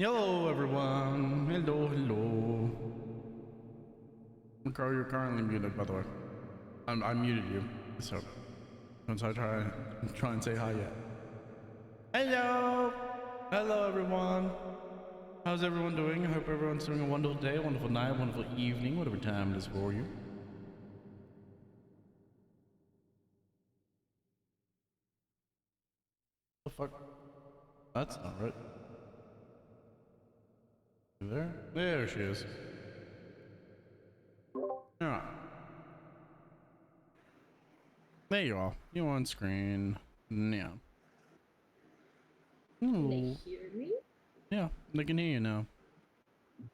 Hello, everyone. Hello, hello. Carl, you're currently muted, by the way. I muted you, so don't try and say hi yet. Hello, hello, everyone. How's everyone doing? I hope everyone's having a wonderful day, wonderful night, wonderful evening, whatever time it is for you. The fuck? That's not right. There she is. Alright. There you are. You on screen. Yeah. Can they hear me? Yeah, they can hear you now.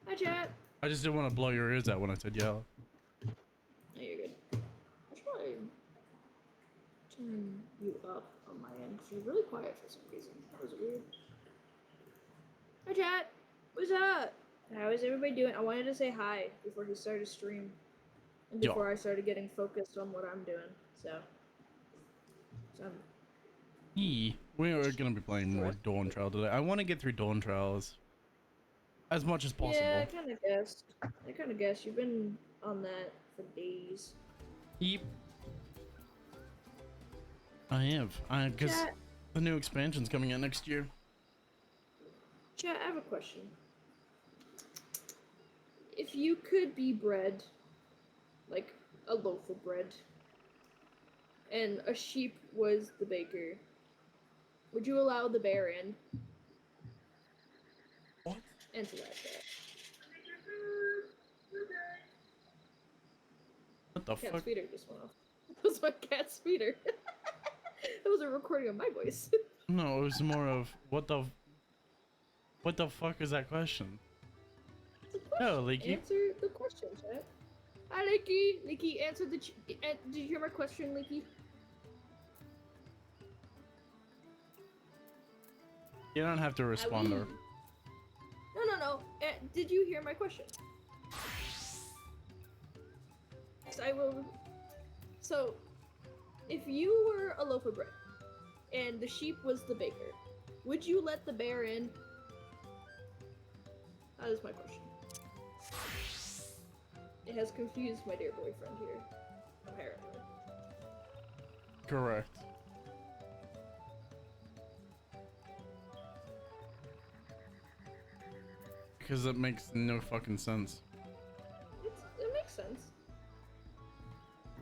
Hi, chat. I just didn't want to blow your ears out when I said yellow. No, you're good. I'll try and turn you up on my end because you're really quiet for some reason. That was weird. Hi, chat. What's up? How is everybody doing? I wanted to say hi before he started stream and before I started getting focused on what I'm doing. So We are going to be playing more Dawntrail today. I want to get through Dawntrail as much as possible. Yeah, I kind of guessed. You've been on that for days. Yep. I have. Because the new expansion's coming out next year. Chat, I have a question. If you could be bred, like a loaf of bread, and a sheep was the baker, would you allow the bear in? What? Answer that, chat. What the Cat's fuck? feeder just went off. That was my cat's feeder. That was a recording of my voice. No, it was more of what the fuck is that question? Oh, Leaky. Answer the question, chat. Hi, Leaky. Leaky, answer the. Did you hear my question, Leaky? You don't have to respond to her. No. Did you hear my question? I will. So, if you were a loaf of bread and the sheep was the baker, would you let the bear in? That is my question. It has confused my dear boyfriend here, apparently. Correct. Because it makes no fucking sense. It makes sense.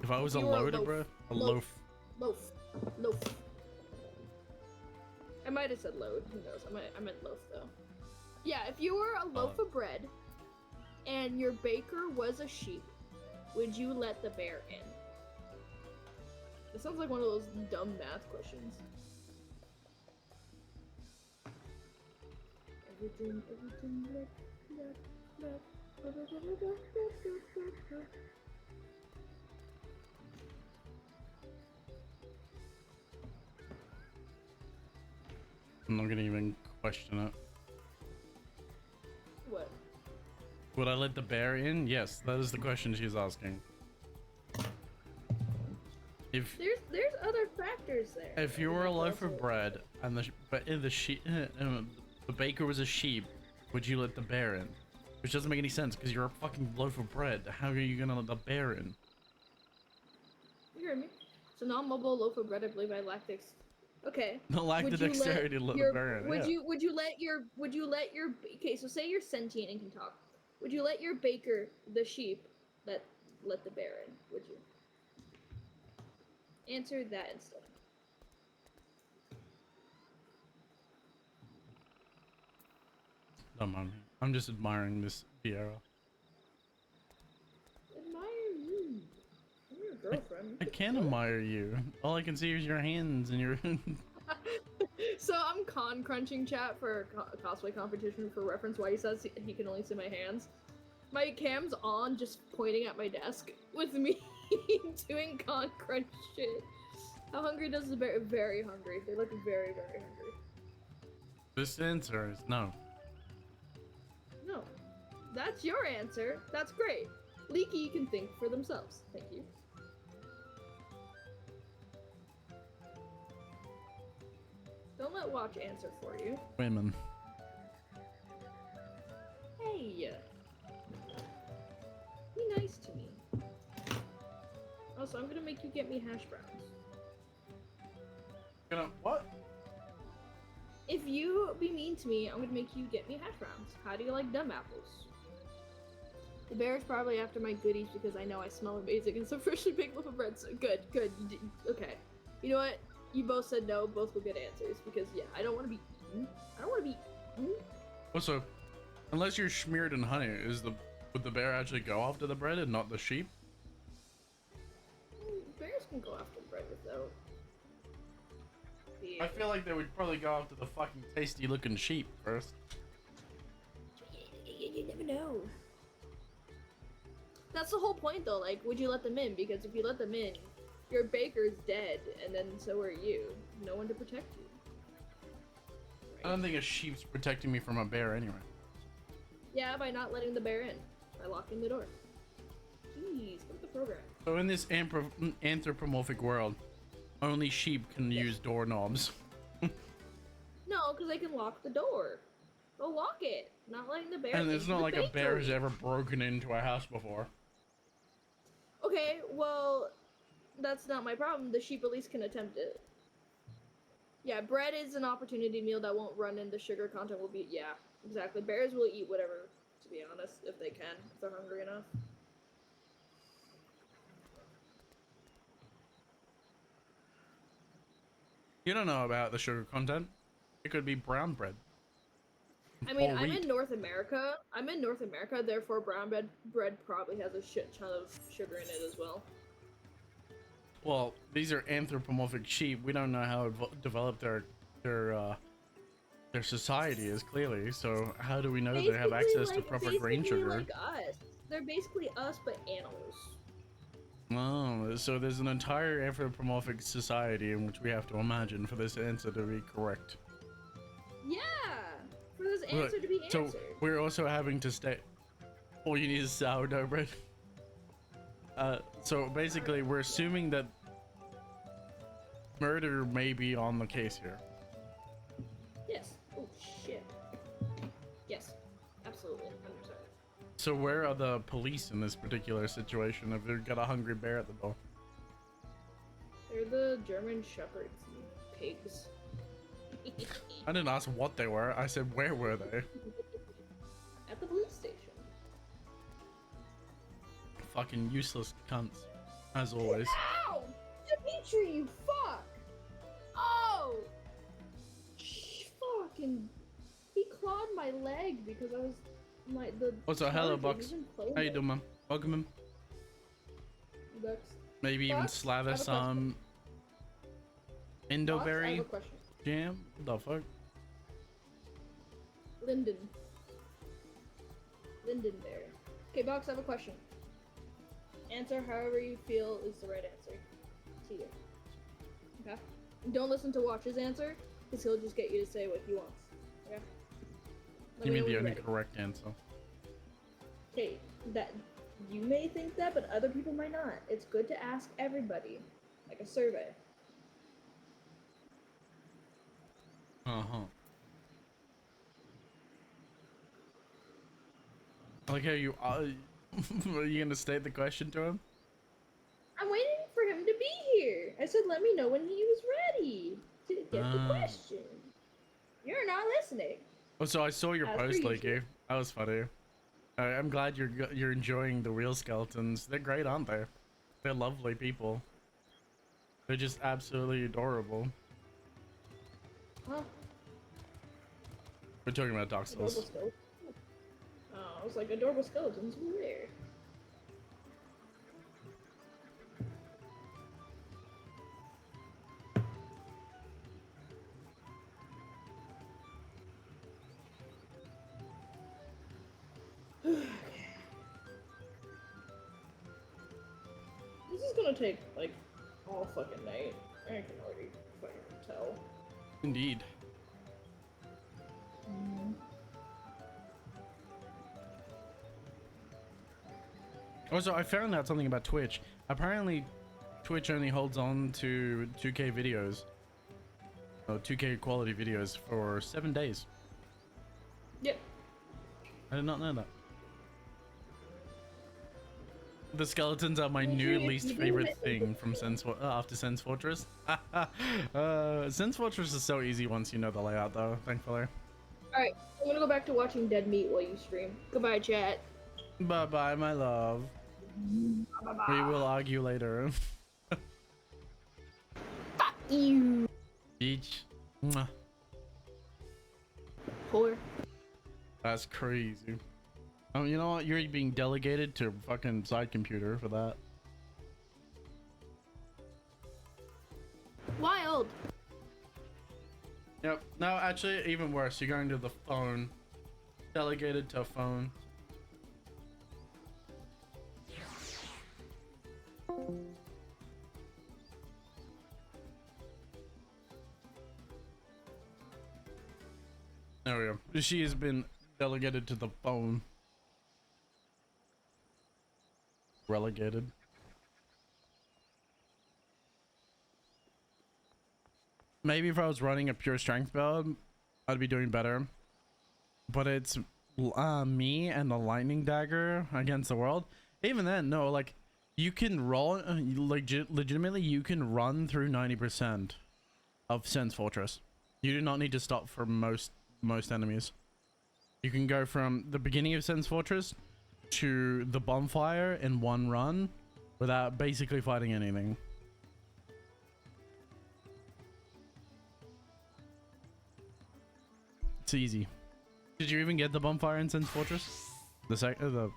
If I was a load of bread, a loaf. Loaf. I might have said load. Who knows? I meant loaf though. Yeah, if you were a loaf of bread and your baker was a sheep, would you let the bear in? It sounds like one of those dumb math questions. Everything, I'm not gonna even question it. What? Would I let the bear in? Yes, that is the question she's asking. If there's other factors there. If you were a loaf of bread and the baker was a sheep, would you let the bear in? Which doesn't make any sense because you're a fucking loaf of bread. How are you gonna let the bear in? You heard me. So non-mobile loaf of bread, I believe I lactic. Okay. The lack of dexterity to let the bear in. Would you let your okay? So say you're sentient and can talk. Would you let your baker, the sheep, let the bear in? Would you? Answer that instead. Don't mind me. I'm just admiring this Vieira. Admire you. I'm your girlfriend. I can't admire you. All I can see is your hands and your. So I'm con crunching chat for a cosplay competition for reference. Why he says he can only see my hands. My cam's on, just pointing at my desk with me doing con crunch shit. How hungry does the bear? Very hungry. They look very, very hungry. This answer is no. No. That's your answer. That's great. Leaky can think for themselves. Thank you. Don't let Watch answer for you. Women. nice to me. Also, I'm gonna make you get me hash browns. Gonna what? If you be mean to me, I'm gonna make you get me hash browns. How do you like dumb apples? The bear is probably after my goodies because I know I smell amazing and some freshly baked loaf of bread. So good. Okay. You know what? You both said no. Both were good answers because yeah, I don't want to be eaten. I don't want to be eaten. Also, unless you're smeared in honey, would the bear actually go after the bread and not the sheep? Bears can go after bread without. I feel like they would probably go after the fucking tasty looking sheep first. You never know. That's the whole point though, like, would you let them in? Because if you let them in, your baker's dead, and then so are you. No one to protect you. Right? I don't think a sheep's protecting me from a bear anyway. Yeah, by not letting the bear in. By locking the door. Jeez, look at the program. So in this anthropomorphic world, only sheep can use doorknobs. No, because they can lock the door. They'll lock it. Not letting the bear in. And it's not The like a bear has bakery. ever broken into a house before. Okay, well, that's not my problem. The sheep at least can attempt it. Yeah, bread is an opportunity meal that won't run in. The sugar content will be, yeah, exactly. Bears will eat whatever, to be honest, if they can, if they're hungry enough. You don't know about the sugar content. It could be brown bread. I mean, Or I'm wheat. in North America. Therefore brown bread probably has a shit ton of sugar in it as well. Well, these are anthropomorphic sheep. We don't know how developed their society is clearly. So how do we know they have access to proper grain sugar? Like us. They're basically us, but animals. Oh, so there's an entire anthropomorphic society in which we have to imagine for this answer to be correct. Yeah, for this answer to be So answered. we're also having to stay. All you need is sourdough bread. So basically, we're assuming that murder may be on the case here. Yes. Oh shit. Yes, absolutely. 100%. So where are the police in this particular situation if they've got a hungry bear at the door? They're the German shepherds and pigs. I didn't ask what they were. I said where were they? At the police station. Fucking useless cunts, as always. Ow! Dimitri, you fuck! Oh! Fucking. He clawed my leg because I was. What's up, hello, charger Bucks? didn't play How you it. doing, man? Welcome him. Bucks. Maybe even Bucks, I slather have a some Bucks, I have Indoberry a question. jam. What the fuck? Lindenberry. Okay, Box, I have a question. Answer however you feel is the right answer. See you. Okay? And don't listen to Watch's answer, because he'll just get you to say what he wants. Okay? Let You me mean know the when only you're ready. correct answer? Okay, that you may think that, but other people might not. It's good to ask everybody, like a survey. Uh-huh. I like how you are you gonna state the question to him? I'm waiting for him to be here. I said let me know when he was ready to get the question. You're not listening. Oh, so I saw your As per post, usual. Leaky. That was funny. I'm glad you're enjoying the real skeletons. They're great, aren't they? They're lovely people. They're just absolutely adorable. Huh? We're talking about Dark Adorable Souls. skeletons. Oh, I was like, adorable skeletons? Where? This is gonna take, like, all fucking night. I can already fucking tell. Indeed. Also, I found out something about Twitch. Apparently, Twitch only holds on to 2K videos. Oh, 2K quality videos for 7 days. Yep. I did not know that. The skeletons are my new least favorite thing from after Sense Fortress. Sense Fortress is so easy once you know the layout, though. Thankfully. All right, I'm gonna go back to watching Dead Meat while you stream. Goodbye, chat. Bye bye, my love. We will argue later. Fuck you. Beach. Mwah. Whore. That's crazy. Oh, you know what? You're being delegated to fucking side computer for that. Wild. Yep. No, actually, even worse. You're going to the phone. Delegated to a phone. There we go. She has been delegated to the phone. Relegated. Maybe if I was running a pure strength build, I'd be doing better. But it's me and the lightning dagger against the world. Even then, no, like you can roll, legitimately, you can run through 90% of Sense Fortress. You do not need to stop for most enemies. You can go from the beginning of Sense Fortress to the bonfire in one run without basically fighting anything. It's easy. Did you even get the bonfire in Sense Fortress? The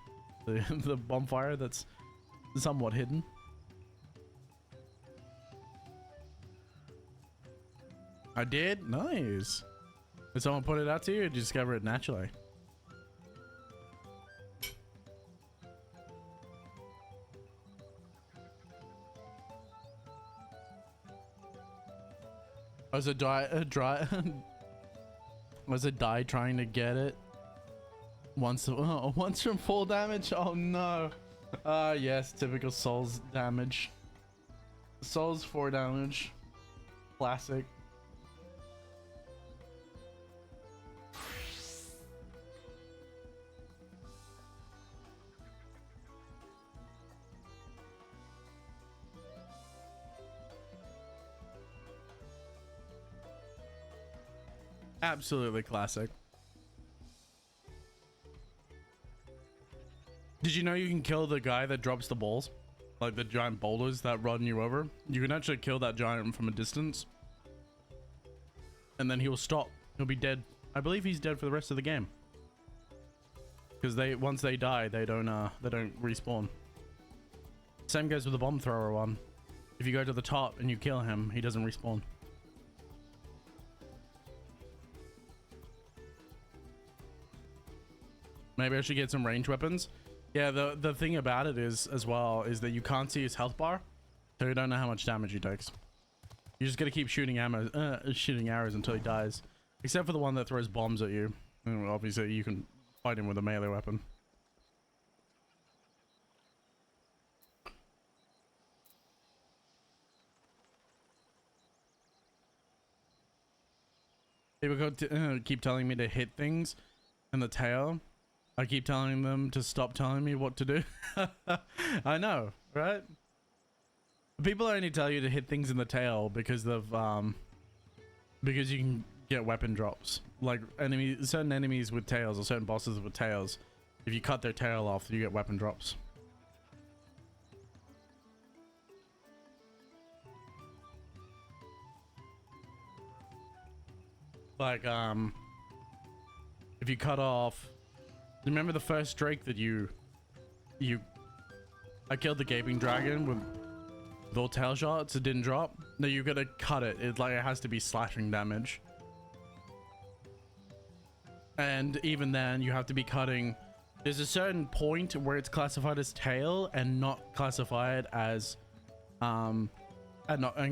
bonfire that's somewhat hidden. I did? Nice. Did someone put it out to you, or did you discover it naturally? Was it was it die trying to get it? Once from full damage? Oh no. Yes, typical Souls damage. Souls 4 damage. Classic. Absolutely classic. Did you know you can kill the guy that drops the balls? Like the giant boulders that run you over? You can actually kill that giant from a distance. And then he will stop. He'll be dead. I believe he's dead for the rest of the game. Because once they die, they don't respawn. Same goes with the bomb thrower one. If you go to the top and you kill him, he doesn't respawn. Maybe I should get some ranged weapons. Yeah, the thing about it is, as well, is that you can't see his health bar, so you don't know how much damage he takes. You just gotta keep shooting shooting arrows until he dies. Except for the one that throws bombs at you. And obviously, you can fight him with a melee weapon. People keep telling me to hit things in the tail. I keep telling them to stop telling me what to do. I know, right? People only tell you to hit things in the tail because of because you can get weapon drops. Like certain enemies with tails or certain bosses with tails, if you cut their tail off, you get weapon drops. Like if you cut off, remember the first Drake that I killed the gaping dragon with all tail shots, it didn't drop? No, you gotta cut it. It has to be slashing damage. And even then you have to be cutting. There's a certain point where it's classified as tail and not classified as and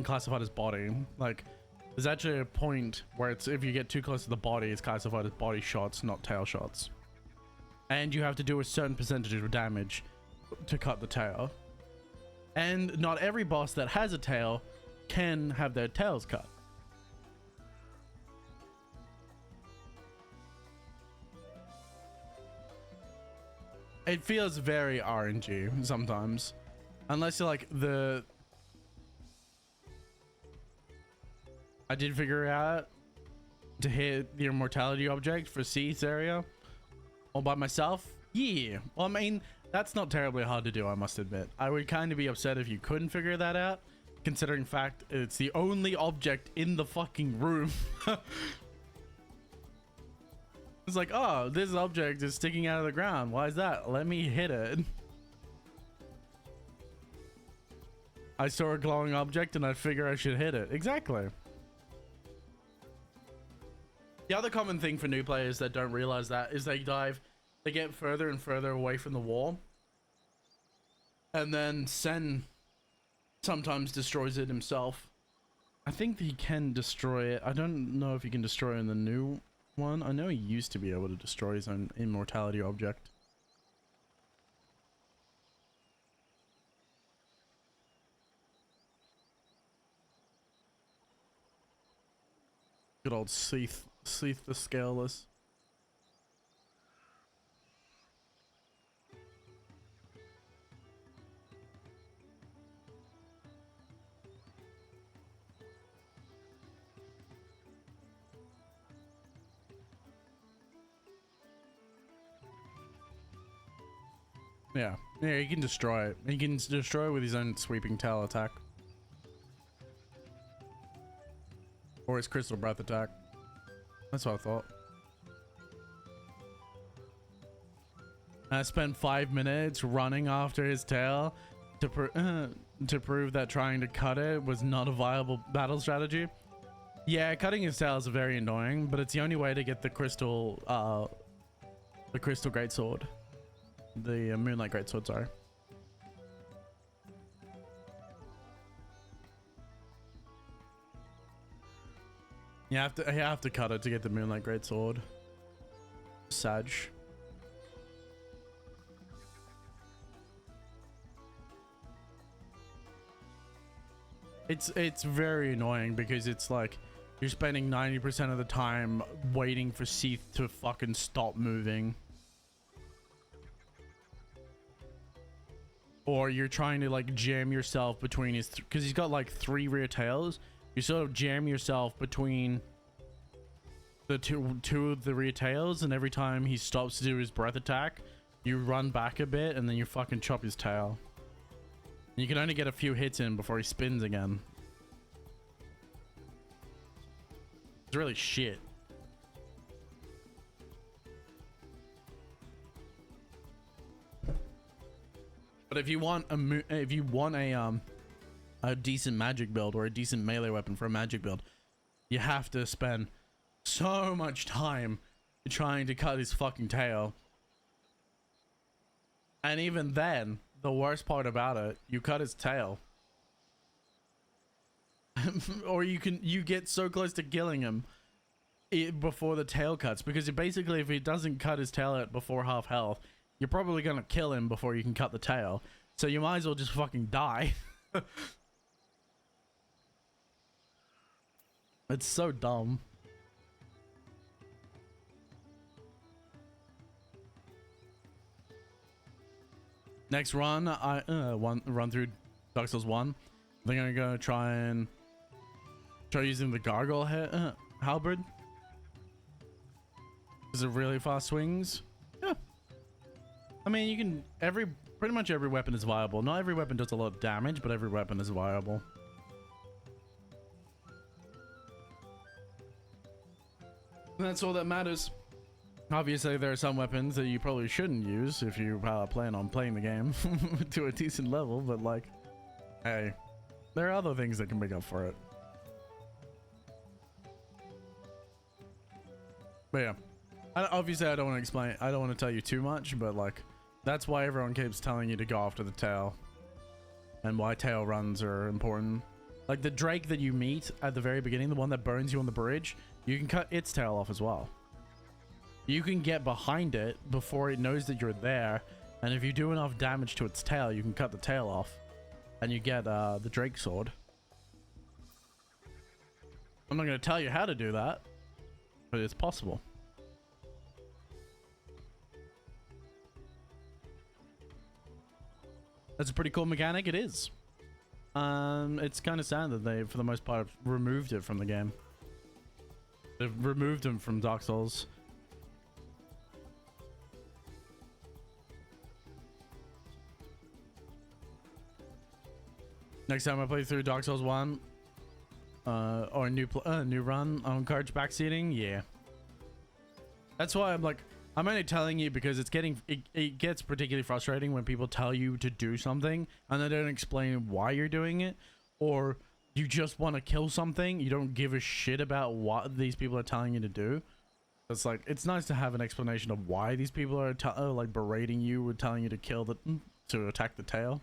classified as body. Like there's actually a point where it's, if you get too close to the body, it's classified as body shots, not tail shots. And you have to do a certain percentage of damage to cut the tail. And not every boss that has a tail can have their tails cut. It feels very RNG sometimes. Unless you're like I did figure out to hit the immortality object for Seath's area all by myself. Yeah. Well, I mean, that's not terribly hard to do, I must admit. I would kind of be upset if you couldn't figure that out, considering fact it's the only object in the fucking room. It's like, oh, this object is sticking out of the ground. Why is that? Let me hit it. I saw a glowing object and I figure I should hit it. Exactly. The other common thing for new players that don't realize that is they get further and further away from the wall. And then Sen sometimes destroys it himself. I think he can destroy it. I don't know if he can destroy it in the new one. I know he used to be able to destroy his own immortality object. Good old Seath the Scaleless. Yeah, he can destroy it. He can destroy it with his own sweeping tail attack. Or his crystal breath attack. That's what I thought. I spent 5 minutes running after his tail to prove that trying to cut it was not a viable battle strategy. Yeah, cutting his tail is very annoying, but it's the only way to get the crystal greatsword. The moonlight greatsword, sorry. You have to cut it to get the moonlight greatsword. Sag. It's very annoying because it's like you're spending 90% of the time waiting for Seath to fucking stop moving. Or you're trying to like jam yourself between his, because he's got like 3 rear tails. You sort of jam yourself between the two of the rear tails, and every time he stops to do his breath attack, you run back a bit and then you fucking chop his tail. And you can only get a few hits in before he spins again. It's really shit. But if you want a decent magic build or a decent melee weapon for a magic build, you have to spend so much time trying to cut his fucking tail. And even then, the worst part about it, you cut his tail. Or you get so close to killing him before the tail cuts, because basically if he doesn't cut his tail out before half health, you're probably gonna kill him before you can cut the tail. So you might as well just fucking die. It's so dumb. Next run, run through Dark Souls 1. I think I'm gonna try using the gargoyle halberd. Is it really fast swings? Yeah. I mean, you can pretty much every weapon is viable. Not every weapon does a lot of damage, but every weapon is viable. And that's all that matters. Obviously, there are some weapons that you probably shouldn't use if you plan on playing the game to a decent level, but like, hey, there are other things that can make up for it. But yeah, obviously I don't want to explain, I don't want to tell you too much, but like, that's why everyone keeps telling you to go after the tail, and why tail runs are important. Like the Drake that you meet at the very beginning, the one that burns you on the bridge, you can cut its tail off as well. You can get behind it before it knows that you're there, and if you do enough damage to its tail, you can cut the tail off, and you get the Drake sword. I'm not going to tell you how to do that, but it's possible. That's a pretty cool mechanic. It is. It's kind of sad that they, for the most part, removed it from the game. They've removed him from Dark Souls. Next time I play through Dark Souls 1, or a new run, I'll encourage backseating. Yeah. That's why I'm like, I'm only telling you because it's it gets particularly frustrating when people tell you to do something and they don't explain why you're doing it, or you just want to kill something. You don't give a shit about what these people are telling you to do. It's like, it's nice to have an explanation of why these people are like berating you or telling you to kill to attack the tail.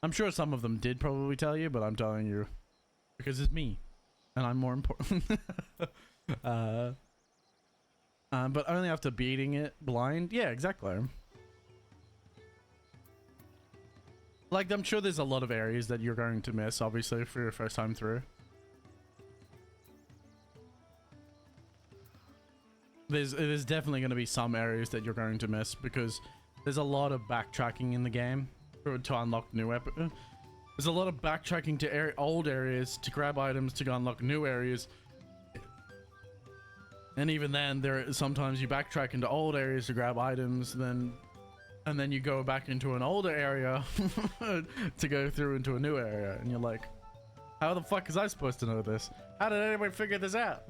I'm sure some of them did probably tell you, but I'm telling you because it's me and I'm more important. But only after beating it blind. Yeah, exactly. Like, I'm sure there's a lot of areas that you're going to miss, obviously, for your first time through. There's definitely going to be some areas that you're going to miss because there's a lot of backtracking in the game to unlock new there's a lot of backtracking to old areas to grab items to go unlock new areas. And even then, sometimes you backtrack into old areas to grab items, and then you go back into an older area to go through into a new area, and you're like, how the fuck is I supposed to know this? How did anyone figure this out?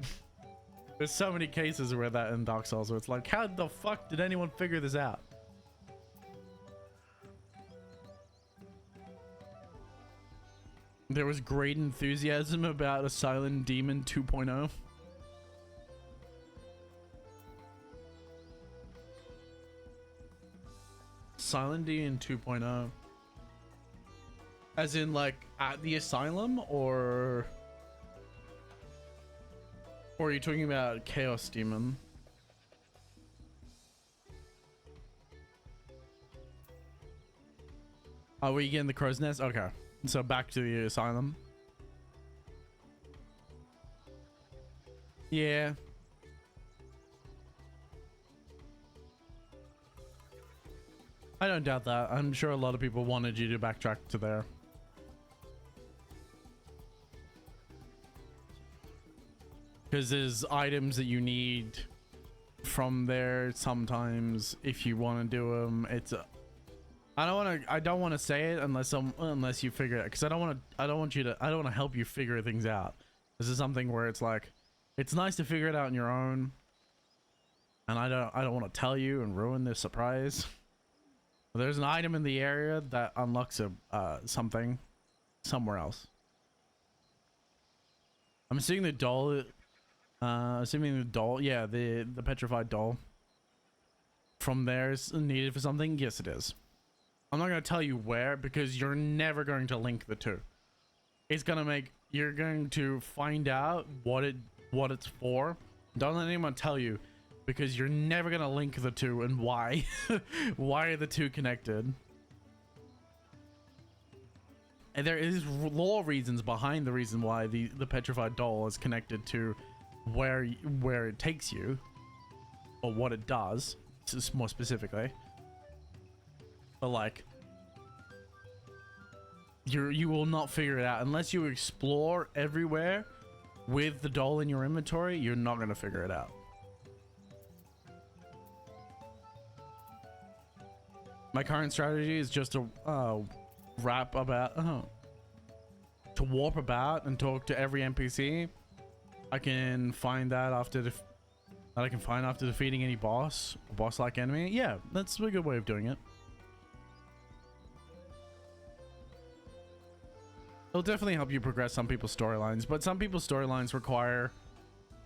There's so many cases where that in Dark Souls where it's like, how the fuck did anyone figure this out? There was great enthusiasm about a Silent Demon 2.0. Silent Demon 2.0. As in, like, at the asylum, or are you talking about Chaos Demon? Are we getting the crow's nest? Okay. So back to the asylum. Yeah. I don't doubt that. I'm sure a lot of people wanted you to backtrack to there. Because there's items that you need from there sometimes if you want to do them. It's I don't want to say it unless you figure it, because I don't want to help you figure things out. This is something where it's like, it's nice to figure it out on your own. And I don't want to tell you and ruin this surprise. There's an item in the area that unlocks something somewhere else. I'm assuming the doll. Yeah, the petrified doll. From there is needed for something. Yes, it is. I'm not gonna tell you where because you're never going to link the two. You're going to find out what it's for. Don't let anyone tell you, because you're never gonna link the two and why. Why are the two connected? And there is lore reasons behind the reason why the petrified doll is connected to where it takes you, or what it does, more specifically. But like, you will not figure it out unless you explore everywhere with the doll in your inventory. You're not gonna figure it out. My current strategy is just to warp about and talk to every NPC I can find after defeating any boss-like enemy. Yeah, that's a good way of doing it. It'll definitely help you progress some people's storylines, but some people's storylines require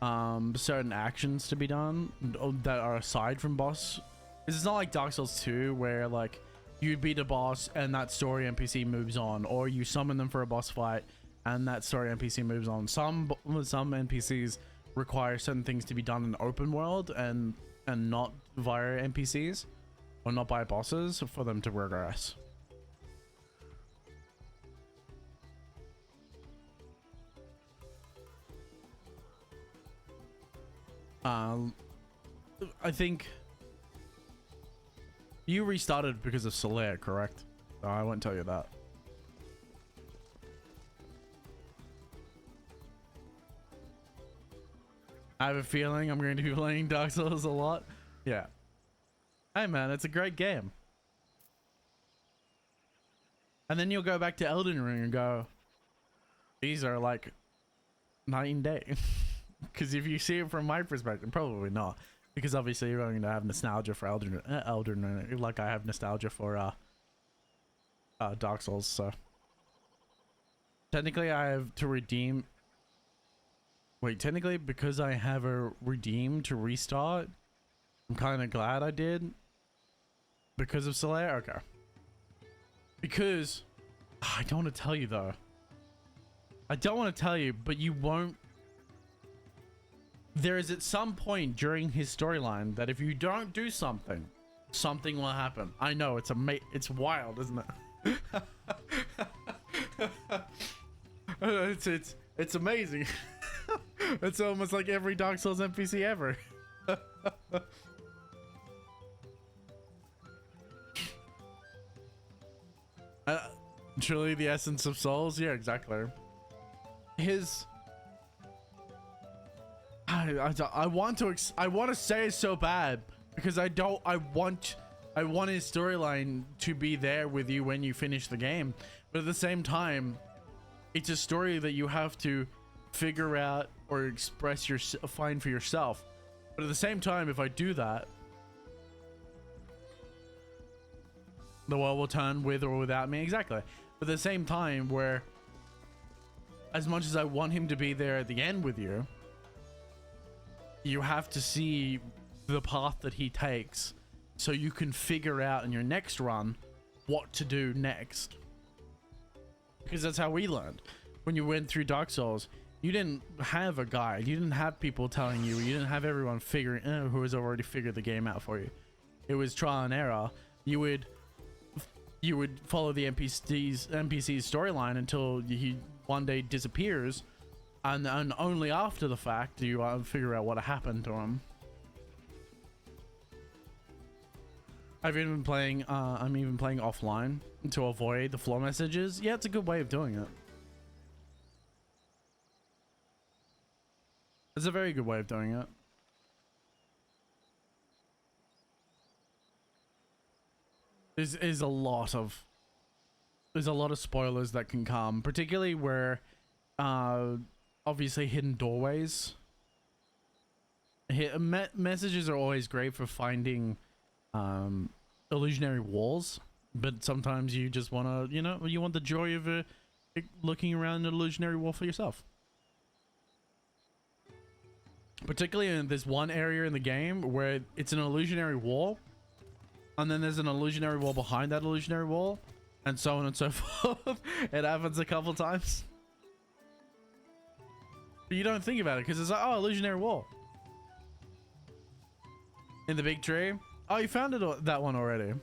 certain actions to be done that are aside from boss. It's not like Dark Souls 2 where like you beat a boss and that story NPC moves on, or you summon them for a boss fight and that story NPC moves on. Some NPCs require certain things to be done in open world and not via NPCs or not by bosses for them to progress. I think You restarted because of Solaire, correct? No, I won't tell you that. I have a feeling I'm going to be playing Dark Souls a lot. Yeah. Hey man, it's a great game. And then you'll go back to Elden Ring and go, these are like night and day. Because if you see it from my perspective, probably not. Because obviously you're going to have nostalgia for Elden Ring, like I have nostalgia for Dark Souls. So technically I have to redeem. Wait, technically because I have a redeem to restart, I'm kind of glad I did. Because of Solaire? Okay. Because I don't want to tell you though. I don't want to tell you, but you won't. There is at some point during his storyline that if you don't do something, something will happen. I know, it's wild, isn't it? It's amazing. It's almost like every Dark Souls NPC ever. Truly the essence of souls. Yeah, exactly. I want to say it so bad because I want his storyline to be there with you when you finish the game, but at the same time it's a story that you have to figure out or find for yourself. But at the same time, if I do that, the world will turn with or without me. Exactly. But at the same time, where as much as I want him to be there at the end with you, you have to see the path that he takes so you can figure out in your next run what to do next. Because that's how we learned. When you went through Dark Souls, you didn't have a guide. You didn't have people telling you. You didn't have everyone figuring who has already figured the game out for you. It was trial and error. You would follow the NPC's storyline until he one day disappears, and only after the fact do you figure out what happened to him. I'm even playing offline to avoid the floor messages. Yeah, it's a good way of doing it. It's a very good way of doing it. There's a lot of spoilers that can come, particularly where obviously hidden doorways. Messages are always great for finding illusionary walls, but sometimes you just want to, you want the joy of looking around an illusionary wall for yourself. Particularly in this one area in the game where it's an illusionary wall, and then there's an illusionary wall behind that illusionary wall, and so on and so forth. It happens a couple times. But you don't think about it because it's like, oh, illusionary wall. In the big tree. Oh, you found it, that one already.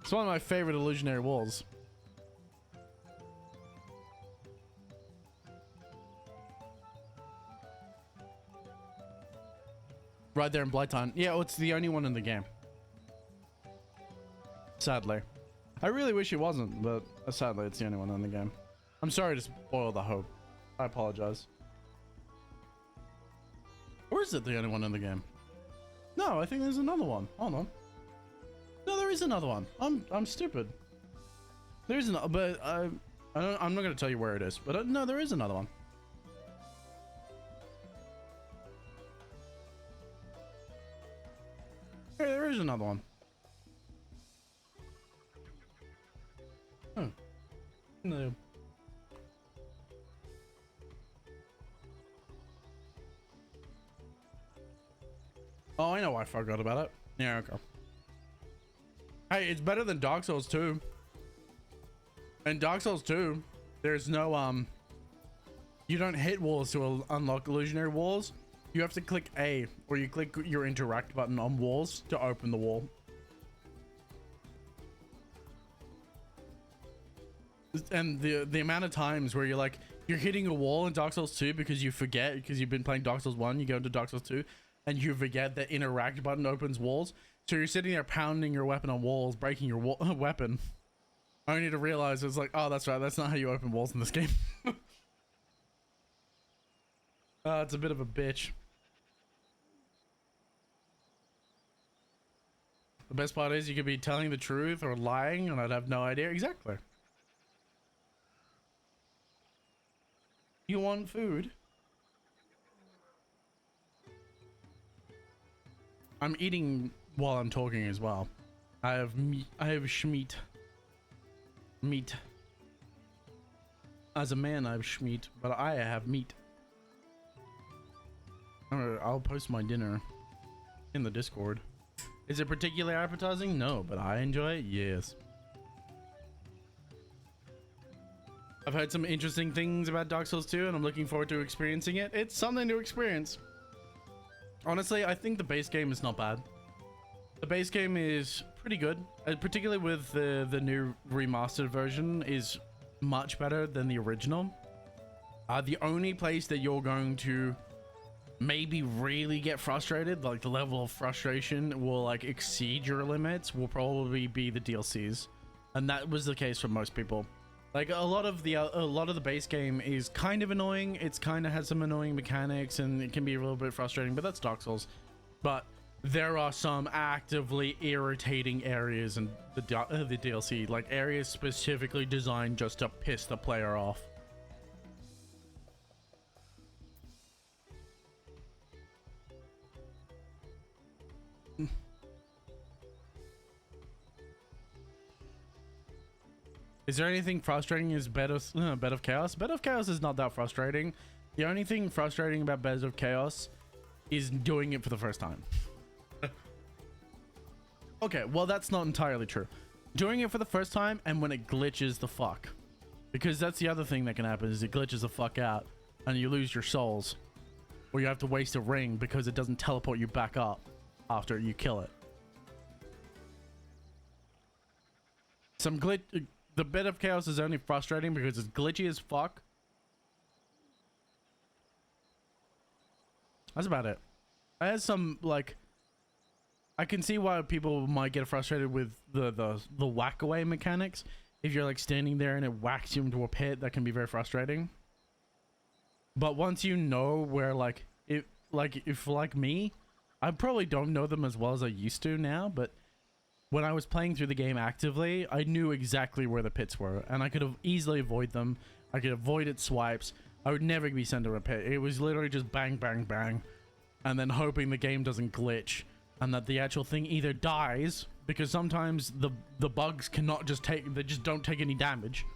It's one of my favorite illusionary walls. Right there in Blighttown. Yeah, well, it's the only one in the game. Sadly. I really wish it wasn't, but sadly it's the only one in the game. I'm sorry to spoil the hope. I apologize. Or is it the only one in the game? No, I think there's another one. Hold on. No, there is another one. I'm stupid. There is another, but I'm not going to tell you where it is. But no, there is another one. Hey, there is another one. Oh. No. Oh, I know why I forgot about it. Yeah, okay. Hey, it's better than Dark Souls 2. In Dark Souls 2, there's no, you don't hit walls to unlock illusionary walls. You have to click A, or you click your interact button on walls to open the wall. And the amount of times where you're like, You're hitting a wall in Dark Souls 2 because you forget, because you've been playing Dark Souls 1, you go into Dark Souls 2, and you forget that interact button opens walls. So you're sitting there pounding your weapon on walls, breaking your weapon. Only to realize it's like, oh, that's right, that's not how you open walls in this game. It's a bit of a bitch. The best part is you could be telling the truth or lying and I'd have no idea. Exactly. You want food? I'm eating while I'm talking as well. I have meat. I have schmeat. Meat. As a man, I have schmeat, but I have meat. I'll post my dinner in the Discord. Is it particularly appetizing? No, but I enjoy it. Yes. I've heard some interesting things about Dark Souls 2 and I'm looking forward to experiencing it. It's something to experience. Honestly, I think the base game is not bad. The base game is pretty good, particularly with the new remastered version is much better than the original. The only place that you're going to maybe really get frustrated, like the level of frustration will like exceed your limits, will probably be the DLCs. And that was the case for most people. Like a lot of the base game is kind of annoying. It's kind of has some annoying mechanics and it can be a little bit frustrating, but that's Dark Souls. But there are some actively irritating areas in the DLC, like areas specifically designed just to piss the player off. Is there anything frustrating as Bed of Chaos? Bed of Chaos is not that frustrating. The only thing frustrating about Bed of Chaos is doing it for the first time. Okay, well that's not entirely true. Doing it for the first time and when it glitches the fuck. Because that's the other thing that can happen is it glitches the fuck out and you lose your souls. Or you have to waste a ring because it doesn't teleport you back up after you kill it. Some glitch... The Bed of Chaos is only frustrating because it's glitchy as fuck. That's about it. It has some, like... I can see why people might get frustrated with the whack-away mechanics. If you're, like, standing there and it whacks you into a pit, that can be very frustrating. But once you know where, like... if like me, I probably don't know them as well as I used to now, but... When I was playing through the game actively, I knew exactly where the pits were, and I could have easily avoided them. I could avoid its swipes. I would never be sent to a pit. It was literally just bang, bang, bang, and then hoping the game doesn't glitch, and that the actual thing either dies, because sometimes the bugs cannot just take, they just don't take any damage.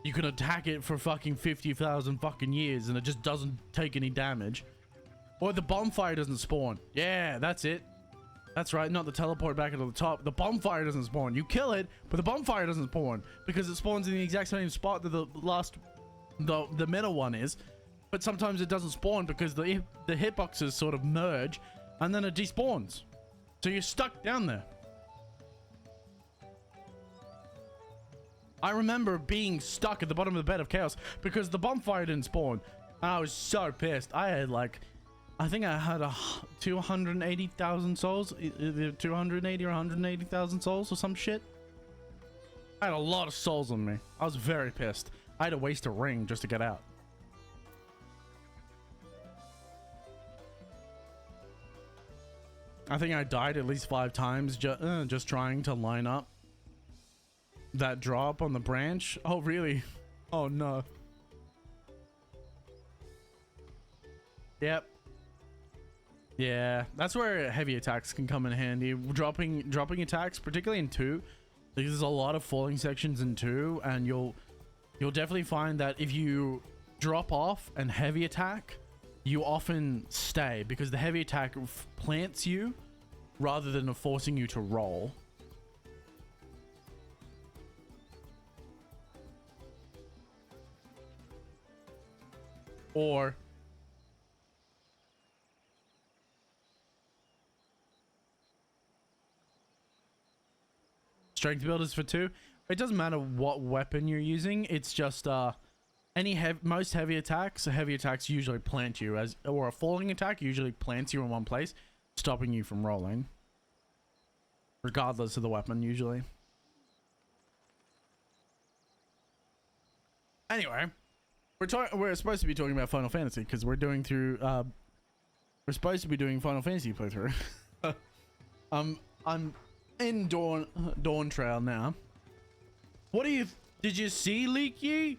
You can attack it for fucking 50,000 fucking years, and it just doesn't take any damage. Or the bonfire doesn't spawn. Yeah, that's it. That's right, not the teleport back into the top. The bonfire doesn't spawn. You kill it, but the bonfire doesn't spawn because it spawns in the exact same spot that the middle one is. But sometimes it doesn't spawn because the hitboxes sort of merge and then it despawns. So you're stuck down there. I remember being stuck at the bottom of the Bed of Chaos because the bonfire didn't spawn. And I was so pissed. I had like... I think I had 280,000 souls, either 280 or 180,000 souls or some shit. I had a lot of souls on me. I was very pissed. I had to waste a ring just to get out. I think I died at least 5 times just trying to line up that drop on the branch. Oh, really? Oh, no. Yep. Yeah, that's where heavy attacks can come in handy. Dropping attacks, particularly in 2, because there's a lot of falling sections in 2, and you'll definitely find that if you drop off and heavy attack, you often stay because the heavy attack plants you rather than forcing you to roll. Or strength builders for 2. It doesn't matter what weapon you're using. It's just most heavy attacks usually plant you or a falling attack usually plants you in one place, stopping you from rolling. Regardless of the weapon, usually. Anyway, we're supposed to be talking about Final Fantasy because we're supposed to be doing Final Fantasy playthrough. I'm in Dawntrail now. Did you see, Leaky?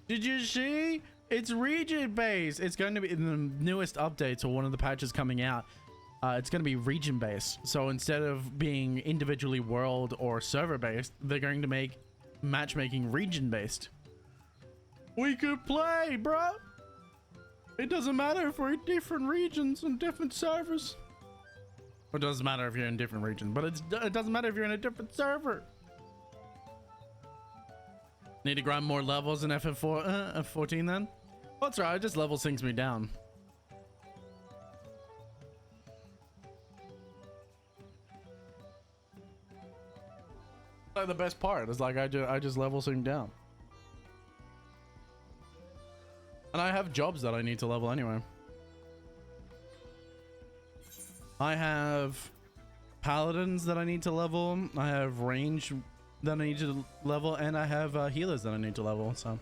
Did you see? It's region based. It's going to be in the newest updates or one of the patches coming out. It's going to be region based. So instead of being individually world or server based, they're going to make matchmaking region based. We could play, bro. It doesn't matter if we're in different regions and different servers. It doesn't matter if you're in different regions, but it doesn't matter if you're in a different server. Need to grind more levels in F14 then? Well, that's right, it just level sinks me down. Like the best part is like I just level sink down. And I have jobs that I need to level anyway. I have paladins that I need to level. I have range that I need to level, and I have healers that I need to level. So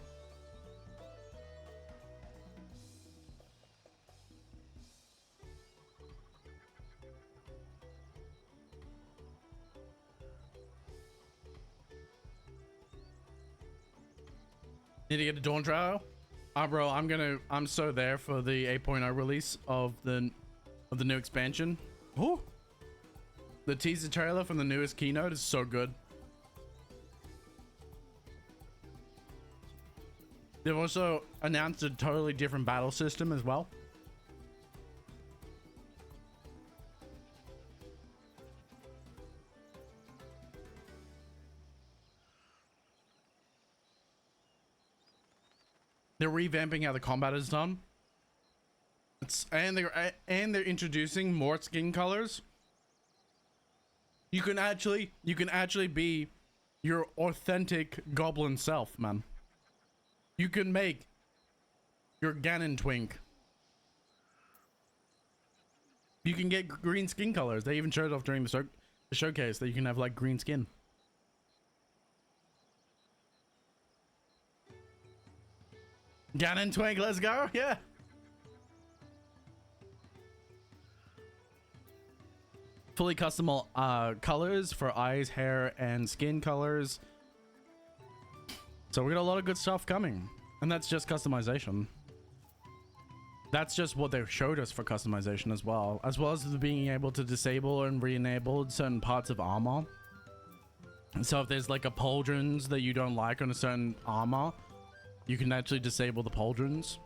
need to get a Dawntrail. Bro, I'm so there for the 8.0 release of the new expansion. Oh, the teaser trailer from the newest keynote is so good. They've also announced a totally different battle system as well. They're revamping how the combat is done. And they're introducing more skin colors. You can actually be your authentic goblin self, man. You can make your Ganon twink. You can get green skin colors. They even showed off during the showcase that you can have like green skin. Ganon twink, let's go. Yeah. Fully customable colors for eyes, hair, and skin colors. So we got a lot of good stuff coming, and that's just customization. That's just what they showed us for customization as well as being able to disable and re-enable certain parts of armor. So if there's like a pauldrons that you don't like on a certain armor, you can actually disable the pauldrons.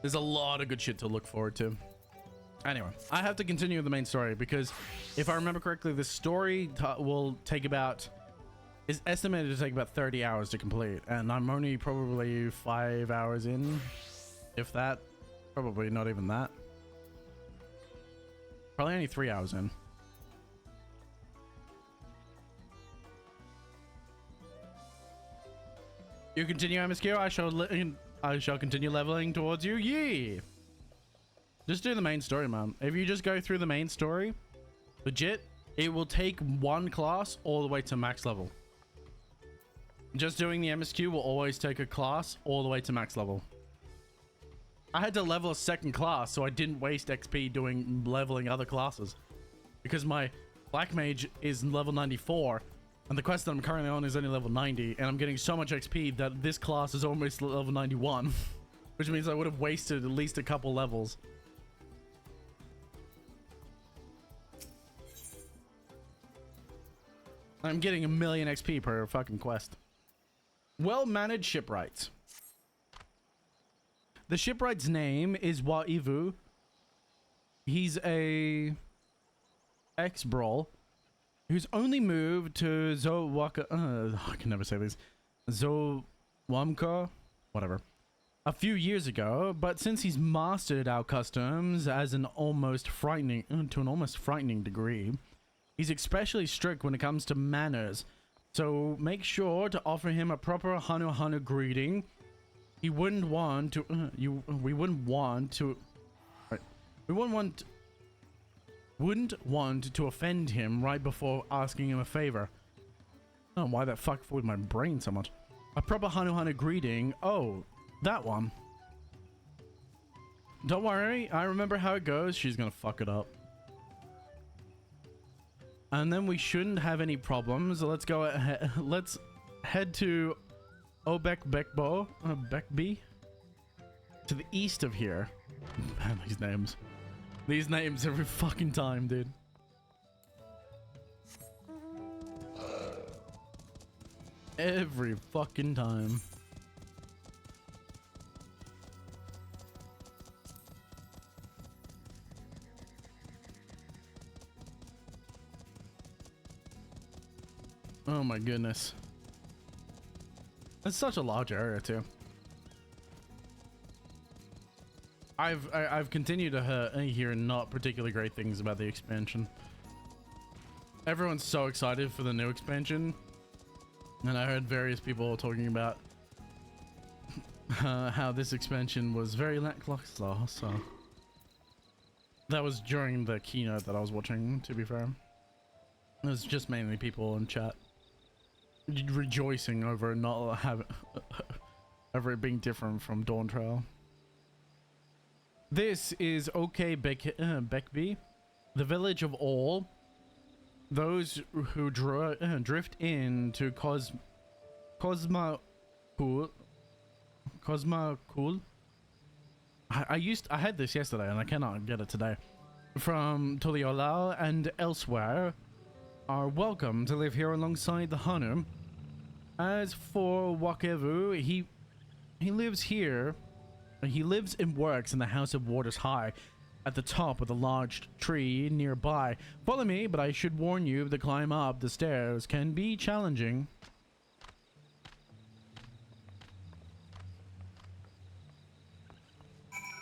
There's a lot of good shit to look forward to. Anyway, I have to continue the main story because if I remember correctly, the story is estimated to take about 30 hours to complete, and I'm only probably 5 hours in, if that. Probably not even that. Probably only 3 hours in. You continue MSQ, I shall continue leveling towards you. Yeah. Just do the main story, man. If you just go through the main story, legit, it will take one class all the way to max level. Just doing the MSQ will always take a class all the way to max level. I had to level a second class so I didn't waste XP doing leveling other classes. Because my Black Mage is level 94, and the quest that I'm currently on is only level 90, and I'm getting so much XP that this class is almost level 91. Which means I would have wasted at least a couple levels. I'm getting 1,000,000 XP per fucking quest. Well-managed shipwrights. The shipwright's name is Waivu. He's a ex-brawl who's only moved to Zowaka. I can never say this. Zowamka, whatever. A few years ago, but since he's mastered our customs to an almost frightening degree, He's especially strict when it comes to manners. So make sure to offer him a proper Hanu greeting. He wouldn't want to we wouldn't want to offend him right before asking him a favor. I don't know why that fuck with my brain so much. A proper Hanu greeting. Oh, that one. Don't worry, I remember how it goes. She's gonna fuck it up. And then we shouldn't have any problems. Let's go ahead. Let's head to Beckby to the east of here. Man, these names every fucking time, dude. Every fucking time. Oh my goodness. It's such a large area too. I've continued to hear not particularly great things about the expansion. Everyone's so excited for the new expansion, and I heard various people talking about how this expansion was very lackluster. So that was during the keynote that I was watching, to be fair. It was just mainly people in chat rejoicing over not having over it being different from Dawntrail. This is Beckby, the village of all those who drift into Cosma Cool. I had this yesterday and I cannot get it today. From Toliola and elsewhere are welcome to live here alongside the Hanu. As for Wakevu, he lives here. He lives and works in the House of Waters High, at the top of the large tree nearby. Follow me, but I should warn you, the climb up the stairs can be challenging.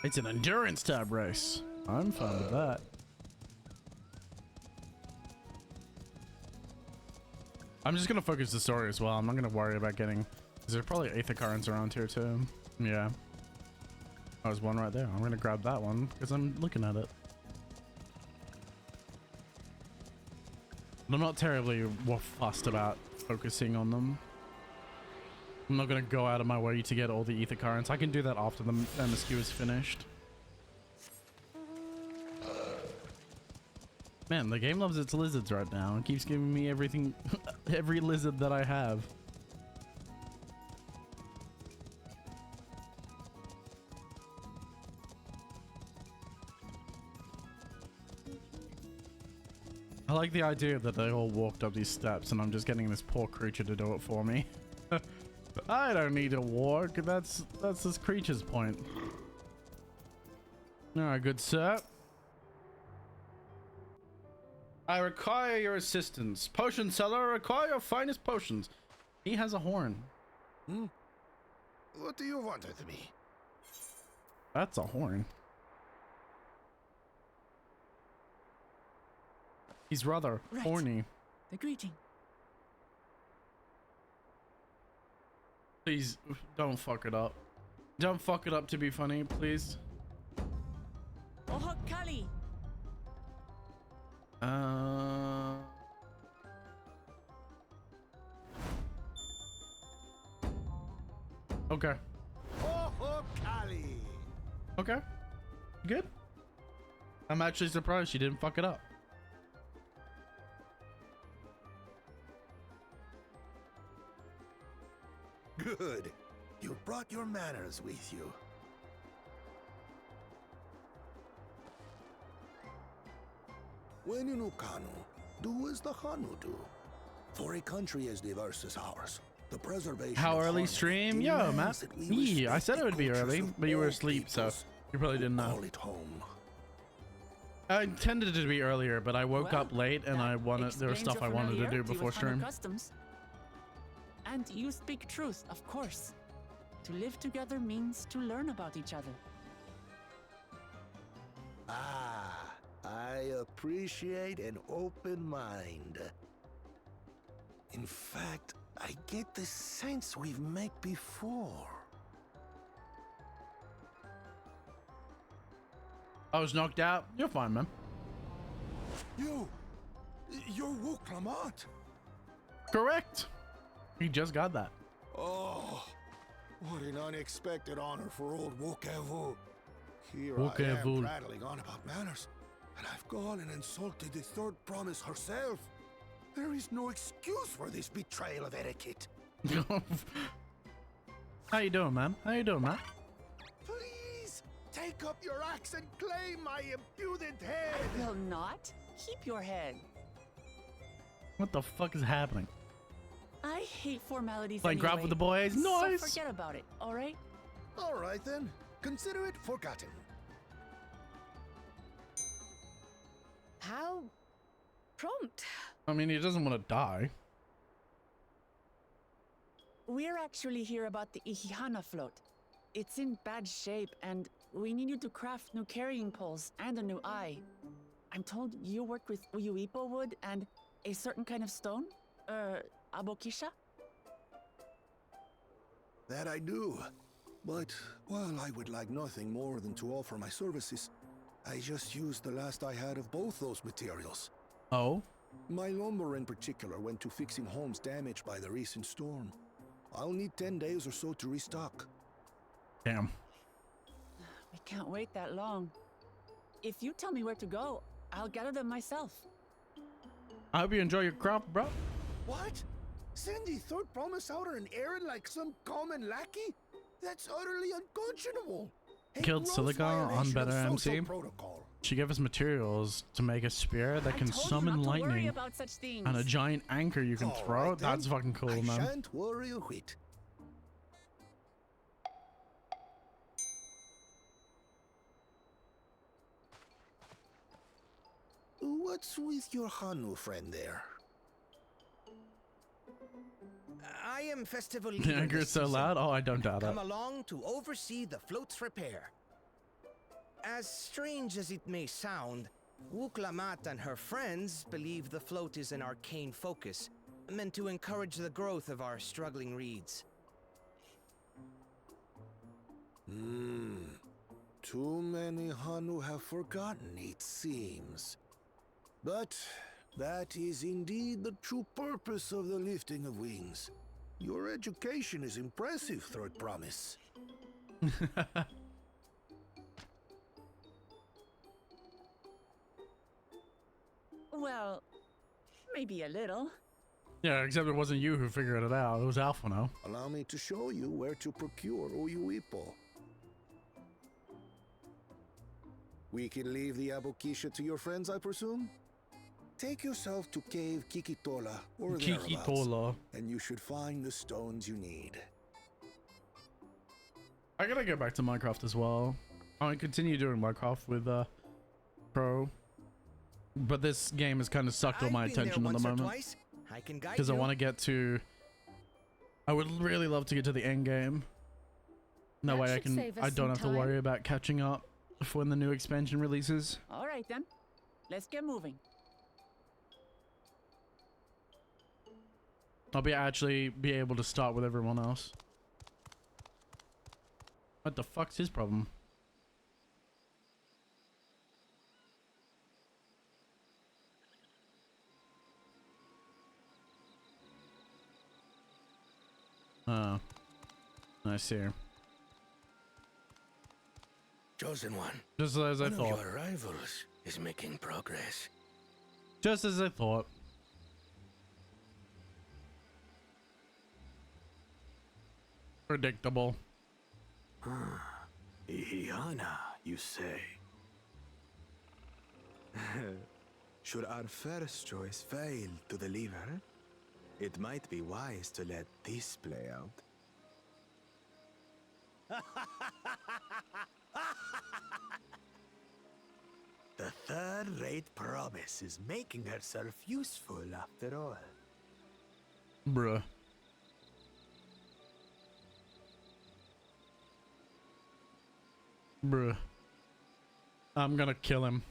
It's an endurance tab race. I'm fine with that. I'm just gonna focus the story as well. I'm not gonna worry about getting... There's probably Aether Currents around here too. Yeah. There's one right there. I'm gonna grab that one because I'm looking at it. I'm not terribly fussed about focusing on them. I'm not gonna go out of my way to get all the Aether Currents. I can do that after the MSQ is finished. Man, the game loves its lizards right now. It keeps giving me everything, every lizard that I have. I like the idea that they all walked up these steps and I'm just getting this poor creature to do it for me. I don't need to walk. That's this creature's point. Alright, good sir. I require your assistance. Potion seller, require your finest potions. He has a horn. Hmm? What do you want with me? That's a horn. He's rather horny. The greeting. Please don't fuck it up. Don't fuck it up to be funny, please. Oh, Kali. Okay. Oh, Kali. Okay. Good. I'm actually surprised she didn't fuck it up. Good. You brought your manners with you. When you know Kanu, do as the Hanu do. For a country as diverse as ours, the preservation How of early harmony stream? Yo, demands Matt. that we Yeah, I respect said it would be the early, cultures of but you were all asleep, so peoples you probably didn't who know. call it home. I intended it to be earlier, but I woke up late and I wanted there was Explains stuff I your wanted to do familiarity before with Hanu stream. customs. And you speak truth, of course. To live together means to learn about each other. Ah, I appreciate an open mind. In fact, I get the sense we've met before. I was knocked out. You're fine, man. You're Wuklamant. Correct. He just got that. Oh, what an unexpected honor for old Wokevu. Here I Wokevu. am prattling on about manners, and I've gone and insulted the third promise herself. There is no excuse for this betrayal of etiquette. How you doing, man? How you doing, man? Please, take up your axe and claim my impudent head. I will not. Keep your head. What the fuck is happening? I hate formalities Playing anyway. craft with the boys. So Nice. forget about it, all right? All right then, consider it forgotten. How prompt. I mean, he doesn't want to die. We're actually here about the Ihihana float. It's in bad shape, and we need you to craft new carrying poles and a new eye. I'm told you worked with Uyuipo wood and a certain kind of stone? Abokisha? That I do. But while I would like nothing more than to offer my services, I just used the last I had of both those materials. Oh? My lumber in particular went to fixing homes damaged by the recent storm. I'll need 10 days or so to restock. Damn. We can't wait that long. If you tell me where to go, I'll gather them myself. I hope you enjoy your craft, bro. What? Send the third promise out on an errand like some common lackey? That's utterly unconscionable. A Killed gross Silica on violation Better of social MC. protocol. She gave us materials to make a spear that I can told you summon not to worry lightning about such things. and a giant anchor you can All throw. right, then. That's fucking cool, I man. shan't worry a whit. What's with your Hanu friend there? I am festival The leader anchor this is so season. loud? Oh, I don't doubt it. Come along to oversee the float's repair. As strange as it may sound, Wuklamat and her friends believe the float is an arcane focus, meant to encourage the growth of our struggling reeds. Too many Hanu have forgotten, it seems. But that is indeed the true purpose of the lifting of wings. Your education is impressive, Third Promise. Well, maybe a little. Yeah, except it wasn't you who figured it out. It was Alphano. Allow me to show you where to procure Uyuipo. We can leave the Abokisha to your friends, I presume? Take yourself to Cave Kikitola or thereabouts, Kikitola. and you should find the stones you need. I gotta get back to Minecraft as well. I want to continue doing Minecraft with Pro. But this game has kind of sucked all my I've been there attention at the once or moment. twice. I can guide Because I you. want to get to... I would really love to get to the end game. That That way should save us I don't some have to time. worry about catching up for when the new expansion releases. All right, then. Let's get moving. I'll actually be able to start with everyone else. What the fuck's his problem? Oh. I see. Chosen One, Just as I one of thought. your rivals is making progress. Just as I thought. Predictable. Ihihana, you say? Should our first choice fail to deliver, it might be wise to let this play out. The third-rate promise is making herself useful after all. Bruh. Bruh. I'm gonna kill him.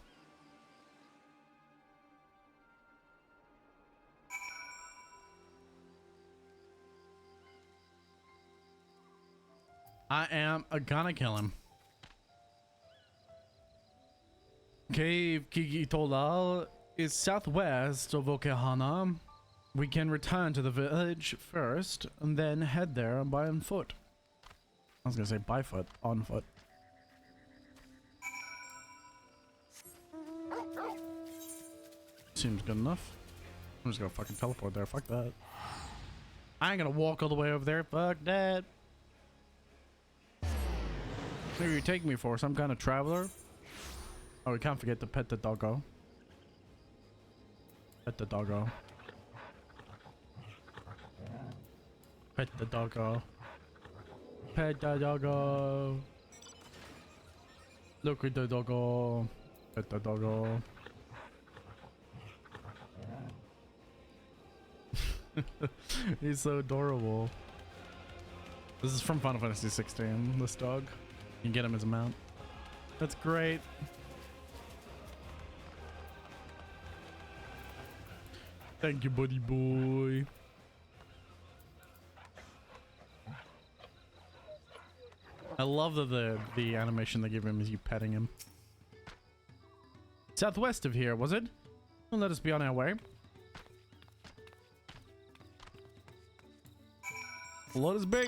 I am gonna kill him. Cave Kikitolal is southwest of Okehana. We can return to the village first and then head there by on foot. I was gonna say by foot, on foot. Seems good enough. I'm just gonna fucking teleport there. Fuck that. I ain't gonna walk all the way over there. Fuck that. Who are you taking me for? Some kind of traveler? Oh, we can't forget to pet the doggo. Pet the doggo. Pet the doggo. Pet the doggo. Look at the doggo. Pet the doggo. He's so adorable. This is from Final Fantasy 16, this dog. You can get him as a mount. That's great. Thank you, buddy boy. I love that the animation they give him is you petting him. Southwest of here, was it? Well, let us be on our way. Load is big.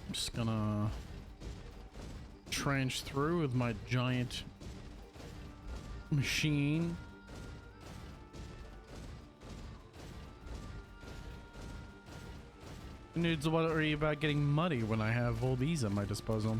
I'm just gonna trench through with my giant machine. Needs to worry about getting muddy when I have all these at my disposal.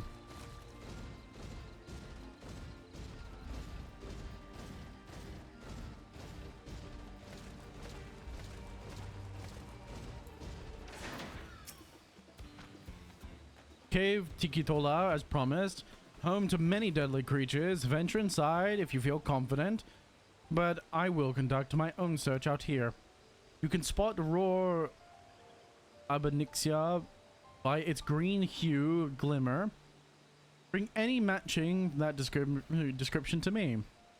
Cave Tikitola, as promised, home to many deadly creatures. Venture inside if you feel confident, but I will conduct my own search out here. You can spot the roar Abanixia by its green hue glimmer. Bring any matching that description to me.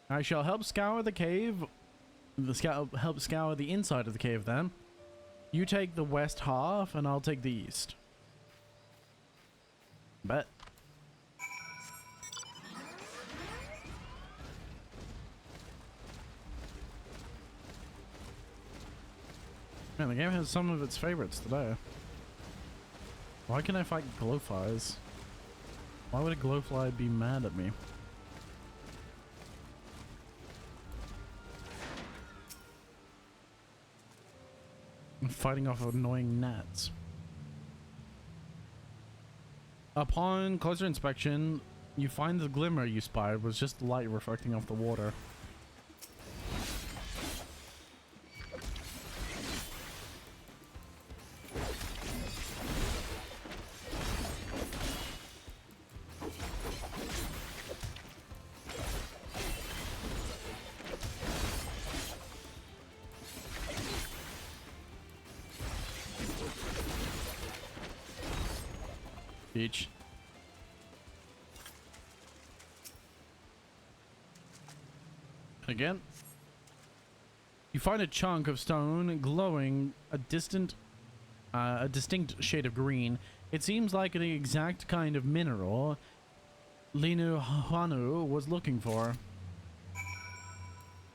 I shall help scour the cave. Help scour the inside of the cave then. You take the west half and I'll take the east. Bet. Man, the game has some of its favorites today. Why can I fight glowflies? Why would a glowfly be mad at me? I'm fighting off annoying gnats. Upon closer inspection, you find the glimmer you spied was just light reflecting off the water. Beach. Again. You find a chunk of stone glowing a distinct shade of green. It seems like the exact kind of mineral Linu Hanu was looking for.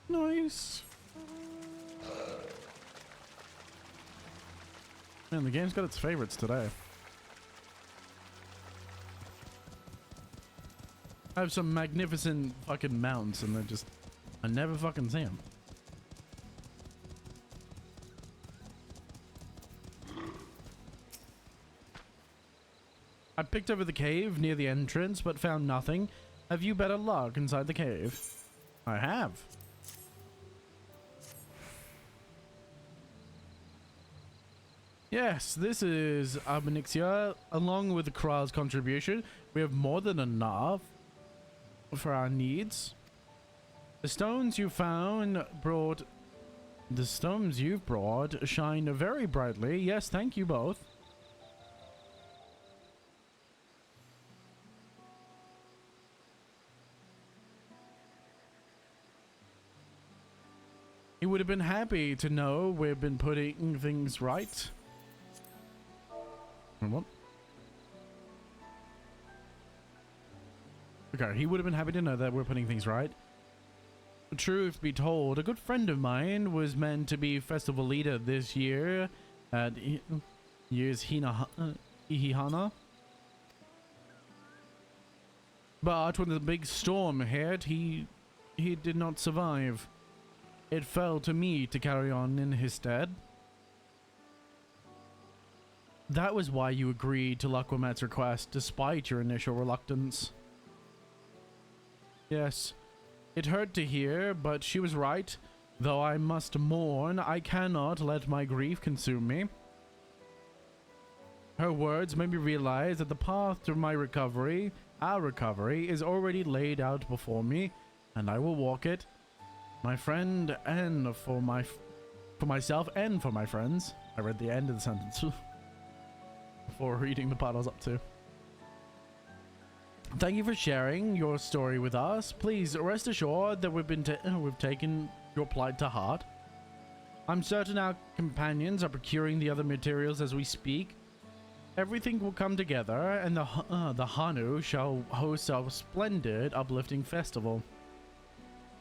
Nice. Man, the game's got its favorites today. I have some magnificent fucking mounts and they're just... I never fucking see them. I picked over the cave near the entrance but found nothing. Have you better luck inside the cave? I have. Yes, this is Abanixia. Along with the Kral's contribution, we have more than enough for our needs. The stones you've brought shine very brightly. Yes, thank you both. He would have been happy to know we've been putting things right. What? Okay, he would have been happy to know that we're putting things right. Truth be told, a good friend of mine was meant to be festival leader this year at year's Ihihana. But when the big storm hit, he did not survive. It fell to me to carry on in his stead. That was why you agreed to Laquamet's request, despite your initial reluctance. Yes, it hurt to hear, but she was right. Though I must mourn, I cannot let my grief consume me. Her words made me realize that the path to my recovery, our recovery, is already laid out before me, and I will walk it. My friend, and for myself and for my friends. I read the end of the sentence before reading the part I was up to. Thank you for sharing your story with us. Please rest assured that we've taken your plight to heart. I'm certain our companions are procuring the other materials as we speak. Everything will come together, and the Hanu shall host a splendid, uplifting festival.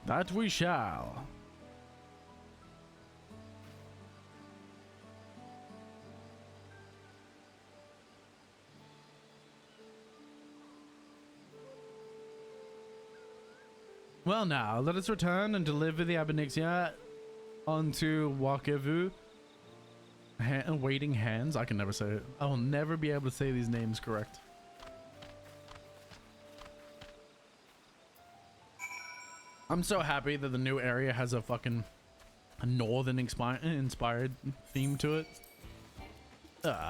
That we shall. Well now, let us return and deliver the Abanixia onto Wakevu. Waiting hands. I can never say it. I will never be able to say these names correct. I'm so happy that the new area has a fucking northern inspired theme to it.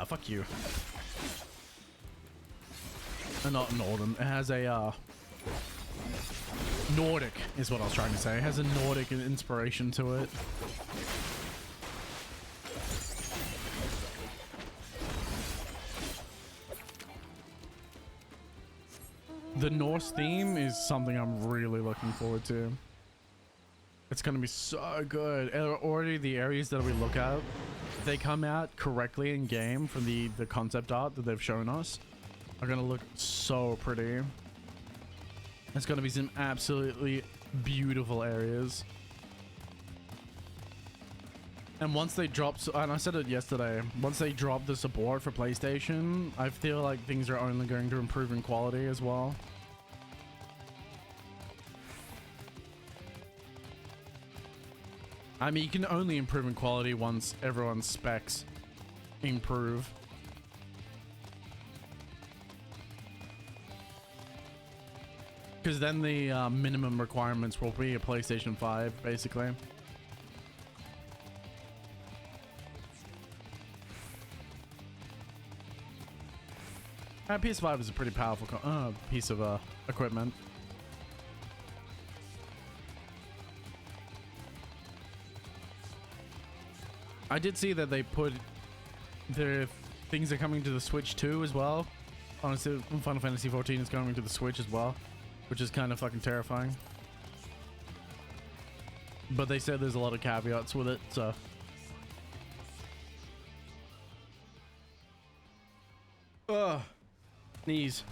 Fuck you. Not northern. It has a Nordic is what I was trying to say. It has a Nordic inspiration to it. The Norse theme is something I'm really looking forward to. It's gonna be so good. Already the areas that we look at, if they come out correctly in game from the concept art that they've shown us, are gonna look so pretty. It's gonna be some absolutely beautiful areas. And once they drop, and I said it yesterday, once they drop the support for PlayStation, I feel like things are only going to improve in quality as well. I mean, you can only improve in quality once everyone's specs improve. Because then the minimum requirements will be a PlayStation 5, basically. PS5 is a pretty powerful piece of equipment. I did see that they put the things are coming to the Switch too as well. Honestly, Final Fantasy 14 is coming to the Switch as well, which is kind of fucking terrifying. But they said there's a lot of caveats with it, so. Ugh. Knees.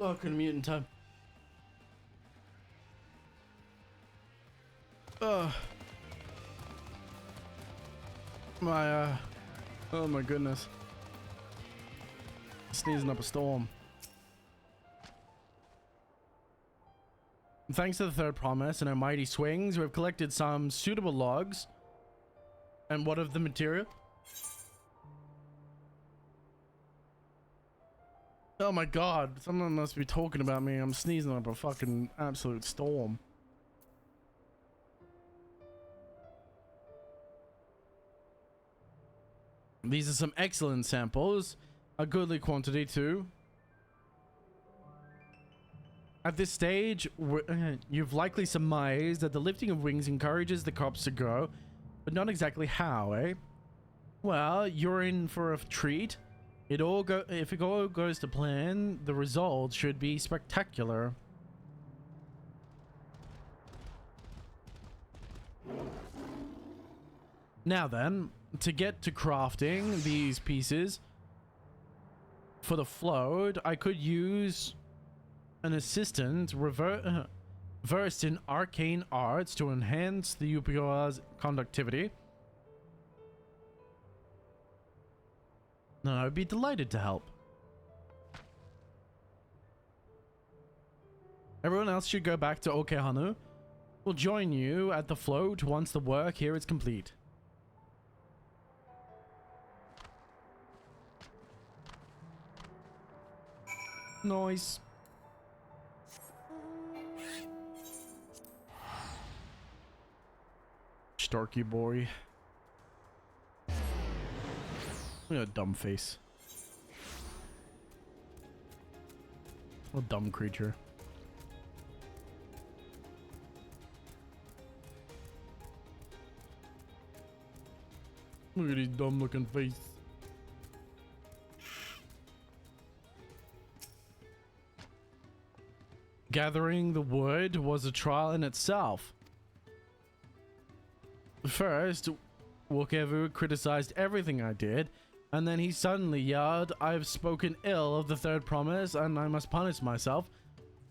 Oh, I couldn't mute in time. Ugh. Oh my goodness. Sneezing up a storm. Thanks to the third promise and our mighty swings, we've collected some suitable logs. And what of the material? Oh my god, someone must be talking about me. I'm sneezing up a fucking absolute storm. These are some excellent samples, a goodly quantity too. At this stage, you've likely surmised that the lifting of wings encourages the crops to grow, but not exactly how, eh? Well, you're in for a treat. If it all goes to plan, the result should be spectacular. Now then, to get to crafting these pieces for the float, I could use an assistant versed in arcane arts to enhance the UPO's conductivity. No, I'd be delighted to help. Everyone else should go back to Okehanu. We'll join you at the float once the work here is complete. Nice. Starky boy. Look at a dumb face. What a dumb creature. Look at his dumb looking face. Gathering the wood was a trial in itself. First, Wokevu criticized everything I did, and then he suddenly yelled, "I've spoken ill of the third promise and I must punish myself,"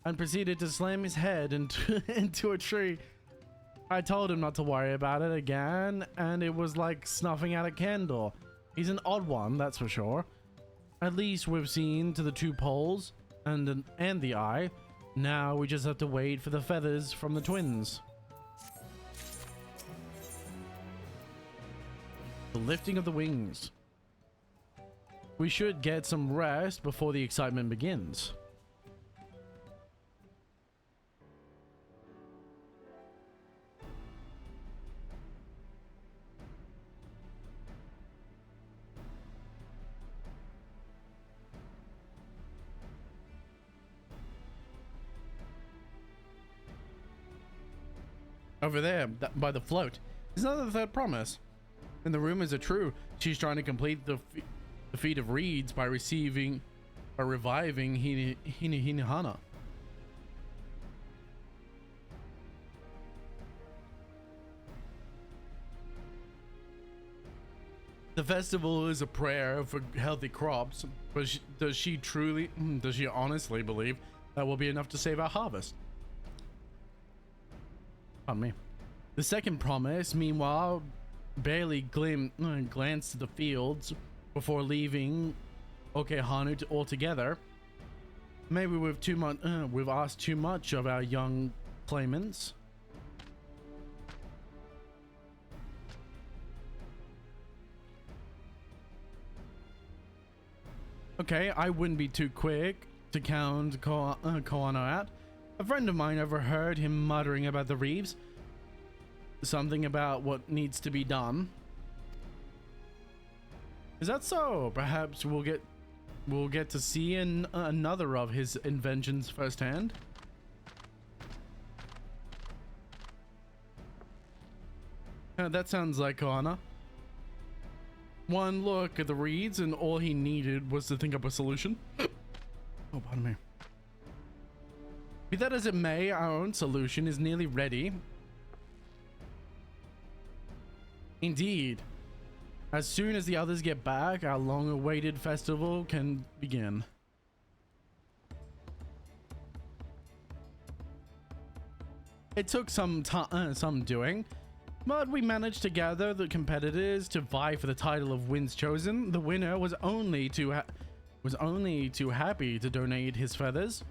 and proceeded to slam his head into a tree. I told him not to worry about it again, and it was like snuffing out a candle. He's an odd one, that's for sure. At least we've seen to the two poles and the eye. Now we just have to wait for the feathers from the twins. The lifting of the wings. We should get some rest before the excitement begins. Over there, by the float. Is that the third promise? And the rumors are true. She's trying to complete the feat of reeds by reviving Hinahana. The festival is a prayer for healthy crops, but does she honestly believe that will be enough to save our harvest? Pardon me. The second promise, meanwhile, barely glanced at the fields before leaving Okehanu altogether. Maybe we've asked too much of our young claimants. Okay, I wouldn't be too quick to count Koano out. A friend of mine overheard him muttering about the reeves. Something about what needs to be done. Is that so? Perhaps we'll get to see another of his inventions firsthand. That sounds like Koana. One look at the reeds and all he needed was to think up a solution. Oh, pardon me. Be that as it may, our own solution is nearly ready. Indeed. As soon as the others get back, our long-awaited festival can begin. It took some doing, but we managed to gather the competitors to vie for the title of Winds Chosen. The winner was only too happy to donate his feathers.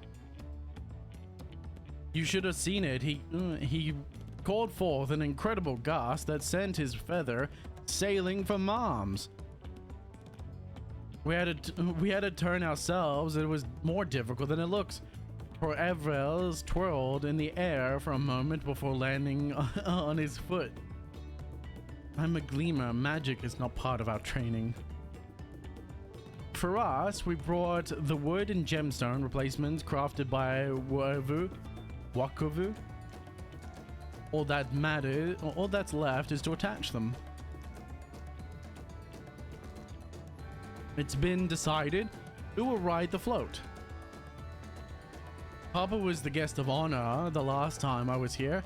You should have seen it. He called forth an incredible gust that sent his feather sailing for Moms. We had to turn ourselves. It was more difficult than it looks. For Evrels twirled in the air for a moment before landing on his foot. I'm a gleamer. Magic is not part of our training. For us, we brought the wood and gemstone replacements crafted by Wakovu. All that's left is to attach them. It's been decided who will ride the float. Papa was the guest of honor the last time I was here.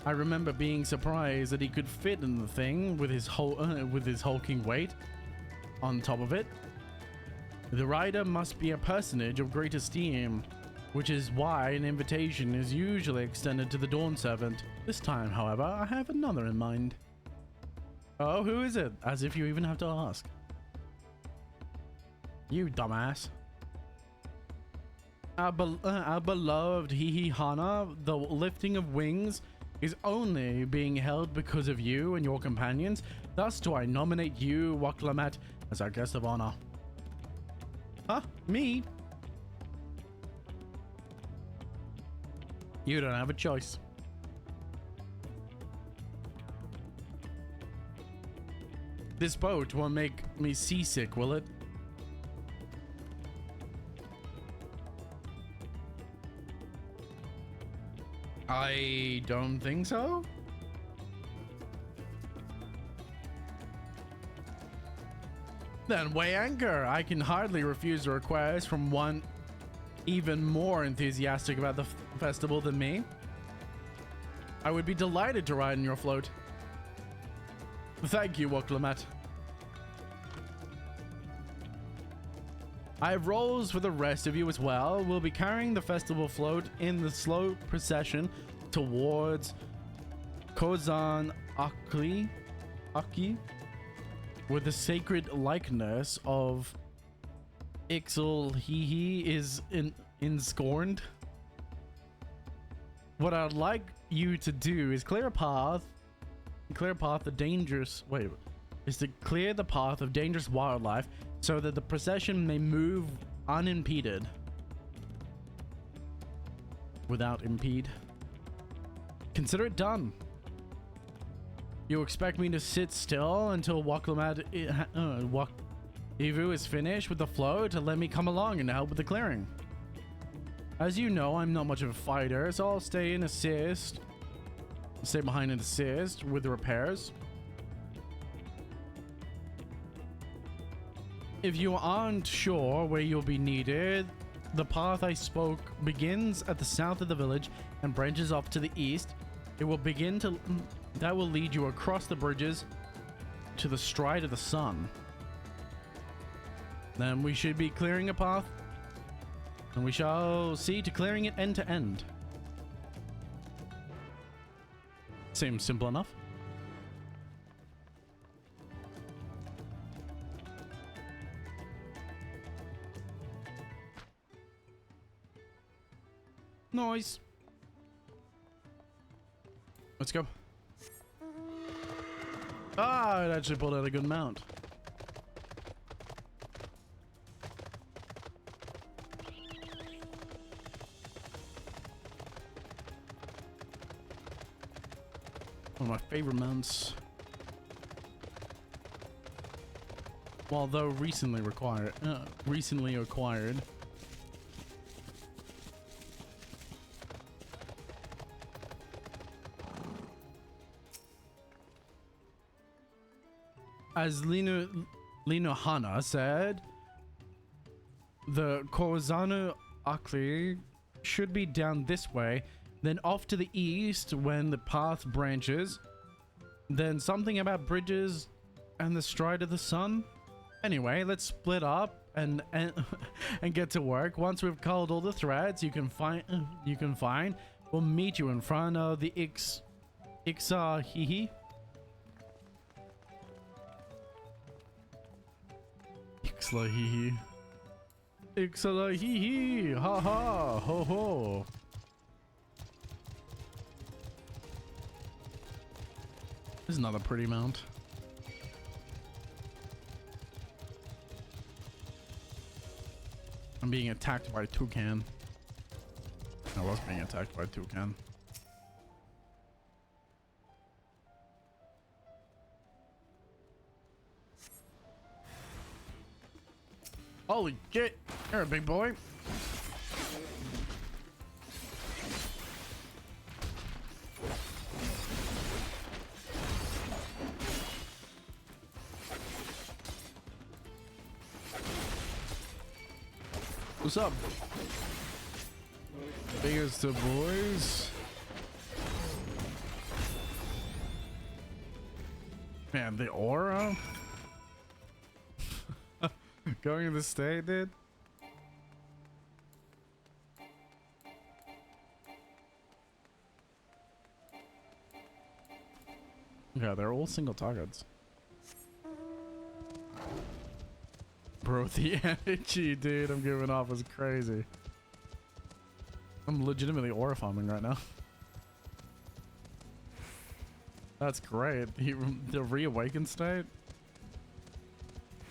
I remember being surprised that he could fit in the thing with his hulking weight on top of it. The rider must be a personage of great esteem, which is why an invitation is usually extended to the Dawn Servant. This time, however, I have another in mind. Oh, who is it? As if you even have to ask. You dumbass. Our beloved Hihihana, the lifting of wings, is only being held because of you and your companions. Thus do I nominate you, Waklamat, as our guest of honor. Huh? Me? You don't have a choice. This boat won't make me seasick, will it? I don't think so. Then weigh anchor. I can hardly refuse a request from one even more enthusiastic about the festival than me. I would be delighted to ride in your float. Thank you, Waklamat. I have roles for the rest of you as well. We'll be carrying the festival float in the slow procession towards Kozan Aki with the sacred likeness of Ixal Hihi is enscorned. What I'd like you to do is clear the path of dangerous wildlife so that the procession may move unimpeded. Without impede. Consider it done. You expect me to sit still until Waklamat Ivu is finished with the float to let me come along and help with the clearing. As you know, I'm not much of a fighter, so I'll stay behind and assist with the repairs. If you aren't sure where you'll be needed, the path I spoke begins at the south of the village and branches off to the east. That will lead you across the bridges to the stride of the sun. Then we should be clearing a path, and we shall see to clearing it end to end. Seems simple enough. Nice. Let's go. Ah, it actually pulled out a good mount. One of my favorite mounts. Although recently acquired. As Lino Hana said, the Kozanu Akli should be down this way, then off to the east when the path branches, then something about bridges and the stride of the sun. Anyway, let's split up and get to work. Once we've culled all the threads you can find, we'll meet you in front of the Ixahihi. Ixlahihi. Ixlahihi. Ha ha. Ho ho. This is another pretty mount. I'm being attacked by a toucan. I was being attacked by a toucan. Holy shit! You're a big boy. What's up? Biggest of boys. Man, the aura? Going to the state, dude? Yeah, they're all single targets. Bro, the energy, dude, I'm giving off is crazy. I'm legitimately aura farming right now. That's great. The reawakened state.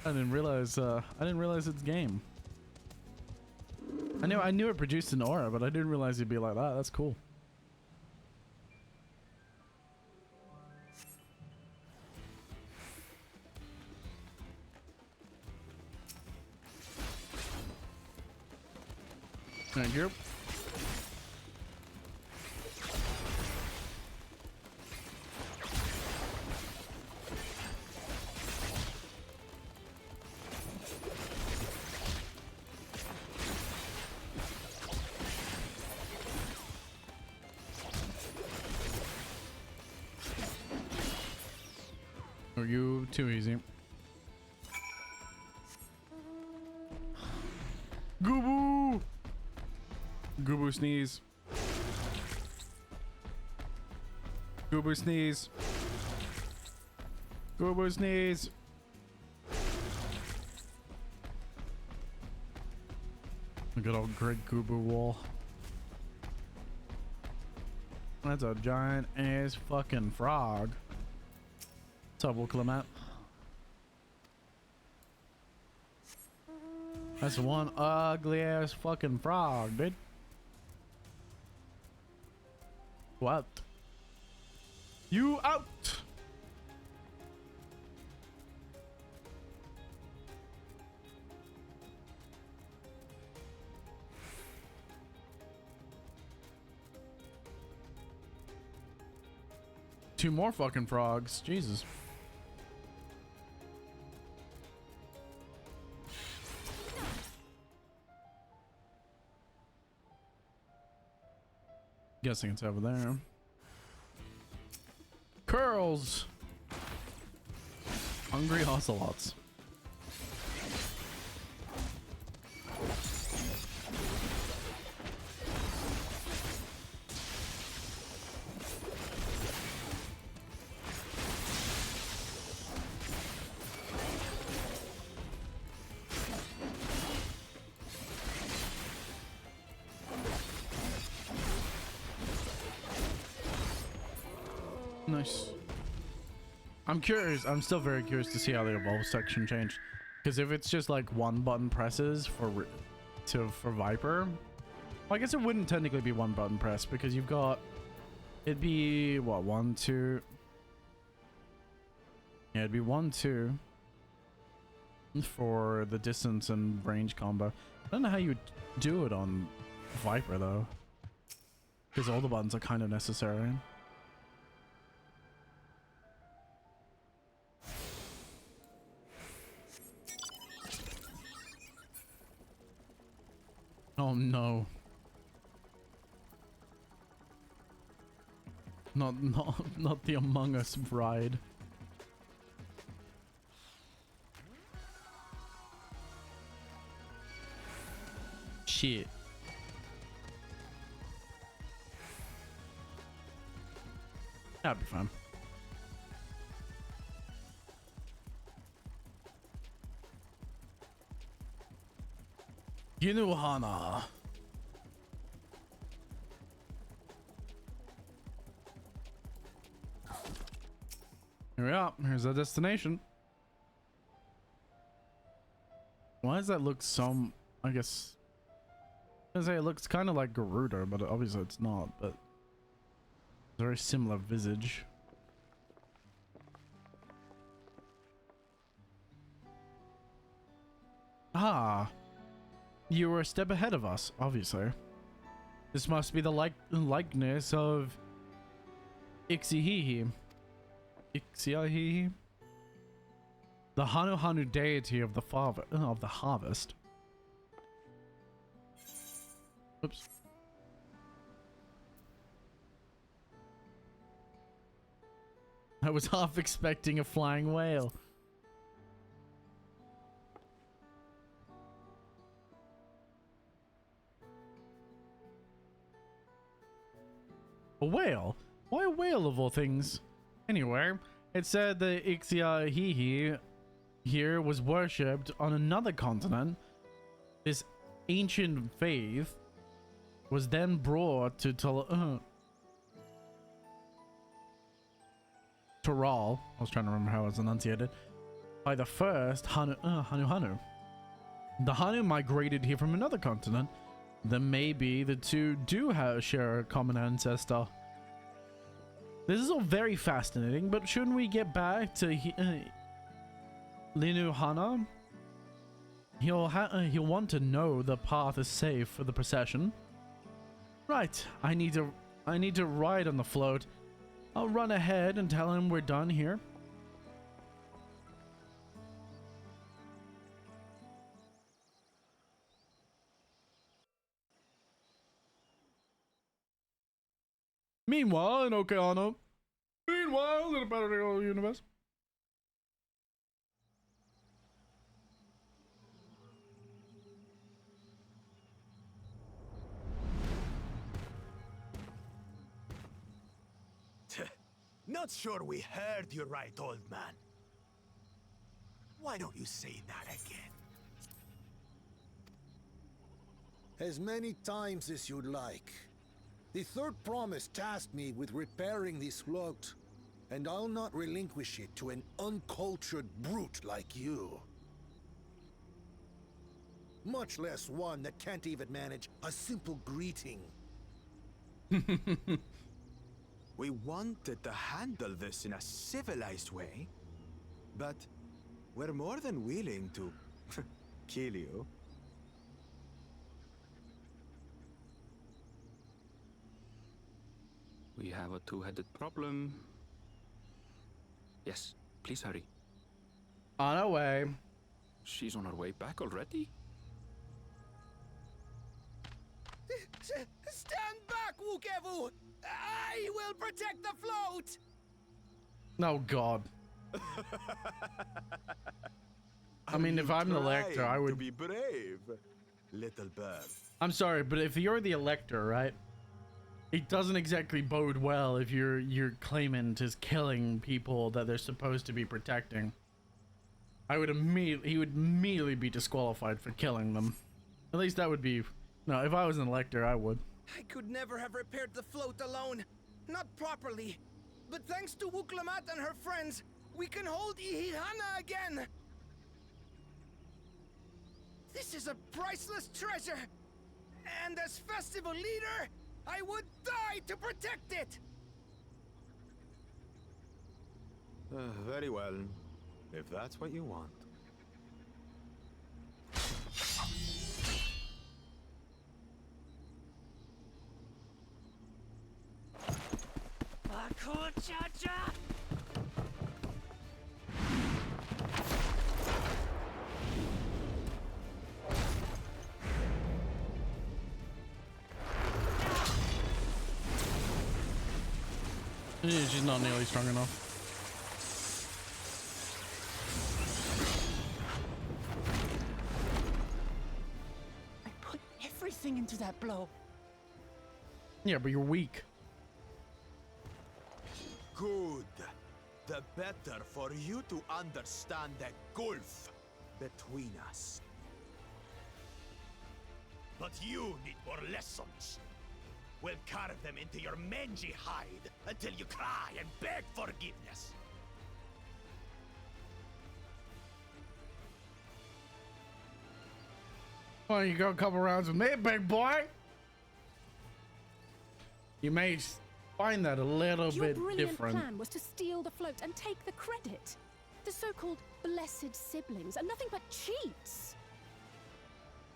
I didn't realize it's game. I knew it produced an aura, but I didn't realize it'd be like that. That's cool. Thank you. Are you too easy? Goobo! Goobo sneeze. Goobo sneeze. Goobo sneeze. Good old Greg Goobo wall. That's a giant ass fucking frog. What's up, Wilclamat? That's one ugly ass fucking frog, dude. What? You out! Two more fucking frogs. Jesus. Guessing it's over there. Curls. Hungry ocelots. Nice. I'm curious. I'm still very curious to see how the evolve section changed. Because if it's just like one button presses for Viper, well, I guess it wouldn't technically be one button press because you've got, it'd be what, 1, 2. Yeah, it'd be 1, 2 for the distance and range combo. I don't know how you would do it on Viper though, because all the buttons are kind of necessary. Oh no. Not the Among Us bride. Shit. That'd be fun. Yinuhana. Here we are. Here's our destination. Why does that look so... I guess... I was gonna say it looks kind of like Garuda, but obviously it's not, but... Very similar visage. Ah! You were a step ahead of us, obviously. This must be the likeness of Ixihihi. Ixihihi? The Hanu deity of the harvest. Oops. I was half expecting a flying whale. A whale? Why a whale of all things? Anyway, it said the Ixia here was worshipped on another continent. This ancient faith was then brought to Taral. I was trying to remember how it was enunciated. By the first Hanu. The Hanu migrated here from another continent. Then maybe the two do share a common ancestor. This is all very fascinating, but shouldn't we get back to Linu Hana? He'll want to know the path is safe for the procession. Right, I need to ride on the float. I'll run ahead and tell him we're done here. Meanwhile, in Okeana. Meanwhile, in a better universe. Not sure we heard you right, old man. Why don't you say that again? As many times as you'd like. The third promise tasked me with repairing this float, and I'll not relinquish it to an uncultured brute like you. Much less one that can't even manage a simple greeting. We wanted to handle this in a civilized way, but we're more than willing to kill you. We have a two-headed problem. Yes, please hurry. On our way. She's on her way back already? Stand back, Wukevu! I will protect the float! Oh God. I mean, if I'm the Elector, I would to be brave, little bird. I'm sorry, but if you're the Elector, right? It doesn't exactly bode well if your claimant is killing people that they're supposed to be protecting. He would immediately be disqualified for killing them. At least that would be. No, if I was an Elector, I would. I could never have repaired the float alone. Not properly. But thanks to Wuklamat and her friends, we can hold Ihihana again. This is a priceless treasure. And as festival leader, I would die to protect it! Very well, if that's what you want. Cha-cha! She's not nearly strong enough. I put everything into that blow. Yeah, but you're weak. Good. The better for you to understand the gulf between us. But you need more lessons. We'll carve them into your mangy hide until you cry and beg forgiveness. Well, you go a couple rounds with me, big boy. You may find that a little Your bit brilliant different. plan was to steal the float and take the credit. The so-called blessed siblings are nothing but cheats.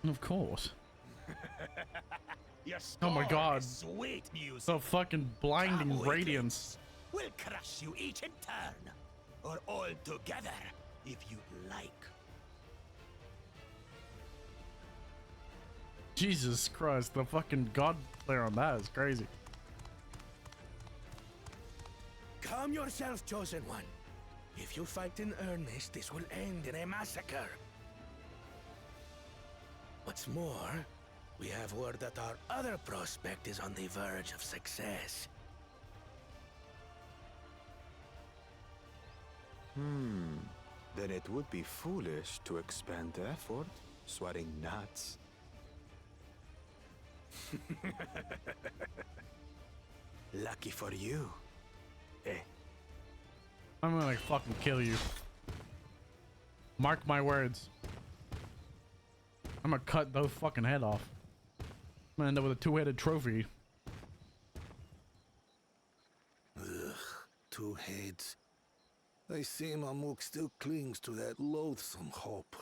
Of course. Your Oh my God. Sweet music. So fucking blinding Come, radiance. We'll crush you each in turn, or all together, if you like. Jesus Christ, the fucking god player on that is crazy. Calm yourself, Chosen One. If you fight in earnest, this will end in a massacre. What's more, we have word that our other prospect is on the verge of success. Then it would be foolish to expend effort sweating nuts. Lucky for you. Eh? I'm gonna fucking kill you. Mark my words. I'm gonna cut those fucking head off. I'm gonna end up with a two-headed trophy. Ugh, 2 heads. I see Mamuk still clings to that loathsome hope.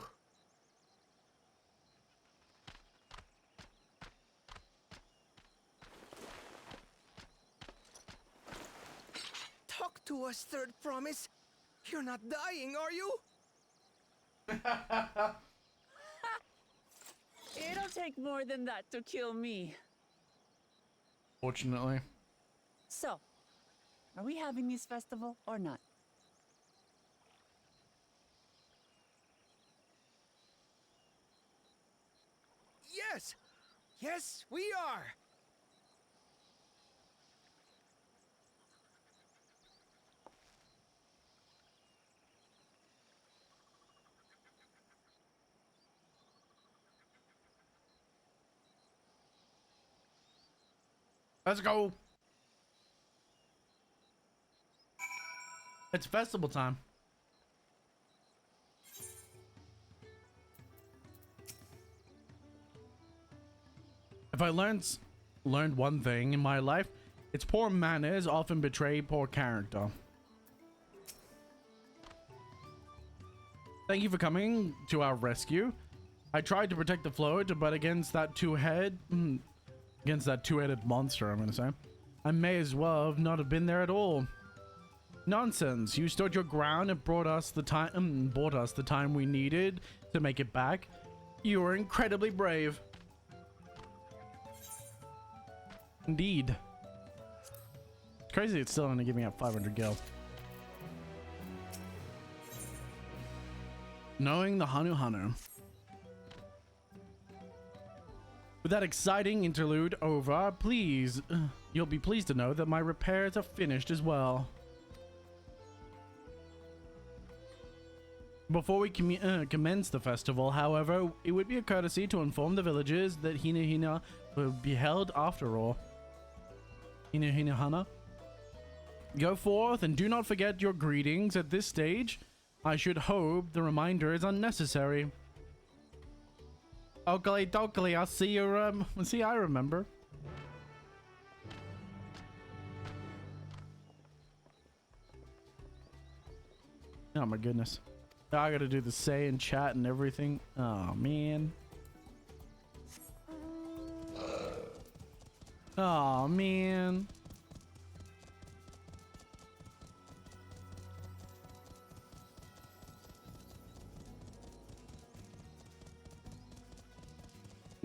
Talk to us, Third Promise. You're not dying, are you? It'll take more than that to kill me. Fortunately. So, are we having this festival or not? Yes! Yes, we are! Let's go. It's festival time. If I learned one thing in my life, it's poor manners often betray poor character. Thank you for coming to our rescue. I tried to protect the float, but against that two-headed monster, I'm gonna say, I may as well have not have been there at all. Nonsense! You stood your ground and brought us the time we needed to make it back. You were incredibly brave. Indeed. It's crazy it's still only giving up 500 gil. Knowing the Hanu Hanu. With that exciting interlude over, please, you'll be pleased to know that my repairs are finished as well. Before we commence the festival, however, it would be a courtesy to inform the villagers that Hina Hina will be held after all. Hina Hina Hana. Go forth and do not forget your greetings at this stage. I should hope the reminder is unnecessary. Oakley dokey, I'll see you, see, I remember. Oh my goodness. I gotta do the say and chat and everything. Oh man. Oh man.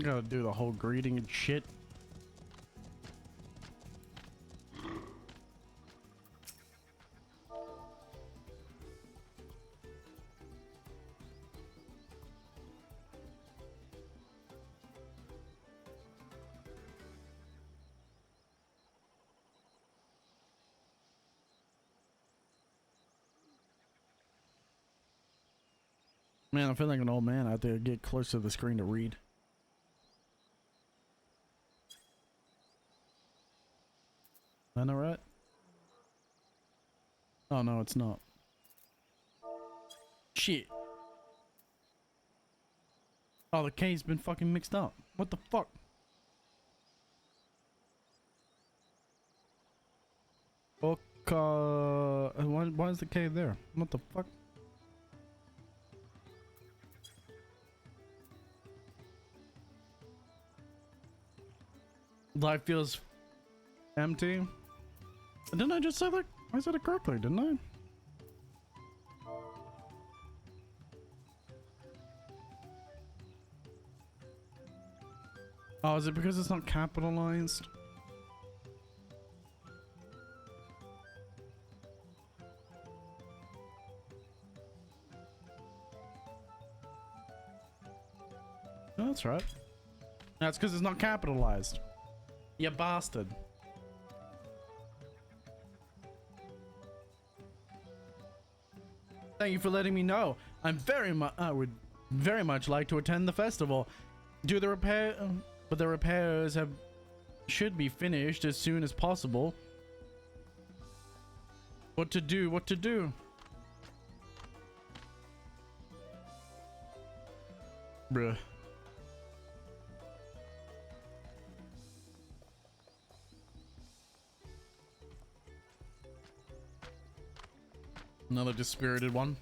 Gotta do the whole greeting and shit. Man, I feel like an old man out there. Get close to the screen to read. Am I right? Oh no, it's not. Shit. Oh, the K's been fucking mixed up. What the fuck? Why is the K there? What the fuck? Life feels empty. Didn't I just say that? I said it correctly, didn't I? Oh, is it because it's not capitalized? No, that's right. That's because it's not capitalized. You bastard. Thank you for letting me know. I would very much like to attend the festival. But the repairs should be finished as soon as possible. What to do? What to do? Bruh. Another dispirited one.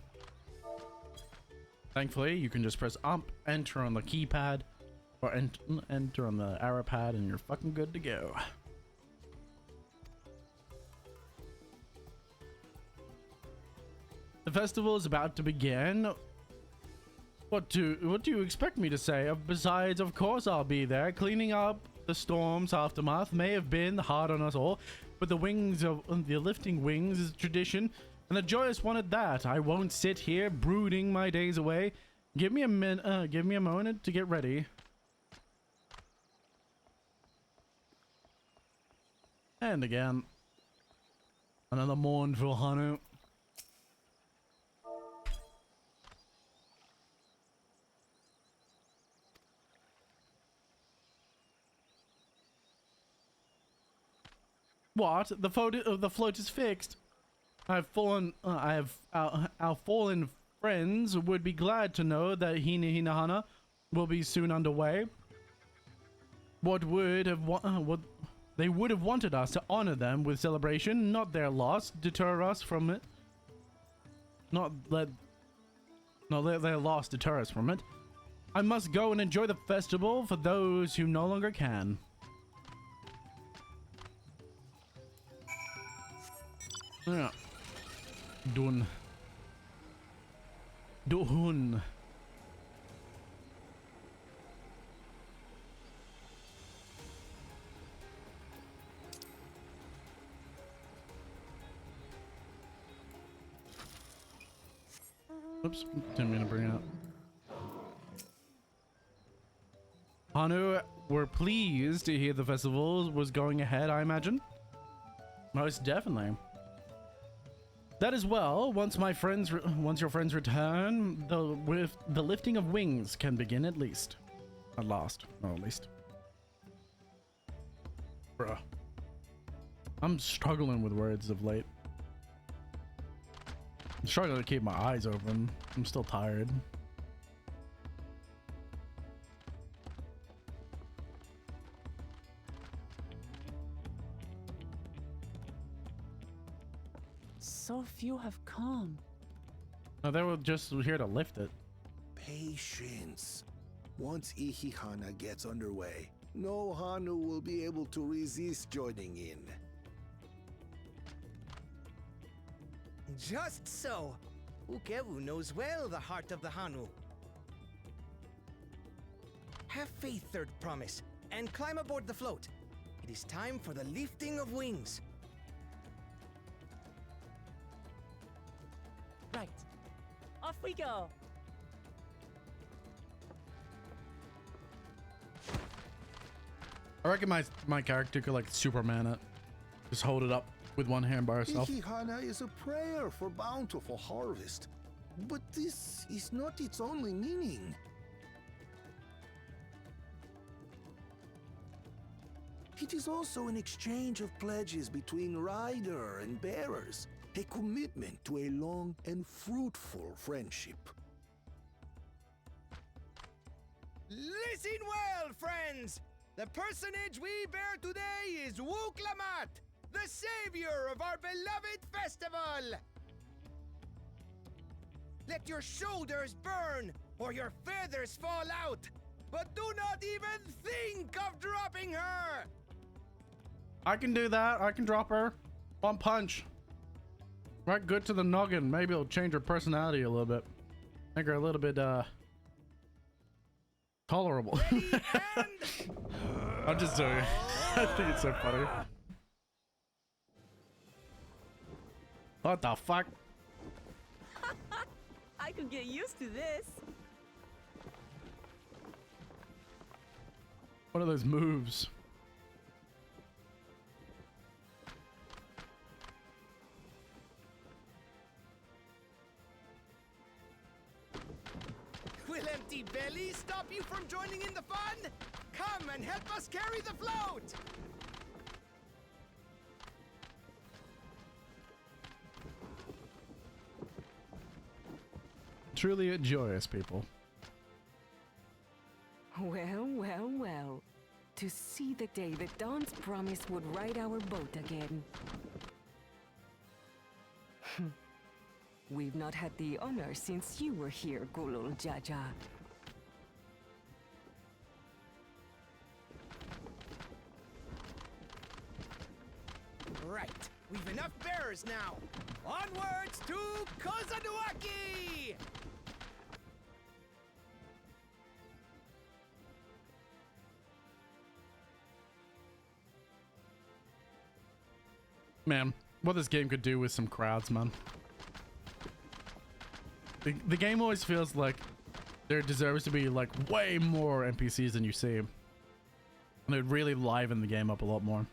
Thankfully, you can just press enter on the keypad, or enter on the arrow pad, and you're fucking good to go. The festival is about to begin. What do you expect me to say? Besides, of course I'll be there. Cleaning up the storm's aftermath may have been hard on us all, but the lifting wings is a tradition. And the Joyous wanted that. I won't sit here brooding my days away. Give me a moment to get ready. And again, another mournful Hanu. What? The float is fixed. Our fallen friends would be glad to know that Hinahana will be soon underway. They would have wanted us to honor them with celebration, not their loss, deter us from it. Not let their loss deter us from it. I must go and enjoy the festival for those who no longer can. Yeah. Done. Done. Oops, didn't mean to bring it up. Hanu, we're pleased to hear the festival was going ahead, I imagine. Most definitely. That as well, once your friends return, the lifting of wings can begin at least. At last, or at least. Bruh. I'm struggling with words of late. I'm struggling to keep my eyes open. I'm still tired. So few have come. No, they were just here to lift it. Patience. Once Ihihana gets underway, no Hanu will be able to resist joining in. Just so. Ukewu knows well the heart of the Hanu. Have faith, Third Promise, and climb aboard the float. It is time for the lifting of wings. Right. Off we go. I reckon my character could like Superman it. Just hold it up with one hand by herself. Ihihana is a prayer for bountiful harvest. But this is not its only meaning. It is also an exchange of pledges between rider and bearers. A commitment to a long and fruitful friendship. Listen well, friends! The personage we bear today is Wuklamat, the savior of our beloved festival! Let your shoulders burn, or your feathers fall out, but do not even think of dropping her! I can do that. I can drop her. One punch. Right good to the noggin. Maybe it'll change her personality a little bit. Make her a little bit, tolerable. I'm just doing it. I think it's so funny. What the fuck? I could get used to this. What are those moves? Will empty bellies stop you from joining in the fun? Come and help us carry the float! Truly joyous people. Well, well, well. To see the day that Dawn's promise would ride our boat again. We've not had the honor since you were here, Gulul Jaja. Right, we've enough bearers now. Onwards to Kozanuaki! Man, what this game could do with some crowds, man. The game always feels like there deserves to be like way more NPCs than you see. And it would really liven the game up a lot more.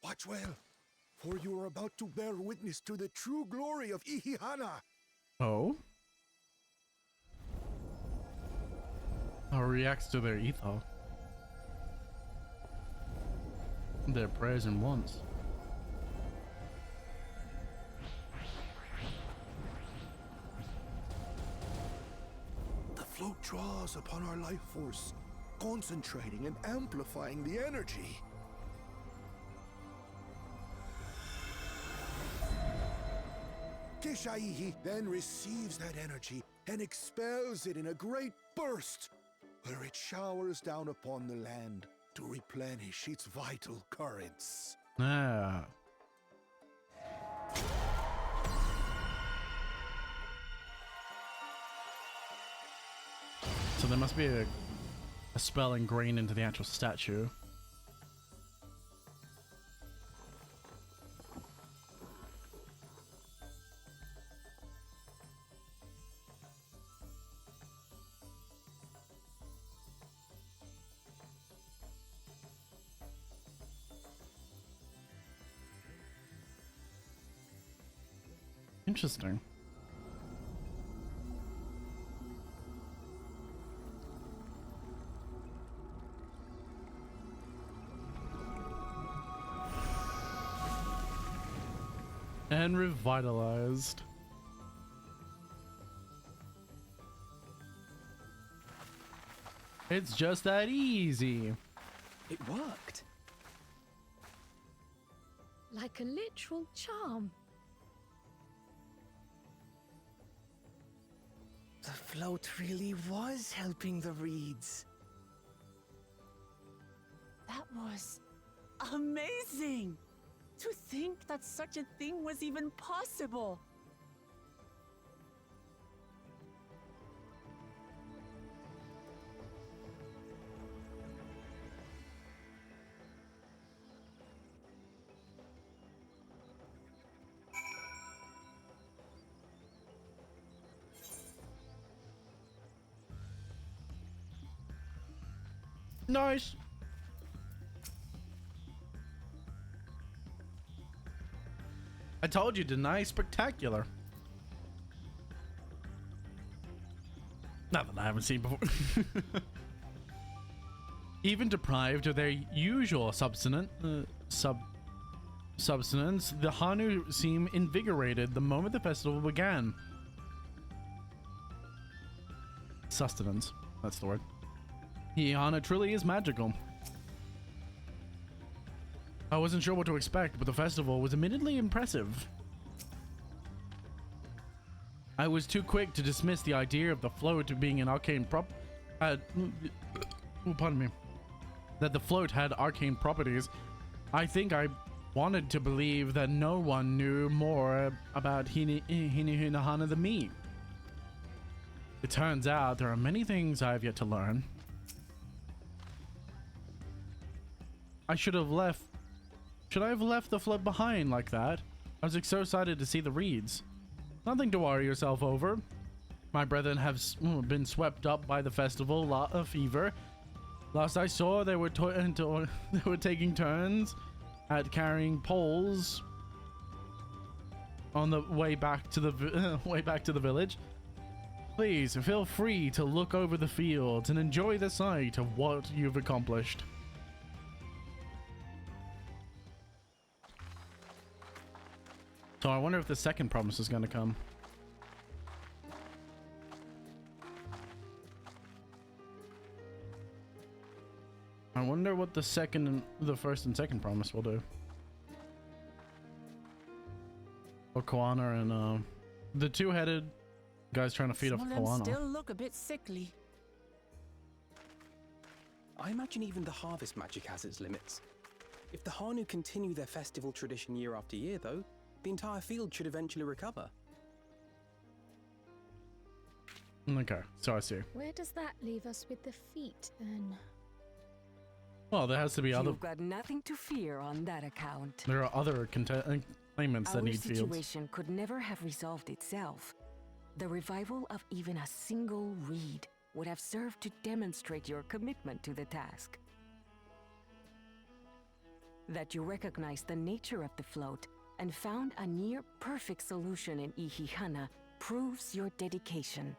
Watch well, for you are about to bear witness to the true glory of Ihihana. Oh? How reacts to their ethos. Their prayers and wants. The float draws upon our life force, concentrating and amplifying the energy. Keshaihi then receives that energy and expels it in a great burst, where it showers down upon the land to replenish its vital currents. Ah. So there must be a spell ingrained into the actual statue. Interesting. And revitalized. It's just that easy. It worked. Like a literal charm. The float really was helping the reeds. That was amazing! To think that such a thing was even possible! Nice. I told you, deny spectacular. Not that I haven't seen before. Even deprived of their usual substance, the Hanu seem invigorated the moment the festival began. Sustenance, that's the word. Ihihana truly is magical. I wasn't sure what to expect, but the festival was admittedly impressive. I was too quick to dismiss the idea of the float being an arcane pardon me, that the float had arcane properties, I think I wanted to believe that no one knew more about Hinahana than me. It turns out there are many things I have yet to learn. Should I have left the float behind like that? I was so excited to see the reeds. Nothing to worry yourself over. My brethren have been swept up by the festival fever. Last I saw, they were taking turns at carrying poles on the way back to the village. Please feel free to look over the fields and enjoy the sight of what you've accomplished. So I wonder if the second promise is going to come. I wonder what the first and second promise will do. Or Koana and the two-headed guys trying to feed off Some of them Koana. still look a bit sickly. I imagine even the harvest magic has its limits. If the Hanu continue their festival tradition year after year, though, the entire field should eventually recover. Okay, so I see. Where does that leave us with the feet, then? Well, there has to be other. You've got nothing to fear on that account. There are other claimants that Our need fields. situation could never have resolved itself. The revival of even a single reed would have served to demonstrate your commitment to the task. That you recognize the nature of the float and found a near-perfect solution in Ihihana proves your dedication.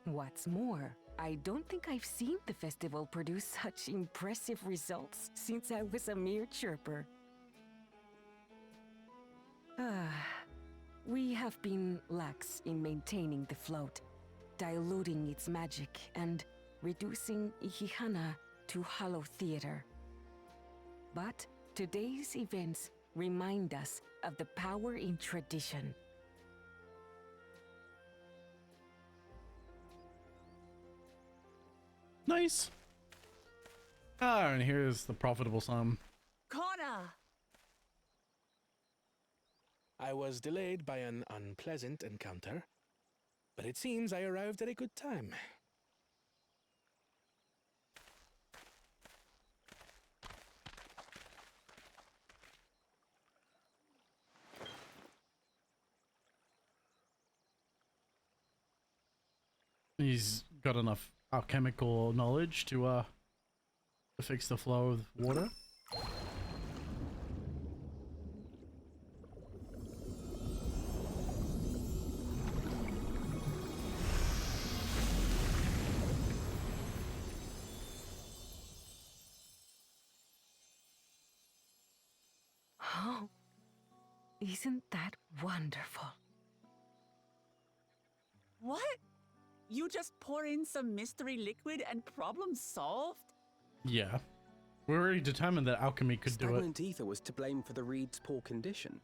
What's more, I don't think I've seen the festival produce such impressive results since I was a mere chirper. We have been lax in maintaining the float, diluting its magic and reducing Ihihana to hollow theater. But today's events remind us of the power in tradition. Nice. And here's the profitable sum. Kona! I was delayed by an unpleasant encounter, but it seems I arrived at a good time. He's got enough alchemical knowledge to fix the flow of water. Oh, isn't that wonderful? What? You just pour in some mystery liquid and problem solved? Yeah. We already determined that alchemy could do it. Stagnant ether was to blame for the reed's poor condition.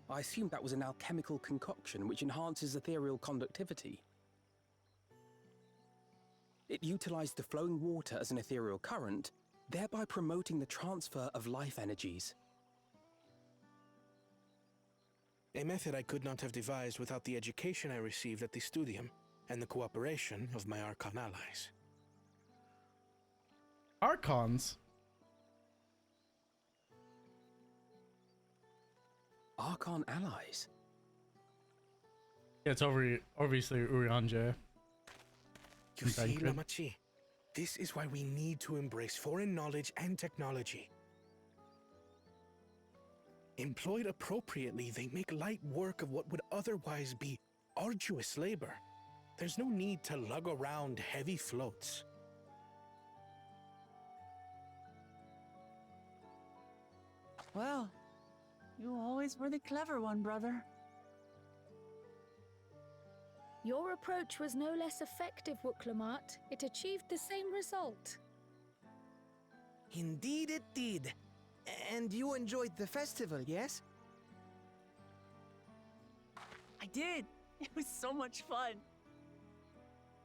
I assumed that was an alchemical concoction which enhances ethereal conductivity. It utilized the flowing water as an ethereal current, thereby promoting the transfer of life energies. A method I could not have devised without the education I received at the studium and the cooperation of my Archon allies. Archons? Archon allies? Yeah, it's obviously Urianger. You see, Lamachi, this is why we need to embrace foreign knowledge and technology. Employed appropriately, they make light work of what would otherwise be arduous labor. There's no need to lug around heavy floats. Well, you always were the clever one, brother. Your approach was no less effective, Wuklamat. It achieved the same result. Indeed it did. And you enjoyed the festival, yes? I did. It was so much fun.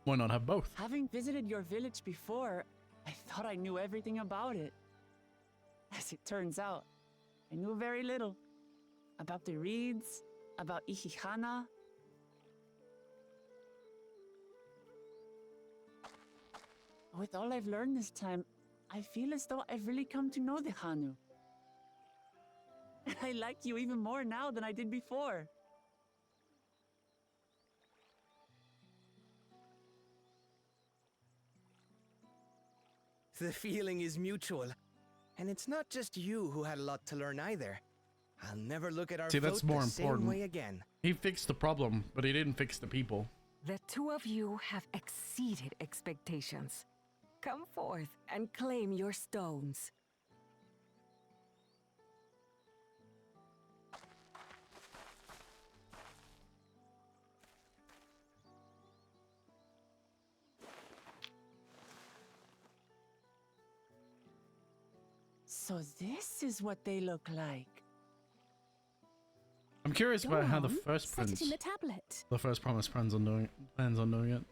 Why not have both? Having visited your village before, I thought I knew everything about it. As it turns out, I knew very little. About the reeds, about Ihihana. With all I've learned this time, I feel as though I've really come to know the Hanu. I like you even more now than I did before. The feeling is mutual. And it's not just you who had a lot to learn either. I'll never look at our See, that's float more the same important. way again. He fixed the problem, but he didn't fix the people. The two of you have exceeded expectations. Come forth and claim your stones. So this is what they look like. I'm curious Go about how the on, first set prince, it in the tablet. the first promise plans on doing it.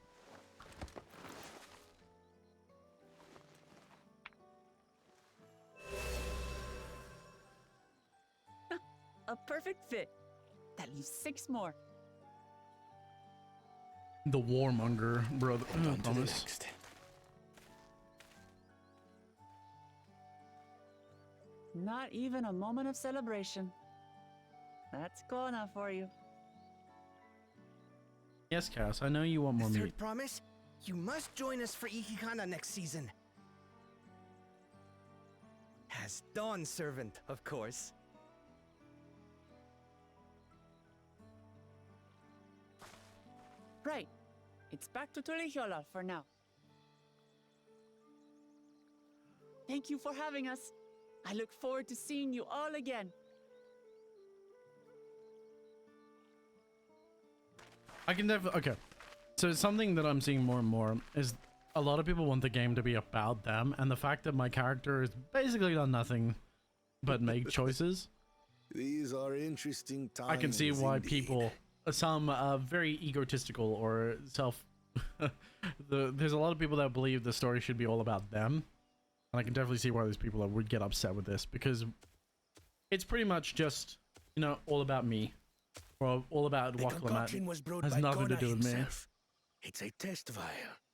A perfect fit. That leaves 6 more. The warmonger, brother. And on to the promise. next. Not even a moment of celebration. That's Kona for you. Yes, Cass, I know you want more Third meat. promise? You must join us for Ihihana next season. As Dawn Servant, of course. Right. It's back to Tulihiola for now. Thank you for having us. I look forward to seeing you all again. I can definitely. Okay. So something that I'm seeing more and more is a lot of people want the game to be about them, and the fact that my character is basically done nothing but make choices. These are interesting times. I can see why indeed. people, some very egotistical or there's a lot of people that believe the story should be all about them, and I can definitely see why those people would get upset with this, because it's pretty much just, you know, all about me, or all about The Waklamat. concoction was brewed Has by nothing to Kona do with me. himself. It's a test vial,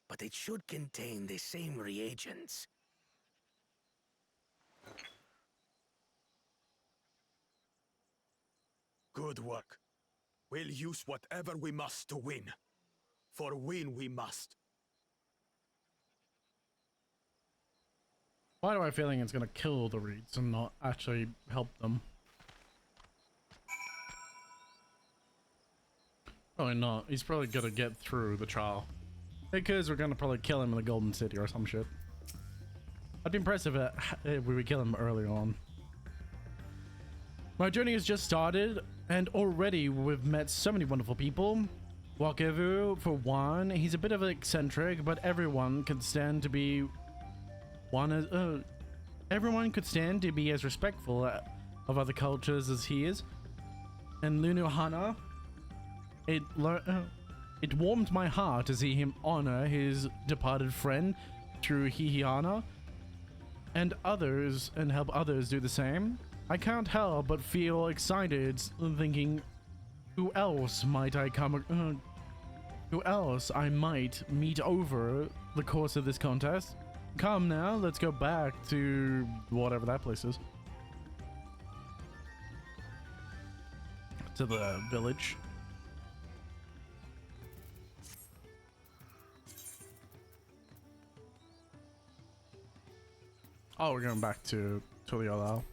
but it should contain the same reagents. Good work. We'll use whatever we must to win. For win we must. Why do I have a feeling it's gonna kill the reeds and not actually help them? Probably not. He's probably gonna get through the trial. Because we're gonna probably kill him in the Golden City or some shit. I'd be impressed if we would kill him early on. My journey has just started, and already we've met so many wonderful people. Wakevu, for one, he's a bit of an eccentric, but everyone could stand to be everyone could stand to be as respectful of other cultures as he is. And Lunuhana, it warmed my heart to see him honor his departed friend through Hihiana and others, and help others do the same. I can't help but feel excited thinking, who else might I might meet over the course of this contest? Come now, let's go back to whatever that place is. To the village. Oh, we're going back to Tuliolao.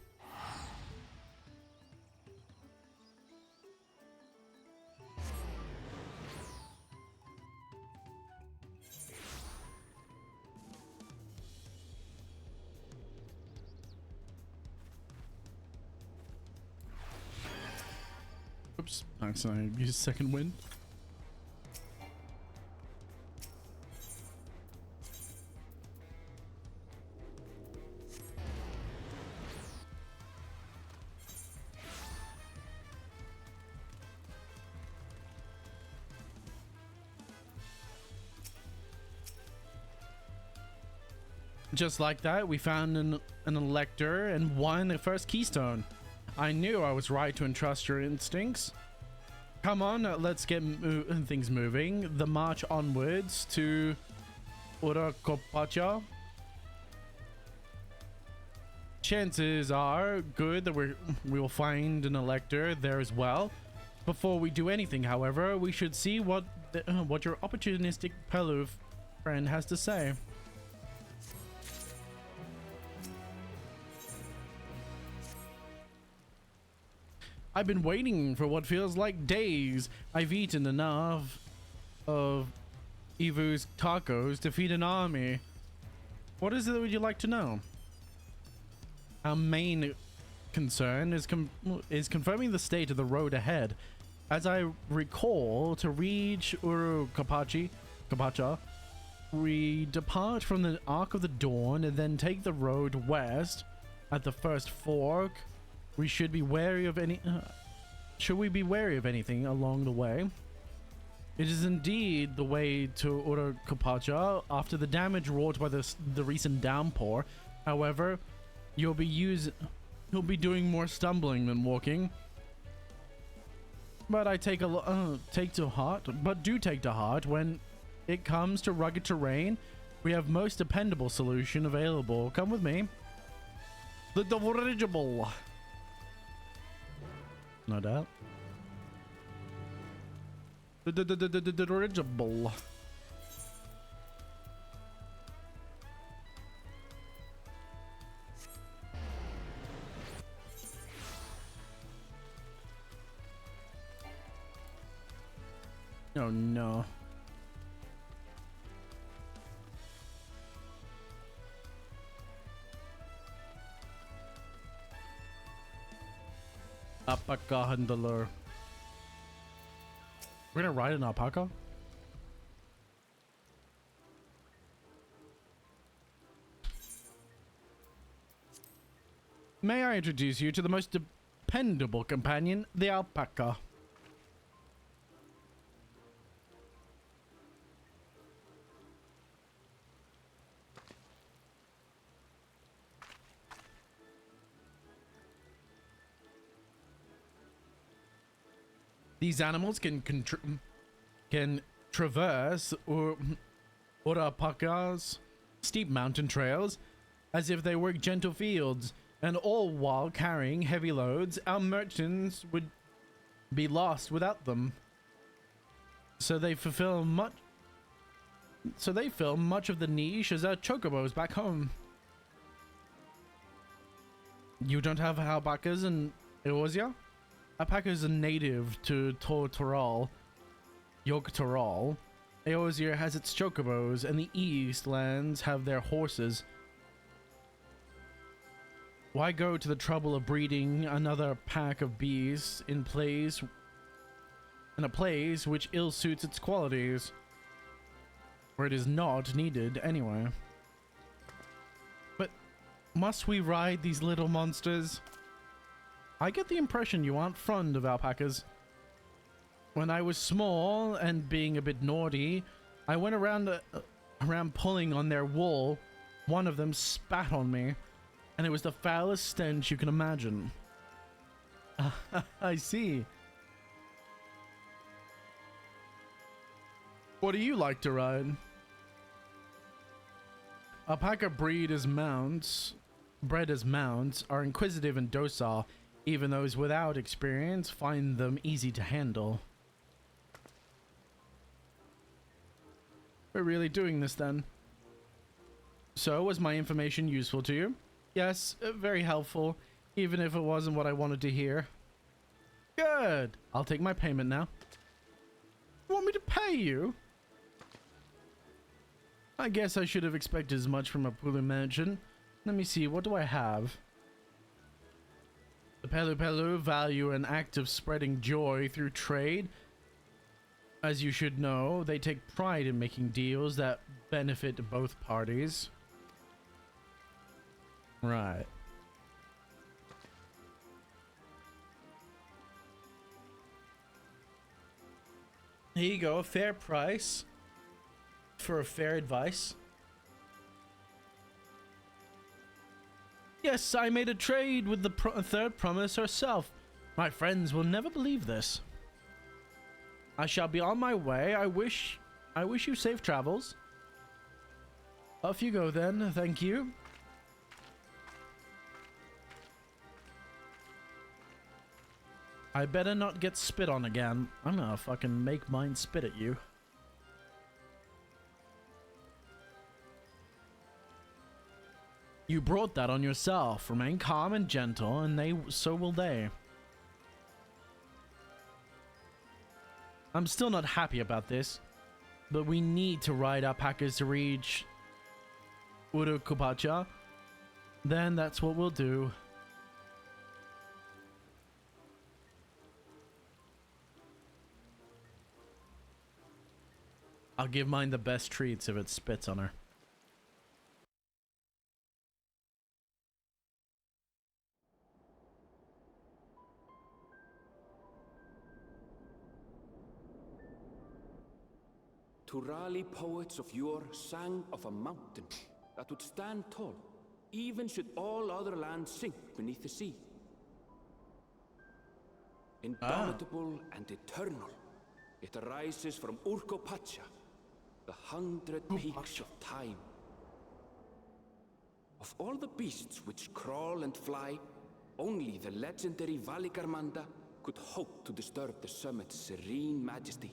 Oops, accidentally used second wind. Just like that, we found an elector and won the first keystone. I knew I was right to entrust your instincts. Come on, let's get things moving. The march onwards to Urakopacha. Chances are good that we will find an elector there as well. Before we do anything, however, we should see what your opportunistic Pelu friend has to say. I've been waiting for what feels like days. I've eaten enough of Ivu's tacos to feed an army. What is it that would you like to know? Our main concern is confirming the state of the road ahead. As I recall, to reach Kapacha, we depart from the Arc of the Dawn and then take the road west at the first fork. We should be wary of any. Should we be wary of anything along the way? It is indeed the way to Urakopacha after the damage wrought by the recent downpour. However, you'll be doing more stumbling than walking. But I take to heart when it comes to rugged terrain. We have most dependable solution available. Come with me. The dirigible. No doubt. The dirigible. Oh no. Alpaca handler. We're gonna ride an alpaca? May I introduce you to the most dependable companion, the alpaca. These animals can traverse Urapaca's steep mountain trails as if they were gentle fields, and all while carrying heavy loads. Our merchants would be lost without them. So they fill much of the niche as our chocobos back home. You don't have alpacas in Eorzea? Alpacas are native to Yogg-Toral. Eorzea has its chocobos, and the Eastlands have their horses. Why go to the trouble of breeding another pack of beasts in a place which ill suits its qualities, where it is not needed anyway? But must we ride these little monsters? I get the impression you aren't fond of alpacas. When I was small and being a bit naughty, I went around pulling on their wool. One of them spat on me, and it was the foulest stench you can imagine. I see. What do you like to ride? Alpaca bred as mounts, are inquisitive and docile. Even those without experience find them easy to handle. We're really doing this then. So, was my information useful to you? Yes, very helpful, even if it wasn't what I wanted to hear. Good. I'll take my payment now. You want me to pay you? I guess I should have expected as much from a Pulu merchant. Let me see, what do I have? The Pelu value an act of spreading joy through trade. As you should know, they take pride in making deals that benefit both parties. Right. Here you go, a fair price for a fair advice. Yes, I made a trade with the third promise herself. My friends will never believe this. I shall be on my way. I wish you safe travels. Off you go then. Thank you. I better not get spit on again. I'm gonna fucking make mine spit at you. You brought that on yourself. Remain calm and gentle, and so will they. I'm still not happy about this, but we need to ride our packers to reach Urukupacha. Then that's what we'll do. I'll give mine the best treats if it spits on her. Turali poets of yore sang of a mountain that would stand tall, even should all other lands sink beneath the sea. Indomitable and eternal, it arises from Urkopacha, the 100 peaks of time. Of all the beasts which crawl and fly, only the legendary Valigarmanda could hope to disturb the summit's serene majesty.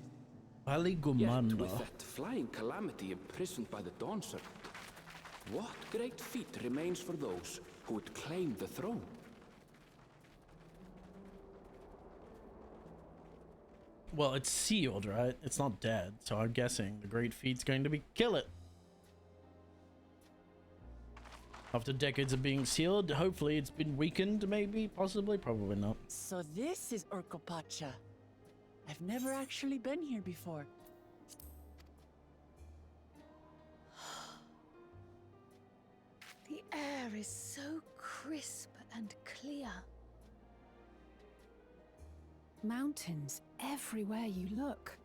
Yet with that flying calamity imprisoned by the Dawn Serpent, what great feat remains for those who would claim the throne? Well, it's sealed, right? It's not dead, so I'm guessing the great feat's going to be kill it. After decades of being sealed, hopefully it's been weakened, maybe, possibly, probably not. So this is Urkopacha. I've never actually been here before. The air is so crisp and clear. Mountains everywhere you look.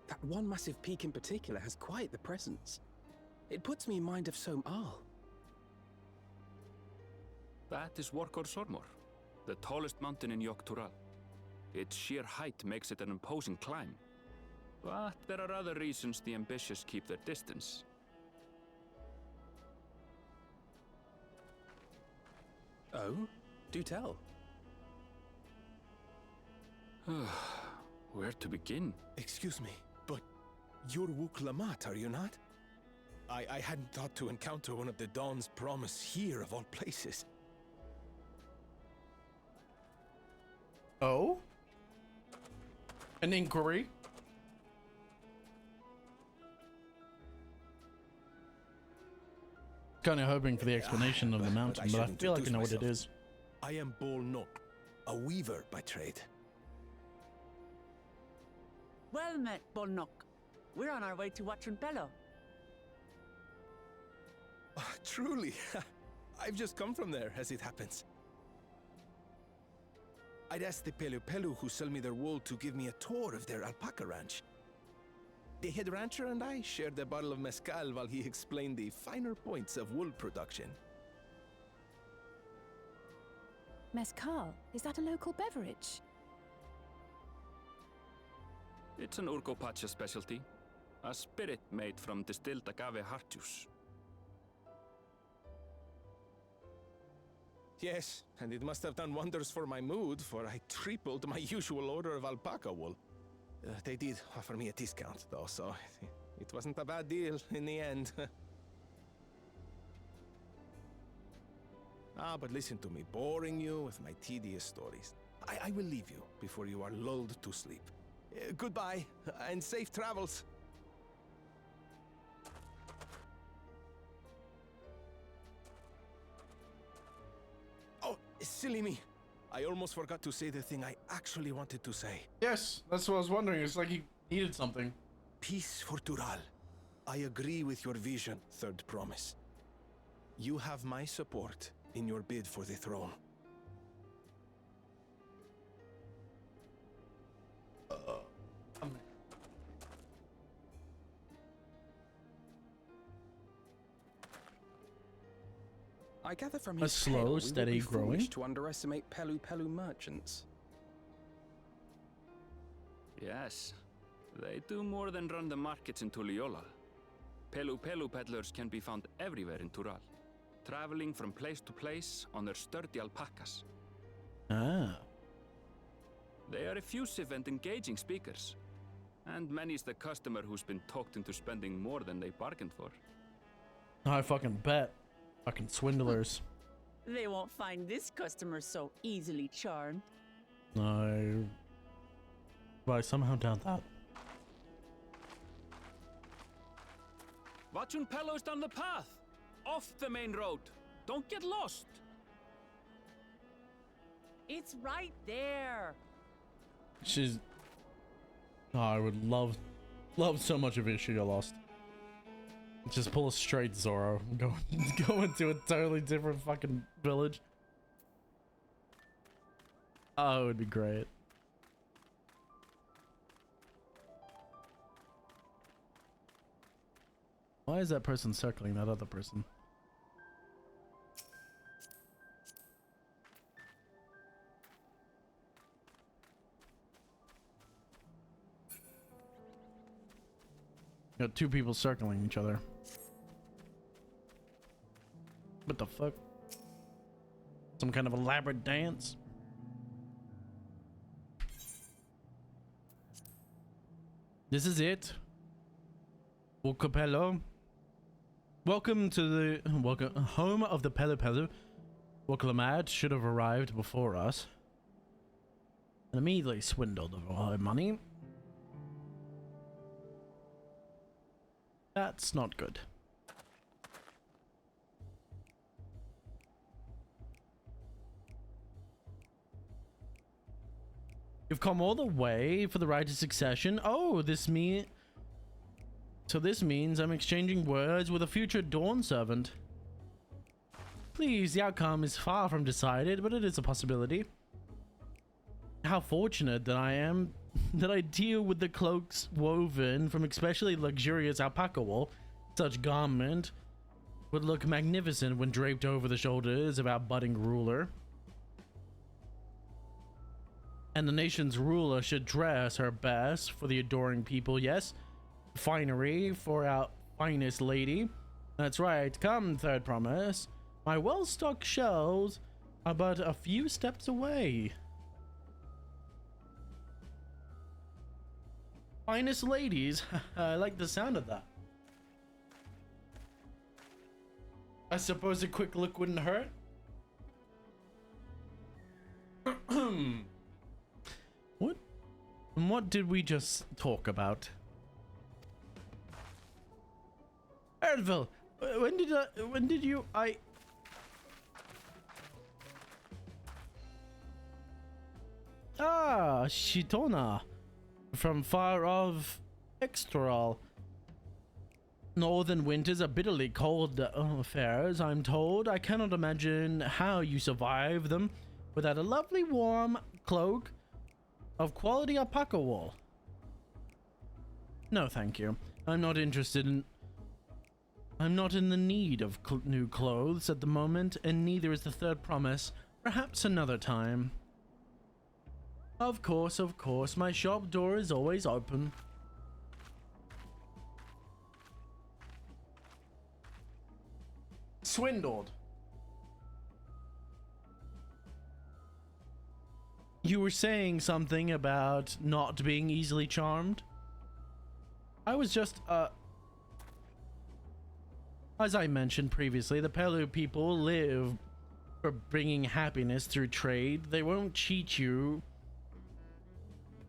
That one massive peak in particular has quite the presence. It puts me in mind of Som Al. That is Workor Sormor, the tallest mountain in Yogg-Tural. Its sheer height makes it an imposing climb. But there are other reasons the ambitious keep their distance. Oh? Do tell. Where to begin? Excuse me, but you're Wuklamat, are you not? I hadn't thought to encounter one of the Dawn's promise here of all places. Oh? An inquiry? Kind of hoping for the explanation of the mountain, but I feel like I know what it is. I am Bol Nok, a weaver by trade. Well met, Bolnok. We're on our way to Watrunpelo. Truly, I've just come from there, as it happens. I'd asked the Pelu who sell me their wool to give me a tour of their alpaca ranch. The head rancher and I shared a bottle of mezcal while he explained the finer points of wool production. Mezcal, is that a local beverage? It's an Urkopacha specialty. A spirit made from distilled agave heart juice. Yes, and it must have done wonders for my mood, for I tripled my usual order of alpaca wool. They did offer me a discount, though, so it wasn't a bad deal in the end. But listen to me, boring you with my tedious stories. I will leave you before you are lulled to sleep. Goodbye, and safe travels. Oh, silly me. I almost forgot to say the thing I actually wanted to say. Yes, that's what I was wondering. It's like he needed something. Peace for Tural. I agree with your vision, Third Promise. You have my support in your bid for the throne. I gather from A his slow, tale, steady we would be growing? foolish to underestimate Pelu Pelu merchants. Yes, they do more than run the markets in Tuliola. Pelu Pelu peddlers can be found everywhere in Tural, traveling from place to place on their sturdy alpacas. Ah. They are effusive and engaging speakers, and many's the customer who's been talked into spending more than they bargained for. I fucking bet. Fucking swindlers. They won't find this customer so easily charmed. I somehow doubt that. Watchun Pelo's down the path! Off the main road! Don't get lost! It's right there. She's... Oh, I would love so much if she got lost. Just pull a straight Zoro and go into a totally different fucking village. Oh, it would be great. Why is that person circling that other person? Got two people circling each other. What the fuck? Some kind of elaborate dance? This is it. Capello. Welcome to the home of the Pelu Pelu. Woklamad should have arrived before us and immediately swindled of all her money. That's not good. You've come all the way for the right to succession. Oh, this means I'm exchanging words with a future Dawn servant. Please, the outcome is far from decided, but it is a possibility. How fortunate that I am that I deal with the cloaks woven from especially luxurious alpaca wool. Such garment would look magnificent when draped over the shoulders of our budding ruler. And the nation's ruler should dress her best for the adoring people, yes. Finery for our finest lady. That's right, come, third promise. My well-stocked shelves are but a few steps away. Finest ladies. I like the sound of that. I suppose a quick look wouldn't hurt. What did we just talk about? Erdville, when did you Shitona from far off Extral. Northern winters are bitterly cold affairs, I'm told. I cannot imagine how you survive them without a lovely warm cloak of quality alpaca wool. No, thank you. I'm not in the need of new clothes at the moment, and neither is the third promise. Perhaps another time. Of course, my shop door is always open. Swindled. You were saying something about not being easily charmed? I was just, as I mentioned previously, the Pelu people live for bringing happiness through trade. They won't cheat you.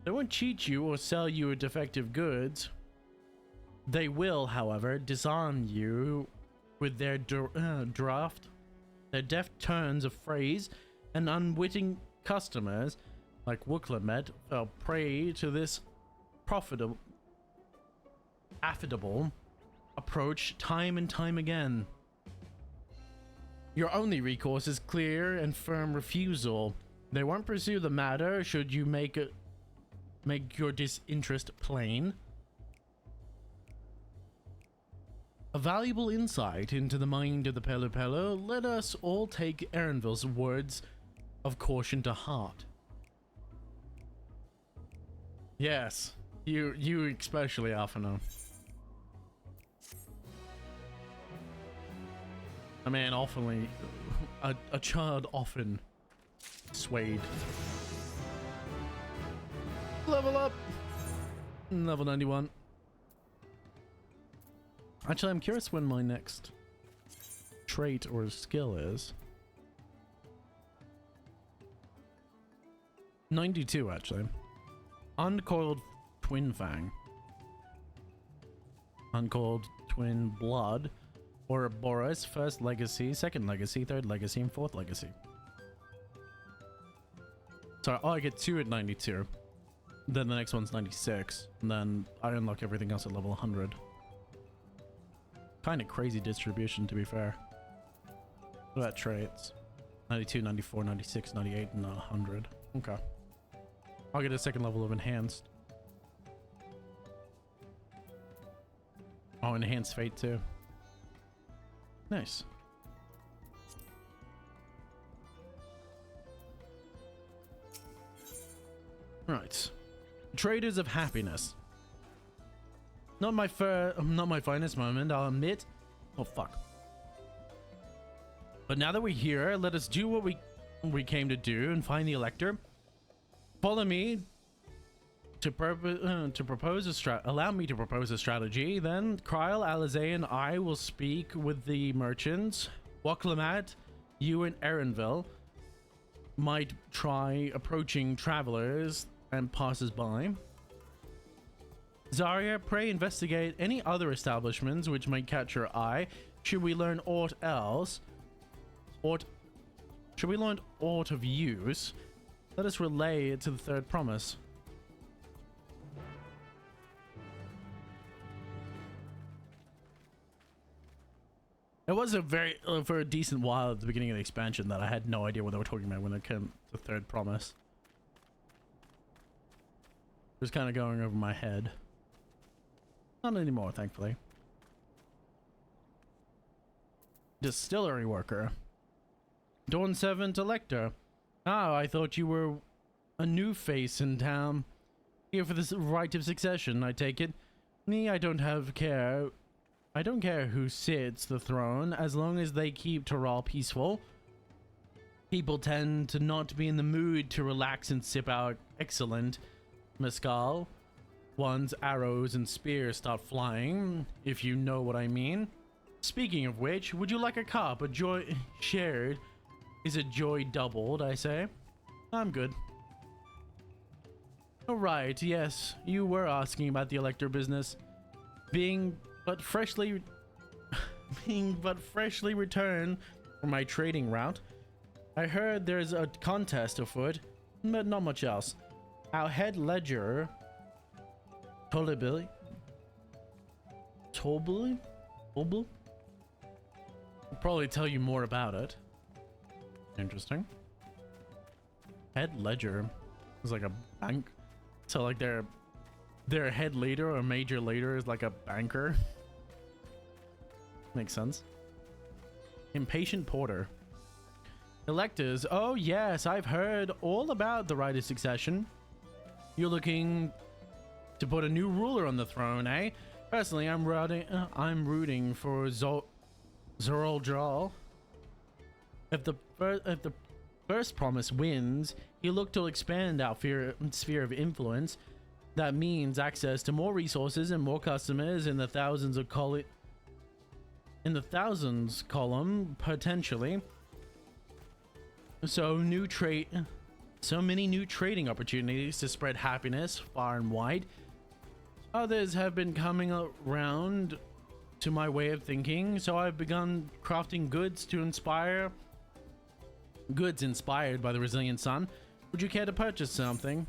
They won't cheat you or sell you defective goods. They will, however, disarm you with their draft, their deft turns of phrase, and unwitting customers like Wooklamet fell prey to this affable approach time and time again. Your only recourse is clear and firm refusal. They won't pursue the matter should you make your disinterest plain. A valuable insight into the mind of the Pelu Pelu. Let us all take Erenville's words of caution to heart. Yes, you especially, Alphino. A man often, a child often swayed. Level up! Level 91. Actually, I'm curious when my next trait or skill is. 92, actually. Uncoiled Twin Fang. Uncoiled Twin Blood. Or Boris, first legacy, second legacy, third legacy, and fourth legacy. Sorry, oh, I get 2 at 92. Then the next one's 96. And then I unlock everything else at level 100. Kind of crazy distribution, to be fair. What about traits? 92, 94, 96, 98, and 100. Okay. I'll get a second level of enhanced. Oh, enhanced fate too. Nice. Right. Traders of happiness. Not my finest moment, I'll admit. Oh fuck. But now that we're here, let us do what we came to do and find the Elector. Follow me to propose a allow me to propose a strategy. Then Kryl, Alizé, and I will speak with the merchants. Waklamat, you and Erenville might try approaching travelers and passers-by. Zarya, pray investigate any other establishments which might catch your eye. Should we learn aught else, should we learn aught of use, let us relay it to the third promise. It was a for a decent while at the beginning of the expansion that I had no idea what they were talking about when it came to the third promise. It was kind of going over my head. Not anymore, thankfully. Distillery worker. Dawn 7 to Lecter. Ah, I thought you were a new face in town. Here for this right of succession, I take it. Me, I don't care who sits the throne, as long as they keep Toral peaceful. People tend to not be in the mood to relax and sip out excellent mescal. Once arrows and spears start flying, if you know what I mean. Speaking of which, would you like a cup? A joy shared is a joy doubled, I say. I'm good. Alright, yes, you were asking about the Elector business. Being but freshly returned from my trading route, I heard there's a contest afoot, but not much else. Our head ledger, Tolbili, will probably tell you more about it. Interesting. Head ledger is like a bank, so like their head leader or major leader is like a banker. Makes sense. Impatient porter. Electors. Oh yes, I've heard all about the right of succession. You're looking to put a new ruler on the throne, eh? Personally, I'm rooting for Zoral. If the first promise wins, he'll look to expand our sphere of influence. That means access to more resources and more customers in the thousands column potentially. So many new trading opportunities to spread happiness far and wide. Others have been coming around to my way of thinking, so I've begun crafting goods inspired by the resilient sun. Would you care to purchase something?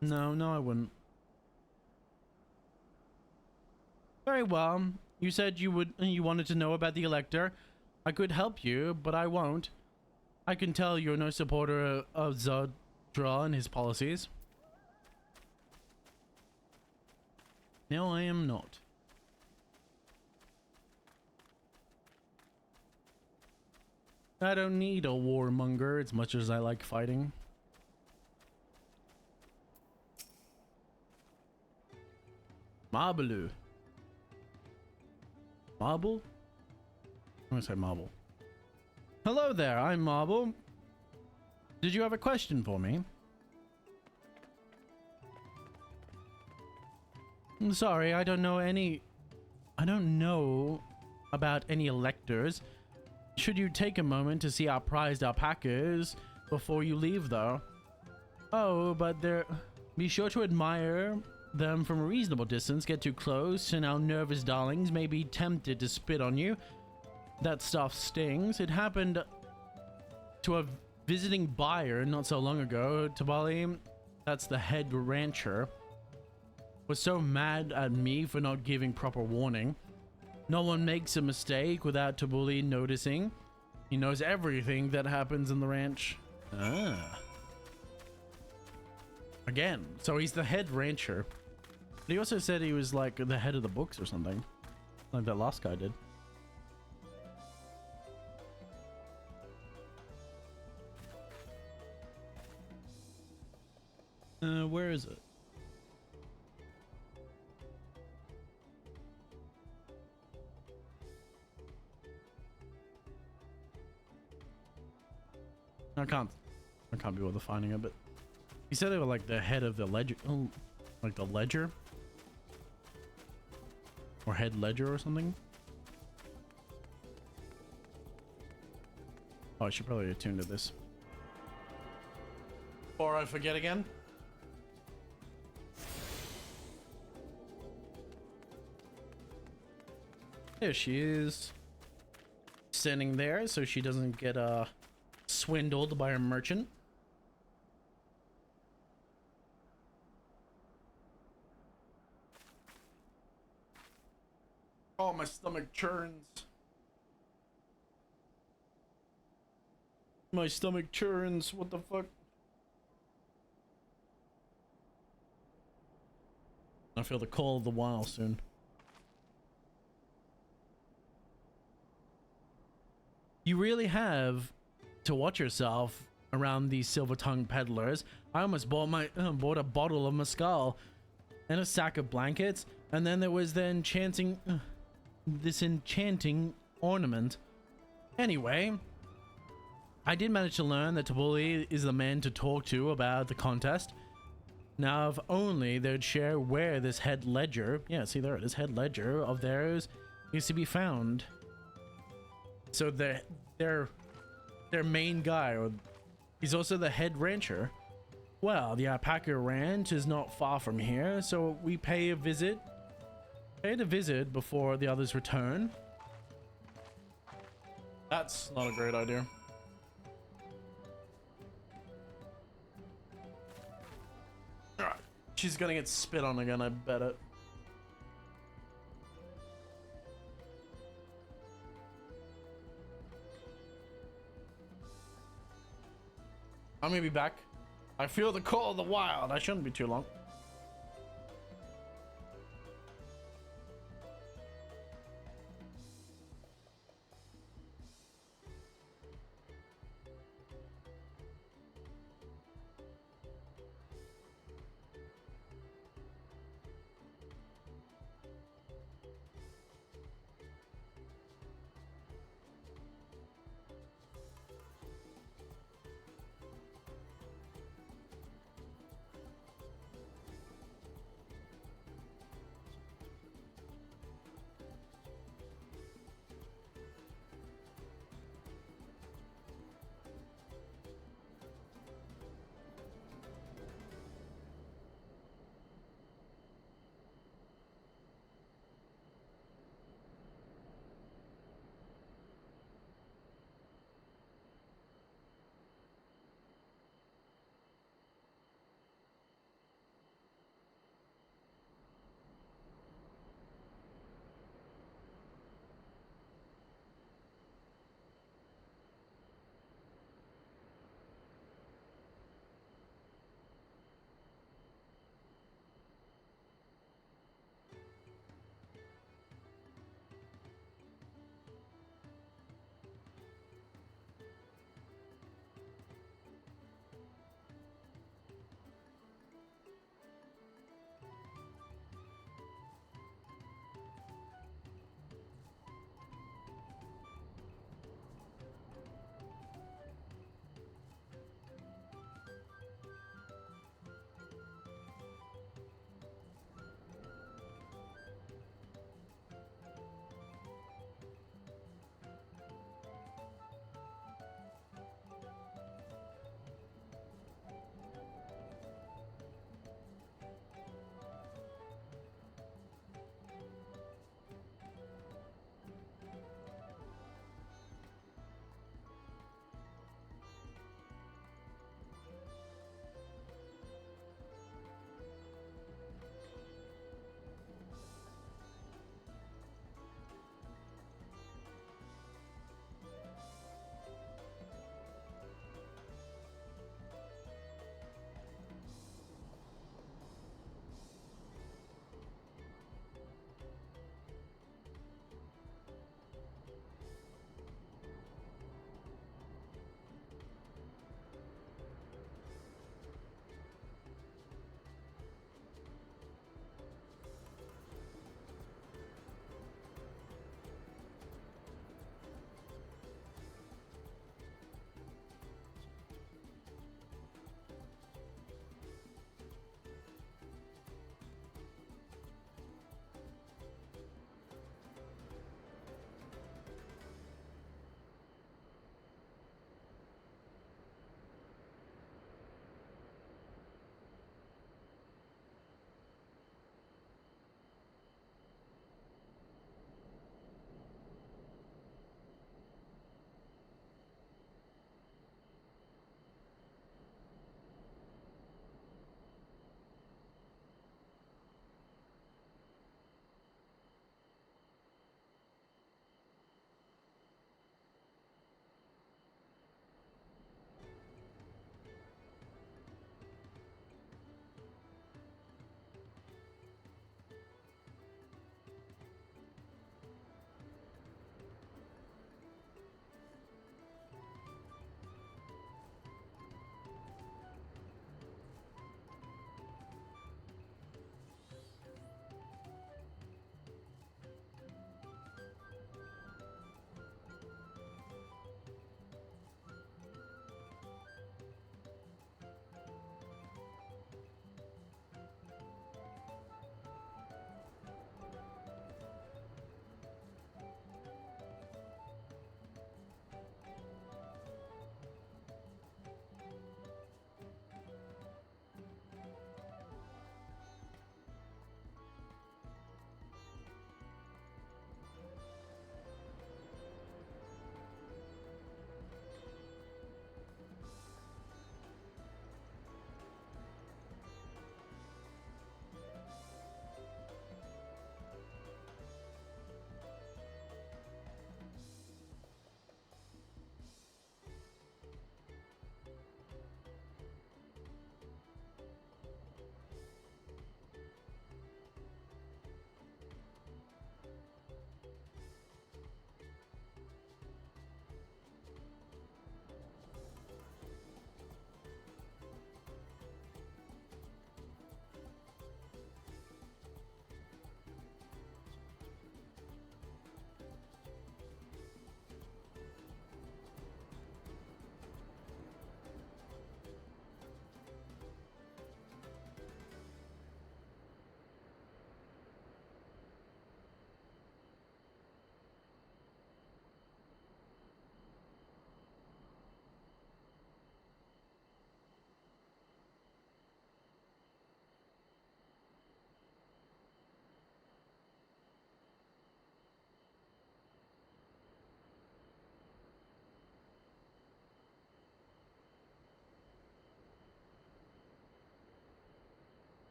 No, I wouldn't. Very well. You said you wanted to know about the Elector. I could help you, but I won't. I can tell you're no supporter of Zadra and his policies. No, I am not. I don't need a warmonger as much as I like fighting. Marble. Marble? I'm gonna say marble. Hello there, I'm Marble. Did you have a question for me? I'm sorry, I don't know about any electors. Should you take a moment to see our prized alpacas before you leave, though? Oh, but be sure to admire them from a reasonable distance. Get too close, and our nervous darlings may be tempted to spit on you. That stuff stings. It happened to a visiting buyer not so long ago. Tabali, that's the head rancher, was so mad at me for not giving proper warning. No one makes a mistake without Tabuli noticing. He knows everything that happens in the ranch. Ah. Again, so he's the head rancher. But he also said he was like the head of the books or something. Like that last guy did. Where is it? I can't be bothered finding it, but he said they were like the head of the ledger. Oh, like the ledger? Or head ledger or something? Oh, I should probably attune to this. Before I forget again. There she is. Standing there so she doesn't get swindled by a merchant. Oh, my stomach churns. My stomach churns. What the fuck? I feel the call of the wild soon. You really have to watch yourself around these silver-tongued peddlers. I almost bought a bottle of mezcal and a sack of blankets, and then there was the this enchanting ornament. Anyway, I did manage to learn that Tabuli is the man to talk to about the contest. Now, if only they'd share where this head ledger, yeah, see there it is, head ledger of theirs is to be found. So their main guy, or he's also the head rancher. Well, the alpaca ranch is not far from here, so we paid a visit before the others return. That's not a great idea. Alright, she's gonna get spit on again, I bet it. I'm gonna be back. I feel the call of the wild. I shouldn't be too long.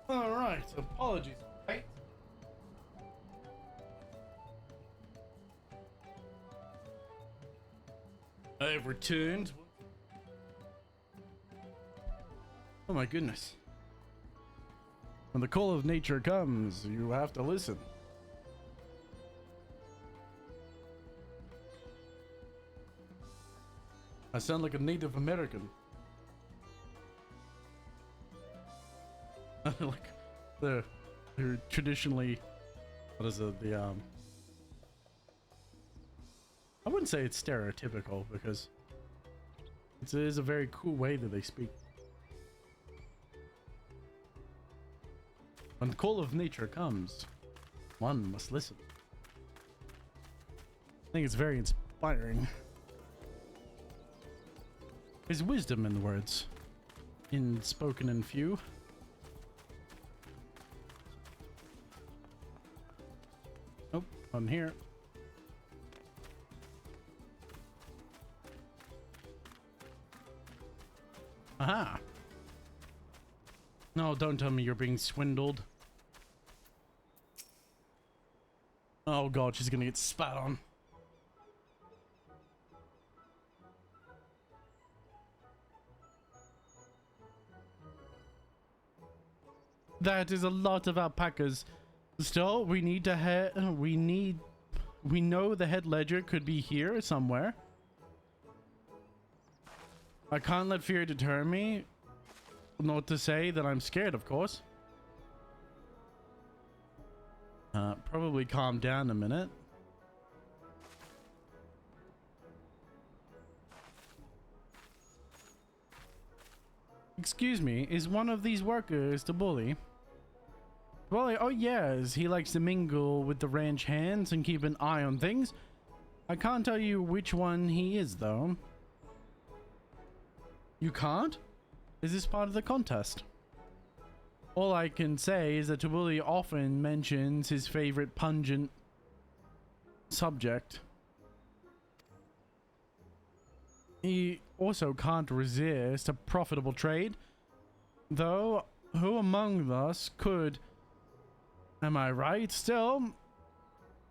All right, apologies. Right? I've returned. Oh my goodness. When the call of nature comes, you have to listen. I sound like a Native American. Like they're traditionally, what is it, I wouldn't say it's stereotypical because it is a very cool way that they speak. When the call of nature comes, one must listen. I think it's very inspiring. There's wisdom in the words, in spoken and few. Oh, I'm here. Aha! No, don't tell me you're being swindled. Oh god, she's gonna get spat on. That is a lot of alpacas. Still, we need to we know the head ledger could be here somewhere. I can't let fear deter me. Not to say that I'm scared, of course. Probably calm down a minute. Excuse me, is one of these workers the bully? Bully? Oh yes, he likes to mingle with the ranch hands and keep an eye on things. I can't tell you which one he is though. You can't? Is this part of the contest? All I can say is that Tabuli often mentions his favorite pungent subject. He also can't resist a profitable trade, though who among us could? Am I right? Still,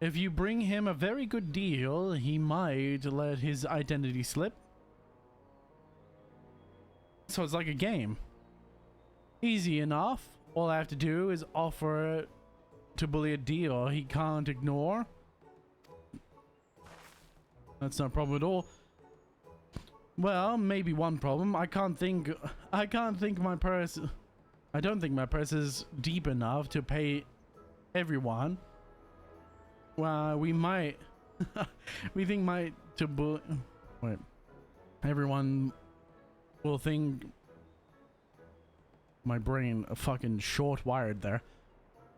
if you bring him a very good deal, he might let his identity slip. So it's like a game. Easy enough. All I have to do is offer to bully a deal he can't ignore. That's no problem at all. Well, maybe one problem. I don't think my purse is deep enough to pay everyone. Well, we might everyone will think my brain fucking short wired there.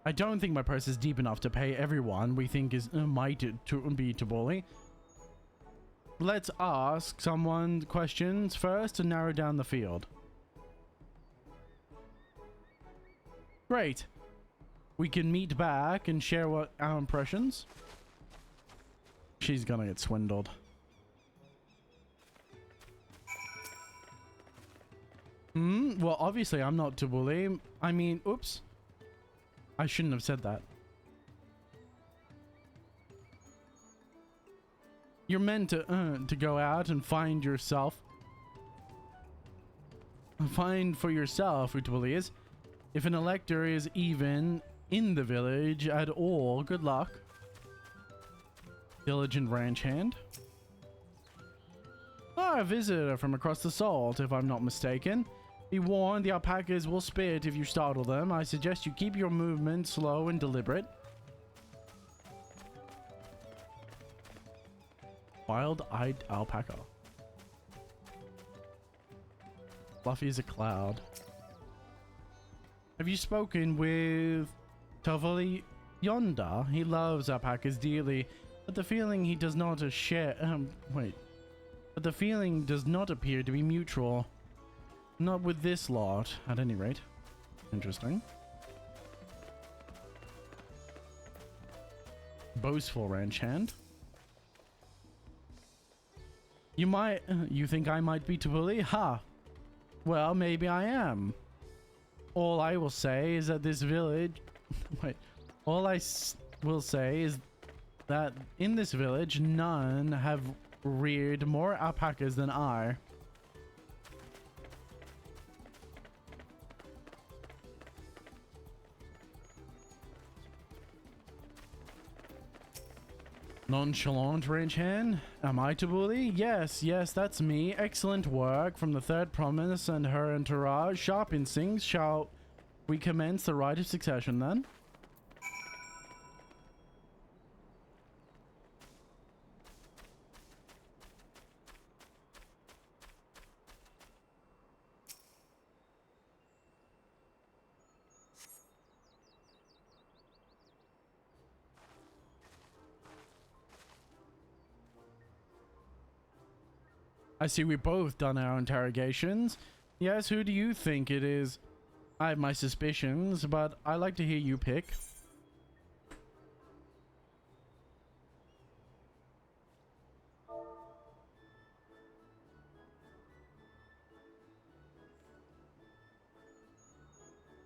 I don't think my purse is deep enough to pay everyone we think is might to be to bully. Let's ask someone questions first to narrow down the field. Great. We can meet back and share what our impressions. She's gonna get swindled. Well, obviously I'm not to bully. I mean, oops. I shouldn't have said that. You're meant to go out and find yourself. Find for yourself who to bully is. If an elector is even in the village at all, good luck. Village and ranch hand. A visitor from across the salt, if I'm not mistaken. Be warned, the alpacas will spit if you startle them. I suggest you keep your movement slow and deliberate. Wild-eyed alpaca. Fluffy as a cloud. Have you spoken with Tovali Yonda? He loves alpacas dearly, but the feeling he does not share. But the feeling does not appear to be mutual. Not with this lot, at any rate. Interesting. Boastful ranch hand. You think I might be to bully? Ha! Well, maybe I am. all I will say is that this village... Wait. All I will say is that in this village, none have reared more alpacas than I. Nonchalant ranch hand? Am I to bully? Yes, yes, that's me. Excellent work from the third promise and her entourage. Sharp instincts. Shall we commence the rite of succession then? I see we both done our interrogations. Yes, who do you think it is? I have my suspicions, but I like to hear you pick.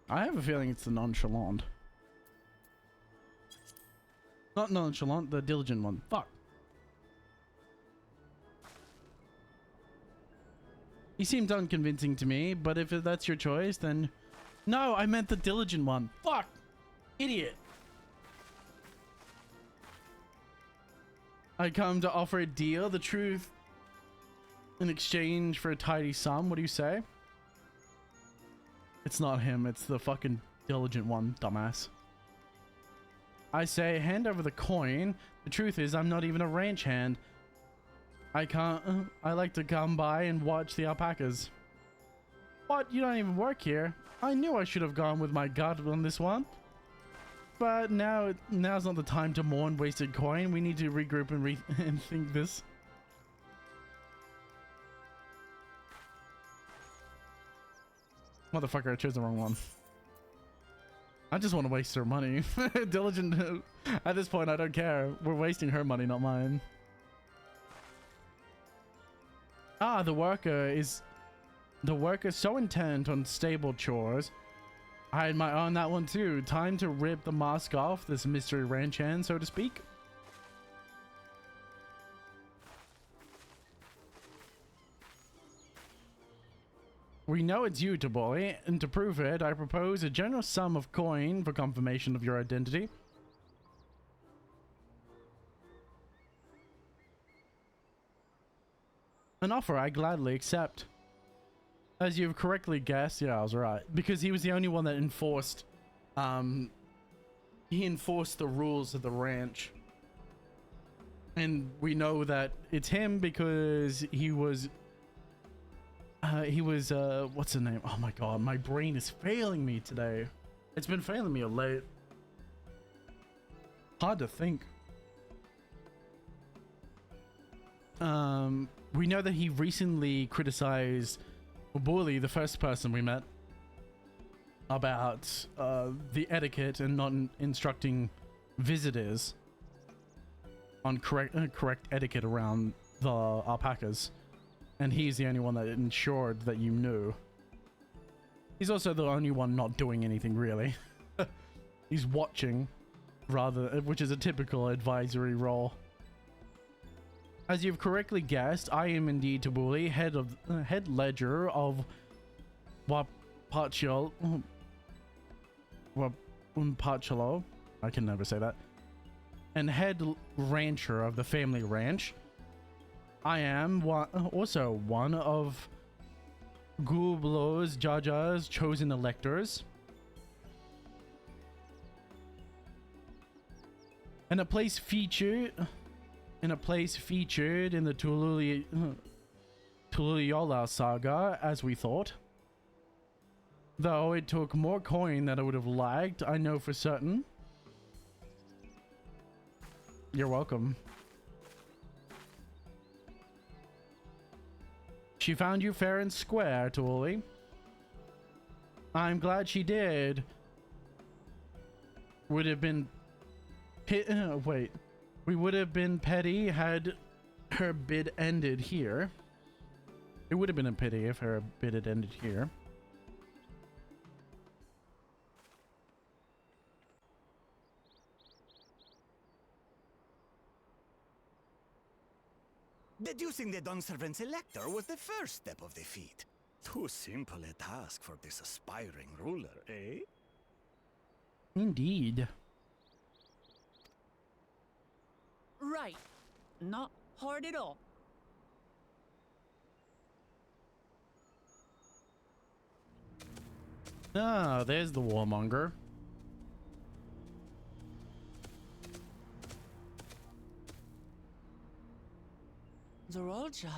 I have a feeling it's the nonchalant. Not nonchalant, the diligent one. Fuck. He seemed unconvincing to me, but if that's your choice, then... No, I meant the diligent one. Fuck! Idiot! I come to offer a deal, the truth, in exchange for a tidy sum. What do you say? It's not him, it's the fucking diligent one, dumbass. I say, hand over the coin. The truth is, I'm not even a ranch hand. I like to come by and watch the alpacas. What? You don't even work here? I knew I should have gone with my gut on this one. But now's not the time to mourn wasted coin. We need to regroup and think this. Motherfucker, I chose the wrong one. I just want to waste her money. Diligent. At this point, I don't care. We're wasting her money, not mine. Ah, the worker is so intent on stable chores. I had my eye on that one too. Time to rip the mask off this mystery ranch hand, so to speak. We know it's you, Taboli, and to prove it, I propose a generous sum of coin for confirmation of your identity. An offer I gladly accept. As you've correctly guessed, yeah, I was right. Because he was the only one that enforced, he enforced the rules of the ranch. And we know that it's him because he was, what's the name? Oh my god, my brain is failing me today. It's been failing me of late. Hard to think. We know that he recently criticized Bully, the first person we met, about the etiquette and not instructing visitors on correct etiquette around the alpacas. And he's the only one that ensured that you knew. He's also the only one not doing anything, really. He's watching, which is a typical advisory role. As you've correctly guessed, I am indeed Tabuli, head ledger of Wapacholo. I can never say that. And head rancher of the family ranch. I am also one of Gublo's Jaja's chosen electors. And a place featured in the Tuluyola saga, as we thought. Though it took more coin than I would have liked, I know for certain. You're welcome. She found you fair and square, Tully. I'm glad she did. Would have been wait. We would have been petty had her bid ended here. It would have been a pity if her bid had ended here. Deducing the Dawnservant Selector was the first step of the feat. Too simple a task for this aspiring ruler, eh? Indeed. Right. Not hard at all. Ah, there's the warmonger. Zorolja.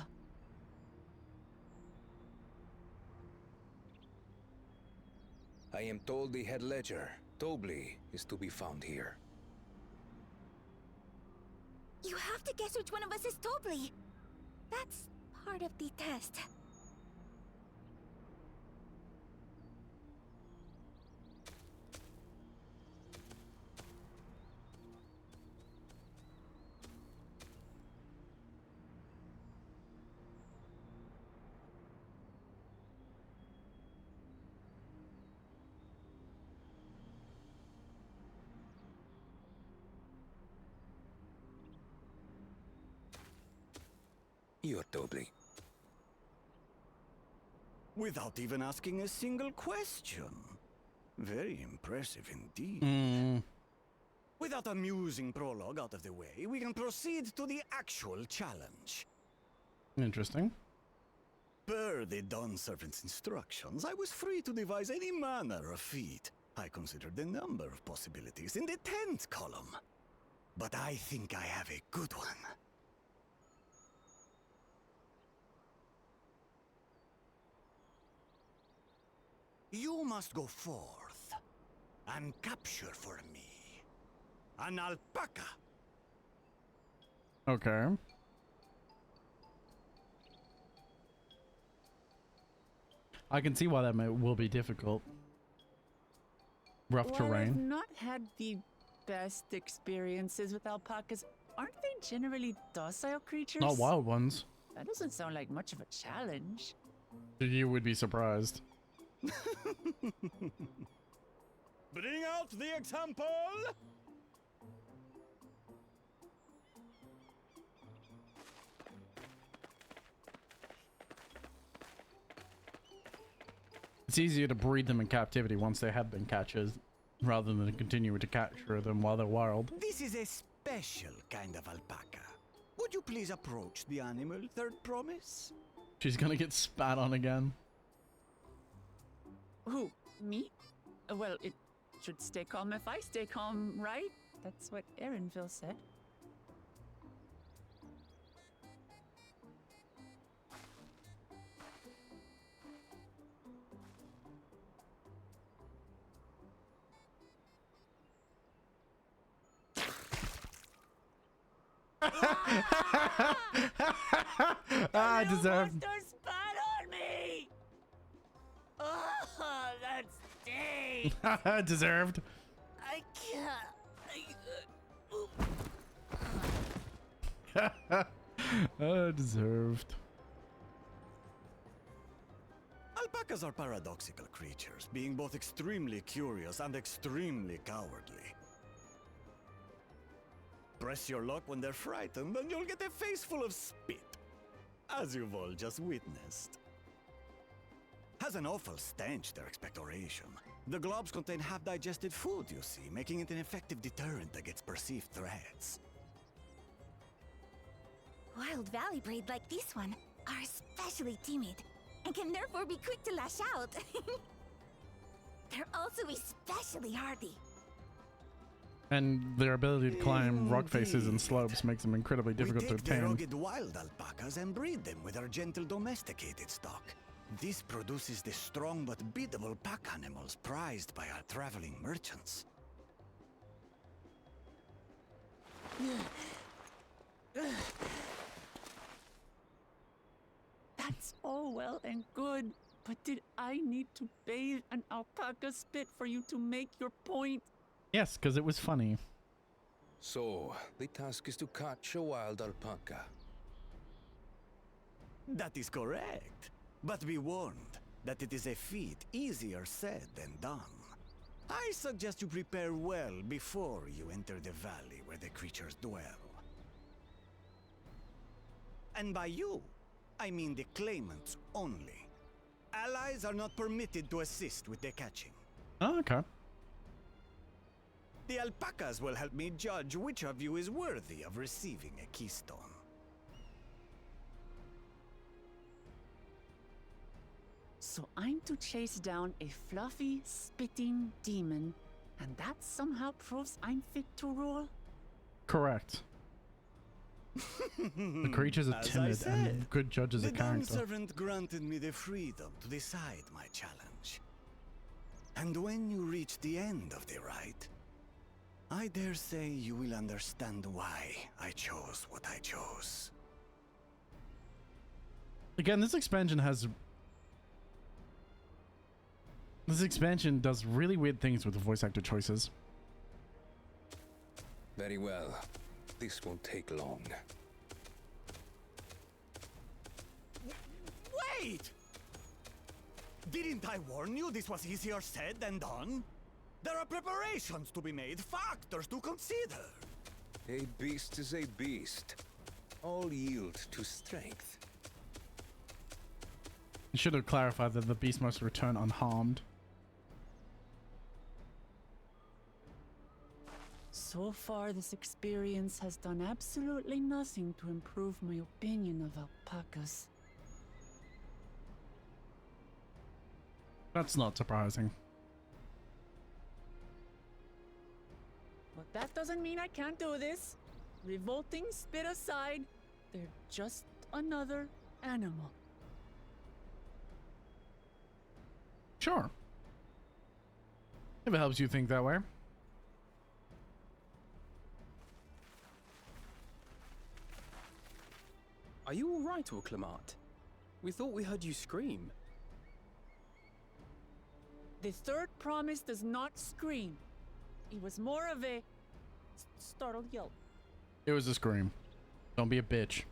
I am told the head ledger, Tobli, is to be found here. You have to guess which one of us is Tobli. That's part of the test. You're Tobli. Without even asking a single question. Very impressive indeed. Without a amusing prologue out of the way, we can proceed to the actual challenge. Interesting. Per the Dawnservant's instructions, I was free to devise any manner of feat. I considered the number of possibilities in the 10th column. But I think I have a good one. You must go forth and capture for me an alpaca. Okay. I can see why that will be difficult. Rough While I've terrain. not had the best experiences with alpacas, aren't they generally docile creatures? Not wild ones. That doesn't sound like much of a challenge. You would be surprised. Bring out the example! It's easier to breed them in captivity once they have been catches, rather than continue to capture them while they're wild. This is a special kind of alpaca. Would you please approach the animal, third promise? She's gonna get spat on again. Who? Me? Well, it should stay calm if I stay calm, right? That's what Erinville said. I deserve. Monster spat on me! Oh, that stinks! Deserved. I can't. Deserved. Alpacas are paradoxical creatures, being both extremely curious and extremely cowardly. Press your luck when they're frightened, and you'll get a face full of spit, as you've all just witnessed. Has an awful stench, their expectoration. The globs contain half-digested food, you see, making it an effective deterrent against perceived threats. Wild valley braid like this one are especially timid and can therefore be quick to lash out. They're also especially hardy. And their ability to climb rock faces and slopes makes them incredibly difficult to We take the tame. rugged wild alpacas and breed them with our gentle domesticated stock. This produces the strong but biddable pack animals prized by our traveling merchants. That's all well and good, but did I need to bathe an alpaca spit for you to make your point? Yes, because it was funny. So, the task is to catch a wild alpaca. That is correct. But be warned that it is a feat easier said than done. I suggest you prepare well before you enter the valley where the creatures dwell. And by you, I mean the claimants only. Allies are not permitted to assist with their catching. Oh, okay. The alpacas will help me judge which of you is worthy of receiving a keystone. So I'm to chase down a fluffy, spitting demon, and that somehow proves I'm fit to rule? Correct. The creatures are As I timid said, and good judges the of dumb character. servant granted me the freedom to decide my challenge. And when you reach the end of the rite, I dare say you will understand why I chose what I chose. Again, this expansion does really weird things with the voice actor choices. Very well. This won't take long. Wait! Didn't I warn you this was easier said than done? There are preparations to be made, factors to consider. A beast is a beast. All yield to strength. You should have clarified that the beast must return unharmed. So far, this experience has done absolutely nothing to improve my opinion of alpacas. That's not surprising. But that doesn't mean I can't do this. Revolting spit aside, they're just another animal. Sure. If it helps you think that way. Are you all right, Orclamat? We thought we heard you scream. The third promise does not scream. It was more of a startled yelp. It was a scream. Don't be a bitch.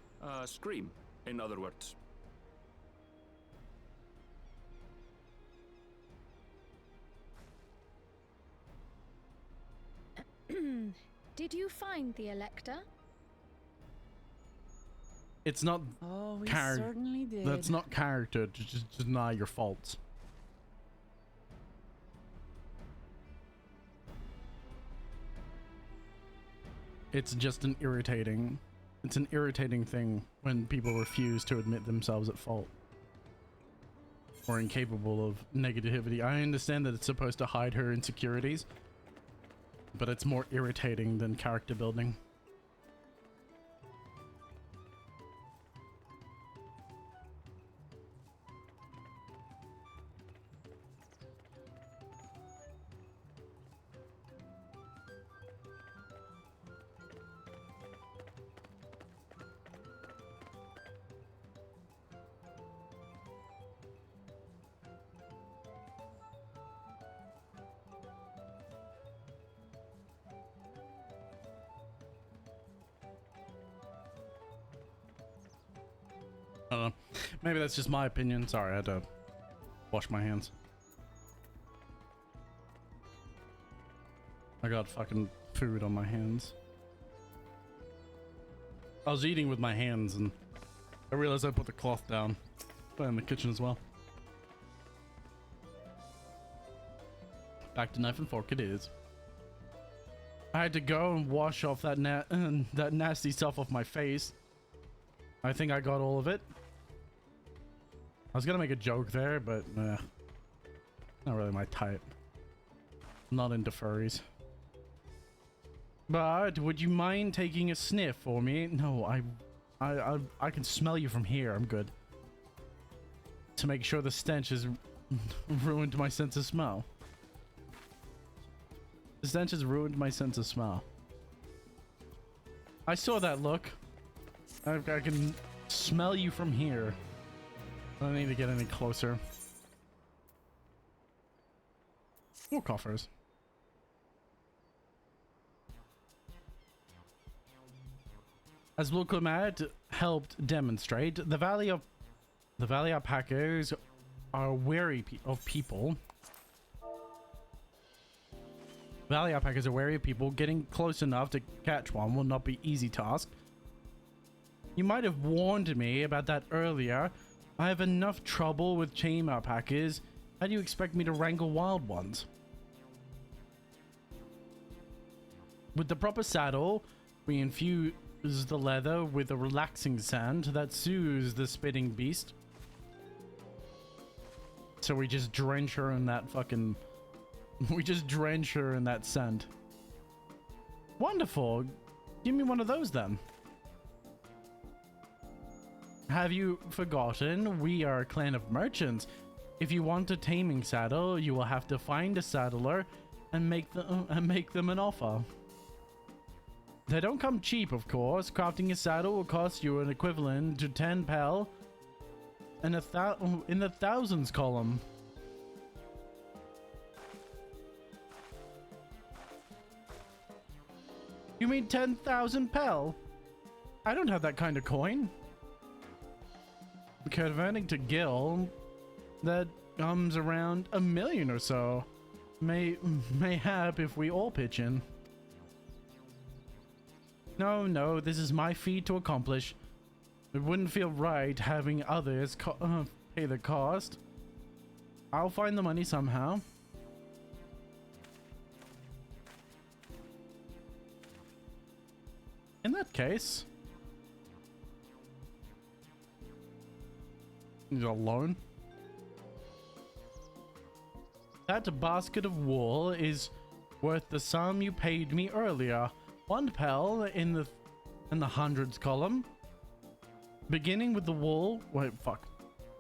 Scream, in other words. Did you find the Elector? It's not Oh, we character. certainly did. That's not character to just deny your faults. It's just an irritating. It's an irritating thing when people refuse to admit themselves at fault or incapable of negativity. I understand that it's supposed to hide her insecurities, but it's more irritating than character building. I don't know. Maybe that's just my opinion. Sorry, I had to wash my hands. I got fucking food on my hands. I was eating with my hands and I realized I put the cloth down in the kitchen as well. Back to knife and fork it is. I had to go and wash off that that nasty stuff off my face. I think I got all of it. I was gonna make a joke there, but not really my type. I'm not into furries. But would you mind taking a sniff for me? No, I can smell you from here. I'm good. To make sure the stench has ruined my sense of smell. The stench has ruined my sense of smell. I saw that look. I can smell you from here. I don't need to get any closer. More coffers. As Lukumad helped demonstrate, the Valley Alpacas are wary of people. Valley Alpacas are wary of people. Getting close enough to catch one will not be easy task. You might have warned me about that earlier. I have enough trouble with chain alpacas. How do you expect me to wrangle wild ones? With the proper saddle, we infuse the leather with a relaxing scent that soothes the spitting beast. So we just drench her in that fucking... we just drench her in that scent. Wonderful. Give me one of those then. Have you forgotten? We are a clan of merchants. If you want a taming saddle, you will have to find a saddler and make them an offer. They don't come cheap, of course. Crafting a saddle will cost you an equivalent to 10 pel and in the thousands column. You mean 10,000 pel? I don't have that kind of coin. Converting to gil, that comes around 1 million or so. Mayhap if we all pitch in. No, this is my feat to accomplish. It wouldn't feel right having others pay the cost. I'll find the money somehow. In that case... He's alone. That basket of wool is worth the sum you paid me earlier. 1 pel in the hundreds column. Beginning with the wool. Wait, fuck.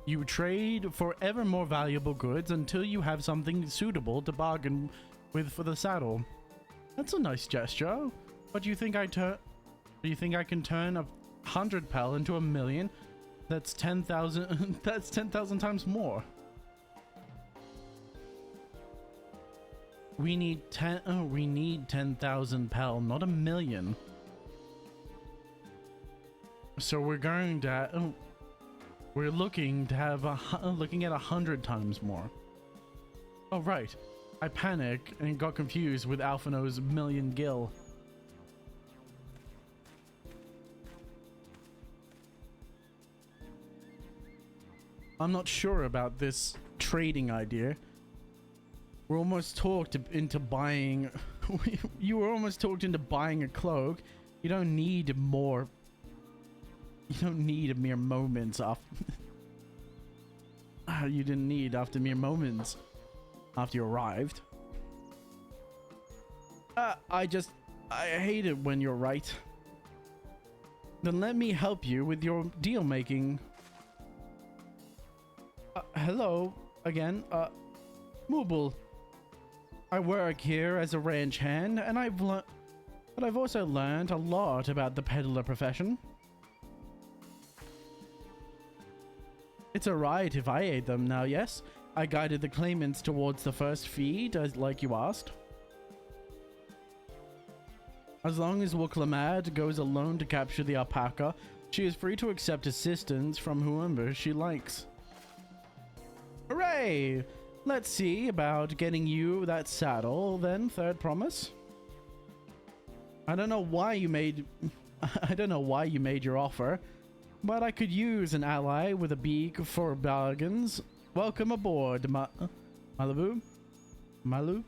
You trade for ever more valuable goods until you have something suitable to bargain with for the saddle. That's a nice gesture. But do you think I can turn 100 pel into 1 million? That's 10,000. That's 10,000 times more. We need 10,000 pel, not 1 million. So we're going to we're looking to have looking at 100 times more. Oh right, I panicked and got confused with Alphino's million gil. I'm not sure about this trading idea. We're almost talked into buying... you were almost talked into buying a cloak. You don't need more... You don't need mere moments off... you didn't need after mere moments after you arrived. I hate it when you're right. Then let me help you with your deal making. Hello again. Mooble. I work here as a ranch hand, and I've also learned a lot about the peddler profession. It's alright if I aid them now, yes? I guided the claimants towards the first feed, like you asked. As long as Wuklamad goes alone to capture the alpaca, she is free to accept assistance from whoever she likes. Hooray! Let's see about getting you that saddle, then, third promise. I don't know why you made your offer, but I could use an ally with a beak for bargains. Welcome aboard, Malibu. Malu?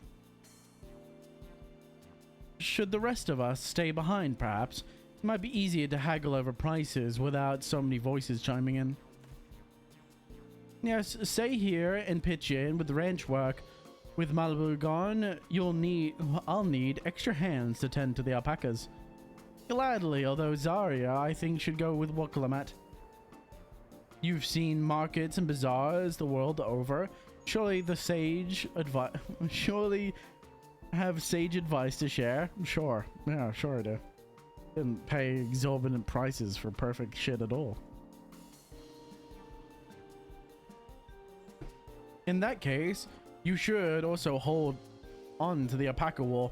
Should the rest of us stay behind, perhaps? It might be easier to haggle over prices without so many voices chiming in. Yes, stay here and pitch in with the ranch work. With Malibu gone, I'll need extra hands to tend to the alpacas. Gladly, although Zarya, I think, should go with Wukalamat. You've seen markets and bazaars the world over. Surely have sage advice to share? Sure. Yeah, sure I do. Didn't pay exorbitant prices for perfect shit at all. In that case, you should also hold on to the alpaca wool.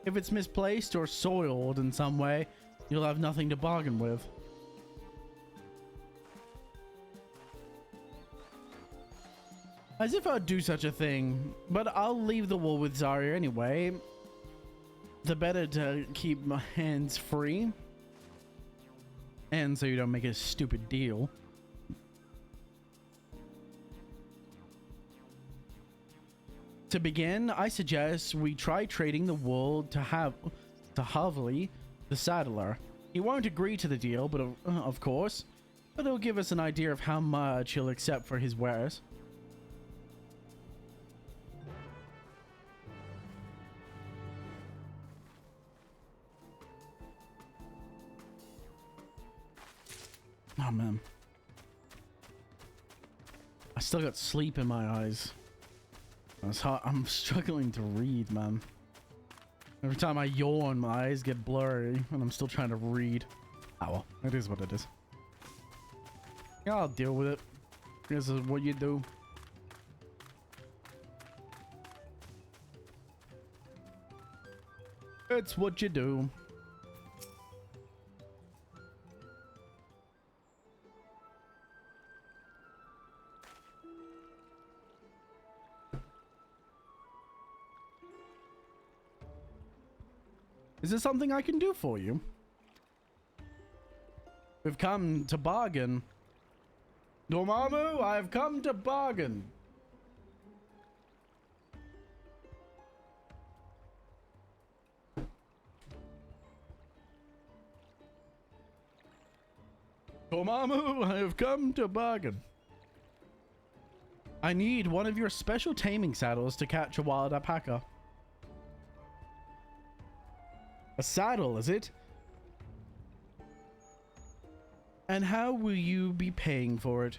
If it's misplaced or soiled in some way, you'll have nothing to bargain with. As if I'd do such a thing, but I'll leave the wool with Zarya anyway. The better to keep my hands free. And so you don't make a stupid deal. To begin, I suggest we try trading the wool to Havli, the saddler. He won't agree to the deal, but of course, but it'll give us an idea of how much he'll accept for his wares. Oh man, I still got sleep in my eyes. I'm struggling to read, man. Every time I yawn, my eyes get blurry, and I'm still trying to read. Oh well, it is what it is. Yeah, I'll deal with it. This is what you do. It's what you do. Is there something I can do for you? We've come to bargain. Dormammu, I've come to bargain. Dormammu, I have come to bargain. I need one of your special taming saddles to catch a wild alpaca. A saddle, is it? And how will you be paying for it?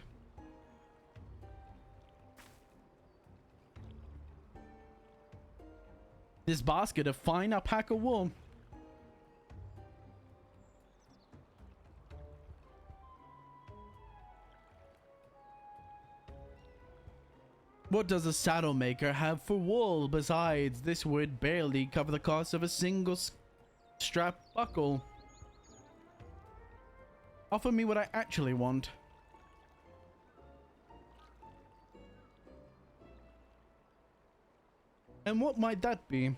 This basket of fine alpaca wool. What does a saddle maker have for wool besides this would barely cover the cost of a single strap buckle? Offer me what I actually want. And what might that be?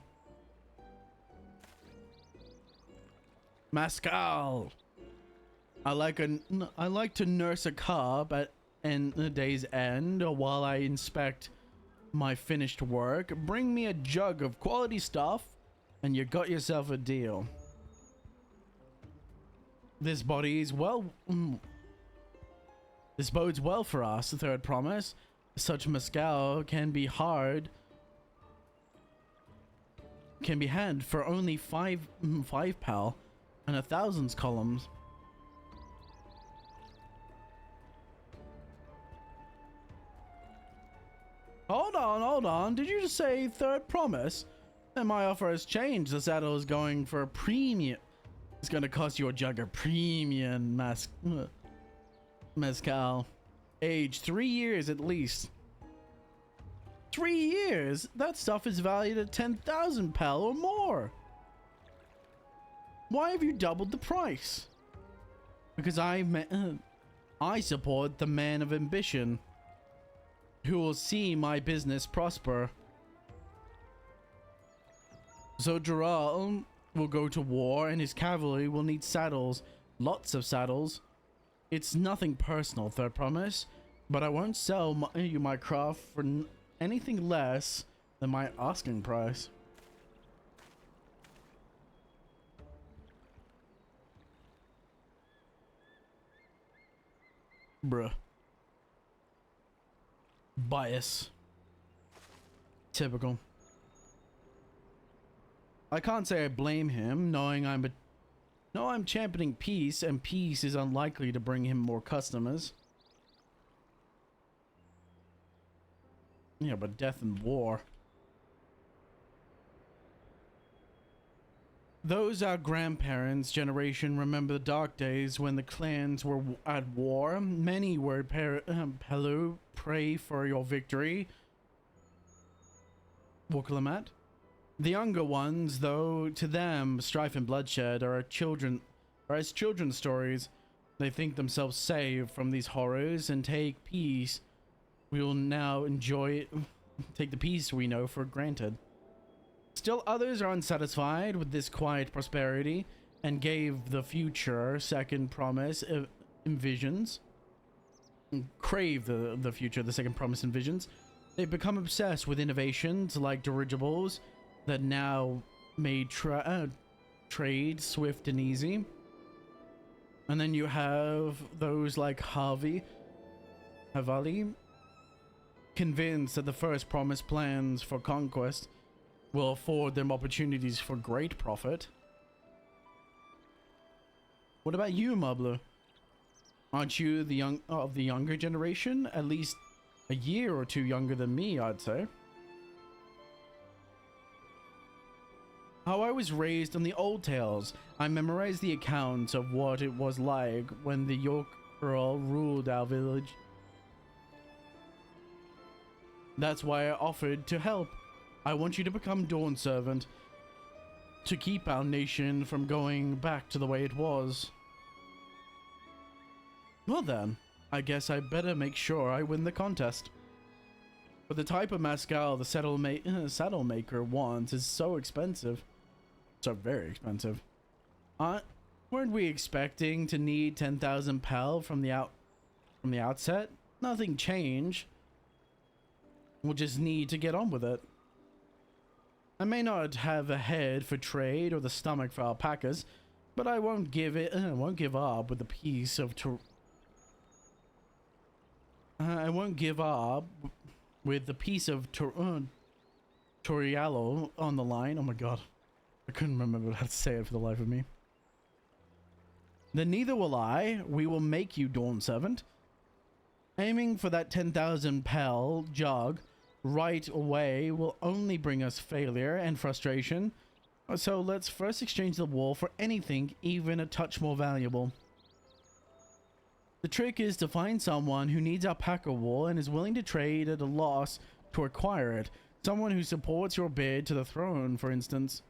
Mescal. I like to nurse a cub at the day's end while I inspect my finished work. Bring me a jug of quality stuff and you got yourself a deal. This bodes well for us, the third promise. Such mescal can be had for only five pal and 1,000 columns. Hold on. Did you just say third promise? Then my offer has changed. The saddle is going for a premium. It's going to cost you a jug of premium mezcal. Age 3 years at least. 3 years? That stuff is valued at 10,000 pal or more. Why have you doubled the price? Because I support the man of ambition who will see my business prosper. So Gerald will go to war and his cavalry will need saddles. Lots of saddles. It's nothing personal, third promise, but I won't sell you my craft for anything less than my asking price. Bruh. Bias. Typical. I can't say I blame him, knowing I'm championing peace, and peace is unlikely to bring him more customers. Yeah, but death and war. Those our grandparents' generation remember the dark days when the clans were at war. Many were Pelu, pray for your victory. Wukalamat. The younger ones, though, to them, strife and bloodshed are as children's stories. They think themselves saved from these horrors and take peace. We will now take the peace we know for granted. Still others are unsatisfied with this quiet prosperity. and gave the future second promise envisions. Crave the future the second promise envisions. They've become obsessed with innovations like dirigibles that now made trade swift and easy. And then you have those like Havali, convinced that the first promised plans for conquest will afford them opportunities for great profit. What about you, Mubler? Aren't you the younger generation? At least a year or two younger than me, I'd say. How I was raised on the old tales. I memorized the accounts of what it was like when the York Earl ruled our village. That's why I offered to help. I want you to become Dawn Servant, to keep our nation from going back to the way it was. Well then, I guess I better make sure I win the contest. But the type of Mescal the saddle maker wants is so expensive. So very expensive. Weren't we expecting to need 10,000 pel from the outset? Nothing changed. We'll just need to get on with it. I may not have a head for trade or the stomach for alpacas, but I won't give up with the piece of I won't give up with the piece of Toriello on the line. Oh my god. I couldn't remember how to say it for the life of me. Then neither will I. We will make you Dawn Servant. Aiming for that 10,000 pel jug right away will only bring us failure and frustration. So let's first exchange the wool for anything even a touch more valuable. The trick is to find someone who needs alpaca wool and is willing to trade at a loss to acquire it. Someone who supports your bid to the throne, for instance.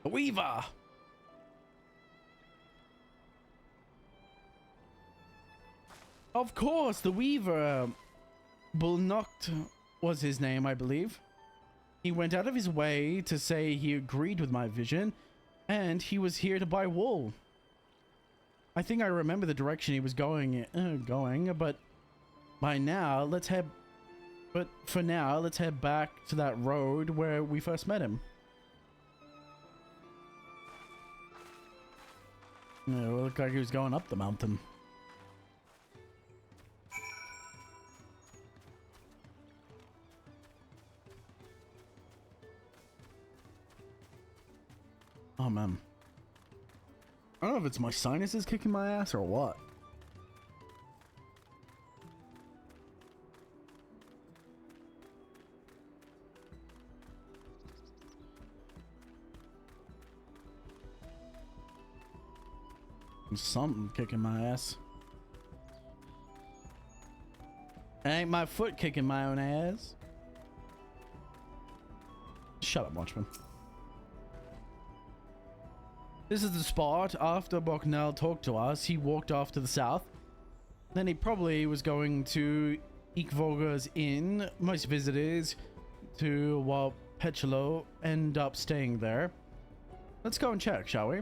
A weaver! Of course, the weaver. Bullnocht was his name, I believe. He went out of his way to say he agreed with my vision, and he was here to buy wool. I think I remember the direction he was going, but for now, let's head back to that road where we first met him. It looked like he was going up the mountain. Oh man. I don't know if it's my sinuses kicking my ass or what. Something kicking my ass. It ain't my foot kicking my own ass. Shut up, Watchman. This is the spot. After Bocknell talked to us, he walked off to the south. Then he probably was going to Ikvoga's Inn. Most visitors to Walpechelo end up staying there. Let's go and check, shall we?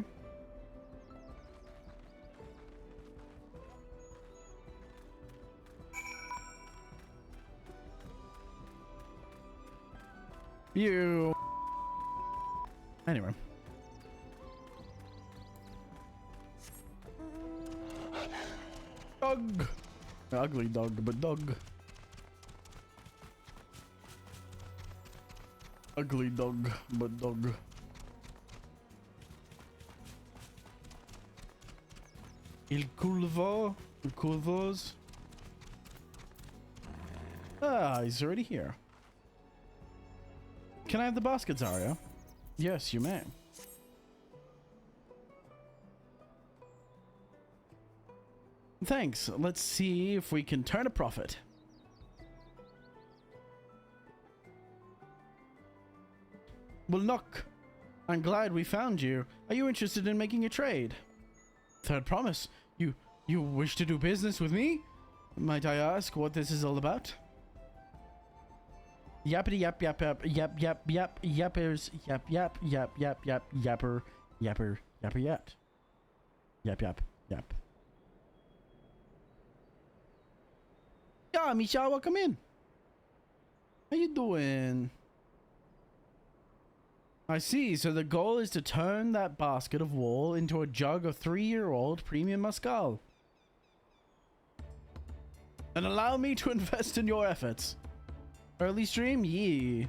You. Anyway. Dog. Ugly dog, but dog. Ugly dog, but dog. Il Culvos. Ah, he's already here. Can I have the baskets, Arya? Yes, you may. Thanks. Let's see if we can turn a profit. Well, look. I'm glad we found you. Are you interested in making a trade? Third promise. You wish to do business with me? Might I ask what this is all about? Yappity yap yap yap yap yap yap yappers yap yap yap yap yap yapper yapper yapper yap yap yap yap. Yeah, Misha, welcome in. How you doing? I see. So the goal is to turn that basket of wool into a jug of 3-year-old premium mezcal. And allow me to invest in your efforts. Early stream? Yeah.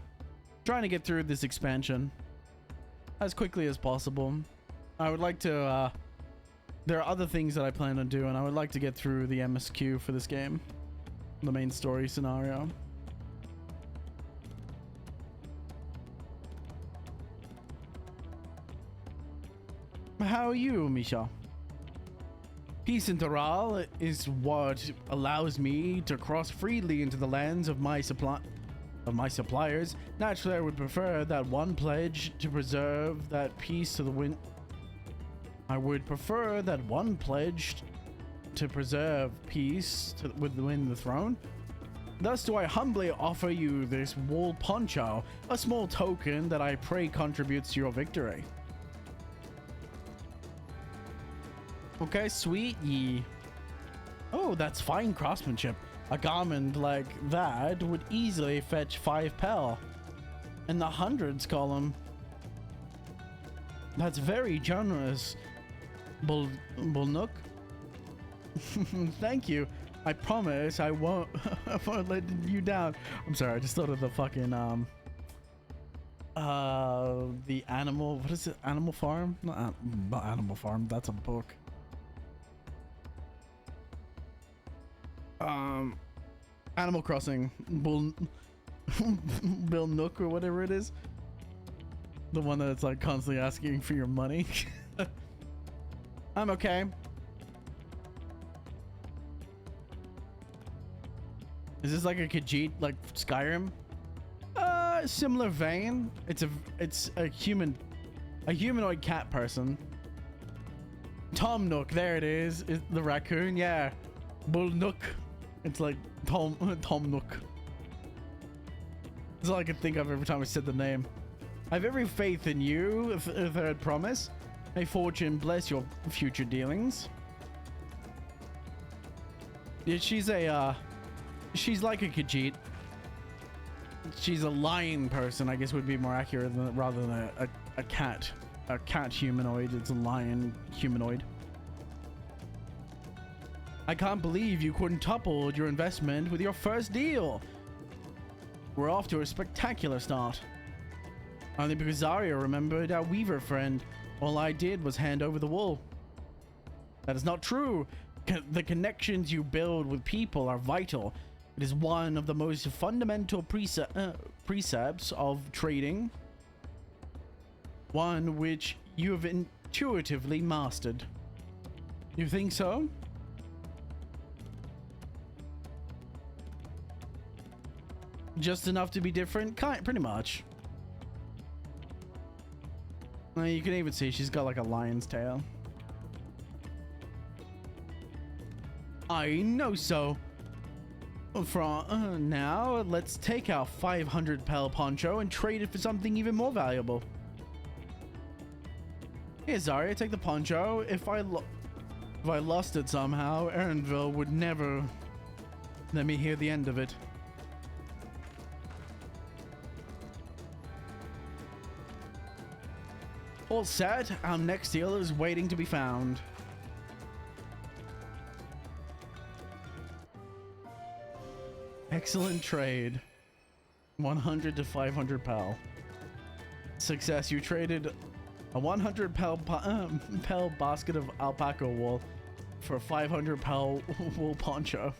Trying to get through this expansion as quickly as possible. I would like to, there are other things that I plan on doing. I would like to get through the MSQ for this game. The main story scenario. How are you, Misha? Peace in Taral is what allows me to cross freely into the lands of my suppliers. Naturally, I would prefer that one pledge to preserve that peace to the wind. I would prefer that one pledge to preserve peace within the throne. Thus do I humbly offer you this wool poncho, a small token that I pray contributes to your victory. Okay, sweet. Ye. Oh, that's fine craftsmanship. A garment like that would easily fetch 5 pel. In the hundreds column. That's very generous, Bulnook. Thank you. I promise I won't, I won't let you down. I'm sorry, I just thought of the fucking, the animal, what is it? Animal Farm? Not Animal Farm, that's a book. Animal Crossing, Bill Nook or whatever it is. The one that's like constantly asking for your money. I'm okay. Is this like a Khajiit, like Skyrim? Similar vein. It's a humanoid cat person. Tom Nook, there it is the raccoon, yeah. Bull Nook. It's like Tom Nook. That's all I can think of every time I said the name. I have every faith in you, if I had promise. May fortune bless your future dealings. Yeah, she's like a Khajiit. She's a lion person, I guess would be more accurate than rather than a cat. A cat humanoid. It's a lion humanoid. I can't believe you quintupled your investment with your first deal. We're off to a spectacular start. Only because Zarya remembered our weaver friend. All I did was hand over the wool. That is not true. The connections you build with people are vital. It is one of the most fundamental precepts of trading. One which you have intuitively mastered. You think so? Just enough to be different? Pretty much. You can even see she's got like a lion's tail. I know so. From now, let's take our 500 pel poncho and trade it for something even more valuable. Here, Zarya, take the poncho. If I lost it somehow, Erenville would never let me hear the end of it. All set. Our next deal is waiting to be found. Excellent trade. 100 to 500 pel. Success. You traded a 100 pel basket of alpaca wool for 500 pel wool poncho.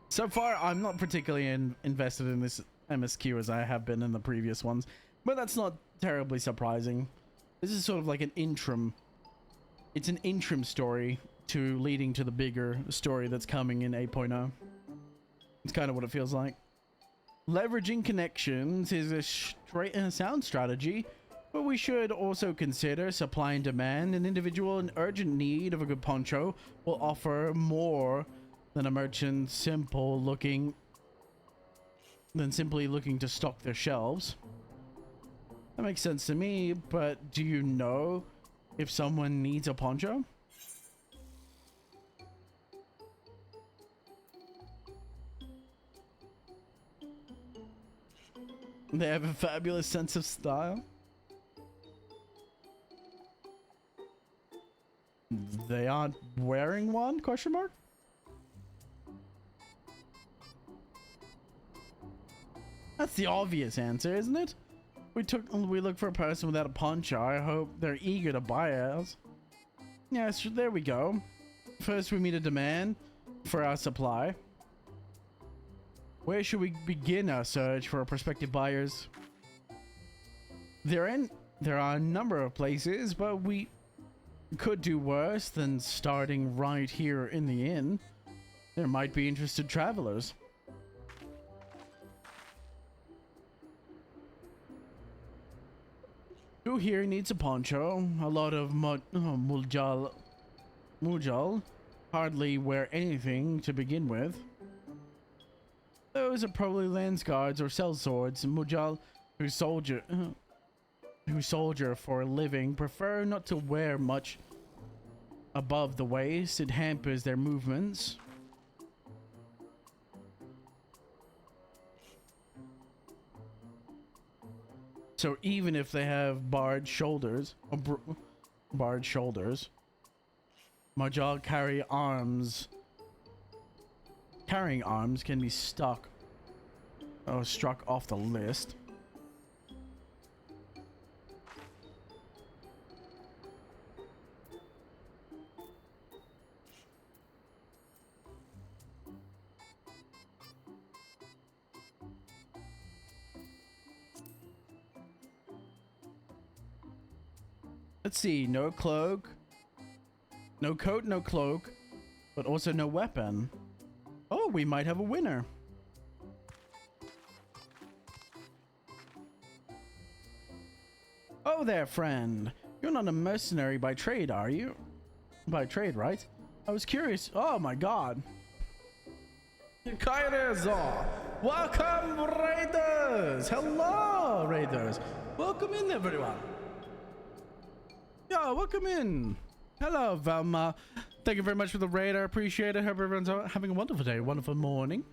So far, I'm not particularly invested in this MSQ as I have been in the previous ones, but that's not terribly surprising. This is sort of like an interim. It's an interim story to leading to the bigger story that's coming in 8.0. It's kind of what it feels like. Leveraging connections is a sound strategy, But we should also consider supply and demand. An individual in urgent need of a good poncho will offer more than a merchant simply looking to stock their shelves. That makes sense to me, but do you know if someone needs a poncho? They have a fabulous sense of style. They aren't wearing one? Question mark? That's the obvious answer, isn't it? We look for a person without a poncho. I hope they're eager to buy ours. Yes, there we go. First, we meet a demand for our supply. Where should we begin our search for prospective buyers? There are a number of places, but we could do worse than starting right here in the inn. There might be interested travelers. Who here needs a poncho? A lot of Mujal hardly wear anything to begin with. Those are probably lance guards or sellswords. Mujal who soldier for a living prefer not to wear much above the waist. It hampers their movements. So even if they have barred shoulders, Mujal carrying arms can be struck off the list. Let's see, no cloak, no coat, no cloak, but also no weapon. Oh, we might have a winner. Oh there, friend. You're not a mercenary by trade, are you? By trade, right? I was curious. Oh my god. Welcome, raiders. Hello, raiders. Welcome in, everyone. Yeah, welcome in. Hello, Velma. Thank you very much for the raid. I appreciate it. Hope everyone's having a wonderful day, wonderful morning,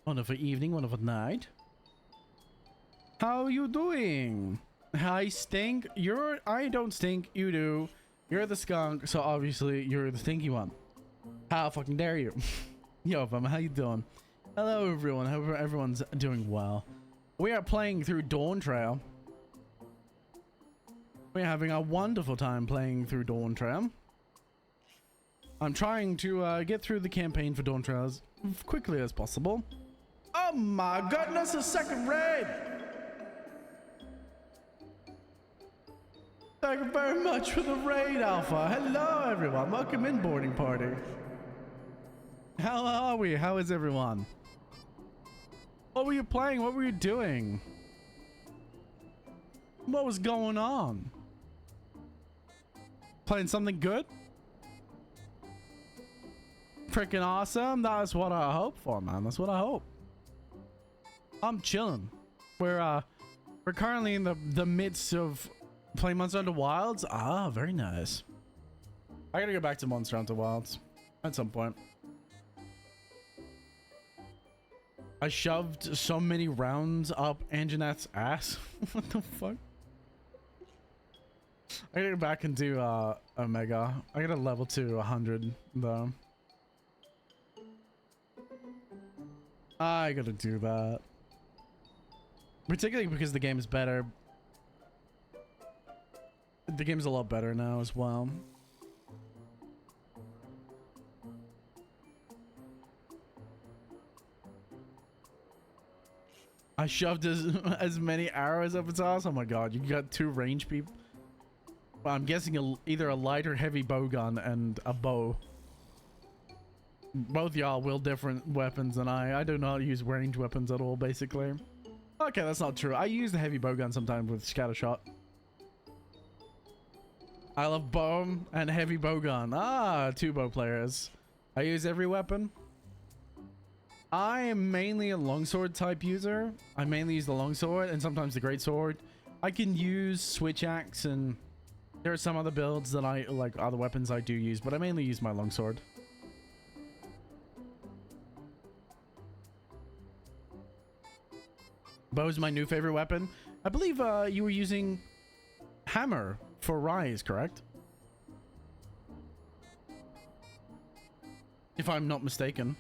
wonderful evening, wonderful night. How are you doing? I stink. I don't stink. You do. You're the skunk, so obviously you're the stinky one. How fucking dare you? Yo, Velma, how you doing? Hello, everyone. Hope everyone's doing well. We are playing through Dawntrail. We're having a wonderful time playing through Dawntrail. I'm trying to get through the campaign for Dawntrail as quickly as possible. Oh my goodness, a second raid! Thank you very much for the raid, Alpha. Hello, everyone. Welcome in, boarding party. How are we? How is everyone? What were you playing? What were you doing? What was going on? Playing something good? Freaking awesome. That's what I hope for, man. That's what I hope. I'm chilling. We're currently in the midst of playing Monster Hunter Wilds. Ah, very nice. I gotta go back to Monster Hunter Wilds at some point. I shoved so many rounds up Anjanette's ass. What the fuck? I gotta go back and do Omega. I gotta level to 100 though. I gotta do that. Particularly because the game is better. The game's a lot better now as well. I shoved as many arrows up its ass. Oh my god, you got two range people. Well, I'm guessing either a light or heavy bow gun and a bow. Both y'all wield different weapons than I do not use ranged weapons at all, basically. Okay, that's not true. I use the heavy bow gun sometimes with scatter shot. I love bow and heavy bow gun. Ah, 2 bow players. I use every weapon. I am mainly a longsword type user. I mainly use the longsword and sometimes the greatsword. I can use switch axe, and there are some other builds that I like, other weapons I do use, but I mainly use my longsword. Bow is my new favorite weapon. I believe you were using hammer for Rise, correct? If I'm not mistaken.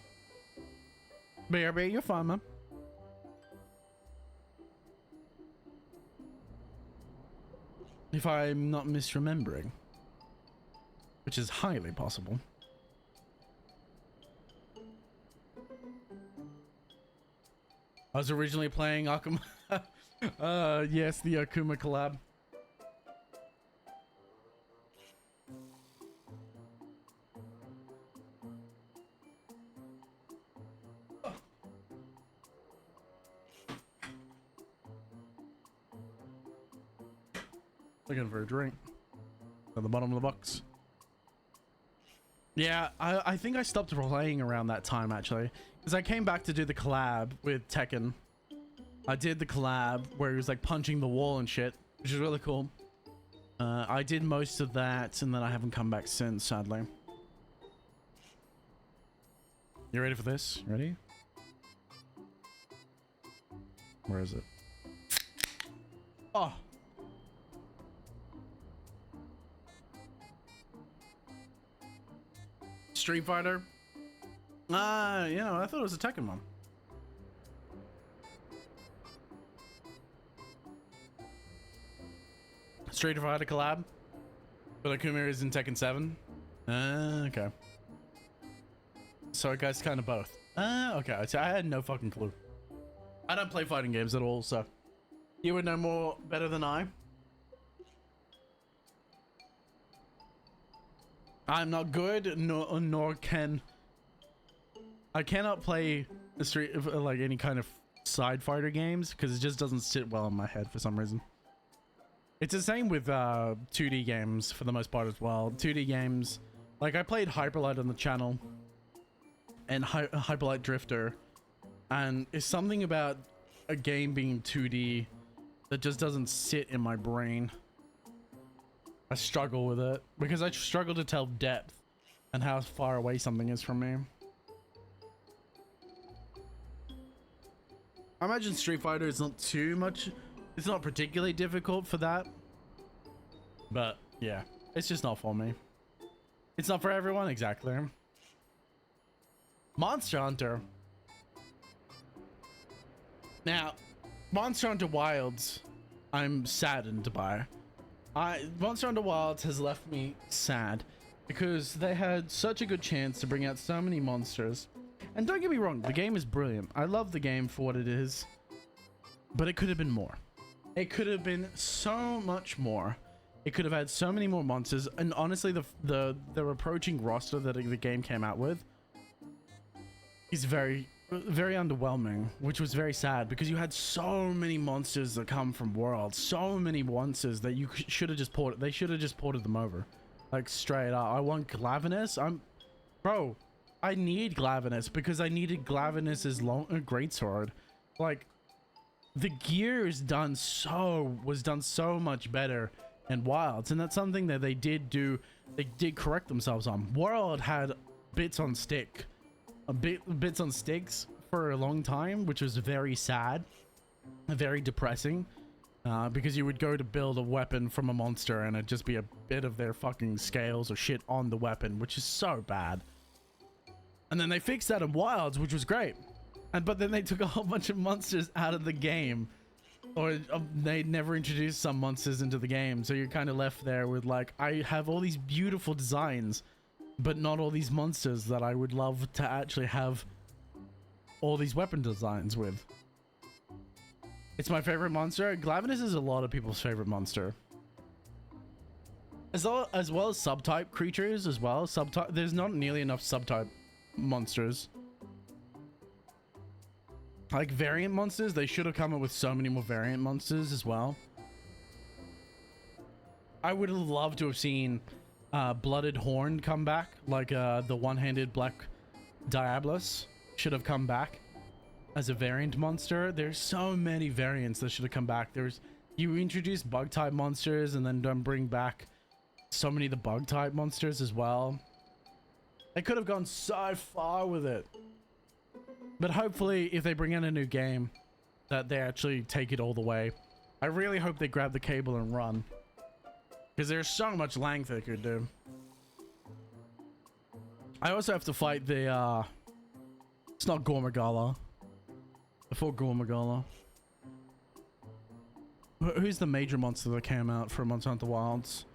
Baby, you're fine, man. If I'm not misremembering. Which is highly possible. I was originally playing Akuma. Yes, the Akuma collab. Looking for a drink at the bottom of the box. Yeah, I think I stopped playing around that time, actually, because I came back to do the collab with Tekken. I did the collab where he was like punching the wall and shit, which is really cool. I did most of that, and then I haven't come back since, sadly. You ready for this? Ready? Where is it? Oh. Street Fighter? You know, I thought it was a Tekken one. Street Fighter collab? But Akuma is in Tekken 7? Okay. So it guy's kind of both. Okay. So I had no fucking clue. I don't play fighting games at all, so you would know more better than I. I'm not good, nor can I cannot play the street like any kind of side fighter games because it just doesn't sit well in my head for some reason. It's the same with 2D games for the most part as well. 2D games, like I played Hyperlight on the channel and Hyperlight Drifter, and it's something about a game being 2D that just doesn't sit in my brain. I struggle with it because I struggle to tell depth and how far away something is from me. I imagine Street Fighter is not too much. It's not particularly difficult for that. But yeah, it's just not for me. It's not for everyone, exactly. Monster Hunter. Now, Monster Hunter Wilds, I'm saddened by. Monster Hunter Wilds has left me sad because they had such a good chance to bring out so many monsters. And don't get me wrong, the game is brilliant. I love the game for what it is, but it could have been more. It could have been so much more. It could have had so many more monsters. And honestly, the approaching roster that the game came out with is very underwhelming, which was very sad because you had so many monsters that come from Worlds, so many monsters that you should have just ported. They should have just ported them over, like straight up. I want Glavenus. Bro, I need Glavenus because I needed Glavenus's greatsword. Like, the gear was done so much better in Wilds, and that's something that they did do. They did correct themselves on. World had bits on stick. Bits on sticks for a long time, which was very sad, very depressing, because you would go to build a weapon from a monster and it'd just be a bit of their fucking scales or shit on the weapon, which is so bad. And then they fixed that in Wilds, which was great, but then they took a whole bunch of monsters out of the game, or they never introduced some monsters into the game, so you're kind of left there with like, I have all these beautiful designs but not all these monsters that I would love to actually have all these weapon designs with. It's my favorite monster. Glavenus is a lot of people's favorite monster. As well as subtype creatures as well. There's not nearly enough subtype monsters. Like variant monsters, they should have come up with so many more variant monsters as well. I would have loved to have seen Blooded Horn come back, like the one-handed Black Diablos should have come back as a variant monster. There's so many variants that should have come back. You introduce bug type monsters and then don't bring back so many of the bug type monsters as well. They could have gone so far with it. But hopefully if they bring in a new game that they actually take it all the way. I really hope they grab the cable and run. Because there's so much length they could do. I also have to fight the it's not Gormagala. Before Gormagala. Who's the major monster that came out from Monster Hunter Wilds?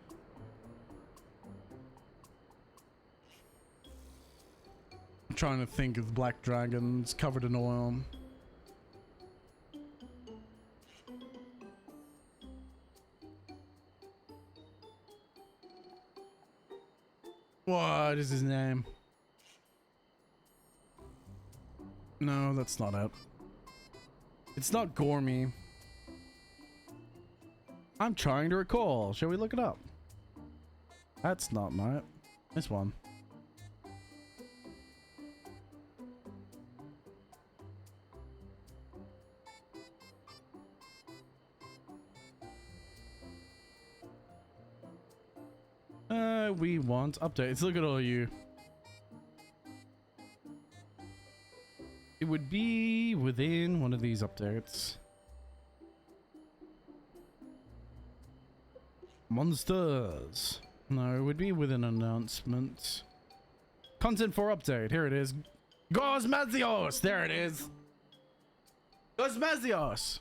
I'm trying to think of black dragons covered in oil. What is his name? No, that's not it. It's not Gormy. I'm trying to recall. Shall we look it up? That's not my... This one. We want updates. Look at all you. It would be within one of these updates. Monsters. No, it would be within announcement. Content for update. Here it is. Gosmazios. There it is. Gosmazios.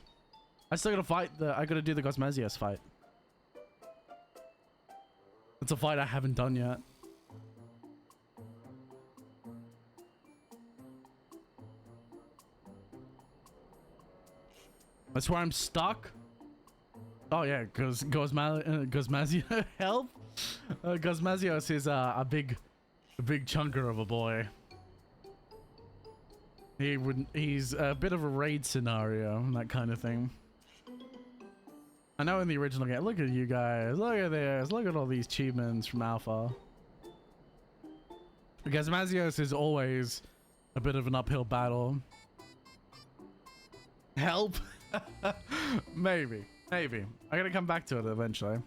I still gotta fight I gotta do the Gosmazios fight. It's a fight I haven't done yet. That's where I'm stuck. Oh yeah, because Gosmazios help. Gosmazios is a big chunker of a boy. He's a bit of a raid scenario and that kind of thing. I know in the original game, look at you guys, look at this, look at all these achievements from Alpha. Gosmazios is always a bit of an uphill battle. Help? Maybe. I gotta come back to it eventually.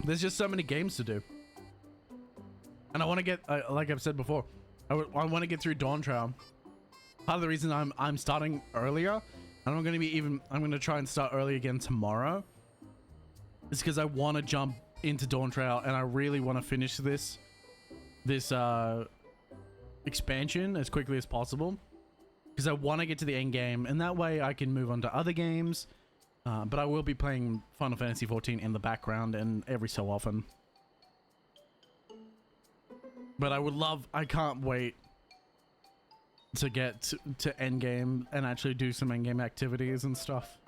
There's just so many games to do. And I want to get, like I've said before, I want to get through Dawntrail. Part of the reason I'm starting earlier, and I'm going to try and start early again tomorrow, is because I want to jump into Dawntrail and I really want to finish this expansion as quickly as possible, because I want to get to the end game, and that way I can move on to other games. But I will be playing Final Fantasy XIV in the background and every so often. But I can't wait to get to endgame and actually do some endgame activities and stuff.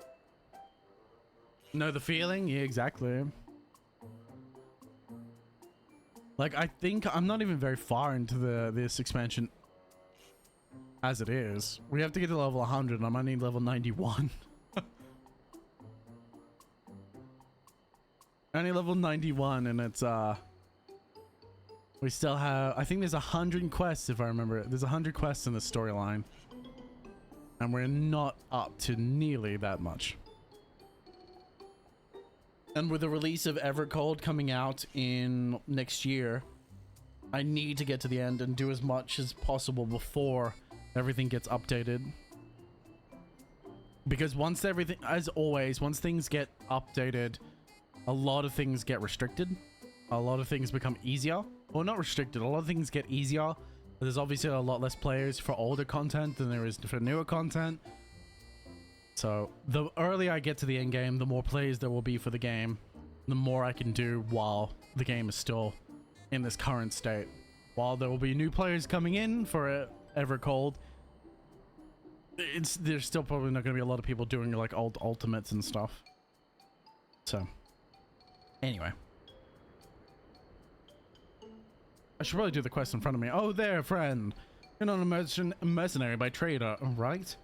Know the feeling? Yeah, exactly. Like, I think I'm not even very far into this expansion as it is. We have to get to level 100 and I might need level 91. Only level 91 and it's we still have, I think there's 100 quests if I remember it. There's 100 quests in the storyline. And we're not up to nearly that much. And with the release of Evercold coming out in next year, I need to get to the end and do as much as possible before everything gets updated. Because once everything, as always, once things get updated, a lot of things get restricted. A lot of things become easier. Well, not restricted. A lot of things get easier. There's obviously a lot less players for older content than there is for newer content. So the earlier I get to the end game, the more players there will be for the game, the more I can do while the game is still in this current state. While there will be new players coming in for Evercold, there's still probably not going to be a lot of people doing like old ultimates and stuff. So anyway, I should probably do the quest in front of me. Oh there, friend. You're not a mercenary by trade, right?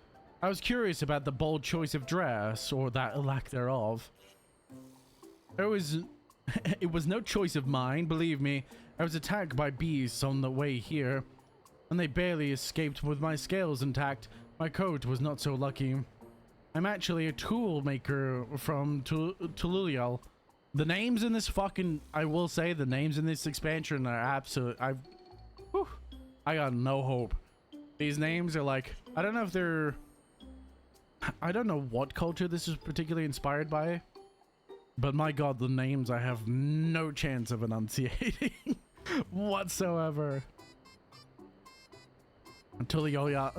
I was curious about the bold choice of dress, or that lack thereof. It was no choice of mine, believe me. I was attacked by beasts on the way here, and they barely escaped with my scales intact. My coat was not so lucky. I'm actually a tool maker from Tululiel. The names in this fucking... I will say, the names in this expansion are absolute... I got no hope. These names are like... I don't know if they're... I don't know what culture this is particularly inspired by. But my god, the names I have no chance of enunciating whatsoever. Tuli-Yolal.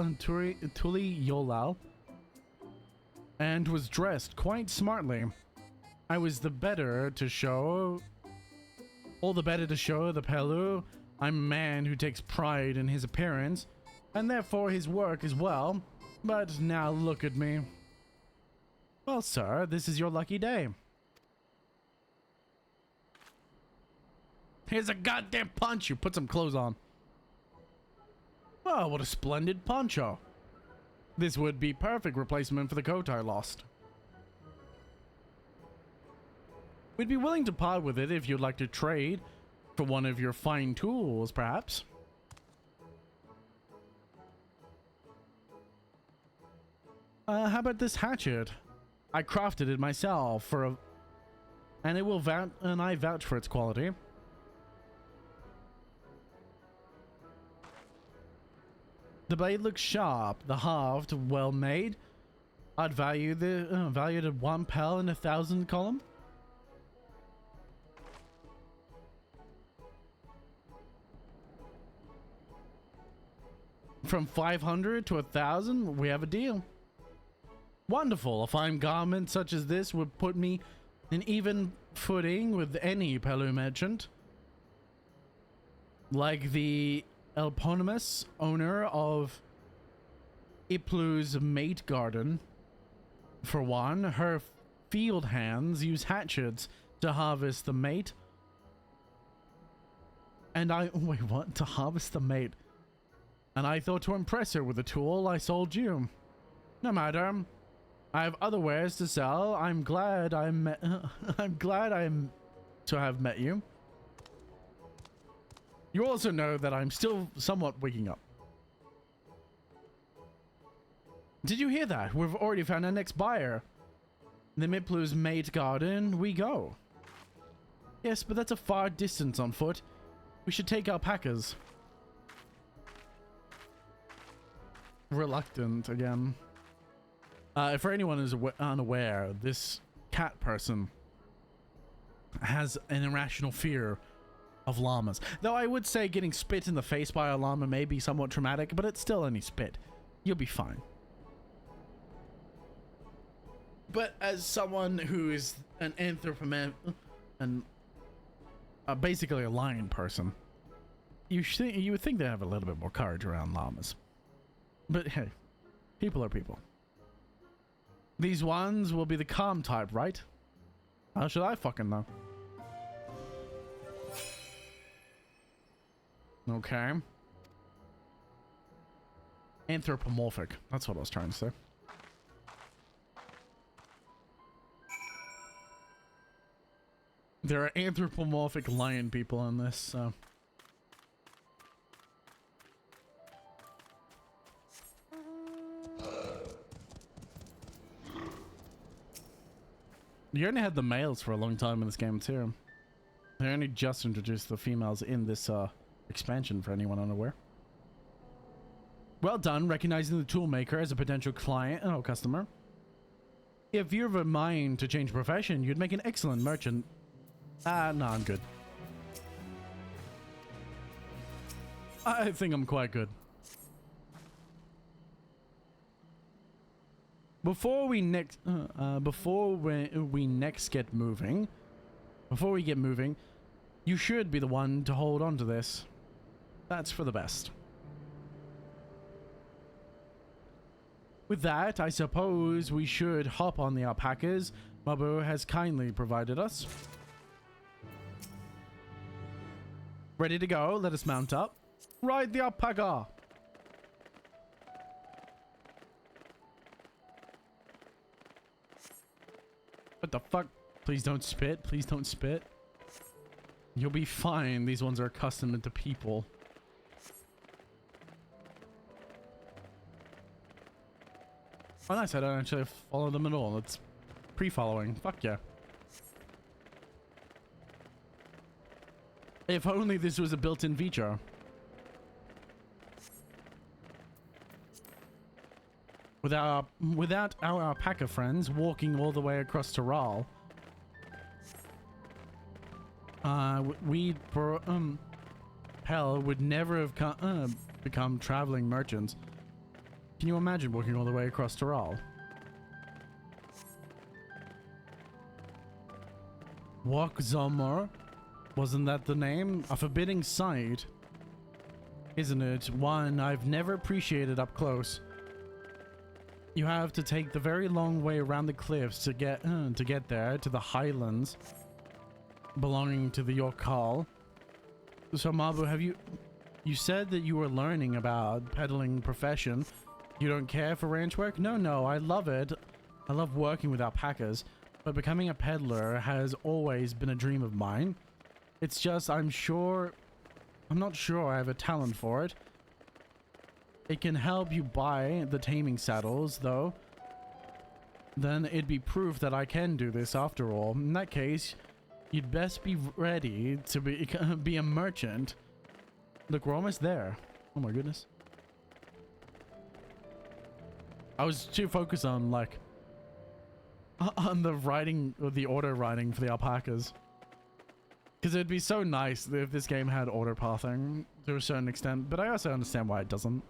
And was dressed quite smartly. I was the better to show... All the better to show the Pelu. I'm a man who takes pride in his appearance, and therefore his work as well. But now look at me. Well, sir, this is your lucky day. Here's a goddamn poncho. Put some clothes on. Oh, what a splendid poncho. This would be perfect replacement for the coat I lost. We'd be willing to part with it if you'd like to trade for one of your fine tools, perhaps. How about this hatchet? I crafted it myself and I vouch for its quality. The blade looks sharp, the haft well made. I'd value the valued at 1 pel in 1,000 column. From 500 to 1,000, we have a deal. Wonderful. A fine garment such as this would put me in even footing with any Pelu merchant. Like the eponymous owner of Iplu's mate garden. For one, her field hands use hatchets to harvest the mate. And wait, what? To harvest the mate? And I thought to impress her with the tool I sold you. No matter. I have other wares to sell. I'm glad to have met you. You also know that I'm still somewhat waking up. Did you hear that? We've already found our next buyer. The Miplu's mate garden, we go. Yes, but that's a far distance on foot. We should take alpacas. Reluctant again. For anyone who's unaware, this cat person has an irrational fear of llamas. Though I would say getting spit in the face by a llama may be somewhat traumatic, but it's still only spit. You'll be fine. But as someone who is an basically a lion person, you would think they have a little bit more courage around llamas. But hey, people are people. These ones will be the calm type, right? How should I fucking know? Okay. Anthropomorphic. That's what I was trying to say. There are anthropomorphic lion people in this, so... You only had the males for a long time in this game too. They only just introduced the females in this expansion for anyone unaware. Well done, recognizing the toolmaker as a potential client or customer. If you have a mind to change profession, you'd make an excellent merchant. No, I'm good. I think I'm quite good. Before we next get moving, you should be the one to hold on to this. That's for the best. With that, I suppose we should hop on the alpacas Mabu has kindly provided us. Ready to go? Let us mount up. Ride the alpaca! the fuck? Please don't spit. Please don't spit. You'll be fine. These ones are accustomed to people. Oh, nice. I don't actually follow them at all. It's pre-following. Fuck yeah. If only this was a built-in feature. Without our alpaca friends walking all the way across Taral, hell, would never have become traveling merchants. Can you imagine walking all the way across Taral? Walk Zomor? Wasn't that the name? A forbidding sight, isn't it? One I've never appreciated up close. You have to take the very long way around the cliffs to get there to the highlands belonging to the Yorkal. So Mabu, have you said that you were learning about peddling profession? You don't care for ranch work? No, I love it. I love working with alpacas, but becoming a peddler has always been a dream of mine. It's just I'm not sure I have a talent for it. It can help you buy the taming saddles, though. Then it'd be proof that I can do this after all. In that case, you'd best be ready to be a merchant. Look, we're almost there. Oh my goodness. I was too focused on, like, on the writing, or the auto writing for the alpacas. Because it'd be so nice if this game had auto pathing to a certain extent, but I also understand why it doesn't.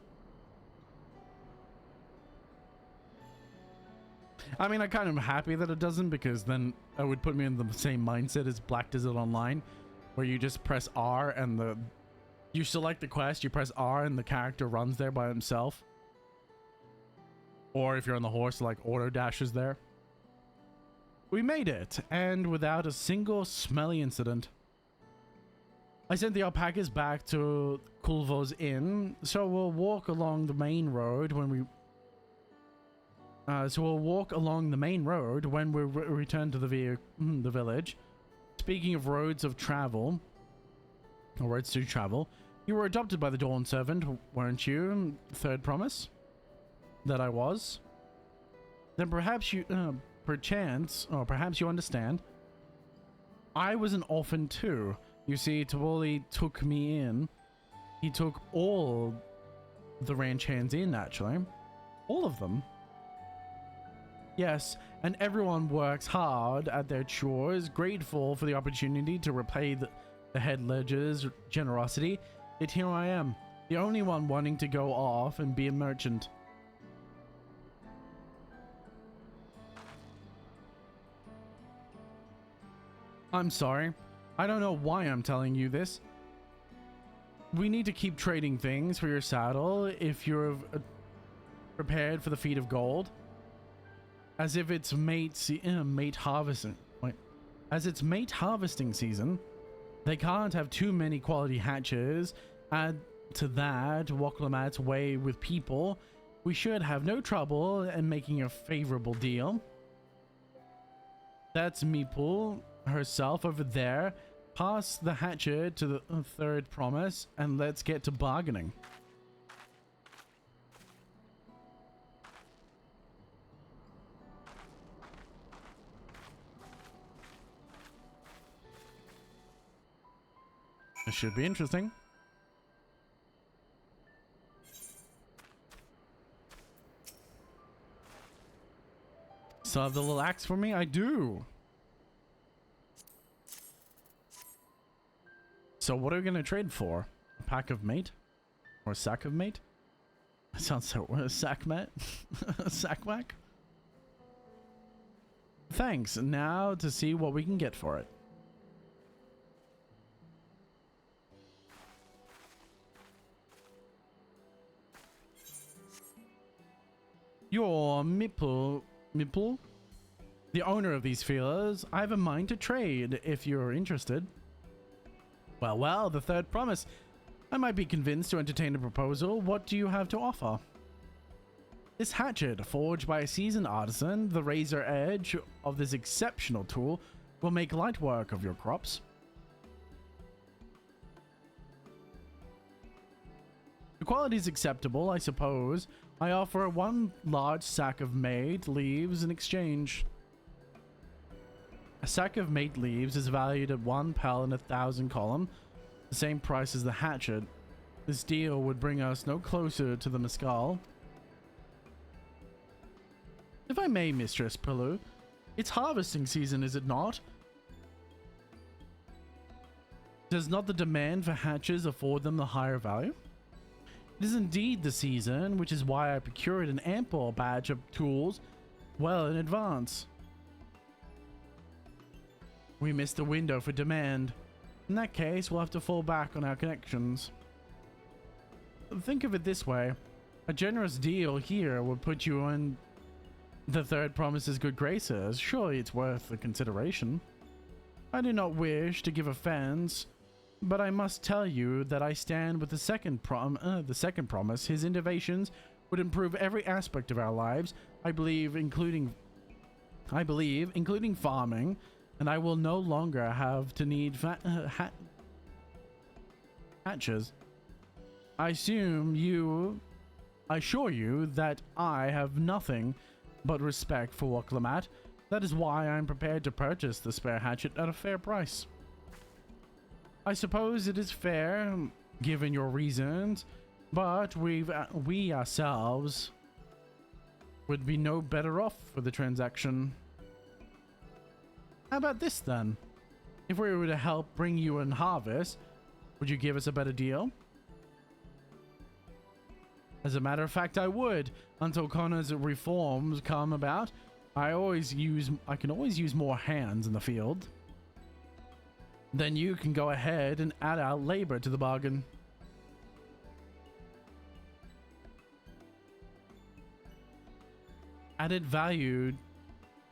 I mean, I kind of am happy that it doesn't, because then it would put me in the same mindset as Black Desert Online, where you just press R and you select the quest, you press R and the character runs there by himself. Or if you're on the horse, like auto dashes there. We made it, and without a single smelly incident. I sent the alpacas back to Kulvo's inn, so we'll walk along the main road when we return to the village. Speaking of roads of travel, or roads to travel, you were adopted by the Dawn Servant, weren't you? Third promise? That I was. Then perhaps you, perchance, or perhaps you understand. I was an orphan too. You see, Tawoli took me in. He took all the ranch hands in, actually. All of them. Yes, and everyone works hard at their chores, grateful for the opportunity to repay the head ledger's generosity. Yet here I am, the only one wanting to go off and be a merchant. I'm sorry. I don't know why I'm telling you this. We need to keep trading things for your saddle if you're prepared for the feat of gold. As if it's mate harvesting. Wait. As it's mate harvesting season, they can't have too many quality hatches. Add to that Woklamat's way with people. We should have no trouble in making a favorable deal. That's Meeple herself over there. Pass the hatchet to the third promise and let's get to bargaining. This should be interesting. So have the little axe for me? I do. So what are we going to trade for? A pack of mate? Or a sack of mate? That sounds so... sack mate? Sack whack? Thanks. Now to see what we can get for it. You're Meeple, the owner of these feelers. I have a mind to trade if you're interested. Well, the third promise. I might be convinced to entertain a proposal. What do you have to offer? This hatchet, forged by a seasoned artisan, the razor edge of this exceptional tool will make light work of your crops. The quality is acceptable, I suppose. I offer 1 large sack of made leaves in exchange. A sack of made leaves is valued at 1 pel and 1,000 column, the same price as the hatchet. This deal would bring us no closer to the mescal. If I may, Mistress Pelu, it's harvesting season, is it not? Does not the demand for hatches afford them the higher value? It is indeed the season, which is why I procured an ample batch of tools well in advance. We missed the window for demand. In that case, we'll have to fall back on our connections. Think of it this way. A generous deal here would put you in the third promise's good graces. Surely it's worth the consideration. I do not wish to give offense, but I must tell you that I stand with the second promise. His innovations would improve every aspect of our lives. I believe, including farming, and I will no longer have to need hatches. I assure you that I have nothing but respect for Wuklamat. That is why I am prepared to purchase the spare hatchet at a fair price. I suppose it is fair, given your reasons, but we ourselves would be no better off for the transaction. How about this then? If we were to help bring you in harvest, would you give us a better deal? As a matter of fact, I would. Until Connor's reforms come about, I can always use more hands in the field. Then you can go ahead and add our labor to the bargain. Added value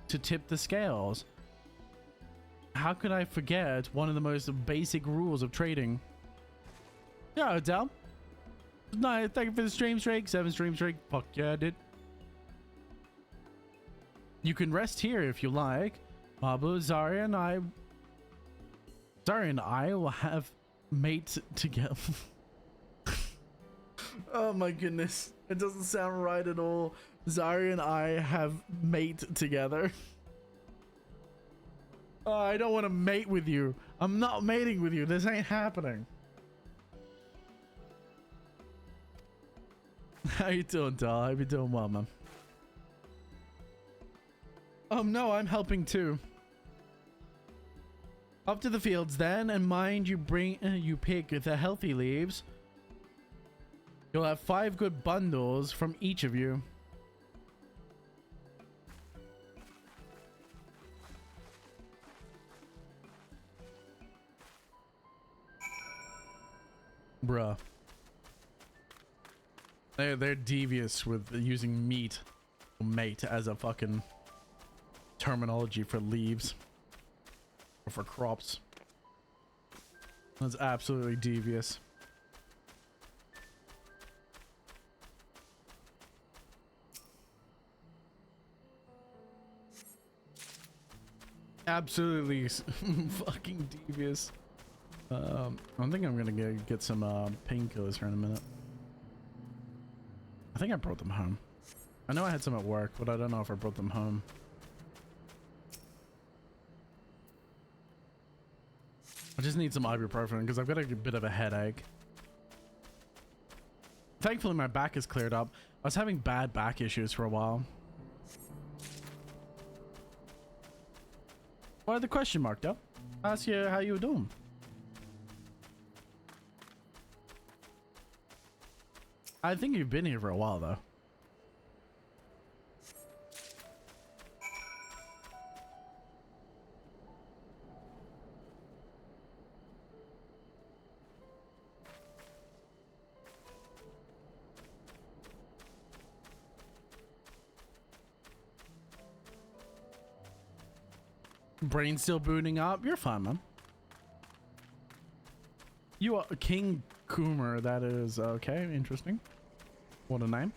to tip the scales. How could I forget one of the most basic rules of trading? Yeah, Odell. No, thank you for the stream streak. 7 stream streak. Fuck yeah, I did. You can rest here if you like. Mabu, Zarya and I will have mate together. Oh my goodness. It doesn't sound right at all. Zarya and I have mate together. Oh, I don't want to mate with you. I'm not mating with you. This ain't happening. How you doing, doll? I hope you're doing well, man. No, I'm helping too. Up to the fields then, and mind you you pick the healthy leaves. You'll have 5 good bundles from each of you. Bruh. They're devious with using mate as a fucking terminology for leaves or for crops. That's absolutely devious. Absolutely fucking devious. I think I'm gonna get some painkillers here in a minute. I think I brought them home. I know I had some at work, but I don't know if I brought them home. I just need some ibuprofen because I've got a bit of a headache. Thankfully, my back is cleared up. I was having bad back issues for a while. Why the question mark, though? Ask you how you were doing. I think you've been here for a while, though. Brain still booting up? You're fine, man. You are King Coomer, that is okay, interesting. What a name.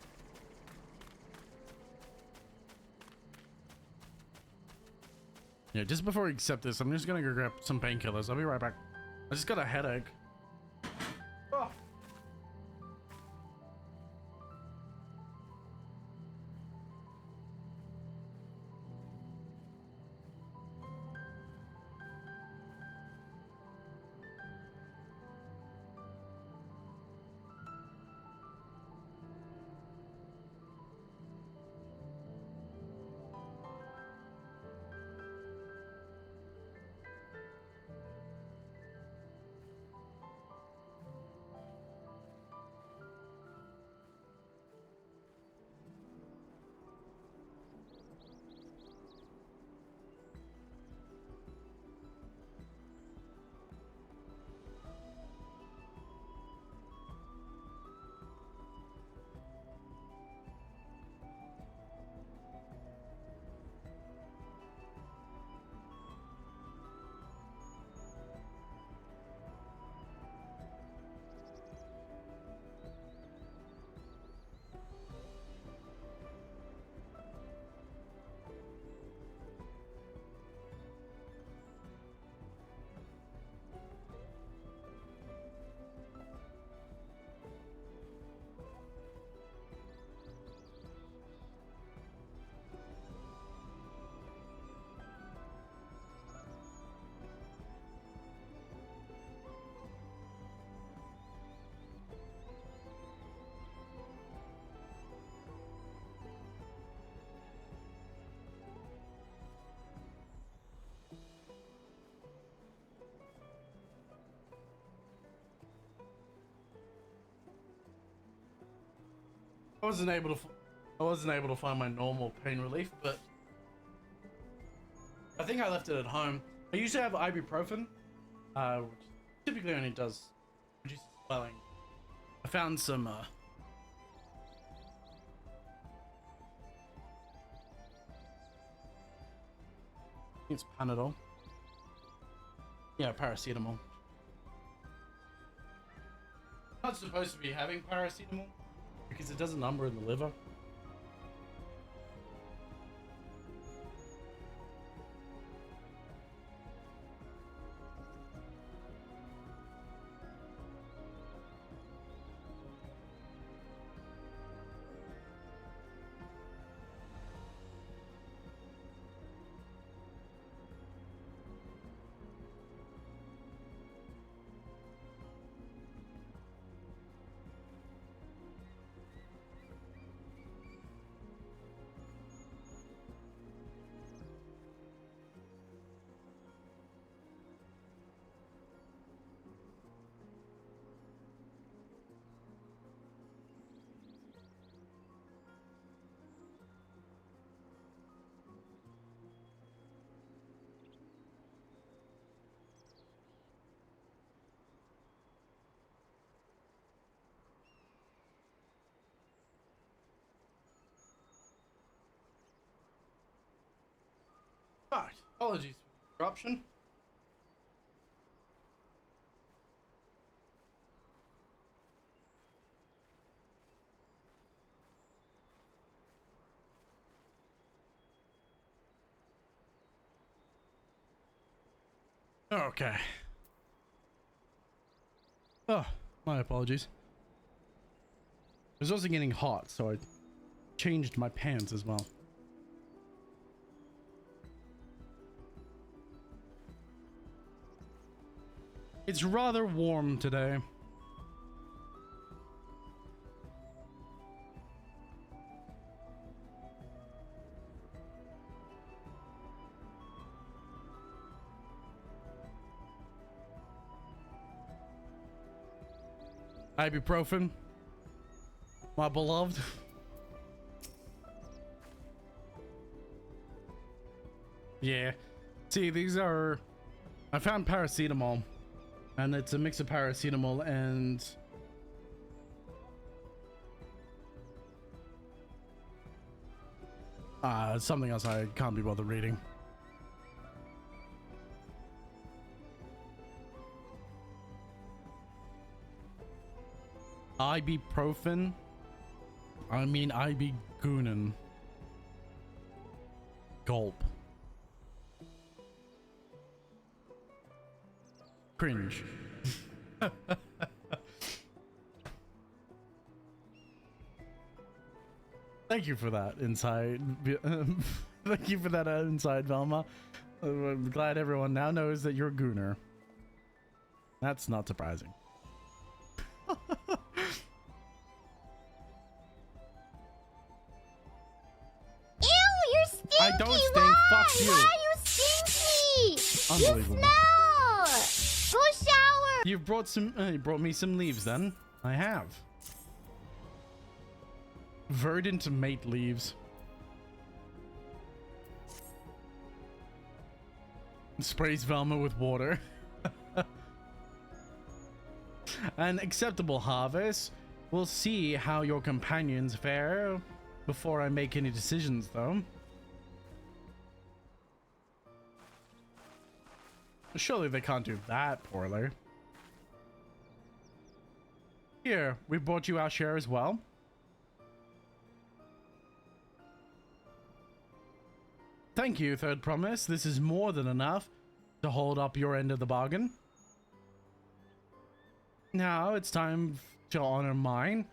Yeah, just before we accept this, I'm just gonna go grab some painkillers. I'll be right back. I just got a headache. Oh. I wasn't able to find my normal pain relief, but I think I left it at home. I usually have ibuprofen, which typically only does reduce swelling. I found some it's Panadol. Yeah, paracetamol. I'm not supposed to be having paracetamol because it does a number in the liver. Right, apologies for the interruption. Okay. Oh, my apologies. It was also getting hot, so I changed my pants as well. It's rather warm today. Ibuprofen, my beloved. Yeah. See, these are... I found paracetamol. And it's a mix of paracetamol and... something else I can't be bothered reading. Ibuprofen? I mean ibugunin. Gulp. Cringe. Thank you for that insight. Thank you for that insight, Velma. I'm glad everyone now knows that you're a gooner. That's not surprising. Ew, you're stinky! I don't stink. Why? Fuck you. Why are you stinky? Unbelievable. You smell! Go shower! You brought me some leaves then. I have. Verdant mate leaves. Sprays Velma with water. An acceptable harvest. We'll see how your companions fare before I make any decisions, though. Surely they can't do that poorly. Here, we brought you our share as well. Thank you, Third Promise. This is more than enough to hold up your end of the bargain. Now it's time to honor mine.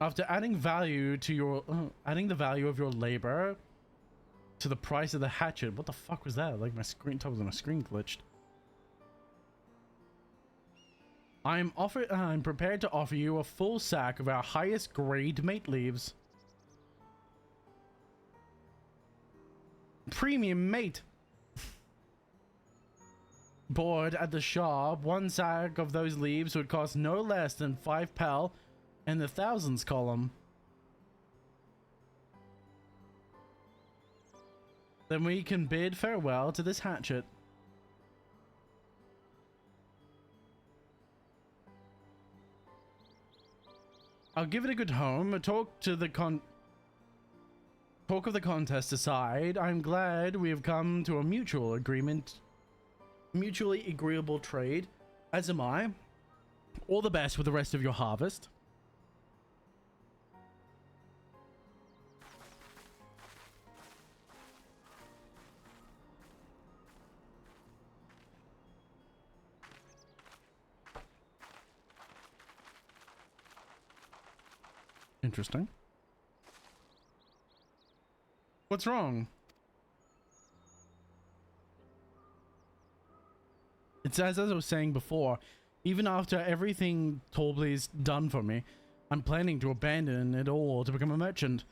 After adding value to your adding the value of your labor to the price of the hatchet. What the fuck was that? Like my screen, top of my screen glitched. I'm prepared to offer you a full sack of our highest grade mate leaves. Premium mate. Board at the shop, one sack of those leaves would cost no less than 5 pel in the thousands column. Then we can bid farewell to this hatchet. I'll give it a good home. Talk of the contest aside, I'm glad we have come to a mutually agreeable trade, as am I. All the best with the rest of your harvest. Interesting. What's wrong? It's as I was saying before, even after everything Torblay's done for me, I'm planning to abandon it all to become a merchant.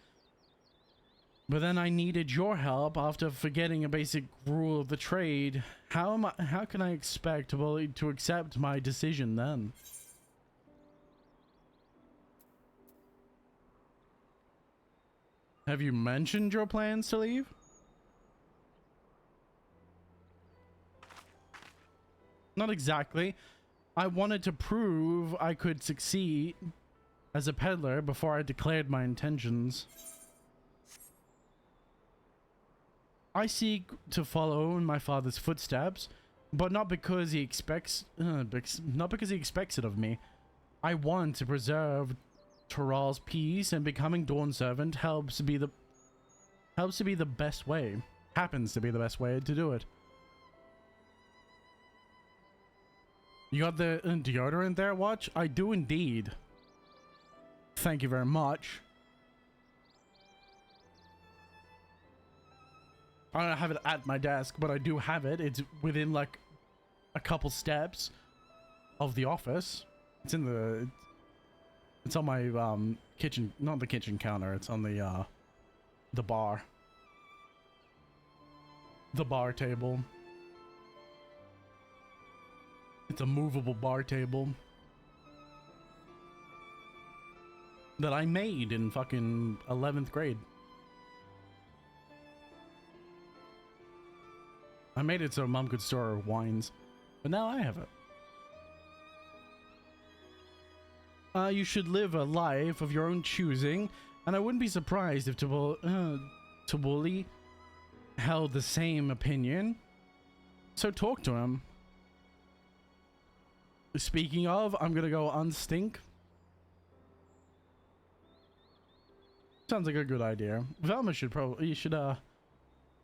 But then I needed your help after forgetting a basic rule of the trade. How can I expect to accept my decision then? Have you mentioned your plans to leave? Not exactly. I wanted to prove I could succeed as a peddler before I declared my intentions. I seek to follow in my father's footsteps, but not because he expects it of me. I want to preserve Toral's peace, and becoming Dawn Servant happens to be the best way to do it. You got the deodorant there, Watch? I do indeed. Thank you very much. I don't have it at my desk, but I do have it. It's within like a couple steps of the office. It's on my kitchen, not the kitchen counter. It's on the bar. The bar table. It's a movable bar table that I made in fucking 11th grade. I made it so Mom could store her wines, but now I have it. You should live a life of your own choosing, and I wouldn't be surprised if Tabuli held the same opinion. So talk to him. Speaking of, I'm gonna go unstink. Sounds like a good idea. Velma should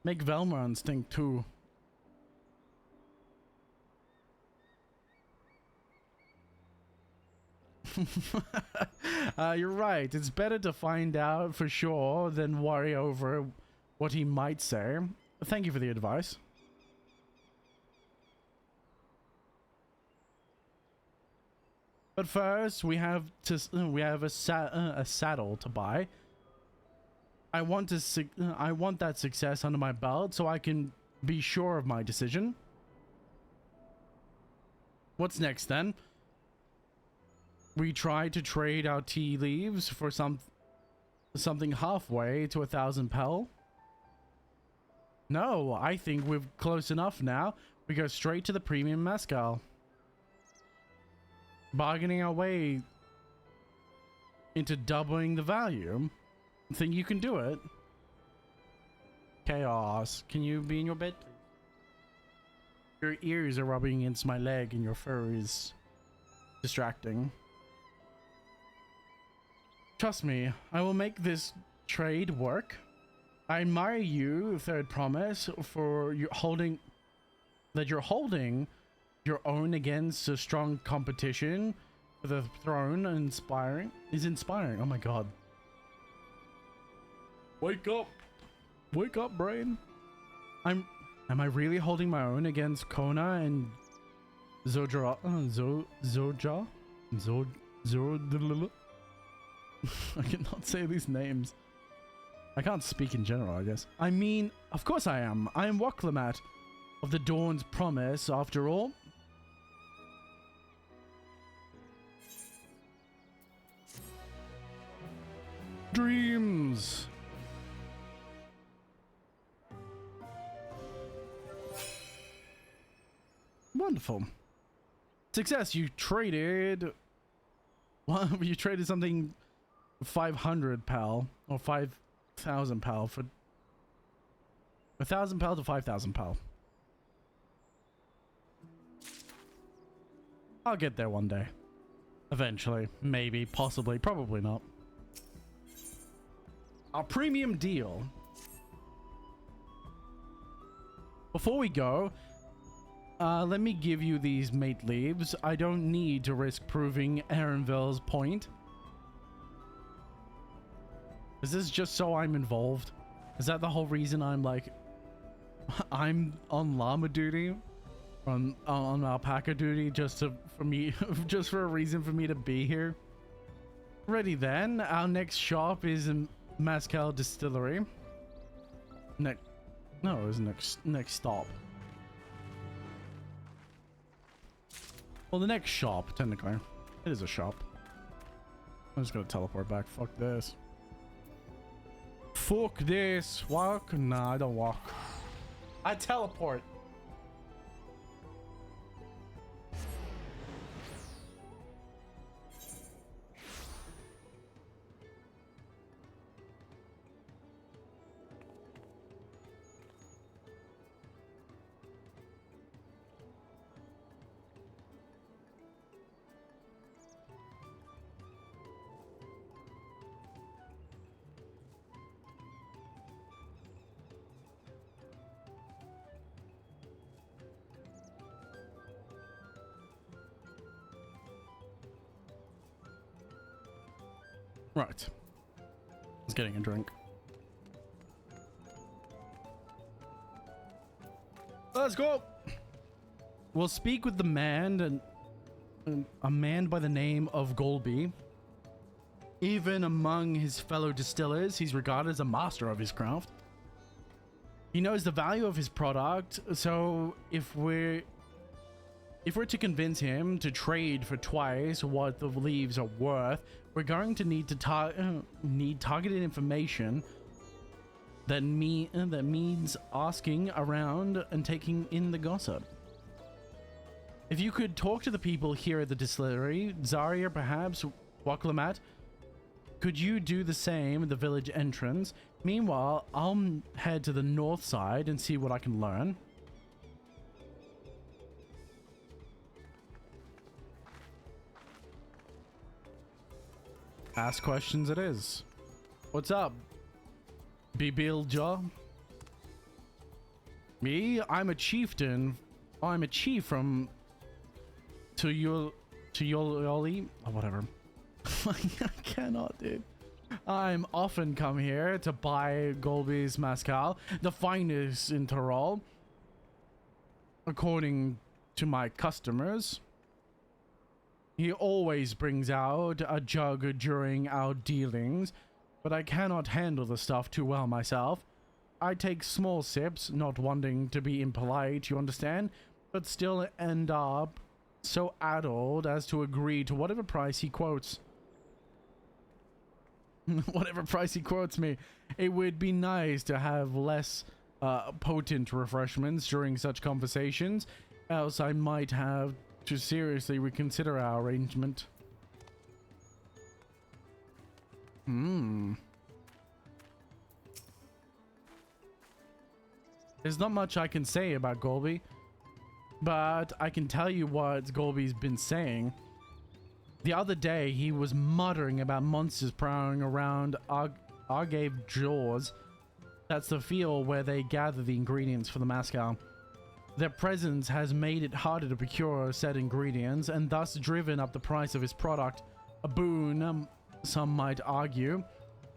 make Velma unstink too. You're right. It's better to find out for sure than worry over what he might say. Thank you for the advice. But first, we have a saddle to buy. I want that success under my belt so I can be sure of my decision. What's next then? We try to trade our tea leaves for something halfway to 1,000 pel. No, I think we're close enough now. We go straight to the premium mezcal. Bargaining our way into doubling the value. Think you can do it? Chaos, can you be in your bed, please? Your ears are rubbing against my leg and your fur is distracting. Trust me, I will make this trade work. I admire you, Third Promise, for you're holding your own against a strong competition for the throne. Is inspiring. Oh my god. Wake up, brain. Am I really holding my own against Kona and Zoja? I cannot say these names. I can't speak in general, I guess. I mean, of course I am. I am Waklamat of the Dawn's Promise, after all. Dreams. Wonderful. Success. You traded. Well, you traded something 500 pal or 5,000 pal for 1,000 pal to 5,000 pal. I'll get there one day. Eventually. Maybe. Possibly. Probably not. Our premium deal. Before we go, let me give you these mate leaves. I don't need to risk proving Aaronville's point. Is this just so I'm involved? Is that the whole reason I'm like... I'm on llama duty? On alpaca duty just for a reason for me to be here? Ready then. Our next shop is in Mezcal Distillery. No, it was next stop. Well, the next shop, technically. It is a shop. I'm just gonna teleport back. Fuck this. Fuck this. Walk? Nah, I don't walk. I teleport. Right. I was getting a drink. Let's go. We'll speak with the man and a man by the name of Golby. Even among his fellow distillers, he's regarded as a master of his craft. He knows the value of his product, so if we're to convince him to trade for twice what the leaves are worth, we're going to need to need targeted information that means asking around and taking in the gossip. If you could talk to the people here at the distillery, Zarya, perhaps Waklamat, could you do the same at the village entrance? Meanwhile, I'll head to the north side and see what I can learn. Ask questions it is. What's up, Bibilja? Me? I'm a chieftain. I'm a chief from Tuyoli, or whatever. I cannot, dude. I'm often come here to buy Golby's Mezcal, the finest in Tyrol, according to my customers. He always brings out a jug during our dealings, but I cannot handle the stuff too well myself. I take small sips, not wanting to be impolite, you understand, but still end up so addled as to agree to whatever price he quotes. Whatever price he quotes me. It would be nice to have less potent refreshments during such conversations, else I might have to seriously reconsider our arrangement. There's not much I can say about Golby, but I can tell you what Golby's been saying. The other day, he was muttering about monsters prowling around Argave Jaws. That's the field where they gather the ingredients for the Mezcal. Their presence has made it harder to procure said ingredients and thus driven up the price of his product. A boon, some might argue,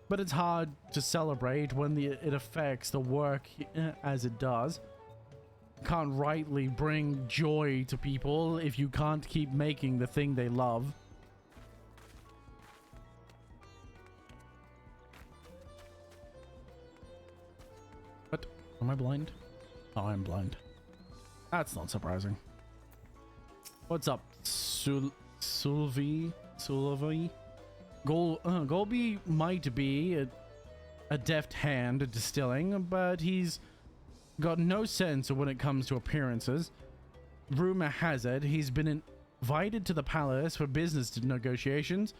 but it's hard to celebrate when it affects the work as it does. Can't rightly bring joy to people if you can't keep making the thing they love. What? Am I blind? Oh, I'm blind. That's not surprising. What's up, Sulvi? Golby might be a deft hand at distilling, but he's got no sense when it comes to appearances. Rumor has it he's been invited to the palace for business negotiations.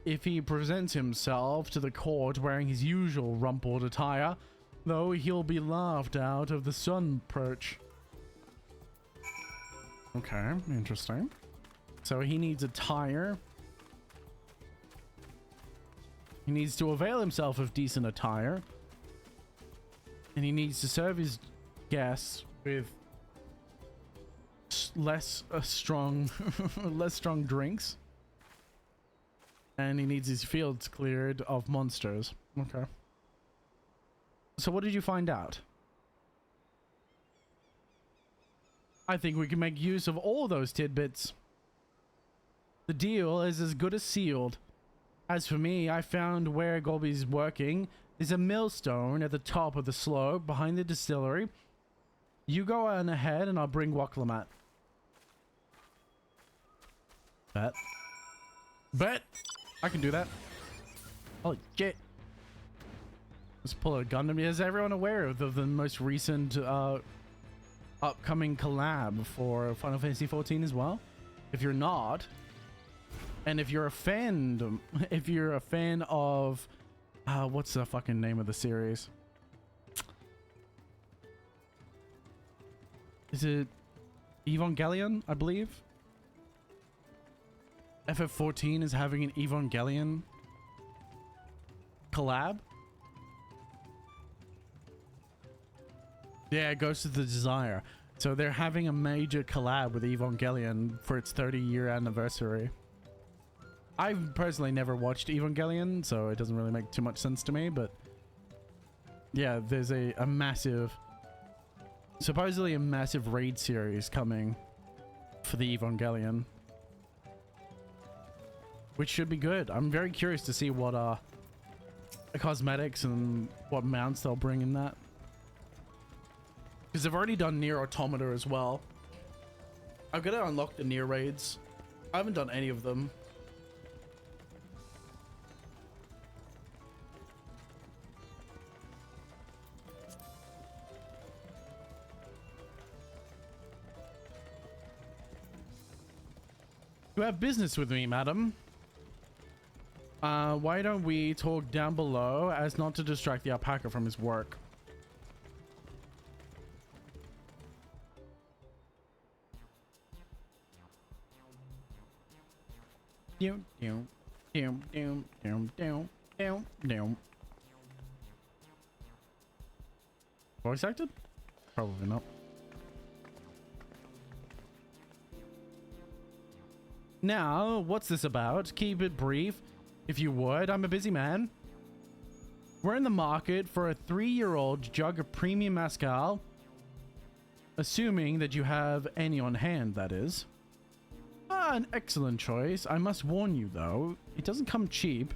If he presents himself to the court wearing his usual rumpled attire, though, he'll be laughed out of the sun perch. Okay, interesting. So he needs attire. He needs to avail himself of decent attire. And he needs to serve his guests with less strong drinks. And he needs his fields cleared of monsters. Okay. So what did you find out? I think we can make use of all those tidbits. The deal is as good as sealed. As for me, I found where Golby's working. There's a millstone at the top of the slope behind the distillery. You go on ahead and I'll bring Waklamat. Bet. I can do that. Holy shit. Let's pull a gun to me. Is everyone aware of the most recent upcoming collab for Final Fantasy XIV as well? If you're not, and if you're a fan of what's the fucking name of the series? Is it Evangelion, I believe? FF14 is having an Evangelion collab. Yeah, Ghost of the Desire. So they're having a major collab with Evangelion for its 30-year anniversary. I've personally never watched Evangelion, so it doesn't really make too much sense to me, but yeah, there's a massive, supposedly a massive raid series coming for the Evangelion, which should be good. I'm very curious to see what the cosmetics and what mounts they'll bring in that. Because they've already done Nier Automata as well. I'm gonna unlock the Nier raids. I haven't done any of them. You have business with me, madam. Why don't we talk down below as not to distract the alpaca from his work? Voice acted? Probably not. Now, what's this about? Keep it brief, if you would. I'm a busy man. We're in the market for a 3-year-old jug of premium mezcal. Assuming that you have any on hand, that is. An excellent choice. I must warn you, though, it doesn't come cheap.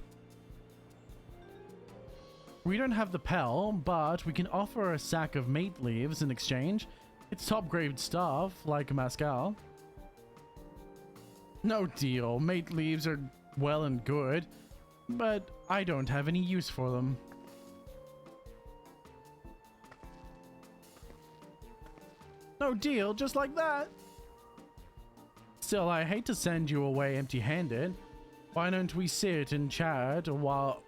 We don't have the Pell, but we can offer a sack of mate leaves in exchange. It's top-grade stuff, like mezcal. No deal. Mate leaves are well and good, but I don't have any use for them. No deal, just like that. Still, I hate to send you away empty-handed. Why don't we sit and chat a while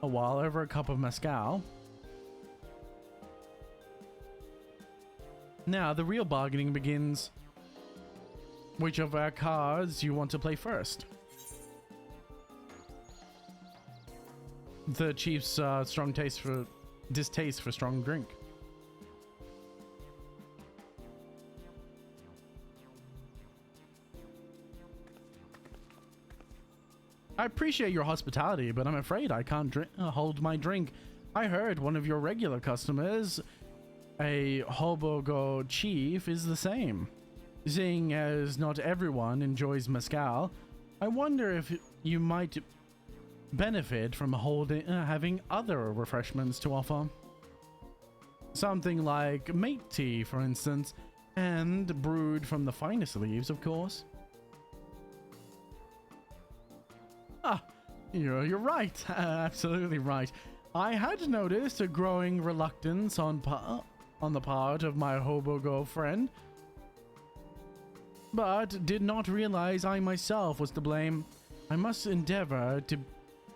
over a cup of mezcal? Now, the real bargaining begins. Which of our cards you want to play first? The chief's distaste for strong drink. I appreciate your hospitality, but I'm afraid I can't hold my drink. I heard one of your regular customers, a Hobogo chief, is the same. Seeing as not everyone enjoys mezcal, I wonder if you might benefit from having other refreshments to offer. Something like mate tea, for instance, and brewed from the finest leaves, of course. Ah, you're right. Absolutely right. I had noticed a growing reluctance on the part of my Hobogo friend, but did not realize I myself was to blame. I must endeavor to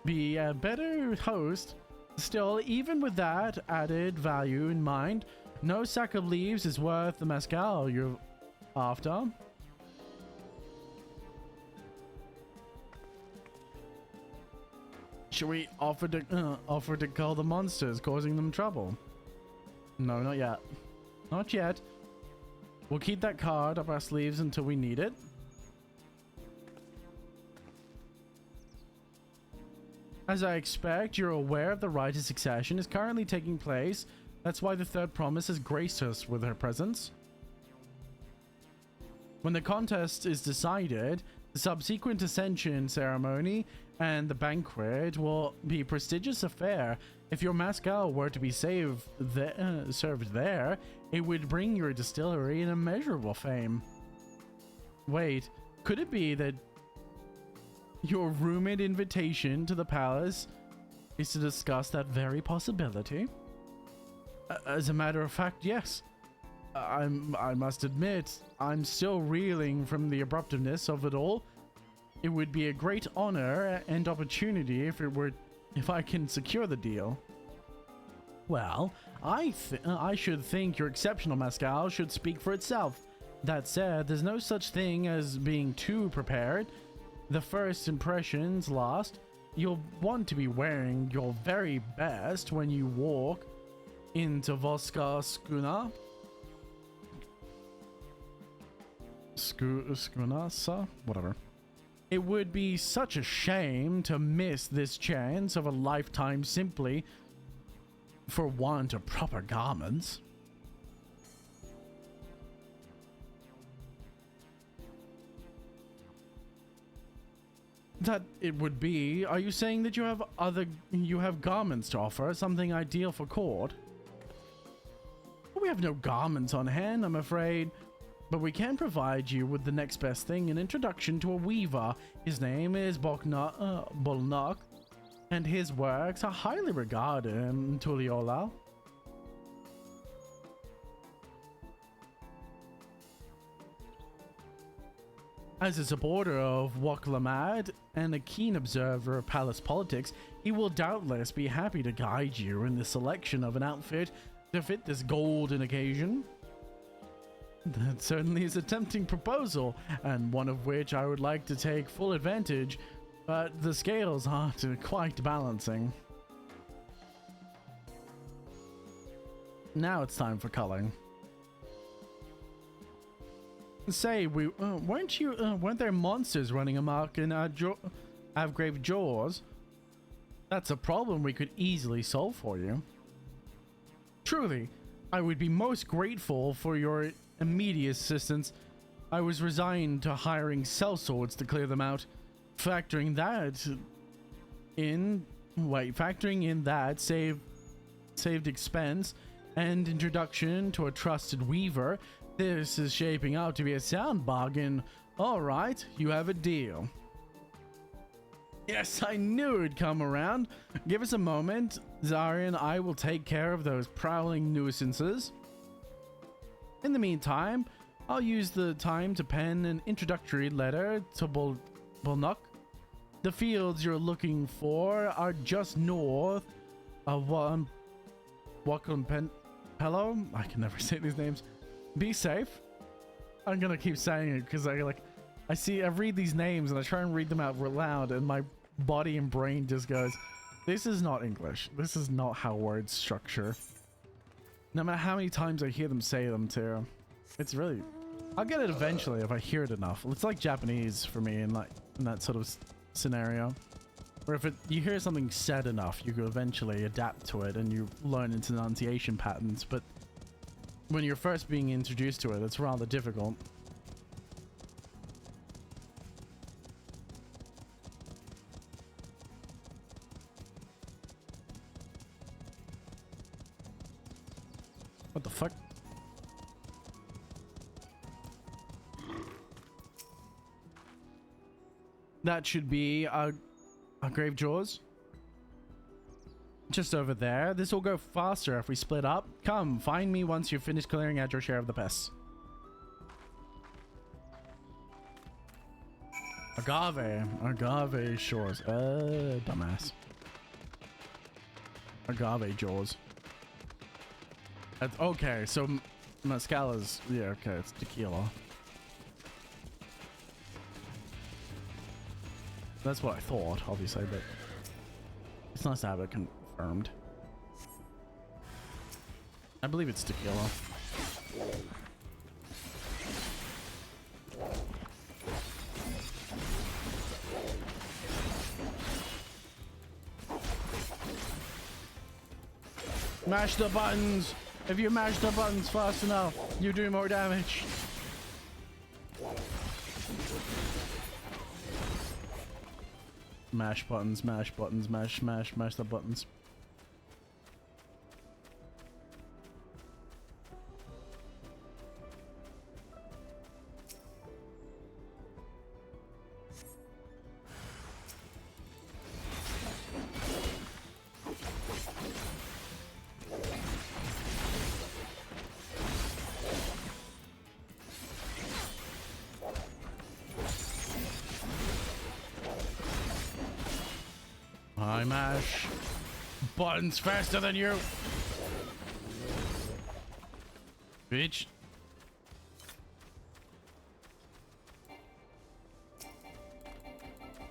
be a better host. Still, even with that added value in mind, no sack of leaves is worth the mezcal you're after. Should we offer to call the monsters causing them trouble? No, not yet. Not yet. We'll keep that card up our sleeves until we need it. As I expect, you're aware of the rite of succession is currently taking place. That's why the third promise has graced us with her presence. When the contest is decided, the subsequent ascension ceremony and the banquet will be a prestigious affair. If your mezcal were to be served there, it would bring your distillery an immeasurable fame. Wait, could it be that your rumored invitation to the palace is to discuss that very possibility? As a matter of fact, yes. I must admit, I'm still reeling from the abruptness of it all. It would be a great honor and opportunity if I can secure the deal. Well, I should think your exceptional mezcal should speak for itself. That said, there's no such thing as being too prepared. The first impressions last. You'll want to be wearing your very best when you walk into Voska Skuna. Skunasa? Whatever. It would be such a shame to miss this chance of a lifetime simply for want of proper garments. That it would be. Are you saying that you have garments to offer, something ideal for court? We have no garments on hand, I'm afraid. But we can provide you with the next best thing, an introduction to a weaver. His name is Bolnok, and his works are highly regarded in Tuliola. As a supporter of Waklamad and a keen observer of palace politics, he will doubtless be happy to guide you in the selection of an outfit to fit this golden occasion. That certainly is a tempting proposal, and one of which I would like to take full advantage, but the scales aren't quite balancing. Now it's time for culling. Say, weren't there monsters running amok in Avgrave Jaws? That's a problem we could easily solve for you. Truly, I would be most grateful for your immediate assistance. I was resigned to hiring sellswords to clear them out. Factoring in that saved expense and introduction to a trusted weaver, this is shaping out to be a sound bargain. All right, you have a deal. Yes, I knew it'd come around. Give us a moment. Zari and I will take care of those prowling nuisances. In the meantime, I'll use the time to pen an introductory letter to Bulnuk. The fields you're looking for are just north of Hello? I can never say these names. Be safe. I'm gonna keep saying it because I read these names and I try and read them out loud and my body and brain just goes, this is not English. This is not how words structure. No matter how many times I hear them say them too. It's really... I'll get it eventually if I hear it enough. It's like Japanese for me in that sort of scenario. Where if you hear something said enough, you can eventually adapt to it and you learn its enunciation patterns. But when you're first being introduced to it, it's rather difficult. What the fuck? That should be a grave jaws. Just over there. This will go faster if we split up. Come, find me once you've finished clearing out your share of the pests. Agave shores. Dumbass. Agave jaws. Okay, so mezcal is... Yeah, okay, it's tequila. That's what I thought, obviously, but it's nice to have it confirmed. I believe it's tequila. Mash the buttons! If you mash the buttons fast enough, you do more damage. Mash buttons, mash buttons, mash the buttons. I mash buttons faster than you, bitch.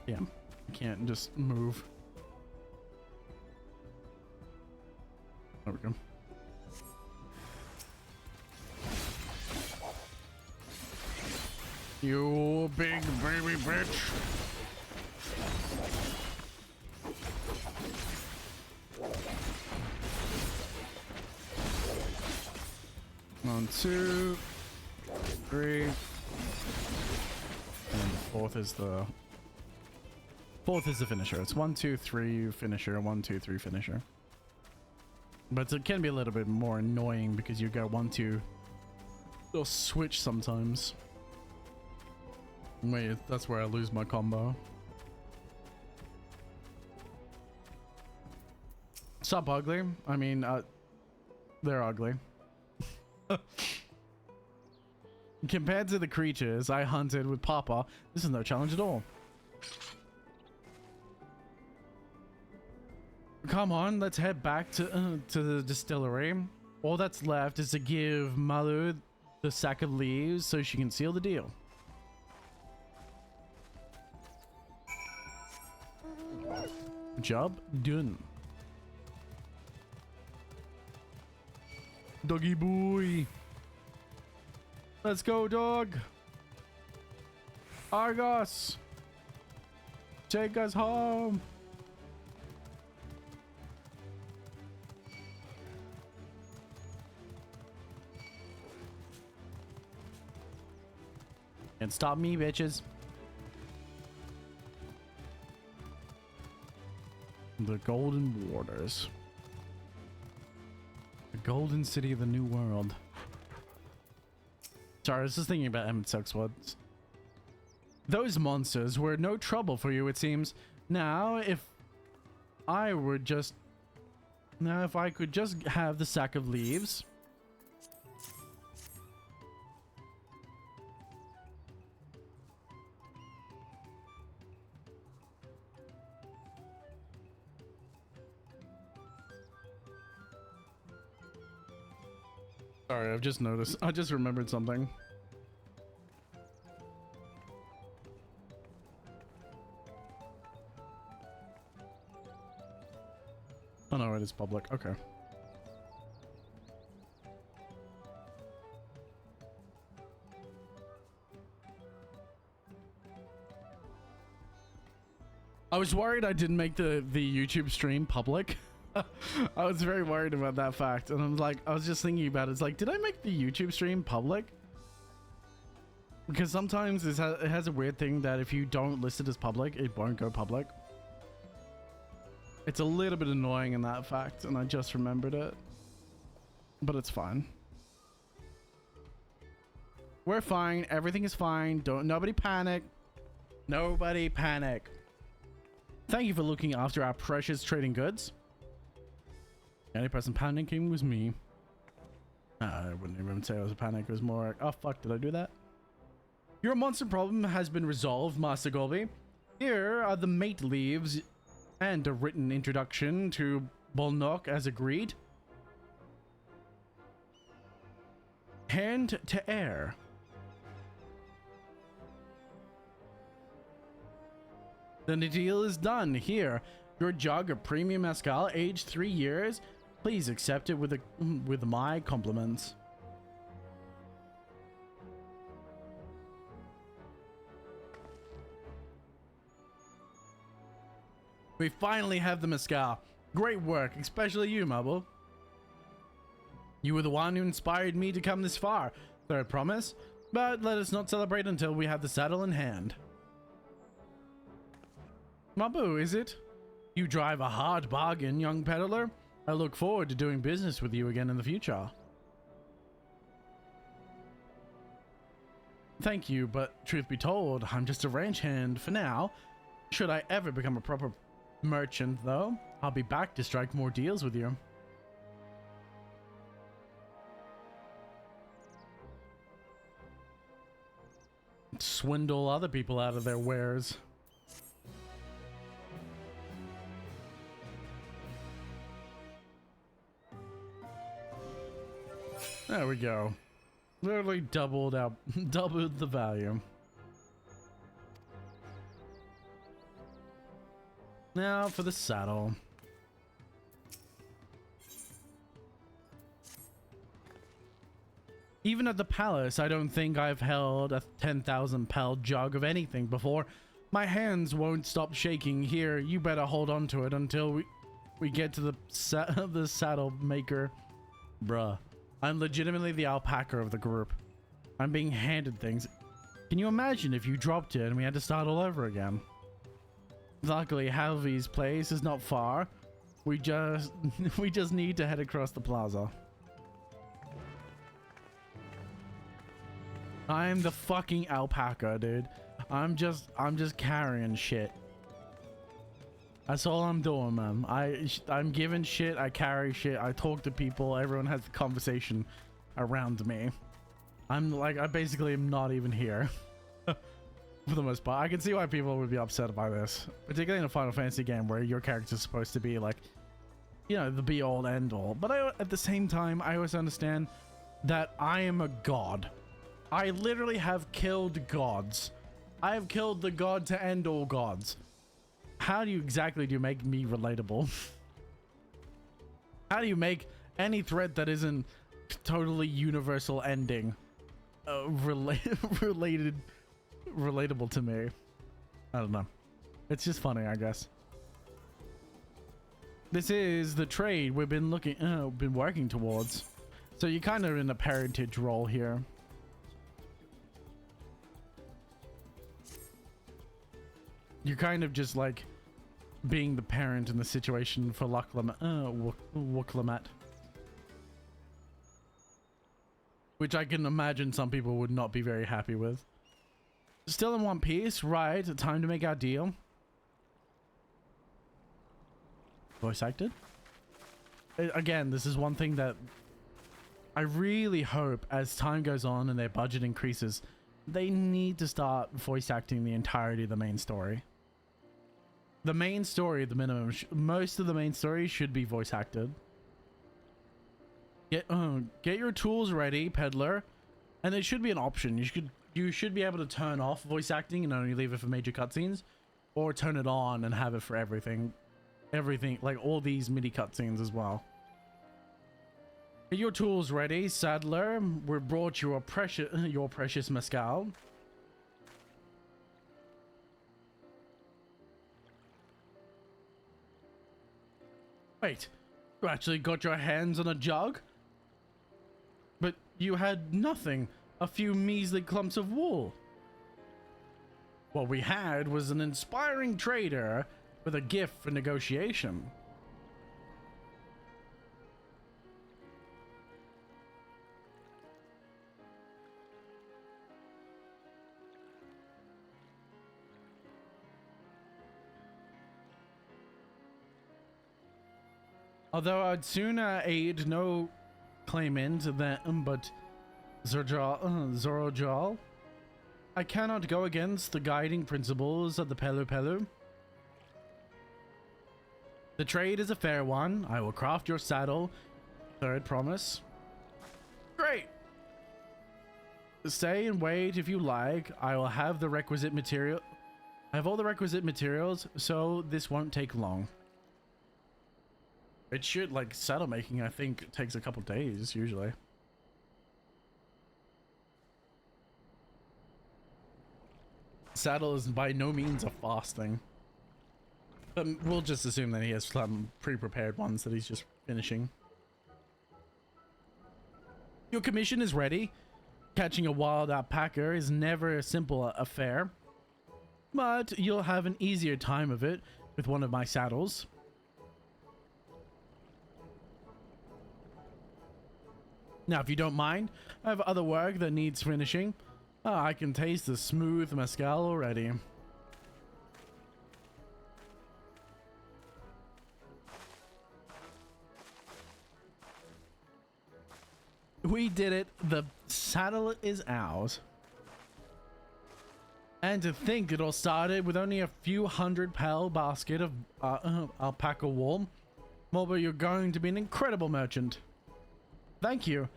Yeah, I can't just move. There we go. You big baby bitch. One, two, three, and the fourth is the finisher. It's 1, 2, 3 finisher, 1, 2, 3 finisher. But it can be a little bit more annoying because you go 1, 2. They'll switch sometimes. Wait, that's where I lose my combo. Sup, ugly? I mean, they're ugly. Compared to the creatures I hunted with Papa, this is no challenge at all. Come on, let's head back to the distillery. All that's left is to give Malu the sack of leaves so she can seal the deal. Job done. Doggy boy. Let's go, dog. Argos! Take us home! And stop me, bitches. The Golden Waters. The Golden City of the New World. Sorry, I was just thinking about M6 Woods. Those monsters were no trouble for you, it seems. Now, if I could just have the sack of leaves. Sorry, I've just noticed. I just remembered something. Oh no, it is public. Okay. I was worried I didn't make the YouTube stream public. I was very worried about that fact, and I was just thinking about it. It's like, did I make the YouTube stream public? Because sometimes it has a weird thing that if you don't list it as public, it won't go public. It's a little bit annoying in that fact, and I just remembered it. But it's fine. We're fine. Everything is fine. Nobody panic. Nobody panic. Thank you for looking after our precious trading goods. The only person panicking was me. I wouldn't even say it was a panic. It was more like, oh fuck, did I do that? Your monster problem has been resolved, Master Golby. Here are the mate leaves and a written introduction to Bolnok as agreed. Hand to air. Then the deal is done. Here, your jug of premium mezcal, aged 3 years. Please accept it with my compliments. We finally have the mezcal. Great work, especially you, Mubble. You were the one who inspired me to come this far, so I promise. But let us not celebrate until we have the saddle in hand. Mabu, is it? You drive a hard bargain, young peddler. I look forward to doing business with you again in the future. Thank you, but truth be told, I'm just a ranch hand for now. Should I ever become a proper merchant, though, I'll be back to strike more deals with you. Swindle other people out of their wares. There we go. Literally doubled the value. Now for the saddle. Even at the palace, I don't think I've held a 10,000 pel jug of anything before. My hands won't stop shaking. Here, you better hold on to it until we get to the saddle maker. Bruh. I'm legitimately the alpaca of the group. I'm being handed things. Can you imagine if you dropped it and we had to start all over again? Luckily, Halvy's place is not far. We just need to head across the plaza. I'm the fucking alpaca, dude. I'm just carrying shit. That's all I'm doing, man. I'm giving shit, I carry shit, I talk to people, everyone has a conversation around me. I basically am not even here. For the most part. I can see why people would be upset by this. Particularly in a Final Fantasy game where your character's supposed to be like, you know, the be-all end-all. But at the same time, I always understand that I am a god. I literally have killed gods. I have killed the god to end all gods. How do you make me relatable? How do you make any threat that isn't totally universal ending related relatable to me. I don't know. It's just funny, I guess. This is the trade we've been been working towards. So you're kind of in a parentage role here. You're kind of just like being the parent in the situation for Wuklamat. Which I can imagine some people would not be very happy with. Still in one piece, right? Time to make our deal. Voice acted? Again, this is one thing that I really hope as time goes on and their budget increases, they need to start voice acting the entirety of the main story. The main story, at the minimum, most of the main story should be voice acted. Get your tools ready, peddler, and it should be an option. You should be able to turn off voice acting and only leave it for major cutscenes, or turn it on and have it for everything, like all these mini cutscenes as well. Get your tools ready, saddler. We brought you your precious mescal. Wait, you actually got your hands on a jug? But you had nothing, a few measly clumps of wool. What we had was an inspiring trader with a gift for negotiation. Although I'd sooner aid no claimant than but Zorojal, I cannot go against the guiding principles of the Pelu Pelu. The trade is a fair one. I will craft your saddle. Third promise. Great! Stay and wait if you like. I will have the requisite material. I have all the requisite materials, so this won't take long. It should, like, saddle making, I think, takes a couple days, usually. Saddle is by no means a fast thing. But we'll just assume that he has some pre-prepared ones that he's just finishing. Your commission is ready. Catching a wild alpaca is never a simple affair. But you'll have an easier time of it with one of my saddles. Now, if you don't mind, I have other work that needs finishing. I can taste the smooth mescal already. We did it. The saddle is ours. And to think it all started with only a few 100-pound basket of alpaca wool. Mulber, you're going to be an incredible merchant. Thank you.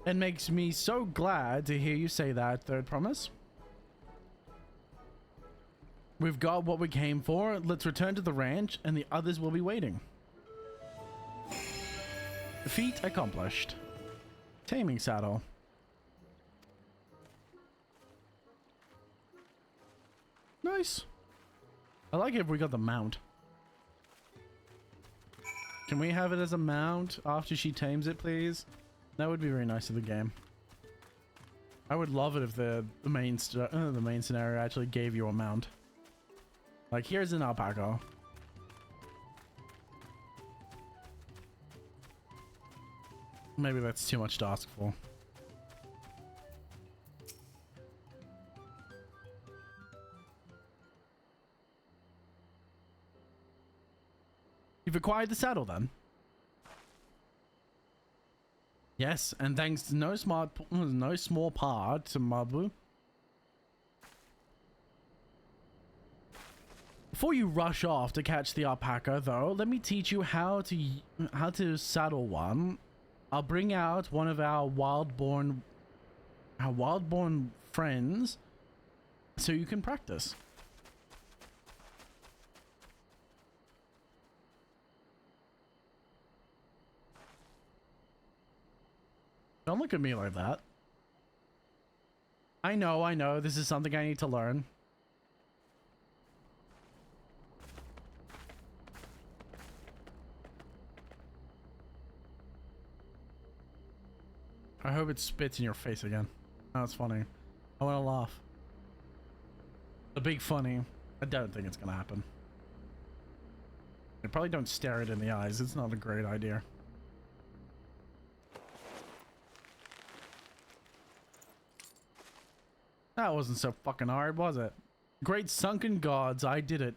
It makes me so glad to hear you say that, Third Promise. We've got what we came for. Let's return to the ranch and the others will be waiting. Feat accomplished. Taming saddle. Nice. I like it if we got the mount. Can we have it as a mount after she tames it, please? That would be very nice of the game. I would love it if the main scenario actually gave you a mount. Like, here's an alpaca. Maybe that's too much to ask for. You've acquired the saddle then? Yes, and thanks to no small part to Mabu. Before you rush off to catch the alpaca, though, let me teach you how to saddle one. I'll bring out one of our wild-born friends, so you can practice. Don't look at me like that. I know. This is something I need to learn. I hope it spits in your face again. That's funny. I want to laugh. The big funny. I don't think it's gonna happen. You probably don't stare it in the eyes. It's not a great idea. That wasn't so fucking hard, was it? Great sunken gods, I did it.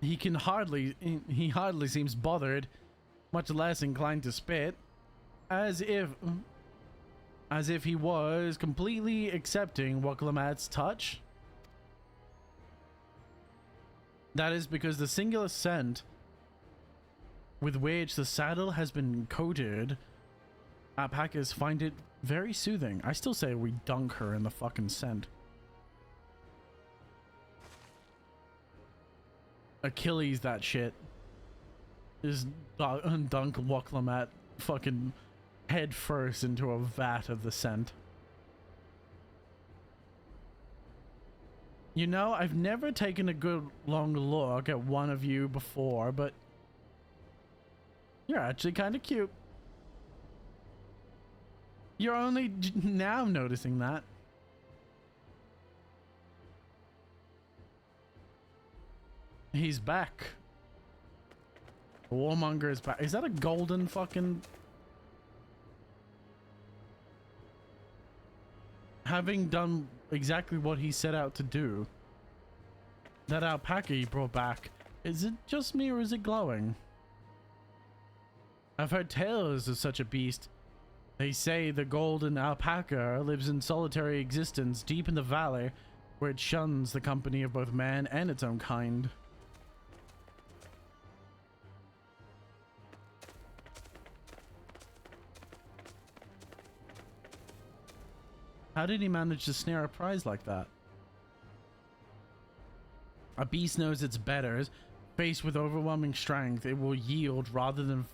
He hardly seems bothered, much less inclined to spit, as if he was completely accepting Waklamat's touch. That is because the singular scent with which the saddle has been coated, alpacas find it very soothing. I still say we dunk her in the fucking scent. Achilles that shit. Just dunk Waklamat fucking head first into a vat of the scent. You know, I've never taken a good long look at one of you before, but you're actually kind of cute. You're only now noticing that. He's back. The warmonger is back. Is that a golden fucking... Having done exactly what he set out to do, that alpaca he brought back, is it just me or is it glowing? I've heard tales of such a beast. They say the golden alpaca lives in solitary existence deep in the valley, where it shuns the company of both man and its own kind. How did he manage to snare a prize like that? A beast knows its betters. Faced with overwhelming strength, it will yield rather than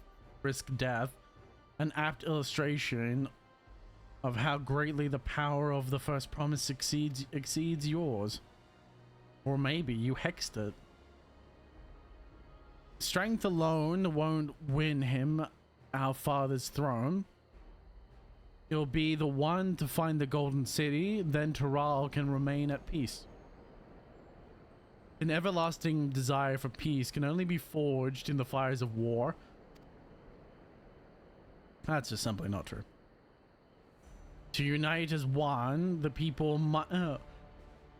risk death. An apt illustration of how greatly the power of the first promise exceeds yours. Or maybe you hexed it. Strength alone won't win him our father's throne. He'll be the one to find the Golden City, then Taral can remain at peace. An everlasting desire for peace can only be forged in the fires of war. That's just simply not true. To unite as one, the people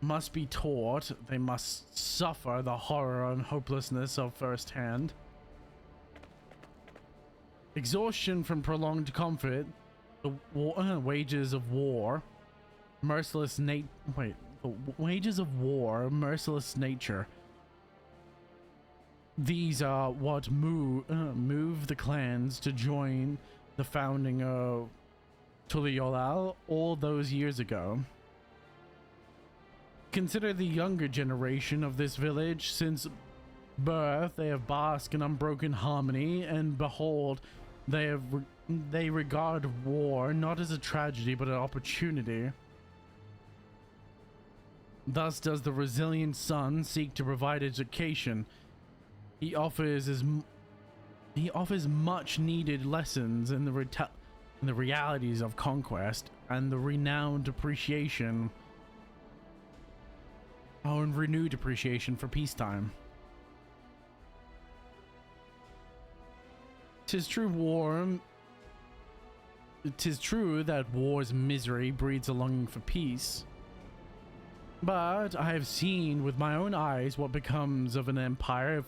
must be taught. They must suffer the horror and hopelessness of firsthand. Exhaustion from prolonged comfort, the wages of war, merciless merciless nature. These are what move the clans to join the founding of Tuliolal all those years ago. Consider the younger generation of this village. Since birth, they have basked in unbroken harmony, and behold, they regard war not as a tragedy but an opportunity. Thus does the resilient son seek to provide education. He offers much needed lessons in the realities of conquest and the renowned appreciation and renewed appreciation for peacetime. 'Tis true that war's misery breeds a longing for peace. But I have seen with my own eyes what becomes of an empire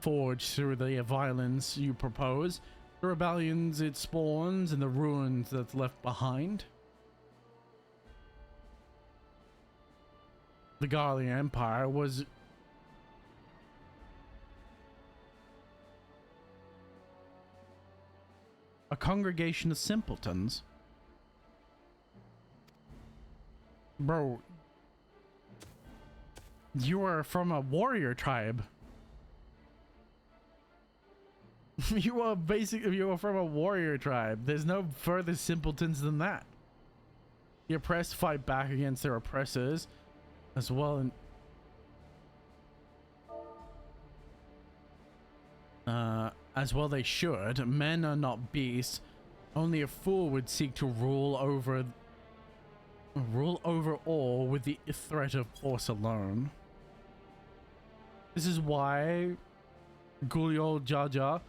forged through the violence you propose, the rebellions it spawns, and the ruins that's left behind. The Garlian Empire was a congregation of simpletons. Bro, you are from a warrior tribe. You are from a warrior tribe. There's no further simpletons than that. The oppressed fight back against their oppressors as well, and as well they should. Men are not beasts. Only a fool would seek to rule over all with the threat of force alone. This is why Gulyol Jaja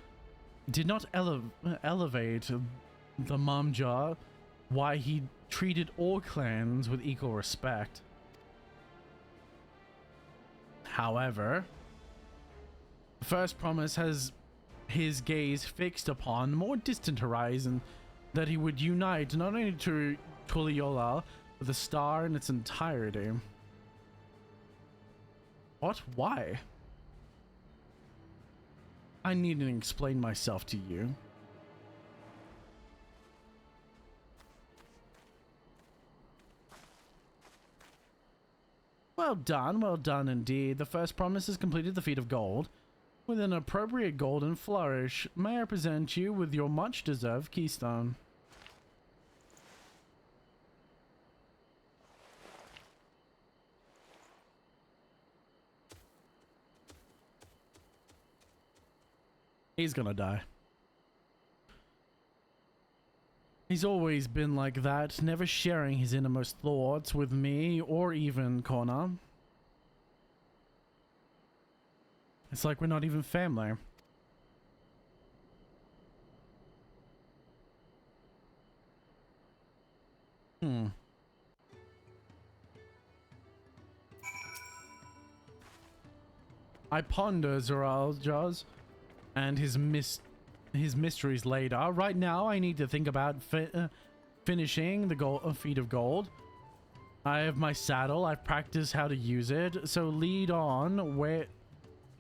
did not elevate the Mamja, why he treated all clans with equal respect. However, the first promise has his gaze fixed upon more distant horizon, that he would unite not only to Tuliyola, but the star in its entirety. What? Why? I needn't explain myself to you. Well done indeed. The first promise has completed the feat of gold. With an appropriate golden flourish, may I present you with your much-deserved keystone. He's gonna die. He's always been like that, never sharing his innermost thoughts with me or even Kona. It's like we're not even family. I ponder Zoralja's and his mysteries later. Right now, I need to think about finishing the feat of gold. I have my saddle. I've practiced how to use it. So lead on where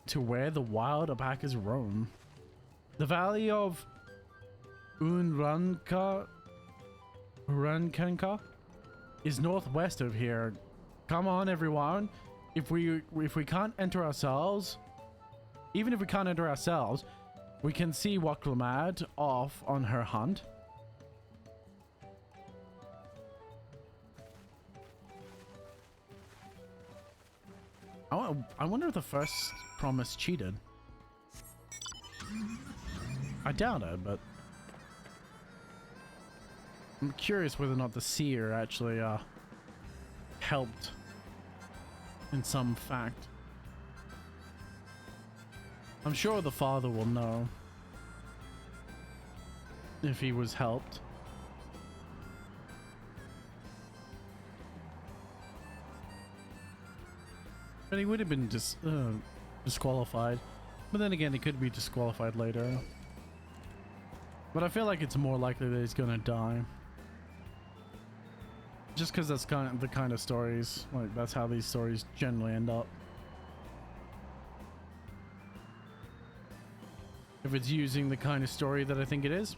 the wild alpacas roam. The valley of Unranka is northwest of here. Come on, everyone. If we can't enter ourselves, even if we can't enter ourselves, we can see Waklamad off on her hunt. I wonder if the first promise cheated. I doubt it, but I'm curious whether or not the seer actually helped in some fact. I'm sure the father will know if he was helped. But he would have been disqualified. But then again, he could be disqualified later. But I feel like it's more likely that he's gonna die. Just because that's the kind of stories, like that's how these stories generally end up. If it's using the kind of story that I think it is.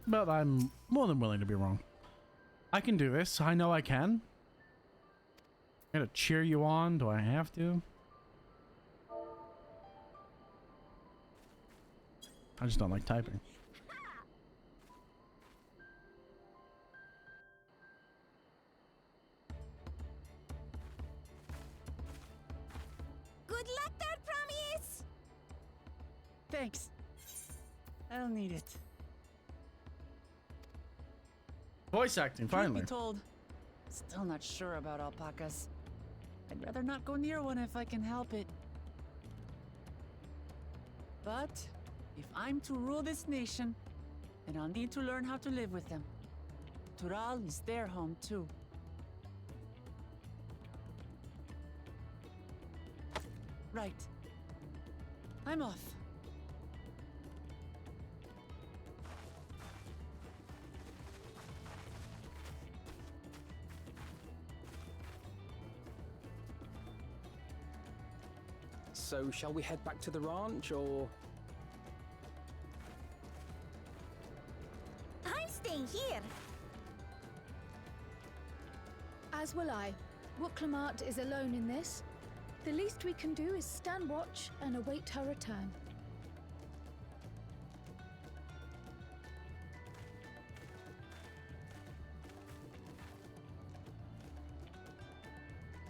But I'm more than willing to be wrong. I can do this. I know I can. I gotta cheer you on. Do I have to? I just don't like typing. Good luck there, Promise! Thanks. I'll need it. Voice acting, finally. Truth be told, still not sure about alpacas. I'd rather not go near one if I can help it. But if I'm to rule this nation, then I'll need to learn how to live with them. Tural is their home too. Right. I'm off. So, shall we head back to the ranch, or...? I'm staying here. As will I. Wooklamart is alone in this. The least we can do is stand watch and await her return.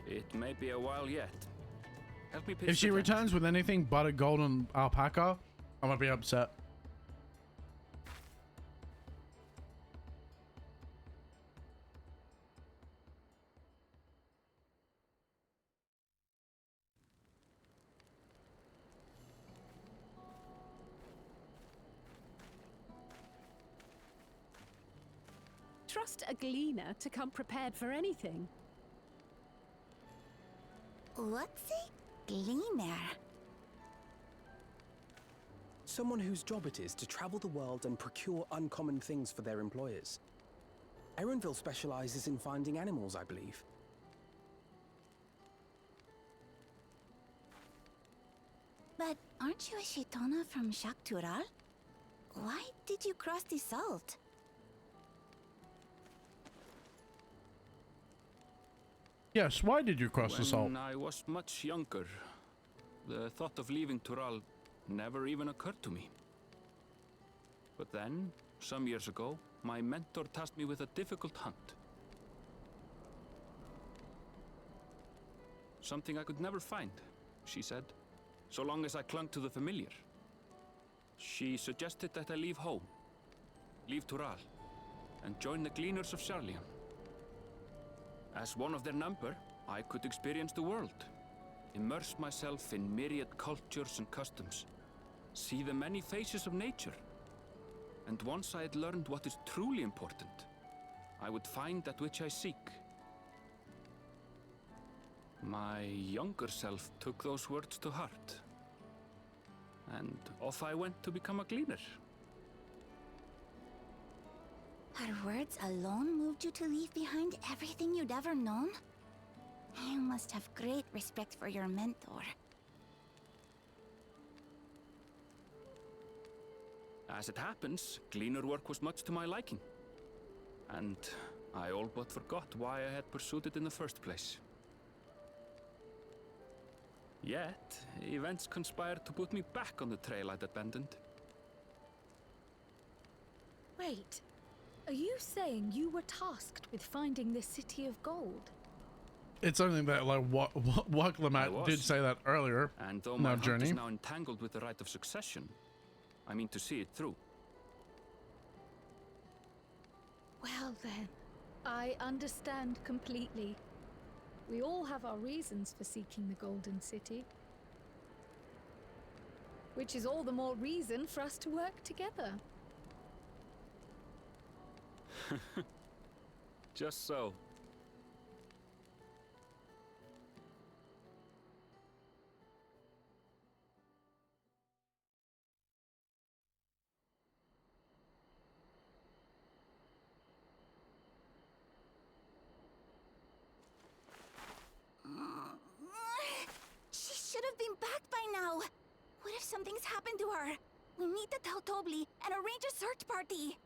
It may be a while yet. Help me pitch If she the tent. returns with anything but a golden alpaca, I'm gonna be upset. Trust a gleaner to come prepared for anything. What's a gleaner? Someone whose job it is to travel the world and procure uncommon things for their employers. Erenville specializes in finding animals, I believe. But aren't you a Shaitana from Shaktural? Why did you cross the salt? Yes, why did you cross the salt? When I was much younger, the thought of leaving Tural never even occurred to me. But then, some years ago, my mentor tasked me with a difficult hunt. Something I could never find, she said, so long as I clung to the familiar. She suggested that I leave home, leave Tural, and join the Gleaners of Sharlian. As one of their number, I could experience the world, immerse myself in myriad cultures and customs, see the many faces of nature. And once I had learned what is truly important, I would find that which I seek. My younger self took those words to heart, and off I went to become a gleaner. Her words alone moved you to leave behind everything you'd ever known? You must have great respect for your mentor. As it happens, gleaner work was much to my liking. And I all but forgot why I had pursued it in the first place. Yet, events conspired to put me back on the trail I'd abandoned. Wait, are you saying you were tasked with finding the City of Gold? It's something that, like, Wooklamart did say that earlier. And though in my our hunt journey. is now entangled with the right of succession, I mean to see it through. Well then, I understand completely. We all have our reasons for seeking the Golden City. Which is all the more reason for us to work together. Just so. She should have been back by now. What if something's happened to her? We need to tell Tobli and arrange a search party.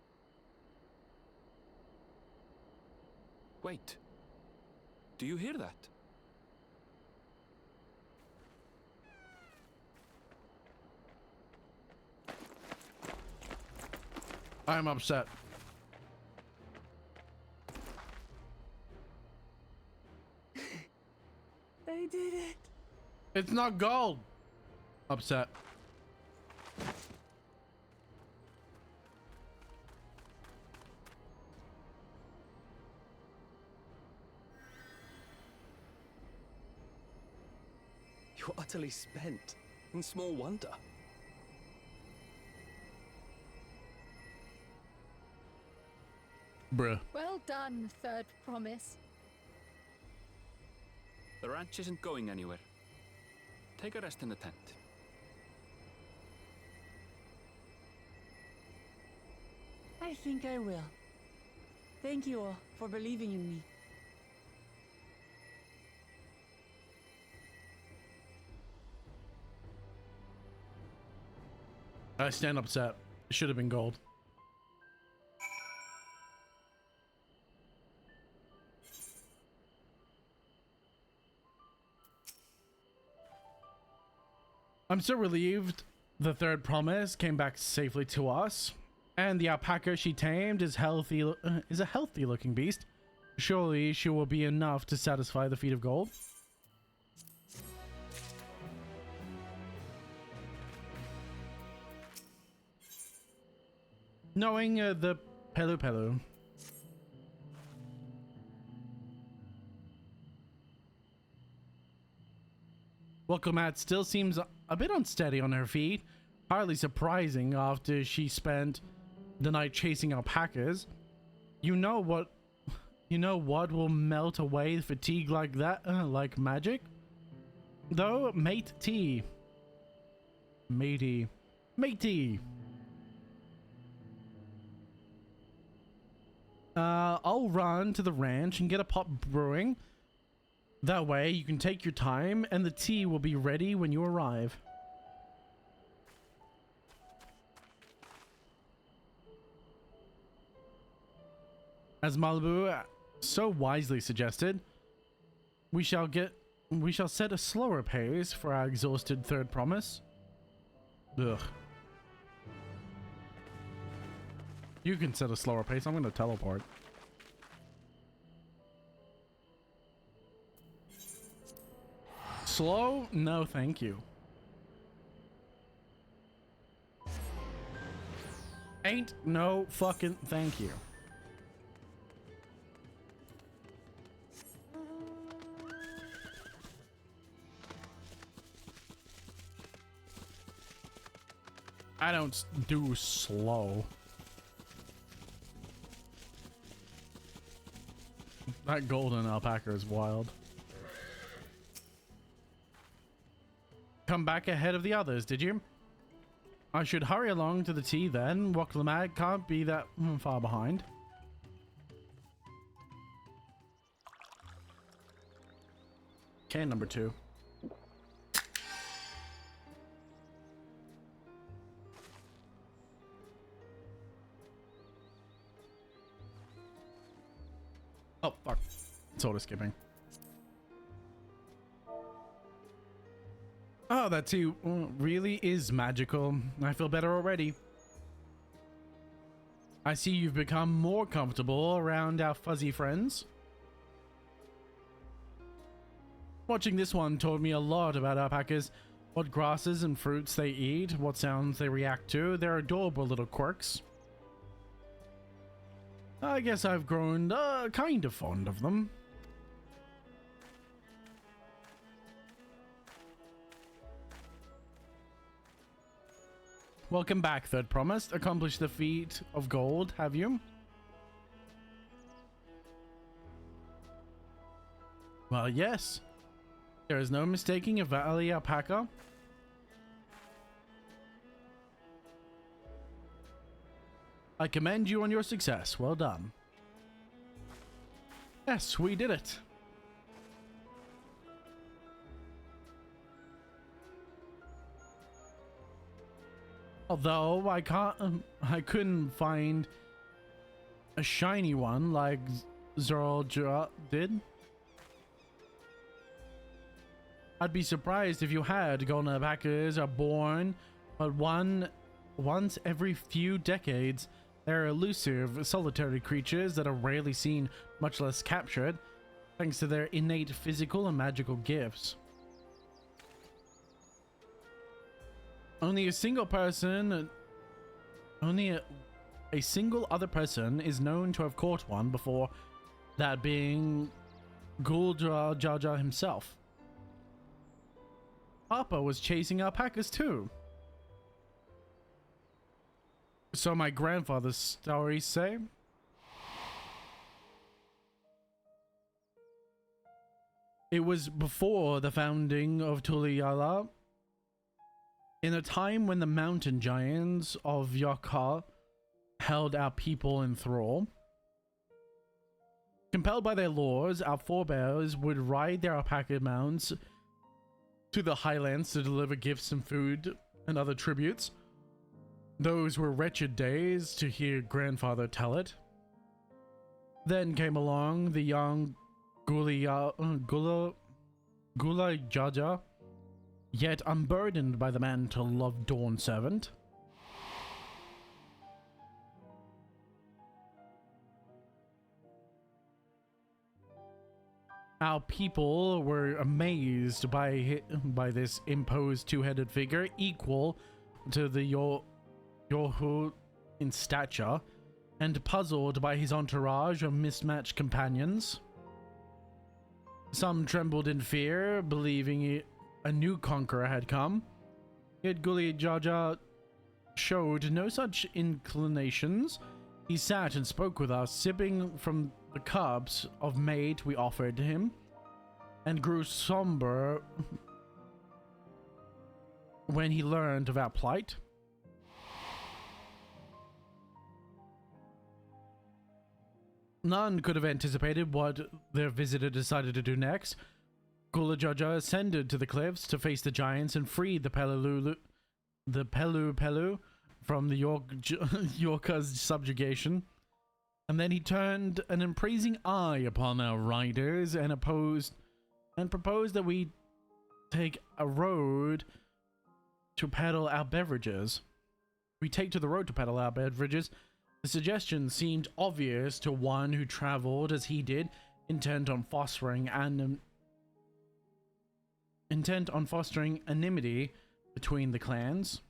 Wait. Do you hear that? I'm upset. They did it. It's not gold. Upset. You're utterly spent, and small wonder. Bruh. Well done, Third Promise. The ranch isn't going anywhere. Take a rest in the tent. I think I will. Thank you all for believing in me. I stand upset. It should have been gold. I'm so relieved the third promise came back safely to us, and the alpaca she tamed is a healthy looking beast. Surely she will be enough to satisfy the feet of gold. Knowing the Pelu Pelu. Wilkamat still seems a bit unsteady on her feet, hardly surprising after she spent the night chasing alpacas. You know what will melt away fatigue like that, like magic? Though, matey. I'll run to the ranch and get a pot brewing. That way you can take your time and the tea will be ready when you arrive. As Malibu so wisely suggested, we shall set a slower pace for our exhausted third promise. Ugh. You can set a slower pace. I'm gonna teleport. Slow? No, thank you. Ain't no fucking thank you. I don't do slow. That golden alpaca is wild. Come back ahead of the others, did you? I should hurry along to the tea then. Woklamag can't be that far behind. Can number 2. Oh, fuck. Soda skipping. Oh, that tea really is magical. I feel better already. I see you've become more comfortable around our fuzzy friends. Watching this one taught me a lot about alpacas. What grasses and fruits they eat, what sounds they react to, their adorable little quirks. I guess I've grown kind of fond of them. Welcome back, third promise. Accomplished the feat of gold, have you? Well, yes. There is no mistaking a valley alpaca. I commend you on your success. Well done. Yes, we did it. Although I couldn't find a shiny one like Zorja did. I'd be surprised if you had. Golden alpacas are born, but once every few decades. They're elusive, solitary creatures that are rarely seen, much less captured, thanks to their innate physical and magical gifts. Only a single other person is known to have caught one before, that being Gulja Jaja himself. Papa was chasing alpacas too. So my grandfather's stories say. It was before the founding of Tuliyala, in a time when the mountain giants of Yakha held our people in thrall. Compelled by their laws, our forebears would ride their alpaca mounts to the highlands to deliver gifts and food and other tributes. Those were wretched days, to hear grandfather tell it. Then came along the young Gula Jaja, yet unburdened by the mantle of Dawn Servant. Our people were amazed by this imposed two-headed figure, equal to the Yorhu in stature, and puzzled by his entourage of mismatched companions. Some trembled in fear, believing a new conqueror had come. Yet Gully Jaja showed no such inclinations. He sat and spoke with us, sipping from the cups of mate we offered him, and grew somber when he learned of our plight. None could have anticipated what their visitor decided to do next. Gulajaja ascended to the cliffs to face the giants and freed the Pelu from the Yorka's subjugation. And then he turned an appraising eye upon our riders and proposed that we take a road to peddle our beverages. We take to the road to peddle our beverages. The suggestion seemed obvious to one who traveled as he did, intent on fostering anonymity between the clans.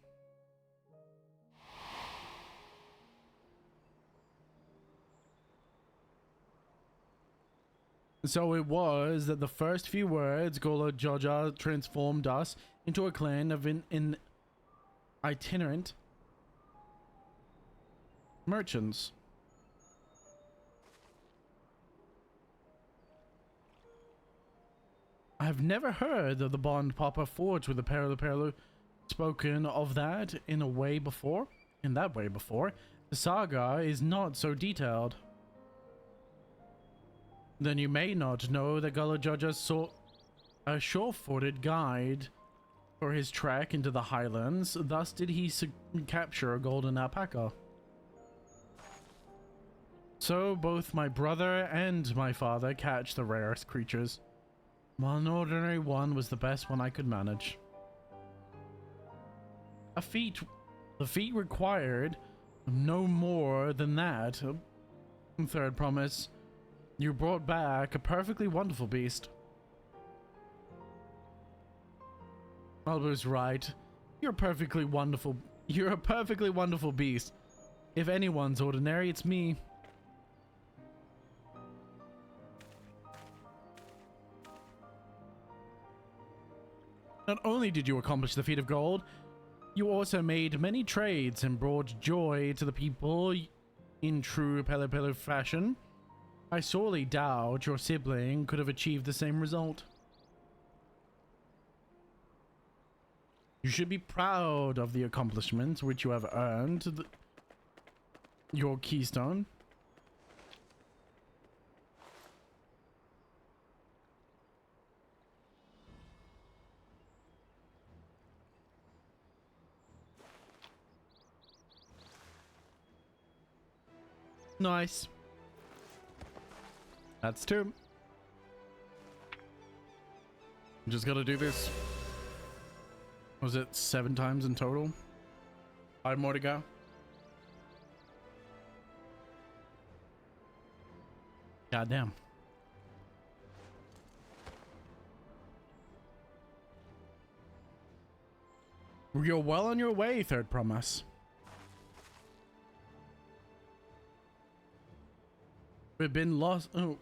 So it was that the first few words Gola Joja transformed us into a clan of itinerant merchants. I've never heard of the bond Papa forged with the Perlu spoken of that in that way before. The saga is not so detailed. Then you may not know that Gullah Joja saw a sure-footed guide for his trek into the highlands. Thus did he capture a golden alpaca. So both my brother and my father catch the rarest creatures. One ordinary one was the best one I could manage. The feat required no more than that. Third promise. You brought back a perfectly wonderful beast. Albo's right. You're a perfectly wonderful beast. If anyone's ordinary, it's me. Not only did you accomplish the feat of gold, you also made many trades and brought joy to the people in true Pelu fashion. I sorely doubt your sibling could have achieved the same result. You should be proud of the accomplishments which you have earned your keystone. Nice. That's two. Just gotta do this. Was it 7 times in total? 5 more to go. Goddamn. You're well on your way, third promise. We've been lost. Oh,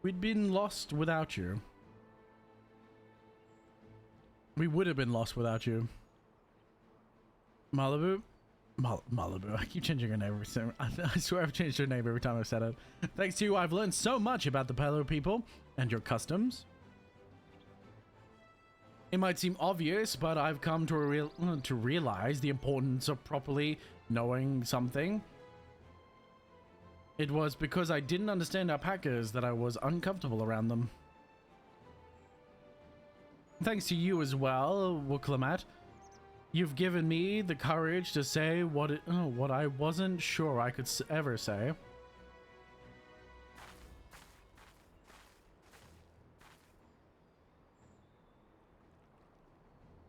we'd been lost without you. We would have been lost without you. Malibu? Malibu. I keep changing her name every time. I swear I've changed her name every time I've said it. Thanks to you, I've learned so much about the Pelu people and your customs. It might seem obvious, but I've come to realize the importance of properly knowing something. It was because I didn't understand alpacas that I was uncomfortable around them. Thanks to you as well, Wuklamat. You've given me the courage to say what I wasn't sure I could ever say.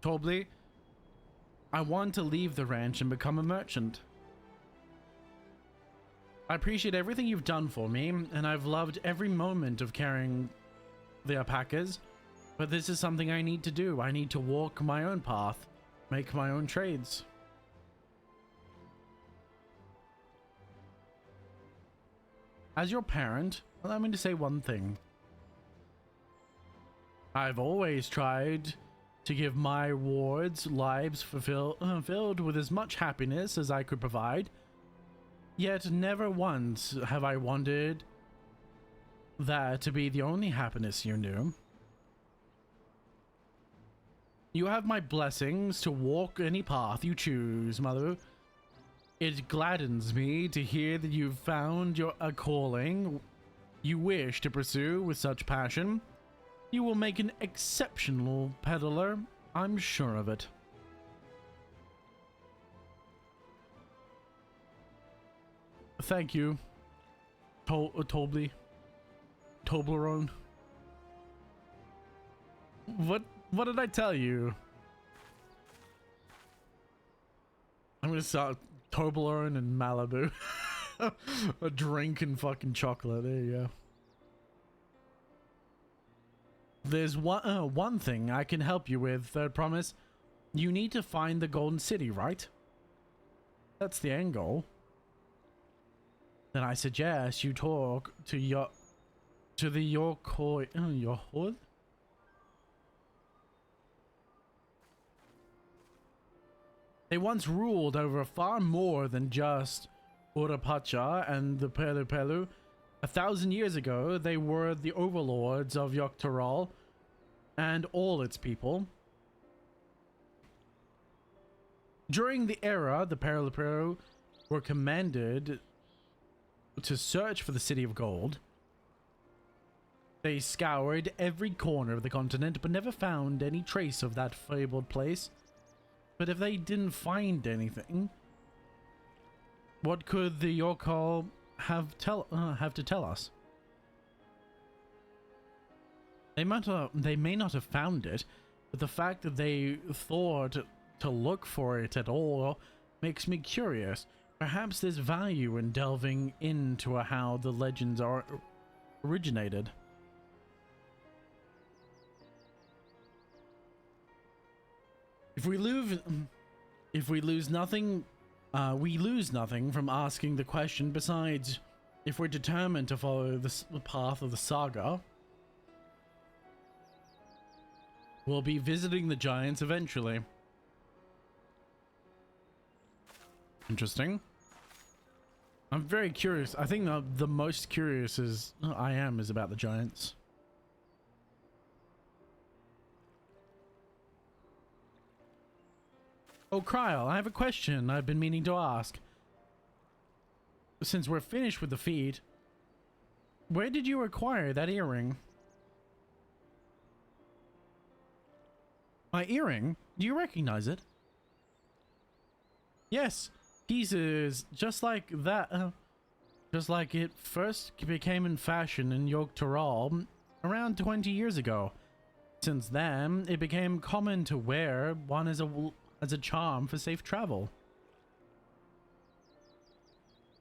Tobley, I want to leave the ranch and become a merchant. I appreciate everything you've done for me, and I've loved every moment of carrying the alpacas, but this is something I need to do. I need to walk my own path, make my own trades. As your parent, allow me to say one thing. I've always tried to give my wards lives filled with as much happiness as I could provide, yet never once have I wanted that to be the only happiness you knew. You have my blessings to walk any path you choose, Mother. It gladdens me to hear that you've found a calling you wish to pursue with such passion. You will make an exceptional peddler, I'm sure of it. Thank you, Toblerone. What did I tell you? I'm gonna start Toblerone and Malibu. A drink and fucking chocolate. There you go. There's one thing I can help you with, Third Promise. You need to find the Golden City, right? That's the end goal. Then I suggest you talk to the York. They once ruled over far more than just Urapacha and the Pelu. 1,000 years ago, they were the overlords of Yogg-Toroil and all its people. During the era, the Pelu were commanded to search for the City of Gold. They scoured every corner of the continent, but never found any trace of that fabled place. But if they didn't find anything, what could the Yorkal have to tell us? They may not have found it, but the fact that they thought to look for it at all makes me curious. Perhaps there's value in delving into how the legends originated. If we lose nothing, we lose nothing from asking the question. Besides, if we're determined to follow the path of the saga, we'll be visiting the giants eventually. Interesting. I'm very curious. I think the most curious I am about the giants. Oh, Kryl, I have a question I've been meaning to ask. Since we're finished with the feed, where did you acquire that earring? My earring? Do you recognize it? Yes, pieces just like that. Just like it first became in fashion in Yogg-Toroil around 20 years ago. Since then, it became common to wear one as a charm for safe travel.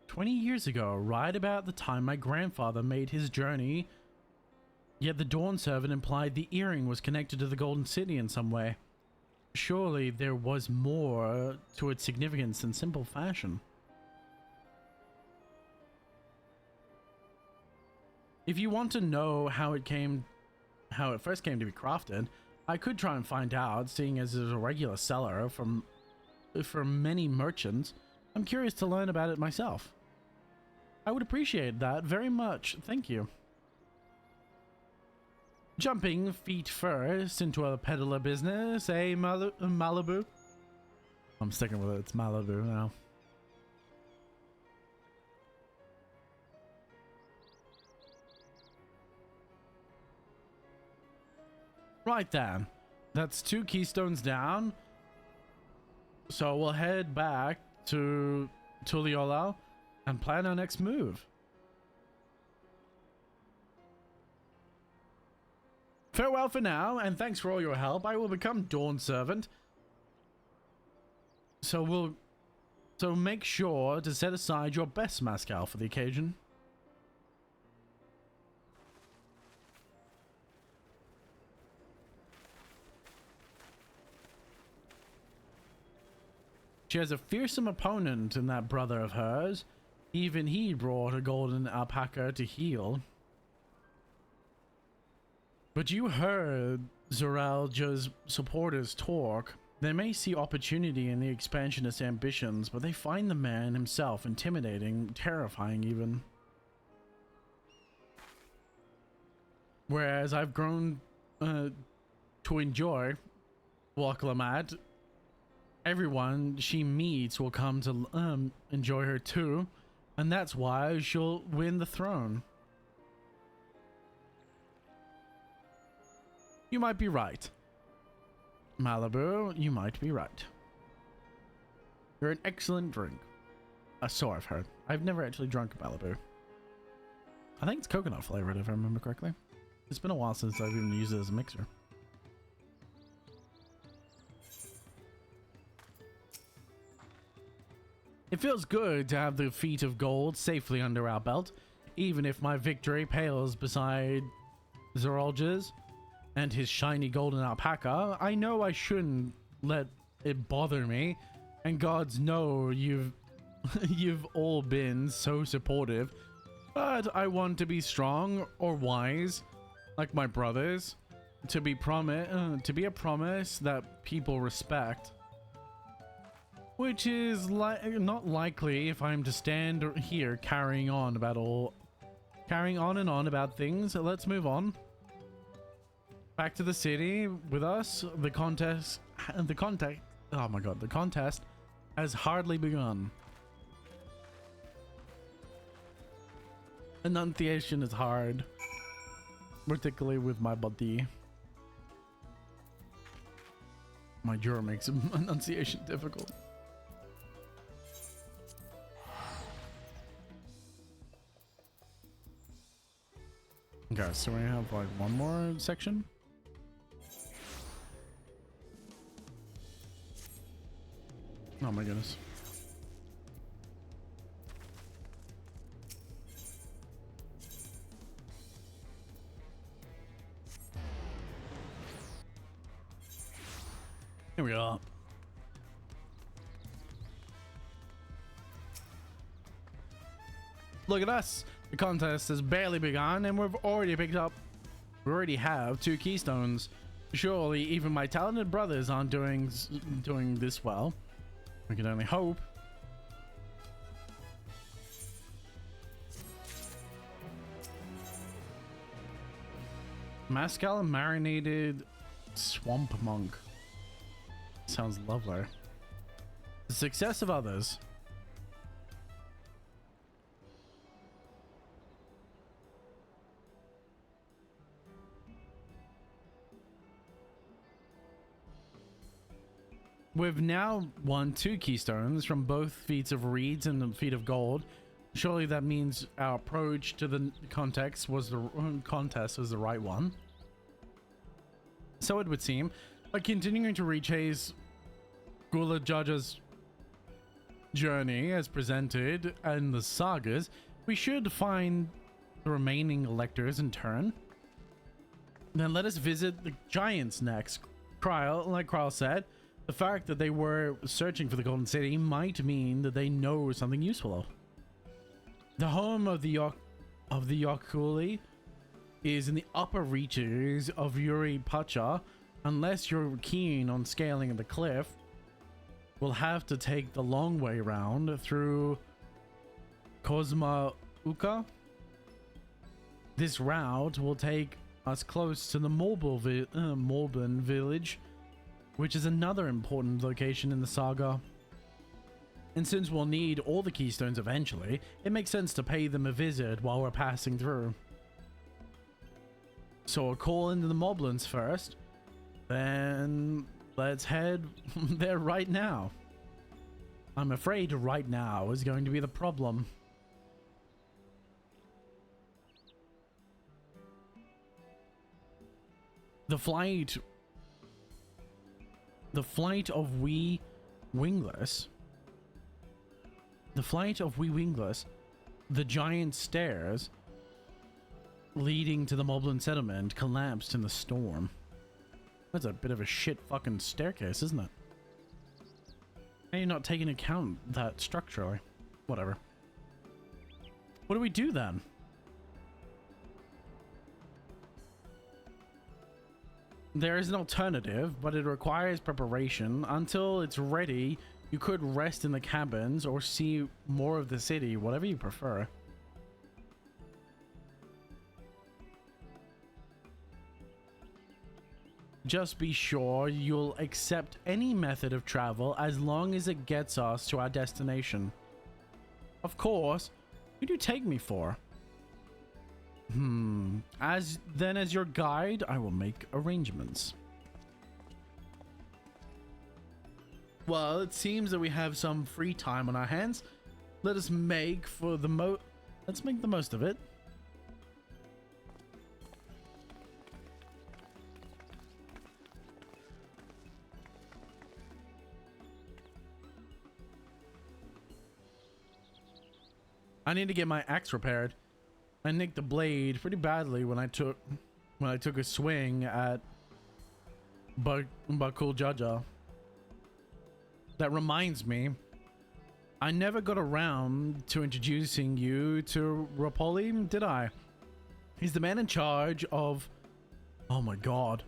20 years ago, right about the time my grandfather made his journey, yet the Dawn Servant implied the earring was connected to the Golden City in some way. Surely there was more to its significance than simple fashion. If you want to know how it first came to be crafted, I could try and find out, seeing as it's a regular seller for many merchants. I'm curious to learn about it myself. I would appreciate that very much. Thank you. Jumping feet first into a peddler business, eh, Malibu? I'm sticking with it. It's Malibu now. Right then. That's 2 keystones down. So we'll head back to Tuliyollal and plan our next move. Farewell for now, and thanks for all your help. I will become Dawn Servant. So make sure to set aside your best mascal for the occasion. She has a fearsome opponent in that brother of hers. Even he brought a golden alpaca to heal. But you heard Zoralja's supporters talk. They may see opportunity in the expansionist ambitions, but they find the man himself intimidating, terrifying even. Whereas I've grown to enjoy Wakalamat. Everyone she meets will come to enjoy her too, and that's why she'll win the throne. You might be right. Malibu, you might be right. You're an excellent drink. So I've heard. I've never actually drunk Malibu. I think it's coconut flavored if I remember correctly. It's been a while since I've even used it as a mixer. It feels good to have the feet of gold safely under our belt, even if my victory pales beside Zoralja's and his shiny golden alpaca. I know I shouldn't let it bother me, and gods know you've all been so supportive, but I want to be strong or wise, like my brothers, to be a promise that people respect. Which is not likely if I'm to stand here carrying on and on about things. Let's move on. Back to the city with us. The contest has hardly begun. Enunciation is hard, particularly with my body. My jaw makes enunciation difficult. Okay, so we have like one more section. Oh my goodness. Here we go. Look at us. The contest has barely begun and we already have 2 keystones. Surely even my talented brothers aren't doing this well. We can only hope. Mascal marinated swamp monk. Sounds lovely. The success of others. We've now won 2 keystones from both feats of reeds and the feat of gold. Surely that means our approach to the contest was the right one. So it would seem. By continuing to retrace Gula Jaja's journey as presented in the sagas, we should find the remaining electors in turn. Then let us visit the giants next. Like Kryle said, the fact that they were searching for the Golden City might mean that they know something useful. The home of the Yokuli is in the upper reaches of Yuri Pacha. Unless you're keen on scaling the cliff, we'll have to take the long way round through Kozma Uka. This route will take us close to the Morbin village, which is another important location in the saga. And since we'll need all the keystones eventually, it makes sense to pay them a visit while we're passing through. So we'll call into the Moblins first, then let's head there right now. I'm afraid right now is going to be the problem. The flight of wee wingless. The flight of wee wingless. The giant stairs leading to the Moblin settlement collapsed in the storm. That's a bit of a shit fucking staircase, isn't it? How are you not taking account that structurally? Whatever. What do we do then? There is an alternative, but it requires preparation. Until it's ready, you could rest in the cabins or see more of the city, whatever you prefer. Just be sure you'll accept any method of travel as long as it gets us to our destination. Of course. Who do you take me for? As your guide, I will make arrangements. Well, it seems that we have some free time on our hands. Let's make the most of it. I need to get my axe repaired. I nicked the blade pretty badly when I took a swing at Bakul Jaja. That reminds me, I never got around to introducing you to Rapoli, did I? He's the man in charge of, oh my god,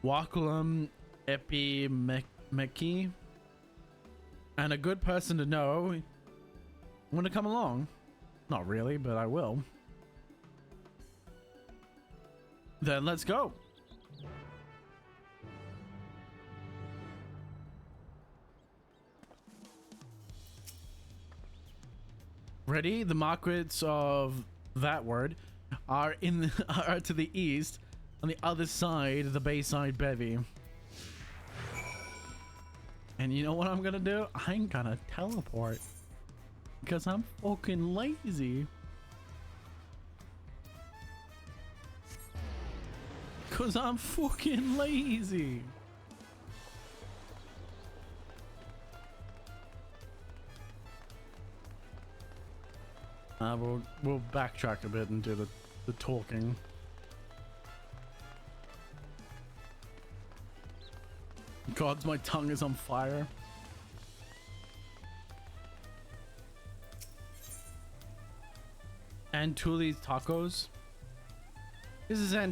Wakulam Epimeki, and a good person to know. Want to come along? Not really, but I will. Then let's go. Ready? The markets of that word are are to the east, on the other side of the Bayside Bevy. And you know what I'm gonna do? I'm gonna teleport. Because I'm fucking lazy. Because I'm fucking lazy. We'll backtrack a bit and do the talking. God, my tongue is on fire. Antilles tacos. This is Antilles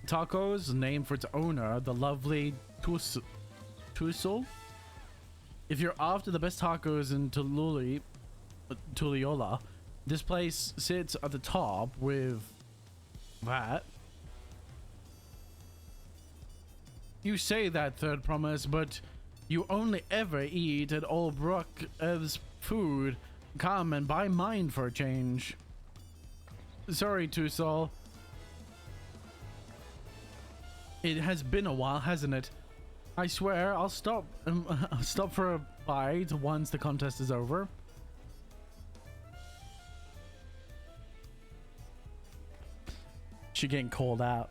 tacos, named for its owner, the lovely Tusul. If you're after the best tacos in Tuliola, this place sits at the top with that. You say that, Third Promise, but you only ever eat at Old Brook's food. Come and buy mine for a change. Sorry, Tusol. It has been a while, hasn't it? I swear I'll stop for a bite once the contest is over. She getting called out.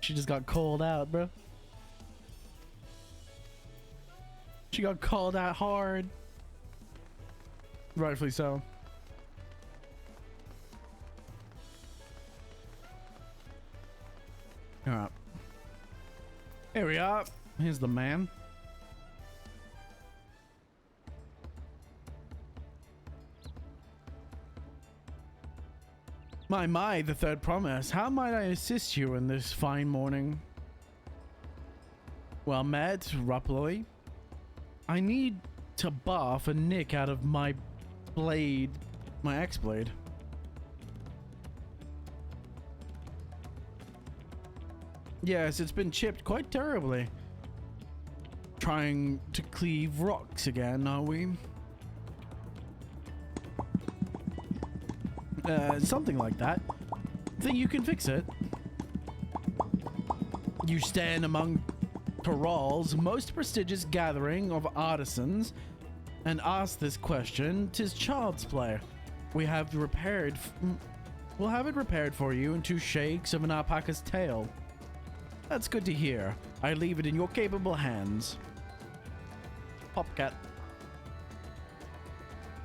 She just got called out, bro. She got called out hard. Rightfully so. Alright. Here we are. Here's the man. My, the Third Promise. How might I assist you in this fine morning? Well met, Rapoli. I need to buff a nick out of my blade, my axe blade. Yes, it's been chipped quite terribly. Trying to cleave rocks again, are we? Something like that. Think you can fix it? You stand among Taral's most prestigious gathering of artisans and ask this question. 'Tis child's play. We have repaired We'll have it repaired for you in 2 shakes of an alpaca's tail. That's good to hear. I leave it in your capable hands. Popcat.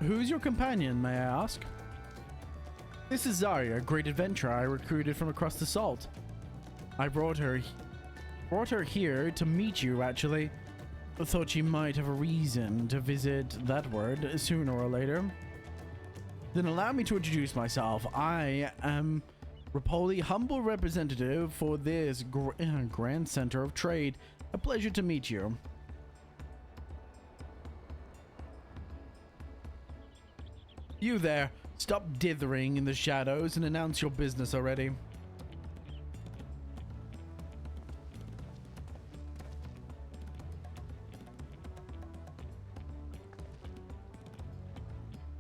Who's your companion, may I ask? This is Zarya, a great adventurer I recruited from across the salt. I brought her here to meet you, actually. I thought she might have a reason to visit that word sooner or later. Then allow me to introduce myself. I am Rapoli, humble representative for this grand center of trade. A pleasure to meet you. You there, stop dithering in the shadows and announce your business already.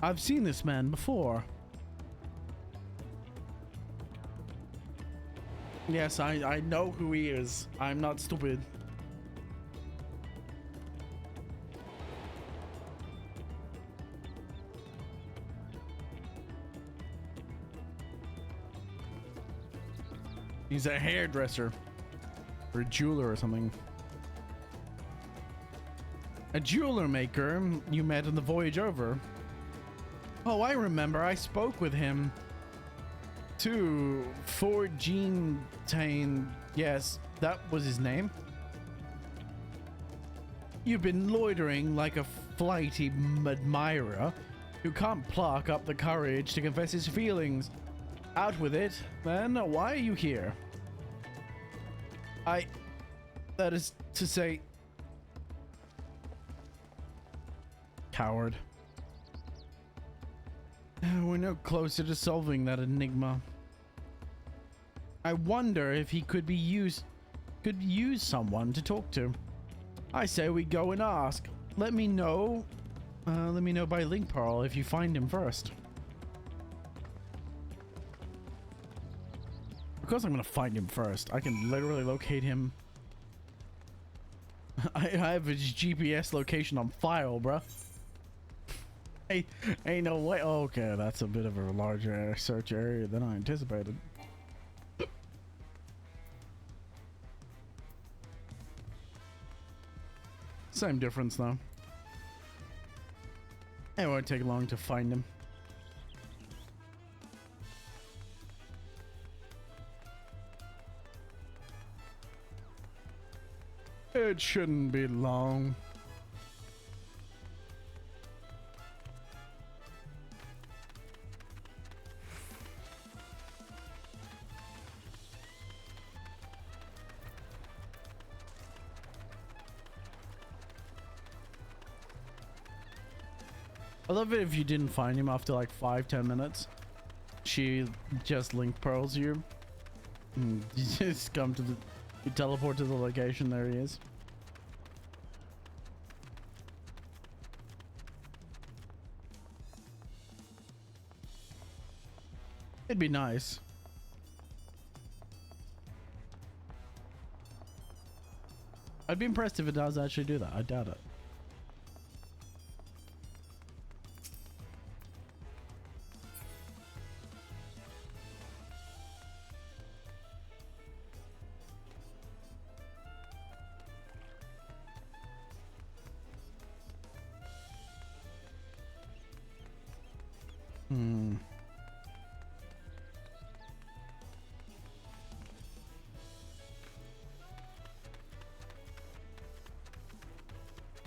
I've seen this man before. Yes, I know who he is. I'm not stupid. He's a hairdresser. Or a jeweler or something. A jeweler maker you met on the voyage over. Oh, I remember. I spoke with him. To Ford Jean Tain. Yes, that was his name. You've been loitering like a flighty admirer who can't pluck up the courage to confess his feelings. Out with it, then. Why are you here? That is to say... Coward. We're no closer to solving that enigma. I wonder if he could use someone to talk to. I say we go and ask. Let me know by link pearl if you find him first. Of course I'm gonna find him first. I can literally locate him. I have his GPS location on file, bruh. Hey, ain't no way. Oh, okay, that's a bit of a larger search area than I anticipated. Same difference, though. It won't take long to find him. It shouldn't be long. I love it if you didn't find him after like 5-10 minutes. She just link pearls you. And you just come to the... You teleport to the location, there he is. It'd be nice. I'd be impressed if it does actually do that. I doubt it.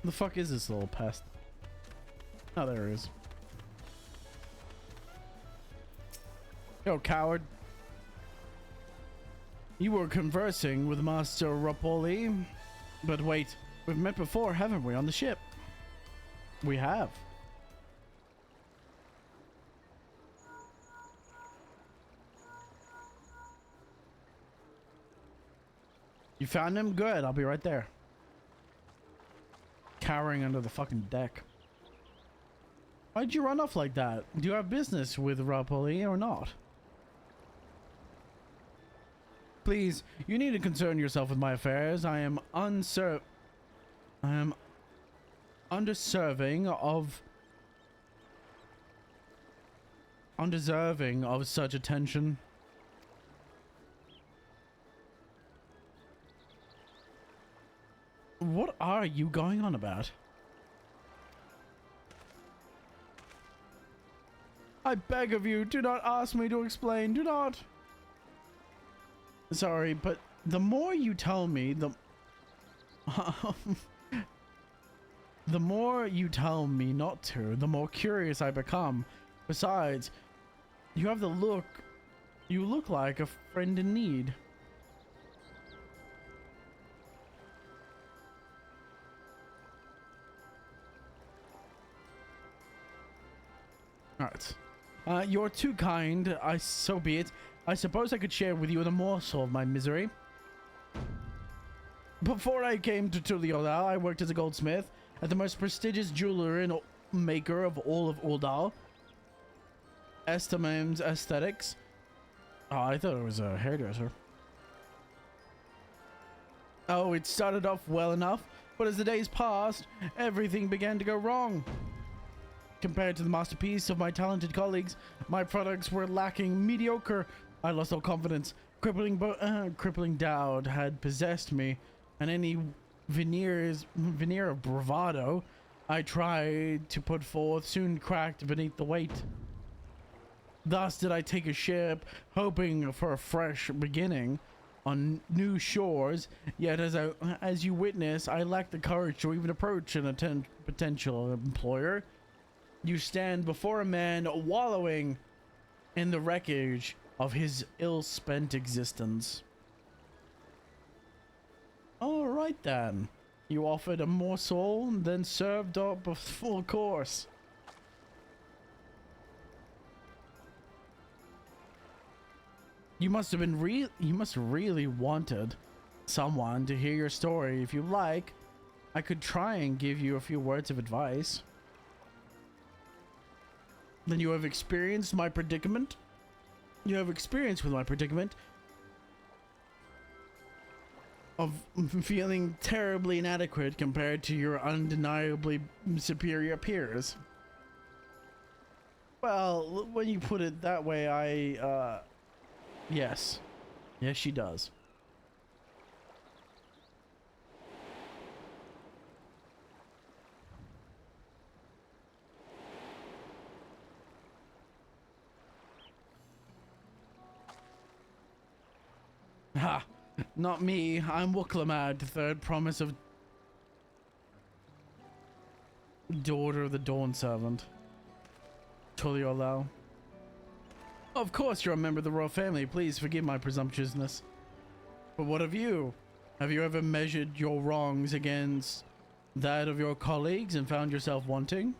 The fuck is this little pest? Oh, there it is. Yo, coward. You were conversing with Master Rapoli. But wait, we've met before, haven't we, on the ship? We have. You found him? Good, I'll be right there. Cowering under the fucking deck. Why'd you run off like that? Do you have business with Rapoli or not? Please, you need to concern yourself with my affairs. I am undeserving of undeserving of such attention. What are you going on about? I beg of you, do not ask me to explain. Do not. Sorry, but the more you tell me, the more you tell me not to, the more curious I become. Besides, you have the look. You look like a friend in need. Alright. You're too kind. So be it. I suppose I could share with you the morsel of my misery. Before I came to Tuliodal, I worked as a goldsmith at the most prestigious jeweler and maker of all of Uldal. Estimames Aesthetics. Oh, I thought it was a hairdresser. Oh, it started off well enough, but as the days passed, everything began to go wrong. Compared to the masterpiece of my talented colleagues, my products were lacking mediocre. I lost all confidence. Crippling doubt had possessed me, and any veneer of bravado I tried to put forth soon cracked beneath the weight. Thus did I take a ship, hoping for a fresh beginning on new shores. Yet, as you witness, I lacked the courage to even approach an potential employer. You stand before a man wallowing in the wreckage of his ill-spent existence. All right then. You offered a morsel, then served up a full course. You must have been you must really wanted someone to hear your story. If you like, I could try and give you a few words of advice. Then you have experienced my predicament. You have experience with my predicament of feeling terribly inadequate compared to your undeniably superior peers. Well, when you put it that way, yes. Yes, she does. Ha! Not me. I'm Wuklamad, the third promise of daughter of the Dawn Servant. Tuliolao. Of course you're a member of the royal family. Please forgive my presumptuousness. But what of you? Have you ever measured your wrongs against that of your colleagues and found yourself wanting?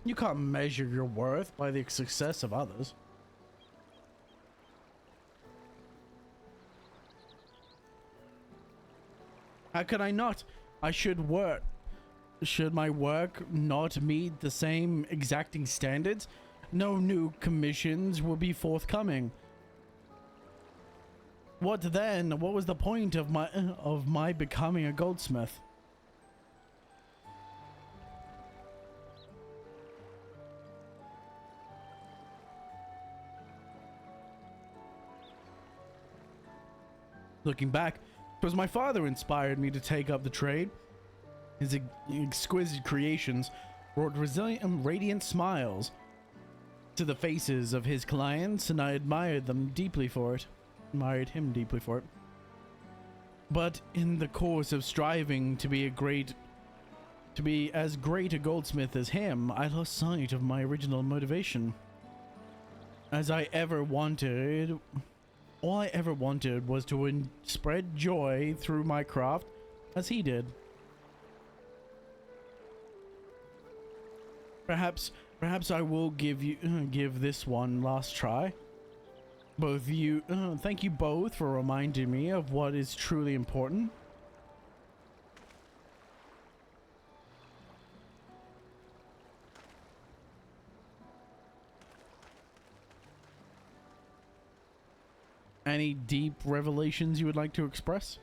You can't measure your worth by the success of others. How could I not? I should work. Should my work not meet the same exacting standards, no new commissions will be forthcoming. What then? What was the point of my becoming a goldsmith? Looking back, it was my father who inspired me to take up the trade. His exquisite creations brought radiant smiles to the faces of his clients, and I admired him deeply for it. But in the course of striving to be as great a goldsmith as him, I lost sight of my original motivation. All I ever wanted was to spread joy through my craft as he did. Perhaps I will give this one last try. Thank you both for reminding me of what is truly important. Any deep revelations you would like to express?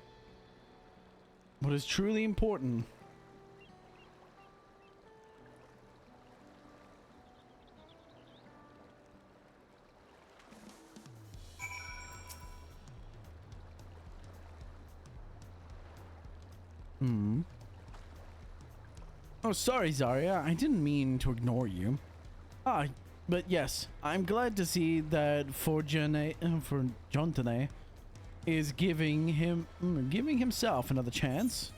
What is truly important? Oh, sorry, Zarya. I didn't mean to ignore you. But yes, I'm glad to see that Forjontane is giving himself another chance.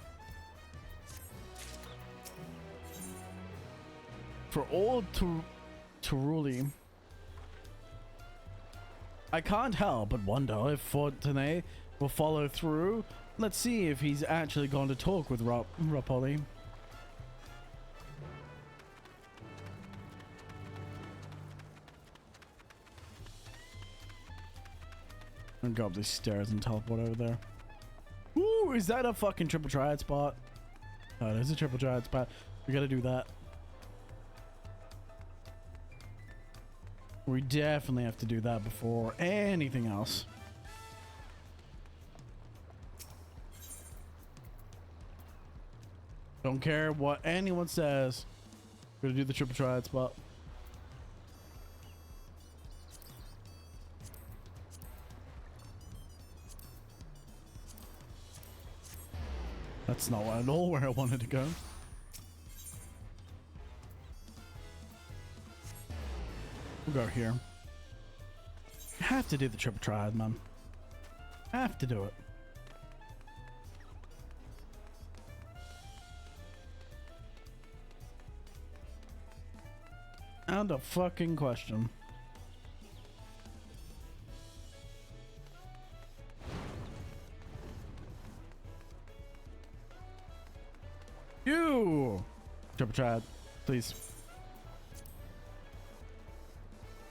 For all Turuli. I can't help but wonder if Fortuné will follow through. Let's see if he's actually going to talk with Rapoli. I'll go up these stairs and teleport over there. Ooh, is that a fucking triple triad spot? Oh, it is a triple triad spot. We gotta do that. We definitely have to do that before anything else. Don't care what anyone says. We're gonna do the triple triad spot. That's not at all where I wanted to go. We'll go here. Have to do the triple triad, man. Have to do it. And a fucking question. You! Triple triad, please.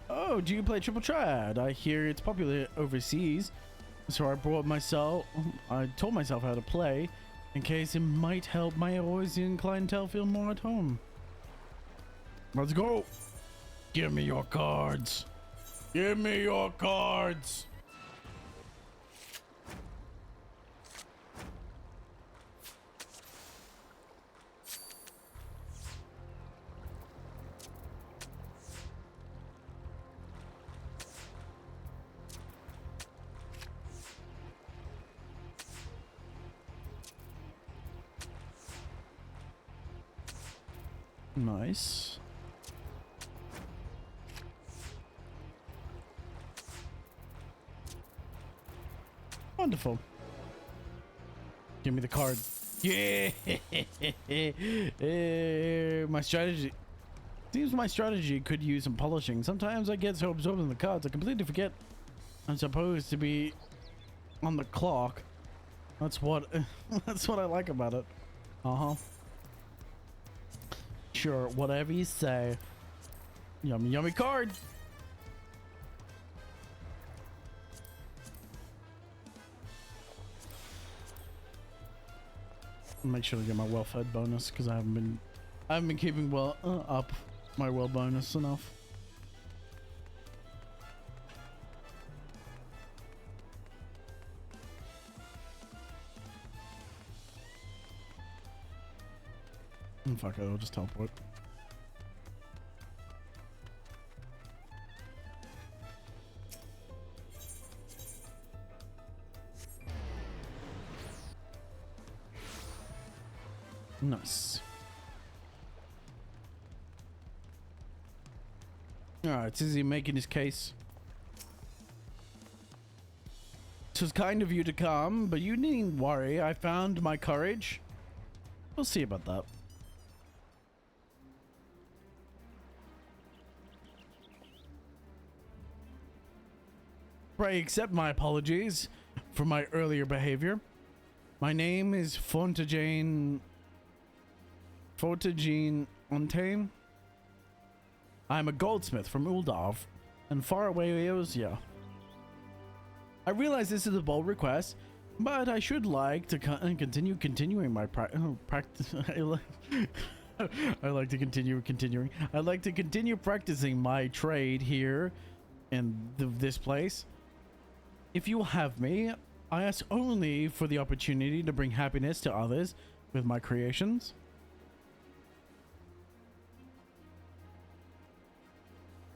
Oh, do you play triple triad? I hear it's popular overseas. So I told myself how to play in case it might help my Eorzean clientele feel more at home. Let's go. Give me your cards. Give me your cards. Nice. Wonderful. Give me the card. Yeah. My strategy. Seems my strategy could use some polishing. Sometimes I get so absorbed in the cards I completely forget I'm supposed to be on the clock. That's what I like about it. Uh-huh. Sure, whatever you say. Yummy, yummy card. Make sure to get my well-fed bonus because I haven't been keeping up my well bonus enough. Fuck it, I'll just teleport. Nice. Alright, is he making his case? It was kind of you to come, but you needn't worry. I found my courage. We'll see about that. Pray accept my apologies for my earlier behavior. My name is Fontagine Ontane. I'm a goldsmith from Uldov and far away Eosia. I realize this is a bold request, but I should like to continuing my practice. I like to continuing. I'd like to continue practicing my trade here in this place. If you will have me, I ask only for the opportunity to bring happiness to others with my creations.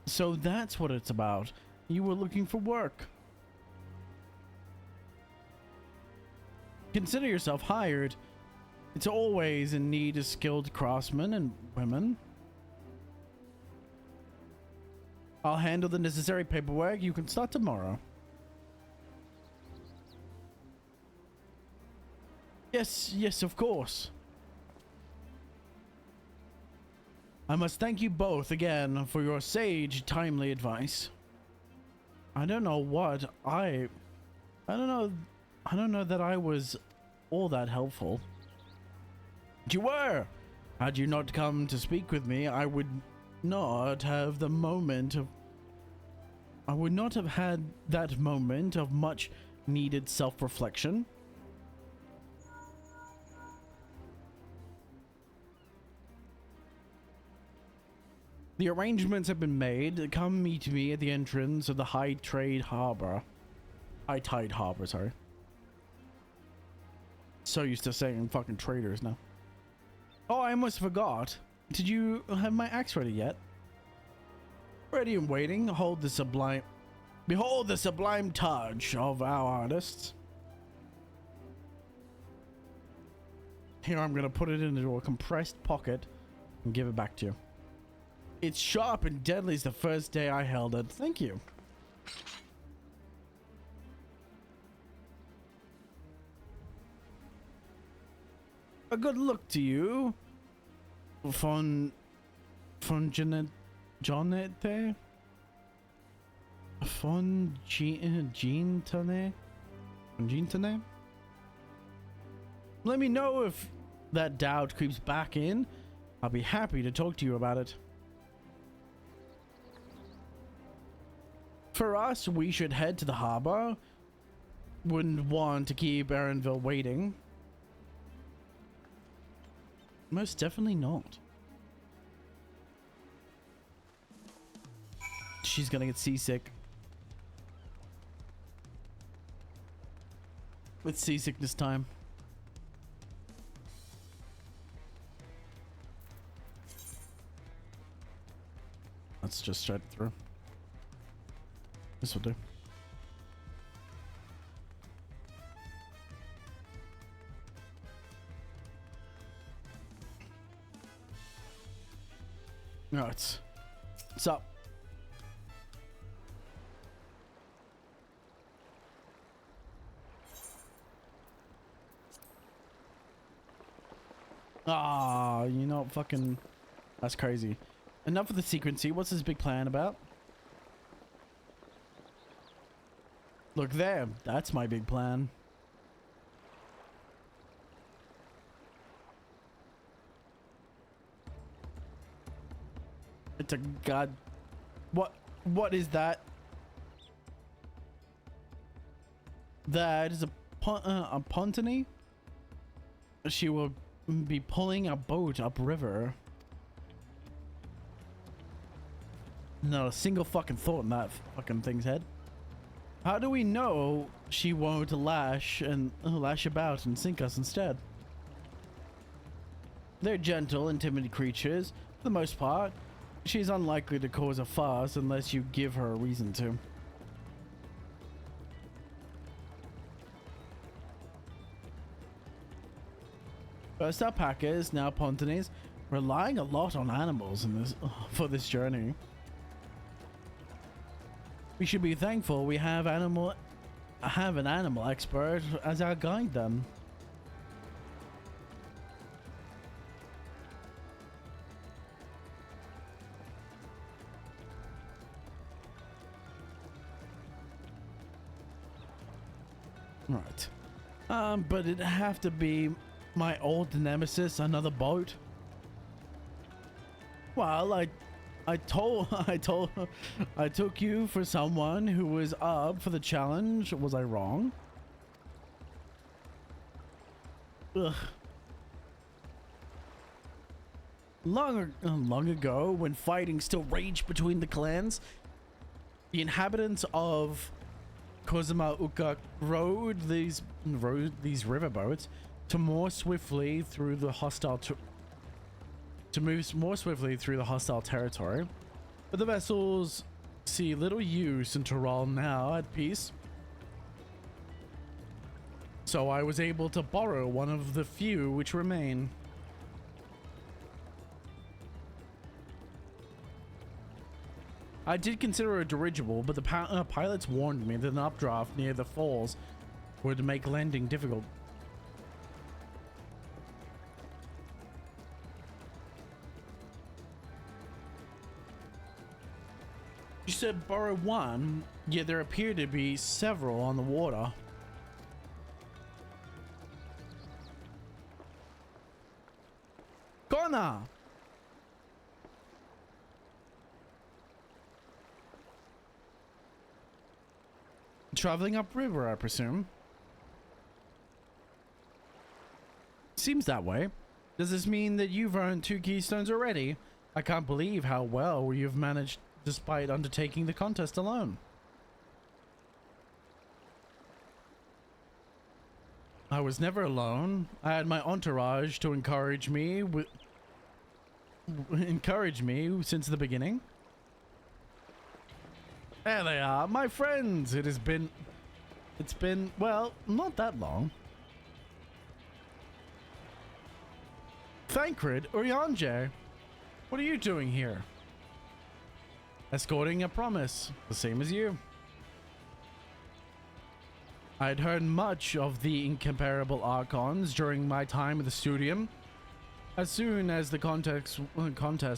So that's what it's about. You were looking for work. Consider yourself hired. It's always in need of skilled craftsmen and women. I'll handle the necessary paperwork. You can start tomorrow. Yes, of course. I must thank you both again for your sage, timely advice. I don't know that I was all that helpful. But you were. Had you not come to speak with me, I would not have had that moment of much needed self-reflection. The arrangements have been made. Come meet me at the entrance of the High Tide Harbor, sorry. So used to saying fucking traders now. Oh, I almost forgot. Did you have my axe ready yet? Ready and waiting. Behold the sublime touch of our artists. Here, I'm gonna put it into a compressed pocket and give it back to you. It's sharp and deadly as the first day I held it. Thank you. A good look to you. Gintane? Let me know if that doubt creeps back in. I'll be happy to talk to you about it. For us, we should head to the harbor. Wouldn't want to keep Erinville waiting. Most definitely not. She's gonna get seasick. With seasickness time. Let's just straight through. This will do. No, what's up? Ah, you know, fucking, that's crazy. Enough of the secrecy. What's this big plan about? Look there. That's my big plan. It's a god. What is that? That is a Pontany. She will be pulling a boat upriver. Not a single fucking thought in that fucking thing's head. How do we know she won't lash about and sink us instead? They're gentle and timid creatures, for the most part. She's unlikely to cause a fuss unless you give her a reason to. First alpacas, now Pontanys, relying a lot on animals in this for this journey. We should be thankful we have an animal expert as our guide then. Right. But it'd have to be my old nemesis, another boat. Well, I took you for someone who was up for the challenge. Was I wrong? Ugh. Long ago, when fighting still raged between the clans, the inhabitants of Kozuma Uka rowed these riverboats to more swiftly through the hostile to move more swiftly through the hostile territory, but the vessels see little use in Tyrol now at peace. So I was able to borrow one of the few which remain. I did consider a dirigible, but the pilots warned me that an updraft near the falls would make landing difficult. You said borrow one, yet there appear to be several on the water. Connor! Traveling upriver, I presume. Seems that way. Does this mean that you've earned 2 keystones already? I can't believe how well you've managed despite undertaking the contest alone. I was never alone. I had my entourage to encourage me since the beginning. There they are, my friends. It's been, well, not that long. Thancred Urianje, what are you doing here? Escorting a promise, the same as you. I had heard much of the incomparable Archons during my time at the Studium. As soon as the contest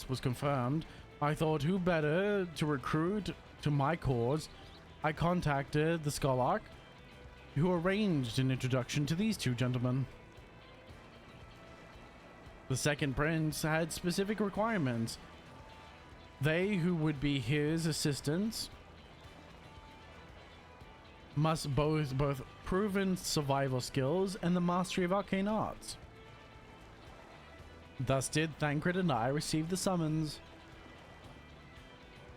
was confirmed, I thought who better to recruit to my cause. I contacted the Scholarch, who arranged an introduction to these 2 gentlemen. The second prince had specific requirements. They who would be his assistants must both proven survival skills and the mastery of arcane arts. Thus did Thancred and I receive the summons.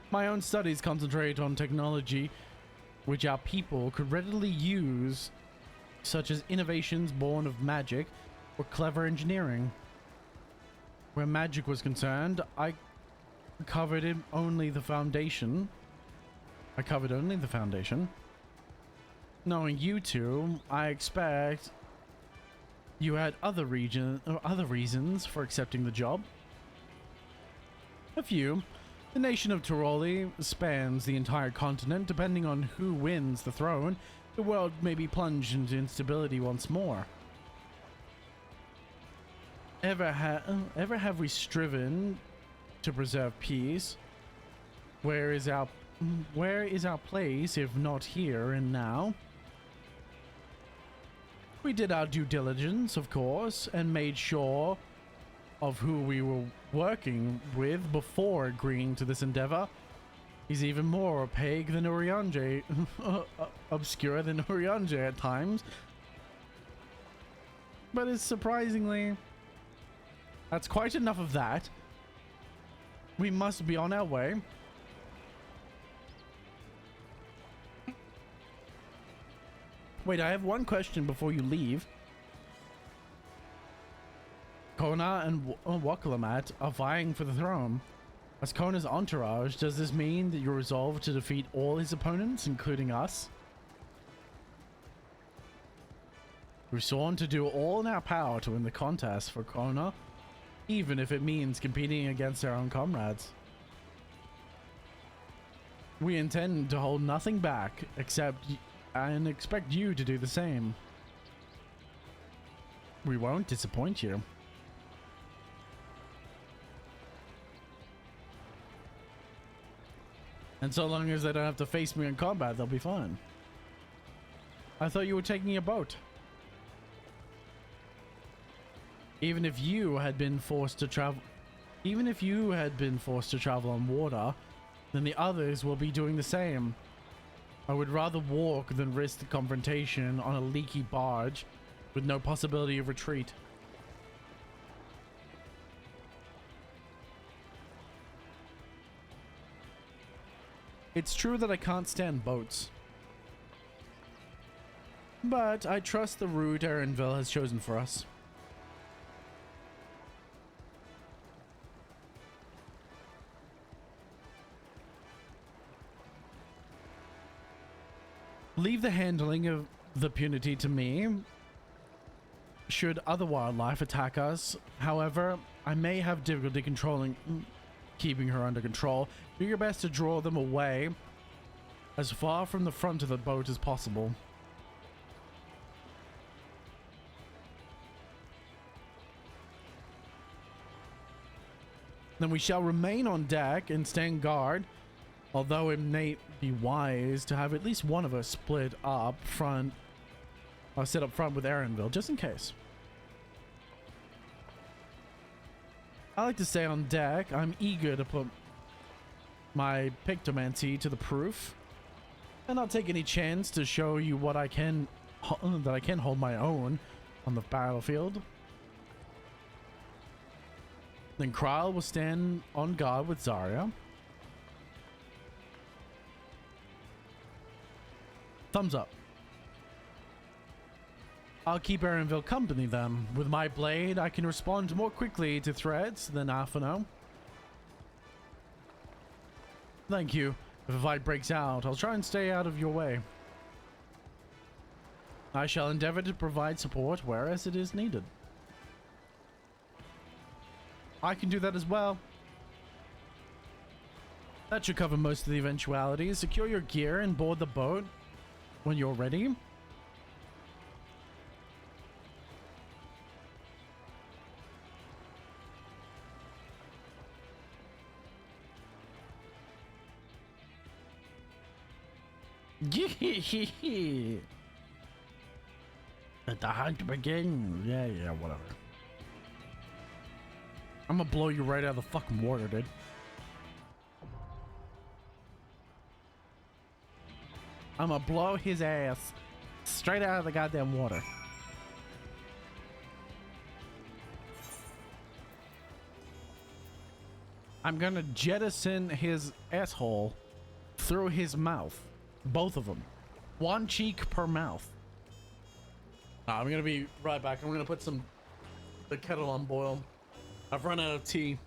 My own studies concentrate on technology which our people could readily use, such as innovations born of magic or clever engineering. Where magic was concerned, I covered only the foundation. Knowing you two, I expect you had other reasons for accepting the job. A few. The nation of Tyroli spans the entire continent. Depending on who wins the throne, the world may be plunged into instability once more. Ever have we striven to preserve peace? Where is our place if not here and now? We did our due diligence, of course, and made sure of who we were working with before agreeing to this endeavor. He's even more opaque than Urianje, obscure than Urianje at times. But it's surprisingly... That's quite enough of that. We must be on our way. Wait, I have one question before you leave. Kona and Wakalamat are vying for the throne. As Kona's entourage, does this mean that you're resolved to defeat all his opponents, including us? We've sworn to do all in our power to win the contest for Kona, even if it means competing against our own comrades. We intend to hold nothing back and expect you to do the same. We won't disappoint you. And so long as they don't have to face me in combat, they'll be fine. I thought you were taking a boat. Even if you had been forced to travel on water, then the others will be doing the same. I would rather walk than risk the confrontation on a leaky barge with no possibility of retreat. It's true that I can't stand boats. But I trust the route Erenville has chosen for us. Leave the handling of the punity to me. Should other wildlife attack us, however, I may have difficulty keeping her under control. Do your best to draw them away as far from the front of the boat as possible. Then we shall remain on deck and stand guard, although it may be wise to have at least one of us split up front, or sit up front with Erenville, just in case. I like to stay on deck. I'm eager to put my pictomancy to the proof, and I'll take any chance to show you what I can, that I can hold my own on the battlefield. Then Krile will stand on guard with Zarya. Thumbs up. I'll keep Erenville company then. With my blade, I can respond more quickly to threats than Afano. Thank you. If a fight breaks out, I'll try and stay out of your way. I shall endeavor to provide support whereas it is needed. I can do that as well. That should cover most of the eventualities. Secure your gear and board the boat when you're ready. Let the hunt begin. Yeah, whatever. I'm gonna blow you right out of the fucking water, dude. I'm gonna blow his ass straight out of the goddamn water. I'm gonna jettison his asshole through his mouth. Both of them. One cheek per mouth. I'm gonna be right back. I'm gonna put the kettle on boil. I've run out of tea.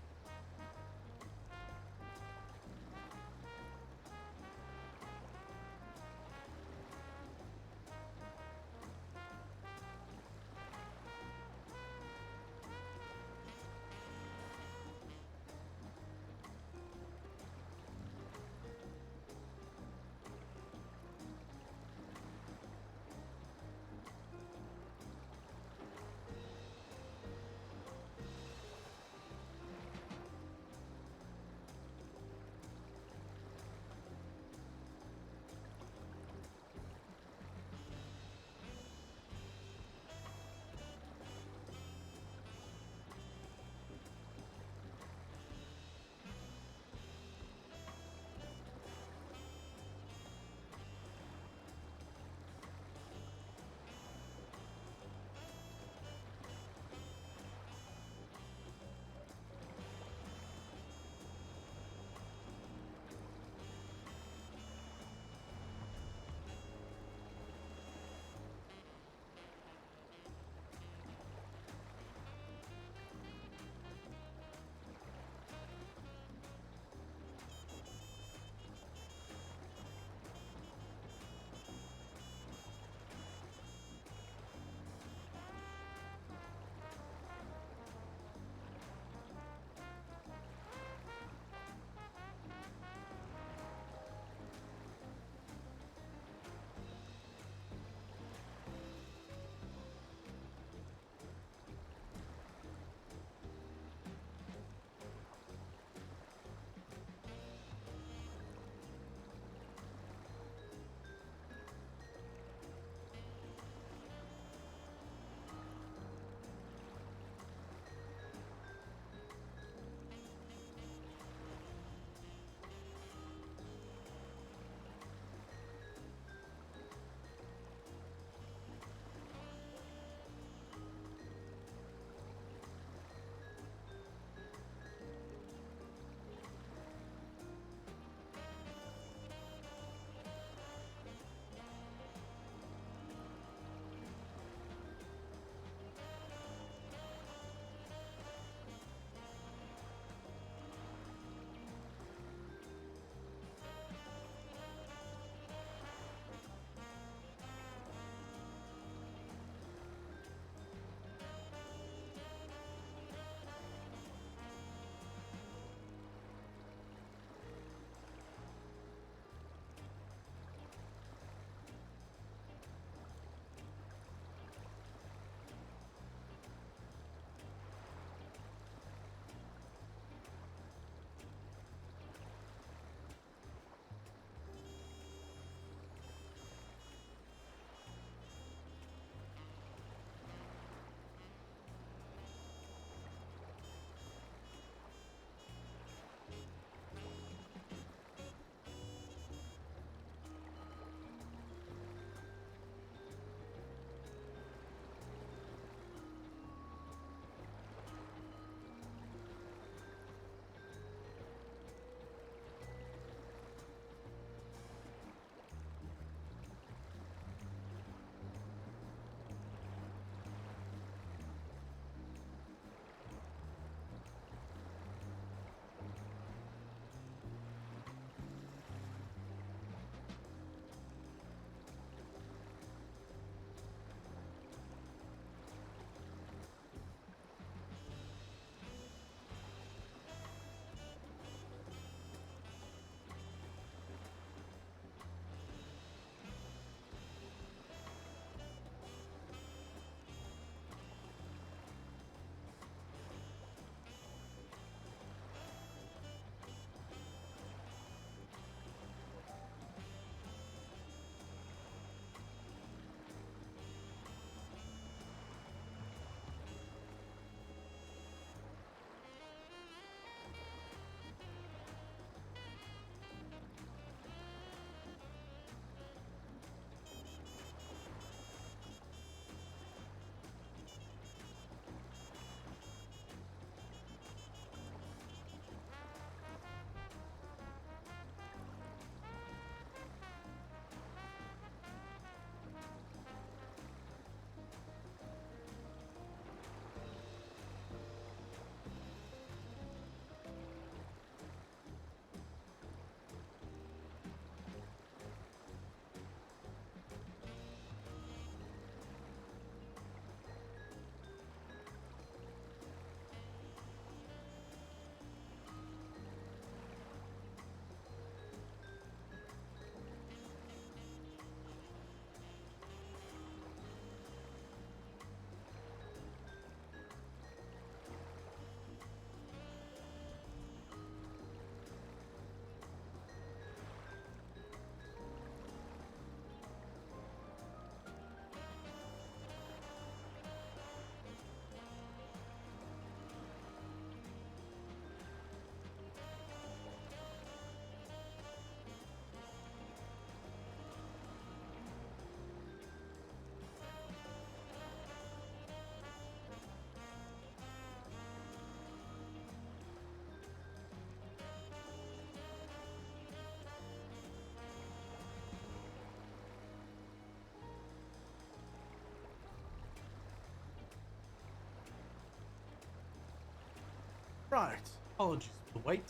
Right. Apologies for the wait.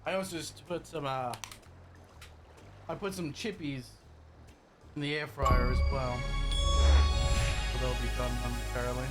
I also just put some I put some chippies in the air fryer as well. So they'll be done momentarily.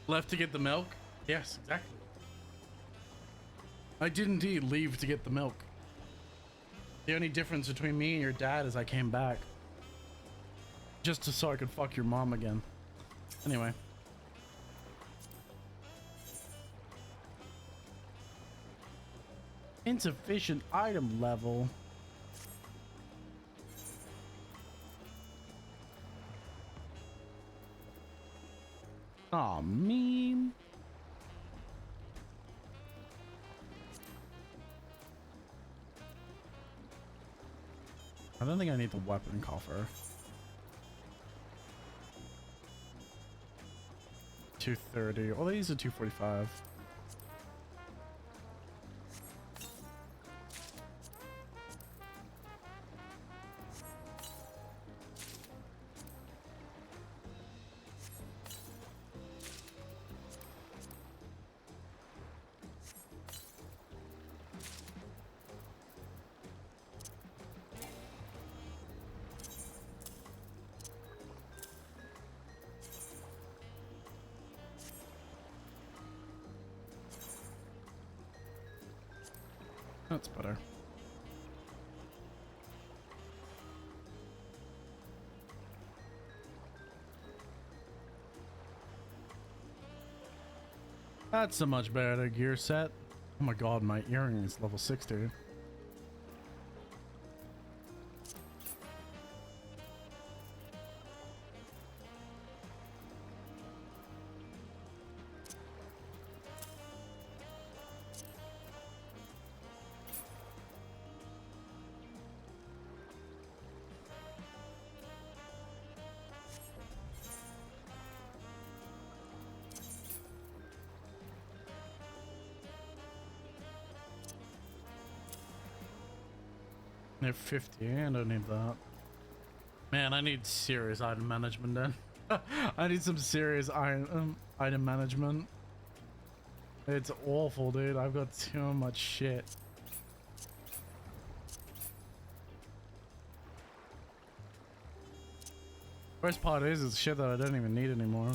Left to get the milk? Yes, exactly. I did indeed leave to get the milk. The only difference between me and your dad is I came back. Just so I could fuck your mom again. Anyway. Insufficient item level. Aw, meme. I don't think I need the weapon coffer. 230. Oh, these are 245. That's better. That's a much better gear set. Oh my god, my earring is level 60. I have 50. I don't need that. Man, I need serious item management then. I need some serious item management. It's awful, dude. I've got too much shit. Worst part is shit that I don't even need anymore.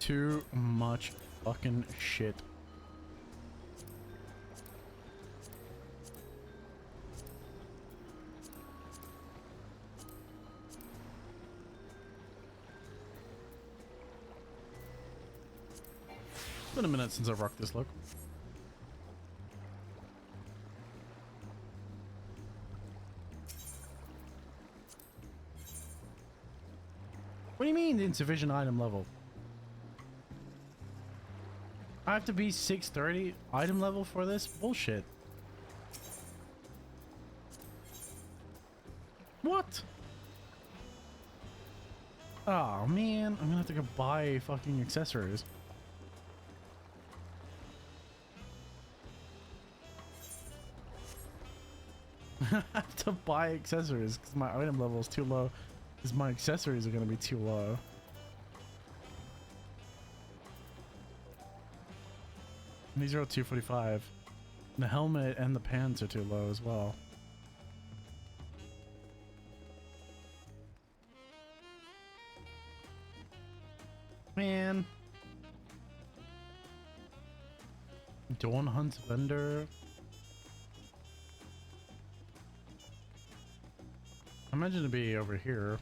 Too much fucking shit. It's been a minute since I've rocked this look. What do you mean insufficient item level? I have to be 630 item level for this? Bullshit. What? Oh man, I'm gonna have to go buy fucking accessories. I have to buy accessories because my item level is too low. Because my accessories are gonna be too low. These are all 245. The helmet and the pants are too low as well. Man. Dawn Hunt vendor. I imagine to be over here.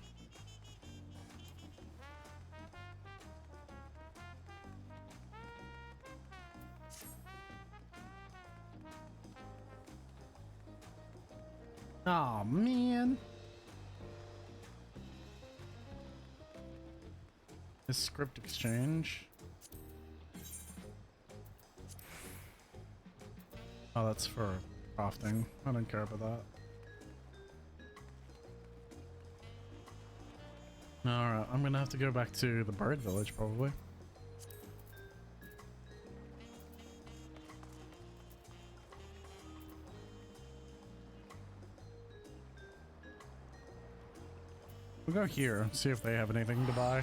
Oh man. This script exchange. Oh, that's for crafting. I don't care about that. Alright, I'm gonna have to go back to the bird village probably. We'll go here and see if they have anything to buy.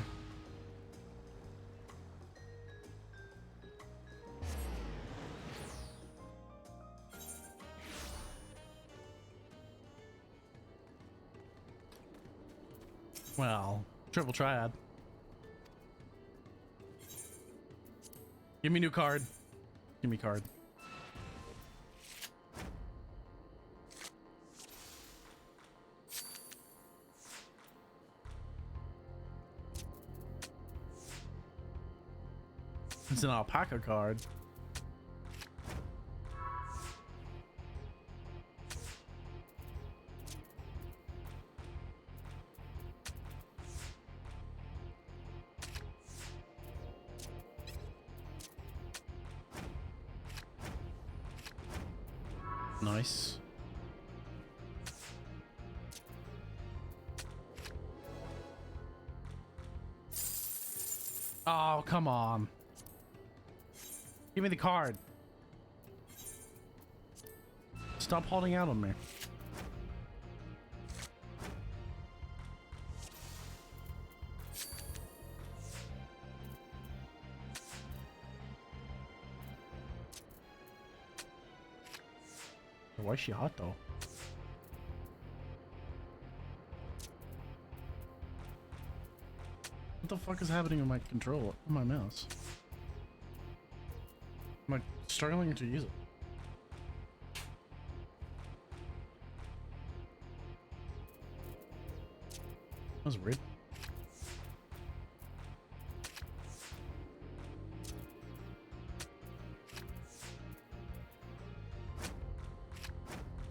Well, triple triad. Give me new card. Give me card. It's an alpaca card. Nice. Oh, come on. Give me the card. Stop holding out on me. Why is she hot though? What the fuck is happening with my control, my mouse? I'm like struggling to use it. That was weird.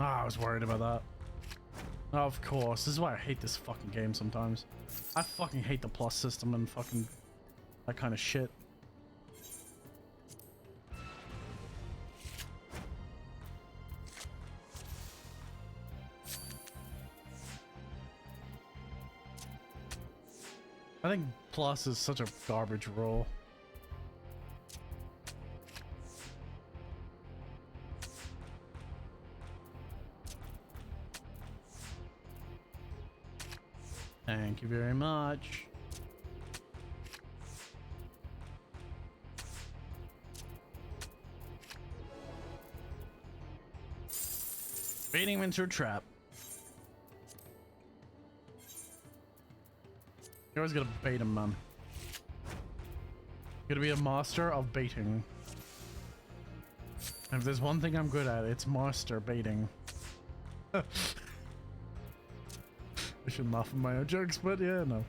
Ah, I was worried about that. Oh, of course. This is why I hate this fucking game sometimes. I fucking hate the plus system and fucking that kind of shit. I think plus is such a garbage rule. Thank you very much. Baiting winter trap. You always gotta bait him, man. Gotta be a master of baiting. And if there's one thing I'm good at, it's master baiting. I shouldn't laugh at my own jokes, but yeah, no.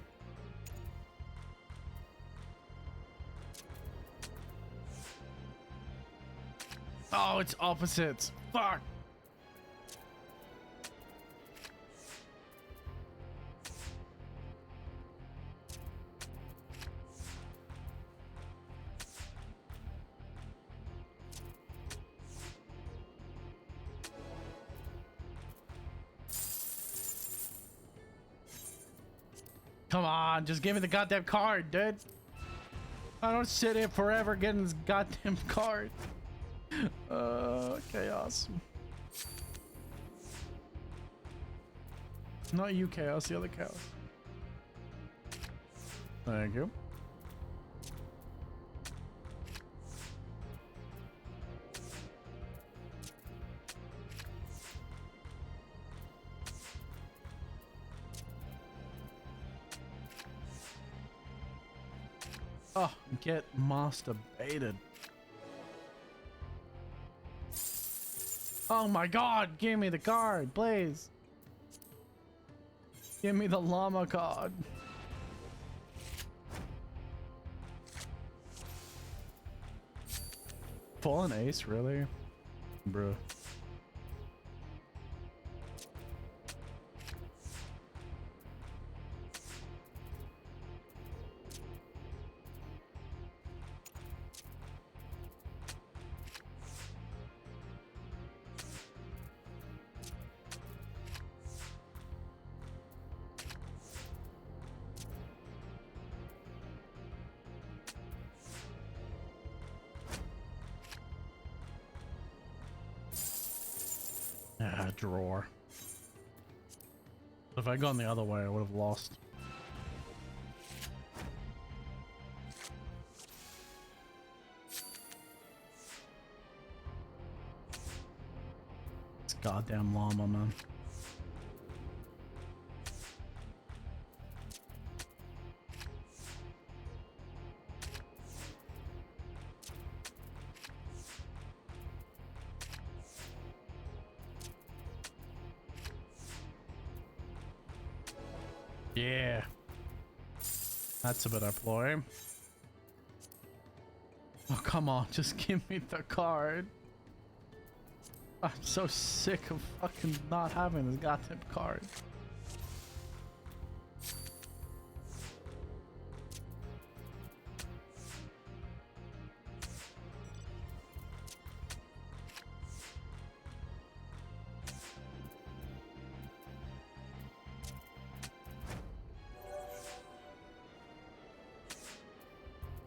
Oh, it's opposites. Fuck. Come on, just give me the goddamn card, dude. I don't sit here forever getting this goddamn card. Chaos. Not you, Chaos, the other Chaos. Thank you. Oh, get masturbated. Oh my god, give me the card, please. Give me the llama card. Fallen ace, really? Bruh. Ah, drawer. If I'd gone the other way, I would have lost. This goddamn llama, man. Yeah. That's a bit of ploy. Oh, come on. Just give me the card. I'm so sick of fucking not having this goddamn card.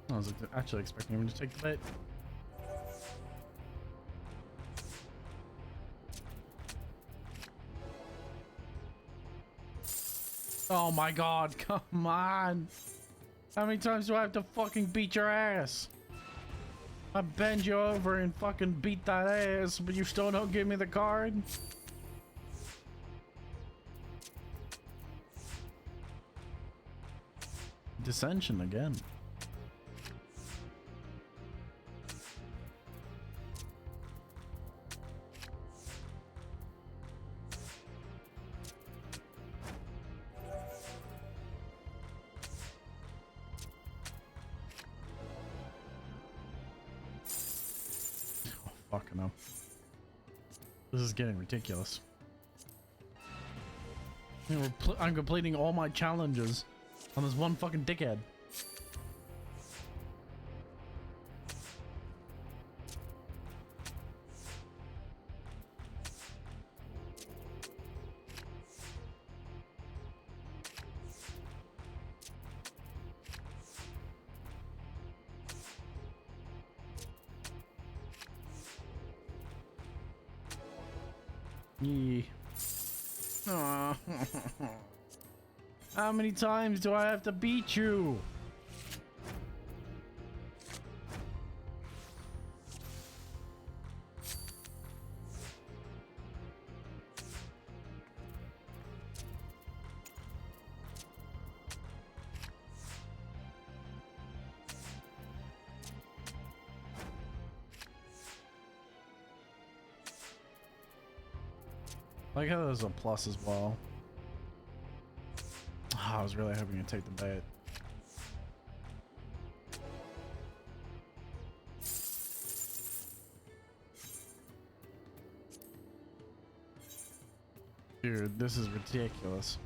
I was actually expecting him to take the bait. Oh my god, come on. How many times do I have to fucking beat your ass? I bend you over and fucking beat that ass, but you still don't give me the card? Dissension again. Fucking hell. This is getting ridiculous. I'm completing all my challenges on this one fucking dickhead. Aw. How many times do I have to beat you? I like how there's a plus as well. Oh, I was really hoping to take the bait. Dude, this is ridiculous.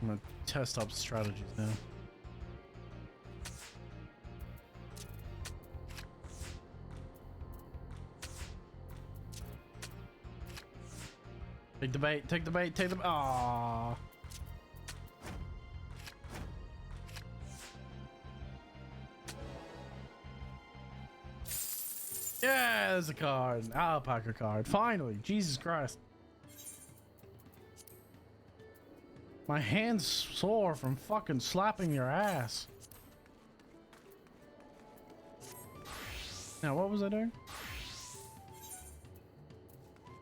I'm gonna test up strategies now. Take the bait, take the bait, take the bait. Aww. Yeah, there's a card. An alpaca card. Finally. Jesus Christ. My hand's sore from fucking slapping your ass. Now, what was I doing?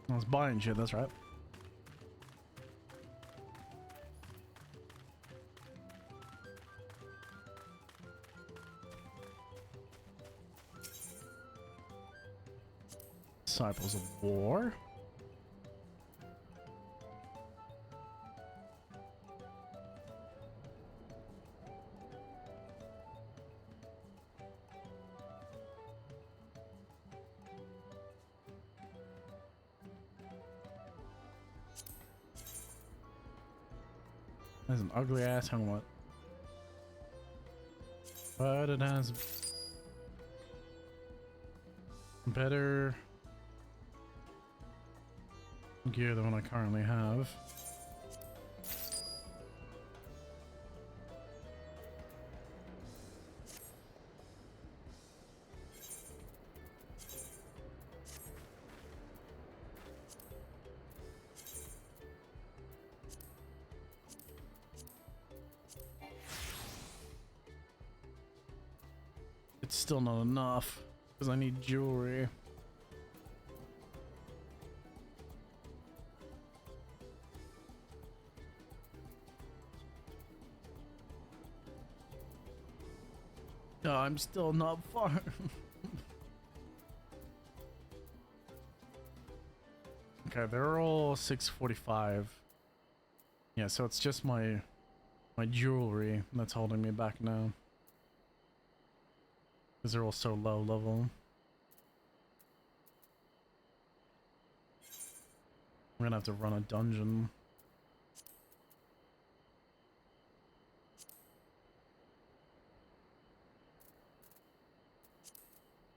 I was buying shit, that's right. Disciples of War. That's an ugly ass helmet. But it has better gear than what I currently have. It's still not enough because I need jewelry. No, I'm still not far. Okay, they're all 645. Yeah, so it's just my jewelry that's holding me back now. Because they're all so low level. I'm gonna have to run a dungeon.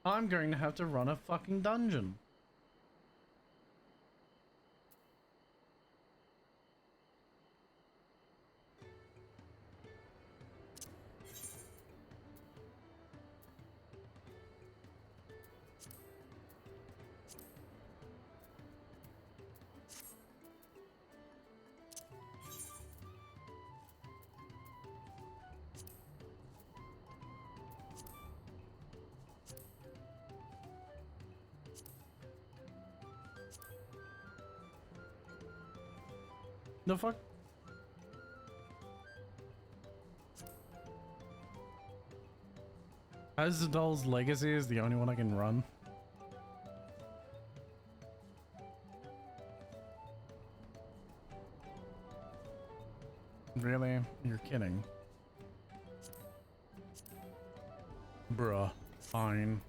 I'm going to have to run a fucking dungeon. The fuck? Azadol's Legacy is the only one I can run. Really? You're kidding. Bruh. Fine.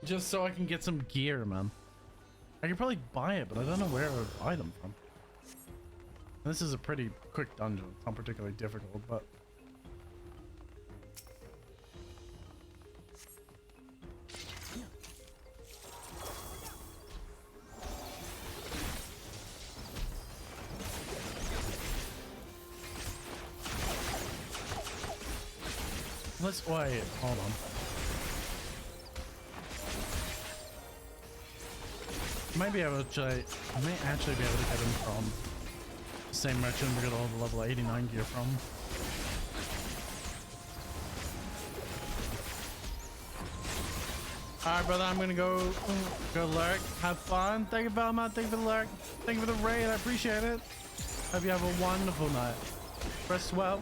Just so I can get some gear, man. I could probably buy it, but I don't know where I would buy them from. This is a pretty quick dungeon. It's not particularly difficult, but... Let's wait, hold on. I might be able to, I may actually be able to get them from the same merchant we got all the level 89 gear from. Alright, brother, I'm gonna go lurk. Have fun. Thank you, Belmont. Thank you for the lurk. Thank you for the raid. I appreciate it. Hope you have a wonderful night. Rest well.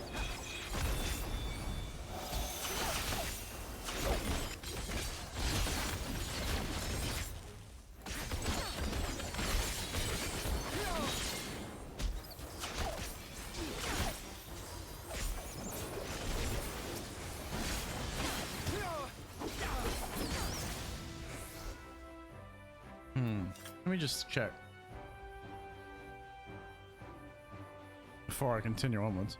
Let me just check before I continue onwards.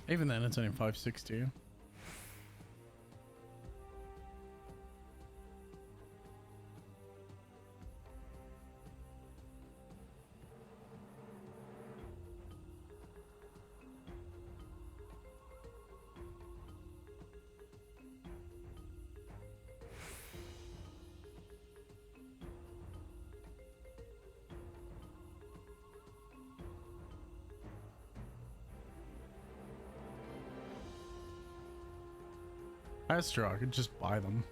Even then, it's only 560. That's true. I could just buy them.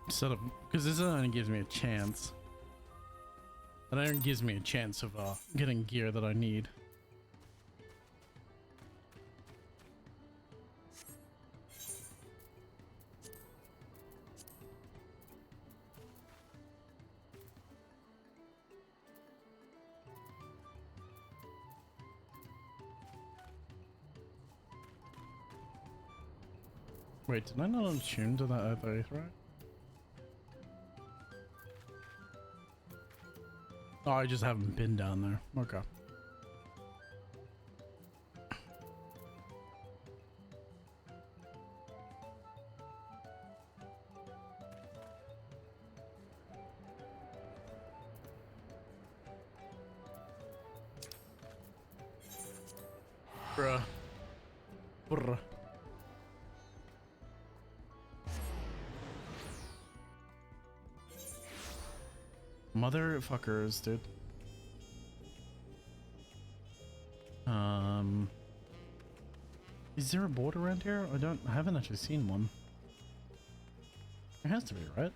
Instead of, because this only gives me a chance. That only gives me a chance of getting gear that I need. Wait, did I not attune to that other aetherite? Oh, I just haven't been down there. Okay. Bruh. Bruh. Motherfuckers, dude. Is there a board around here? I haven't actually seen one. There has to be, right?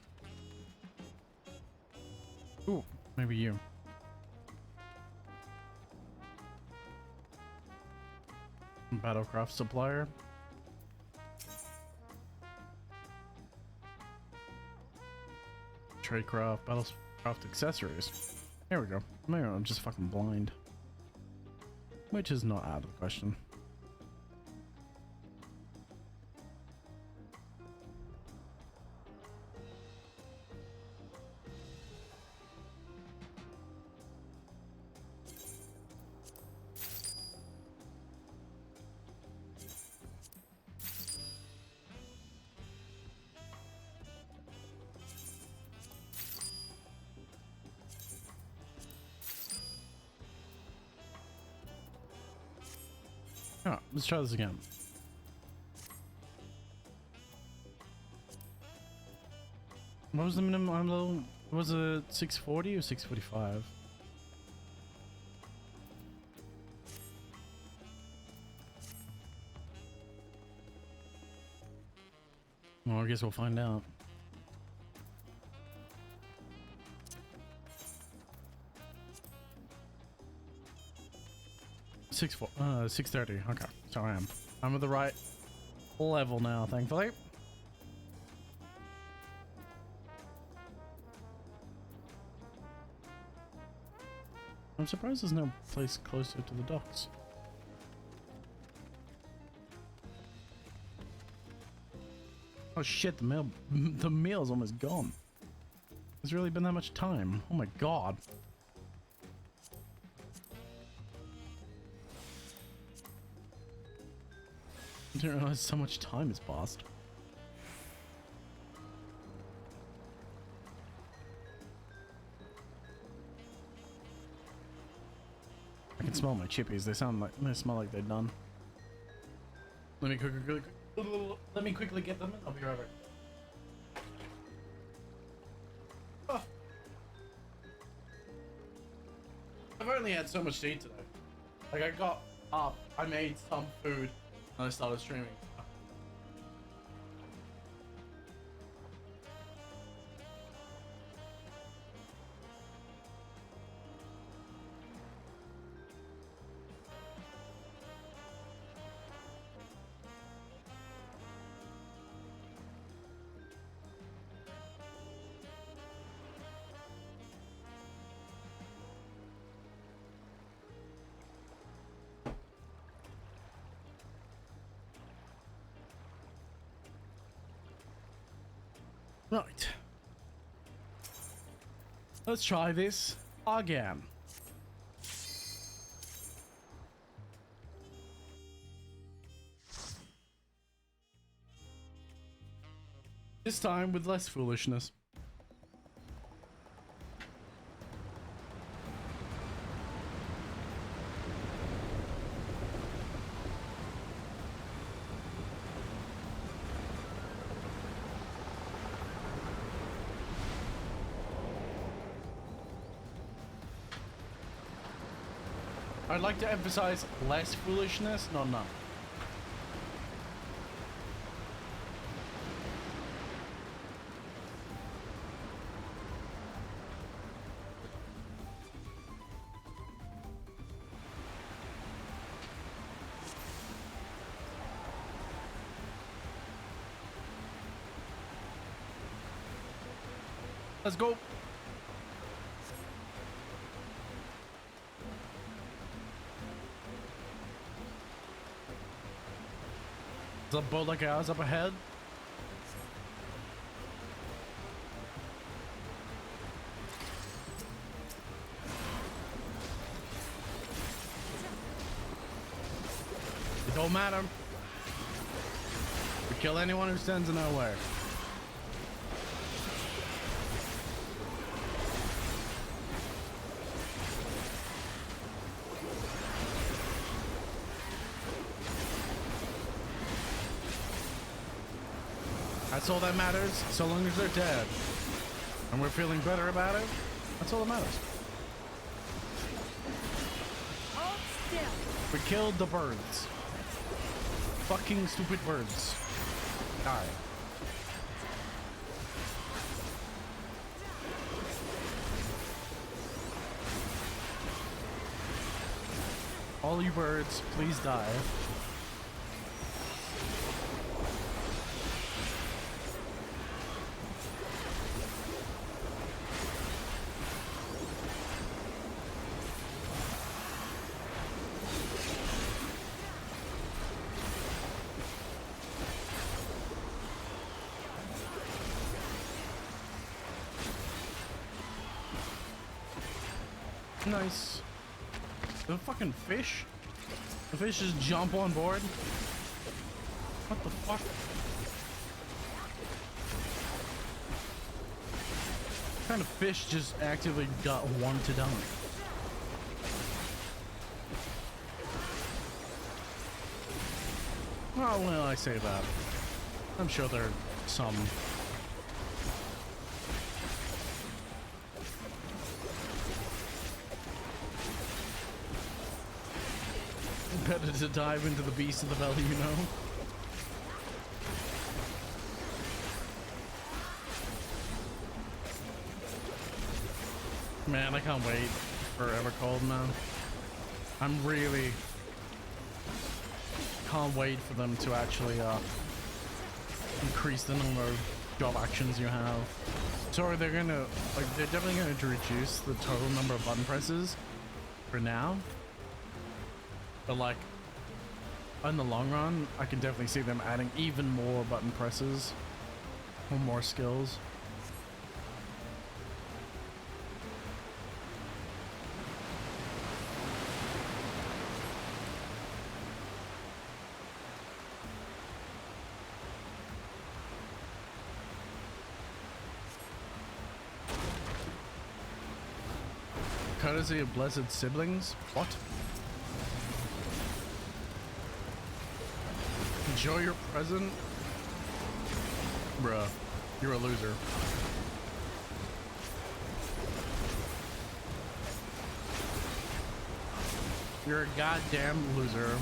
Ooh, maybe you. Battlecraft supplier. Tradecraft, battlecraft accessories. There we go. Maybe I'm just fucking blind. Which is not out of the question. Oh, let's try this again. What was the minimum level? Was it 640 or 645? Well, I guess we'll find out. 630. Okay, so I'm at the right level now, thankfully. I'm surprised there's no place closer to the docks. Oh shit, the meal's almost gone. It's really been that much time. Oh my god. I didn't realize so much time has passed. I can smell my chippies. They smell like they're done. Let me quickly get them. I'll be right back. Oh. I've only had so much to eat today. Like I got up, I made some food, and I started streaming. Right. Let's try this again. This time with less foolishness. I'd like to emphasize less foolishness, not none. Let's go. Is a boat like ours up ahead? It don't matter. We kill anyone who stands in our way. That's all that matters, so long as they're dead. And we're feeling better about it, that's all that matters. Hold still. We killed the birds. Fucking stupid birds. Die. All you birds, please die. Nice. The fucking fish? The fish just jump on board? What the fuck? What kind of fish just actively got one to dunk? Oh, well, I say that. I'm sure there are some. Better to dive into the beast of the belly, you know? Man, I can't wait for Evercold, man. I'm really can't wait for them to actually increase the number of job actions you have. Sorry, they're gonna they're definitely going to reduce the total number of button presses for now. But like, in the long run, I can definitely see them adding even more button presses or more skills. Courtesy of blessed siblings? What? Enjoy your present? Bruh, you're a loser. You're a goddamn loser.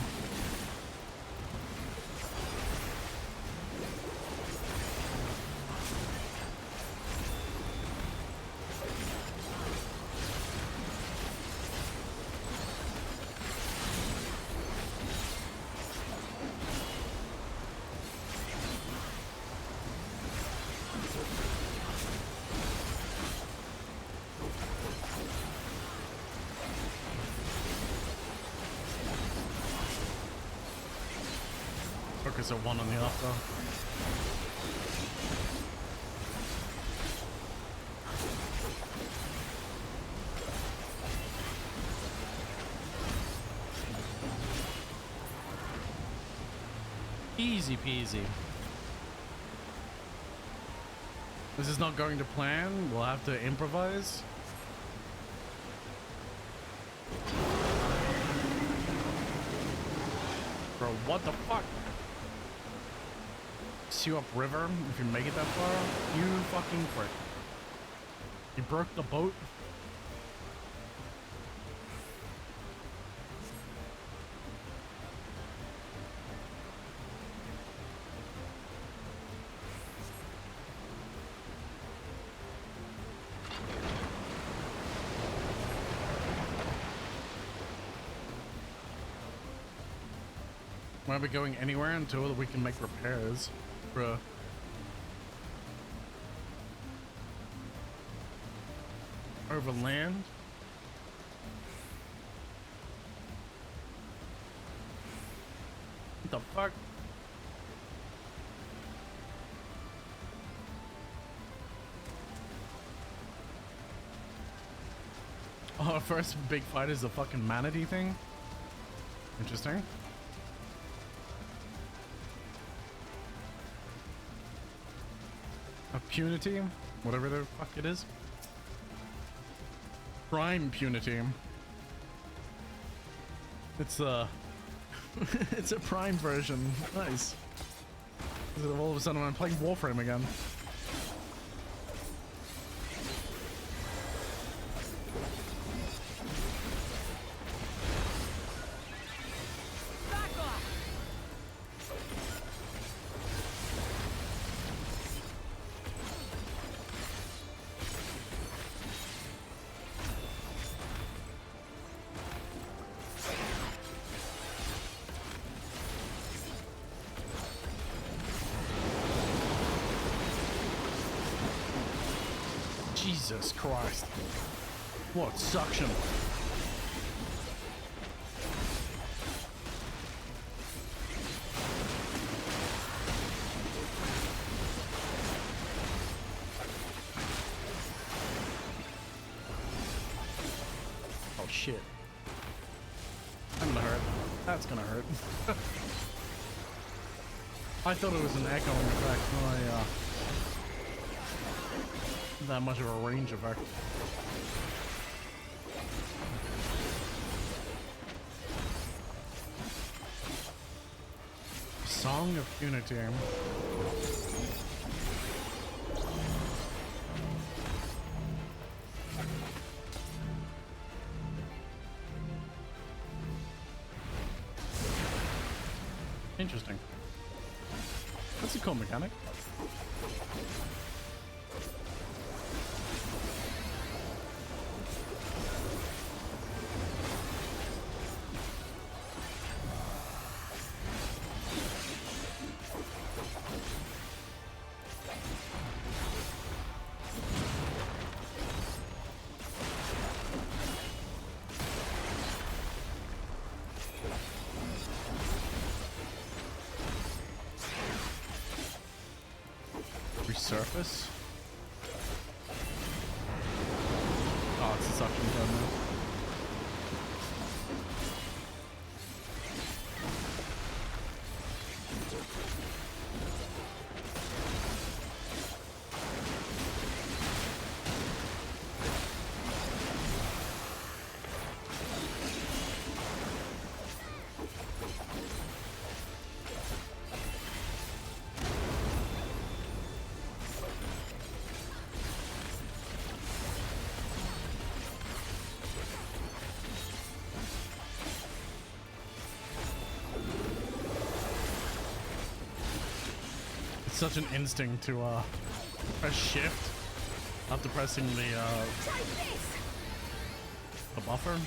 Focus at one on the off though. Easy peasy. This is not going to plan. We'll have to improvise. Bro, what the fuck? You up river if you make it that far, you fucking prick. You broke the boat. Why are we going anywhere until we can make repairs? Bruh. Over land? What the fuck? Oh, our first big fight is the fucking manatee thing? Interesting. A punity? Whatever the fuck it is. Prime punity. It's a it's a prime version. Nice. All of a sudden I'm playing Warframe again. Jesus Christ. What suction. Oh shit. I'm gonna hurt. That's gonna hurt. I thought it was an echoing effect. Oh, that much of a range effect. Song of Unity. Interesting. That's a cool mechanic. Resurface. Oh, it's a suction gun now. Such an instinct to press shift after pressing the buffer.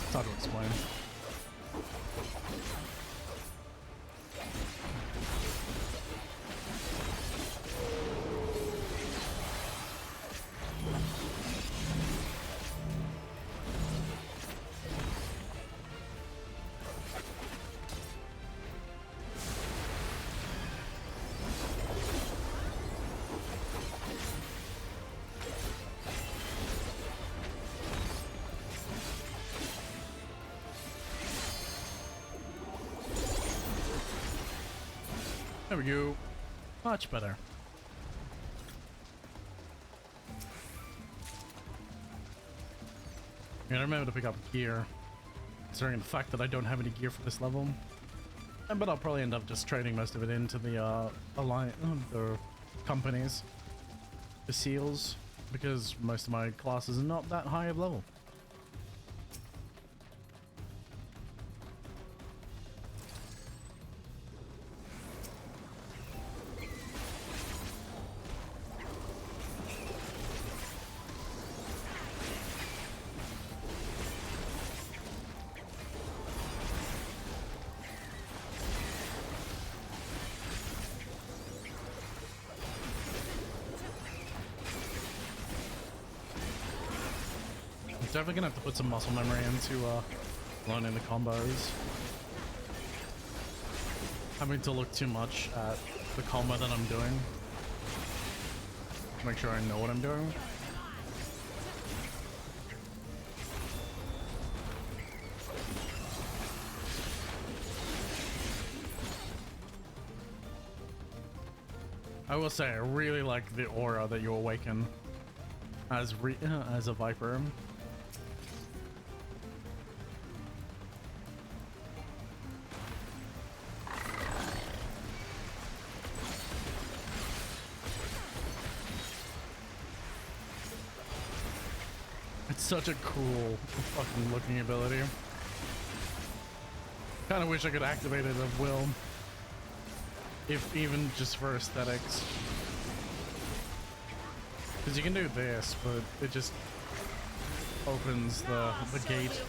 It's hard to explain. There we go. Much better. I remember to pick up gear, considering the fact that I don't have any gear for this level. But I'll probably end up just trading most of it into the the companies, the seals, because most of my classes are not that high of level. Definitely gonna have to put some muscle memory into learning the combos. Having to look too much at the combo that I'm doing. Make sure I know what I'm doing. I will say I really like the aura that you awaken as a Viper. It's such a cool fucking looking ability. Kind of wish I could activate it at will. If even just for aesthetics. Because you can do this, but it just opens the gate.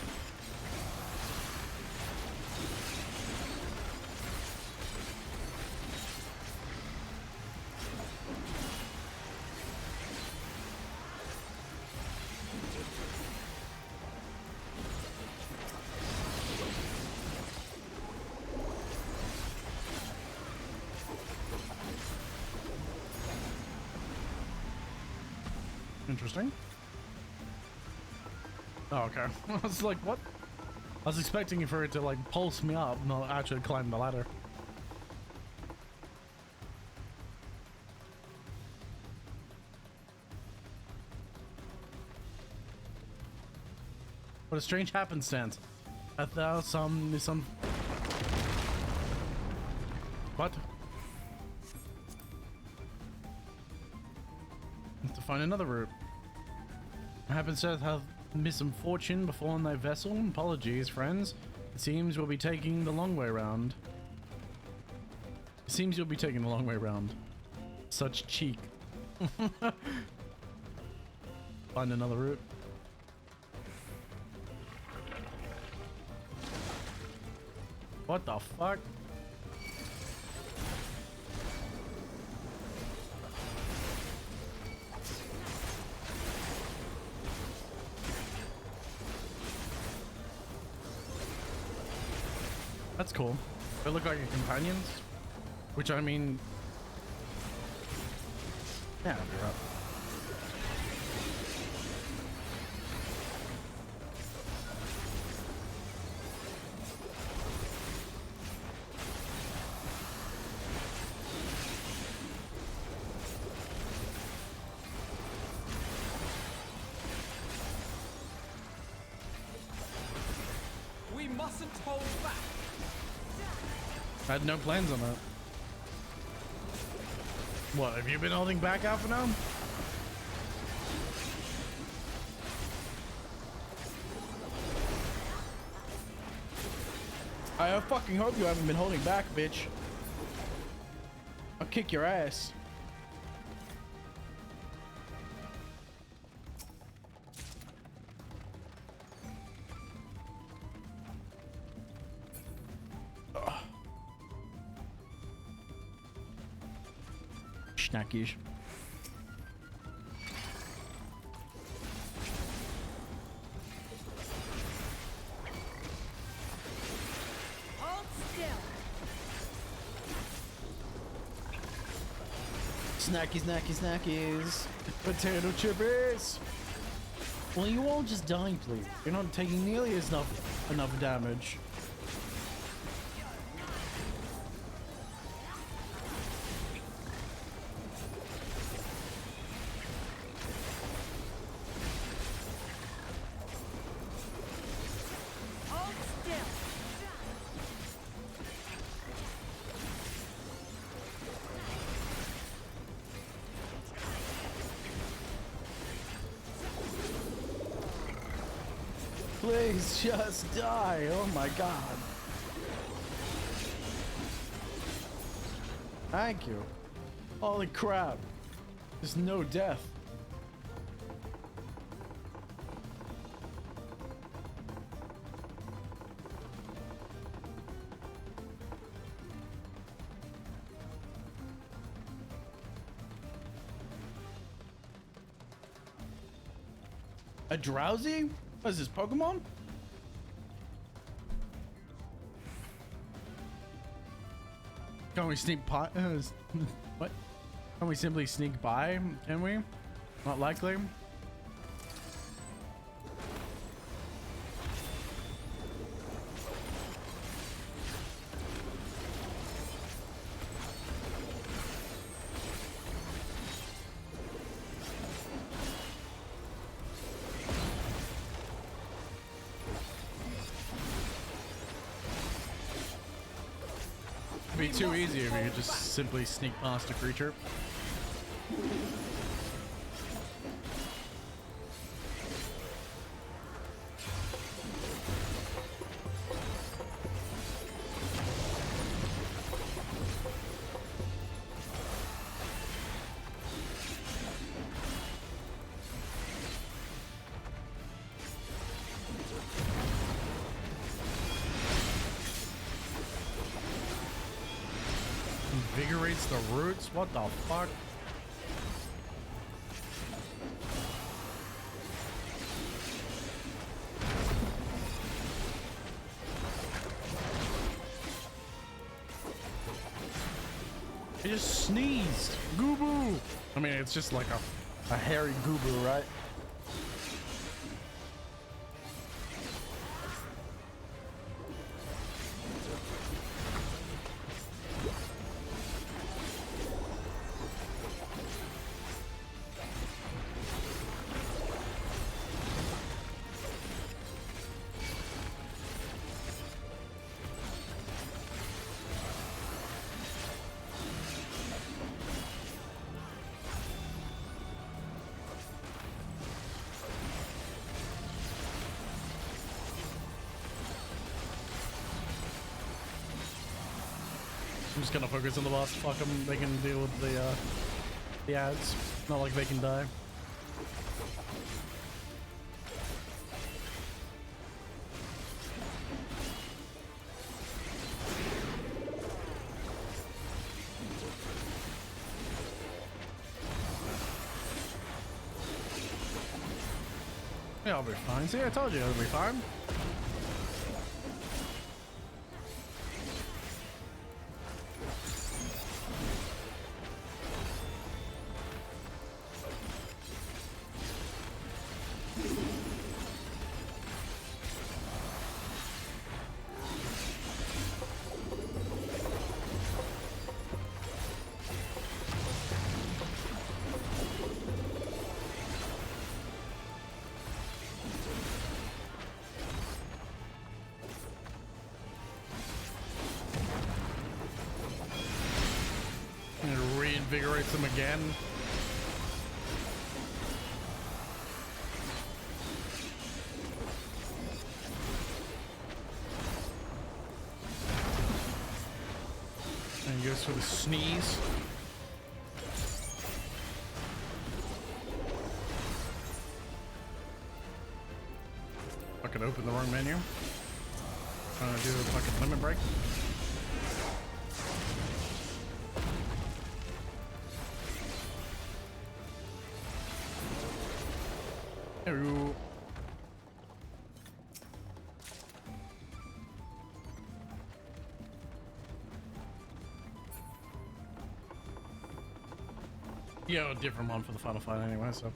Interesting. Oh, okay. I was like, what? I was expecting for it to like pulse me up, not actually climb the ladder. What a strange happenstance. Some what? To find another route. Happenstance have misfortune befallen thy vessel. Apologies, friends. It seems we'll be taking the long way round. It seems you'll be taking the long way round. Such cheek. Find another route. What the fuck? That's cool. They look like your companions, which I mean, yeah, you're up. We mustn't hold back. I had no plans on that. What, have you been holding back Alpha now? I fucking hope you haven't been holding back, bitch. I'll kick your ass. Snackies. Hold still. Snacky, snacky, snackies. Potato chippers. Will you all just die, please? You're not taking nearly enough damage. Hold still. Please just die. Oh my god. Thank you. Holy crap. There's no death. A drowsy? What is this, Pokemon? Can we sneak by? What? Can we simply sneak by? Can we? Not likely. It'd be too easy if you could just simply sneak past a creature. Invigorates the roots? What the fuck? He just sneezed. Goo-boo. I mean, it's just like a hairy goo-boo, right? I'm just gonna focus on the boss. Fuck them. They can deal with the ads. Not like they can die. Yeah, I'll be fine. See, I told you I'll be fine. Reinvigorates them again. And he goes for the sneeze. Fucking open the wrong menu. Trying to do a fucking limit break. Hello. Yeah, a different one for the final fight anyway, so.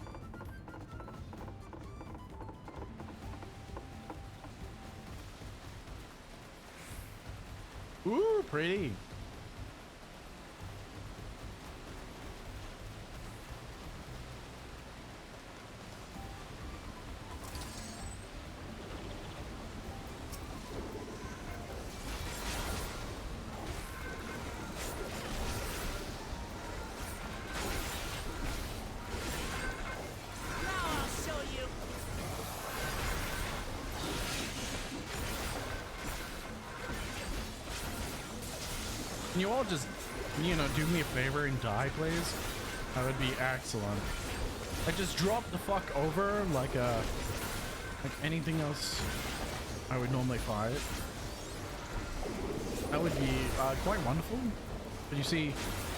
Ooh, pretty. Can you all just, you know, do me a favor and die, please? That would be excellent. Like, just drop the fuck over like anything else I would normally fight. That would be quite wonderful. But you see,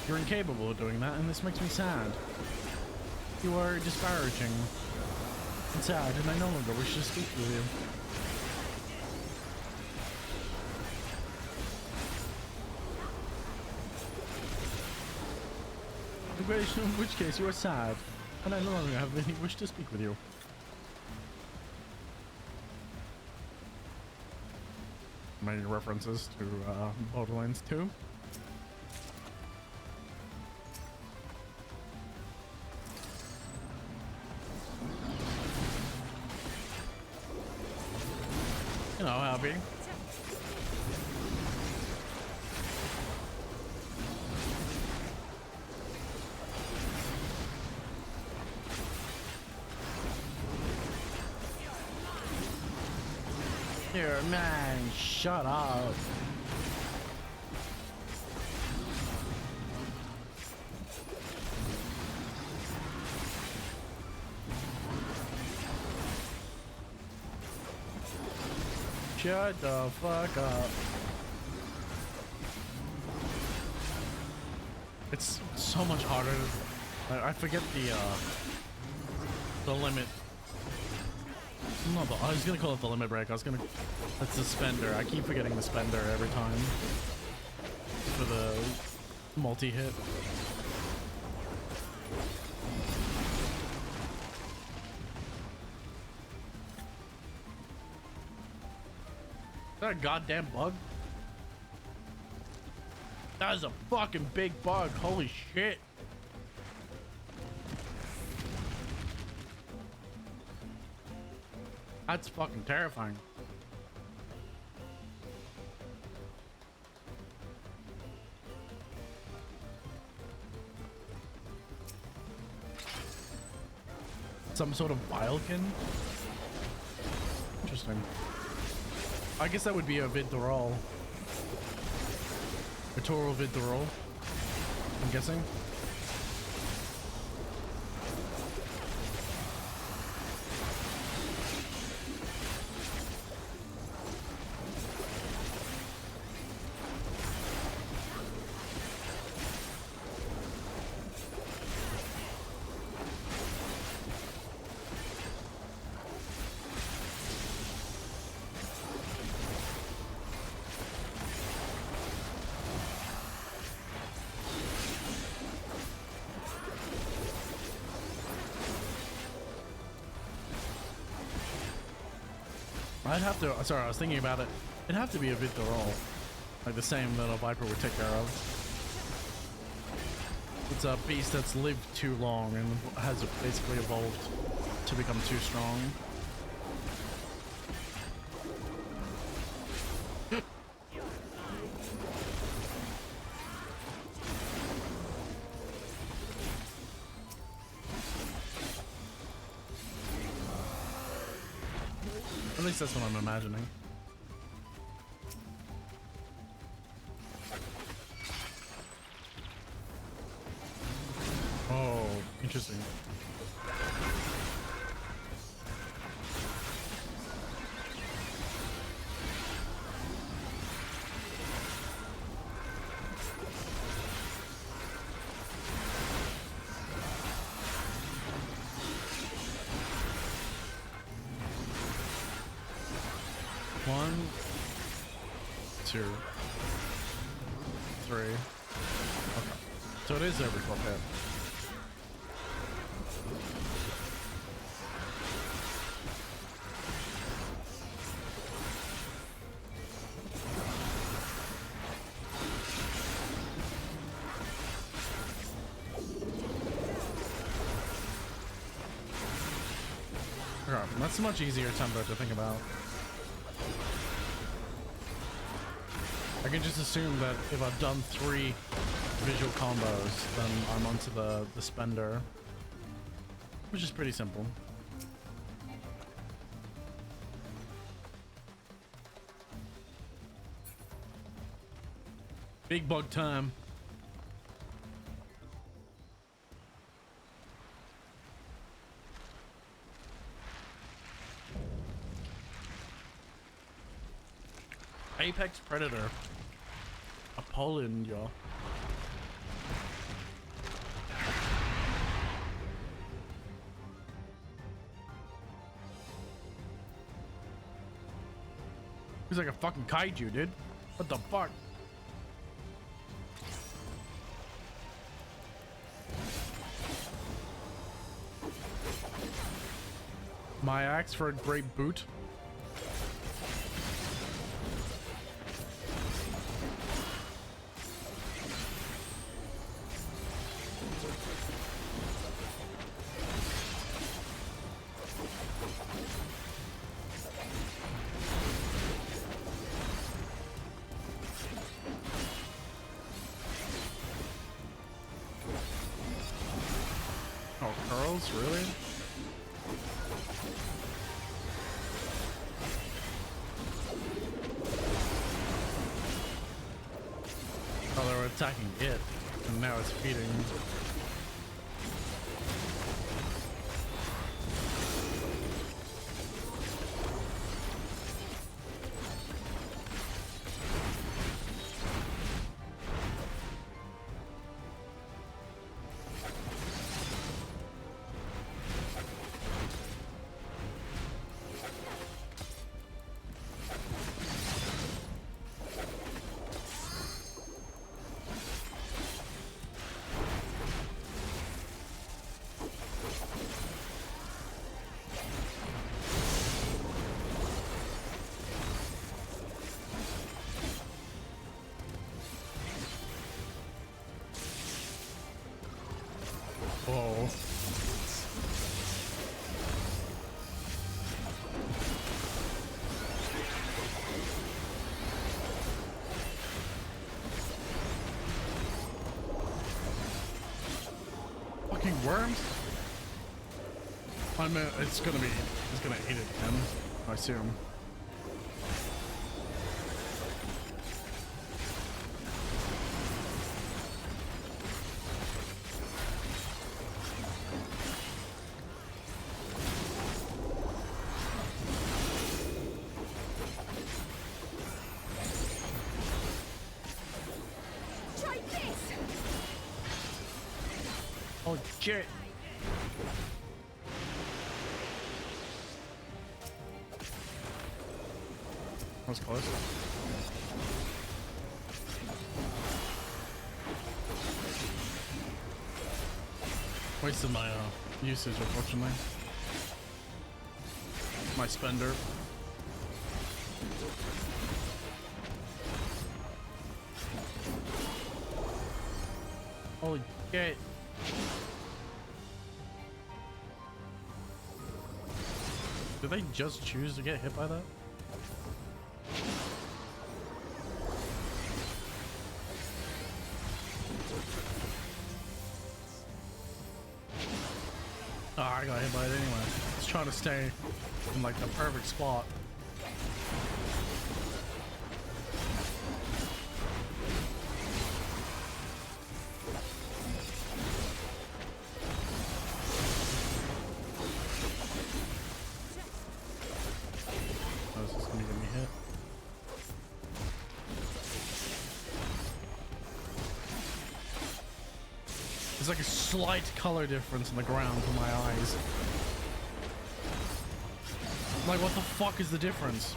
you're incapable of doing that, and this makes me sad. You are disparaging I'm sad, and I no longer wish to speak with you. In which case you are sad, and I no longer have any wish to speak with you. Many references to Borderlands 2. You know, happy. Here, man, shut up. Shut the fuck up. It's so much harder. I forget the limit. No, I was gonna call it the limit break. That's the spender. I keep forgetting the spender every time for the multi-hit. Is that a goddamn bug? That is a fucking big bug. Holy shit. That's fucking terrifying. Some sort of Bilekin? Interesting. I guess that would be a Vidthrall. A Toro Vidthrall, I'm guessing. I'd have to, sorry, I was thinking about it. It'd have to be a Vidthrall. Like the same that a Viper would take care of. It's a beast that's lived too long and has basically evolved to become too strong. At least that's what I'm imagining. Oh, interesting. One, two, three. Okay. So it is every 12 hit. Okay, that's a much easier tempo to think about. I can just assume that if I've done 3 visual combos, then I'm onto the spender, which is pretty simple. Big bug time. Apex Predator. Poland, y'all. He's like a fucking kaiju, dude. What the fuck? My axe for a great boot. Oh, curls? Really? Oh, they were attacking it, and now it's feeding. Whoa. Fucking worms? I mean, it's gonna eat it again, I assume. Oh shit! That was close. Wasted my usage, unfortunately. My spender. Holy shit! Did they just choose to get hit by that? Oh, I got hit by it anyway. Just trying to stay in like the perfect spot. There's like a slight color difference in the ground for my eyes. Like, what the fuck is the difference?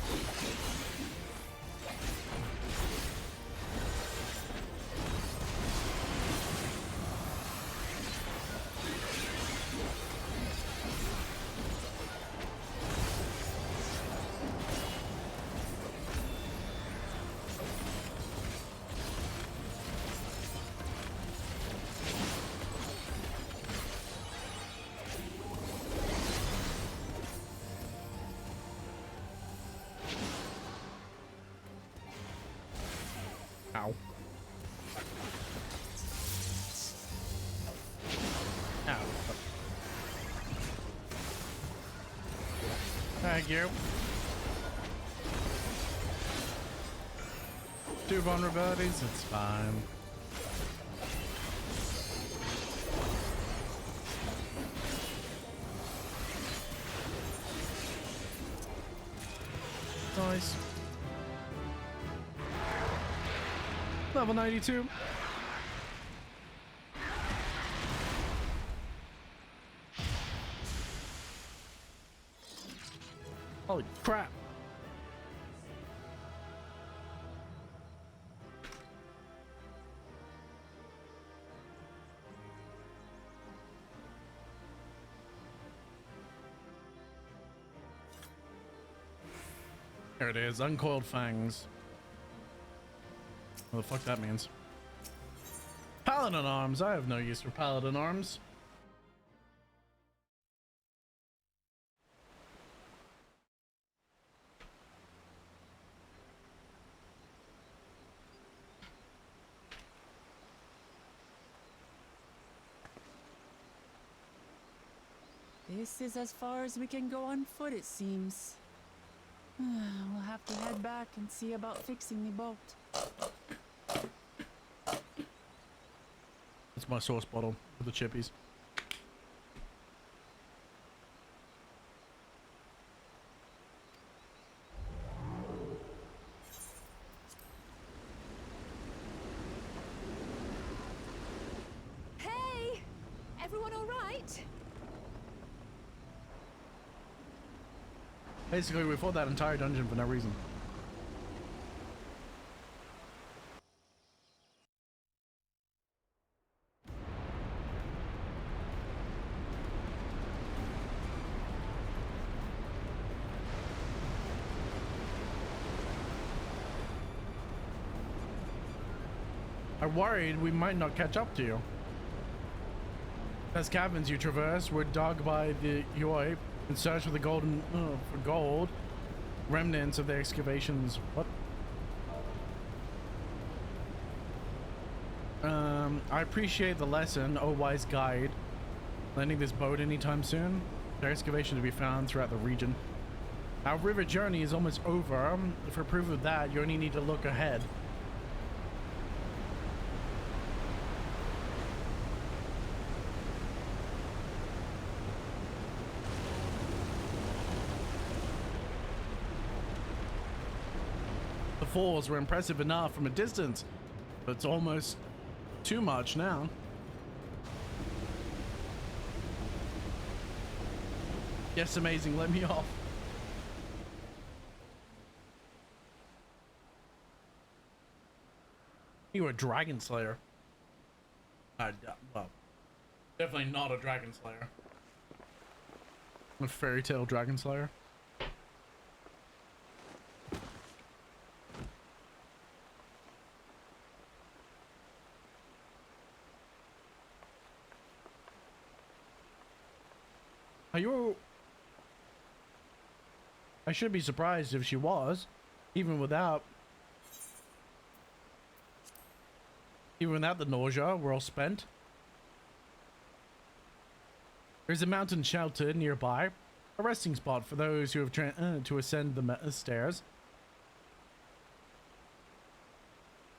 Ow. Ow. Thank you. 2 vulnerabilities, it's fine. Nice. Level 92. Holy crap. There it is, uncoiled fangs. What the fuck that means. Paladin arms. I have no use for paladin arms. This is as far as we can go on foot, it seems. We'll have to head back and see about fixing the boat. That's my sauce bottle for the chippies. Hey! Everyone all right? Basically, we fought that entire dungeon for no reason. I worried we might not catch up to you. As caverns you traverse were dug by the UI in search for the for gold remnants of the excavations. What? I appreciate the lesson, oh wise guide. Landing this boat anytime soon. There are excavations to be found throughout the region. Our river journey is almost over. For proof of that, you only need to look ahead. The falls were impressive enough from a distance, but it's almost too much now. Yes, amazing, let me off. You were a dragon slayer. Well, definitely not a dragon slayer. A fairy tale dragon slayer. Are you... I should be surprised if she was, even without the nausea, we're all spent. There's a mountain shelter nearby, a resting spot for those who have to ascend the stairs.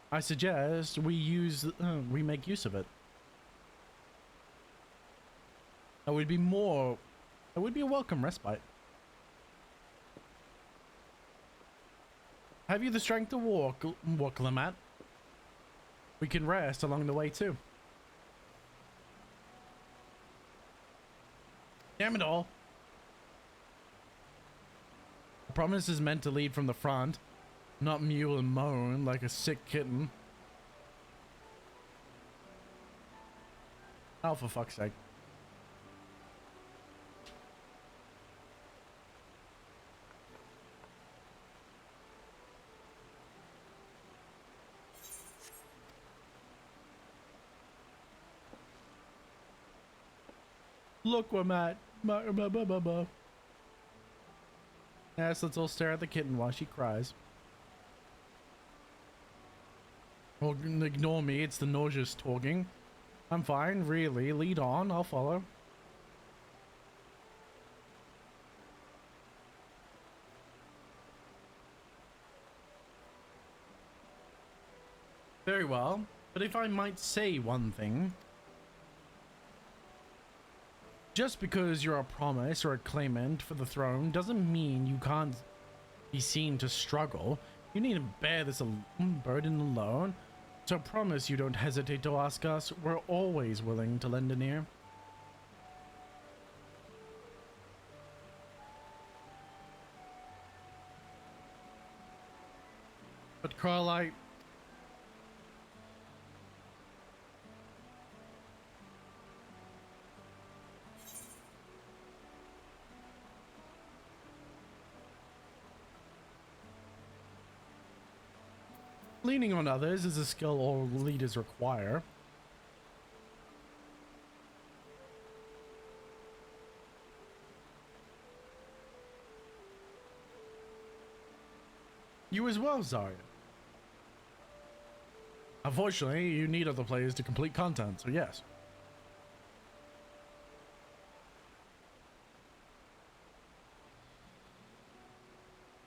I suggest we make use of it. It would be a welcome respite. Have you the strength to walk, Lamat? We can rest along the way too. Damn it all. The promise is meant to lead from the front, not mew and moan like a sick kitten. Oh, for fuck's sake. Look where I'm at. Yes, let's all stare at the kitten while she cries. Well, ignore me, it's the nauseous talking. I'm fine, really. Lead on, I'll follow. Very well, but if I might say one thing. Just because you're a promise or a claimant for the throne doesn't mean you can't be seen to struggle. You need to bear this burden alone. So promise you don't hesitate to ask us. We're always willing to lend an ear. But Carlite, Leaning on others is a skill all leaders require. You as well, Zarya. Unfortunately, you need other players to complete content, so yes.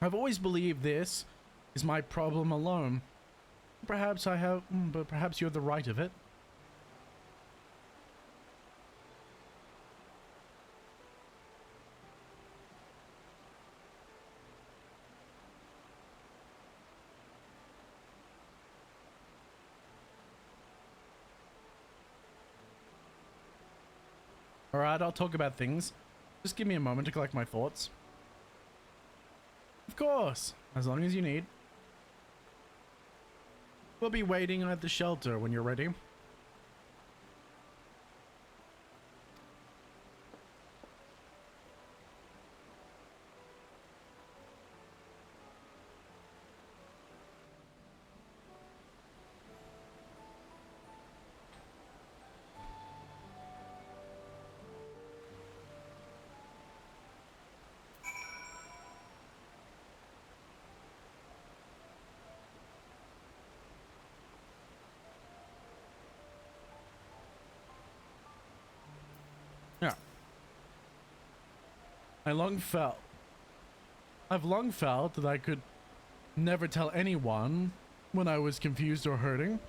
I've always believed this is my problem alone. Perhaps I have, but perhaps you're the right of it. Alright, I'll talk about things. Just give me a moment to collect my thoughts. Of course, as long as you need. We'll be waiting at the shelter when you're ready. Yeah. I've long felt that I could never tell anyone when I was confused or hurting,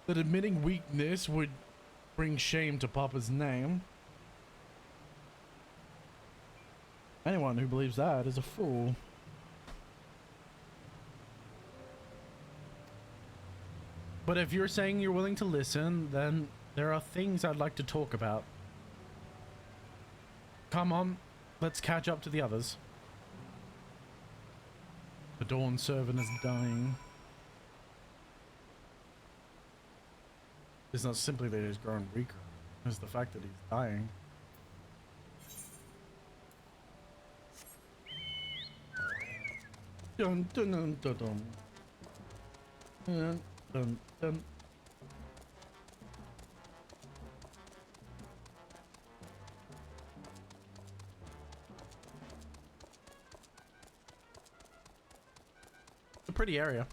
that admitting weakness would bring shame to Papa's name. Anyone who believes that is a fool. But if you're saying you're willing to listen, then there are things I'd like to talk about. Come on, let's catch up to the others. The Dawn servant is dying. It's not simply that he's grown weaker, it's the fact that he's dying. Dun dun dun dun dun. Dun dun dun. It's a pretty area.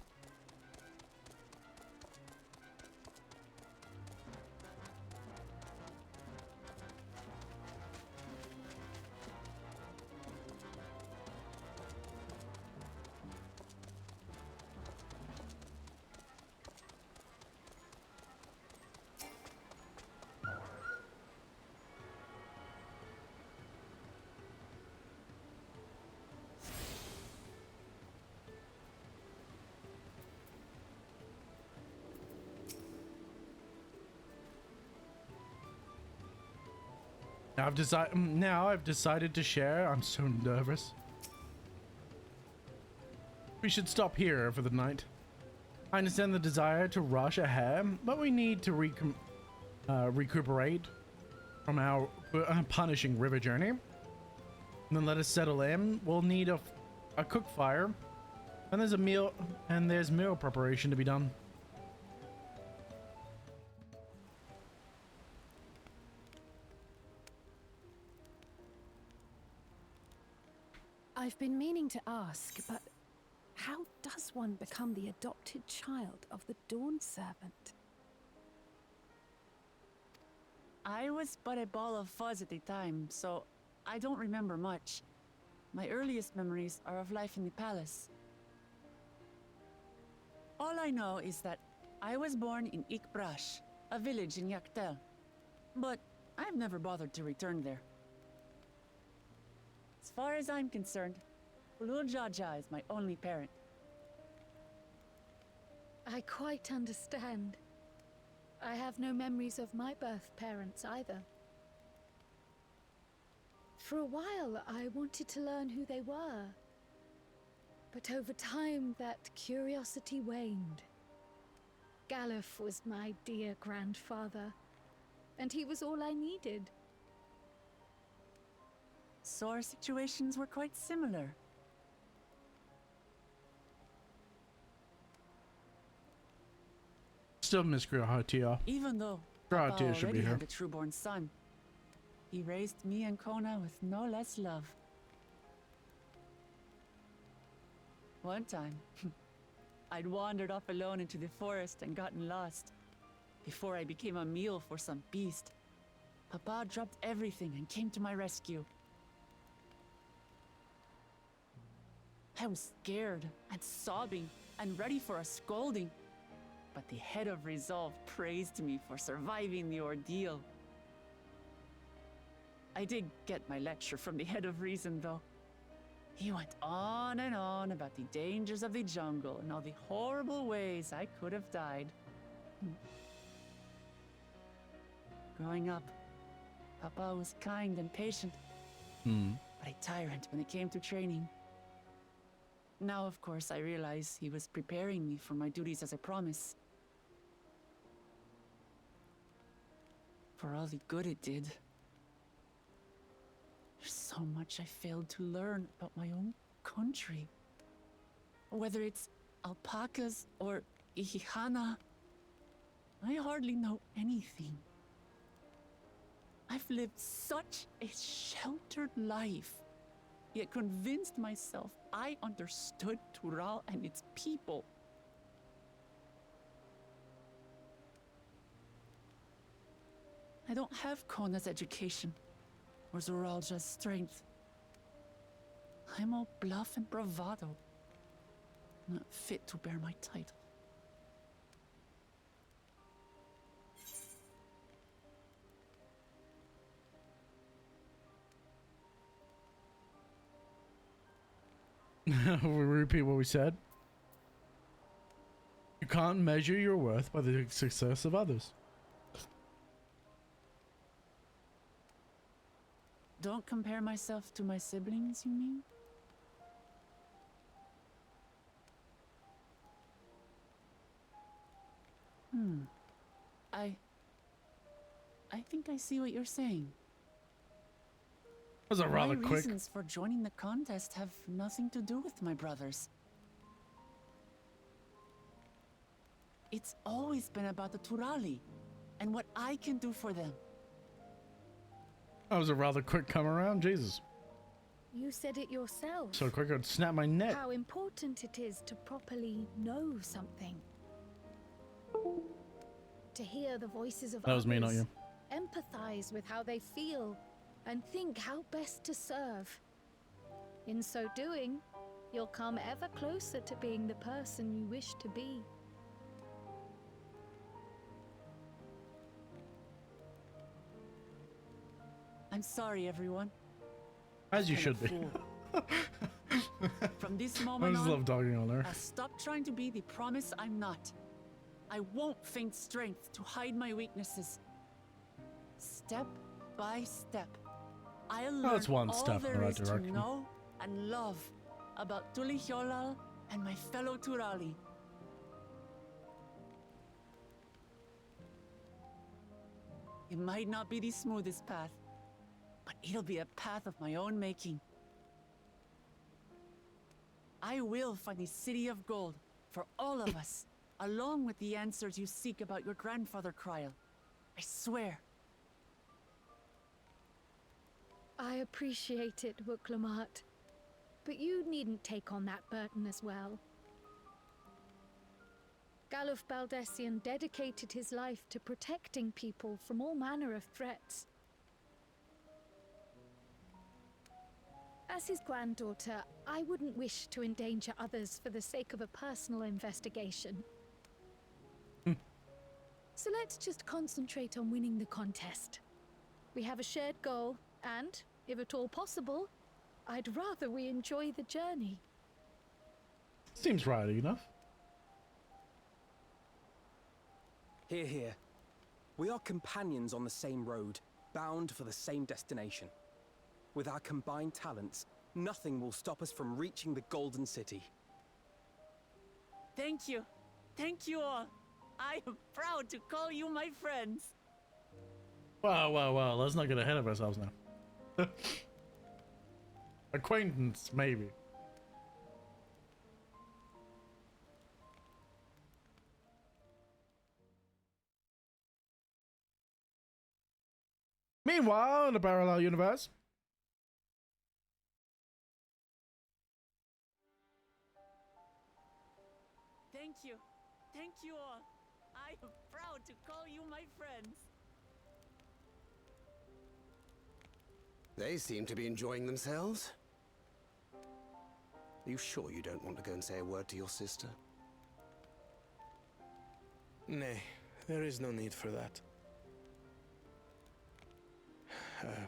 Now I've decided to share. I'm so nervous. We should stop here for the night. I understand the desire to rush ahead, but we need to recuperate from our punishing river journey. And then let us settle in. We'll need a cook fire, and there's meal preparation to be done. I've been meaning to ask, but how does one become the adopted child of the Dawn Servant? I was but a ball of fuzz at the time, so I don't remember much. My earliest memories are of life in the palace. All I know is that I was born in Ikbrash, a village in Yaktel. But I've never bothered to return there. As far as I'm concerned, Ulul Jaja is my only parent. I quite understand. I have no memories of my birth parents either. For a while, I wanted to learn who they were. But over time, that curiosity waned. Galuf was my dear grandfather, and he was all I needed. So our situations were quite similar. Still miss Grahatia. Even though Grahatia Papa should already be here. had a trueborn son, he raised me and Kona with no less love. One time, I'd wandered off alone into the forest and gotten lost. Before I became a meal for some beast, Papa dropped everything and came to my rescue. I was scared and sobbing and ready for a scolding, but the head of resolve praised me for surviving the ordeal. I did get my lecture from the head of reason, though. He went on and on about the dangers of the jungle and all the horrible ways I could have died. Growing up, Papa was kind and patient, but a tyrant when it came to training. Now, of course, I realize he was preparing me for my duties as a promise. For all the good it did. There's so much I failed to learn about my own country. Whether it's alpacas or Ihihana, I hardly know anything. I've lived such a sheltered life, yet convinced myself I understood Tural and its people. I don't have Kona's education, or Zoralja's strength. I'm all bluff and bravado, not fit to bear my title. We repeat what we said. You can't measure your worth by the success of others. Don't compare myself to my siblings, you mean? I think I see what you're saying. That was a rather my quick. reasons for joining the contest have nothing to do with my brothers. It's always been about the Turali and what I can do for them. That was a rather quick come around. Jesus. You said it yourself. So quick I'd snap my neck. How important it is to properly know something. To hear the voices of That was others. me, not you. Empathize with how they feel and think how best to serve. In so doing, you'll come ever closer to being the person you wish to be. I'm sorry, everyone. As you I've should be. been a fool. From this I moment just on, love dogging on her. I'll stop trying to be the promise I'm not. I won't feign strength to hide my weaknesses. Step by step, I'll learn That's one all step in the there right is to direction. know and love about Tulihyolal and my fellow Turali. It might not be the smoothest path, but it'll be a path of my own making. I will find the City of Gold for all of us, along with the answers you seek about your grandfather, Kryl. I swear. I appreciate it, Wuklamat, but you needn't take on that burden as well. Galuf Baldessian dedicated his life to protecting people from all manner of threats. As his granddaughter, I wouldn't wish to endanger others for the sake of a personal investigation. So let's just concentrate on winning the contest. We have a shared goal, and, if at all possible, I'd rather we enjoy the journey. Seems right enough. Hear, hear. We are companions on the same road, bound for the same destination. With our combined talents, nothing will stop us from reaching the Golden City. Thank you. Thank you all. I am proud to call you my friends. Wow. Let's not get ahead of ourselves now. Acquaintance, maybe. Meanwhile, in the parallel universe. Thank you. Thank you all. I am proud to call you my friends. They seem to be enjoying themselves. Are you sure you don't want to go and say a word to your sister? Nay, there is no need for that.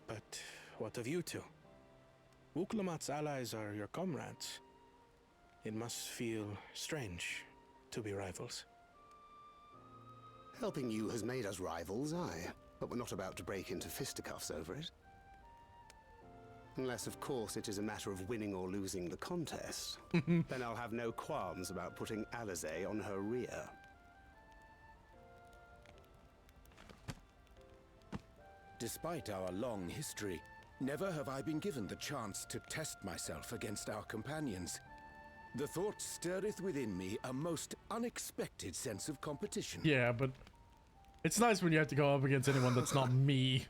But what of you two? Wuklamat's allies are your comrades. It must feel strange to be rivals. Helping you has made us rivals, aye. But we're not about to break into fisticuffs over it. Unless, of course, it is a matter of winning or losing the contest. Then I'll have no qualms about putting Alizé on her rear. Despite our long history, never have I been given the chance to test myself against our companions. The thought stirreth within me a most unexpected sense of competition. Yeah, but it's nice when you have to go up against anyone that's not me.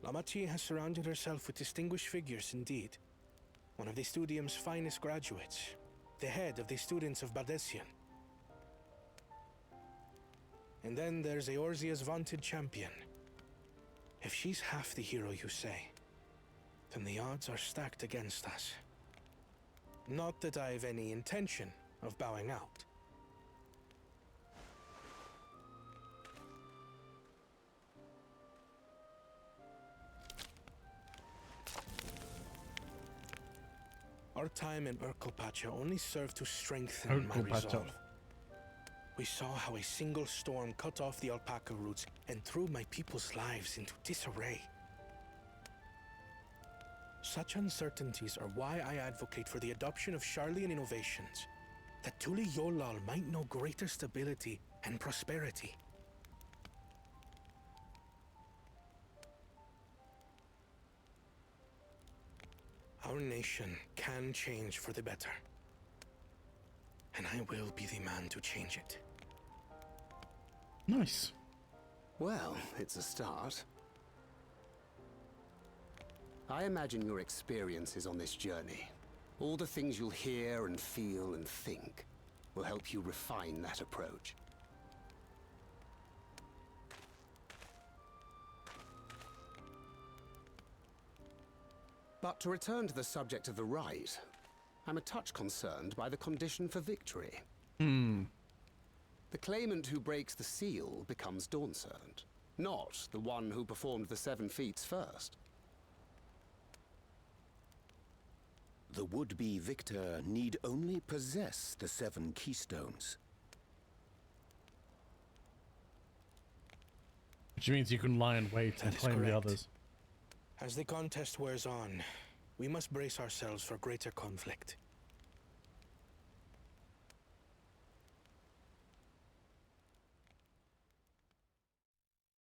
Lamachi has surrounded herself with distinguished figures indeed. One of the Studium's finest graduates, the head of the students of Bardessian. And then there's Eorzea's vaunted champion. If she's half the hero you say, then the odds are stacked against us. Not that I have any intention of bowing out. Our time in Urkelpacha only served to strengthen my resolve. We saw how a single storm cut off the alpaca roots and threw my people's lives into disarray. Such uncertainties are why I advocate for the adoption of Sharlayan innovations, that Tuli Yolal might know greater stability and prosperity. Our nation can change for the better. And I will be the man to change it. Nice. Well, it's a start. I imagine your experiences on this journey, all the things you'll hear and feel and think, will help you refine that approach. But to return to the subject of the rite, I'm a touch concerned by the condition for victory. The claimant who breaks the seal becomes Dawn Servant, not the one who performed the 7 feats first. The would-be victor need only possess the 7 keystones. Which means you can lie in wait and claim the others. As the contest wears on, we must brace ourselves for greater conflict.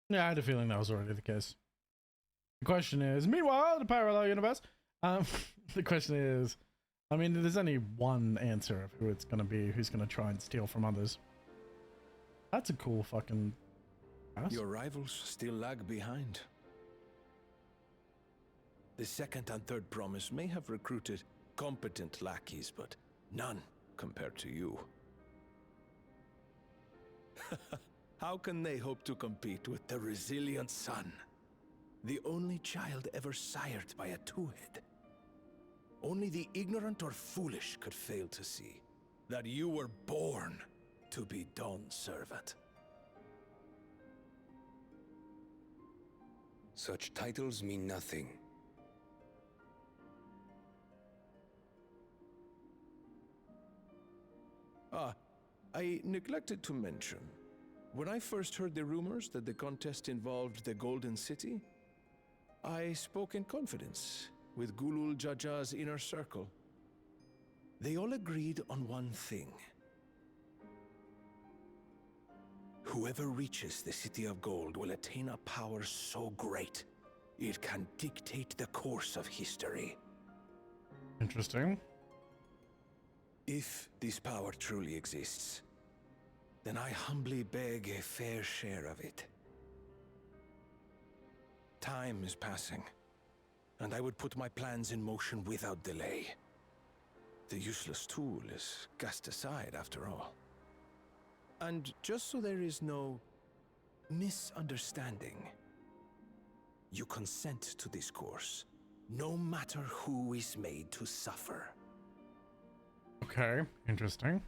Yeah, I had a feeling that was already the case. The question is, meanwhile, the parallel universe. The question is, I mean, there's only one answer of who it's gonna be, who's gonna try and steal from others. That's a cool fucking house. Your rivals still lag behind. The second and third promise may have recruited competent lackeys, but none compared to you. How can they hope to compete with the resilient son? The only child ever sired by a two-head. Only the ignorant or foolish could fail to see that you were born to be Dawn's servant. Such titles mean nothing. I neglected to mention, when I first heard the rumors that the contest involved the Golden City, I spoke in confidence with Gulul Jaja's inner circle. They all agreed on one thing. Whoever reaches the City of Gold will attain a power so great, it can dictate the course of history. Interesting. If this power truly exists, then I humbly beg a fair share of it. Time is passing, and I would put my plans in motion without delay. The useless tool is cast aside after all. And just so there is no misunderstanding, you consent to this course, no matter who is made to suffer. Okay, interesting.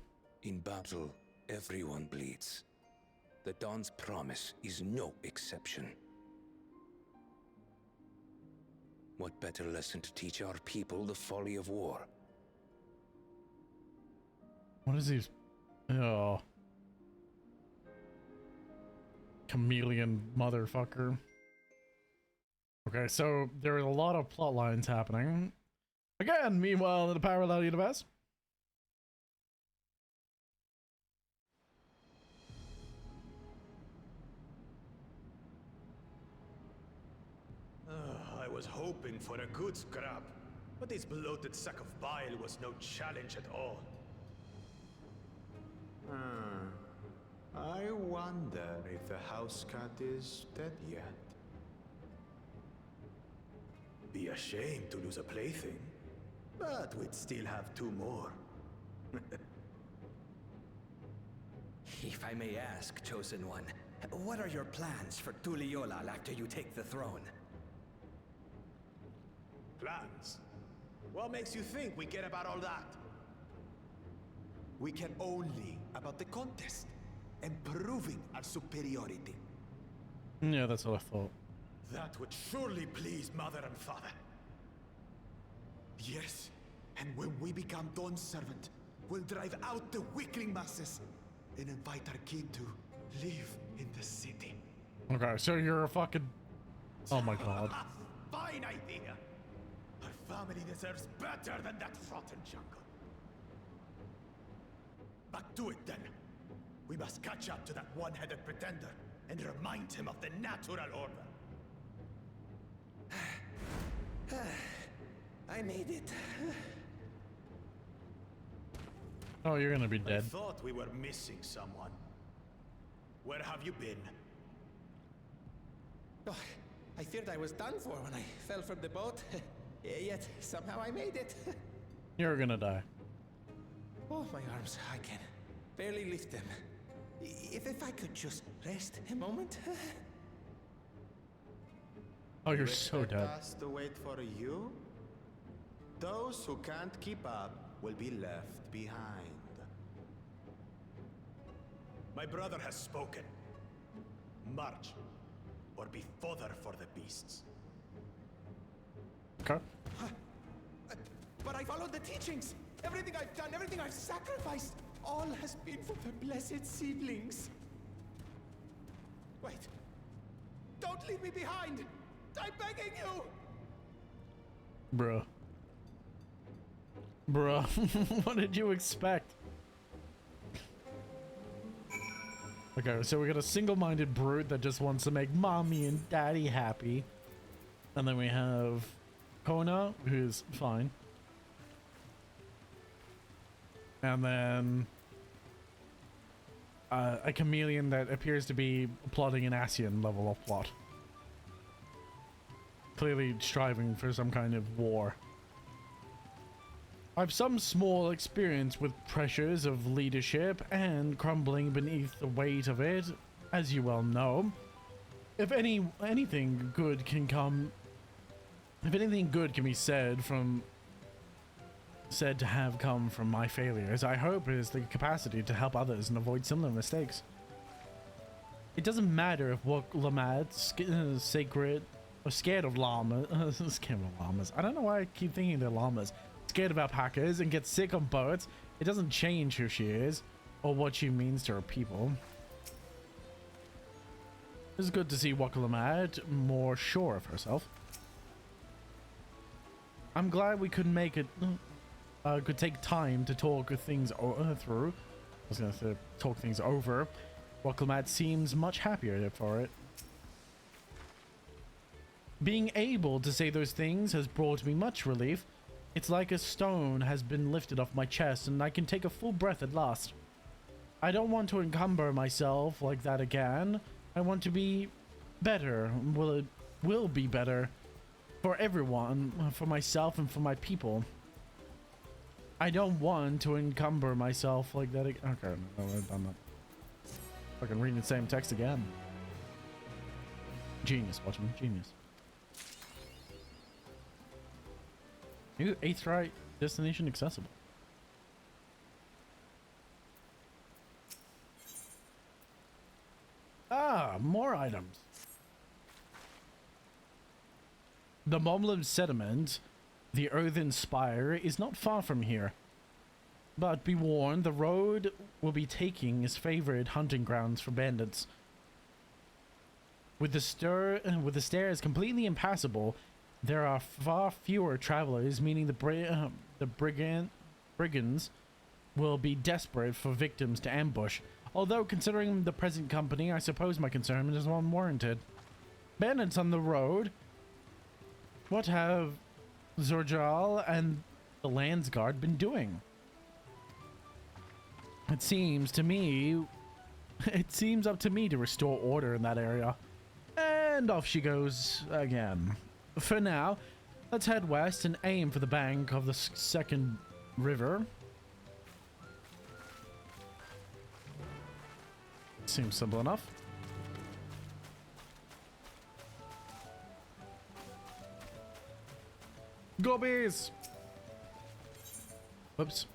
In battle, everyone bleeds. The Dawn's promise is no exception. What better lesson to teach our people the folly of war? What is he? Oh. Chameleon motherfucker. Okay, so there are a lot of plot lines happening. Again, meanwhile, in a parallel universe. I was hoping for a good scrap, but this bloated sack of bile was no challenge at all. I wonder if the house cat is dead yet. Be ashamed to lose a plaything, but we'd still have 2 more. If I may ask, Chosen One, what are your plans for Tuliolal after you take the throne? Plans? What makes you think we care about all that? We care only about the contest and proving our superiority. Yeah, that's what I thought. That would surely please Mother and Father. Yes, and when we become Dawn's servant, we'll drive out the weakling masses and invite our king to live in the city. Okay, so you're a fucking... Oh my god. Fine idea. Our family deserves better than that rotten jungle. Back to it then. We must catch up to that one-headed pretender and remind him of the natural order. I made it. Oh, you're gonna be dead. I thought we were missing someone. Where have you been? Oh, I feared I was done for when I fell from the boat. Yet somehow I made it. You're gonna die. Oh, my arms, I can barely lift them. If I could just rest a moment. Oh, you're so dead. Us to wait for you? Those who can't keep up will be left behind. My brother has spoken. March, or be fodder for the beasts. Okay. But I followed the teachings. Everything I've done, everything I've sacrificed, all has been for the blessed seedlings. Wait. Don't leave me behind. I'm begging you. Bruh. Bruh. What did you expect? Okay, so we got a single-minded brute that just wants to make mommy and daddy happy. And then we have Kona, who's fine. And then a chameleon that appears to be plotting an Asian level of plot. Clearly striving for some kind of war. I've some small experience with pressures of leadership and crumbling beneath the weight of it, as you well know. If anything good can be said to have come from my failures, I hope it is the capacity to help others and avoid similar mistakes. It doesn't matter if Wok-Lamat, sacred, or scared of llamas. Scared of llamas. I don't know why I keep thinking they're llamas. Scared of alpacas and gets sick on boats. It doesn't change who she is or what she means to her people. It's good to see Wok-Lamat more sure of herself. I'm glad we could make it. Could take time to talk things through. I was gonna say talk things over. Wok-Lamat seems much happier for it. Being able to say those things has brought me much relief. It's like a stone has been lifted off my chest and I can take a full breath at last. I don't want to encumber myself like that again. I want to be better. It will be better for everyone, for myself and for my people. I don't want to encumber myself like that again. Okay, no, I'm not fucking reading the same text again. Genius, Watchman, genius. New 8th right destination accessible. Ah, more items. The Momlum sediment, the earthen spire, is not far from here. But be warned, the road we'll be taking is favored hunting grounds for bandits. With the stairs completely impassable, there are far fewer travelers, meaning the brigands will be desperate for victims to ambush. Although, considering the present company, I suppose my concern is unwarranted. Bandits on the road? What have Zorjal and the Landsguard been doing? It seems up to me to restore order in that area. And off she goes again. For now, let's head west and aim for the bank of the second river. Seems simple enough. Gobbies! Whoops.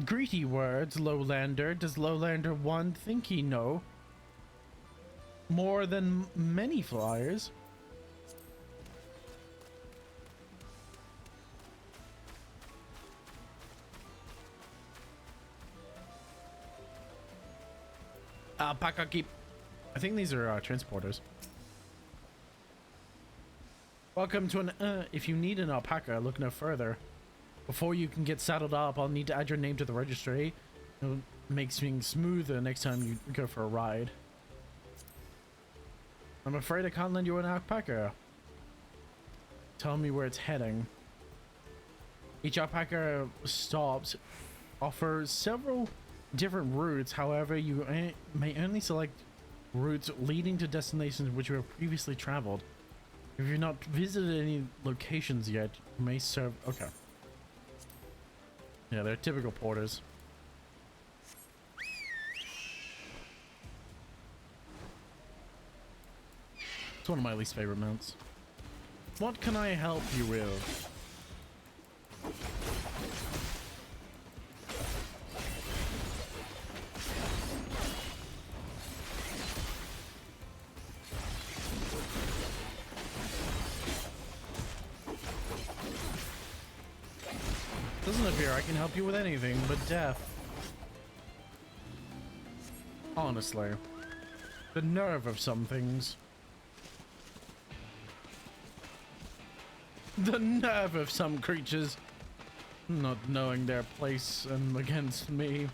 Greedy words, Lowlander. Does Lowlander 1 think he know more than many flyers? Alpaca keep. I think these are transporters. Welcome to an. If you need an alpaca, look no further. Before you can get saddled up, I'll need to add your name to the registry. It'll make things smoother next time you go for a ride. I'm afraid I can't lend you an alpaca. Tell me where it's heading. Each alpaca stops offers several different routes. However, you may only select routes leading to destinations which you have previously traveled. If you've not visited any locations yet, you may serve. Okay. Yeah, they're typical porters. It's one of my least favorite mounts. What can I help you with? Doesn't appear I can help you with anything but death. Honestly. The nerve of some things. The nerve of some creatures not knowing their place and against me.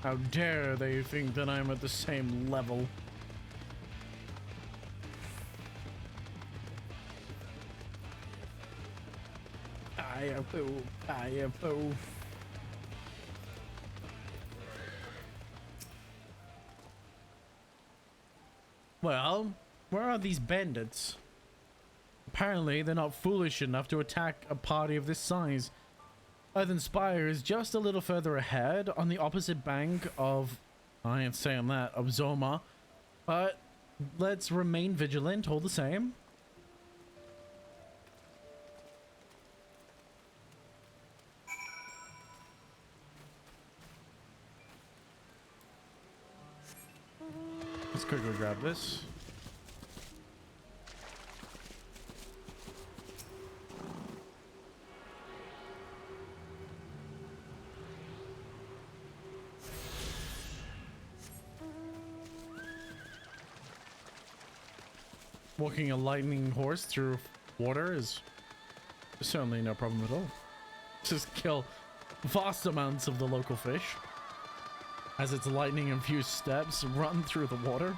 How dare they think that I'm at the same level? I am fool. Well, where are these bandits? Apparently, they're not foolish enough to attack a party of this size. Earthen Spire is just a little further ahead, on the opposite bank of, I ain't saying that, of Zoma. But let's remain vigilant all the same. Let's quickly grab this. Walking a lightning horse through water is certainly no problem at all. Just kill vast amounts of the local fish. as its lightning-infused steps run through the water.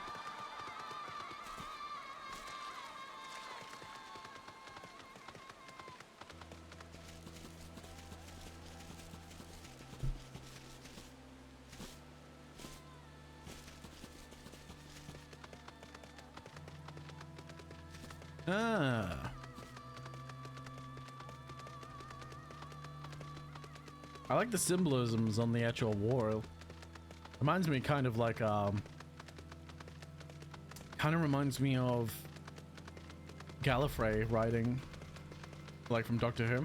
Ah. I like the symbolisms on the actual wall. Reminds me kind of like reminds me of Gallifrey writing, like from Doctor Who.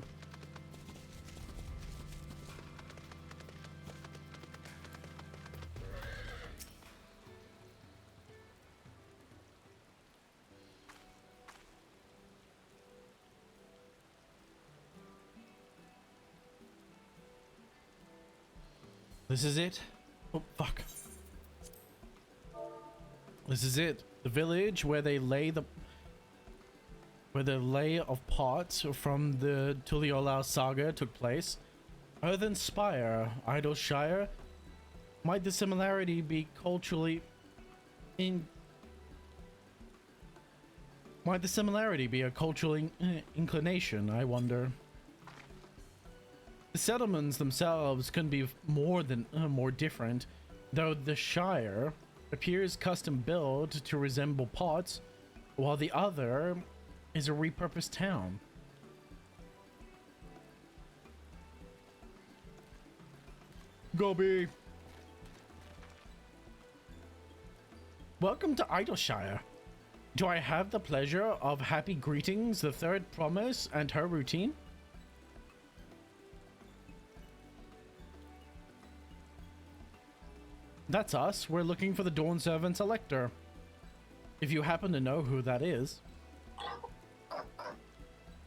This is it. Oh, fuck. This is it. The village where they lay the lay of pots from the Tuliolao saga took place. Earthen Spire, Idleshire. Might the similarity be culturally Might the similarity be a cultural inclination, I wonder. The settlements themselves can be more different, though the Shire appears custom built to resemble pots, while the other is a repurposed town. Gobi! Welcome to Idleshire. Do I have the pleasure of happy greetings, the third promise, and her routine? That's us. We're looking for the Dawn Servant's Elector. If you happen to know who that is.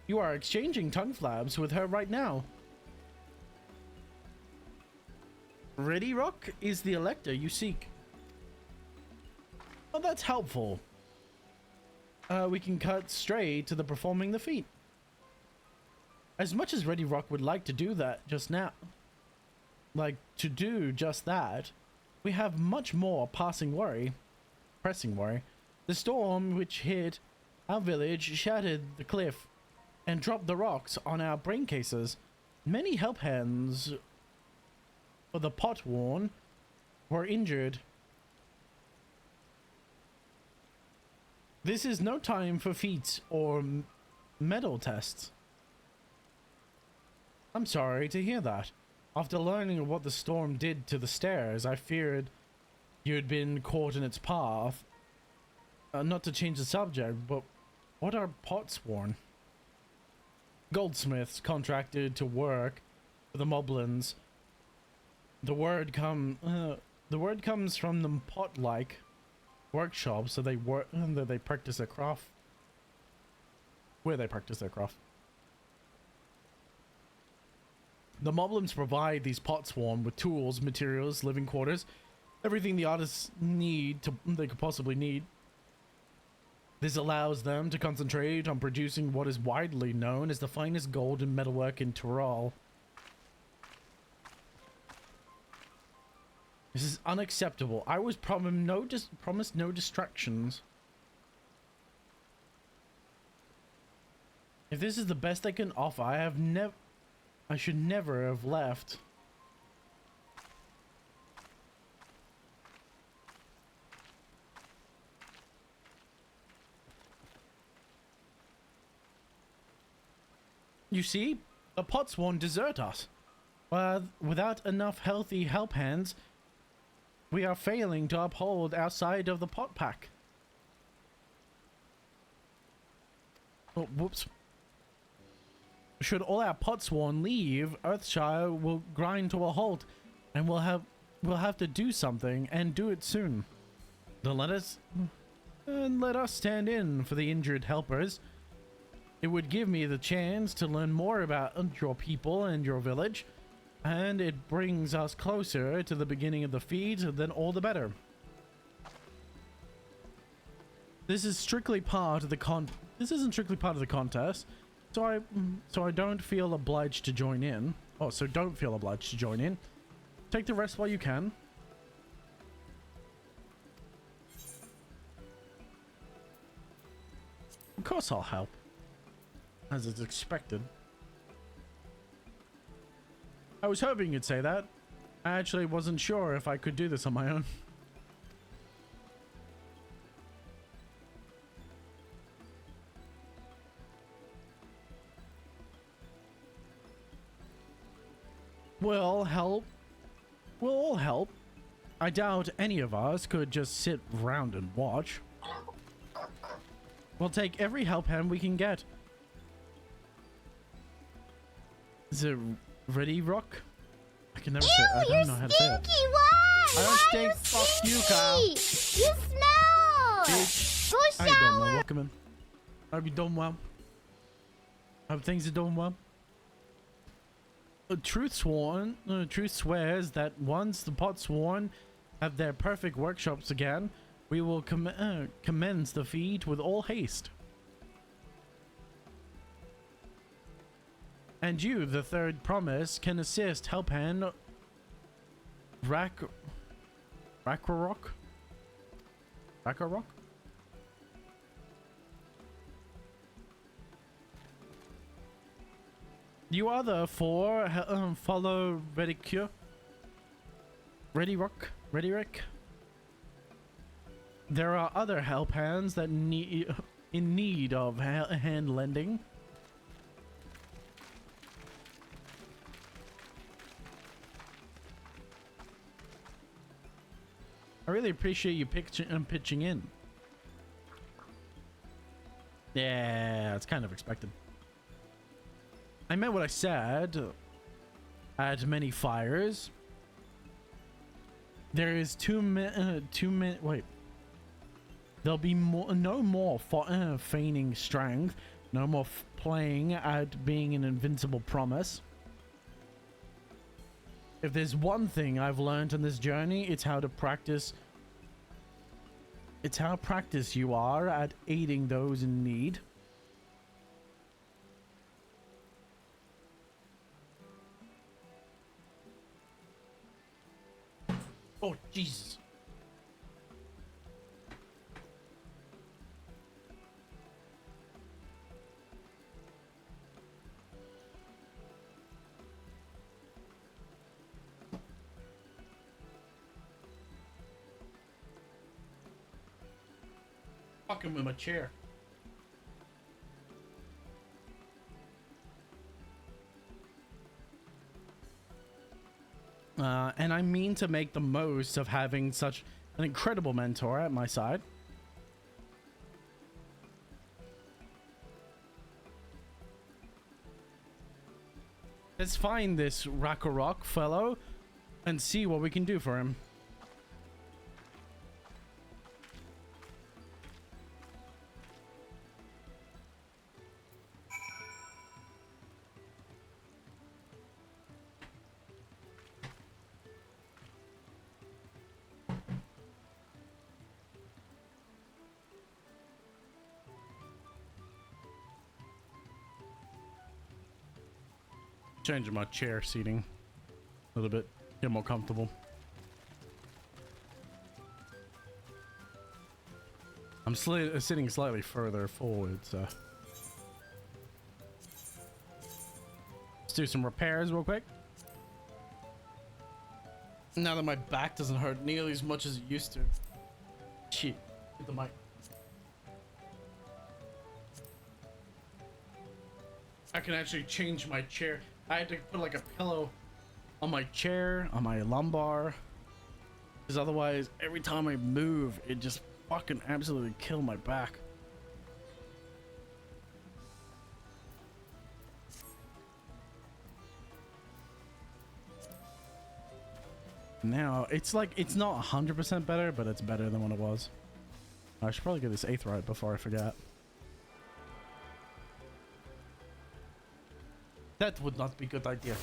You are exchanging tongue flabs with her right now. Ready Rock is the Elector you seek. Oh, that's helpful. We can cut straight to the performing the feat. As much as Ready Rock would like to do that just now, we have much more pressing worry. The storm which hit our village shattered the cliff and dropped the rocks on our brain cases. Many help hands for the pot worn were injured. This is no time for feats or medal tests. I'm sorry to hear that. After learning of what the storm did to the stairs, I feared you had been caught in its path. Not to change the subject, but what are pots worn? Goldsmiths contracted to work for the Moblins. The word comes from the pot-like workshop, so they practice their craft. Where they practice their craft. The Moblins provide these pot swarm with tools, materials, living quarters, everything the artists they could possibly need. This allows them to concentrate on producing what is widely known as the finest gold and metalwork in Tyrol. This is unacceptable. I was promised no distractions. If this is the best they can offer, I should never have left. You see, the pots won't desert us. Without enough healthy help hands, we are failing to uphold our side of the pot pack. Oh, whoops. Should all our potsworn leave, Earthshire will grind to a halt, and we'll have to do something, and do it soon. Then let us stand in for the injured helpers. It would give me the chance to learn more about your people and your village, and it brings us closer to the beginning of the feat, then all the better. This is strictly part of the This isn't strictly part of the contest. So I don't feel obliged to join in. Oh, so don't feel obliged to join in. Take the rest while you can. Of course I'll help. As it's expected. I was hoping you'd say that. I actually wasn't sure if I could do this on my own. We'll help. We'll all help. I doubt any of us could just sit around and watch. We'll take every help hand we can get. Is it ready, Rock? I can never say it. I don't know how to say it. I don't stink. Fuck you, Kyle. You smell! Bitch. Go I don't know. shower! Welcome in. Hope you're doing well. Hope things are doing well. Truth swears that once the pot sworn have their perfect workshops again, we will commence the feat with all haste. And you, the third promise, can assist help hand Rakarok? You other four follow Ready Rick. There are other help hands that in need of hand lending. I really appreciate you pitching in. Yeah, it's kind of expected. I meant what I said. At many fires. There is wait. There'll be no more feigning strength. No more playing at being an invincible promise. If there's one thing I've learned on this journey, it's how to practice. It's how practiced you are at aiding those in need. Oh, Jesus. Fucking with my chair. And I mean to make the most of having such an incredible mentor at my side. Let's find this Rakarok fellow and see what we can do for him. Changing my chair seating a little bit, get more comfortable. I'm sitting slightly further forward, so let's do some repairs real quick. Now that my back doesn't hurt nearly as much as it used to. Shit, hit the mic. I can actually change my chair. I had to put like a pillow on my chair, on my lumbar, because otherwise every time I move it just fucking absolutely killed my back. Now it's like it's not 100% better, but it's better than what it was. I should probably get this 8th right before I forget. That would not be a good idea.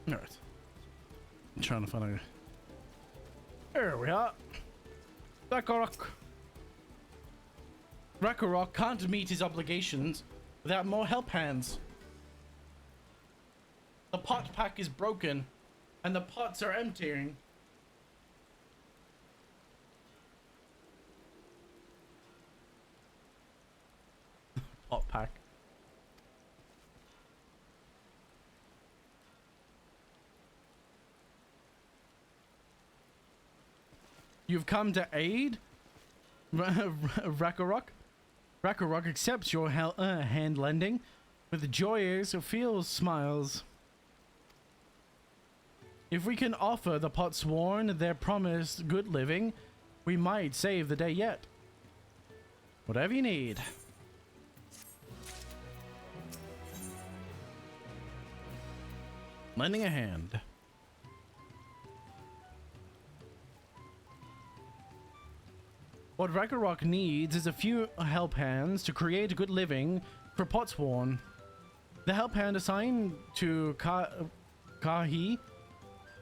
All right. I'm trying to find a... There we are. Rakarok. Ragnarok can't meet his obligations without more help hands. The pot pack is broken, and the pots are emptying. Pot pack. You've come to aid? Ragnarok? Ragnarok accepts your hand lending with joyous feels smiles. If we can offer the Potsworn their promised good living, we might save the day yet. Whatever you need. Lending a hand. What Ragnarok needs is a few help hands to create a good living for Potsworn. The help hand assigned to Kahi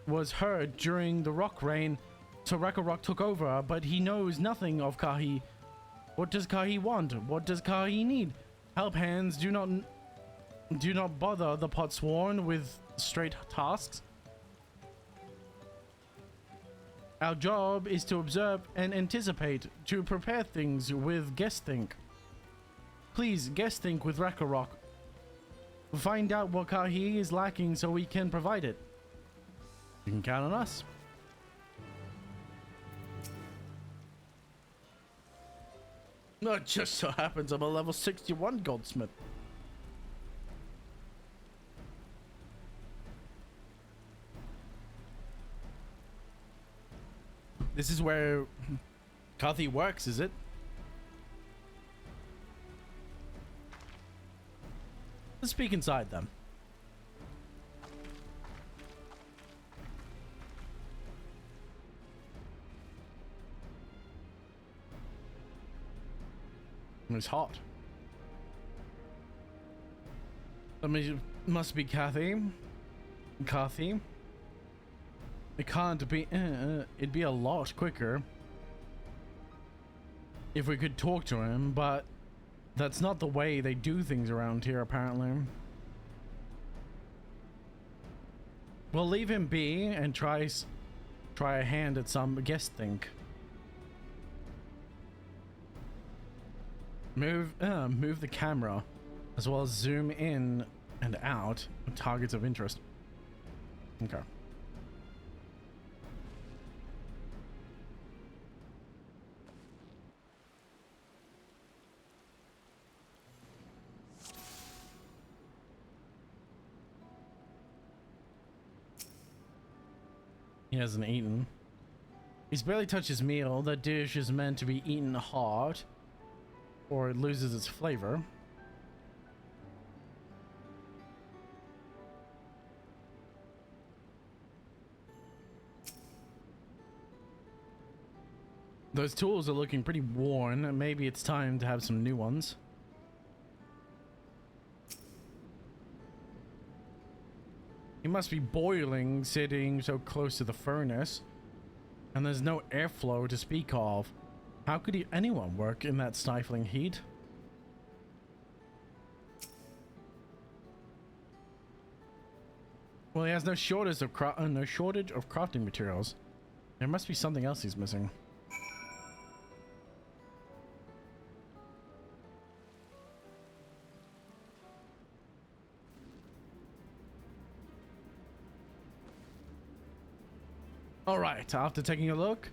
was hurt during the rock rain, so Ragnarok took over, but he knows nothing of Kahi. What does Kahi want? What does Kahi need? Help hands do not bother the Potsworn with straight tasks. Our job is to observe and anticipate, to prepare things with guest think. Please guest think with Ragnarok. Find out what Kahi is lacking so we can provide it. You can count on us. It just so happens I'm a level 61 goldsmith. This is where Kathi works, is it? Let's speak inside them. It's hot. Must be Kathy. Kathy. It can't be. It'd be a lot quicker if we could talk to him, but that's not the way they do things around here, apparently. We'll leave him be and try a hand at some guest think. Move the camera, as well as zoom in and out of targets of interest. Okay. He hasn't eaten. He's barely touched his meal. That dish is meant to be eaten hot, or it loses its flavor. Those tools are looking pretty worn. Maybe it's time to have some new ones. He must be boiling sitting so close to the furnace. And there's no airflow to speak of. How could anyone work in that stifling heat? Well, he has no shortage of crafting materials. There must be something else he's missing. All right, after taking a look,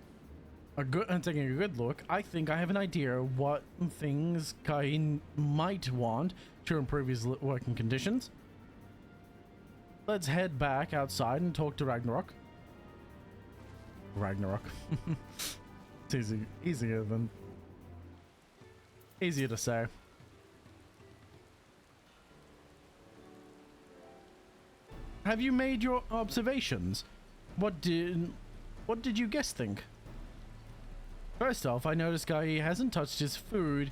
taking a good look, I think I have an idea what things Kai might want to improve his working conditions. Let's head back outside and talk to Ragnarok. It's easier to say. Have you made your observations? What did you guess think? First off, I noticed Guy hasn't touched his food.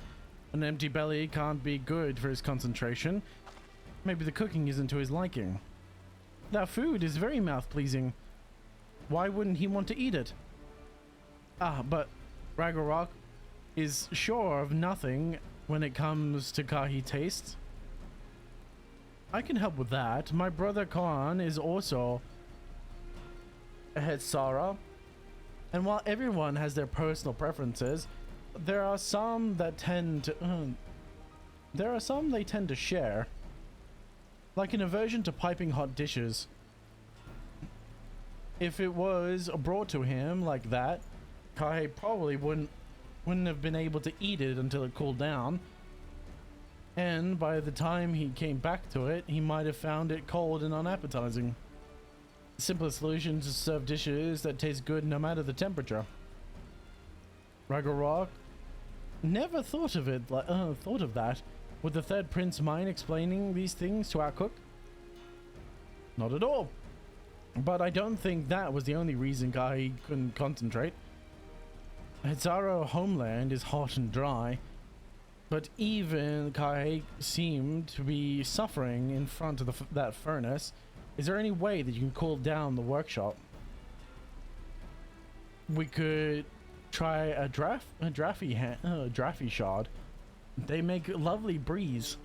An empty belly can't be good for his concentration. Maybe the cooking isn't to his liking. That food is very mouth-pleasing. Why wouldn't he want to eat it? Ah, but Ragnarok, is sure of nothing when it comes to kahi taste. I can help with that. My brother Khan is also a Hetsara, and while everyone has their personal preferences, there are some that tend to they tend to share, like an aversion to piping hot dishes. If it was brought to him like that, Kai probably wouldn't have been able to eat it until it cooled down, and by the time he came back to it, he might have found it cold and unappetizing. The simplest solution is to serve dishes that taste good no matter the temperature. Ragnarok never thought of it thought of that. Would the third prince mind explaining these things to our cook? Not at all. But I don't think that was the only reason Kai couldn't concentrate. Hetsaro homeland is hot and dry, but even Kai seemed to be suffering in front of that furnace. Is there any way that you can cool down the workshop? We could try a draffy shard. They make lovely breeze.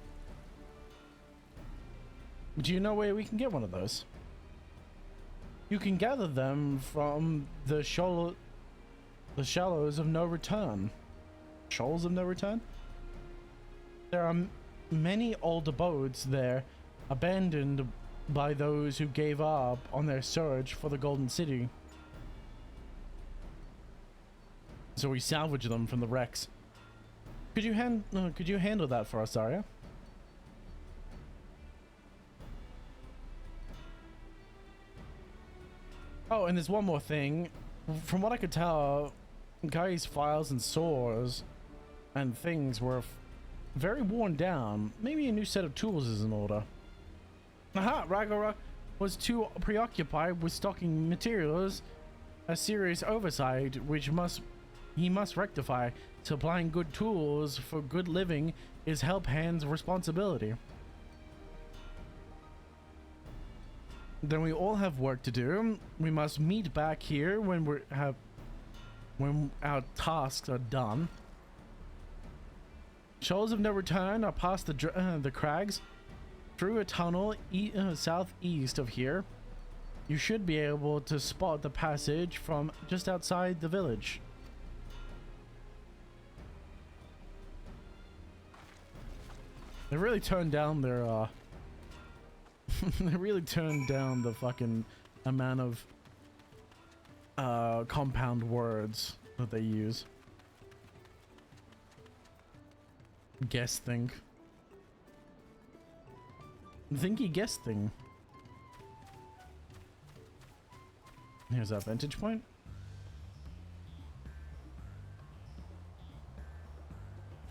Do you know where we can get one of those? You can gather them from the shallows of no return. Shoals of no return? There are many old abodes there, abandoned by those who gave up on their search for the Golden City. So we salvage them from the wrecks. Could you handle that for us, Arya? Oh, and there's one more thing. From what I could tell, Guy's files and saws and things were very worn down. Maybe a new set of tools is in order. Aha! Ragnarok was too preoccupied with stocking materials, a serious oversight which he must rectify. Supplying good tools for good living is Help Hand's responsibility. Then we all have work to do. We must meet back here when our tasks are done. Shoals of no return are past the crags. Through a tunnel southeast of here, you should be able to spot the passage from just outside the village. They really turned down their they really turned down the fucking amount of compound words that they use. Guess thing. Thinky guess thing. Here's our vantage point.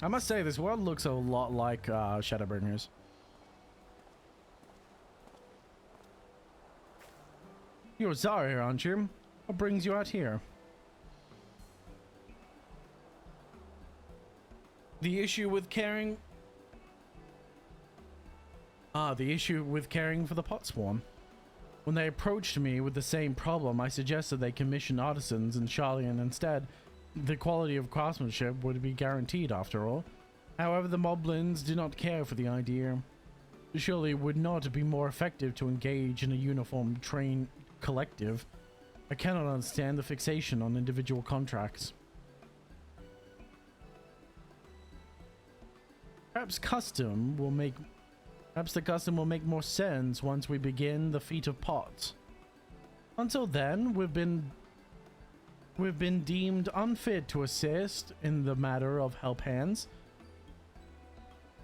I must say, this world looks a lot like Shadowbringers. You're Zarya, aren't you? What brings you out here? The issue with caring... the issue with caring for the pot swarm. When they approached me with the same problem, I suggested they commission artisans in Sharlayan instead. The quality of craftsmanship would be guaranteed after all. However, the moblins do not care for the idea. Surely it would not be more effective to engage in a uniform trained collective. I cannot understand the fixation on individual contracts. Perhaps the custom will make more sense once we begin the feat of pots. Until then, we've been deemed unfit to assist in the matter of help hands,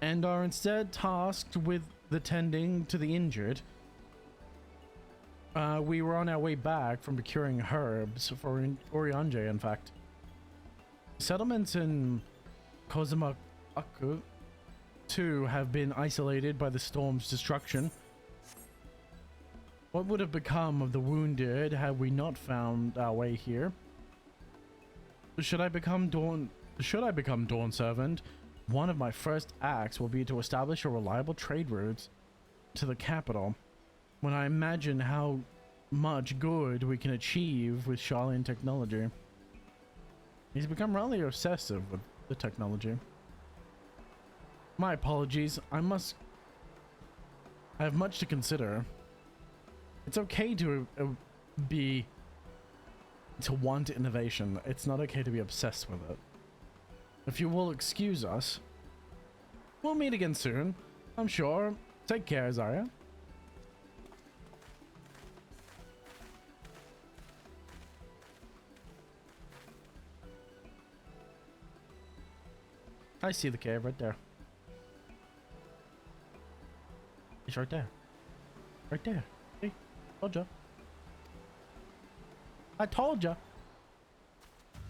and are instead tasked with the tending to the injured. We were on our way back from procuring herbs for Oriange, in fact. Settlements in Kozumaku too have been isolated by the storm's destruction. What would have become of the wounded had we not found our way here? Should I become Dawn Servant, one of my first acts will be to establish a reliable trade route to the capital. When I imagine how much good we can achieve with Sharlayan technology. He's become rather obsessive with the technology. My apologies. I have much to consider. It's okay to want innovation. It's not okay to be obsessed with it. If you will excuse us, we'll meet again soon, I'm sure. Take care, Zarya. I see the cave right there. It's right there. Right there. See? Told ya. I told ya.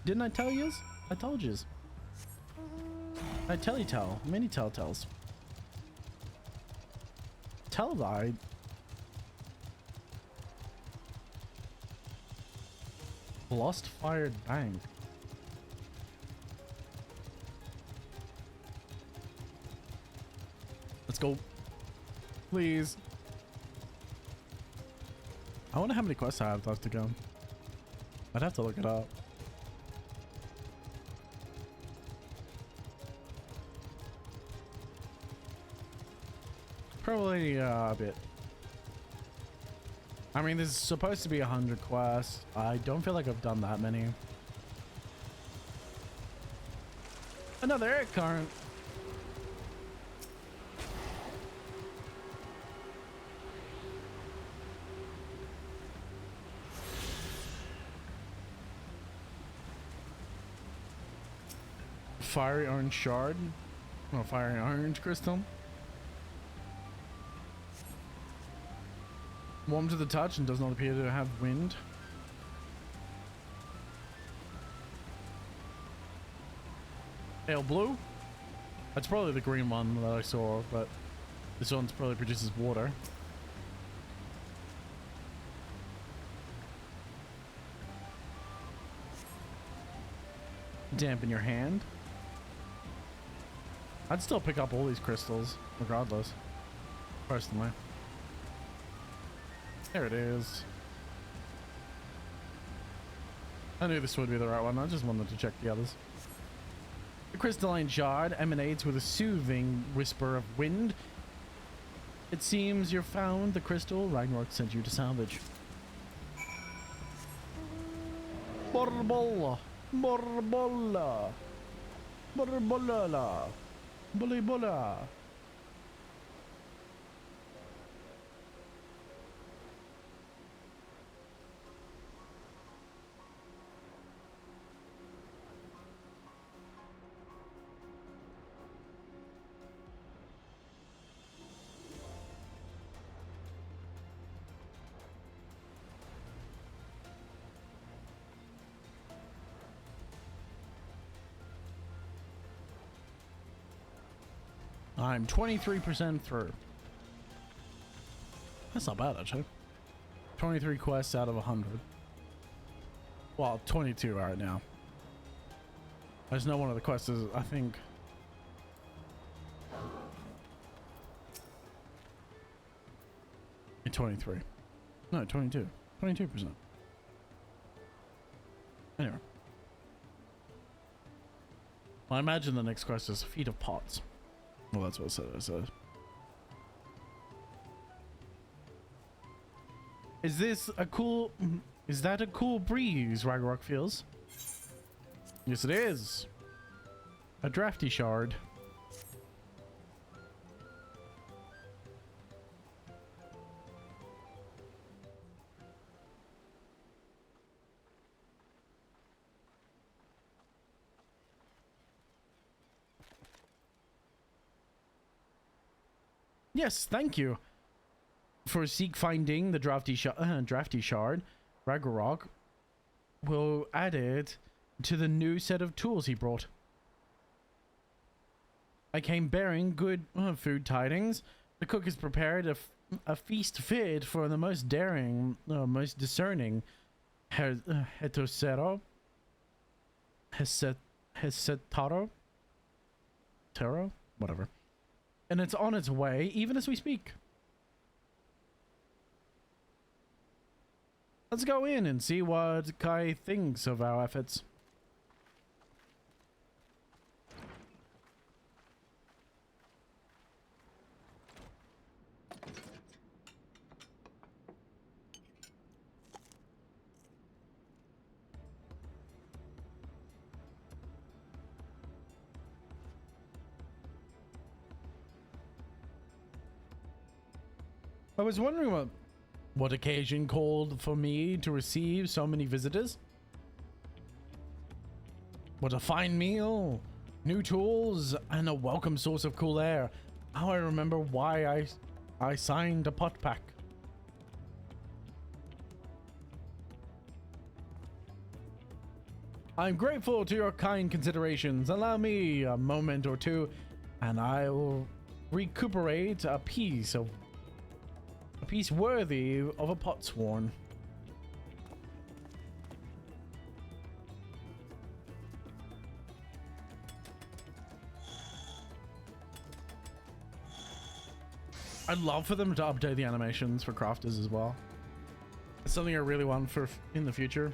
Didn't I tell yous? I told yous. I tell. Many telltales. Telluride. Lost fired bank. Let's go. Please. I wonder how many quests I have left to go. I'd have to look it up. Probably a bit. I mean, there's supposed to be 100 quests. I don't feel like I've done that many. Another air current. Fiery orange shard. Oh, fiery orange crystal. Warm to the touch and does not appear to have wind. Pale blue. That's probably the green one that I saw, but this one's probably produces water. Dampen your hand. I'd still pick up all these crystals, regardless. Personally. There it is. I knew this would be the right one. I just wanted to check the others. The crystalline shard emanates with a soothing whisper of wind. It seems you found the crystal Ragnarok sent you to salvage. Borbolla. Borbolla. Borbolla. Bully-bulla. I'm 23% through. That's not bad, actually. 23 quests out of 100. Well, 22 right now. I just know one of the quests is, I think... in 23. No, 22. 22%. Anyway. Well, I imagine the next quest is Feet of Pots. Well, that's what it says. Is this a cool... Is that a cool breeze Ragnarok feels? Yes, it is. A drafty shard. Yes, thank you for finding the drafty shard. Ragnarok will add it to the new set of tools he brought. I came bearing good food tidings. The cook has prepared a feast fit for the most daring, most discerning Hesetaro? Taro? Whatever. And it's on its way, even as we speak. Let's go in and see what Kai thinks of our efforts. I was wondering what occasion called for me to receive so many visitors. What a fine meal, new tools, and a welcome source of cool air. Now I remember why I signed a pot pack. I'm grateful to your kind considerations. Allow me a moment or two, and I will recuperate a piece worthy of a pot sworn. I'd love for them to update the animations for crafters as well. It's something I really want for in the future.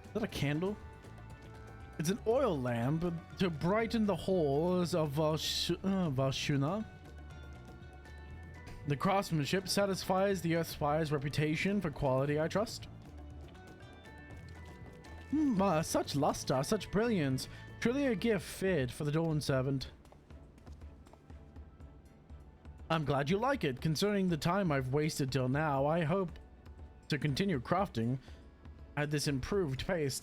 Is that a candle? It's an oil lamp to brighten the halls of Valshuna. The craftsmanship satisfies the Earthspire's reputation for quality, I trust. Such luster, such brilliance. Truly a gift fit for the Dawn Servant. I'm glad you like it. Concerning the time I've wasted till now, I hope to continue crafting at this improved pace.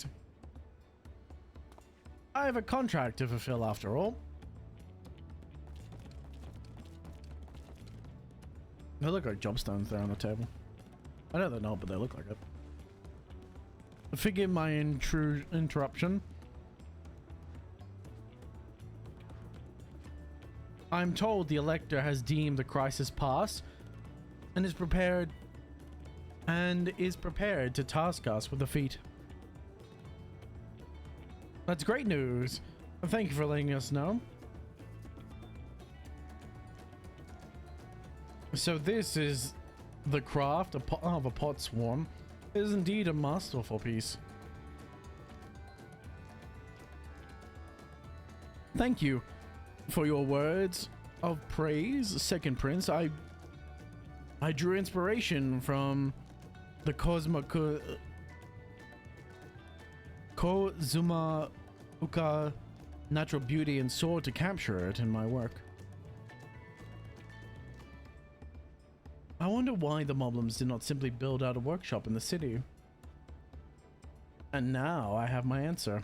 I have a contract to fulfill after all. They look like jobstones there on the table. I know they're not, but they look like it. Forgive my interruption. I'm told the Elector has deemed the crisis past and is prepared to task us with a feat. That's great news. Thank you for letting us know. So this is the craft of a pot swarm. It is indeed a masterful piece. Thank you for your words of praise, Second Prince. I drew inspiration from the Kozuma Uka natural beauty and sought to capture it in my work. I wonder why the Moblins did not simply build out a workshop in the city. And now I have my answer.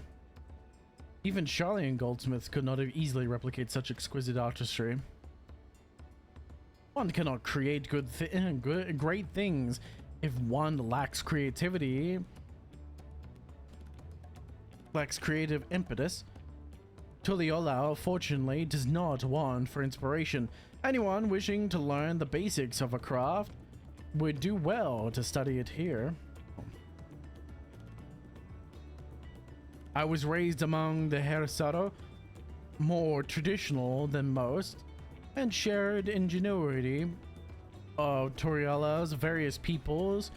Even Charlian goldsmiths could not have easily replicated such exquisite artistry. One cannot create great things if one lacks creativity, lacks creative impetus. Tuliolao, fortunately, does not want for inspiration. Anyone wishing to learn the basics of a craft would do well to study it here. I was raised among the Heresaro, more traditional than most, and shared ingenuity of Toriala's various peoples,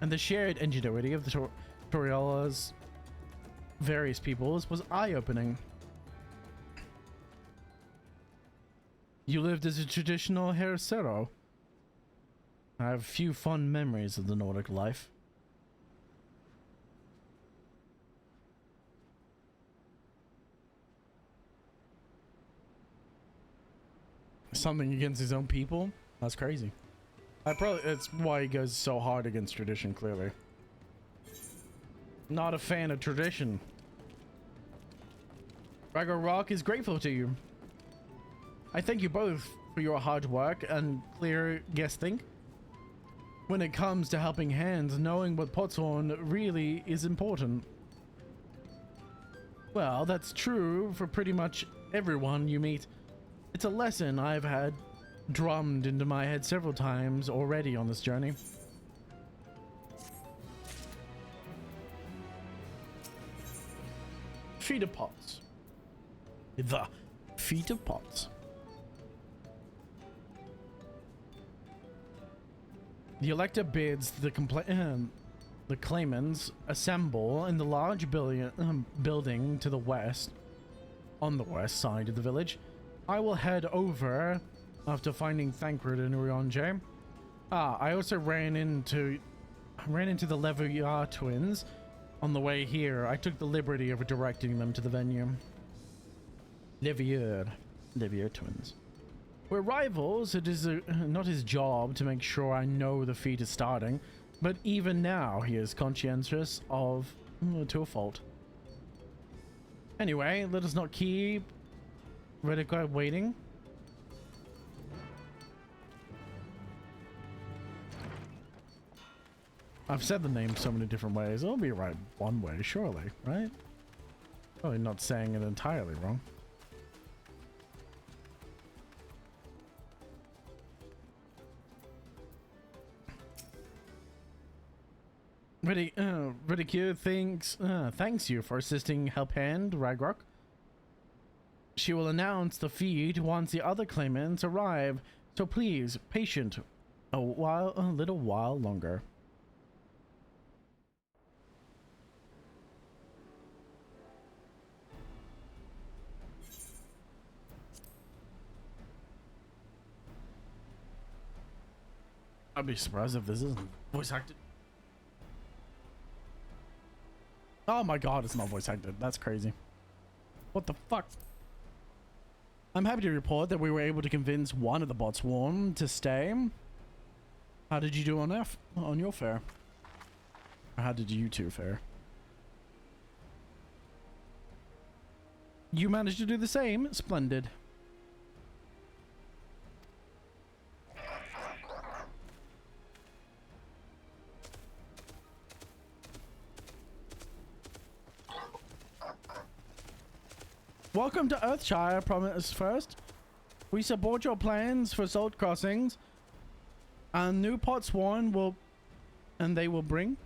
and the shared ingenuity of the Toriala's various peoples was eye-opening. You lived as a traditional Heresaro. I have few fond memories of the Nordic life. Something against his own people? That's crazy. It's why he goes so hard against tradition, clearly. Not a fan of tradition. Ragnarok is grateful to you. I thank you both for your hard work and clear guessing. When it comes to helping hands, knowing what Potshorn really is important. Well, that's true for pretty much everyone you meet. It's a lesson I've had drummed into my head several times already on this journey. Feet of pots. The feet of pots. The Elector bids the claimants assemble in the large building to the west, on the west side of the village. I will head over after finding Thancred and Uriange. I also ran into the Leviar twins on the way here. I took the liberty of directing them to the venue. Leviar twins. We're rivals. It is not his job to make sure I know the feat is starting, but even now he is conscientious of to a fault. Anyway, let us not keep Reddica waiting. I've said the name so many different ways. It'll be right one way, surely, right? Probably not saying it entirely wrong. Ridicule thanks you for assisting Help Hand Ragnarok. She will announce the feed once the other claimants arrive, so please, patient a little while longer. I'd be surprised if this isn't voice acted. Oh my god, it's not voice acted. That's crazy. What the fuck? I'm happy to report that we were able to convince one of the bot swarm to stay. How did you do on your fare? Or how did you two fare? You managed to do the same? Splendid. Welcome to Earthshire, promise first. We support your plans for salt crossings. And new pot spawn will... And they will bring...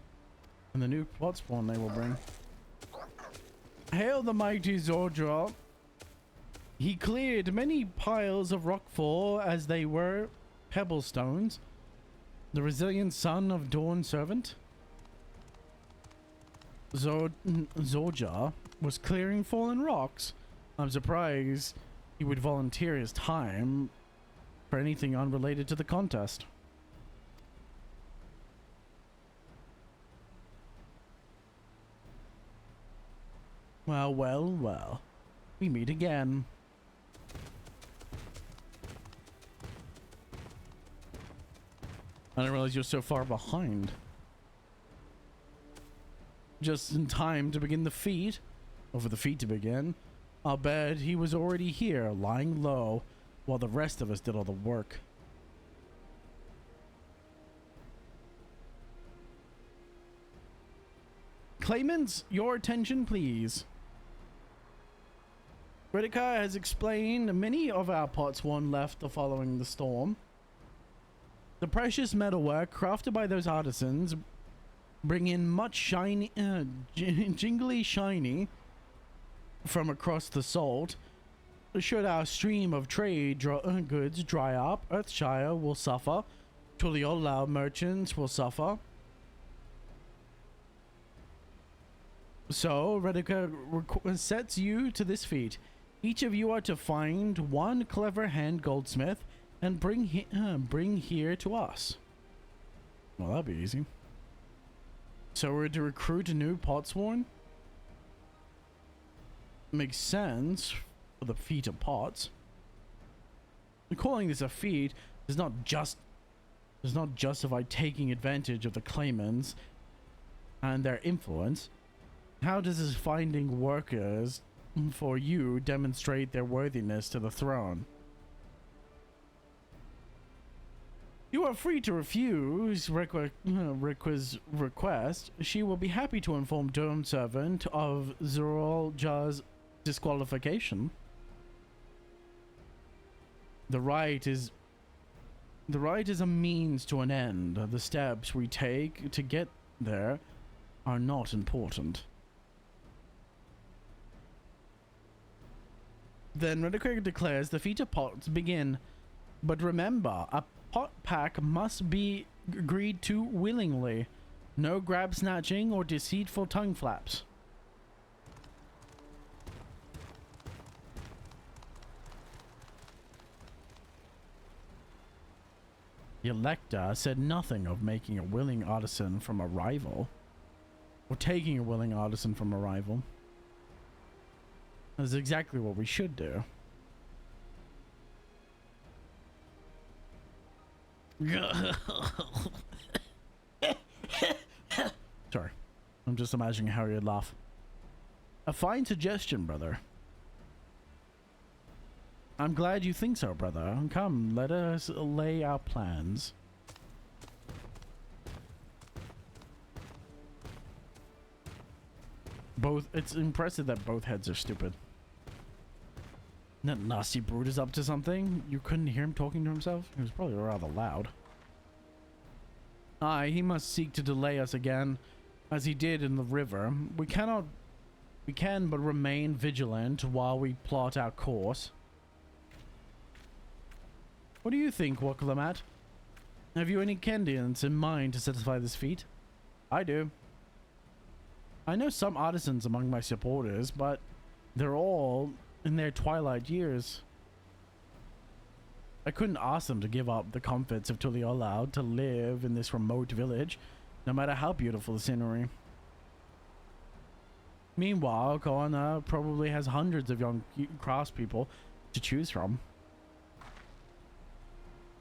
And the new pot spawn they will bring. Hail the mighty Zordra. He cleared many piles of rockfall as they were pebble stones. The resilient son of Dawn Servant. Zordra was clearing fallen rocks. I'm surprised he would volunteer his time for anything unrelated to the contest. Well, well, well. We meet again. I didn't realize you're so far behind. Just in time to begin the feat. Or for the feat to begin. I'll bet he was already here, lying low, while the rest of us did all the work. Claimants, your attention, please. Reddica has explained many of our pots won left following the storm. The precious metalwork crafted by those artisans bring in much shiny, jingly shiny from across the salt. Should our stream of trade goods dry up, Earthshire will suffer. Tuliola merchants will suffer. So, Reddica sets you to this feat. Each of you are to find one clever hand goldsmith and bring here to us. Well, that'd be easy. So we're to recruit a new potsworn? Makes sense for the feat of pots. Calling this a feat does not justify taking advantage of the claimants and their influence. How does this finding workers for you demonstrate their worthiness to the throne? You are free to refuse Rikwa's request. She will be happy to inform Dome Servant of Zoralja's disqualification. The right is a means to an end. The steps we take to get there are not important. Then Reddica declares the feat of pots begin. But remember, a pot pack must be agreed to willingly. No grab snatching or deceitful tongue flaps. The Elector said nothing of making a willing artisan from a rival. Or taking a willing artisan from a rival. That's exactly what we should do. Sorry. I'm just imagining how he'd laugh. A fine suggestion, brother. I'm glad you think so, brother. Come, let us lay our plans. It's impressive that both heads are stupid. That nasty brute is up to something. You couldn't hear him talking to himself? He was probably rather loud. Aye, he must seek to delay us again, as he did in the river. We can but remain vigilant while we plot our course. What do you think, Waklamat? Have you any candidates in mind to satisfy this feat? I do. I know some artisans among my supporters, but they're all in their twilight years. I couldn't ask them to give up the comforts of Tuliyola to live in this remote village, no matter how beautiful the scenery. Meanwhile, Koana probably has hundreds of young craftspeople to choose from.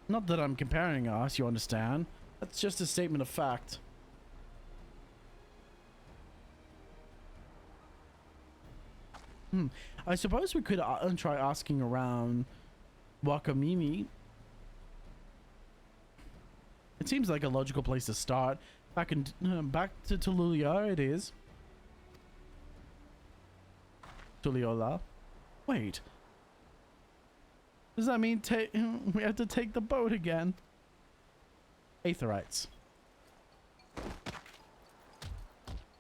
Not that I'm comparing us, you understand. That's just a statement of fact. I suppose we could try asking around Wakamimi. It seems like a logical place to start. Back to Tuluya it is. Tuliola. Wait. Does that mean we have to take the boat again? Aetherites.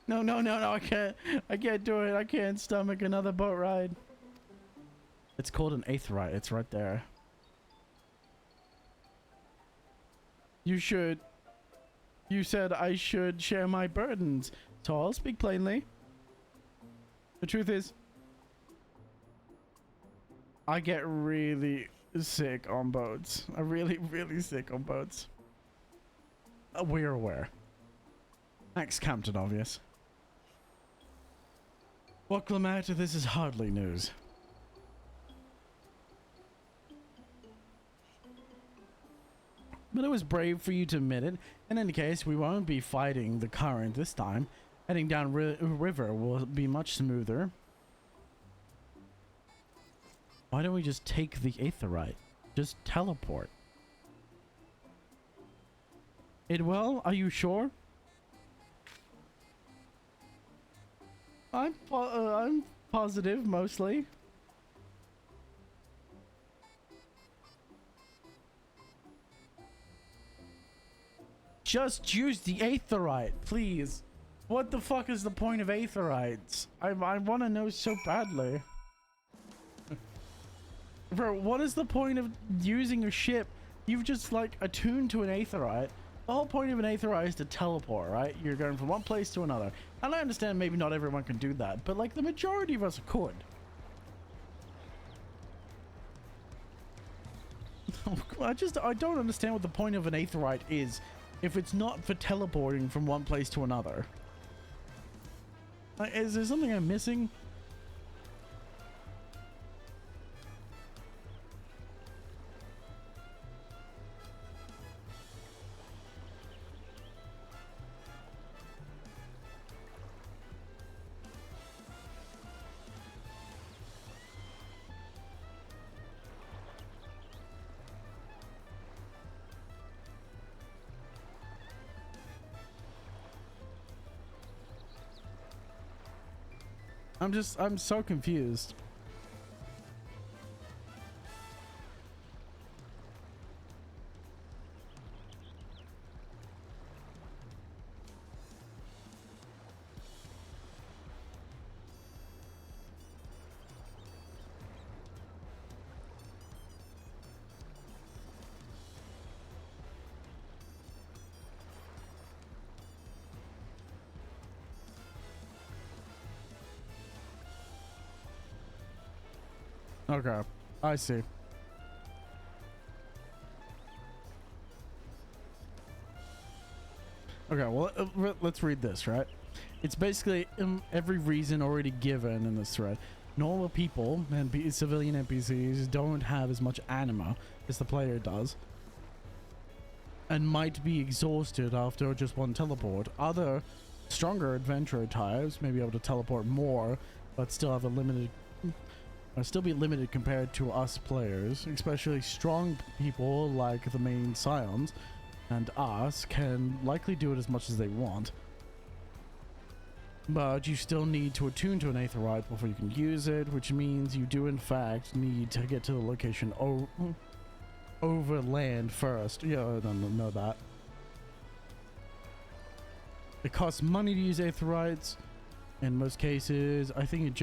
No, I can't do it. I can't stomach another boat ride. It's called an Aetherite. It's right there. You said I should share my burdens, so I'll speak plainly. The truth is, I get really sick on boats. I'm really, really sick on boats. We're aware. Ex-Campton, obvious. What, Clement? This is hardly news. But it was brave for you to admit it. In any case, we won't be fighting the current this time. Heading down river will be much smoother. Why don't we just take the Aetherite? Just teleport. Idwell, are you sure? I'm positive, mostly. Just use the Aetherite, please. What the fuck is the point of Aetherites? I want to know so badly. Bro, what is the point of using a ship? You've just like attuned to an Aetherite. The whole point of an Aetherite is to teleport, right? You're going from one place to another. And I understand maybe not everyone can do that, but like the majority of us could. I don't understand what the point of an Aetherite is if it's not for teleporting from one place to another. Is there something I'm missing? I'm so confused. Okay, I see. Okay, well, let's read this, right? It's basically every reason already given in this thread. Normal people and civilian NPCs don't have as much anima as the player does. and might be exhausted after just one teleport. Other stronger adventurer types may be able to teleport more, but still have a limited, still be limited compared to us players. Especially strong people like the main Scions and us can likely do it as much as they want. But you still need to attune to an Aetheryte before you can use it, which means you do in fact need to get to the location over land first. Yeah, I don't know that. It costs money to use Aetherytes. In most cases, I think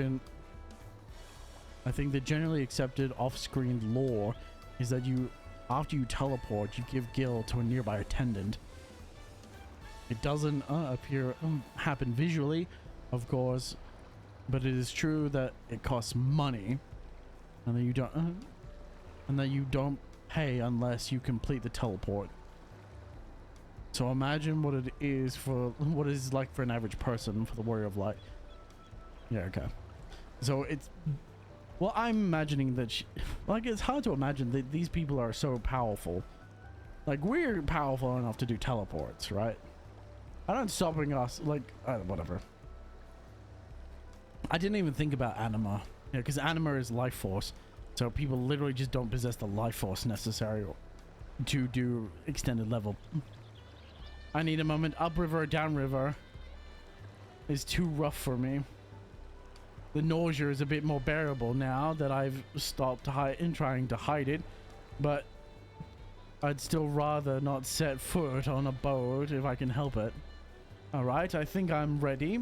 the generally accepted off-screen lore is that after you teleport, you give Gil to a nearby attendant. It doesn't happen visually, of course, but it is true that it costs money, and that you don't pay unless you complete the teleport. So imagine what it is like for an average person for the Warrior of Light. Yeah, okay. So it's, well, I'm imagining that it's hard to imagine that these people are so powerful. Like, we're powerful enough to do teleports, right? I don't stopping us, like, whatever. I didn't even think about anima, because anima is life force, so people literally just don't possess the life force necessary to do extended level. I need a moment. Upriver or downriver is too rough for me. The nausea is a bit more bearable now that I've stopped trying to hide it, but I'd still rather not set foot on a boat if I can help it. Alright, I think I'm ready.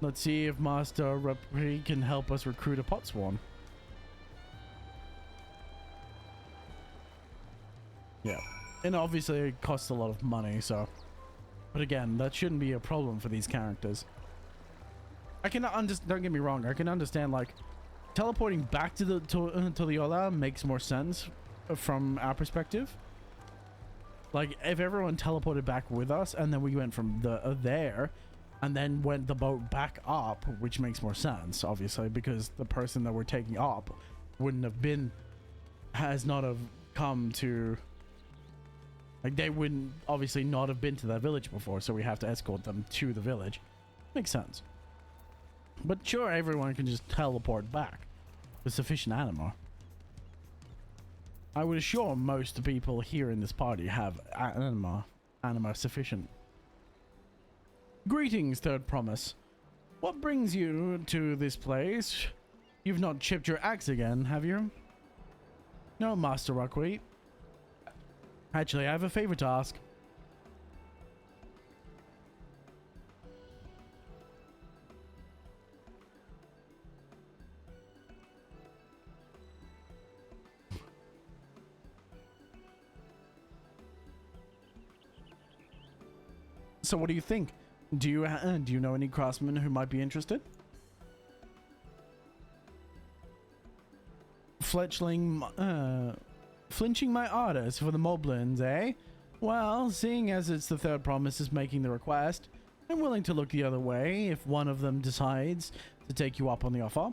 Let's see if Master Repri can help us recruit a pot swarm. Yeah. And obviously it costs a lot of money, so... But again, that shouldn't be a problem for these characters. I can don't get me wrong, I can understand, like, teleporting back to the Ola makes more sense from our perspective. Like, if everyone teleported back with us and then we went from there and then went the boat back up, which makes more sense, obviously, because the person that we're taking up has not have come to, like, they wouldn't obviously not have been to that village before, so we have to escort them to the village. Makes sense. But sure, everyone can just teleport back with sufficient anima. I would assure most people here in this party have anima sufficient. Greetings, Third Promise. What brings you to this place? You've not chipped your axe again, have you? No, Master Rockweed. Actually, I have a favor to ask. So what do you think? Do you know any craftsmen who might be interested? Flinching my orders for the Moblins, eh? Well, seeing as it's the Third Promise is making the request, I'm willing to look the other way if one of them decides to take you up on the offer.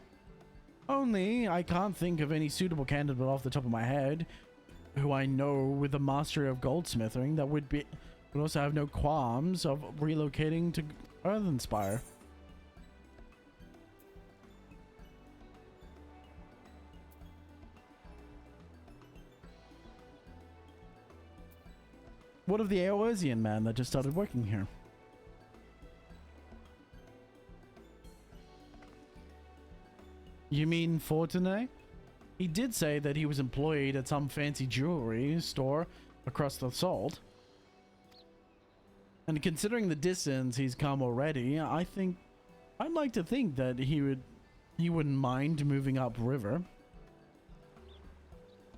Only, I can't think of any suitable candidate off the top of my head who I know with the mastery of goldsmithing that would also have no qualms of relocating to Earthenspire. What of the Aoesian man that just started working here? You mean Fortuné? He did say that he was employed at some fancy jewelry store across the salt. And considering the distance he's come already, I'd like to think that he wouldn't mind moving upriver.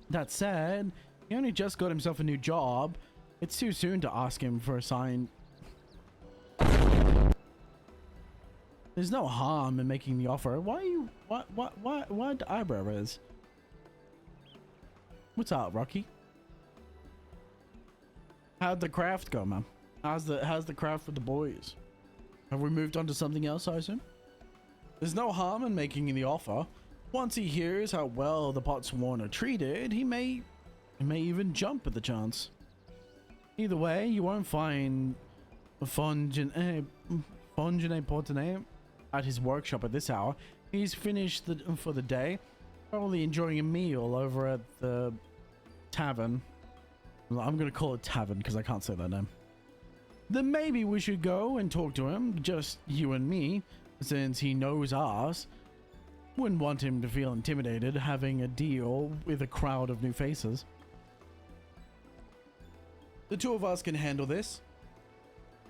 That said, he only just got himself a new job. It's too soon to ask him for a sign. There's no harm in making the offer. What eyebrow is? What's up, Rocky? How'd the craft go, man? How's the craft with the boys? Have we moved on to something else, I assume? There's no harm in making the offer. Once he hears how well the Potsworn are treated, he may even jump at the chance. Either way, you won't find Fongene Portenet at his workshop at this hour. He's finished for the day, probably enjoying a meal over at the tavern. I'm gonna call it tavern because I can't say that name. Then maybe we should go and talk to him, just you and me, since he knows us. Wouldn't want him to feel intimidated having a deal with a crowd of new faces. The two of us can handle this.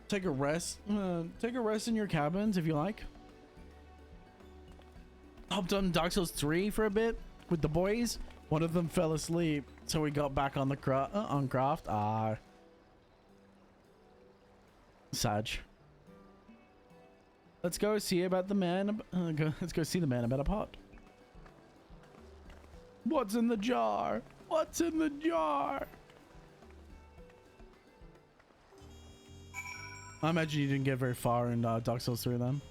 Take a rest in your cabins if you like. Hopped on Dark Souls 3 for a bit with the boys. One of them fell asleep, so we got back on the craft. Sag. Let's go see about the man. Let's go see the man about a pot. What's in the jar? What's in the jar? I imagine you didn't get very far in Dark Souls 3 then.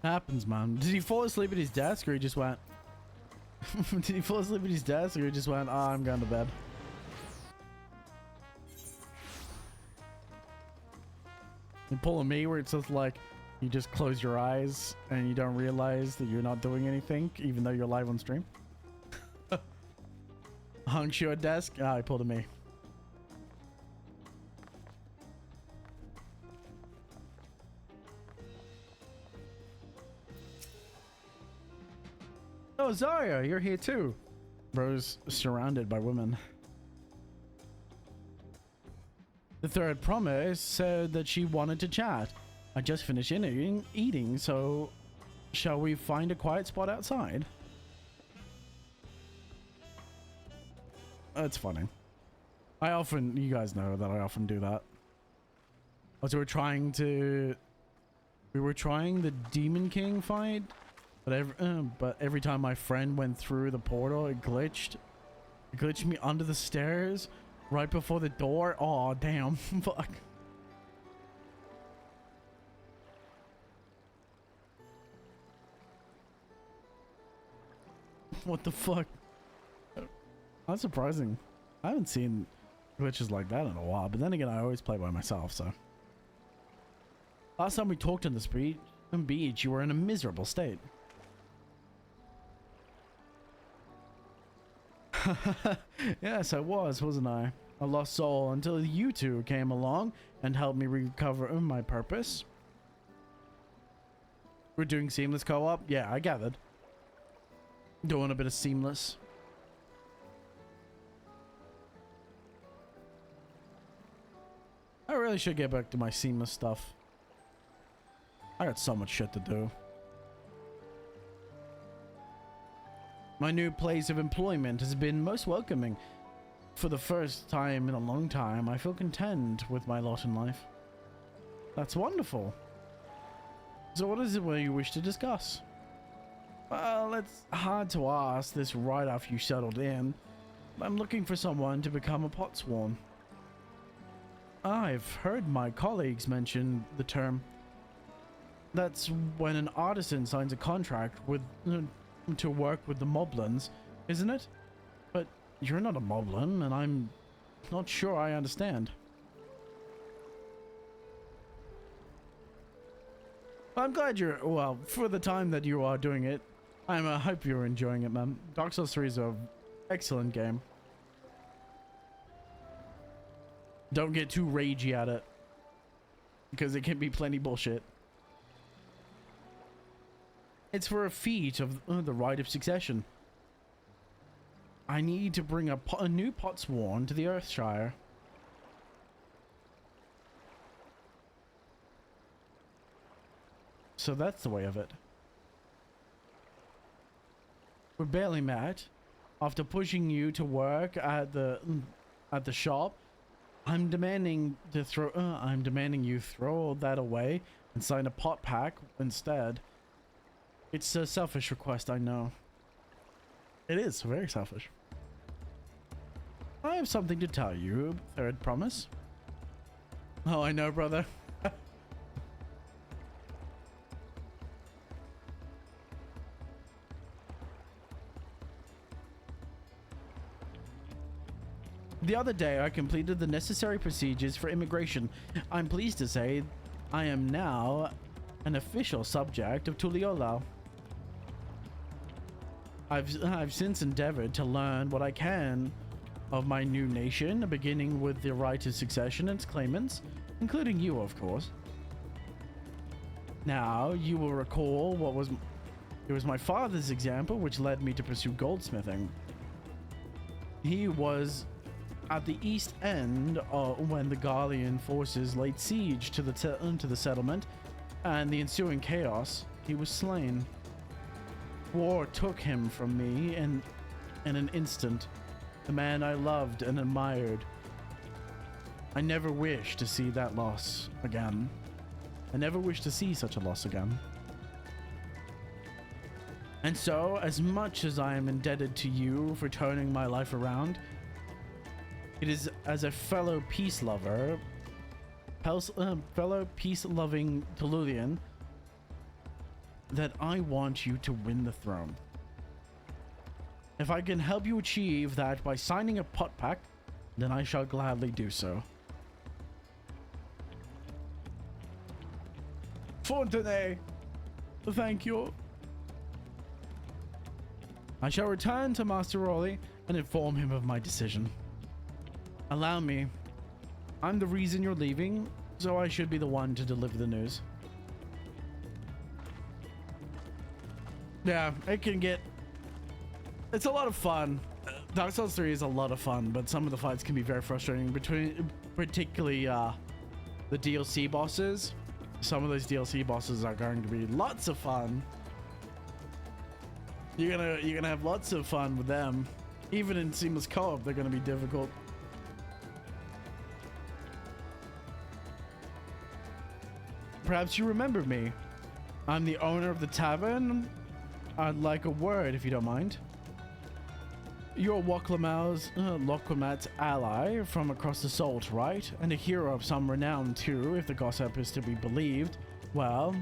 Happens, man. Did he fall asleep at his desk or he just went? Did he fall asleep at his desk or he just went, oh, I'm going to bed? You pull a me where it's just like you just close your eyes and you don't realize that you're not doing anything even though you're live on stream. Hung you at desk? Ah, I pulled a me. Oh, Zarya, you're here too. Bro's surrounded by women. The third promise said that she wanted to chat. I just finished eating, so shall we find a quiet spot outside? That's funny. You guys know that I often do that. Also, we were trying the Demon King fight. But every time my friend went through the portal, it glitched. It glitched me under the stairs right before the door. Oh, damn. Fuck. What the fuck? That's surprising. I haven't seen glitches like that in a while, but then again, I always play by myself, so. Last time we talked on the beach, you were in a miserable state. Yes, I wasn't I? A lost soul until you two came along and helped me recover my purpose. We're doing seamless co-op? Yeah, I gathered. Doing a bit of seamless. I really should get back to my seamless stuff. I got so much shit to do. My new place of employment has been most welcoming. For the first time in a long time, I feel content with my lot in life. That's wonderful. So what is it you wish to discuss? Well, it's hard to ask this right after you settled in. I'm looking for someone to become a potsworn. I've heard my colleagues mention the term. That's when an artisan signs a contract with to work with the moblins, isn't it? But you're not a moblin, and I'm not sure I understand. I'm glad well, for the time that you are doing it, I hope you're enjoying it, man. Dark Souls 3 is an excellent game. Don't get too ragey at it, because it can be plenty bullshit. It's for a feat of the Rite of Succession. I need to bring a new potsworn to the Earthshire. So that's the way of it. We barely met. After pushing you to work at the shop, I'm demanding you throw that away and sign a pot pack instead. It's a selfish request, I know. It is very selfish. I have something to tell you, third promise. Oh, I know, brother. The other day, I completed the necessary procedures for immigration. I'm pleased to say I am now an official subject of Tuliyollal. I've since endeavored to learn what I can of my new nation, beginning with the right of succession and its claimants, including you, of course. Now, you will recall it was my father's example which led me to pursue goldsmithing. He was at the east end when the Garlean forces laid siege to the settlement, and the ensuing chaos, he was slain. War took him from me in an instant, the man I loved and admired. I never wish to see that loss again. I never wish to see such a loss again. And so, as much as I am indebted to you for turning my life around, it is as a fellow peace-loving Tululian that I want you to win the throne. If I can help you achieve that by signing a pot pact, then I shall gladly do so. Fontenay, thank you. I shall return to Master Rowley and inform him of my decision. Allow me. I'm the reason you're leaving, so I should be the one to deliver the news. Yeah, it's a lot of fun. Dark Souls 3 is a lot of fun, but some of the fights can be very frustrating, particularly the DLC bosses. Some of those DLC bosses are going to be lots of fun. You're gonna have lots of fun with them. Even in seamless co-op, they're gonna be difficult. Perhaps you remember me. I'm the owner of the tavern. I'd like a word, if you don't mind. You're Loklamat's ally from across the salt, right? And a hero of some renown too, if the gossip is to be believed. Well,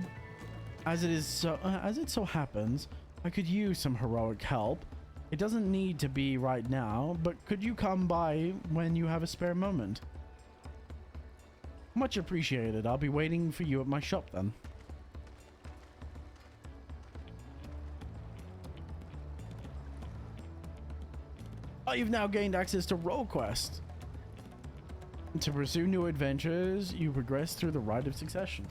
as it so happens, I could use some heroic help. It doesn't need to be right now, but could you come by when you have a spare moment? Much appreciated. I'll be waiting for you at my shop then. Oh, you've now gained access to Roll Quest. To pursue new adventures, you progress through the Rite of Succession.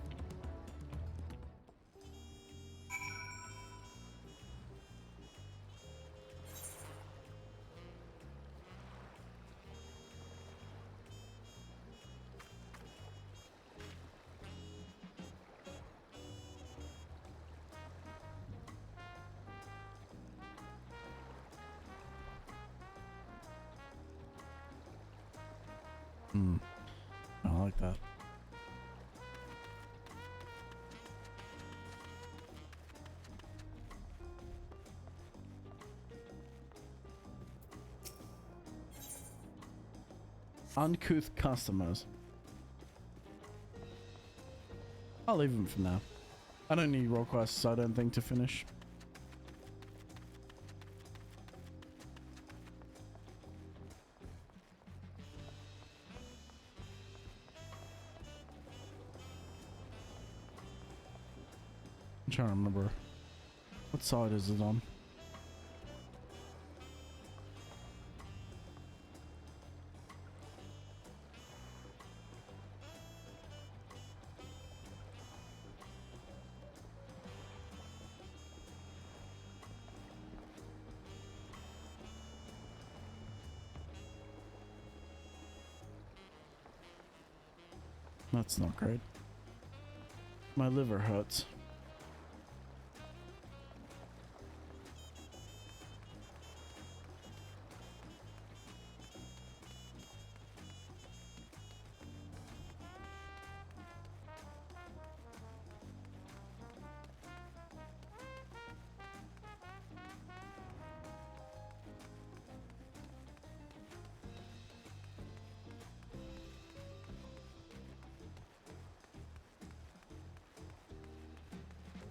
I like that. Uncouth customers. I'll leave them for now. I don't need role quests, I don't think, to finish. I'm trying to remember. What side is it on? That's not great. My liver hurts.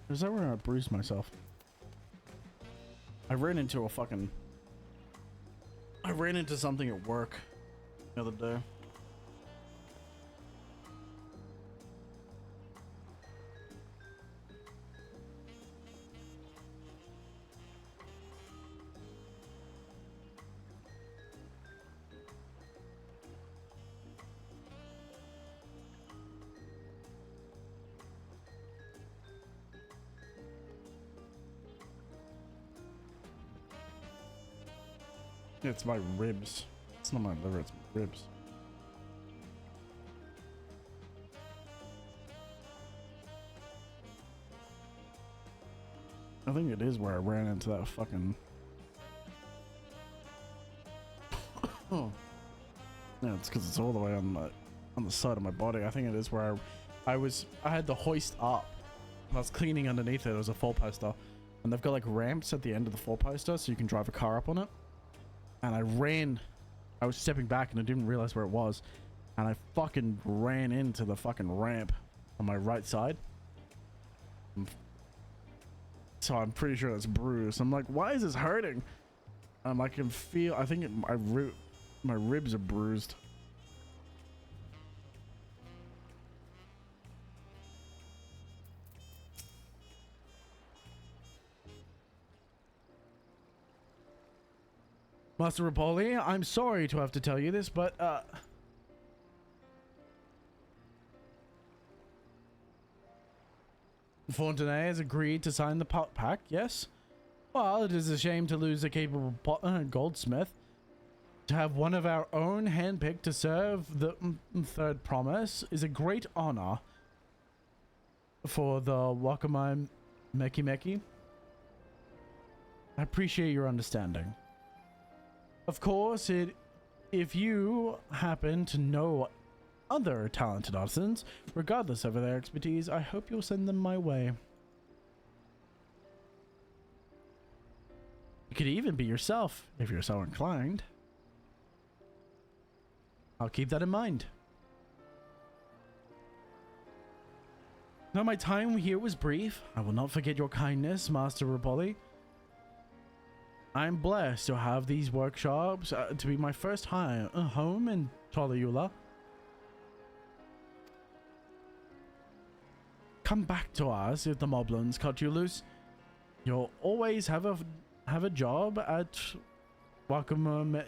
Is that where I bruised myself? I ran into something at work. the other day. It's my ribs. It's not my liver, it's my ribs. I think it is where I ran into that fucking... Oh. Yeah, it's because it's all the way on the side of my body. I think it is where I had the hoist up. And I was cleaning underneath it. It was a four poster. And they've got like ramps at the end of the four poster so you can drive a car up on it. And I was stepping back and I didn't realize where it was. And I fucking ran into the fucking ramp on my right side. So I'm pretty sure it's bruised. I'm like, why is this hurting? I can feel, I think my ribs are bruised. Master Rapoli, I'm sorry to have to tell you this, but Fontenay has agreed to sign the pact, yes? Well, it is a shame to lose a capable goldsmith. To have one of our own handpicked to serve the third promise is a great honor for the Wakamai Meki Meki. I appreciate your understanding. Of course, if you happen to know other talented artisans, regardless of their expertise, I hope you'll send them my way. It could even be yourself, if you're so inclined. I'll keep that in mind. Though my time here was brief, I will not forget your kindness, Master Rapoli. I'm blessed to have these workshops to be my first home in Toliula. Come back to us if the moblins cut you loose. You'll always have a job at Wakama.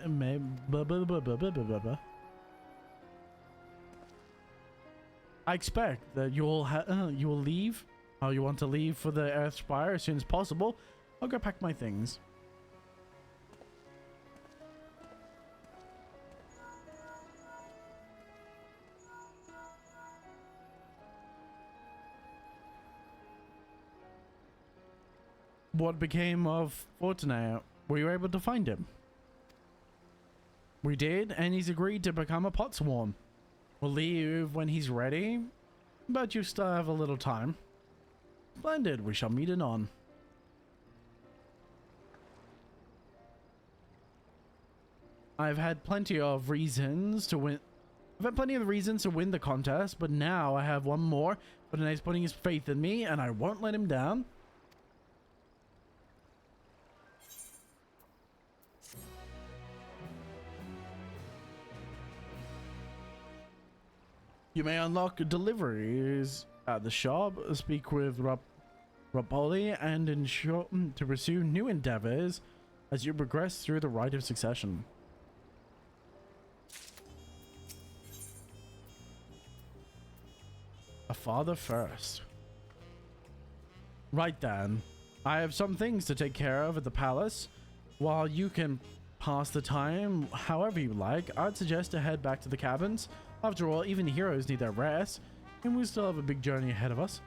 I expect that you will leave. Oh, you want to leave for the Earthspire as soon as possible? I'll go pack my things. What became of Fortunato? Were you able to find him? We did, and he's agreed to become a pot swarm. We'll leave when he's ready, but you still have a little time. Splendid, we shall meet anon. I've had plenty of reasons to win the contest, but now I have one more. Fortunate's putting his faith in me, and I won't let him down. You may unlock deliveries at the shop, speak with Rapoli, and ensure to pursue new endeavors as you progress through the rite of succession. A father first. Right then. I have some things to take care of at the palace. While you can pass the time however you like, I'd suggest to head back to the cabins. After all, even heroes need their rest, and we still have a big journey ahead of us.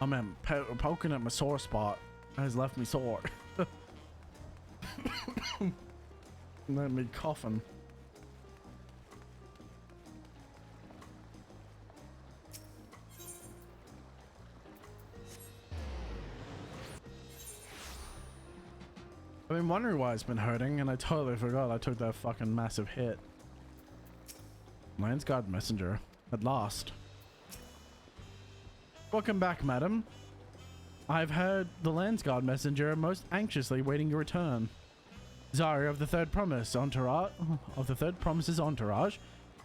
Oh man, poking at my sore spot has left me sore. Let me coughing. I've been wondering why it's been hurting, and I totally forgot I took that fucking massive hit. Landsguard Messenger. At last. Welcome back, madam. I've heard the Landsguard messenger most anxiously waiting your return. Zarya of the Third Promise's entourage.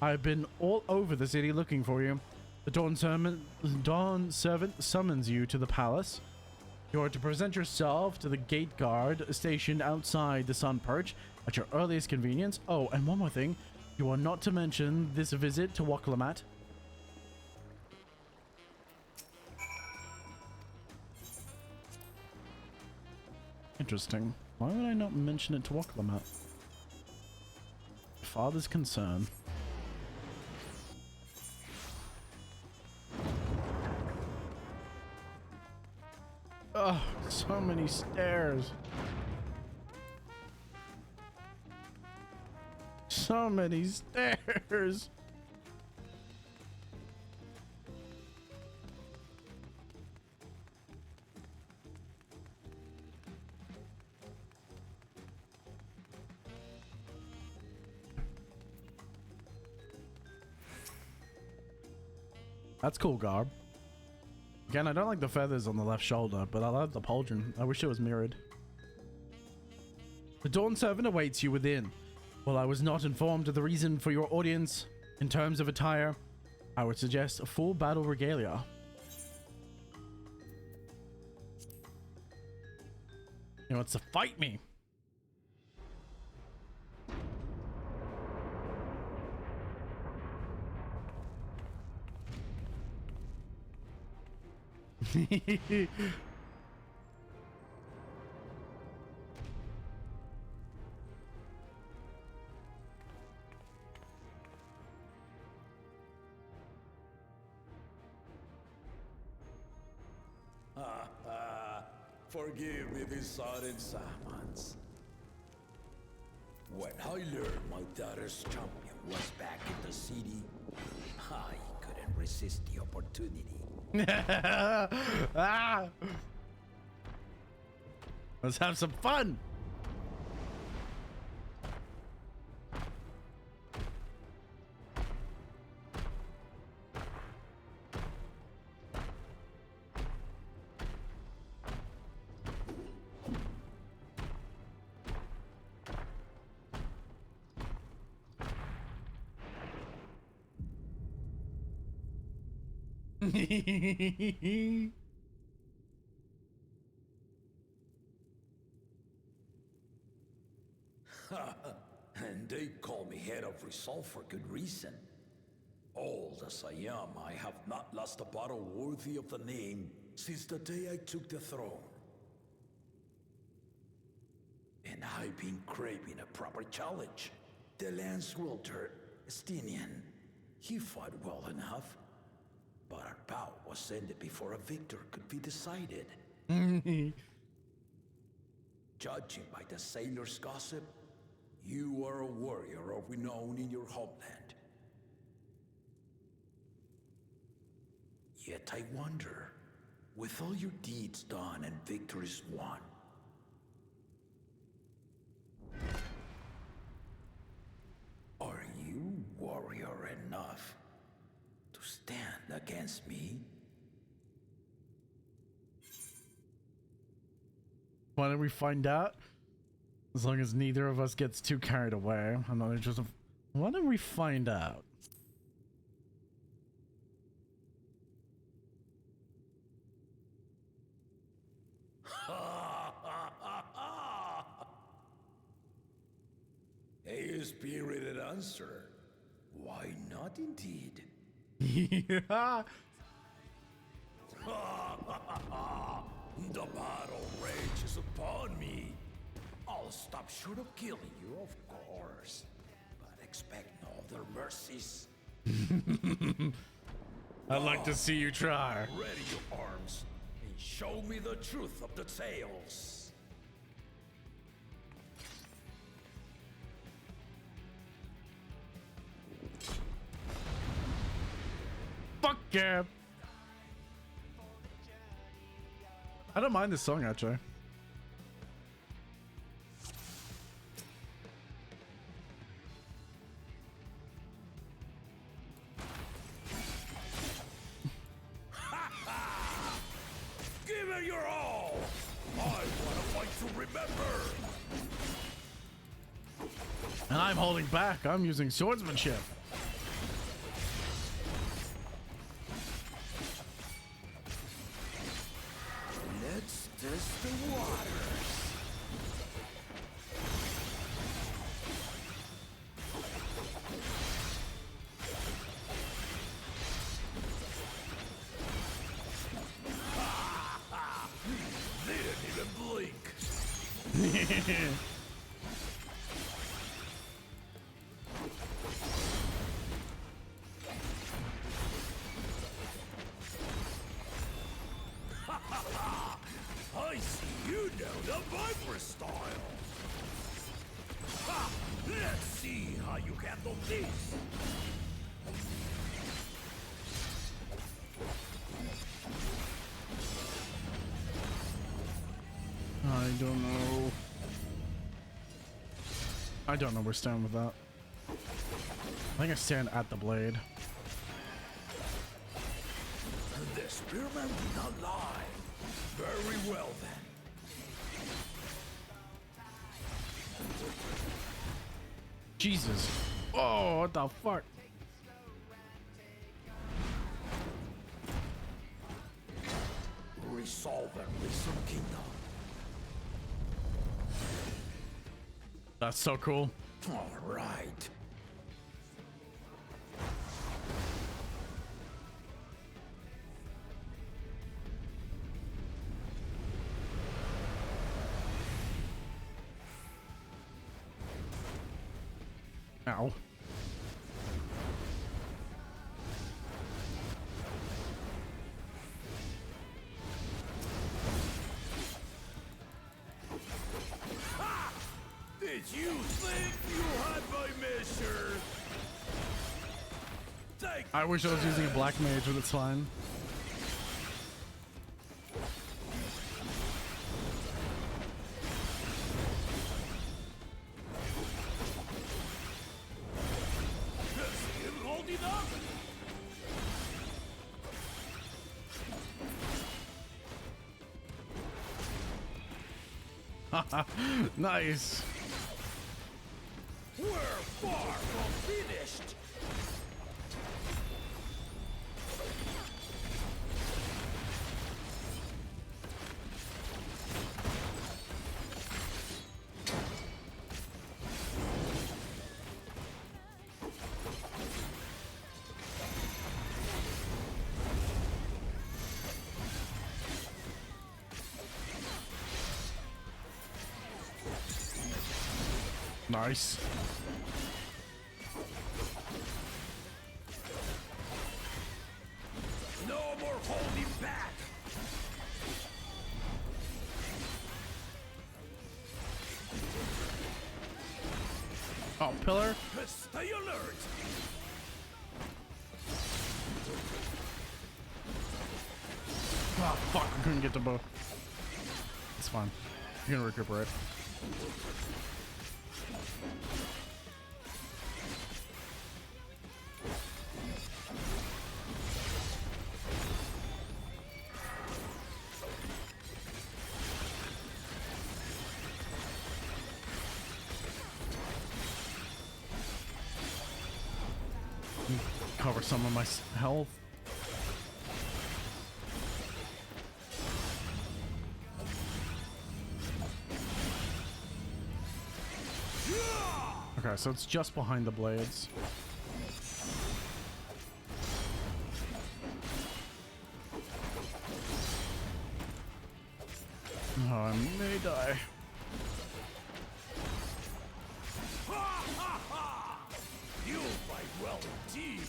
I've been all over the city looking for you. The Dawn Servant summons you to the palace. You are to present yourself to the gate guard stationed outside the Sun Perch at your earliest convenience. Oh, and one more thing. You are not to mention this visit to Waklamat. Interesting. Why would I not mention it to Waklamat? Father's concern. Oh, so many stairs. So many stairs. That's cool, Garb. Again, I don't like the feathers on the left shoulder, but I love the pauldron. I wish it was mirrored. The Dawn Servant awaits you within. While I was not informed of the reason for your audience in terms of attire, I would suggest a full battle regalia. He wants to fight me. Forgive me these sudden summons. When I learned my daughter's champion was back in the city, I couldn't resist the opportunity. Ah! Let's have some fun. And they call me head of resolve for good reason. Old as I am, I have not lost a battle worthy of the name since the day I took the throne. And I've been craving a proper challenge. The lance wielder, Estinian, he fought well enough, but our bout was ended before a victor could be decided. Judging by the sailors' gossip, you are a warrior of renown in your homeland. Yet I wonder, with all your deeds done and victories won, are you warrior enough to stand against me? Why don't we find out? As long as neither of us gets too carried away. I'm not interested. Why don't we find out? A spirited answer. Why not indeed? Yeah. The battle rages upon me. I'll stop short of killing you, of course. But expect no other mercies. I'd like to see you try. Ready your arms and show me the truth of the tales. Fuck yeah. I don't mind this song actually. Give me your to remember. And I'm holding back. I'm using swordsmanship. Let's test the waters. They didn't even blink. I see you know the Viper style. Ha! Let's see how you handle this. I don't know. I don't know where to stand with that. I think I stand at the blade. The experiment did not lie. Very well then. Jesus. Oh, what the fuck? Resolve and listen, Kingdom. That's so cool. All right. Ow. Ha! Did you think you had my measure? Take I wish I was using a black mage, but it's fine. Nice. We're far from finished. Nice. No more holding back. Oh, pillar. Stay alert. Oh, fuck. I couldn't get the bow. It's fine. You're gonna recuperate. Cover some of my health. Okay, so it's just behind the blades. Oh, I may die. You fight well indeed.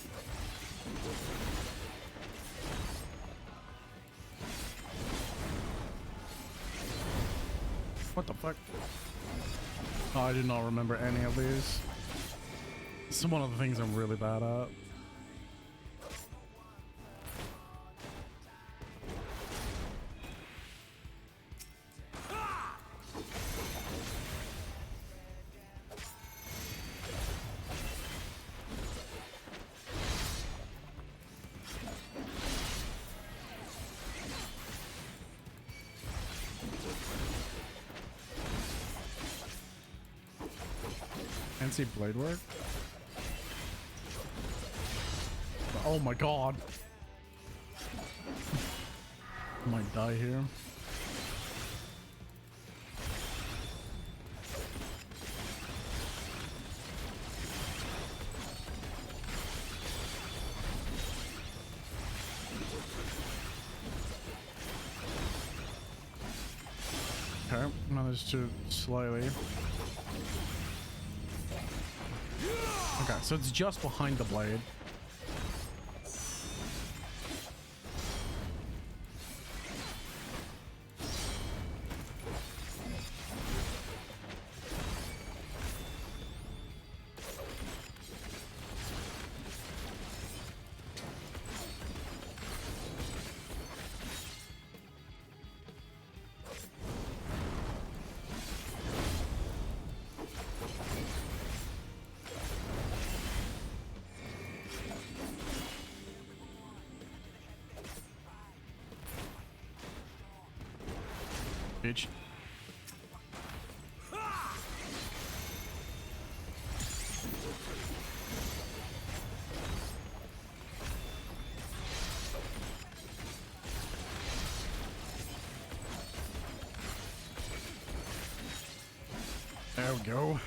What the fuck? Oh, I do not remember any of these. This is one of the things I'm really bad at. fancy blade work. Oh my god. Might die here. Okay, managed to slightly. Okay, so it's just behind the blade. Bitch. There we go.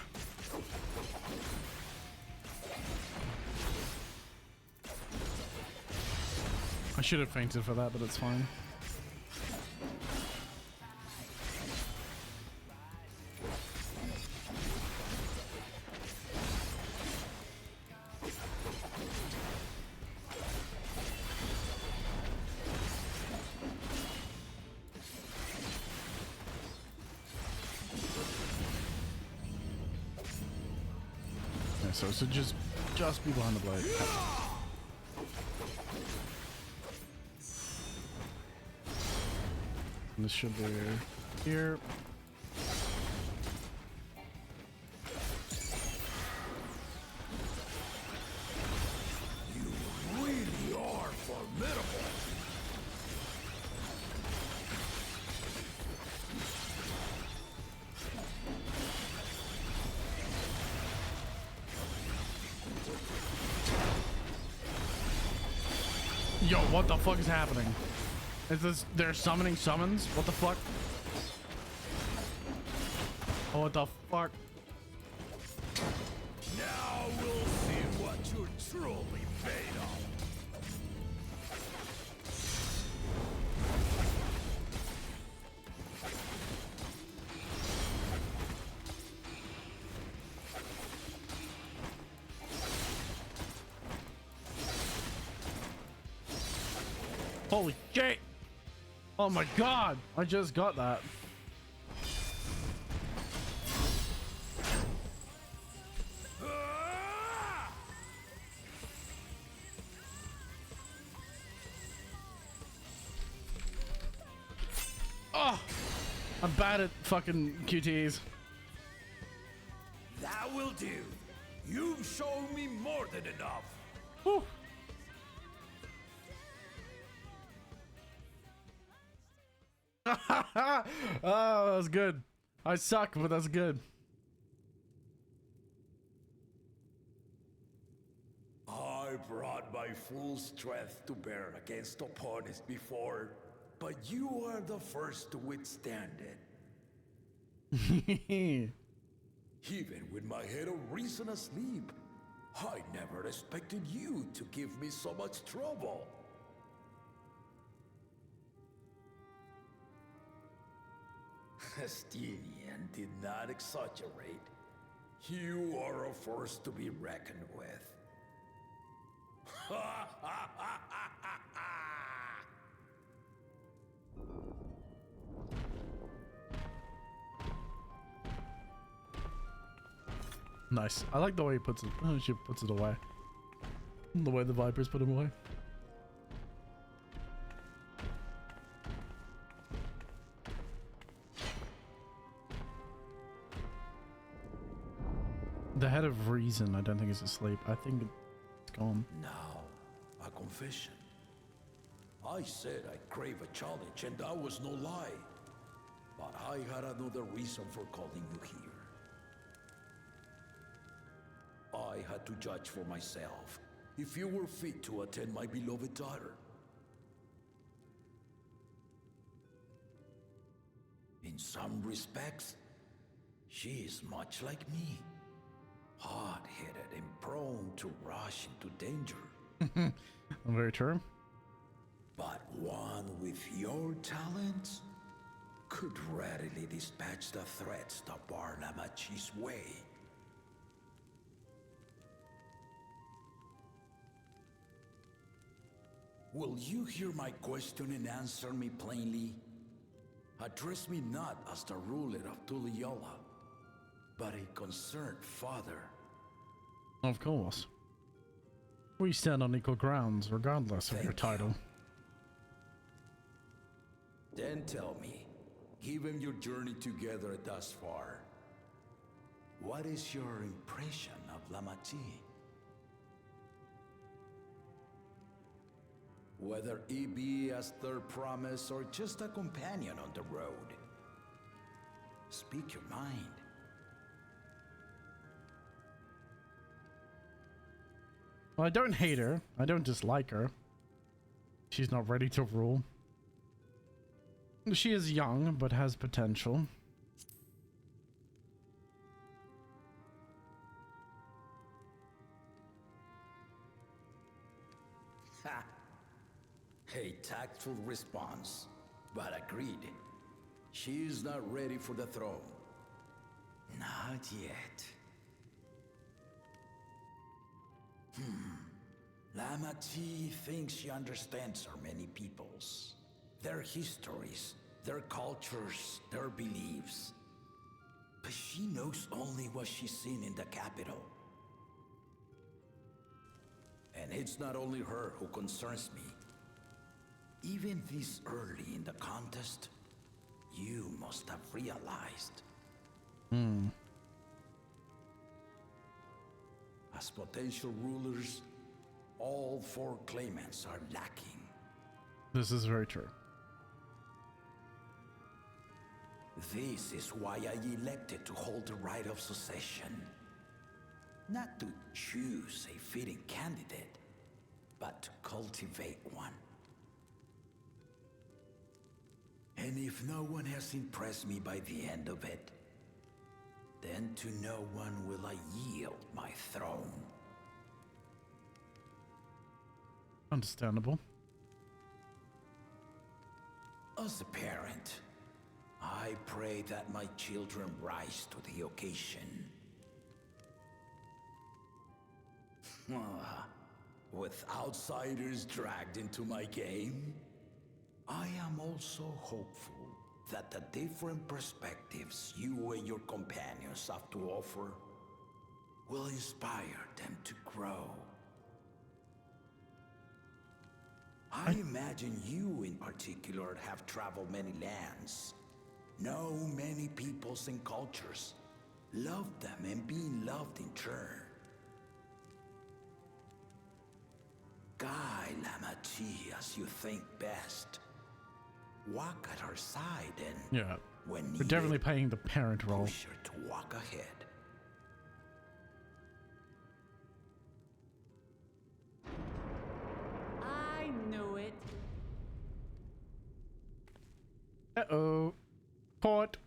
I should have fainted for that, but it's fine. So just be behind the blade. And this should be here. You really are formidable. Yo, what the fuck is happening? Is this, they're summoning summons? What the fuck? Oh, what the fuck? Now we'll see what you're truly made of. Holy shit! Oh my god! I just got that. Oh! I'm bad at fucking QTEs. That will do. You've shown me more than enough. Whew. Oh, that was good. I suck, but that's good. I brought my full strength to bear against opponents before, but you are the first to withstand it. Even with my head of reason asleep, I never expected you to give me so much trouble. Estinian did not exaggerate. You are a force to be reckoned with. Nice. I like the way he puts it. Oh, she puts it away. The way the Vipers put him away. The head of reason, I don't think is asleep. I think it's gone. Now, a confession. I said I'd crave a challenge, and that was no lie. But I had another reason for calling you here. I had to judge for myself if you were fit to attend my beloved daughter. In some respects, she is much like me. Hard-headed and prone to rush into danger. Very true. But one with your talents could readily dispatch the threats that bar Lamachi's way. Will you hear my question and answer me plainly? Address me not as the ruler of Tuliola, but a concerned father. Of course. We stand on equal grounds, regardless of your title. Then tell me, given your journey together thus far, what is your impression of Lamachi? Whether he be as their promise or just a companion on the road. Speak your mind. Well, I don't hate her. I don't dislike her. She's not ready to rule. She is young, but has potential. Ha! A tactful response, but agreed. She is not ready for the throne. Not yet. Lamachi thinks she understands our many peoples, their histories, their cultures, their beliefs. But she knows only what she's seen in the capital. And it's not only her who concerns me. Even this early in the contest, you must have realized. As potential rulers, all four claimants are lacking. This is very true. This is why I elected to hold the right of succession. Not to choose a fitting candidate, but to cultivate one. And if no one has impressed me by the end of it, then to no one will I yield my throne. Understandable. As a parent, I pray that my children rise to the occasion. With outsiders dragged into my game, I am also hopeful that the different perspectives you and your companions have to offer will inspire them to grow. I imagine you in particular have traveled many lands, know many peoples and cultures, loved them and been loved in turn. Guide Lamachi as you think best. Walk at her side and Yeah, when we're needed, definitely playing the parent role. push her to walk ahead. I knew it. Uh-oh. Caught.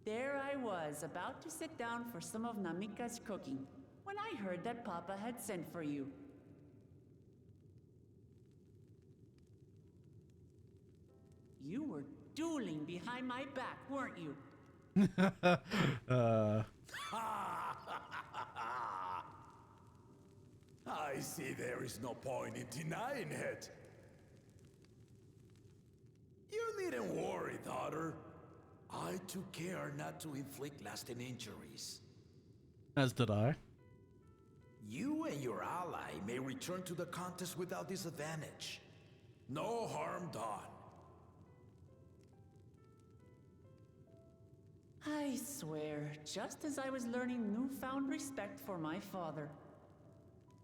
There I was, about to sit down for some of Namika's cooking, when I heard that Papa had sent for you. You were dueling behind my back, weren't you? I see there is no point in denying it. You needn't worry, daughter. I took care not to inflict lasting injuries. As did I. You and your ally may return to the contest without disadvantage. No harm done. I swear, just as I was learning newfound respect for my father.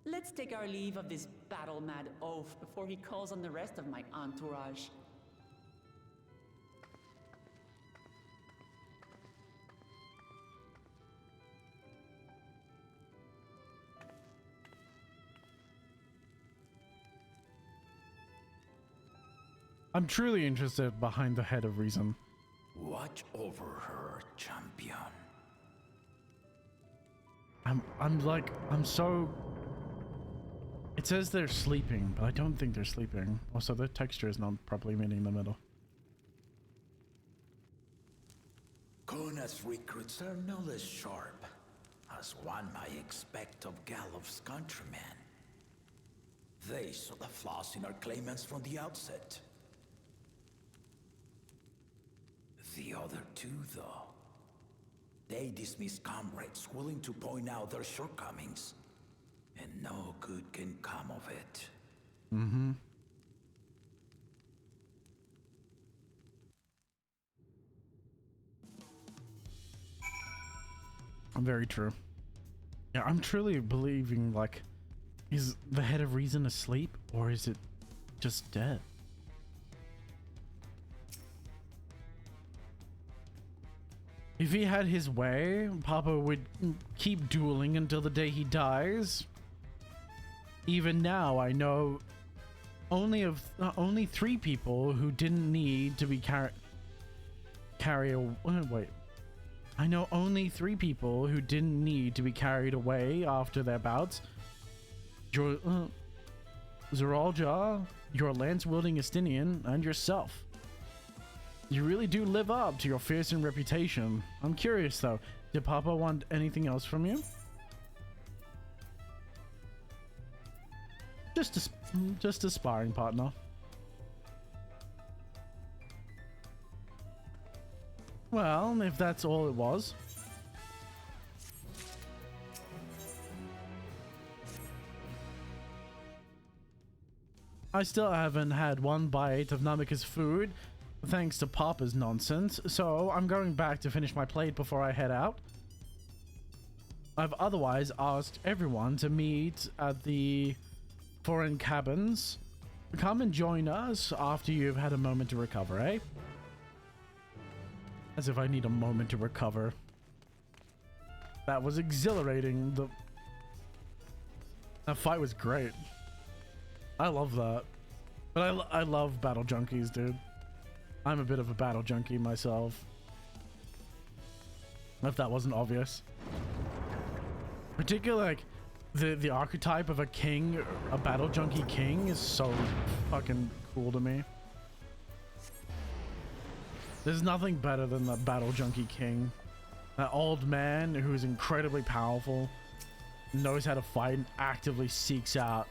Let's take our leave of this battle-mad oaf before he calls on the rest of my entourage. I'm truly interested behind the head of reason. Watch over her, champion. I'm so... It says they're sleeping, but I don't think they're sleeping. Also, the texture is not properly meeting the middle. Kuna's recruits are no less sharp, as one might expect of Galof's countrymen. They saw the flaws in our claimants from the outset. The other two, though, they dismiss comrades willing to point out their shortcomings, and no good can come of it. Mm-hmm. Very true. Yeah, I'm truly believing, like, is the head of reason asleep, or is it just dead? If he had his way, Papa would keep dueling until the day he dies. Even now, I know only 3 people who didn't need to be I know only 3 people who didn't need to be carried away after their bouts. Zeralja, your lance-wielding Estinian, and yourself. You really do live up to your fearsome reputation. I'm curious though, did Papa want anything else from you? Just a sparring partner. Well, if that's all it was. I still haven't had one bite of Namika's food, thanks to Papa's nonsense, so I'm going back to finish my plate before I head out. I've otherwise asked everyone to meet at the foreign cabins. Come and join us after you've had a moment to recover, eh? As if I need a moment to recover. That was exhilarating. That fight was great. I love that. But I love battle junkies, dude. I'm a bit of a battle junkie myself. If that wasn't obvious. Particularly, like, the archetype of a king, a battle junkie king, is so fucking cool to me. There's nothing better than the battle junkie king. That old man who's incredibly powerful, knows how to fight, and actively seeks out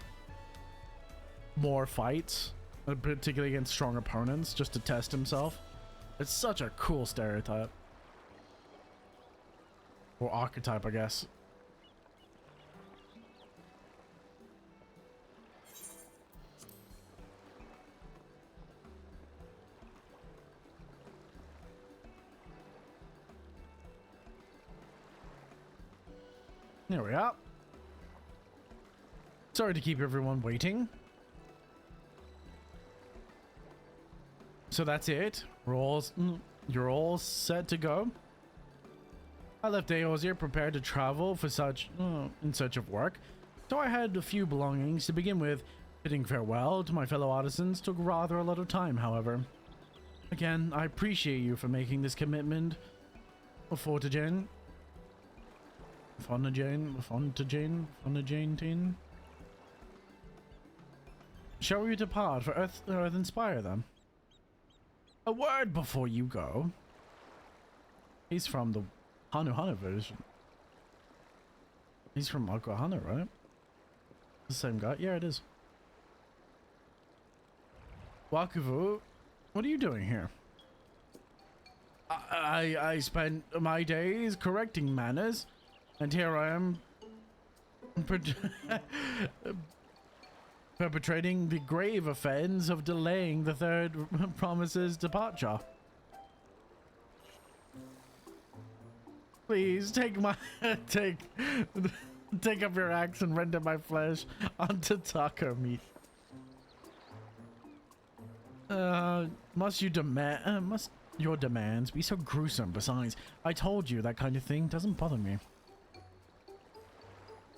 more fights, particularly against strong opponents, just to test himself. It's such a cool stereotype. Or archetype, I guess. There we are. Sorry to keep everyone waiting. So that's it. You're all set to go. I left AUS here prepared to travel for in search of work. So I had a few belongings to begin with. Bidding farewell to my fellow artisans took rather a lot of time, however. Again, I appreciate you for making this commitment. Fontaine. Shall we depart for Earth Inspire them? A word before you go. He's from the Hanu version. He's from Aquahana, right? The same guy? Yeah, it is. Wakufu, what are you doing here? I spent my days correcting manners, and here I am perpetrating the grave offense of delaying the third promise's departure. Please take my take up your axe and render my flesh onto taco meat. Must your demands be so gruesome? Besides, I told you that kind of thing doesn't bother me.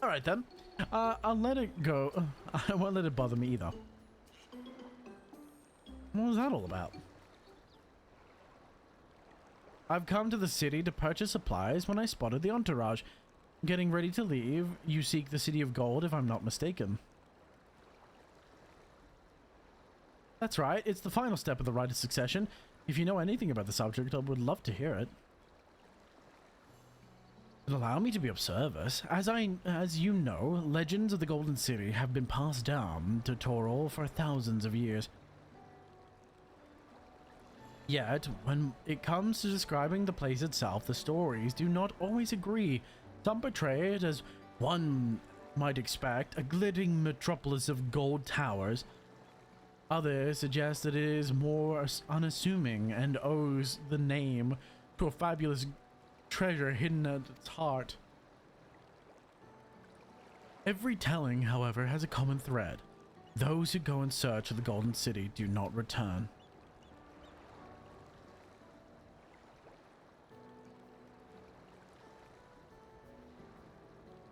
All right then. I'll let it go. I won't let it bother me either. What was that all about? I've come to the city to purchase supplies when I spotted the entourage. Getting ready to leave, you seek the City of Gold, if I'm not mistaken. That's right, it's the final step of the rite of succession. If you know anything about the subject, I would love to hear it. Allow me to be of service. As you know, legends of the Golden City have been passed down to Torol for thousands of years. Yet, when it comes to describing the place itself, the stories do not always agree. Some portray it as, one might expect, a glittering metropolis of gold towers. Others suggest that it is more unassuming and owes the name to a fabulous treasure hidden at its heart. Every telling, however, has a common thread. Those who go in search of the Golden City do not return.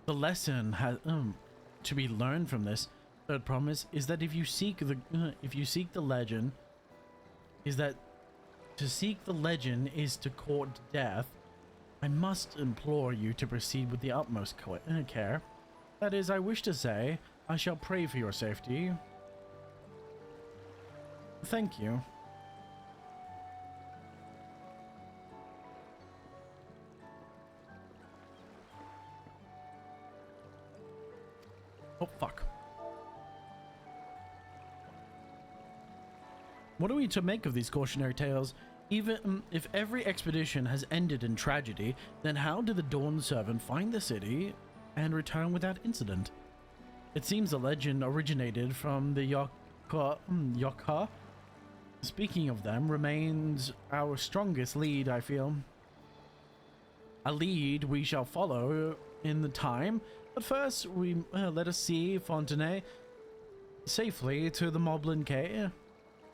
The lesson has to be learned from this third promise is that if you seek the legend, is that to seek the legend is to court death. I must implore you to proceed with the utmost care. That is, I wish to say, I shall pray for your safety. Thank you. Oh, fuck. What are we to make of these cautionary tales? Even if every expedition has ended in tragedy, then how did the Dawn Servant find the city and return without incident? It seems the legend originated from the Yokha. Speaking of them, remains our strongest lead, I feel. A lead we shall follow in the time, but first we let us see Fontenay safely to the Moblin Care.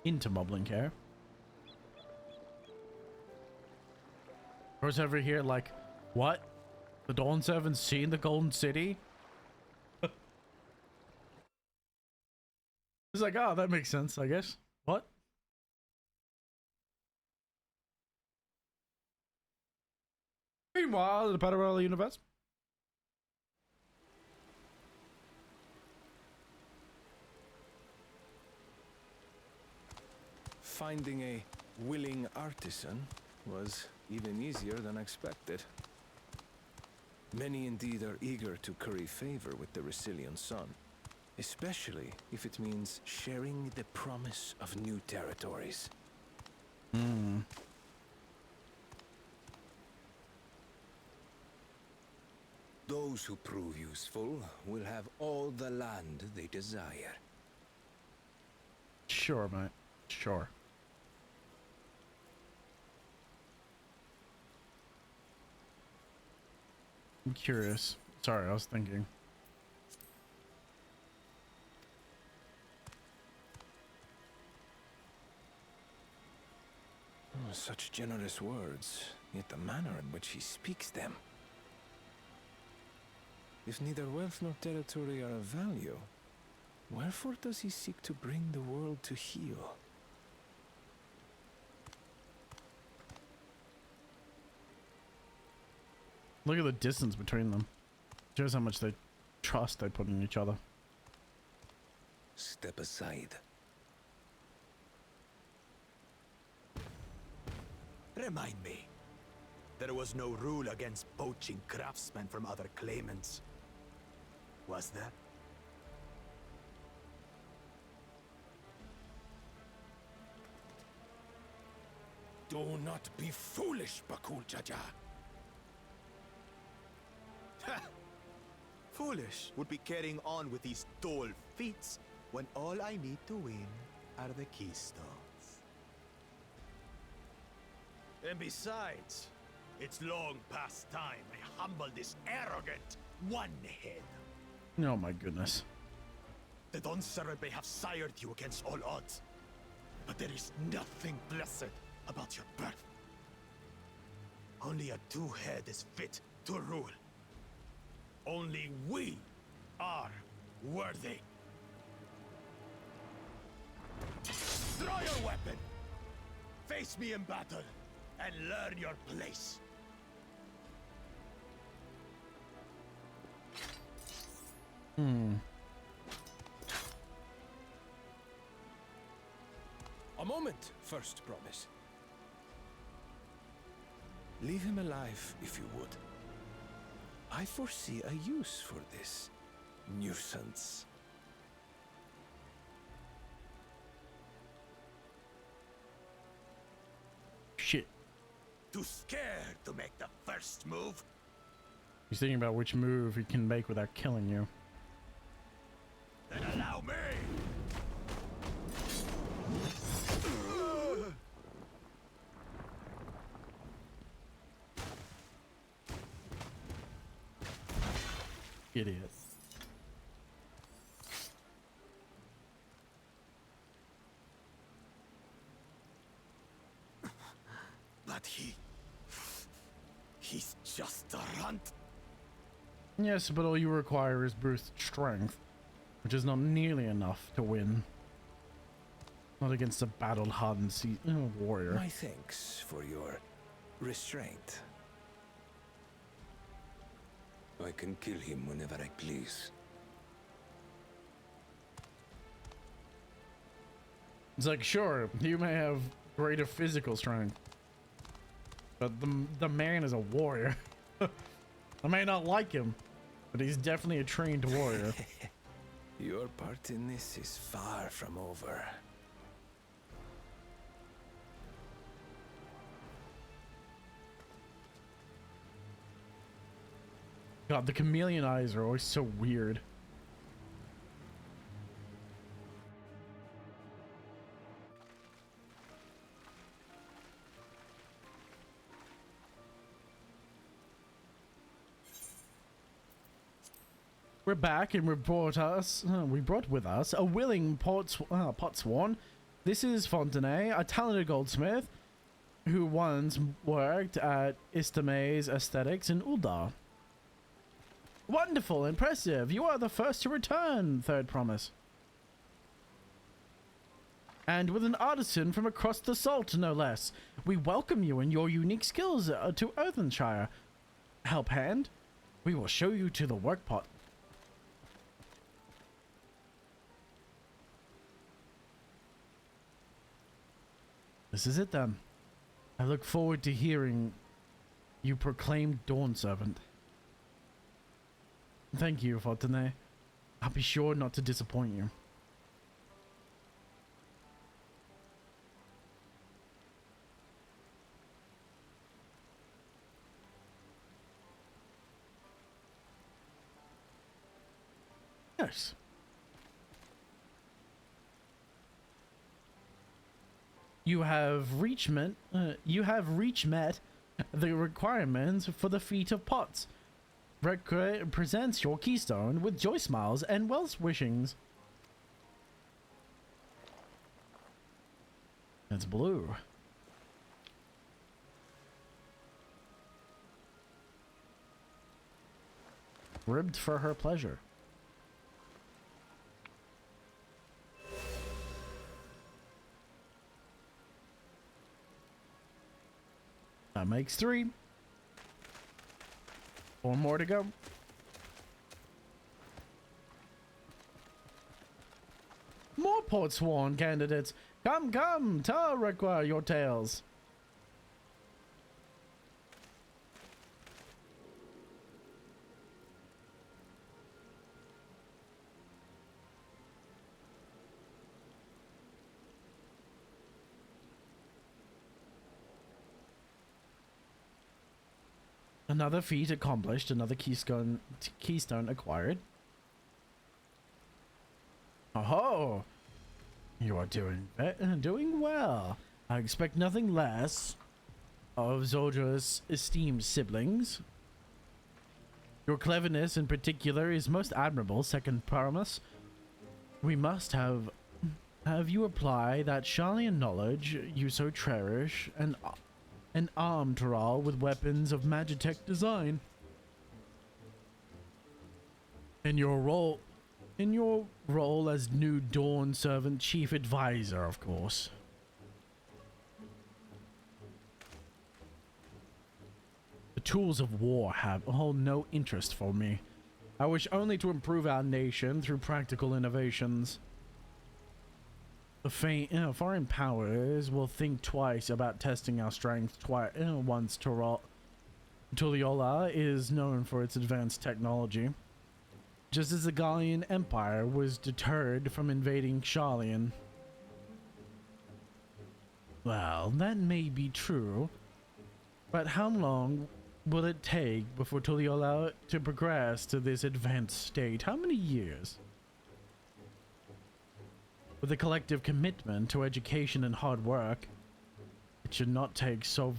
Into Moblin Care. Who's over here like, what? The Dawn Servant's seen the Golden City? It's like, oh, that makes sense, I guess. What? Meanwhile, in the parallel universe. Finding a willing artisan was even easier than expected. Many indeed are eager to curry favor with the Resilient Sun, especially if it means sharing the promise of new territories. Those who prove useful will have all the land they desire. Sure, mate. Sure. I'm curious. Sorry, I was thinking. Oh, such generous words, yet the manner in which he speaks them. If neither wealth nor territory are of value, wherefore does he seek to bring the world to heel? Look at the distance between them. Shows how much trust they put in each other. Step aside. Remind me. There was no rule against poaching craftsmen from other claimants. Was there? Do not be foolish, Bakul Jaja. Foolish would be carrying on with these dull feats when all I need to win are the keystones. And besides, it's long past time I humble this arrogant one-head. Oh my goodness. The Dawn Servant may have sired you against all odds, but there is nothing blessed about your birth. Only a two-head is fit to rule. Only we are worthy. Draw your weapon! Face me in battle and learn your place. A moment, First Promise. Leave him alive, if you would. I foresee a use for this nuisance. Shit. Too scared to make the first move? He's thinking about which move he can make without killing you. Then allow me! Idiot. But he's just a runt. Yes, but all you require is brute strength, which is not nearly enough to win. Not against a battle-hardened warrior. My thanks for your restraint. I can kill him whenever I please. It's like, sure, you may have greater physical strength, but the man is a warrior. I may not like him, but he's definitely a trained warrior. Your part in this is far from over. God, the chameleon eyes are always so weird. We're back, and we brought with us a willing potsworn. This is Fontenay, a talented goldsmith who once worked at Istame's Aesthetics in Uldar. Wonderful, impressive. You are the first to return, Third Promise. And with an artisan from across the salt, no less. We welcome you and your unique skills to Earthenshire. Help hand, we will show you to the workpot. This is it then. I look forward to hearing you proclaim Dawn Servant. Thank you, Fontenay. I'll be sure not to disappoint you. Yes. You have met the requirements for the feat of pots. Presents your keystone with joy smiles and well wishings. It's blue. Ribbed for her pleasure. That makes 3. 4 more to go. More port sworn candidates. Come, come, tell require your tales. Another feat accomplished, another keystone acquired. Oh, you are doing well. I expect nothing less of Zoldra's esteemed siblings. Your cleverness in particular is most admirable, Second Promise. We must have you apply that Sharlayan knowledge you so cherish and arm Taral with weapons of Magitech design. In your role as new Dawn Servant Chief Advisor, of course. tools of war hold no interest for me. I wish only to improve our nation through practical innovations. The foreign powers will think twice about testing our strength once Tulliola is known for its advanced technology. Just as the Gallian Empire was deterred from invading Charlian. Well, that may be true, but how long will it take before Tulliola to progress to this advanced state? How many years? With a collective commitment to education and hard work, it should not take so...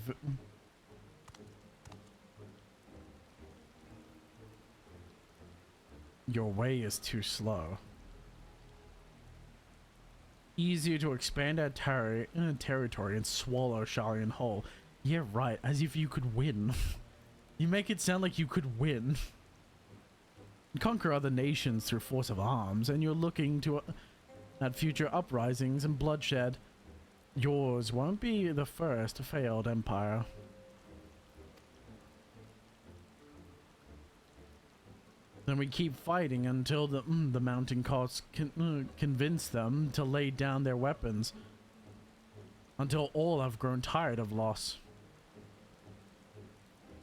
Your way is too slow. Easier to expand our territory and swallow Shalian whole. Yeah, right, as if you could win. You make it sound like you could win. Conquer other nations through force of arms, and you're looking to... at future uprisings and bloodshed. Yours won't be the first failed empire. Then we keep fighting until the mounting costs convince them to lay down their weapons. Until all have grown tired of loss.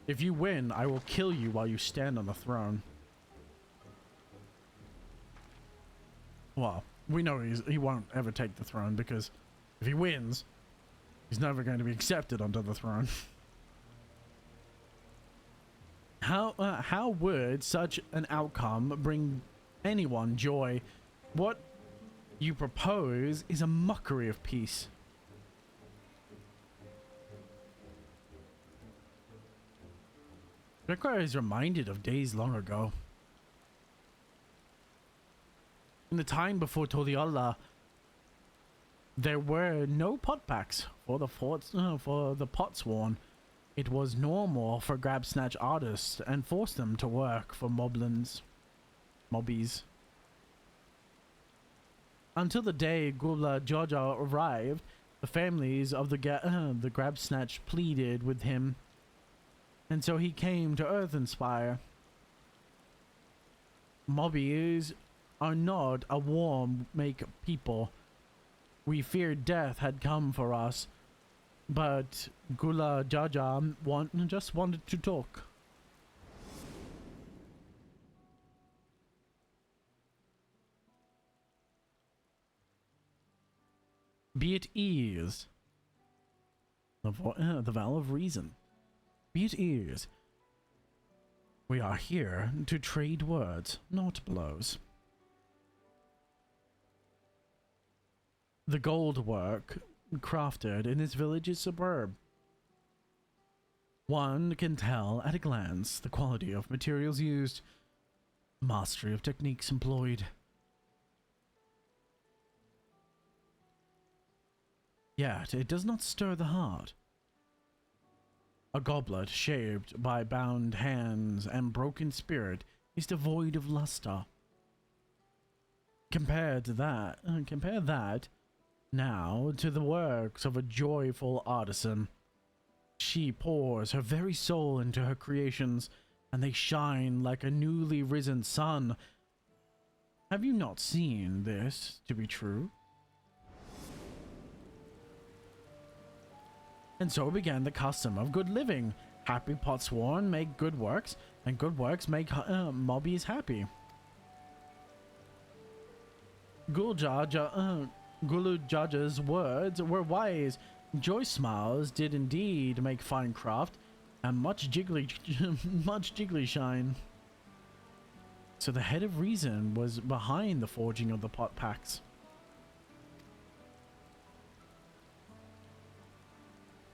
If you win, I will kill you while you stand on the throne. Well, we know he won't ever take the throne, because if he wins, he's never going to be accepted onto the throne. How would such an outcome bring anyone joy? What you propose is a mockery of peace. Rekra is reminded of days long ago. In the time before Tulliola, there were no pot packs for the Potsworn. It was normal for grab snatch artists and force them to work for mobbies. Until the day Gula Jaja arrived, the families of the grab snatch pleaded with him, and so he came to Earthenspire. Mobbies are not a warm-make people. We feared death had come for us, but Gula Jaja just wanted to talk. Be at ease. The vow of reason. Be at ease. We are here to trade words, not blows. The gold work crafted in this village is superb. One can tell at a glance the quality of materials used, mastery of techniques employed. Yet it does not stir the heart. A goblet shaped by bound hands and broken spirit is devoid of luster. Compare that now to the works of a joyful artisan. She pours her very soul into her creations, and they shine like a newly risen sun. Have you not seen this to be true? And so began the custom of good living. Happy Potsworn make good works, and good works make mobbies happy. Gulu Jaja's words were wise. Joy smiles did indeed make fine craft, and much jiggly shine. So the head of reason was behind the forging of the pot packs.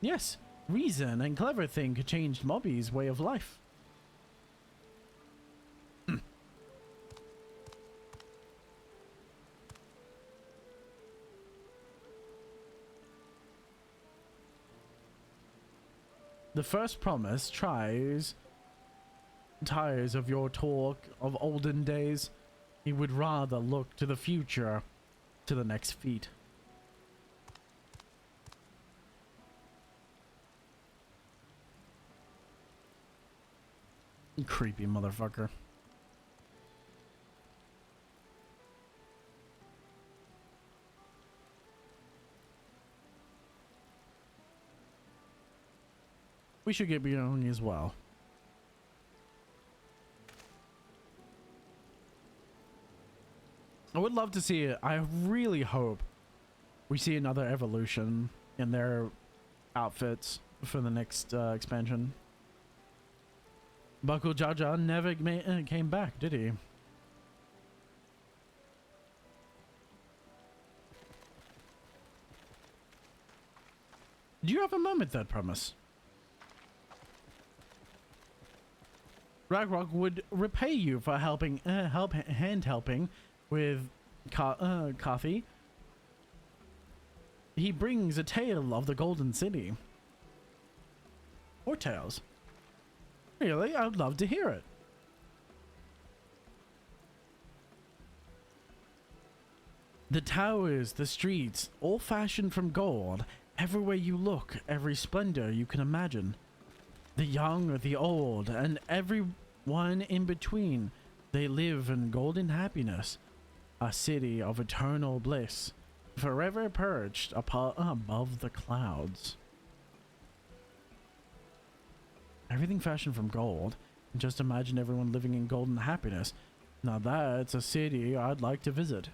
Yes, reason and clever think changed Mobby's way of life. The first promise tires of your talk of olden days. He would rather look to the future, to the next feat. Creepy motherfucker. We should get going as well. I would love to see it. I really hope we see another evolution in their outfits for the next expansion. Buckle Jaja never came back, did he? Do you have a moment, Third Promise? Ragnarok would repay you for helping, helping with coffee. He brings a tale of the Golden City. Or tales. Really? I'd love to hear it. The towers, the streets, all fashioned from gold. Everywhere you look, every splendor you can imagine. The young, the old, and everyone in between. They live in golden happiness. A city of eternal bliss. Forever perched above the clouds. Everything fashioned from gold. And just imagine everyone living in golden happiness. Now that's a city I'd like to visit.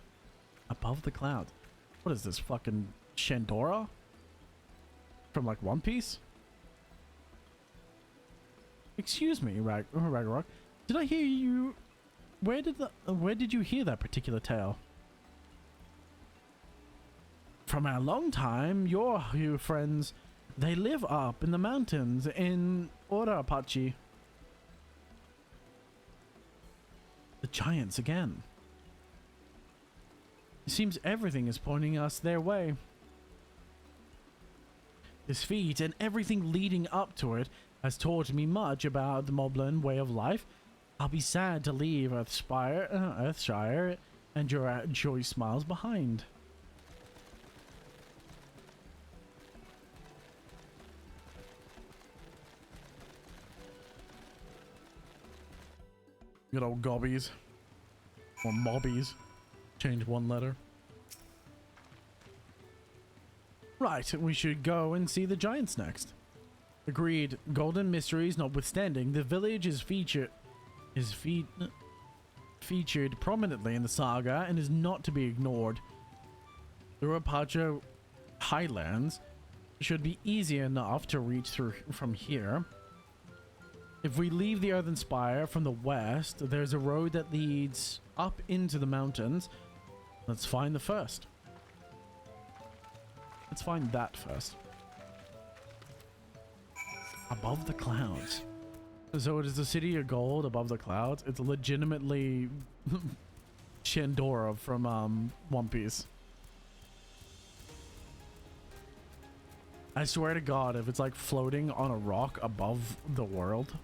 Above the clouds. What is this, fucking Shandora? From like One Piece? Excuse me, Ragnarok. Did I hear you? Where did you hear that particular tale? From a long time, your friends, they live up in the mountains in Apache. The giants again. It seems everything is pointing us their way. His feet and everything leading up to it has taught me much about the Moblin way of life. I'll be sad to leave Earthshire and your joy smiles behind. Good old gobbies. Or mobbies. Change one letter. Right, we should go and see the giants next. Agreed. Golden mysteries notwithstanding, the village is featured prominently in the saga and is not to be ignored. The Rapacha Highlands should be easy enough to reach through from here. If we leave the Earthen Spire from the west, there's a road that leads up into the mountains. Let's find the first. Let's find that first. Above the clouds. So it is the city of gold above the clouds. It's legitimately Shandora from One Piece. I swear to God, if it's like floating on a rock above the world,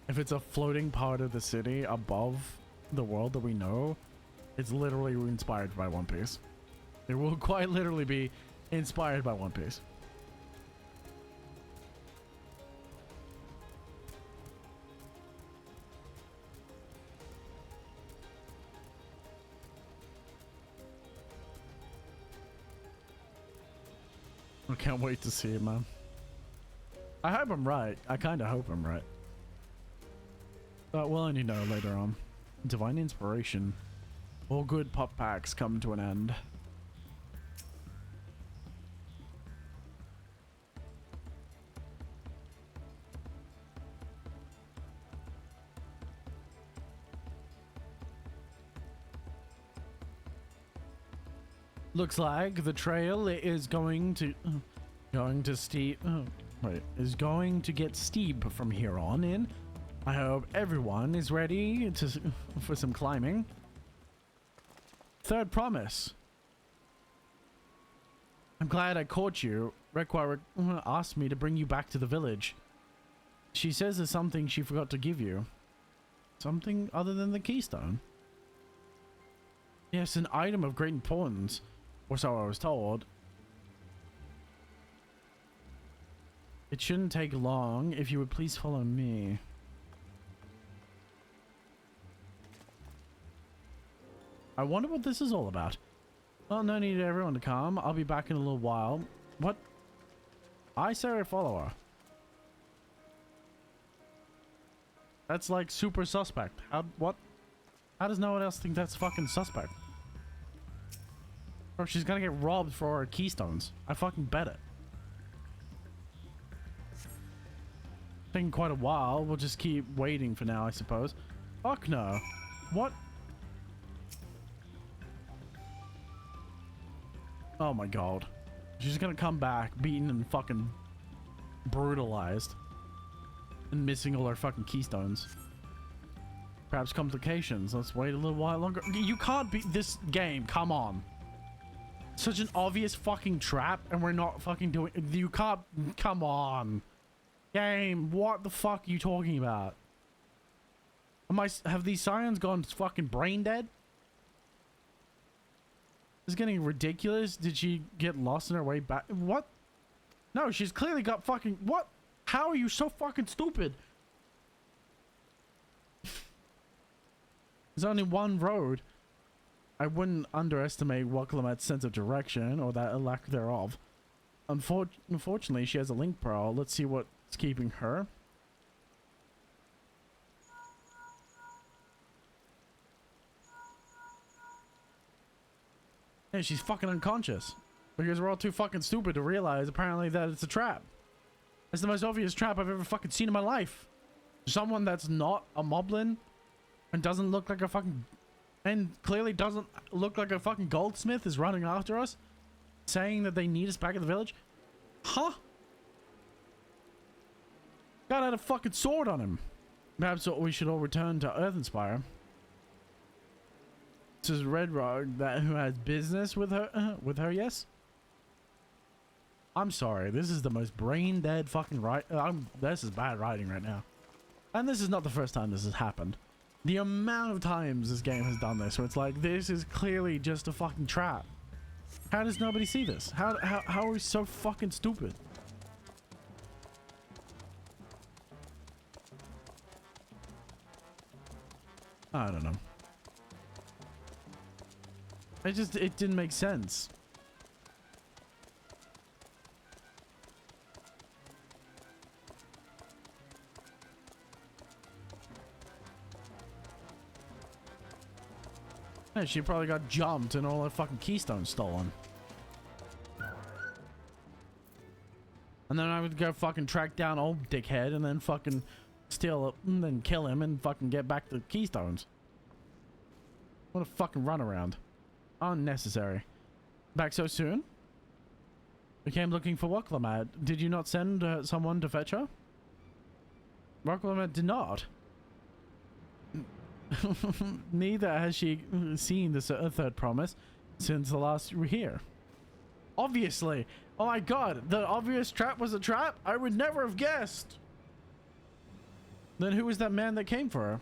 if it's a floating part of the city above the world that we know, it's literally inspired by One Piece. It will quite literally be inspired by One Piece. I can't wait to see it, man. I hope I'm right. I kind of hope I'm right. But we'll only know later on. Divine inspiration. All good pop packs come to an end. Looks like the trail is going to get steep from here on in. I hope everyone is ready for some climbing. Third Promise. I'm glad I caught you. Requa asked me to bring you back to the village. She says there's something she forgot to give you. Something other than the keystone. Yes, an item of great importance. Or so I was told. It shouldn't take long if you would please follow me. I wonder what this is all about. Well, no need everyone to come. I'll be back in a little while. What? I say a follower. That's like super suspect. What? How does no one else think that's fucking suspect? Or she's gonna get robbed for her keystones. I fucking bet it. Taking quite a while. We'll just keep waiting for now, I suppose. Fuck no. What? Oh my god. She's gonna come back beaten and fucking brutalized. And missing all her fucking keystones. Perhaps complications. Let's wait a little while longer. You can't beat this game. Come on. Such an obvious fucking trap and we're not fucking doing... You can't... Come on. Game. What the fuck are you talking about? Have these sirens gone fucking brain dead? This is getting ridiculous. Did she get lost in her way back? What? No, she's clearly got fucking... What? How are you so fucking stupid? There's only one road. I wouldn't underestimate Wakalamat's sense of direction or that lack thereof. Unfortunately, she has a link pearl. Let's see what's keeping her. Hey, she's fucking unconscious. Because we're all too fucking stupid to realize apparently that it's a trap. It's the most obvious trap I've ever fucking seen in my life. Someone that's not a moblin and doesn't look like a fucking... And clearly doesn't look like a fucking goldsmith is running after us. Saying that they need us back at the village. Huh? God had a fucking sword on him. Perhaps we should all return to Earthenspire. This is Red Rug who has business with her, yes? I'm sorry, this is the most brain dead fucking this is bad writing right now. And this is not the first time this has happened. The amount of times this game has done this, where it's like, this is clearly just a fucking trap. How does nobody see this? How are we so fucking stupid? I don't know. It didn't make sense. Yeah, she probably got jumped and all her fucking keystones stolen. And then I would go fucking track down old dickhead and then fucking steal it and then kill him and fucking get back the keystones. What a fucking runaround. Unnecessary. Back so soon? We came looking for Wakalamat. Did you not send someone to fetch her? Wakalamat did not. Neither has she seen the third promise since the last we were here. Obviously. Oh my god, the obvious trap was a trap? I would never have guessed. Then who was that man that came for her?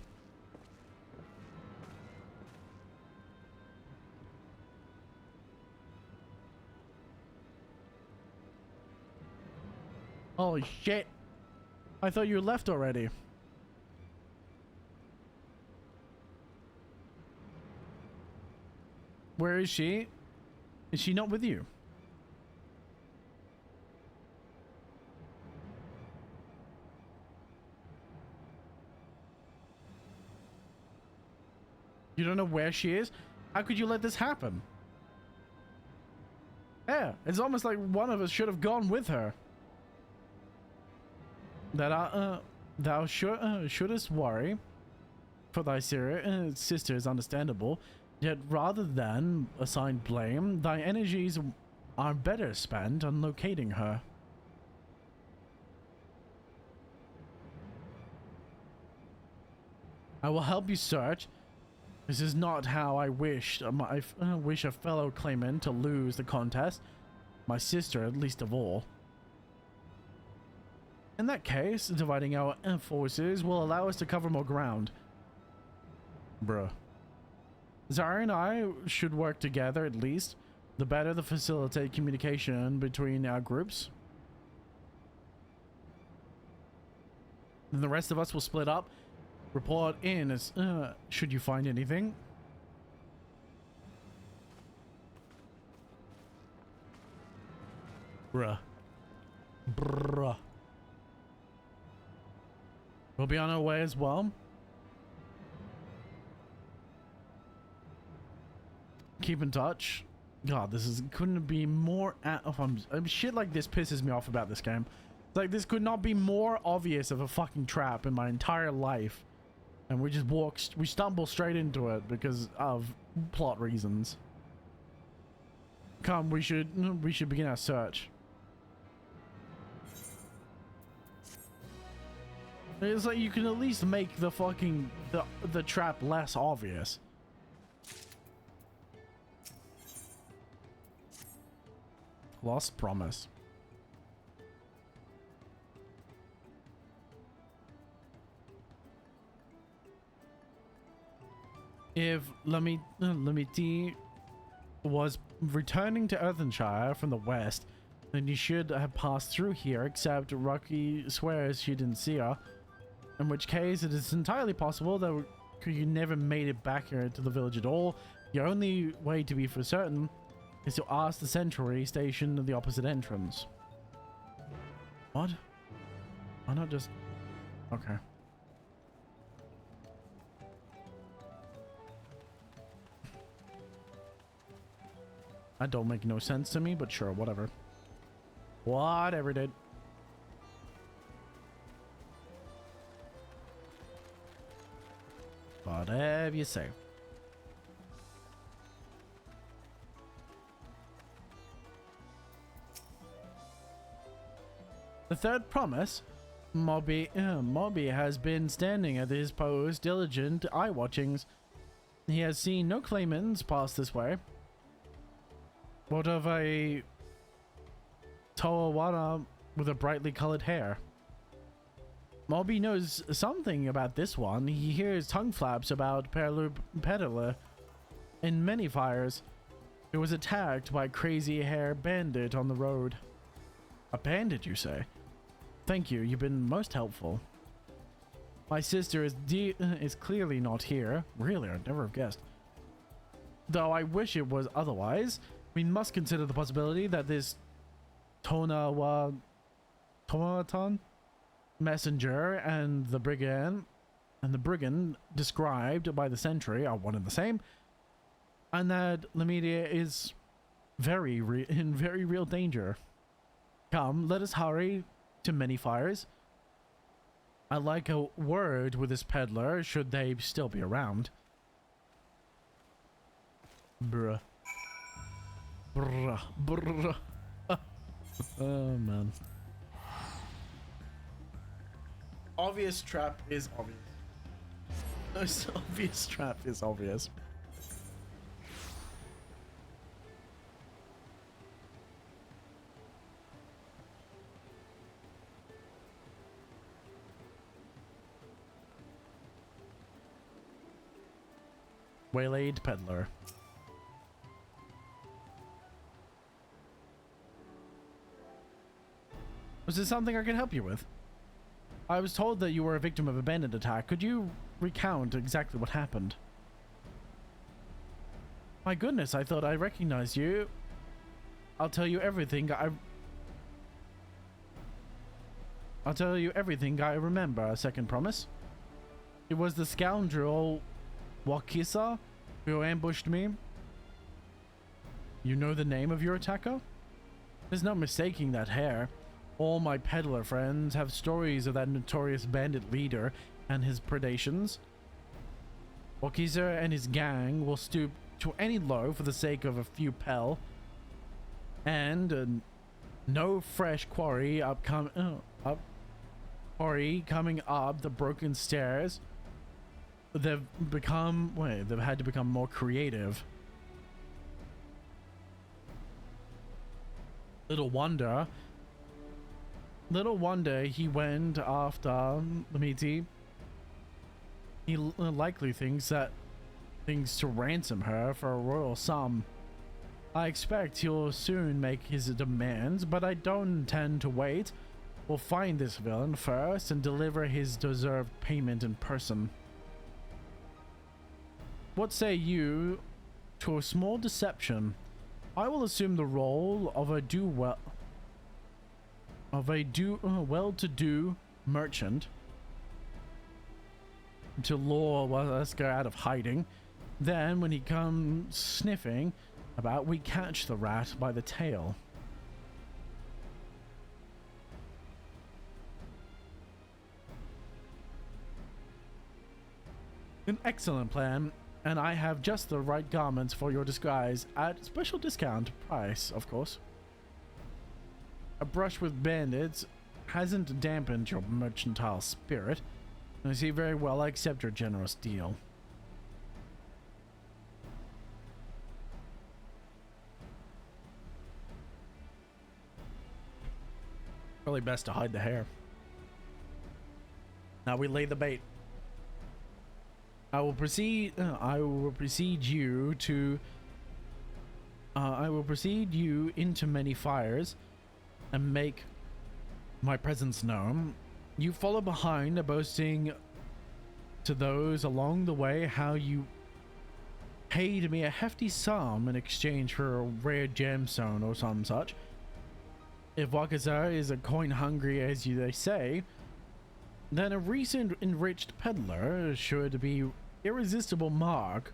Holy shit. I thought you left already. Where is she? Is she not with you? You don't know where she is? How could you let this happen? Yeah, it's almost like one of us should have gone with her. That thou shouldest worry for thy sister is understandable, yet rather than assign blame, thy energies are better spent on locating her. I will help you search. This is not how I wished. I wish a fellow claimant to lose the contest. My sister, at least of all. In that case, dividing our forces will allow us to cover more ground. Bruh. Zara and I should work together at least. The better to facilitate communication between our groups. Then the rest of us will split up. Report in as should you find anything. Bruh. Bruh. We'll be on our way as well. Keep in touch. God, this is couldn't be more shit like this pisses me off about this game. Like, this could not be more obvious of a fucking trap in my entire life. And we just we stumble straight into it because of plot reasons. Come, we should begin our search. It's like you can at least make the fucking the trap less obvious. Lost promise. If Lamiti was returning to Earthenshire from the west, then you should have passed through here, except Rocky swears she didn't see her. In which case, it is entirely possible that you never made it back here to the village at all. Your only way to be for certain is to ask the sentry stationed at the opposite entrance. What? Why not just... Okay. That don't make no sense to me, but sure, whatever. Whatever, dude. Whatever you say. The third promise, Mobby has been standing at his post, diligent eye watchings. He has seen no claimants pass this way. What of a Tawawara with a brightly colored hair? Mobby knows something about this one. He hears tongue flaps about Peddler in many fires, who was attacked by a crazy hair bandit on the road. A bandit, you say? Thank you, you've been most helpful. My sister is clearly not here. Really, I'd never have guessed. Though I wish it was otherwise, we must consider the possibility that this Tonatan messenger and the brigand described by the sentry are one and the same, and that Lamidia is in very real danger. Come, let us hurry to many fires. I'd like a word with this peddler, should they still be around. Bruh. Bruh. Bruh. Oh, man. Obvious trap is obvious. This obvious trap is obvious. Waylaid peddler. Was this something I can help you with? I was told that you were a victim of a bandit attack. Could you recount exactly what happened? My goodness, I thought I recognized you. I'll tell you everything I remember. A second promise. It was the scoundrel Wakisa who ambushed me. You know the name of your attacker? There's no mistaking that hair. All my peddler friends have stories of that notorious bandit leader and his predations. Wakisa and his gang will stoop to any low for the sake of a few pel. And no fresh quarry coming up the broken stairs. They've had to become more creative. Little wonder he went after Lamiti. He likely thinks to ransom her for a royal sum. I expect he'll soon make his demands, but I don't intend to wait. We'll find this villain first and deliver his deserved payment in person. What say you to a small deception? I will assume the role of a of a well-to-do merchant to lure Wesker out of hiding. Then, when he comes sniffing about, we catch the rat by the tail. An excellent plan, and I have just the right garments for your disguise at special discount price, of course. A brush with bandits hasn't dampened your mercantile spirit. I see very well. I accept your generous deal. Probably best to hide the hair. Now we lay the bait. I will proceed you into many fires and make my presence known. You follow behind, boasting to those along the way how you paid me a hefty sum in exchange for a rare gemstone or some such. If Wakazar is a coin hungry as they say, then a recent enriched peddler should be irresistible mark.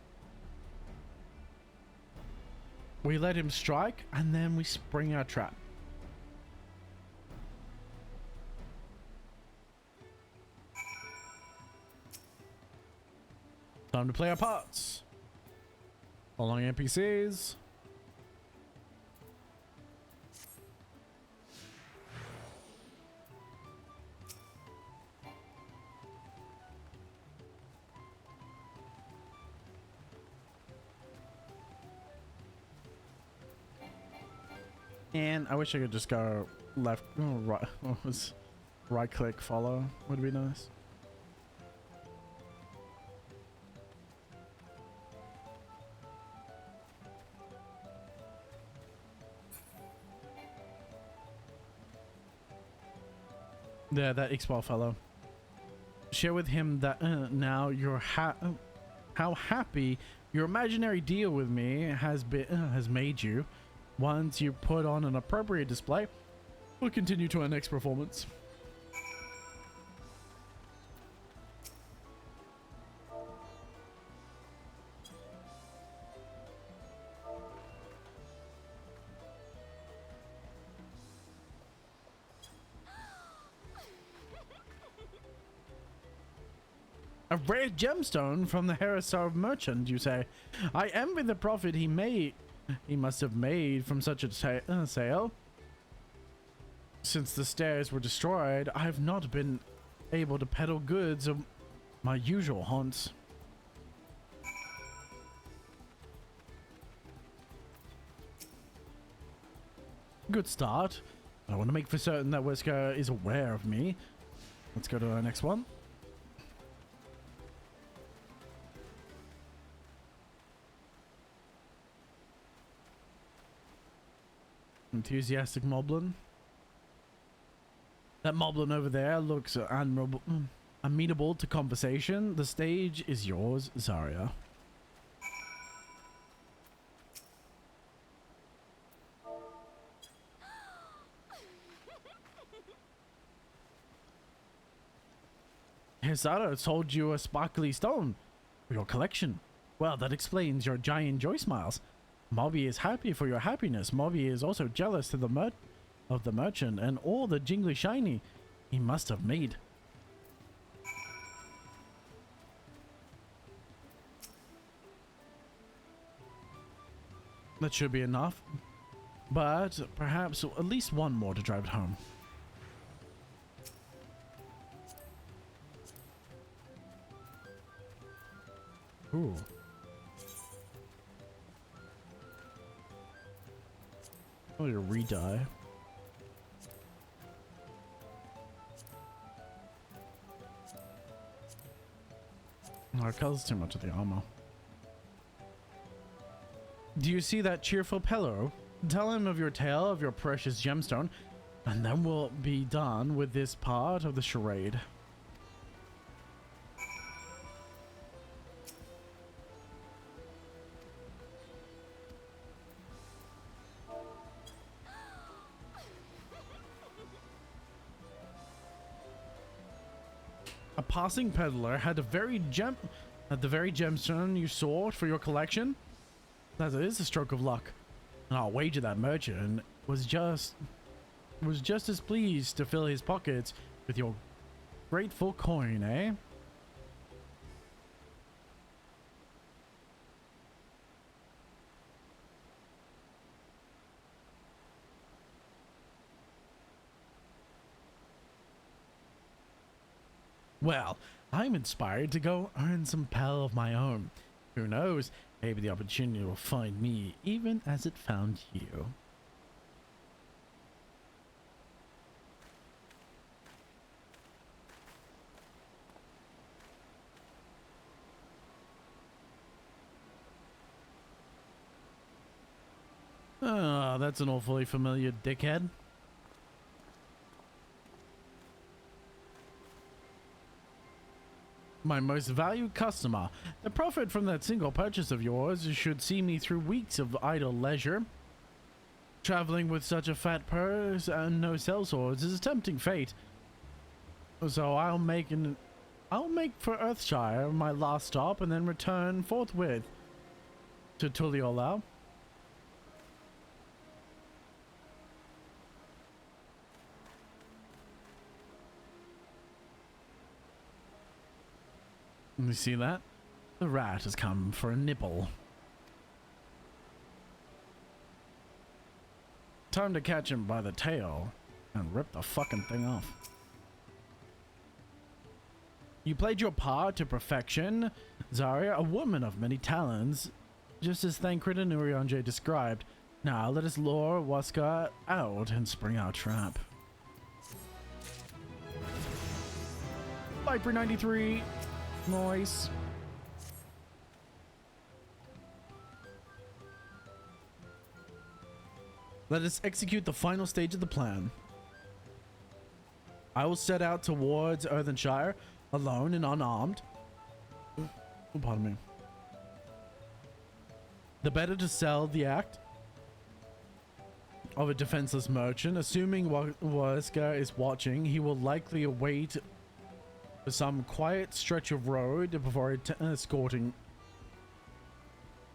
We let him strike, and then we spring our trap. Time to play our parts. Following NPCs. And I wish I could just go left, right, right click follow would be nice. Yeah, that X-Ball fellow. Share with him that now you're how happy your imaginary deal with me has made you. Once you put on an appropriate display, we'll continue to our next performance. A rare gemstone from the Harrisar merchant, you say? I envy the profit he must have made from such a sale. Since the stairs were destroyed, I have not been able to peddle goods of my usual haunts. Good start. I want to make for certain that Wesker is aware of me. Let's go to our next one. Enthusiastic Moblin. That Moblin over there looks amenable to conversation. The stage is yours, Zarya. Hesara sold you a sparkly stone for your collection. Well, that explains your giant joy smiles. Mobby is happy for your happiness. Mobby is also jealous of the merchant and all the jingly shiny he must have made. That should be enough, but perhaps at least one more to drive it home. Ooh. Oh, you re-die. No, it causes too much of the armor. Do you see that cheerful fellow? Tell him of your tale of your precious gemstone, and then we'll be done with this part of the charade. A passing peddler had the very gemstone you sought for your collection. That is a stroke of luck. And I'll wager that merchant was just as pleased to fill his pockets with your grateful coin, eh? Well, I'm inspired to go earn some pal of my own. Who knows, maybe the opportunity will find me even as it found you. Ah, that's an awfully familiar dickhead. My most valued customer. The profit from that single purchase of yours should see me through weeks of idle leisure. Traveling with such a fat purse and no sellswords is a tempting fate. So I'll make for Earthshire my last stop and then return forthwith to Tulliola. You see that? The rat has come for a nibble. Time to catch him by the tail and rip the fucking thing off. You played your part to perfection, Zarya, a woman of many talents, just as Thancred and Urianger described. Now let us lure Waska out and spring our trap. Viper 93. Nice. Let us execute the final stage of the plan. I will set out towards Earthenshire, alone and unarmed. Oh, pardon me. The better to sell the act of a defenseless merchant. Assuming Waska is watching, he will likely await some quiet stretch of road before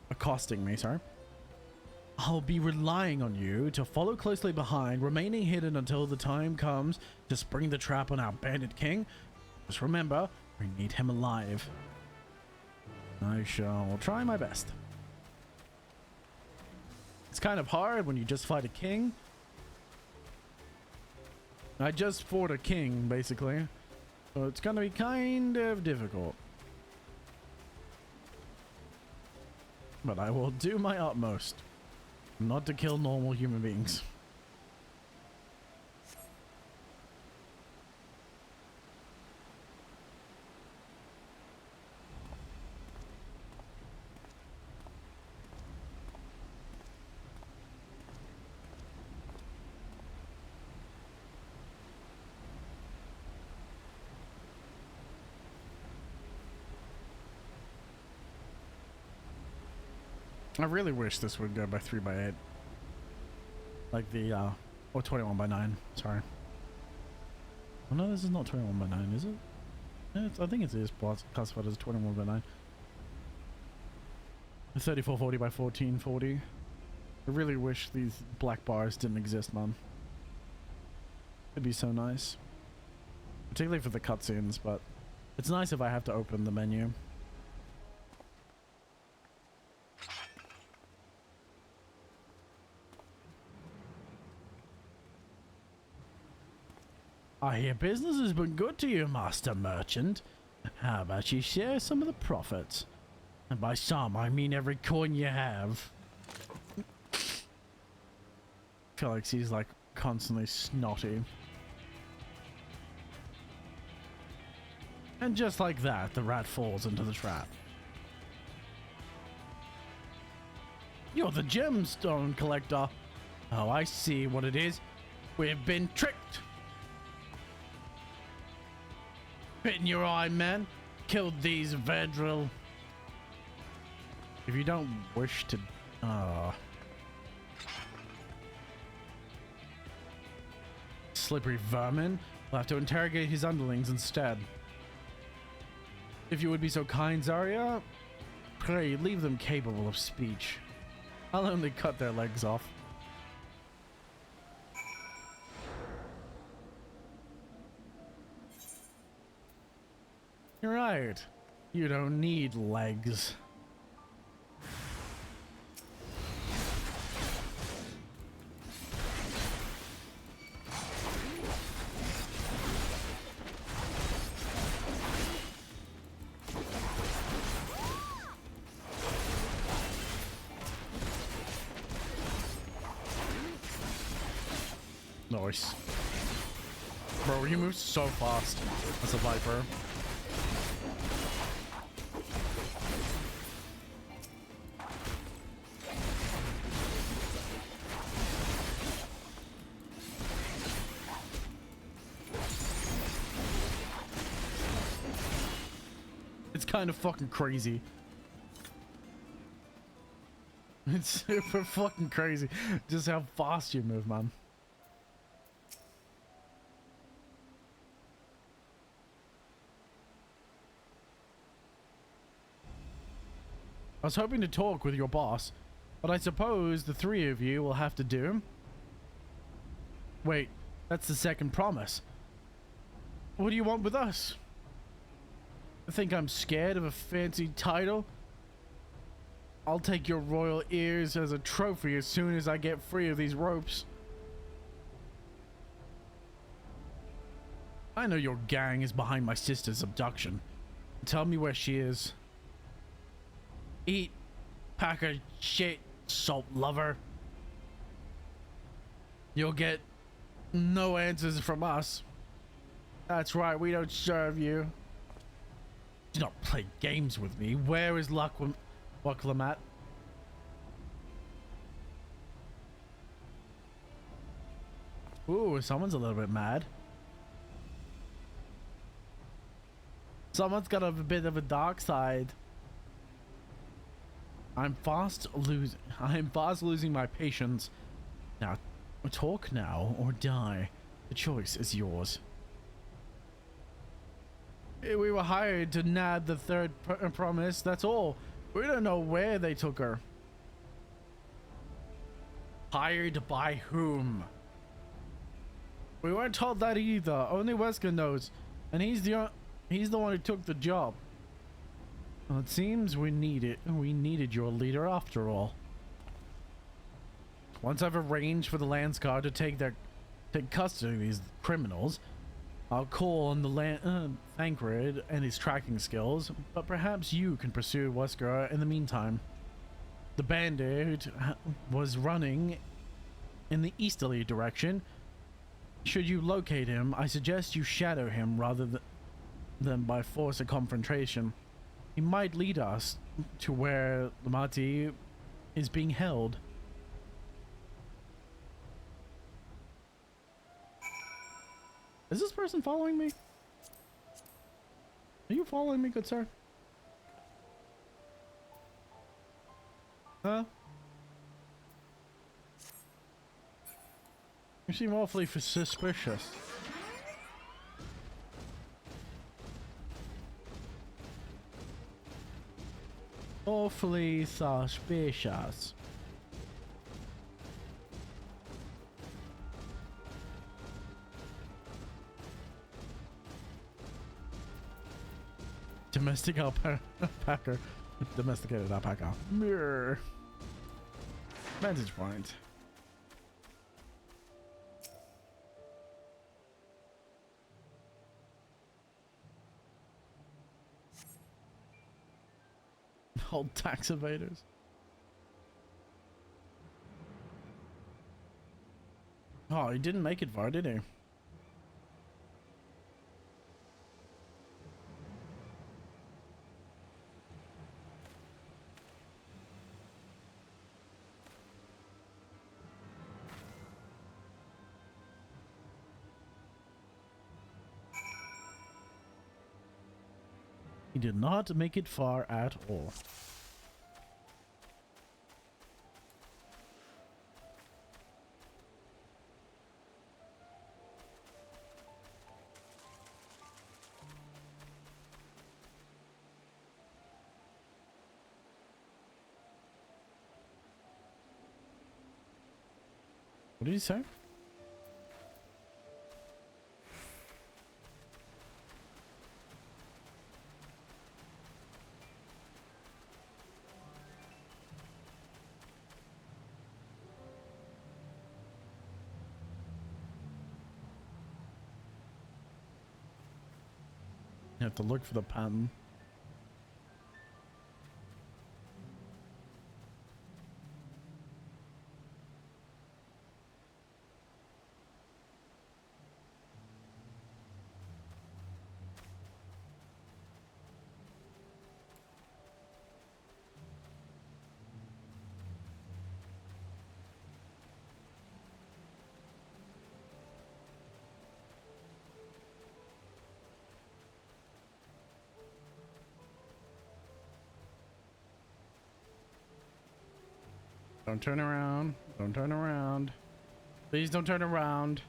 accosting me, sorry. I'll be relying on you to follow closely behind, remaining hidden until the time comes to spring the trap on our bandit king. Just remember, we need him alive. I shall try my best. It's kind of hard when you just fight a king. I just fought a king, basically. So it's gonna be kind of difficult. But I will do my utmost not to kill normal human beings. I really wish this would go by 3x8. Like the, or 21x9, sorry. Oh no, this is not 21x9, is it? Yeah, I think it is classified as 21x9. 3440 by 1440. I really wish these black bars didn't exist, man. It'd be so nice. Particularly for the cutscenes, but it's nice if I have to open the menu. I hear business has been good to you, Master Merchant. How about you share some of the profits? And by some, I mean every coin you have. Felix, he's like constantly snotty. And just like that, the rat falls into the trap. You're the gemstone collector. Oh, I see what it is. We've been tricked. Bit in your eye, man. Killed these Vedril. If you don't wish to... Slippery vermin. We'll have to interrogate his underlings instead. If you would be so kind, Zarya, pray leave them capable of speech. I'll only cut their legs off. You're right. You don't need legs. Nice. Bro, you move so fast as a Viper. It's kind of fucking crazy. It's super fucking crazy just how fast you move, man. I was hoping to talk with your boss, but I suppose the three of you will have to do. Wait, that's the second promise. What do you want with us? I think I'm scared of a fancy title. I'll take your royal ears as a trophy as soon as I get free of these ropes. I know your gang is behind my sister's abduction. Tell me where she is. Eat, pack of shit, salt lover. You'll get no answers from us. That's right, we don't serve you. Do not play games with me. Where is Luklamat? Ooh, someone's a little bit mad. Someone's got a bit of a dark side. I'm fast losing my patience. Now, talk now or die. The choice is yours. We were hired to nab the third promise, that's all. We don't know where they took her. Hired by whom? We weren't told that either. Only Wesker knows, and he's the one who took the job. Well, it seems we needed your leader after all. Once I've arranged for the Landsguard to take custody of these criminals, I'll call on the Thancred and his tracking skills, but perhaps you can pursue Wesker in the meantime. The bandit was running in the easterly direction. Should you locate him, I suggest you shadow him rather than by force of confrontation. He might lead us to where Lamati is being held. Is this person following me? Are you following me, good sir? Huh? You seem awfully suspicious. Awfully suspicious. Domestic alpaca. Domesticated alpaca. Mirror. Vantage point. Old tax evaders. Oh, he didn't make it far, did he? He did not make it far at all. What did he say? You have to look for the pattern. Don't turn around. Don't turn around. Please don't turn around.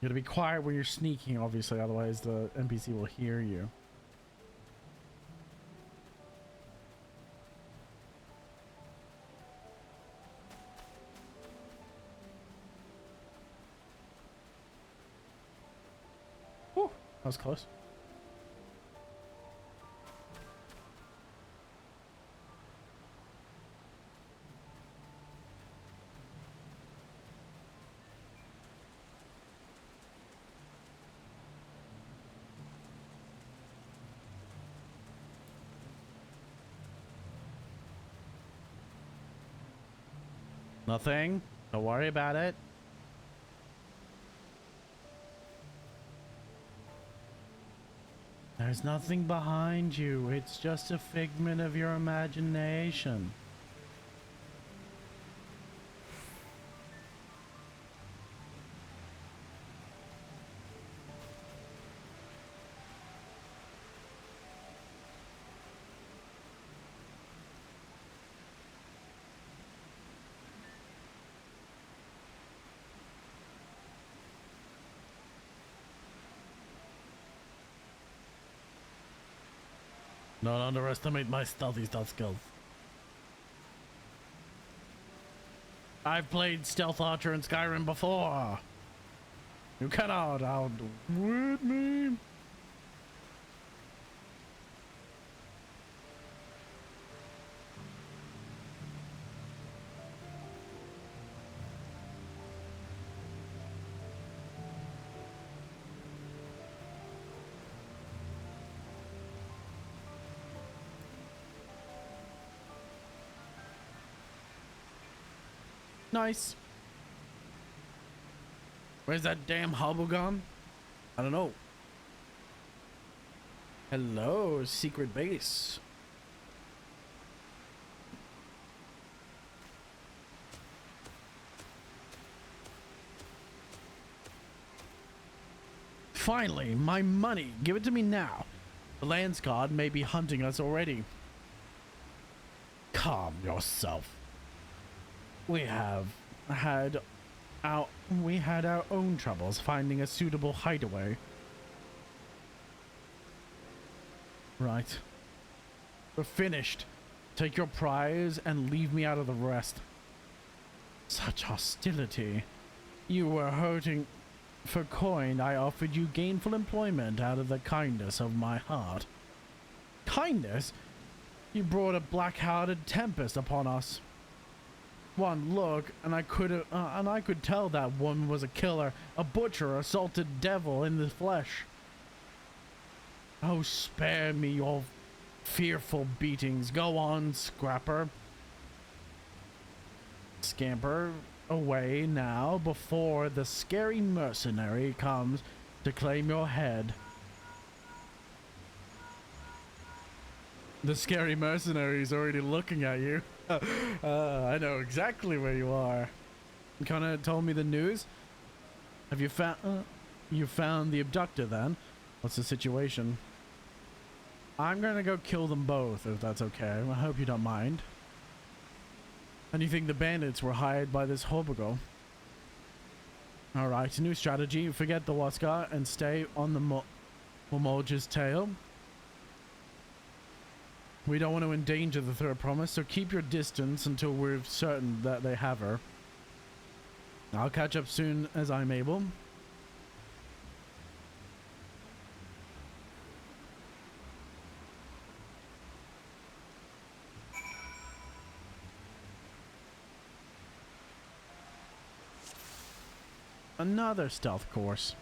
You gotta be quiet when you're sneaking, obviously, otherwise the NPC will hear you. Whew, that was close. Nothing. Don't worry about it. There's nothing behind you. It's just a figment of your imagination. Don't underestimate my stealthy stealth skills. I've played Stealth Archer in Skyrim before. You cannot outwit me. Nice. Where's that damn hobble gone? I don't know. Hello, secret base. Finally, my money. Give it to me now. The Lance Guard may be hunting us already. Calm yourself. We had our own troubles finding a suitable hideaway. Right. We're finished. Take your prize and leave me out of the rest. Such hostility. You were hurting for coin. I offered you gainful employment out of the kindness of my heart. Kindness? You brought a black-hearted tempest upon us. One look, and I could tell that woman was a killer, a butcher, a salted devil in the flesh. Oh, spare me your fearful beatings. Go on, scrapper. Scamper away now before the scary mercenary comes to claim your head. The scary mercenary is already looking at you. I know exactly where you are. You kind of told me the news. Have you found the abductor then? What's the situation? I'm gonna go kill them both if that's okay. I hope you don't mind. And you think the bandits were hired by this Hobogo? Alright, new strategy. Forget the Waska and stay on the Momolja's tail. We don't want to endanger the third promise, so keep your distance until we're certain that they have her. I'll catch up soon as I'm able. Another stealth course.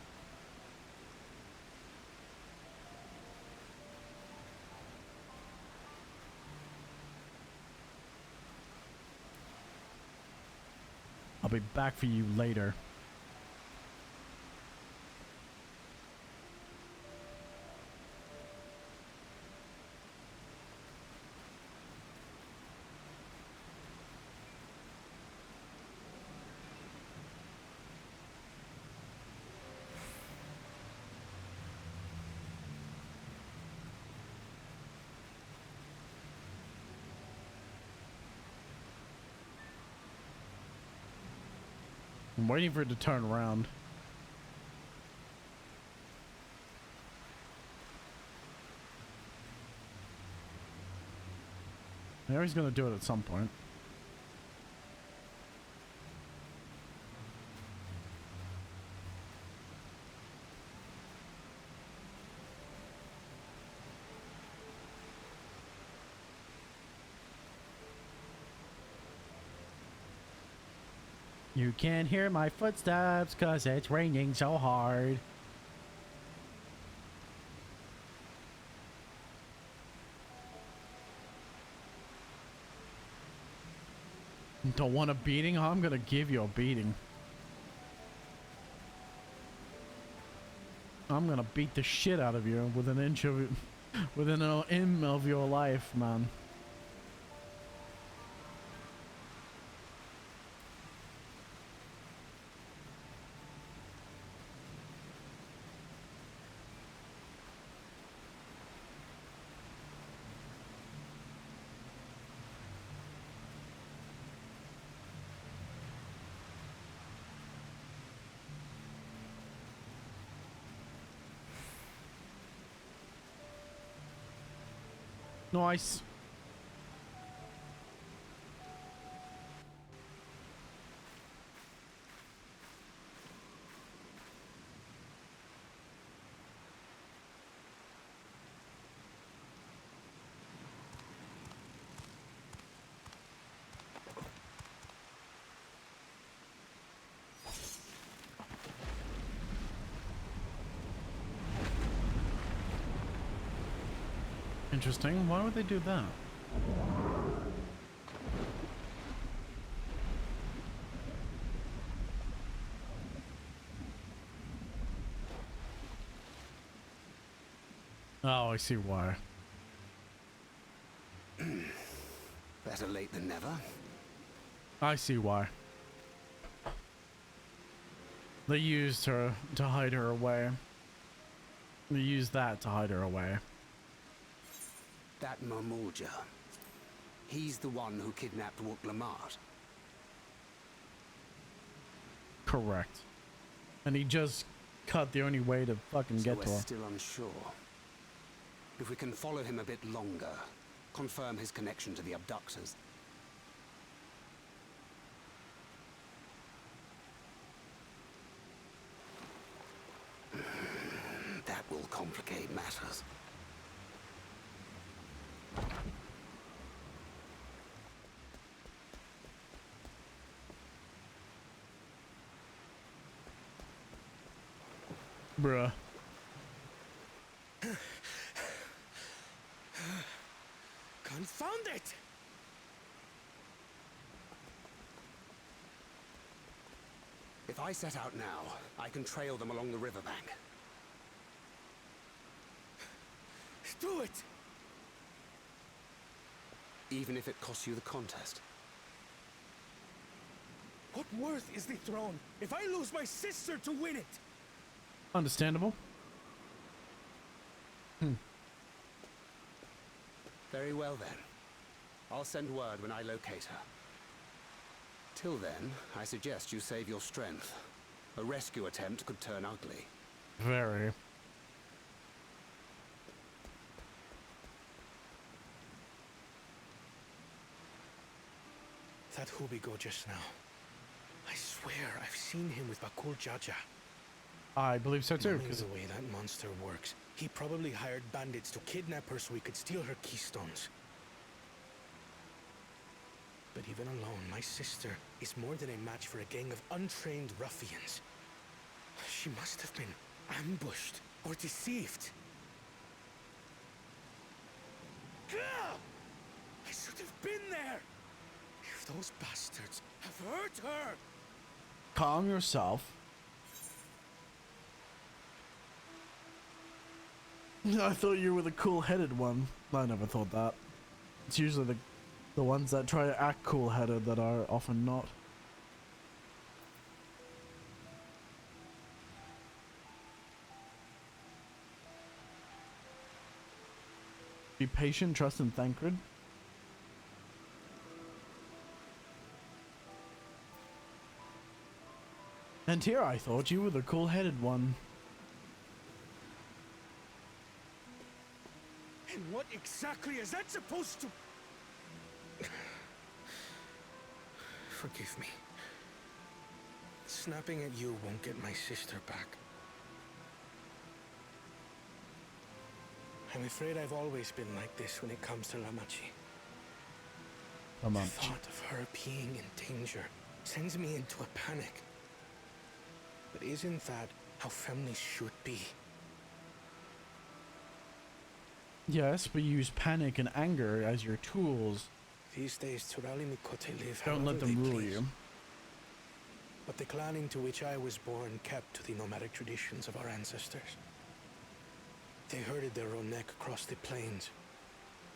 I'll be back for you later. I'm waiting for it to turn around. I know he's gonna do it at some point. You can't hear my footsteps because it's raining so hard. Don't want a beating? I'm gonna give you a beating. I'm gonna beat the shit out of you within an inch of within an inch of your life, man. Nice. Interesting. Why would they do that? Oh, I see why. Better late than never. I see why. They used her to hide her away. They used that to hide her away. That Marmorja. He's the one who kidnapped Wuklamat. Correct. And he just cut the only way to fucking get to we're her. still unsure. If we can follow him a bit longer, confirm his connection to the abductors. That will complicate matters. Bruh. Confound it! If I set out now, I can trail them along the riverbank. Do it! Even if it costs you the contest. What worth is the throne if I lose my sister to win it? Understandable. Very well then. I'll send word when I locate her. Till then, I suggest you save your strength. A rescue attempt could turn ugly. Very. That Hubigo just now. I swear swear I've seen him with Bakul Jaja. I believe so too. Knowing the way that monster works, he probably hired bandits to kidnap her so he could steal her keystones. But even alone, my sister is more than a match for a gang of untrained ruffians. She must have been ambushed or deceived. I should have been there! If those bastards have hurt her! Calm yourself. I thought you were the cool-headed one. I never thought that. It's usually the ones that try to act cool-headed that are often not. Be patient, trust, and thankful. And here I thought you were the cool-headed one. And what exactly is that supposed to... Forgive me. Snapping at you won't get my sister back. I'm afraid I've always been like this when it comes to Lamachi. The thought of her being in danger sends me into a panic. But isn't that how families should be? Yes, but use panic and anger as your tools. These days, Turali Mikote live Don't let them rule you. But the clan into which I was born kept to the nomadic traditions of our ancestors. They herded their own neck across the plains,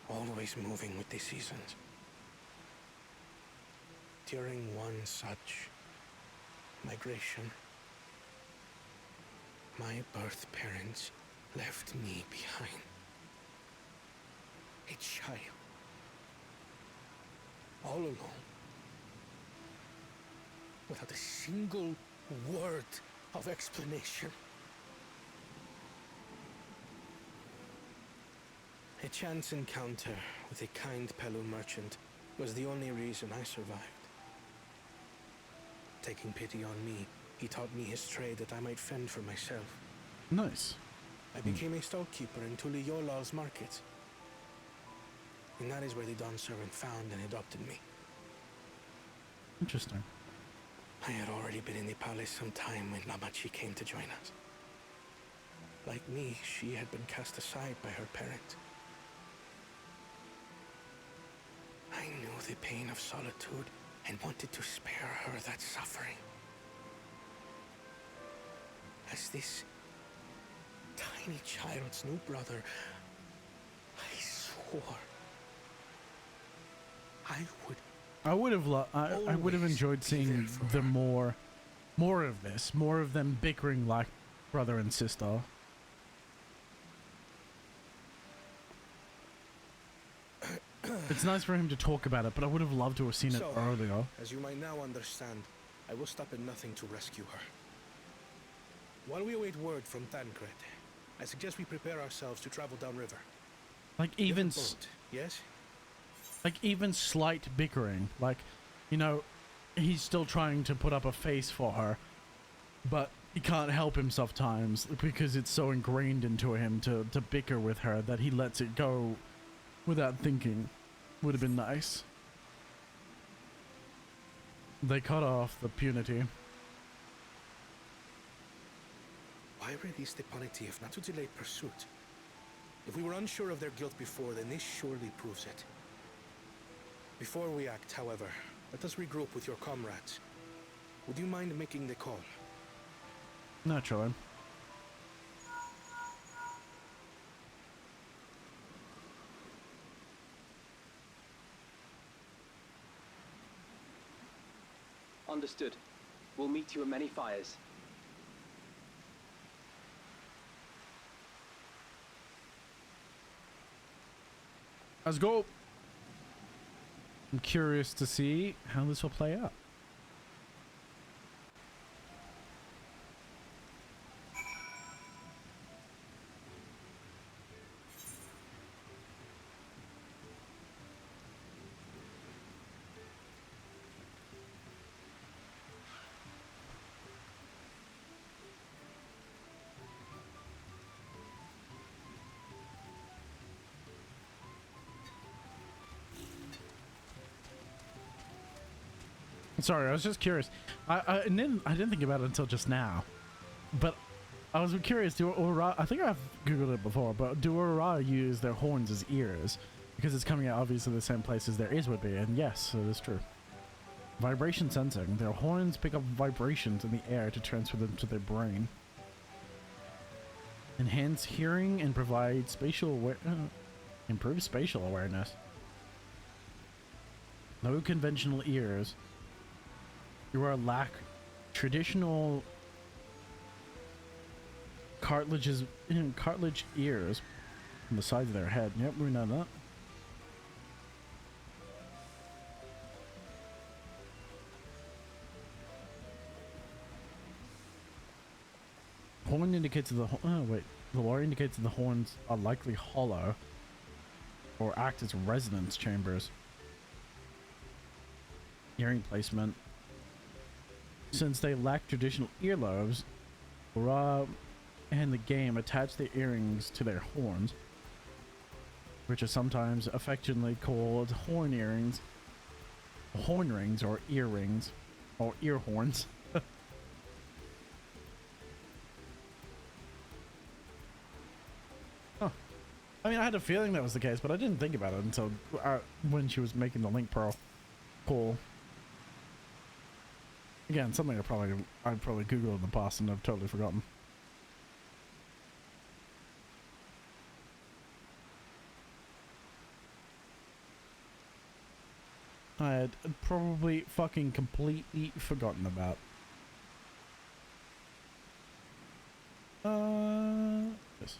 always moving with the seasons. During one such migration, my birth parents left me behind. A child. All alone. Without a single word of explanation. A chance encounter with a kind Pelu merchant was the only reason I survived. Taking pity on me, he taught me his trade that I might fend for myself. Nice. I became a stallkeeper in Tuliyolal's market. And that is where the Dawn servant found and adopted me. Interesting. I had already been in the palace some time when Lamachi came to join us. Like me, she had been cast aside by her parent. I knew the pain of solitude and wanted to spare her that suffering. As this tiny child's new brother, I swore I would have enjoyed seeing the more of this, more of them bickering like brother and sister. It's nice for him to talk about it, but I would have loved to have seen it earlier. As you might now understand, I will stop at nothing to rescue her. While we await word from Tancred, I suggest we prepare ourselves to travel downriver. Like even yes? Like even slight bickering, like, you know, he's still trying to put up a face for her, but he can't help himself times because it's so ingrained into him to bicker with her that he lets it go without thinking. Would have been nice. They cut off the punity. Why release the punity if not to delay pursuit? If we were unsure of their guilt before, then this surely proves it. Before we act, however, let us regroup with your comrades. Would you mind making the call? Naturally. Understood. We'll meet you at many fires. Let's go. I'm curious to see how this will play out. Sorry, I was just curious. I didn't think about it until just now, but I was curious. Do Ura? I think I've googled it before, but do Ura use their horns as ears? Because it's coming out obviously the same place as their ears would be, and yes, it is true. Vibration sensing. Their horns pick up vibrations in the air to transfer them to their brain. Enhance hearing and provide improve spatial awareness. No conventional ears. Ura lack traditional cartilage ears on the sides of their head. Yep, we know that. Horn indicates the lore indicates that the horns are likely hollow or act as resonance chambers. Earring placement. Since they lack traditional earlobes, Ura and the game attach their earrings to their horns, which are sometimes affectionately called horn earrings, horn rings, or ear rings, or ear horns. I mean, I had a feeling that was the case, but I didn't think about it until when she was making the Link Pro. Cool. Again, something I'd probably Googled in the past and I've totally forgotten. I had probably fucking completely forgotten about. Yes.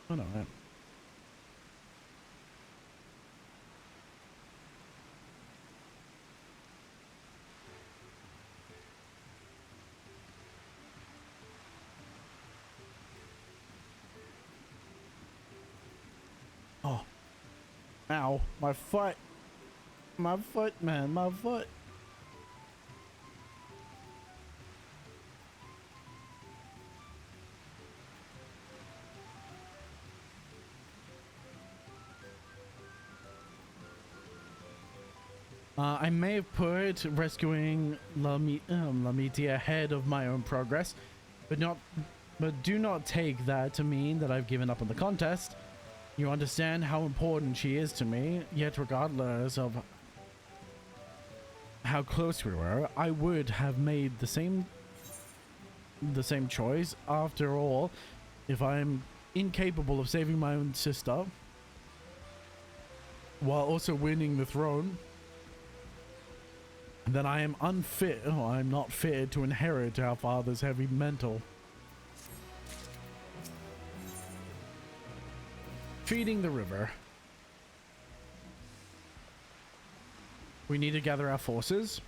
Oh no, right. Oh. Ow. My foot. My foot, man. My foot. I may have put rescuing Lamiti ahead of my own progress, but do not take that to mean that I've given up on the contest. You understand how important she is to me, yet regardless of how close we were, I would have made the same choice. After all, if I'm incapable of saving my own sister while also winning the throne, then I am unfit, or I'm not fit to inherit our father's heavy mantle. Feeding the river. We need to gather our forces.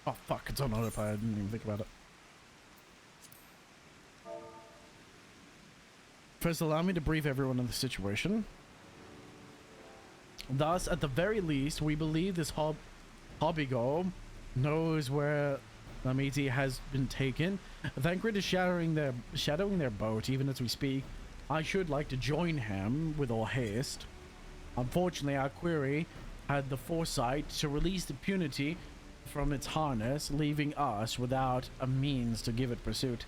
Oh fuck, it's on autopilot. I didn't even think about it. First, allow me to brief everyone on the situation. Thus, at the very least, we believe this Hobbygo knows where Lamiti has been taken. Thancred is shadowing their boat even as we speak. I should like to join him with all haste. Unfortunately, our query had the foresight to release the punity from its harness, leaving us without a means to give it pursuit.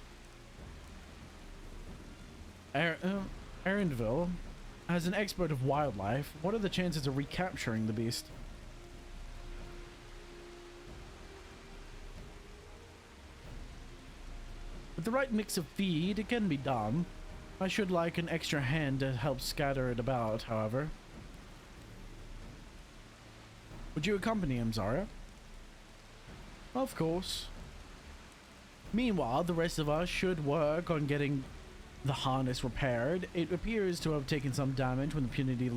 Arendville, as an expert of wildlife, what are the chances of recapturing the beast? With the right mix of feed, it can be done. I should like an extra hand to help scatter it about, however. Would you accompany him, Zarya? Of course. Meanwhile, the rest of us should work on getting the harness repaired. It appears to have taken some damage when the punity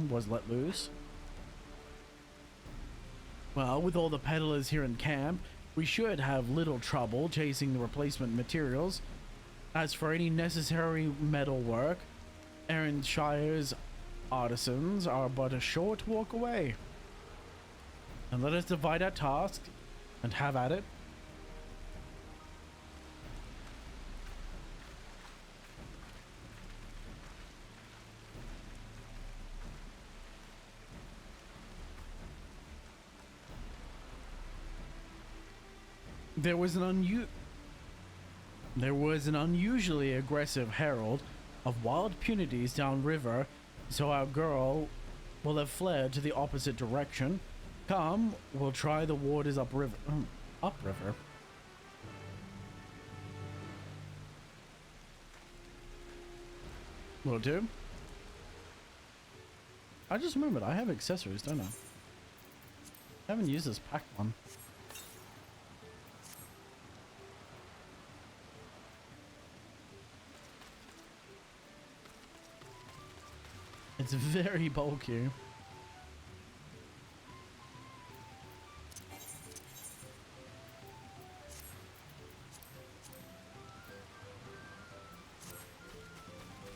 was let loose. Well, with all the peddlers here in camp, we should have little trouble chasing the replacement materials. As for any necessary metal work, Arenshire's artisans are but a short walk away. And let us divide our task and have at it. There was an unusually aggressive herald of wild punities downriver, so our girl will have fled to the opposite direction. Come, we'll try the waters upriver. Upriver. Will do. I just remembered I have accessories, don't I? I haven't used this pack one. It's very bulky.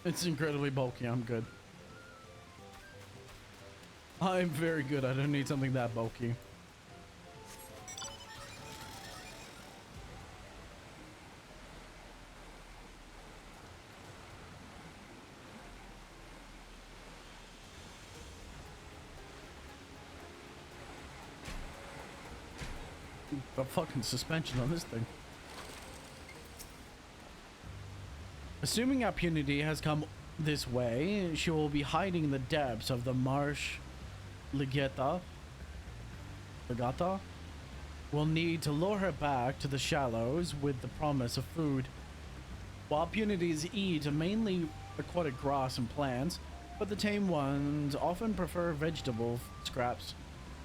It's incredibly bulky. I'm good. I'm very good. I don't need something that bulky. Got fucking suspension on this thing. Assuming our punity has come this way, she will be hiding in the depths of the marsh. Legata. We'll need to lure her back to the shallows with the promise of food. Wild punities eat mainly aquatic grass and plants, but the tame ones often prefer vegetable scraps.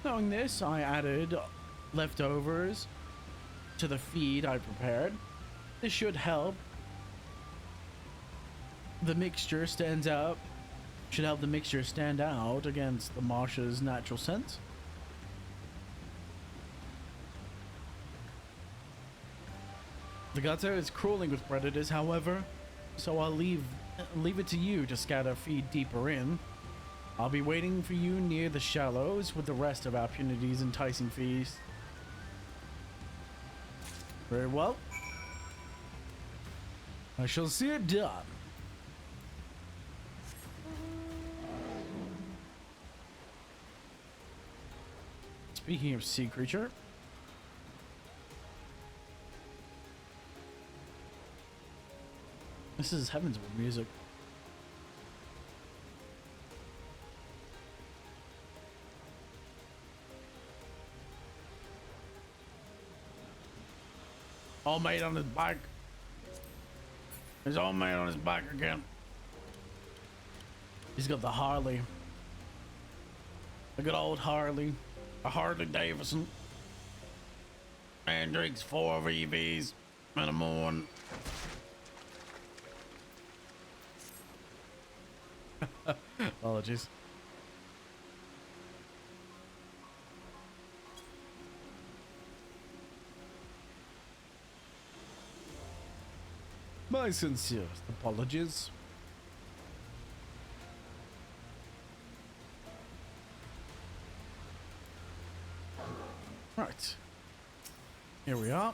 Knowing this, I added leftovers to the feed I prepared. This should help. The mixture stands out. Should help the mixture stand out against the marsh's natural scent. The gutter is crawling with predators, however, so I'll leave it to you to scatter feed deeper in. I'll be waiting for you near the shallows with the rest of our punity's enticing feast. Very well. I shall see it done. Speaking of sea creature, this is Heaven's music. All made on his back. He's all made on his back again. He's got the Harley. The good old Harley. A Harley Davidson. Man drinks 4 VBs in the morning. Apologies. My sincere apologies. Right. Here we are.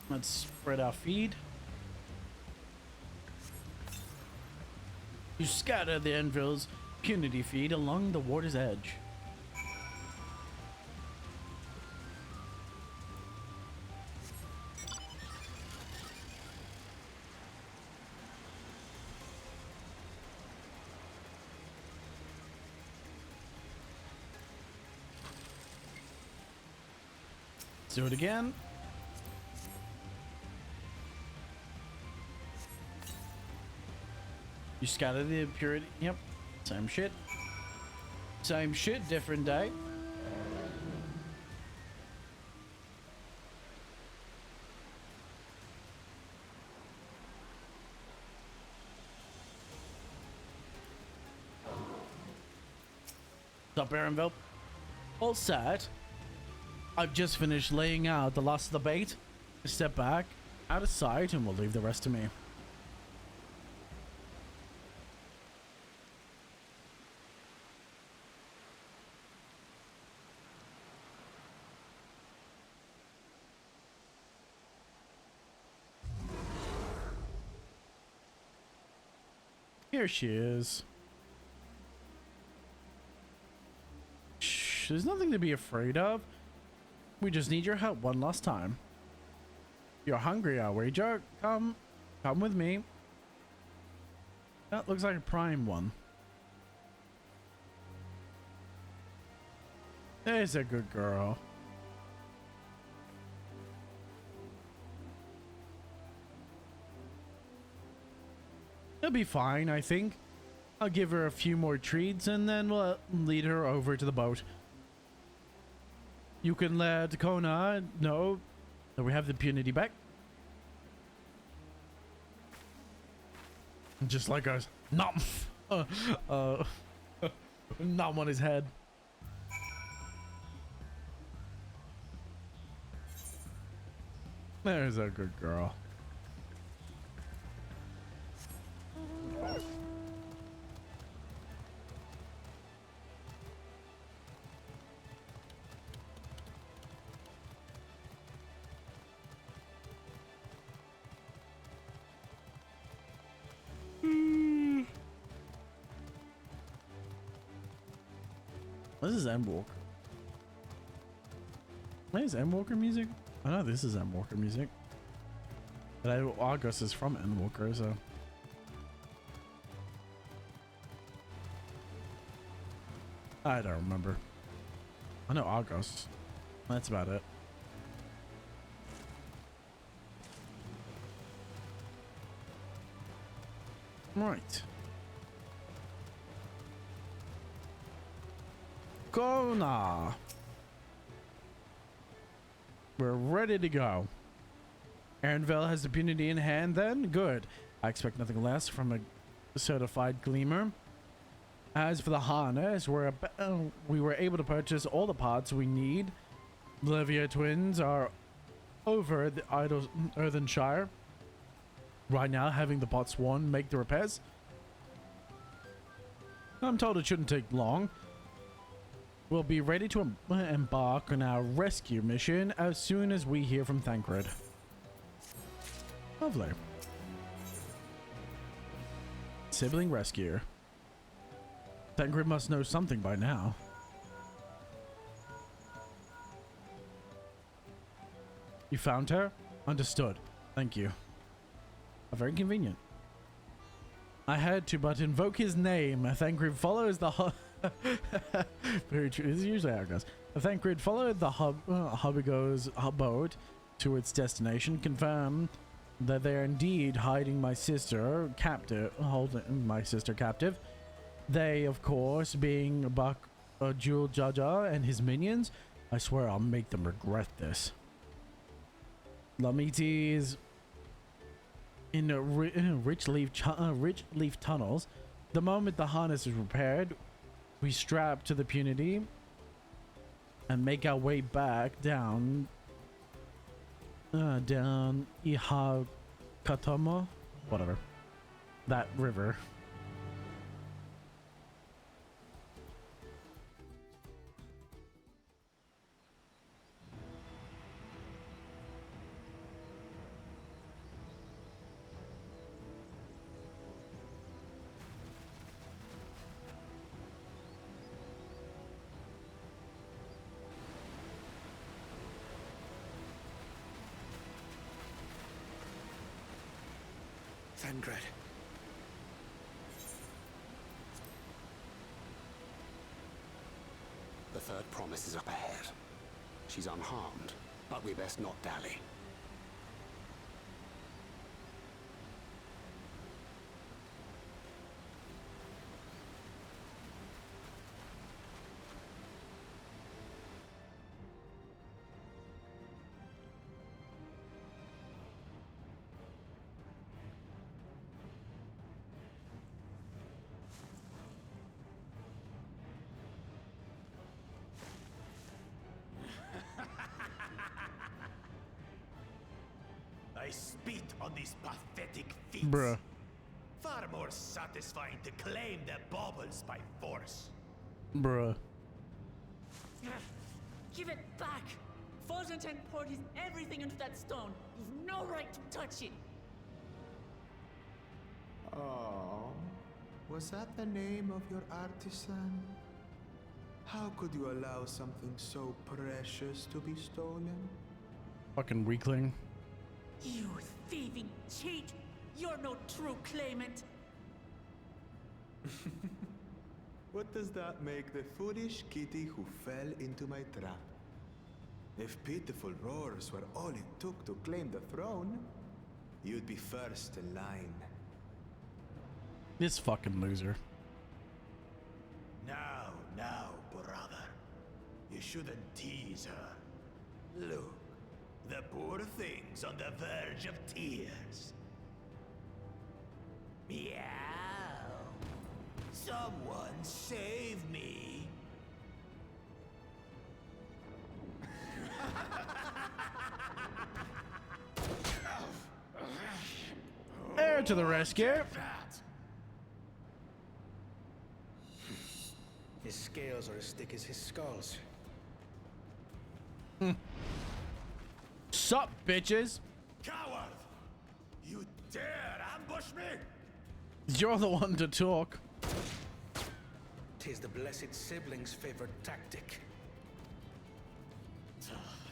Let's spread our feed. You scatter the anvil's punity feed along the water's edge. Let's do it again. You scatter the purity. Yep. Same shit. Same shit, different day. What's up, Aaronville? All set. I've just finished laying out the last of the bait. Step back, out of sight, and we'll leave the rest to me. Here she is. Shh, there's nothing to be afraid of. We just need your help one last time. You're hungry, I wager. Come with me. That looks like a prime one. There's a good girl. It'll be fine, I think. I'll give her a few more treats and then we'll lead her over to the boat. You can let Kona know that we have the impunity back. Just like us. Nom! Nom on his head. There's a good girl. This is Endwalker. Wait, is Endwalker music? I know this is Endwalker music. But I know August is from Endwalker, so. I don't remember. I know August. That's about it. Right. Kona. We're ready to go. Aaronville has impunity in hand then? Good. I expect nothing less from a certified gleamer. As for the harness, we were able to purchase all the parts we need. The Livia twins are over the Earthenshire. Right now, having the pot sworn make the repairs. I'm told it shouldn't take long. We'll be ready to embark on our rescue mission as soon as we hear from Thancred. Lovely. Sibling rescue. Thancred must know something by now. You found her? Understood. Thank you. Very convenient. I had to but invoke his name. Thancred follows the very true. This is usually how it goes. Thancred followed the Hubbigo's boat to its destination. Confirmed that they are indeed hiding my sister captive, holding my sister captive. They, of course, being Buck, Jewel Jaja and his minions. I swear I'll make them regret this. Lamites in rich leaf tunnels. The moment the harness is repaired, we strap to the punity and make our way back down Ihakatama, whatever, that river. Thancred. The third promise is up ahead. She's unharmed, but we best not dally. I spit on these pathetic feats. Bruh. Far more satisfying to claim their baubles by force. Bruh. Give it back! Forzenten poured his everything into that stone. You've no right to touch it. Oh, Was that the name of your artisan? How could you allow something so precious to be stolen? Fucking weakling. You thieving cheat! You're no true claimant! What does that make the foolish kitty who fell into my trap? If pitiful roars were all it took to claim the throne, you'd be first in line. This fucking loser. Now, brother. You shouldn't tease her. Look, the poor thing's on the verge of tears. Meow. Someone save me. Air to the rescue. His scales are as thick as his skulls. Sup, bitches? Coward! You dare ambush me? You're the one to talk. Tis the blessed sibling's favorite tactic.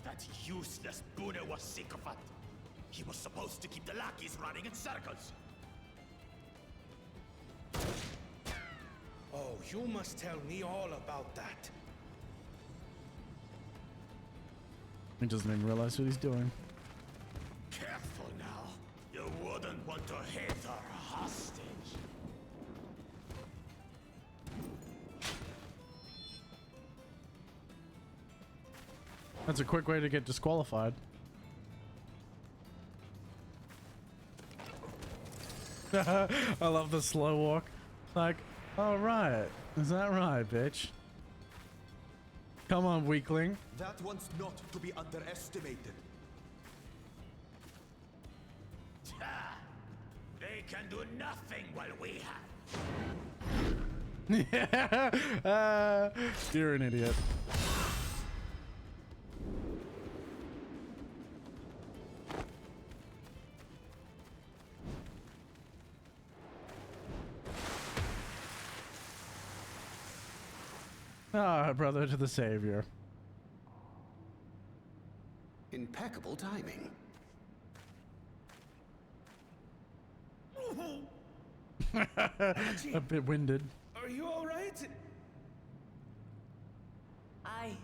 That useless Buddha was sycophant. He was supposed to keep the lackeys running in circles. Oh, you must tell me all about that. He doesn't even realize what he's doing. Careful now. You wouldn't want to hit her hostage. That's a quick way to get disqualified. I love the slow walk. Like, all right. Is that right, bitch? Come on, weakling. That one's not to be underestimated. They can do nothing while we have. You're an idiot. Ah, brother to the savior. Impeccable timing. A bit winded. Are you all right? Aye,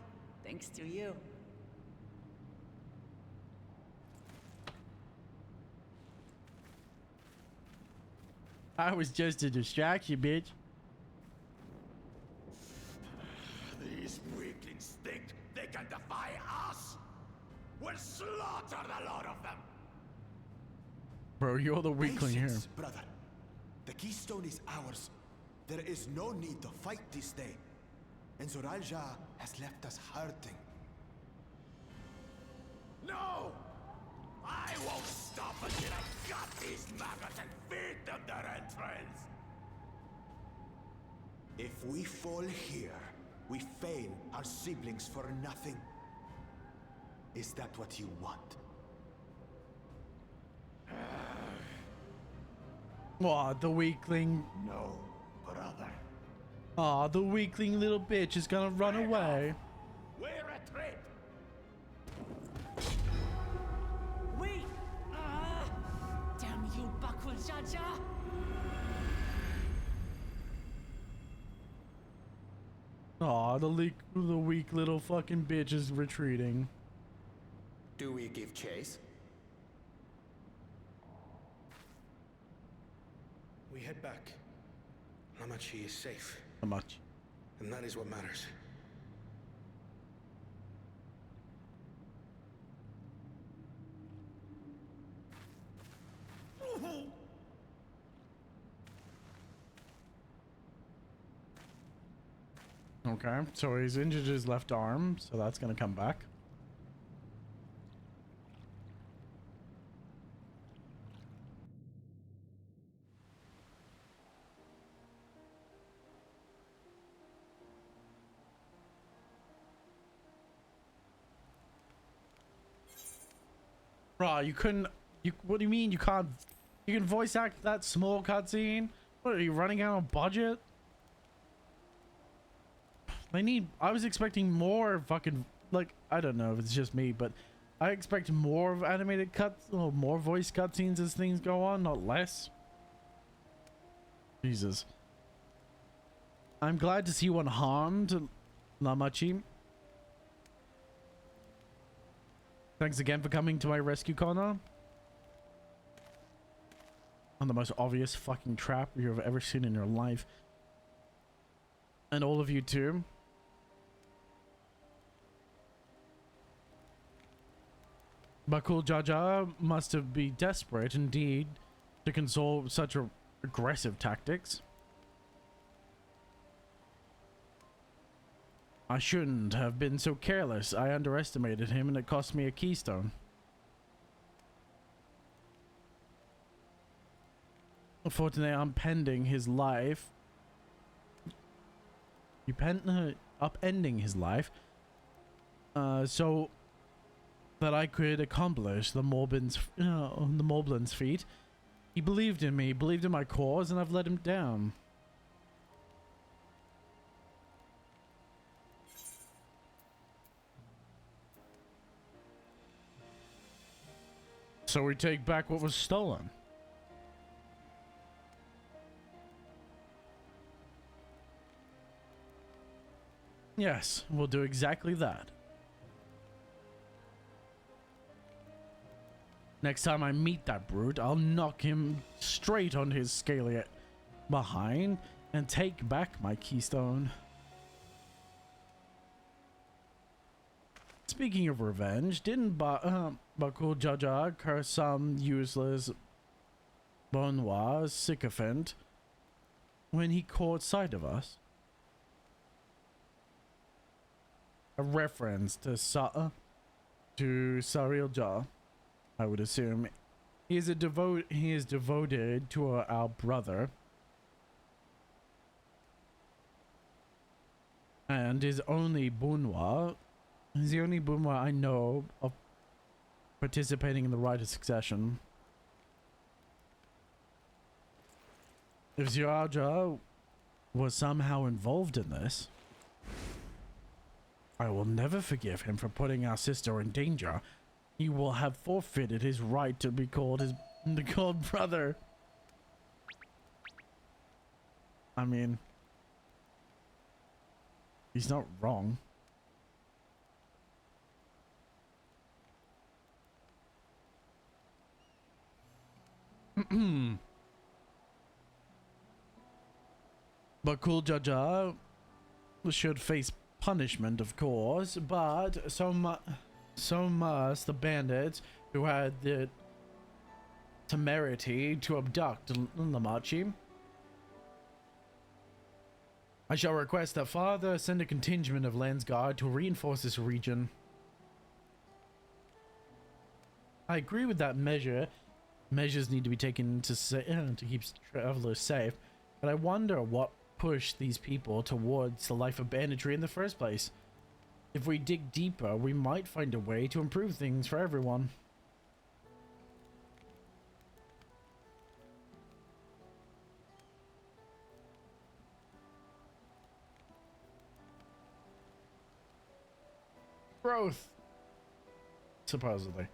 thanks to you. I was just a distraction, bitch. These weaklings think they can defy us. We'll slaughter the lot of them. Bro, you're the weakling here. Patience, brother. The keystone is ours. There is no need to fight this day. And Zoralja has left us hurting. No! I won't stop until I've got these maggots and feed them their entrails. If we fall here, we fail our siblings for nothing. Is that what you want? Aw, the weakling. No, brother. Aw, the weakling little bitch is gonna run away. We retreat. Wait! Damn you, Bakul Jaja! Aw, the weak little fucking bitch is retreating. Do we give chase? We head back. Hamachi is safe. How much? And that is what matters. Okay, so he's injured his left arm, so that's gonna come back. Bro, you couldn't. What do you mean you can't? You can voice act that small cutscene, What, are you running out of budget? I was expecting more fucking, like, I don't know if it's just me, but I expect more of animated cuts, or more voice cutscenes as things go on, not less. Jesus. I'm glad to see you unharmed, Lamachi. Thanks again for coming to my rescue, Connor. On the most obvious fucking trap you've ever seen in your life. And all of you too. Bakul Jaja must have been desperate indeed to console such aggressive tactics. I shouldn't have been so careless. I underestimated him and it cost me a keystone. Unfortunately, I'm pending his life. Upending his life. So that I could accomplish the Morblin's feat. He believed in me, believed in my cause, and I've let him down. So we take back what was stolen. Yes, we'll do exactly that. Next time I meet that brute, I'll knock him straight on his scaly behind and take back my keystone. Speaking of revenge, didn't Bakul Jaja curse some useless Bonnois sycophant when he caught sight of us? A reference to Saril Ja, I would assume. He is devoted to our brother. And is the only Bunwa I know of participating in the rite of succession. If Ziraja was somehow involved in this, I will never forgive him for putting our sister in danger. He will have forfeited his right to be called brother. I mean, he's not wrong. Bakul Jaja should face punishment, of course, but so must the bandits who had the temerity to abduct Lamachi. I shall request that Father send a contingent of Landsguard to reinforce this region. I agree with that measure. Measures need to be taken to keep travelers safe, but I wonder what pushed these people towards the life of banditry in the first place. If we dig deeper, we might find a way to improve things for everyone. Growth, supposedly.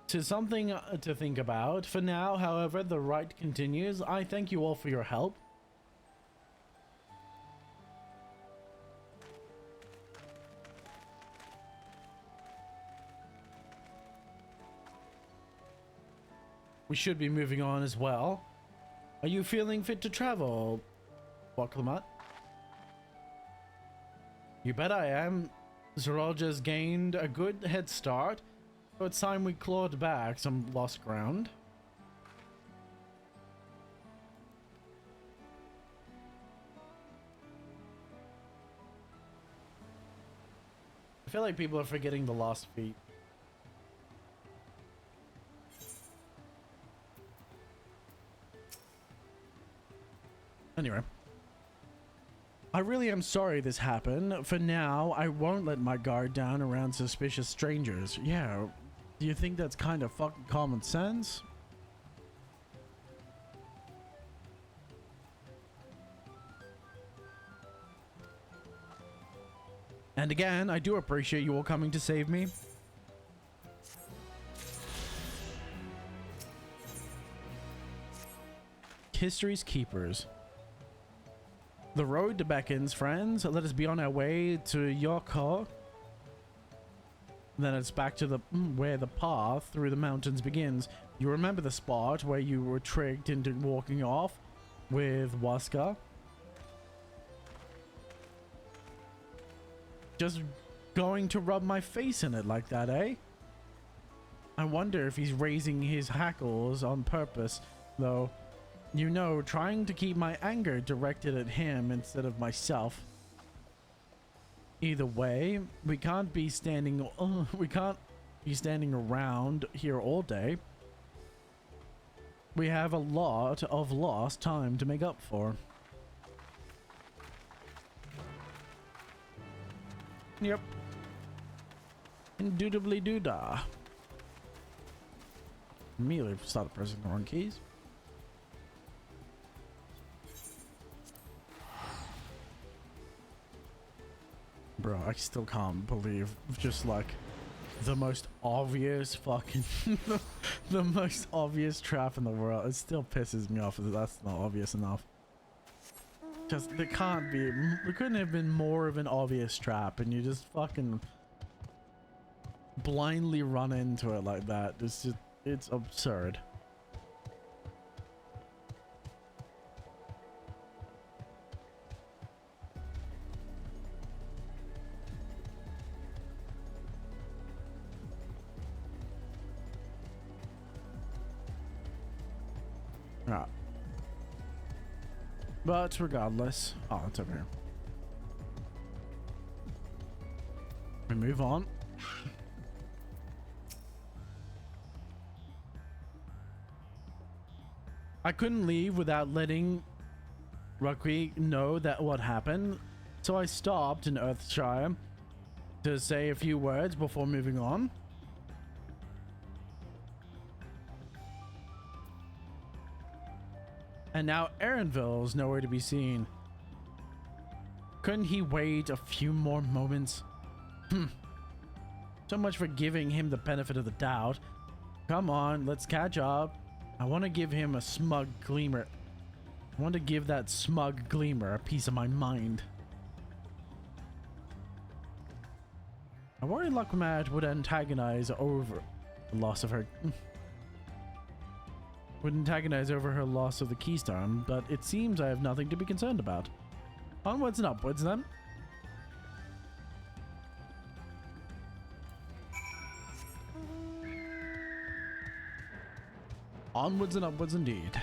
To something to think about. For now, however, the rite continues. I thank you all for your help. We should be moving on as well. Are you feeling fit to travel, Waklamat? You bet I am. Zeralja's gained a good head start, so it's time we clawed back some lost ground. I feel like people are forgetting the lost feet. Anyway, I really am sorry this happened. For now, I won't let my guard down around suspicious strangers. Yeah, do you think that's kind of fucking common sense? And again, I do appreciate you all coming to save me. History's keepers. The road beckons, friends. Let us be on our way to your car. Then it's back to the where the path through the mountains begins. You remember the spot where you were tricked into walking off with Waska? Just going to rub my face in it like that, eh? I wonder if he's raising his hackles on purpose, though. You know, trying to keep my anger directed at him instead of myself. Either way, we can't be standing around here all day. We have a lot of lost time to make up for. Yep. Indubitably doodah. Immediately started pressing the wrong keys. Bro, I still can't believe just like the most obvious fucking the most obvious trap in the world. It still pisses me off that that's not obvious enough. Just there couldn't have been more of an obvious trap, and you just fucking blindly run into it like that. It's absurd. Right. But regardless, oh, it's over here. We move on. I couldn't leave without letting Rukri know that what happened, so I stopped in Earthshire to say a few words before moving on. And now Erenville's nowhere to be seen. Couldn't he wait a few more moments? So much for giving him the benefit of the doubt. Come on, let's catch up. I want to give him a smug gleamer. I want to give that smug gleamer a piece of my mind. I worry Luckmat would antagonize over the loss of her... would antagonize over her loss of the Keystone, but it seems I have nothing to be concerned about. Onwards and upwards, then. Onwards and upwards, indeed.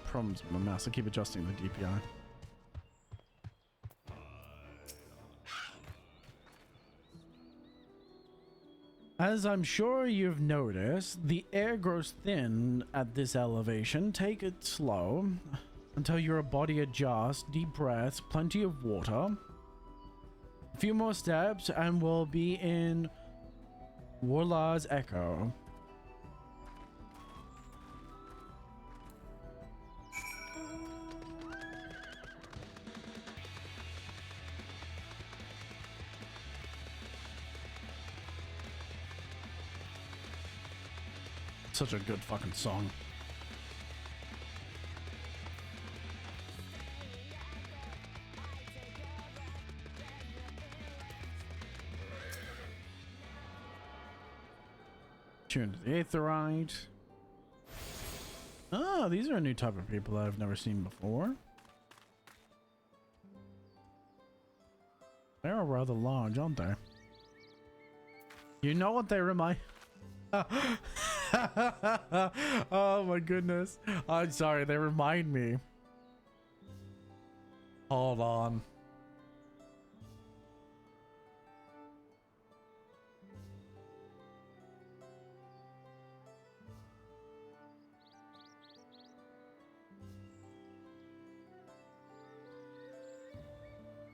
Problems with my mouse. I keep adjusting the DPI. As I'm sure you've noticed, the air grows thin at this elevation. Take it slow until your body adjusts. Deep breaths, plenty of water. A few more steps and we'll be in Warlar's Echo. Such a good fucking song. Tune to the Aetherite. Ah, these are a new type of people I've never seen before. They are rather large, aren't they? You know what they remind... Oh my goodness. I'm sorry, they remind me. Hold on.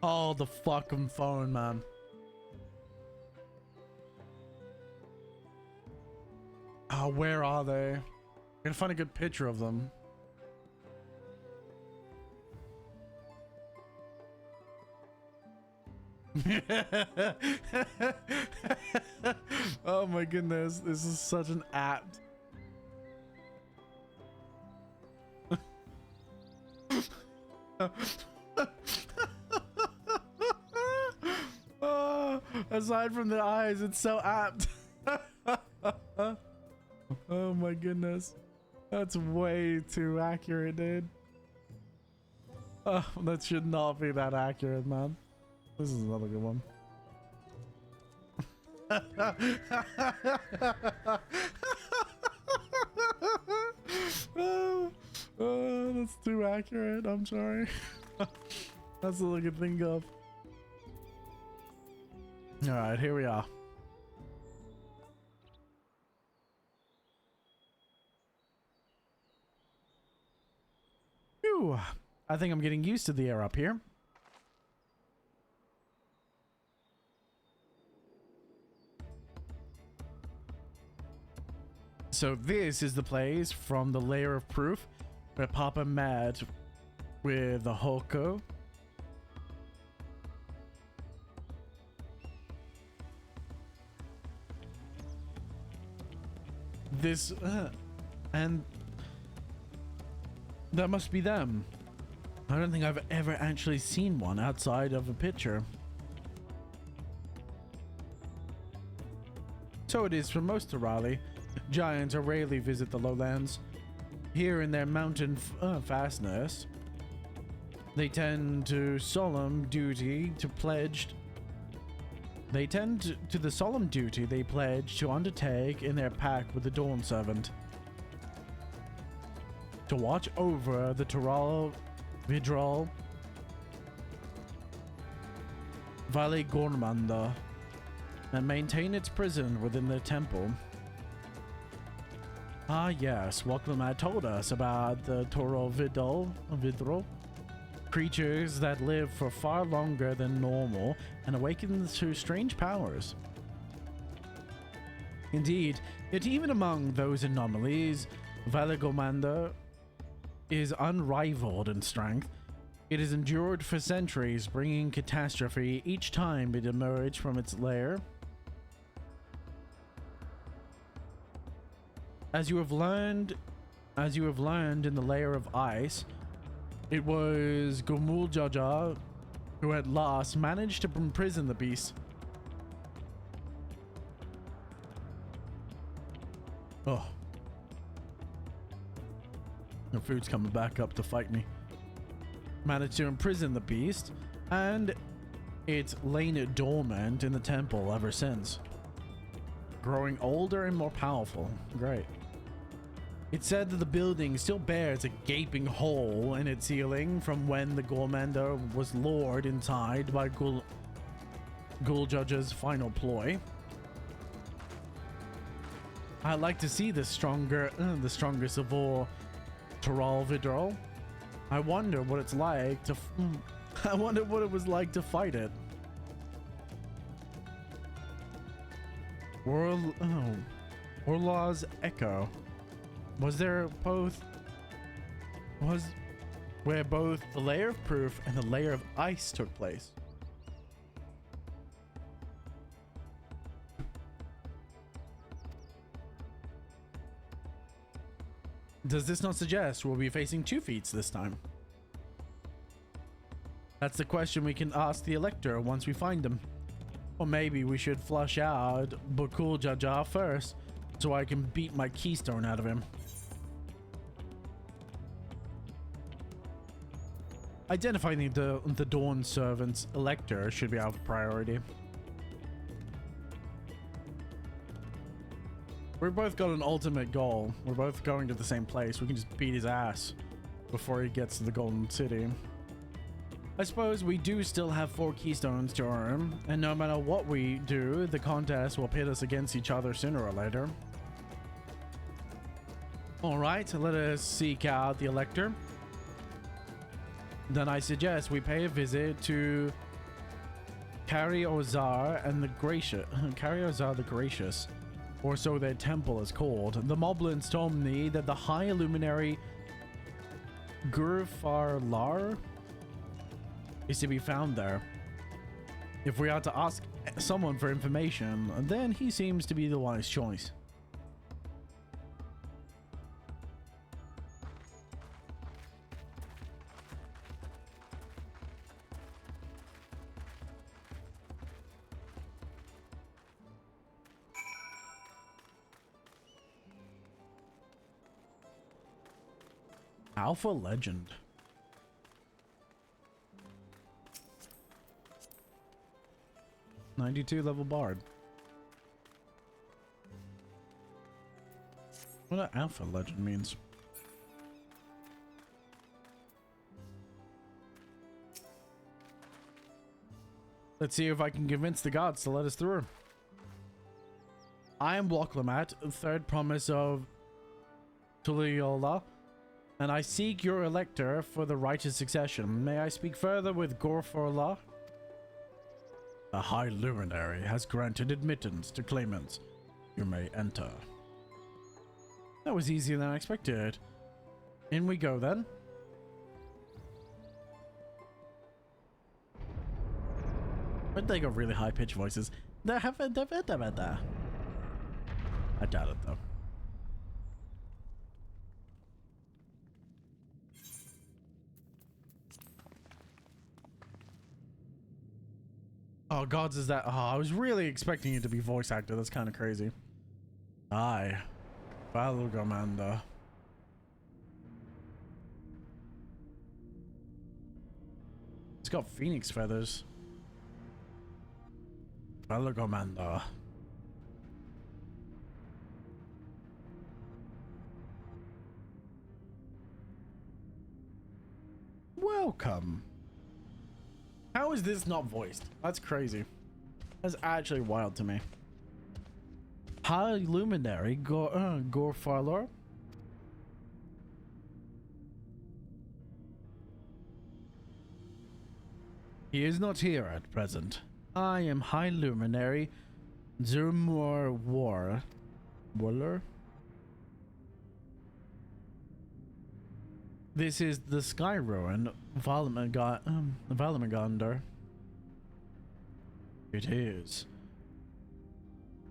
Oh, the fucking phone, man. Oh, where are they? I'm gonna find a good picture of them. Oh my goodness, this is such an apt. Aside from the eyes, it's so apt. Oh my goodness, that's way too accurate, dude. Oh, that should not be that accurate, man. This is another good one. Oh, that's too accurate. I'm sorry. That's all I can think of. All right, here we are. Phew. I think I'm getting used to the air up here. So this is the place from the layer of proof where Papa met with the Hoko. This and that must be them. I don't think I've ever actually seen one outside of a picture. So it is for most Torali. Giants rarely visit the lowlands. Here in their mountain fastness, they tend to solemn duty to pledged. They tend to the solemn duty they pledge to undertake in their pact with the Dawn Servant. To watch over the Toral Vidral Valley Gormanda and maintain its prison within the temple. Ah yes, Waklamad told us about the Toro Vidral, creatures that live for far longer than normal and awaken to strange powers. Indeed, yet even among those anomalies, Valigomanda is unrivaled in strength. It has endured for centuries, bringing catastrophe each time it emerged from its lair. As you have learned in the layer of ice, it was Gomuljaja who at last managed to imprison the beast. Oh. The food's coming back up to fight me. Managed to imprison the beast, and it's lain dormant in the temple ever since. Growing older and more powerful. Great. It's said that the building still bears a gaping hole in its ceiling from when the Gormanda was lured inside by Guljaja's final ploy. I'd like to see the strongest of all Toral Vidral. I wonder what it's like to I wonder what it was like to fight it. Orla's Echo. Where both the layer of proof and the layer of ice took place. Does this not suggest we'll be facing 2 feats this time? That's the question we can ask the Elector once we find him. Or maybe we should flush out Bukul Jaja first, so I can beat my keystone out of him. Identifying the Dawn Servant's Elector should be our priority. We've both got an ultimate goal. We're both going to the same place. We can just beat his ass before he gets to the Golden City. I suppose we do still have 4 keystones to earn, and no matter what we do, the contest will pit us against each other sooner or later. Alright, let us seek out the Elector. Then I suggest we pay a visit to Cariozar and the Gracious. or so their temple is called. The moblins told me that the high luminary Gurfarlar is to be found there. If we are to ask someone for information, then he seems to be the wise choice. Alpha Legend. '92 level bard. What that Alpha Legend means. Let's see if I can convince the gods to let us through. I am Bloklamat, third promise of Tuliola, and I seek your elector for the righteous succession. May I speak further with Gorforla? The High Luminary has granted admittance to claimants. You may enter. That was easier than I expected. In we go then. But they got really high-pitched voices. I doubt it though. Oh, gods, is that? Oh, I was really expecting it to be voice actor. That's kind of crazy. Aye. Valgamanda. It's got phoenix feathers. Valgamanda. Welcome. How is this not voiced? That's crazy. That's actually wild to me. High Luminary Gorfarlor. He is not here at present. I am High Luminary Zurmur Waller. This is the Sky Ruin, Valamagander. It is.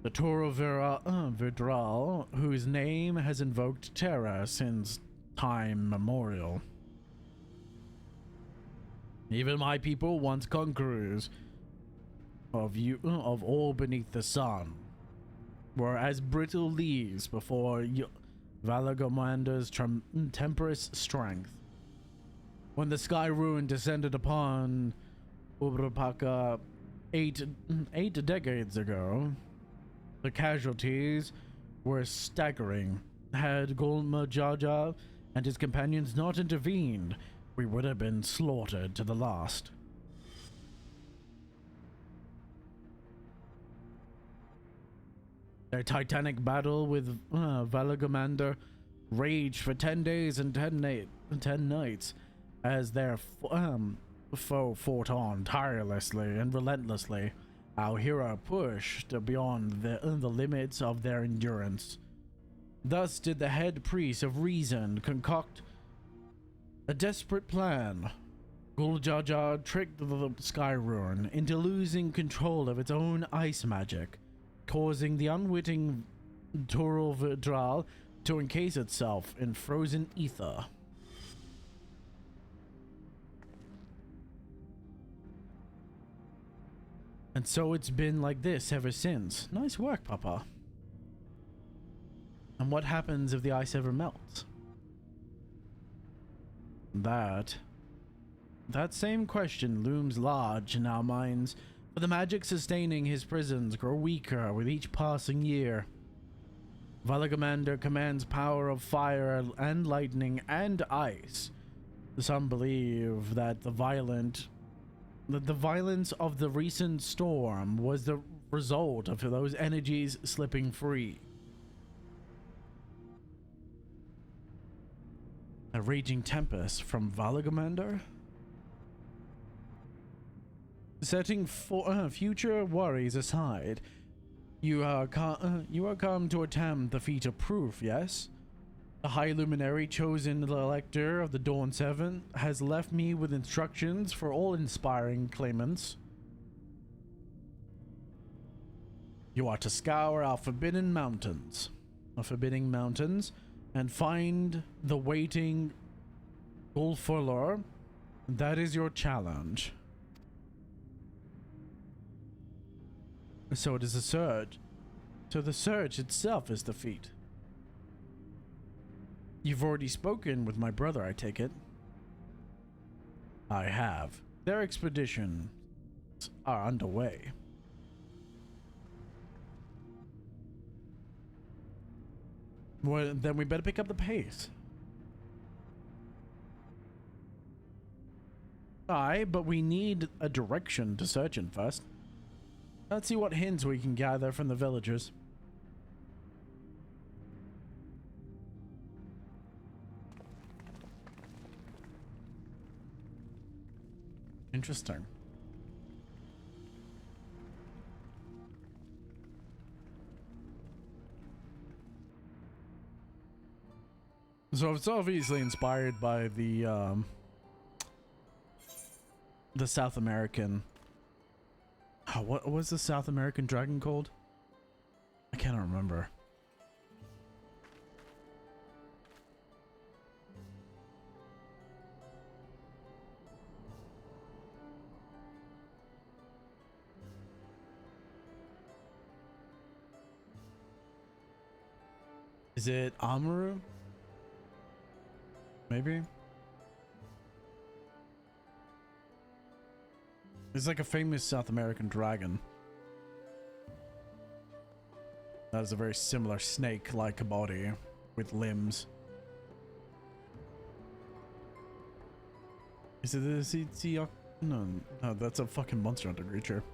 The Toro Vidral, whose name has invoked terror since time memorial. Even my people, once conquerors of all beneath the sun, were as brittle leaves before Valagamander's temperous strength. When the Sky Ruin descended upon Ubrapaka eight decades ago, the casualties were staggering. Had Golmajaja and his companions not intervened, we would have been slaughtered to the last. Their titanic battle with Valagamander raged for 10 days and 10 nights as their foe fought on tirelessly and relentlessly. Our hero pushed beyond the limits of their endurance. Thus did the head priest of reason concoct a desperate plan. Guljaja tricked the Sky Ruin into losing control of its own ice magic, causing the unwitting Toro Vidral to encase itself in frozen ether. And so it's been like this ever since. Nice work, Papa. And what happens if the ice ever melts? That same question looms large in our minds, for the magic sustaining his prisons grow weaker with each passing year. Valagamander commands power of fire and lightning and ice. Some believe that the violence of the recent storm was the result of those energies slipping free. A raging tempest from Valagamander? Setting future worries aside, You are come to attempt the feat of proof, yes? The High Luminary, chosen the Elector of the Dawn Seven, has left me with instructions for all inspiring claimants. You are to scour our forbidden mountains, and find the waiting Gulfurlor. That is your challenge. So it is a search. So the search itself is the feat. You've already spoken with my brother, I take it. I have. Their expeditions are underway. Well, then we better pick up the pace. Aye, but we need a direction to search in first. Let's see what hints we can gather from the villagers. Interesting. So it's obviously inspired by the South American. Oh, what was the South American dragon called? I can't remember. Is it Amaru? Maybe? It's like a famous South American dragon. That has a very similar snake-like body with limbs. Is it the Sea? No, that's a fucking monster hunter creature.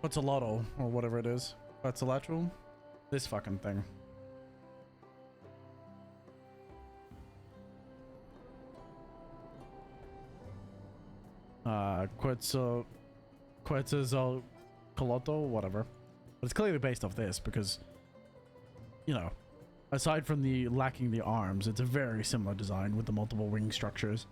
Quetzalotl, or whatever it is. Quetzalotl? This fucking thing. Quetzalcoatl, whatever. But it's clearly based off this because, you know, aside from the lacking the arms, it's a very similar design with the multiple wing structures.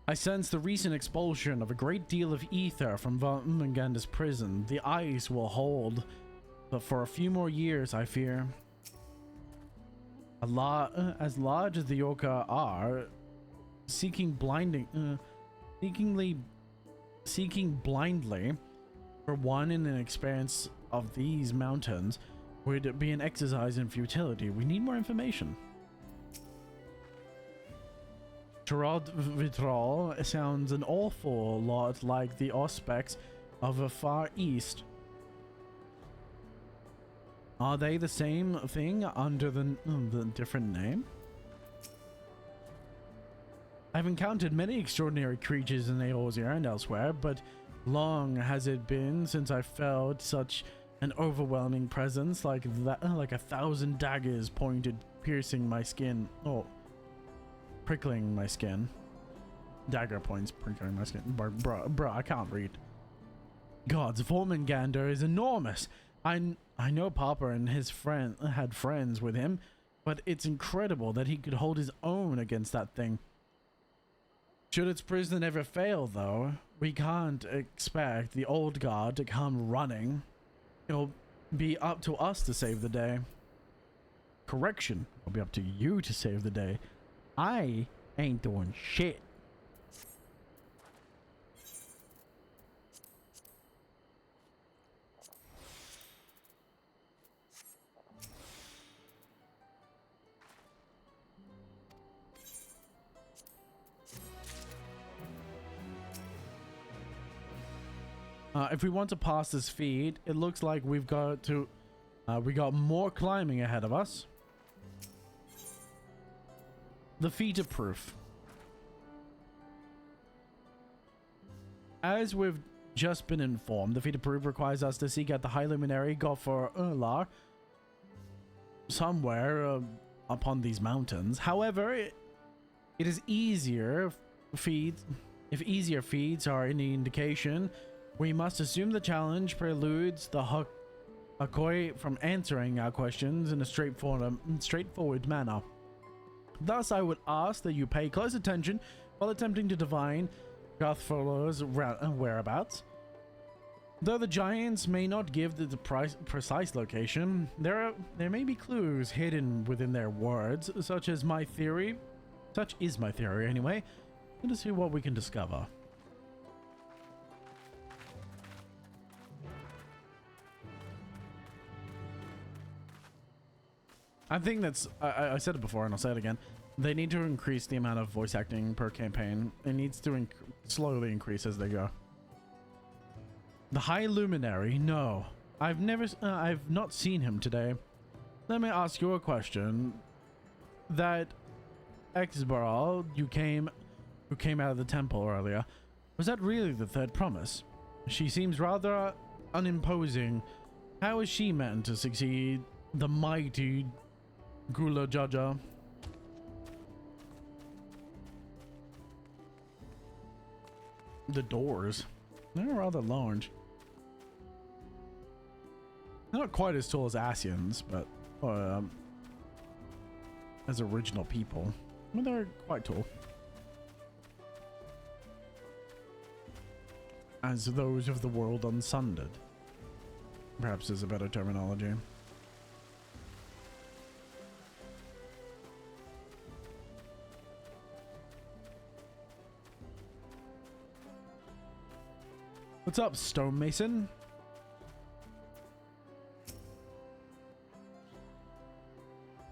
I sense the recent expulsion of a great deal of ether from Valmanganda's prison. The ice will hold, but for a few more years, I fear. As large as the Orca are, seeking blindly for one in an expanse of these mountains would be an exercise in futility. We need more information. Gerard Vitral sounds an awful lot like the aspects of a Far East. Are they the same thing under the different name? I've encountered many extraordinary creatures in Eorzea and elsewhere, but long has it been since I felt such an overwhelming presence like that, like 1,000 daggers pointed, piercing my skin. Oh. Prickling my skin. Dagger points prickling my skin. Bro, I can't read. Gods, Vormangander is enormous. I know Papa and his friend had friends with him, but it's incredible that he could hold his own against that thing. Should its prison ever fail, though, we can't expect the old guard to come running. It'll be up to us to save the day. Correction, it'll be up to you to save the day. I ain't doing shit. If we want to pass this feat, it looks like we've got to we got more climbing ahead of us. The feat of proof. As with just been informed. The feat of proof requires us to seek out the High Luminary, Goffer Urlar, somewhere upon these mountains. However, it is easier feeds. If easier feeds are any indication, we must assume the challenge preludes the Hakoi from answering our questions in a straightforward manner. Thus, I would ask that you pay close attention while attempting to divine Gothfurler's whereabouts. Though the giants may not give the precise location, there may be clues hidden within their words, such is my theory anyway. Let us see what we can discover. I think that's, I said it before and I'll say it again. They need to increase the amount of voice acting per campaign. It needs to slowly increase as they go. The High Luminary? No. I've not seen him today. Let me ask you a question. That Exbaral who came out of the temple earlier, was that really the third promise? She seems rather unimposing. How is she meant to succeed the mighty Gula Jaja? The doors, they're rather large. They're not quite as tall as Asians, but as original people, well, they're quite tall. As those of the world unsundered, perhaps is a better terminology. What's up, stonemason?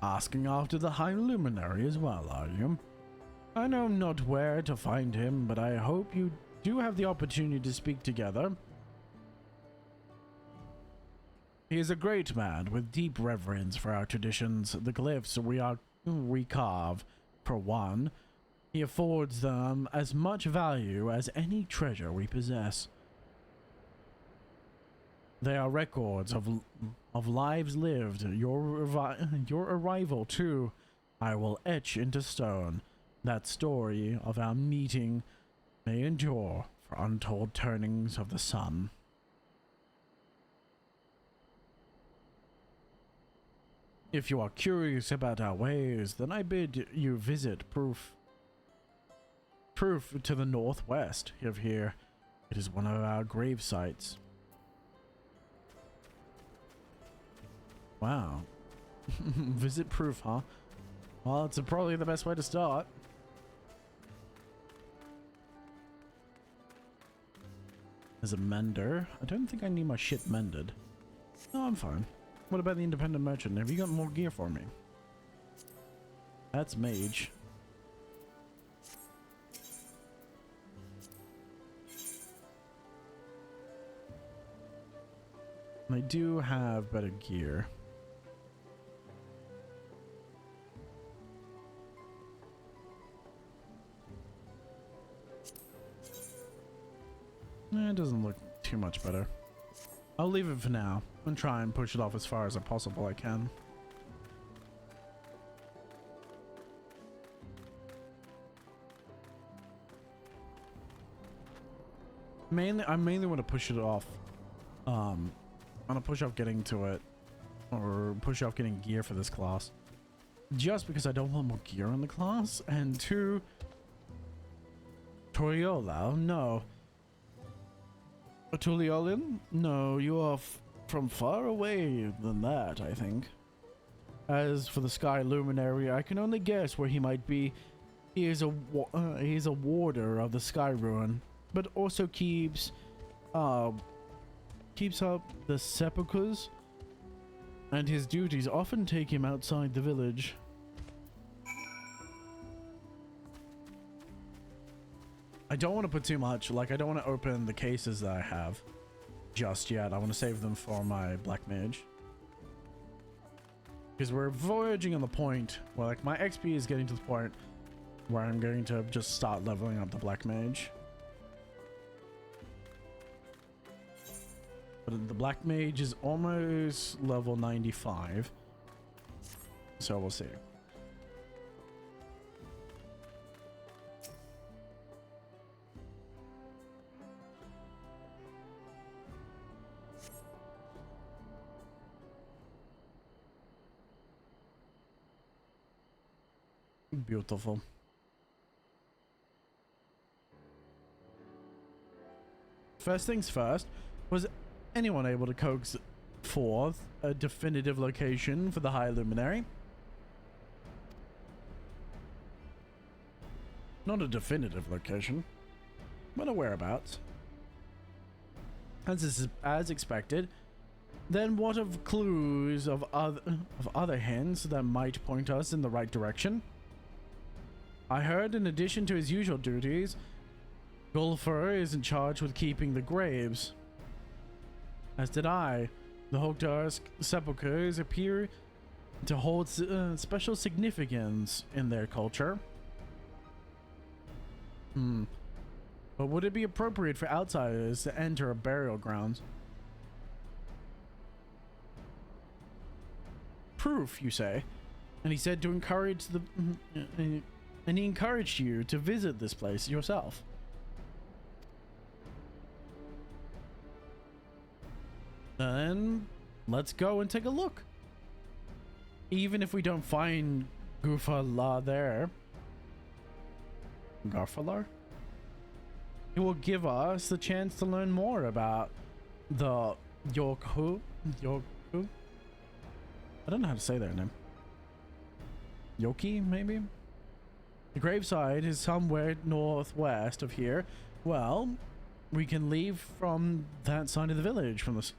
Asking after the High Luminary as well, are you? I know not where to find him, but I hope you do have the opportunity to speak together. He is a great man with deep reverence for our traditions, the glyphs we carve. For one, he affords them as much value as any treasure we possess. They are records of lives lived. Your arrival, too, I will etch into stone. That story of our meeting may endure for untold turnings of the sun. If you are curious about our ways, then I bid you visit Proof to the northwest of here. It is one of our grave sites. Wow. Visit Proof, huh? Well, it's probably the best way to start. There's a mender. I don't think I need my shit mended. No, I'm fine. What about the independent merchant? Have you got more gear for me? That's mage. I do have better gear. It doesn't look too much better. I'll leave it for now and try and push it off as far as I possibly can. I mainly want to push it off. I want to push off getting to it, or push off getting gear for this class, just because I don't want more gear on the class. And two, Toriola, no. Tuliolin? No, you are from far away than that, I think. As for the Sky Luminary, I can only guess where he might be. He is a warder of the Sky Ruin, but also keeps up the sepulchres, and his duties often take him outside the village. I don't want to put too much, like I don't want to open the cases that I have just yet. I want to save them for my Black Mage. Because we're voyaging on the point where like my XP is getting to the point where I'm going to just start leveling up the Black Mage. But the Black Mage is almost level 95. So we'll see. Beautiful. First things first, was anyone able to coax forth a definitive location for the High Luminary? Not a definitive location, but a whereabouts. As expected, then what of clues of other hints that might point us in the right direction? I heard in addition to his usual duties, Gulfer is in charge with keeping the graves. As did I. The Hogdar's sepulchres appear to hold special significance in their culture. But would it be appropriate for outsiders to enter a burial grounds? Proof, you say? And he said to encourage the... and he encouraged you to visit this place yourself. Then let's go and take a look. Even if we don't find Gufala there. Garfalar? It will give us the chance to learn more about the Yorku. I don't know how to say their name. Yoki, maybe? The graveside is somewhere northwest of here. Well, we can leave from that side of the village from the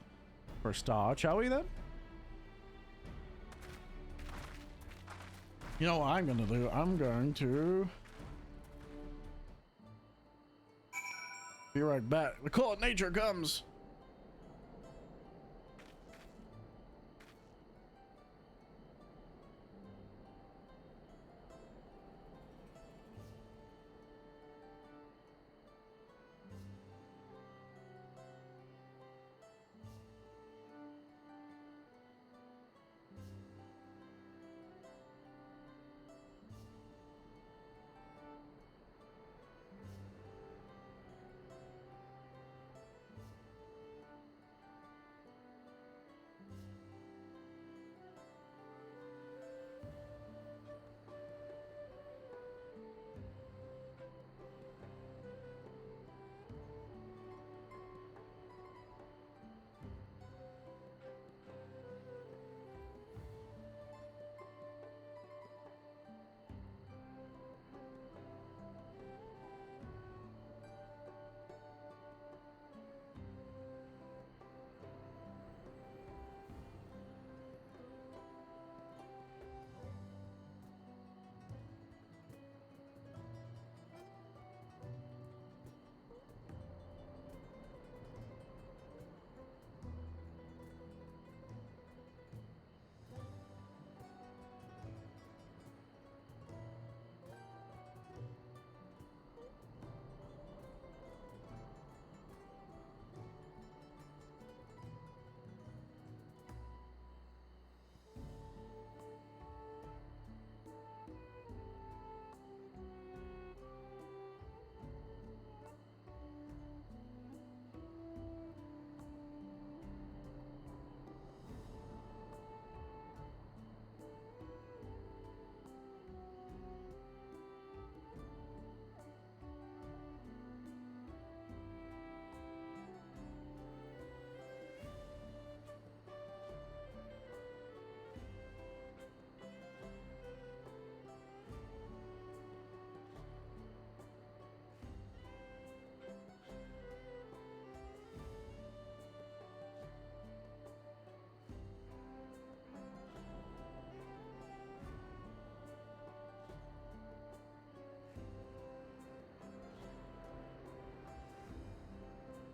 first start, shall we then? You know what I'm gonna do? I'm going to be right back. The call of nature comes.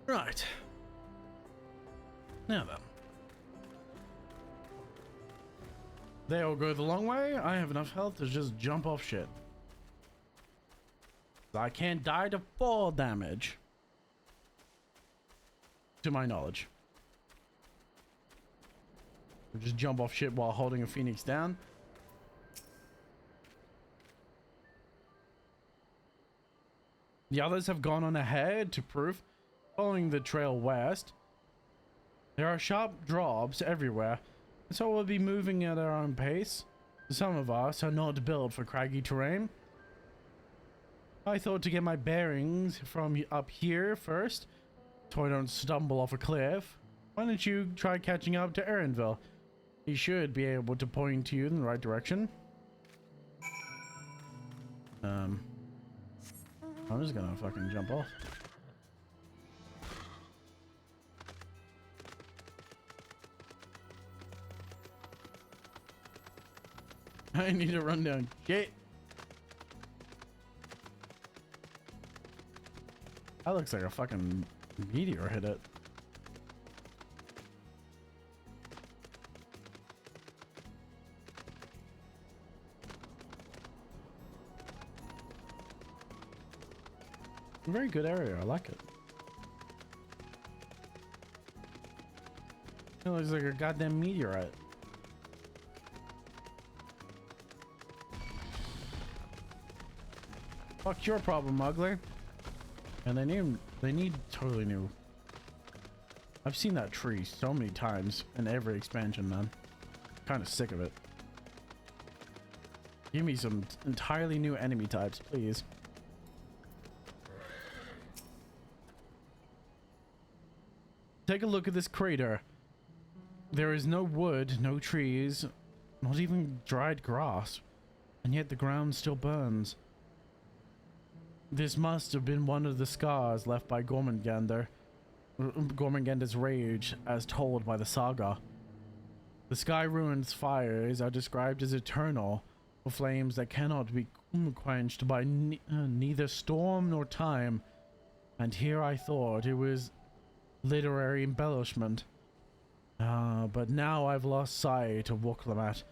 Right. Now then. They all go the long way. I have enough health to just jump off shit. I can't die to fall damage. To my knowledge. Or just jump off shit while holding a phoenix down. The others have gone on ahead to proof, following the trail west. There are sharp drops everywhere, so we'll be moving at our own pace. Some of us are not built for craggy terrain. I thought to get my bearings from up here first, so I don't stumble off a cliff. Why don't you try catching up to Erinville? He should be able to point you in the right direction. I'm just gonna fucking jump off. I need to run down. Get. That looks like a fucking meteor hit it. Very good area. I like it. It looks like a goddamn meteorite. Fuck your problem, ugly. And they need totally new. I've seen that tree so many times in every expansion, man. Kind of sick of it. Give me some entirely new enemy types, please. Take a look at this crater. There is no wood, no trees, not even dried grass, and yet the ground still burns. This must have been one of the scars left by Gormengander's rage, as told by the saga. The Sky Ruins fires are described as eternal, flames that cannot be quenched by neither storm nor time. And here I thought it was literary embellishment. But now I've lost sight of Wuklamat.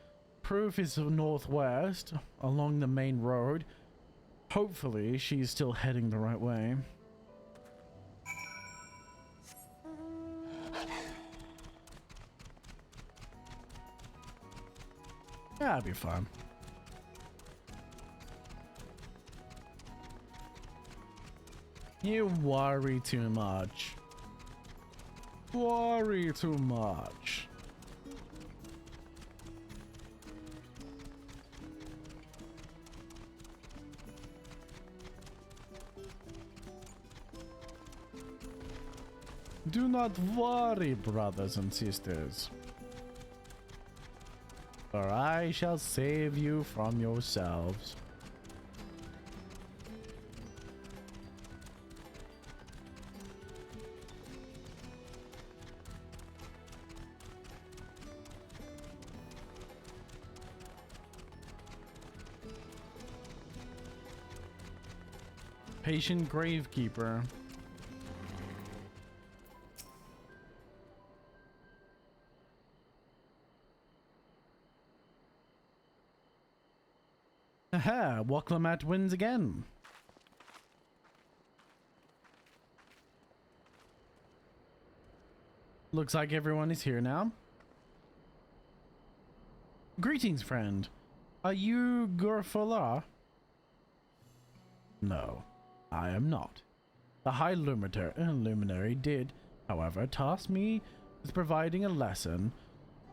Proof is northwest, along the main road. Hopefully, she's still heading the right way. That'd be fun. You worry too much. Worry too much. Do not worry, brothers and sisters, for I shall save you from yourselves. Patient Gravekeeper. Aha! Wuklamat wins again. Looks like everyone is here now. Greetings, friend. Are you Gurfala? No, I am not. The High Luminary did, however, task me with providing a lesson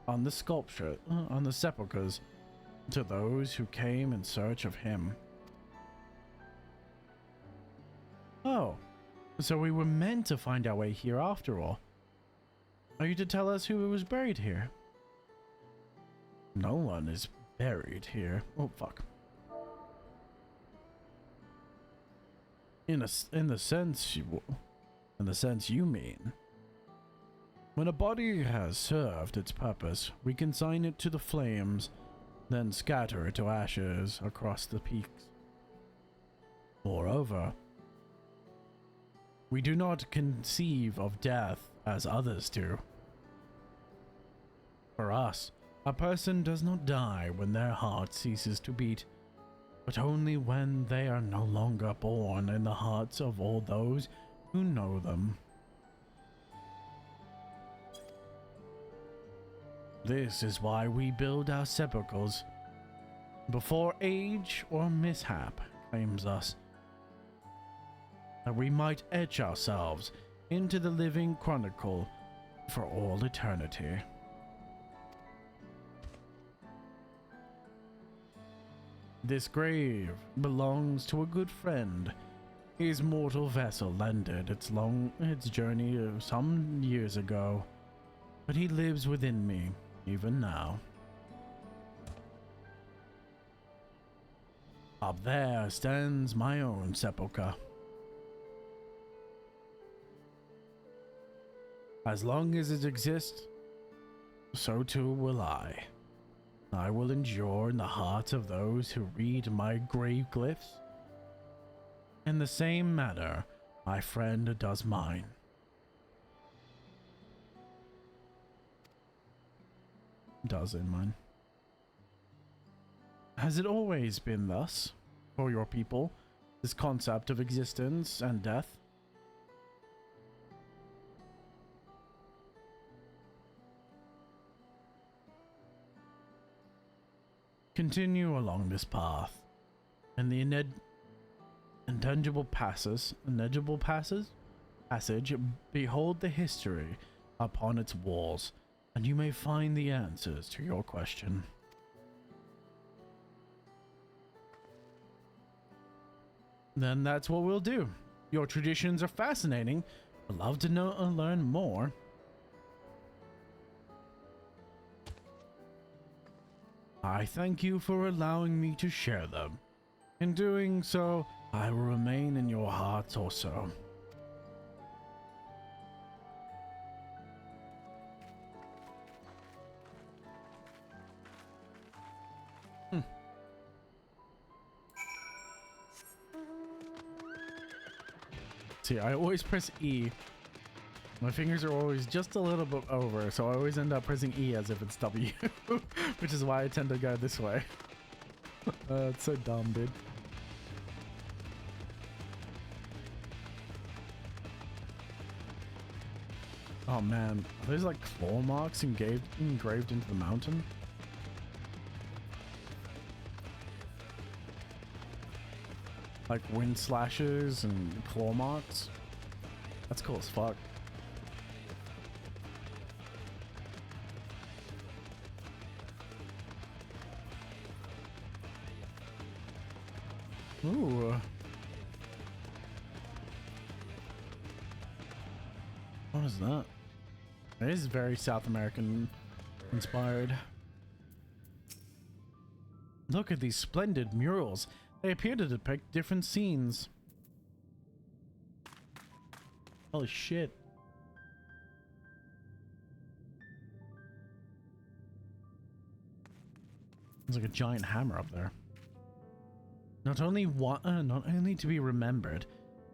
on the sculpture, on the sepulchres, to those who came in search of him. Oh, so we were meant to find our way here after all. Are you to tell us who was buried here? No one is buried here. Oh, fuck. In the sense you mean. When a body has served its purpose, we consign it to the flames, then scatter it to ashes across the peaks. Moreover, we do not conceive of death as others do. For us, a person does not die when their heart ceases to beat, but only when they are no longer born in the hearts of all those who know them. This is why we build our sepulchres, before age or mishap claims us, that we might etch ourselves into the living chronicle for all eternity. This grave belongs to a good friend. His mortal vessel ended its journey some years ago, but he lives within me even now. Up there stands my own sepulchre. As long as it exists, so too will I. I will endure in the hearts of those who read my grave glyphs. In the same manner, my friend does mine. Does in mine. Has it always been thus for your people, this concept of existence and death? Continue along this path, and the intangible passage, behold the history upon its walls, and you may find the answers to your question. Then that's what we'll do. Your traditions are fascinating. I'd love to know and learn more. I thank you for allowing me to share them. In doing so, I will remain in your hearts also. See, I always press E. My fingers are always just a little bit over, so I always end up pressing E as if it's W, which is why I tend to go this way. It's so dumb, dude. Oh man, are those like claw marks engraved into the mountain? Like wind slashes and claw marks? That's cool as fuck. Ooh. What is that? It is very South American inspired. Look at these splendid murals. They appear to depict different scenes. Holy shit. There's like a giant hammer up there. Not only to be remembered,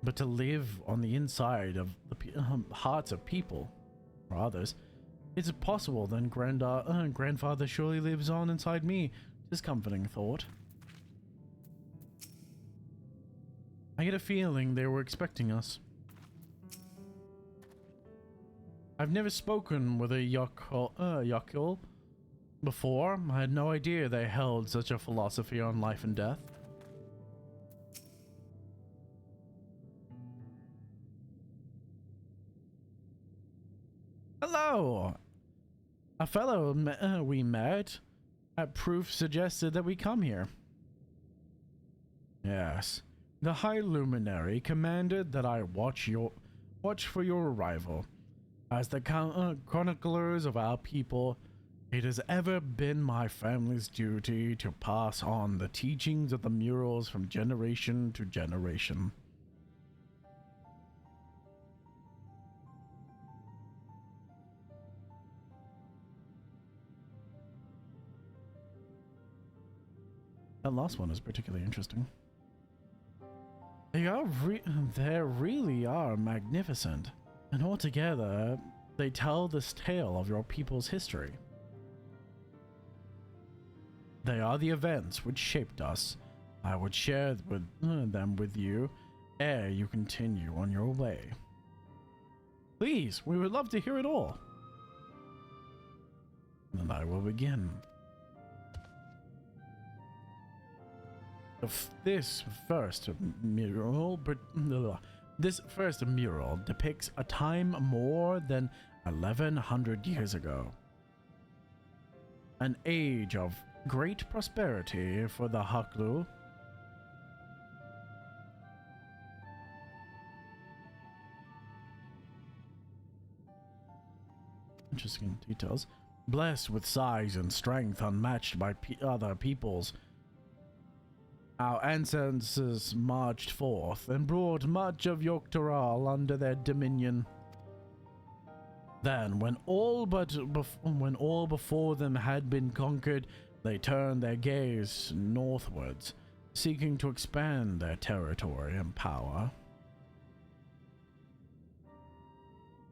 but to live on the inside of the hearts of people, or others. It's possible then grandfather surely lives on inside me. Discomforting thought. I get a feeling they were expecting us. I've never spoken with a Yokul before. I had no idea they held such a philosophy on life and death. Hello! A fellow we met at Proof suggested that we come here. Yes. The High Luminary commanded that I watch for your arrival. As the chroniclers of our people, it has ever been my family's duty to pass on the teachings of the murals from generation to generation. That last one is particularly interesting. They really are magnificent, and altogether, they tell this tale of your people's history. They are the events which shaped us. I would share them with you ere you continue on your way. Please, we would love to hear it all. And I will begin. This first mural depicts a time more than 1100 years ago. An age of great prosperity for the Haklu. Interesting details. Blessed with size and strength unmatched by other peoples, our ancestors marched forth and brought much of Yogg-Taral under their dominion. Then, when all before them had been conquered, they turned their gaze northwards, seeking to expand their territory and power.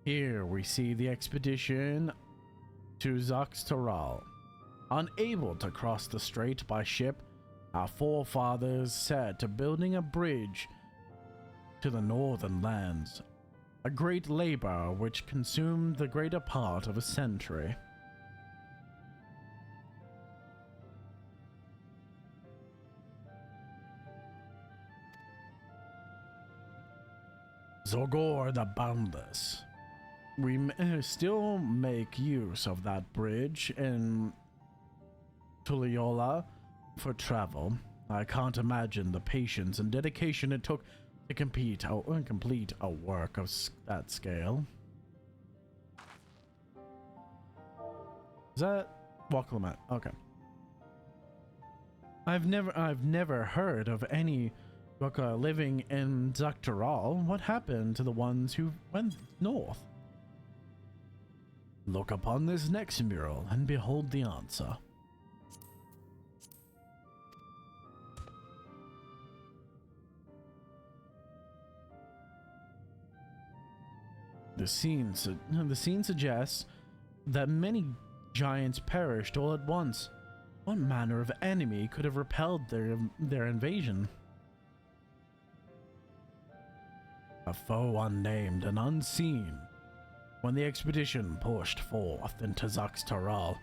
Here we see the expedition to Yogg-Taral. Unable to cross the strait by ship, our forefathers set to building a bridge to the northern lands, a great labor which consumed the greater part of a century. Zogor the Boundless. We still make use of that bridge in Tuliola for travel. I can't imagine the patience and dedication it took to complete a work of that scale. Is that Wakalamat? Okay. I've never heard of any Waka living in Yogg-Taral. What happened to the ones who went north? Look upon this next mural and behold the answer. The scene suggests that many giants perished all at once. What manner of enemy could have repelled their invasion? A foe unnamed and unseen. When the expedition pushed forth into Yogg-Taral,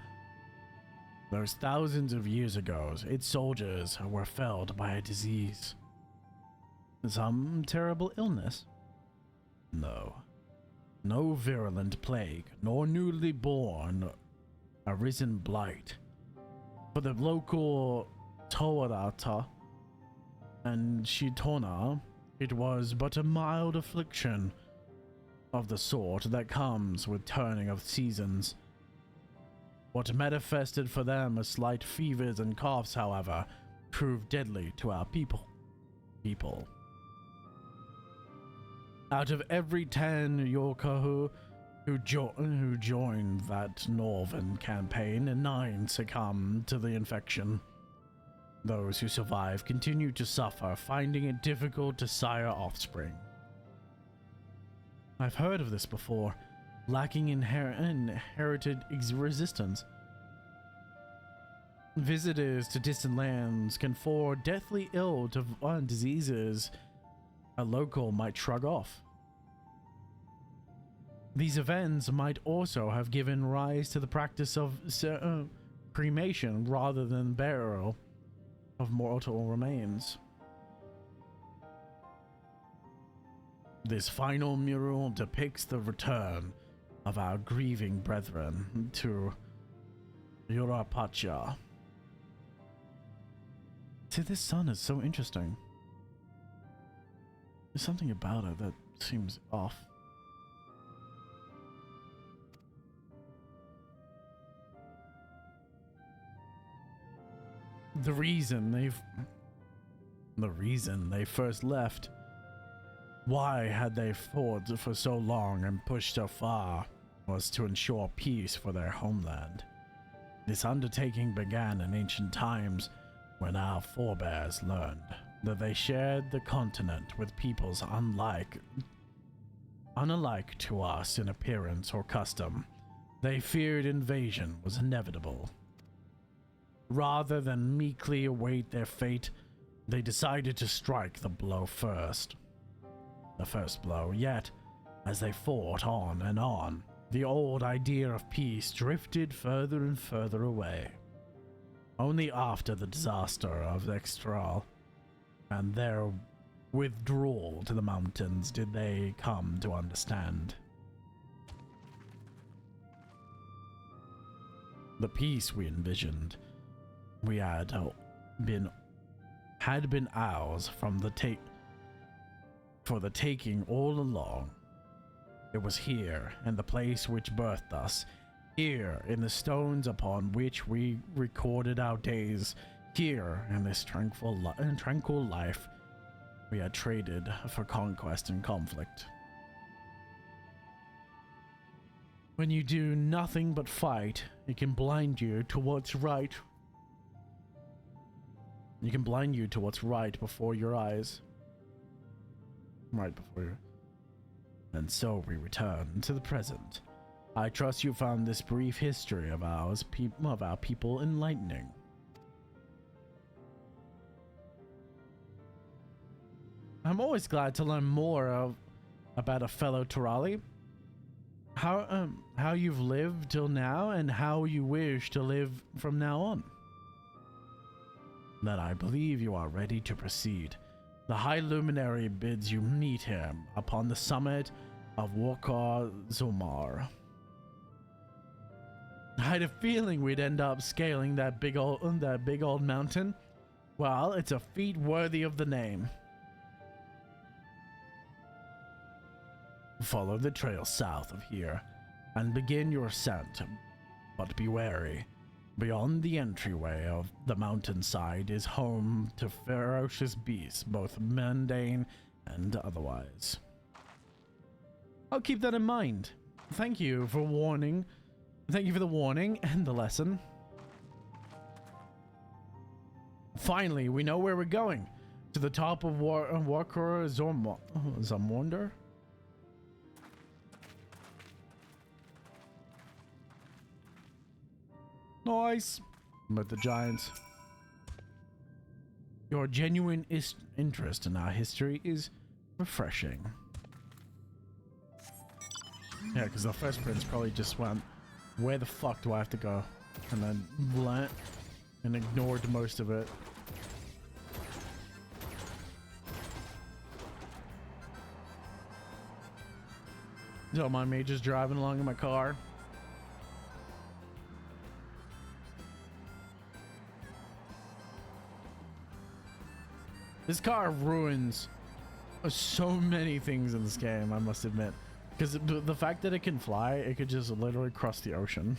those thousands of years ago, its soldiers were felled by a disease. Some terrible illness? No. No virulent plague, nor newly born arisen blight. For the local Toarata and Shitona, it was but a mild affliction of the sort that comes with turning of seasons. What manifested for them as slight fevers and coughs, however, proved deadly to our people. Out of every 10 Yorkahu who joined that northern campaign, 9 succumbed to the infection. Those who survive continue to suffer, finding it difficult to sire offspring. I've heard of this before, lacking inherited resistance. Visitors to distant lands can fall deathly ill to diseases a local might shrug off. These events might also have given rise to the practice of cremation rather than burial of mortal remains. This final mural depicts the return of our grieving brethren to Yurapacha. See, this sun is so interesting. There's something about it that seems off. The reason they first left. Why had they fought for so long and pushed so far was to ensure peace for their homeland. This undertaking began in ancient times when our forebears learned that they shared the continent with peoples unlike to us in appearance or custom. They feared invasion was inevitable. Rather than meekly await their fate, they decided to strike the blow first. The first blow, yet, as they fought on and on, the old idea of peace drifted further and further away. Only after the disaster of Extral and their withdrawal to the mountains did they come to understand. The peace we envisioned, we had been ours from for the taking all along. It was here, in the place which birthed us, here in the stones upon which we recorded our days, here in this tranquil life we had traded for conquest and conflict. When you do nothing but fight, it can blind you to what's right. You can blind you to what's right before your eyes. Right before you. And so we return to the present. I trust you found this brief history of our people enlightening. I'm always glad to learn more about a fellow Turali. How you've lived till now and how you wish to live from now on. That I believe you are ready to proceed. The High Luminary bids you meet him upon the summit of Wakar Zomar. I had a feeling we'd end up scaling that big old mountain. Well, it's a feat worthy of the name. Follow the trail south of here and begin your ascent, but be wary. Beyond the entryway of the mountainside is home to ferocious beasts, both mundane and otherwise. I'll keep that in mind. Thank you for warning. Thank you for the warning and the lesson. Finally, we know where we're going. To the top of Wakar Zamwonder. Nice. But the giants. Your genuine interest in our history is refreshing. Yeah, because the first prince probably just went, where the fuck do I have to go? And then went and ignored most of it. Don't mind me just driving along in my car. This car ruins so many things in this game, I must admit. Because the fact that it can fly, it could just literally cross the ocean.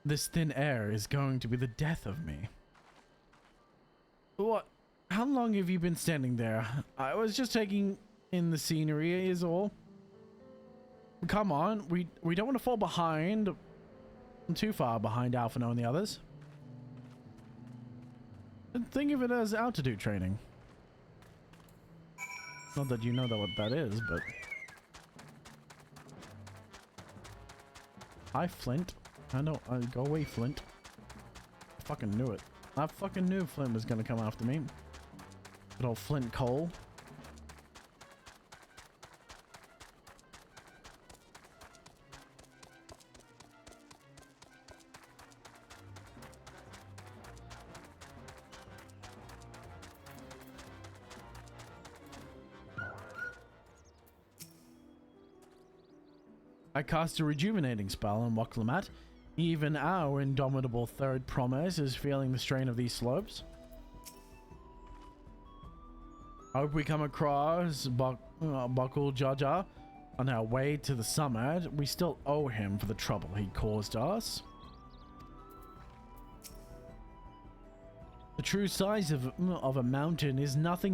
This thin air is going to be the death of me. What? How long have you been standing there? I was just taking in the scenery is all. Come on, we don't want to fall behind. Too far behind Alphino and the others. Think of it as altitude training. Not that you know what that is, but... Hi, Flint. I know. Go away, Flint. I fucking knew it. I fucking knew Flint was gonna come after me. Good old Flint Cole. I cast a rejuvenating spell on Waklamat. Even our indomitable third promise is feeling the strain of these slopes. I hope we come across Buckle Jaja on our way to the summit. We still owe him for the trouble he caused us. The true size of a mountain is never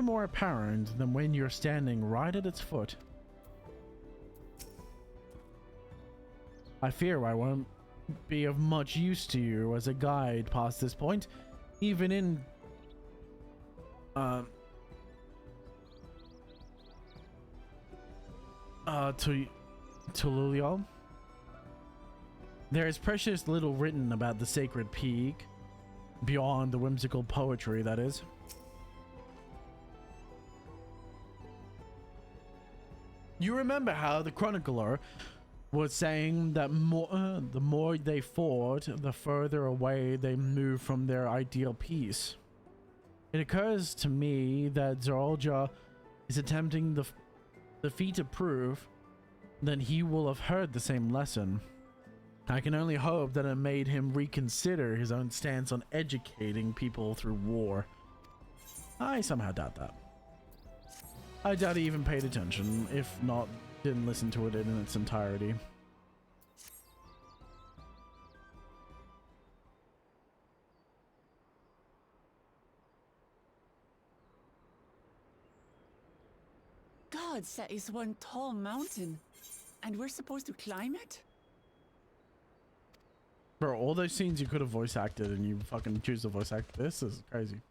more apparent than when you're standing right at its foot. I fear I won't be of much use to you as a guide past this point, even in Tululial. There is precious little written about the sacred peak, beyond the whimsical poetry, that is. You remember how the chronicler was saying that the more they fought, the further away they moved from their ideal peace. It occurs to me that Zeralja is attempting the feat to prove that he will have heard the same lesson. I can only hope that it made him reconsider his own stance on educating people through war. I somehow doubt that. I doubt he even paid attention, if not, didn't listen to it in its entirety. Gods, that is one tall mountain. And we're supposed to climb it? Bro, all those scenes you could have voice acted and you fucking choose to voice act. This is crazy.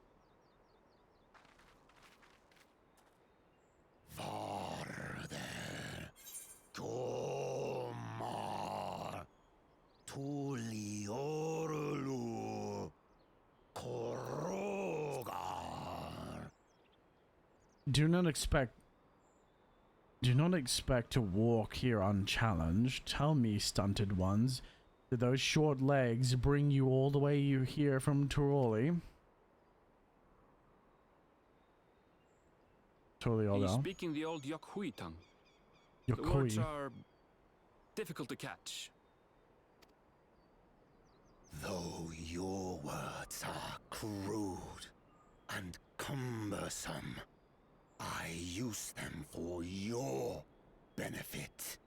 Do not expect to walk here unchallenged. Tell me, stunted ones, did those short legs bring you all the way here from Turoli? He's speaking the old Yokhui tongue. The words are difficult to catch. Though your words are crude and cumbersome, I use them for your benefit.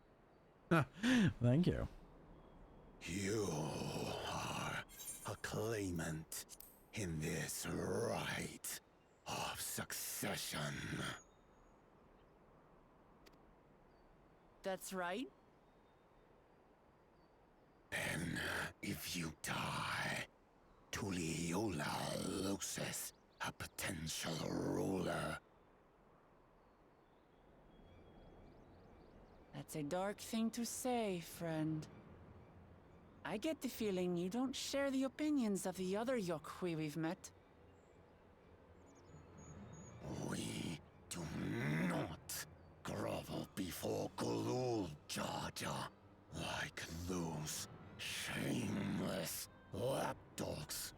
Thank you. You are a claimant in this right of succession. That's right. Then, if you die, Tuliyola loses a potential ruler. That's a dark thing to say, friend. I get the feeling you don't share the opinions of the other Yokhui we've met. We do not grovel before Gulul, Jar Jar, like those shameless lapdogs.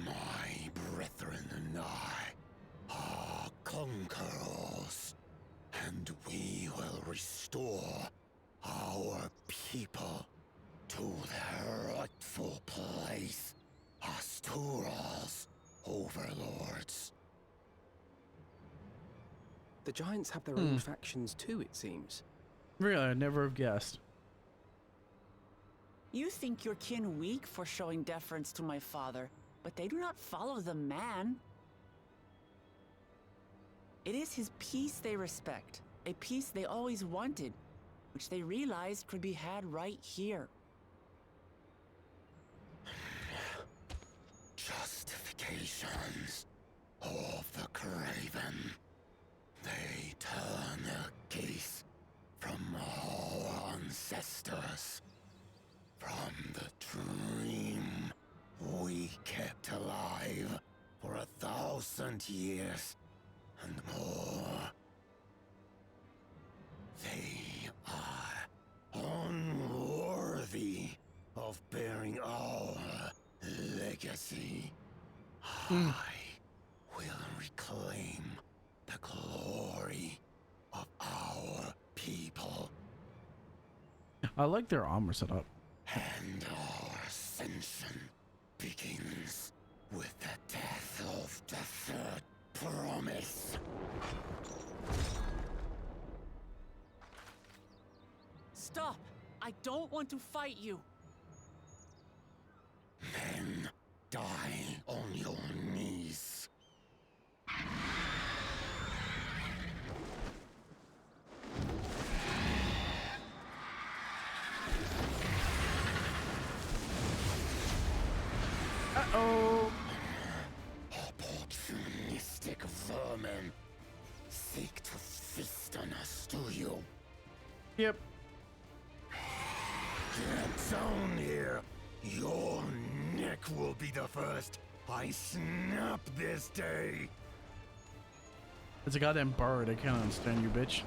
My brethren and I are conquerors, and we will restore our people to their rightful place as Tural's overlords. The giants have their own factions too, it seems. Really, I'd never have guessed. You think your kin weak for showing deference to my father, but they do not follow the man. It is his peace they respect, a peace they always wanted, which they realized could be had right here. Justifications of the craven. They turn their gaze from our ancestors, from the dream we kept alive for 1,000 years and more. They are unworthy of bearing our legacy. I will reclaim the glory of our people. I like their armor setup. And our ascension begins with the death of the third promise. Stop! I don't want to fight you! Then die on your knees. Uh-oh! Opportunistic vermin seek to feast on us, do you? Yep. Get down here. Your neck will be the first I snap this day. It's a goddamn bird. I can't understand you, bitch.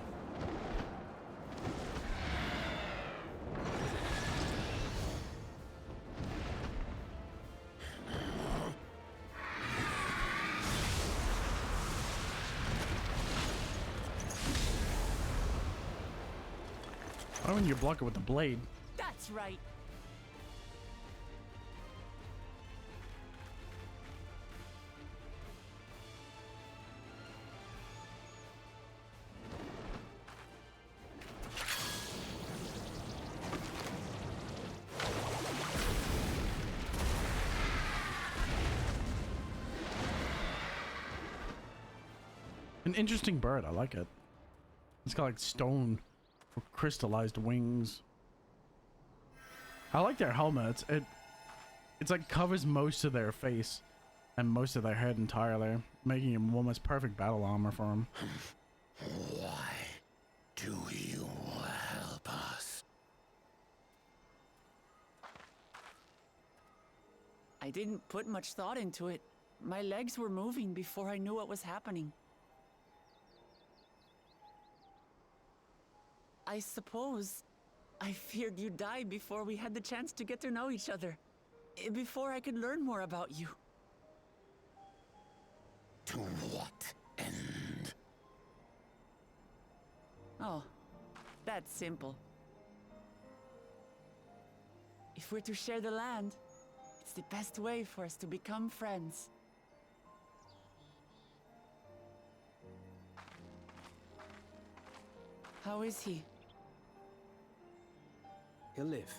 Why wouldn't you block it with the blade? That's right. An interesting bird. I like it. It's got like stone or crystallized wings. I like their helmets. It's like covers most of their face and most of their head entirely, making them almost perfect battle armor for them. Why do you help us? I didn't put much thought into it. My legs were moving before I knew what was happening. I suppose I feared you'd die before we had the chance to get to know each other. Before I could learn more about you. To what end? Oh, that's simple. If we're to share the land, it's the best way for us to become friends. How is he? He'll live.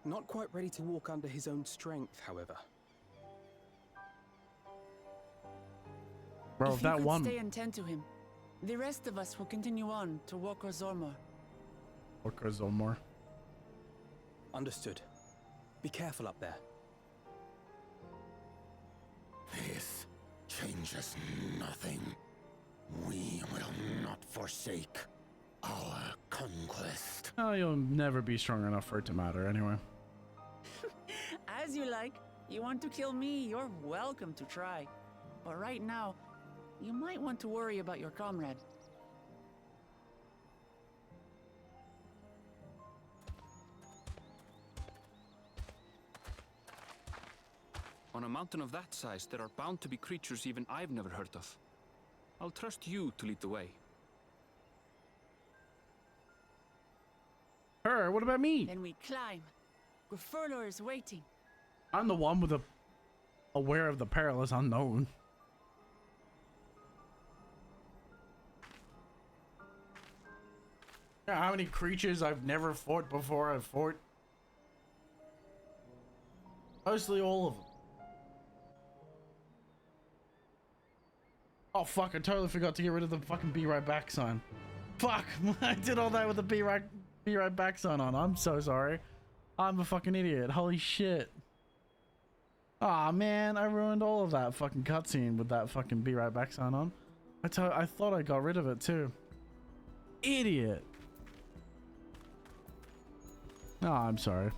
Not quite ready to walk under his own strength, however. Bro, if that you could one. Stay and tend to him. The rest of us will continue on to Zormor. Zormor. Understood. Be careful up there. This changes nothing. We will not forsake our conquest. Oh, you'll never be strong enough for it to matter anyway. As you like. You want to kill me, you're welcome to try. But right now, you might want to worry about your comrade. On a mountain of that size, there are bound to be creatures even I've never heard of. I'll trust you to lead the way. Her, what about me? Then we climb. Gefurler is waiting. I'm the one with the aware of the perilous unknown. Yeah, how many creatures I've never fought before I've fought? Mostly all of them. Oh fuck, I totally forgot to get rid of the fucking be right back sign. Fuck, I did all that with the be right back sign on. I'm so sorry. I'm a fucking idiot. Holy shit. Aw, man, I ruined all of that fucking cutscene with that fucking be right back sign on. I thought I got rid of it too. Idiot. Oh, I'm sorry.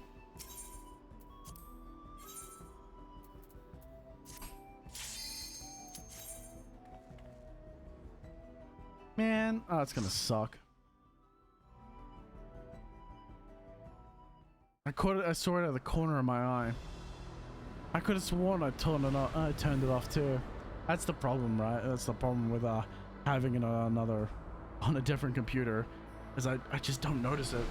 Man, oh, it's gonna suck. I saw it at the corner of my eye. I could have sworn I turned it off too. That's the problem, right? That's the problem with having it on a different computer, is I just don't notice it.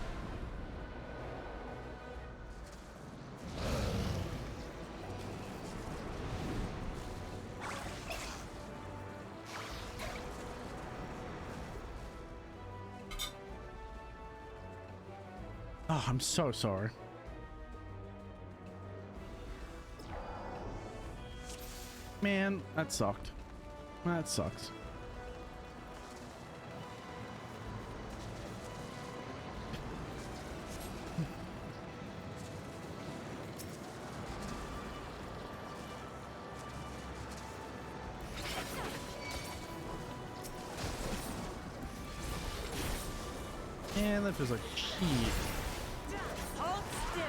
Oh, I'm so sorry. Man, that sucked. That sucks. Man, that feels like cheat. Hold still.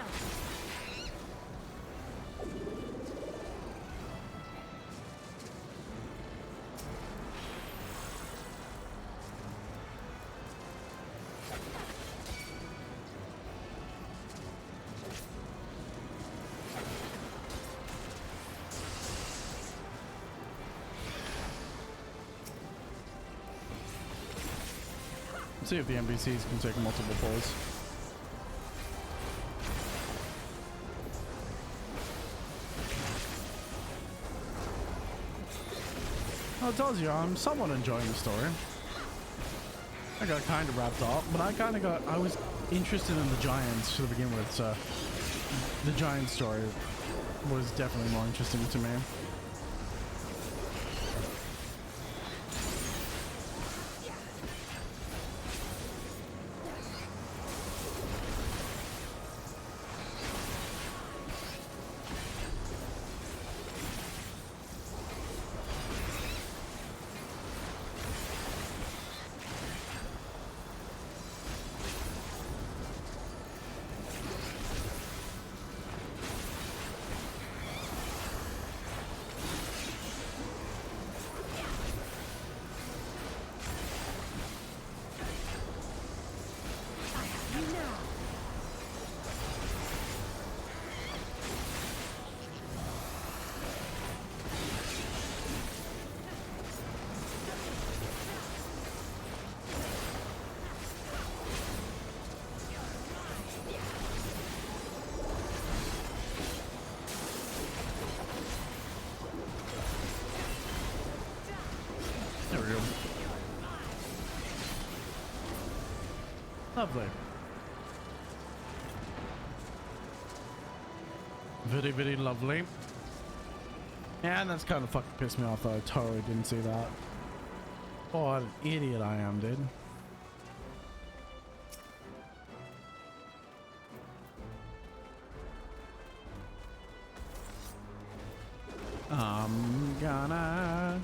See if the NPCs can take multiple pulls. Well, it tells you I'm somewhat enjoying the story. I got kind of wrapped up, but I was interested in the giants to begin with, so the giant story was definitely more interesting to me. There we go. Lovely. Very, very lovely. And that's kind of fucking pissed me off though. I totally didn't see that. Oh, what an idiot I am, dude. I'm gonna...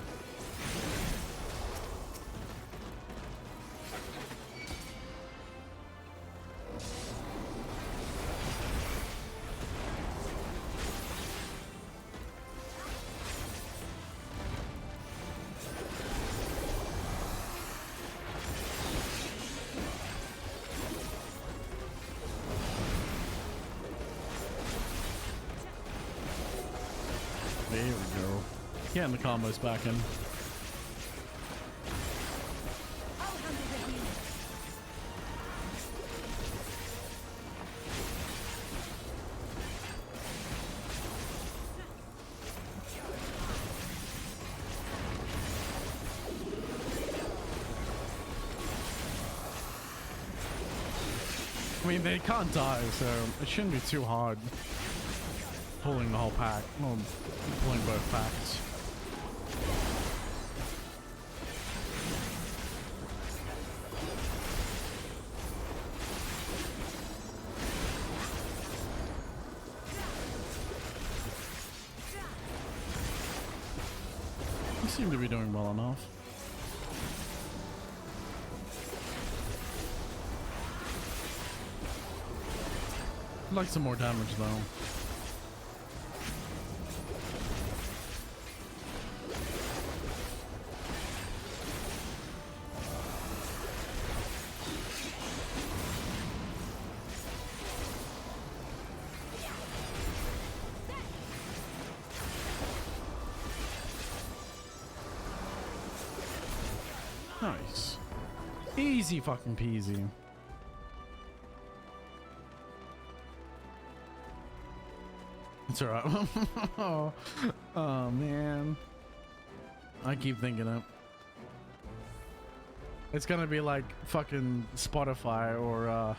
There we go. Getting the combos back in. I mean, they can't die, so it shouldn't be too hard. Pulling the whole pack. Well, pulling both packs. You seem to be doing well enough. I'd like some more damage though. Nice. Easy fucking peasy. It's alright. Oh man. I keep thinking it. It's gonna be like fucking Spotify or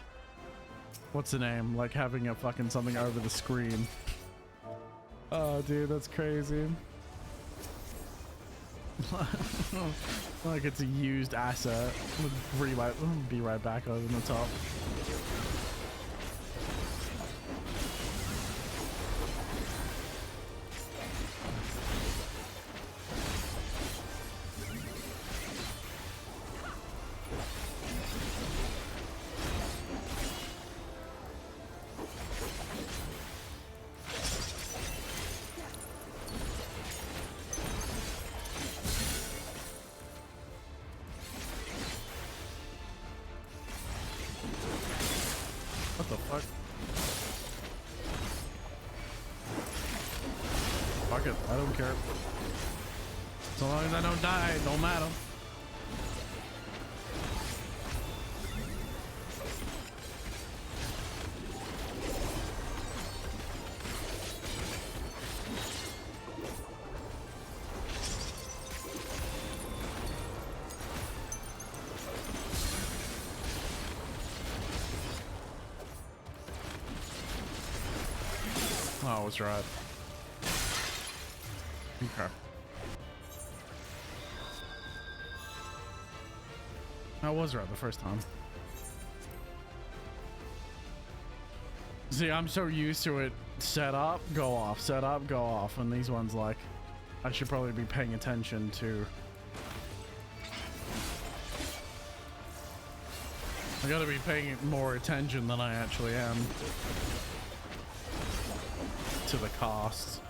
what's the name? Like having a fucking something over the screen. Oh dude, that's crazy. Like it's a used asset. Be right back over the top. What the fuck? Fuck it, I don't care. So long as I don't die, it don't matter. I was right. Okay. I was right the first time. See, I'm so used to it. Set up, go off. Set up, go off. And these ones, like, I should probably be paying attention to. I gotta be paying more attention than I actually am to the costs.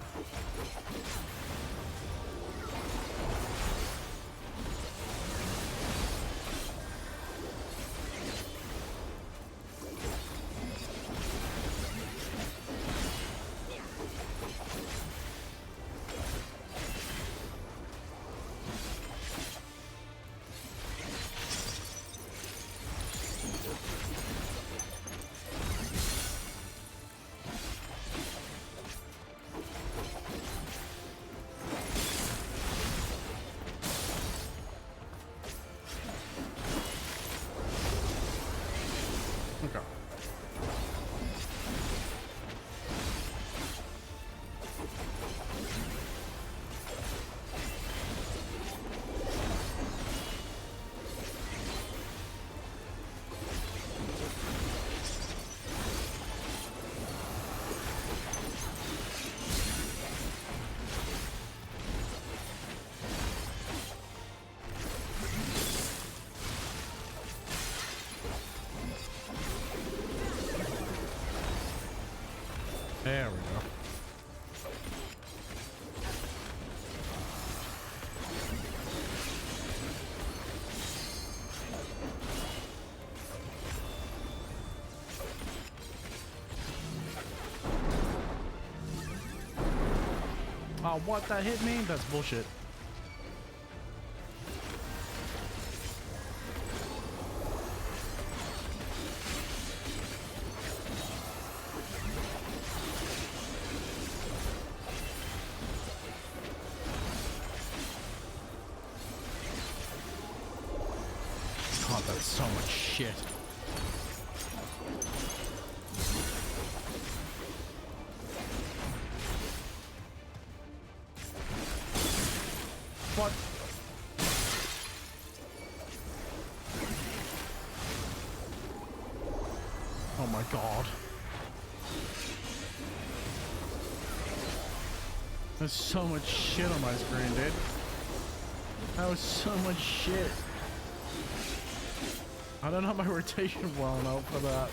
There we go. Oh, what? That hit me? That's bullshit. God, that's so much shit. What? Oh my god. There's so much shit on my screen, dude. That was so much shit. I don't have my rotation well enough for that.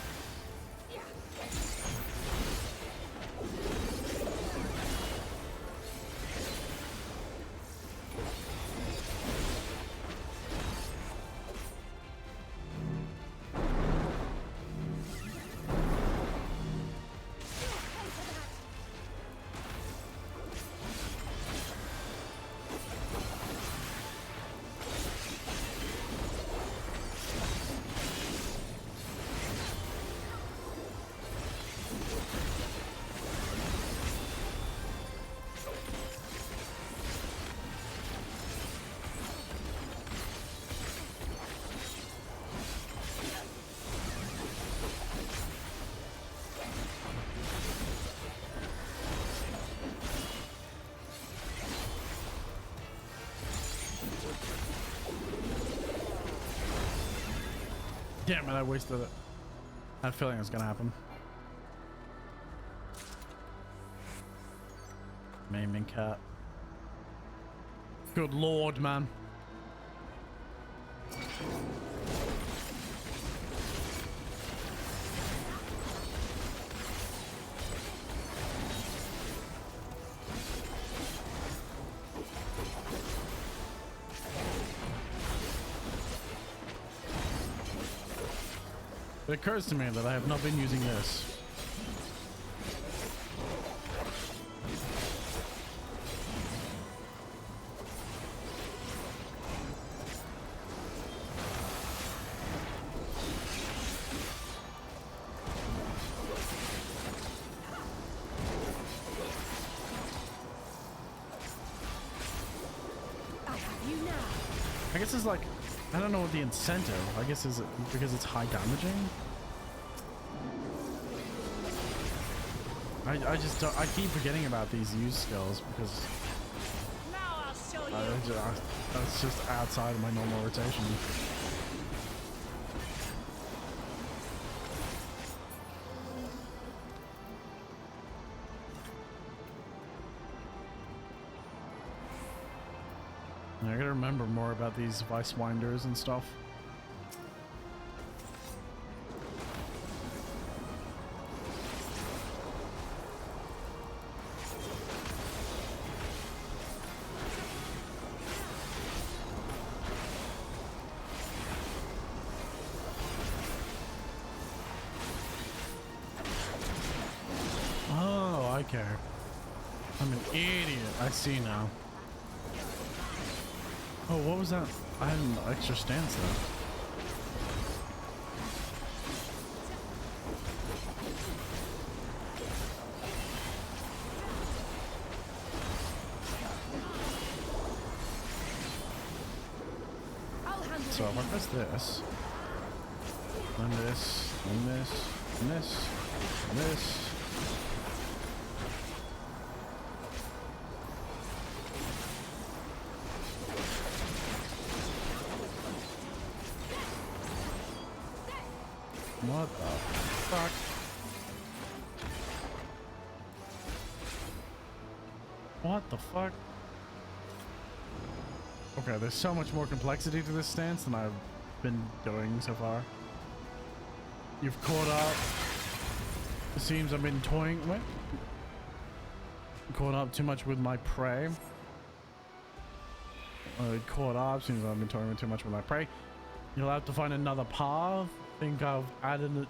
Damn it, I wasted it. I had a feeling it was gonna happen. Maiming cat. Good lord, man. It occurs to me that I have not been using this. I guess it's like, I don't know what the incentive. I guess is it because it's high damaging? I just don't, I keep forgetting about these use skills because Now I'll show you. that's just outside of my normal rotation. I gotta remember more about these vice winders and stuff. Oh, I care. I'm an idiot. I see now. Oh, what was that? I had an extra stance there. So if I press this, then this, and this, and this, and this. What the fuck? What the fuck? Okay, there's so much more complexity to this stance than I've been doing so far. You've caught up. It seems I've been toying. What? Caught up too much with my prey. Caught up. Seems I've been toying too much with my prey. You'll have to find another path. I think I've added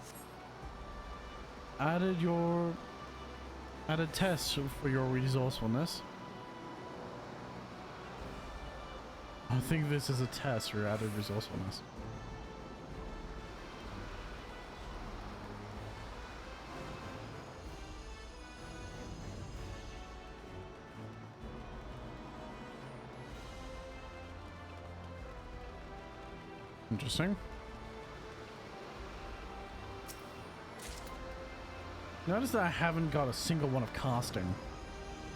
tests for your resourcefulness. I think this is a test for your added resourcefulness. Interesting. Notice that I haven't got a single one of casting,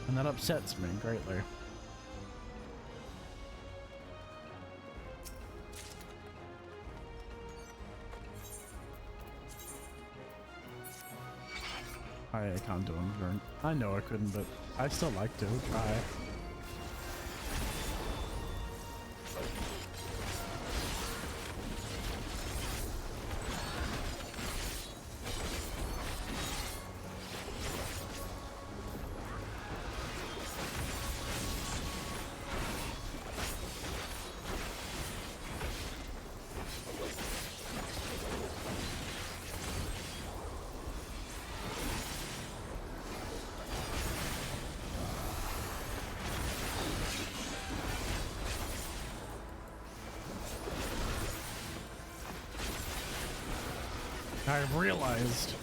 and that upsets me greatly. I can't do them. I know I couldn't, but I still like to try. I've realized.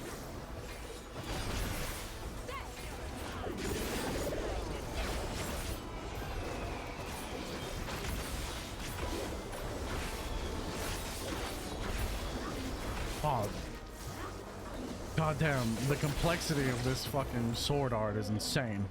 Oh. Goddamn, the complexity of this fucking sword art is insane.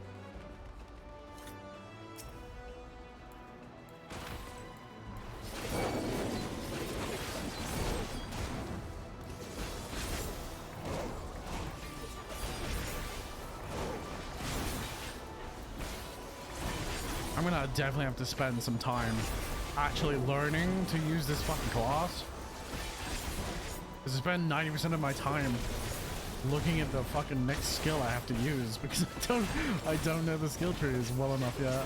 I'm gonna definitely have to spend some time actually learning to use this fucking class. Because I spend 90% of my time looking at the fucking next skill I have to use because I don't know the skill trees well enough yet.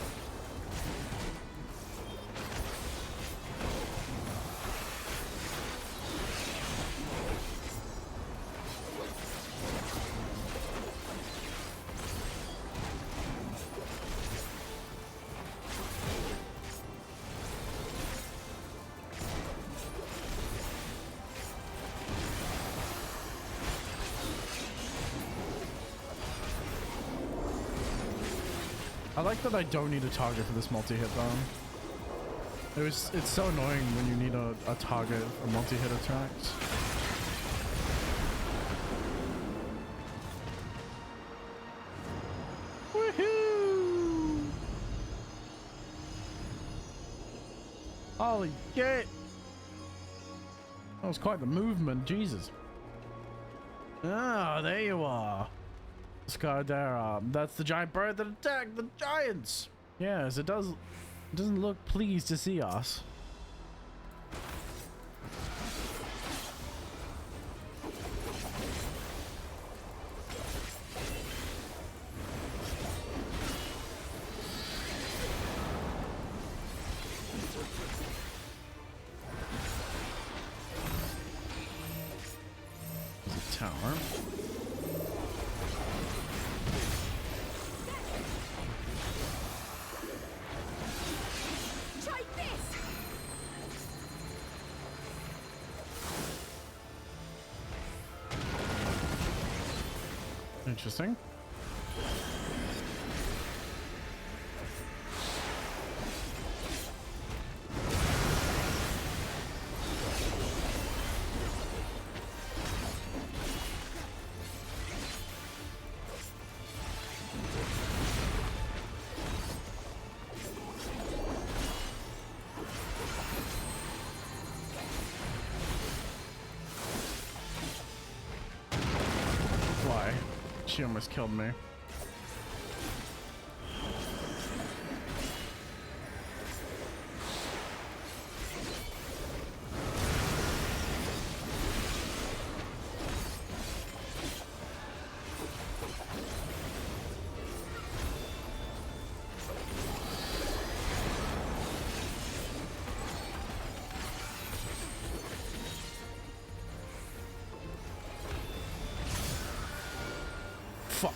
I like that I don't need a target for this multi-hit though. It's so annoying when you need a target for multi-hit attacks. Holy shit! That was quite the movement, Jesus. Ah, there you are. Scardera. That's the giant bird that attacked the giants. Yes, it does. It doesn't look pleased to see us. Tower. Try this. Interesting. She almost killed me. Fuck.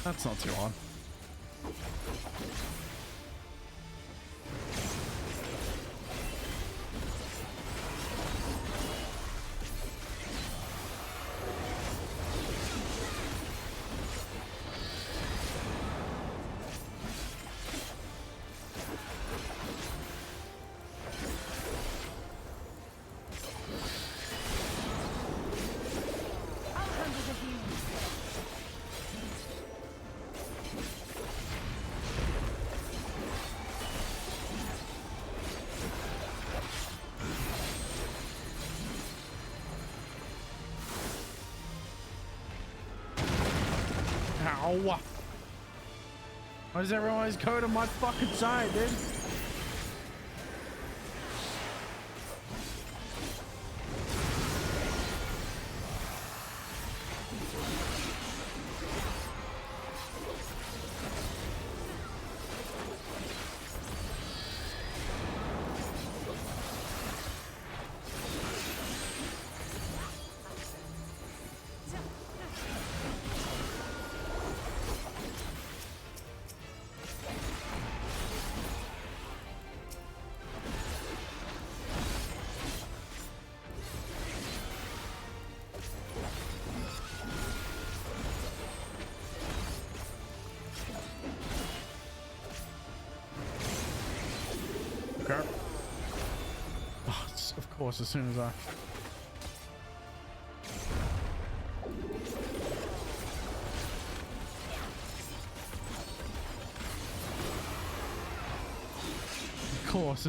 That's not too hard. Ow. Why does everyone always go to my fucking side, dude? Okay. Oh, of course, as soon as I... Of course,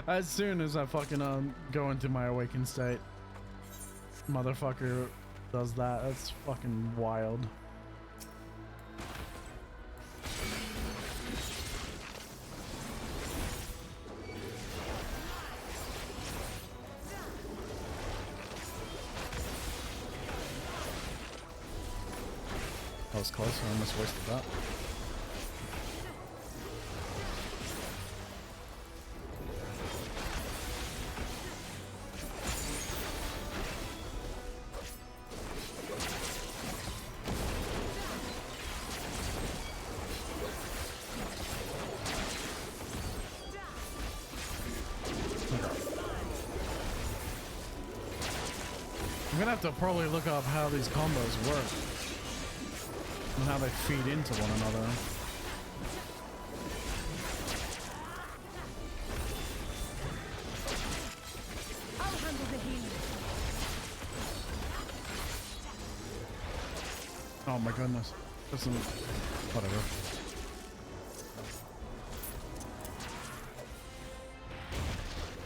as soon as I fucking go into my awakened state, motherfucker does that. That's fucking wild. That was close. I almost wasted that. I'm gonna have to probably look up how these combos work and how they feed into one another. Oh my goodness. Doesn't... Whatever.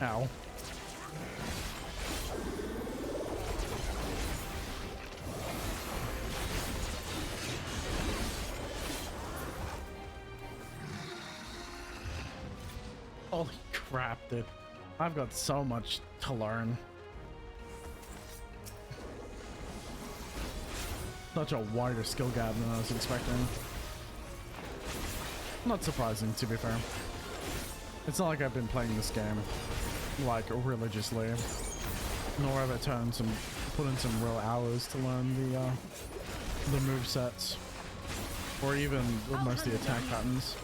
Ow. Holy crap, dude. I've got so much to learn. Such a wider skill gap than I was expecting. Not surprising, to be fair. It's not like I've been playing this game like religiously, nor have I put in some real hours to learn the move sets, or even most of the attack patterns.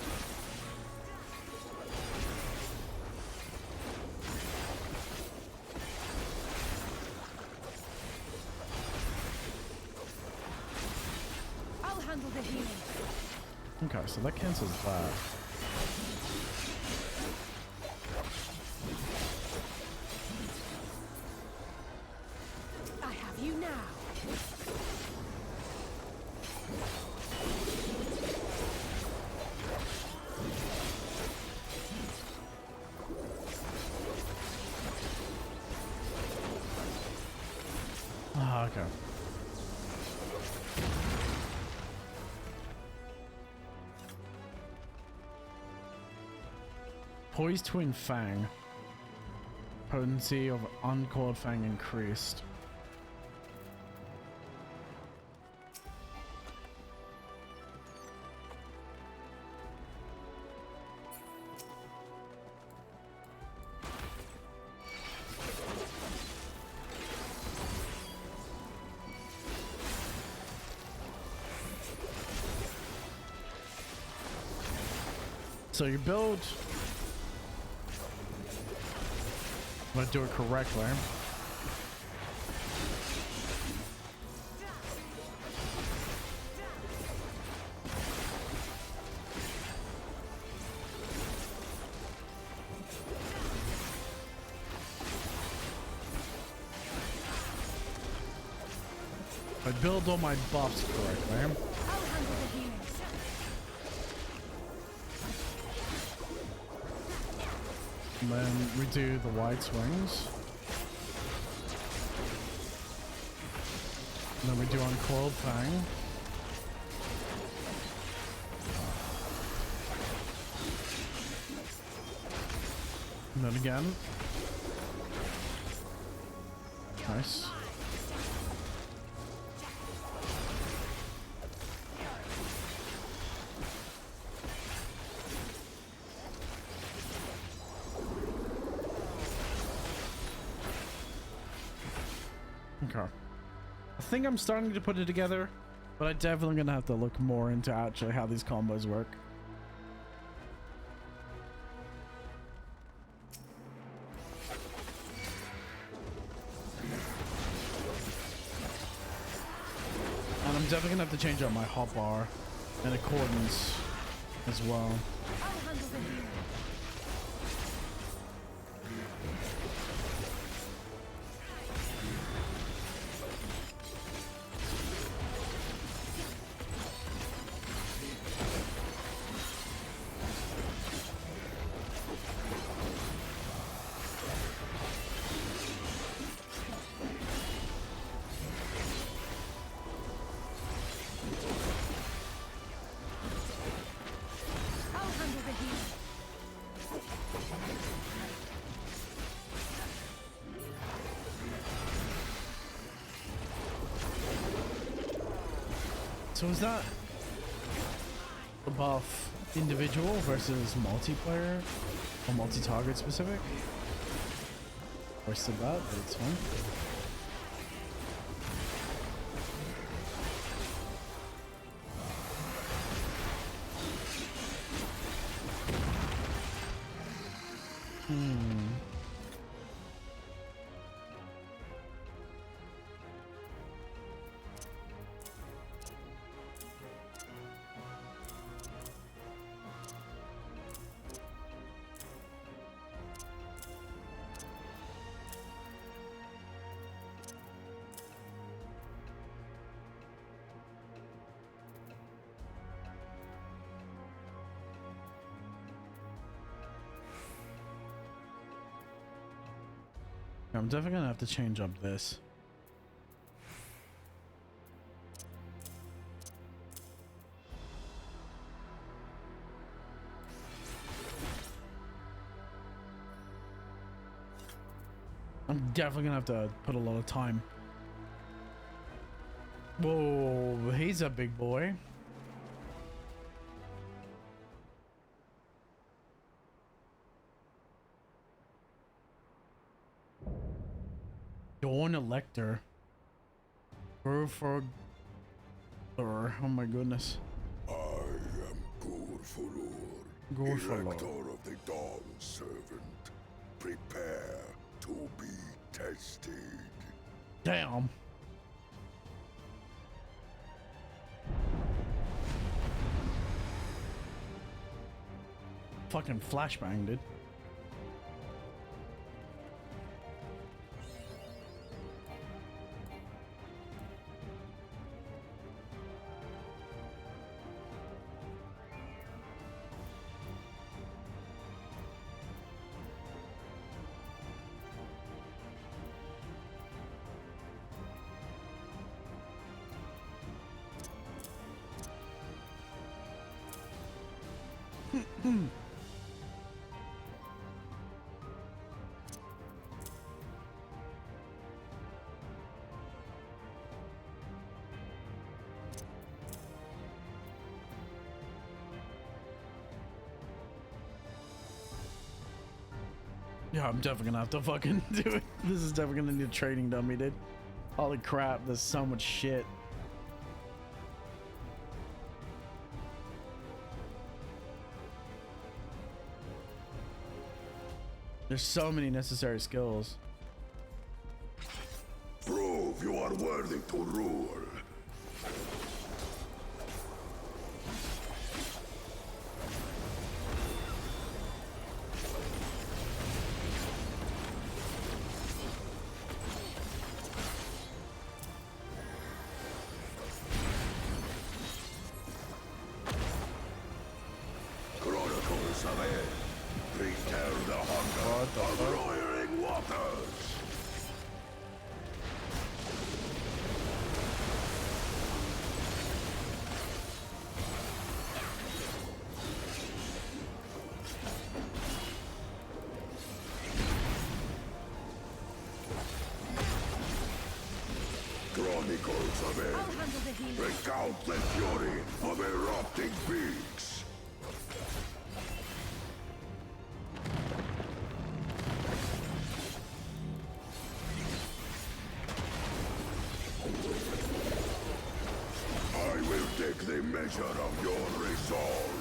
I'll handle the healing. Okay, so that cancels that. I have you now. Ah, okay. Poised Twin Fang. Potency of Uncoiled Fang increased. So you build... I'm gonna do it correctly. I build all my buffs correctly. And then we do the wide swings. And then we do Uncoiled Fang. And then again. Nice. Okay. I think I'm starting to put it together, but I'm definitely gonna have to look more into actually how these combos work. And I'm definitely gonna have to change out my hotbar in accordance as well. So is that a buff individual versus multiplayer or multi-target specific? Or still that, but it's fine. I'm definitely gonna have to change up this. I'm definitely gonna have to put a lot of time. Whoa, he's a big boy. Dawn Elector. Burford. Oh my goodness. I am Gurfulur, Elector of the Dawn Servant. Prepare to be tested. Damn. Fucking flashbang, dude. Yeah, I'm definitely gonna have to fucking do it. This is definitely gonna need a training dummy, dude. Holy crap, there's so much shit. There's so many necessary skills. Prove you are worthy to rule. Chronicles of it. Return the hunger of roaring waters. Chronicles of it. Recount the fury of erupting beaks. I will take the measure of your resolve.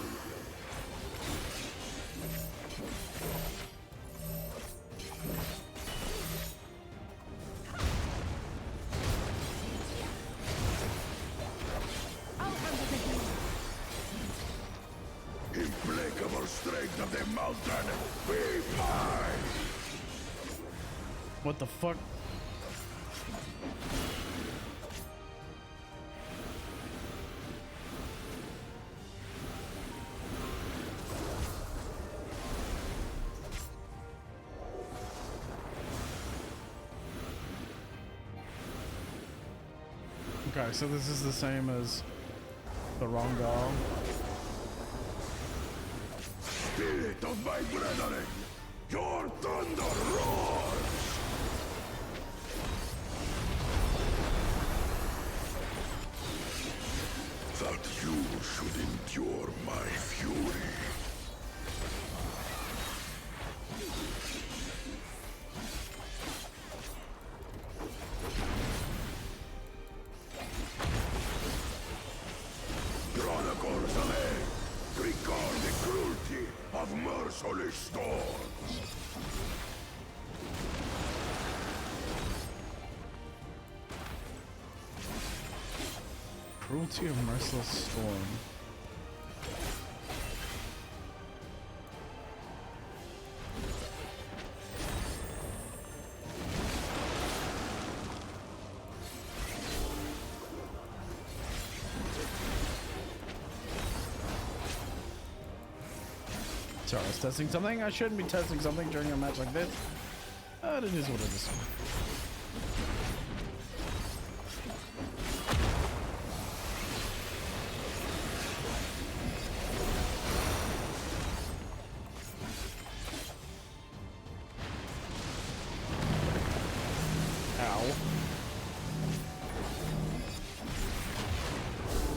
Implacable strength of the mountain, be mine! What the fuck? Okay, so this is the same as the Rongal. Spirit of my brethren, your thunder roars! That you should endure my fury. Chronicles of it, record the cruelty of merciless storms. Cruelty of Merciless Storm. Sorry, I was testing something. I shouldn't be testing something during a match like this. But it is what it is.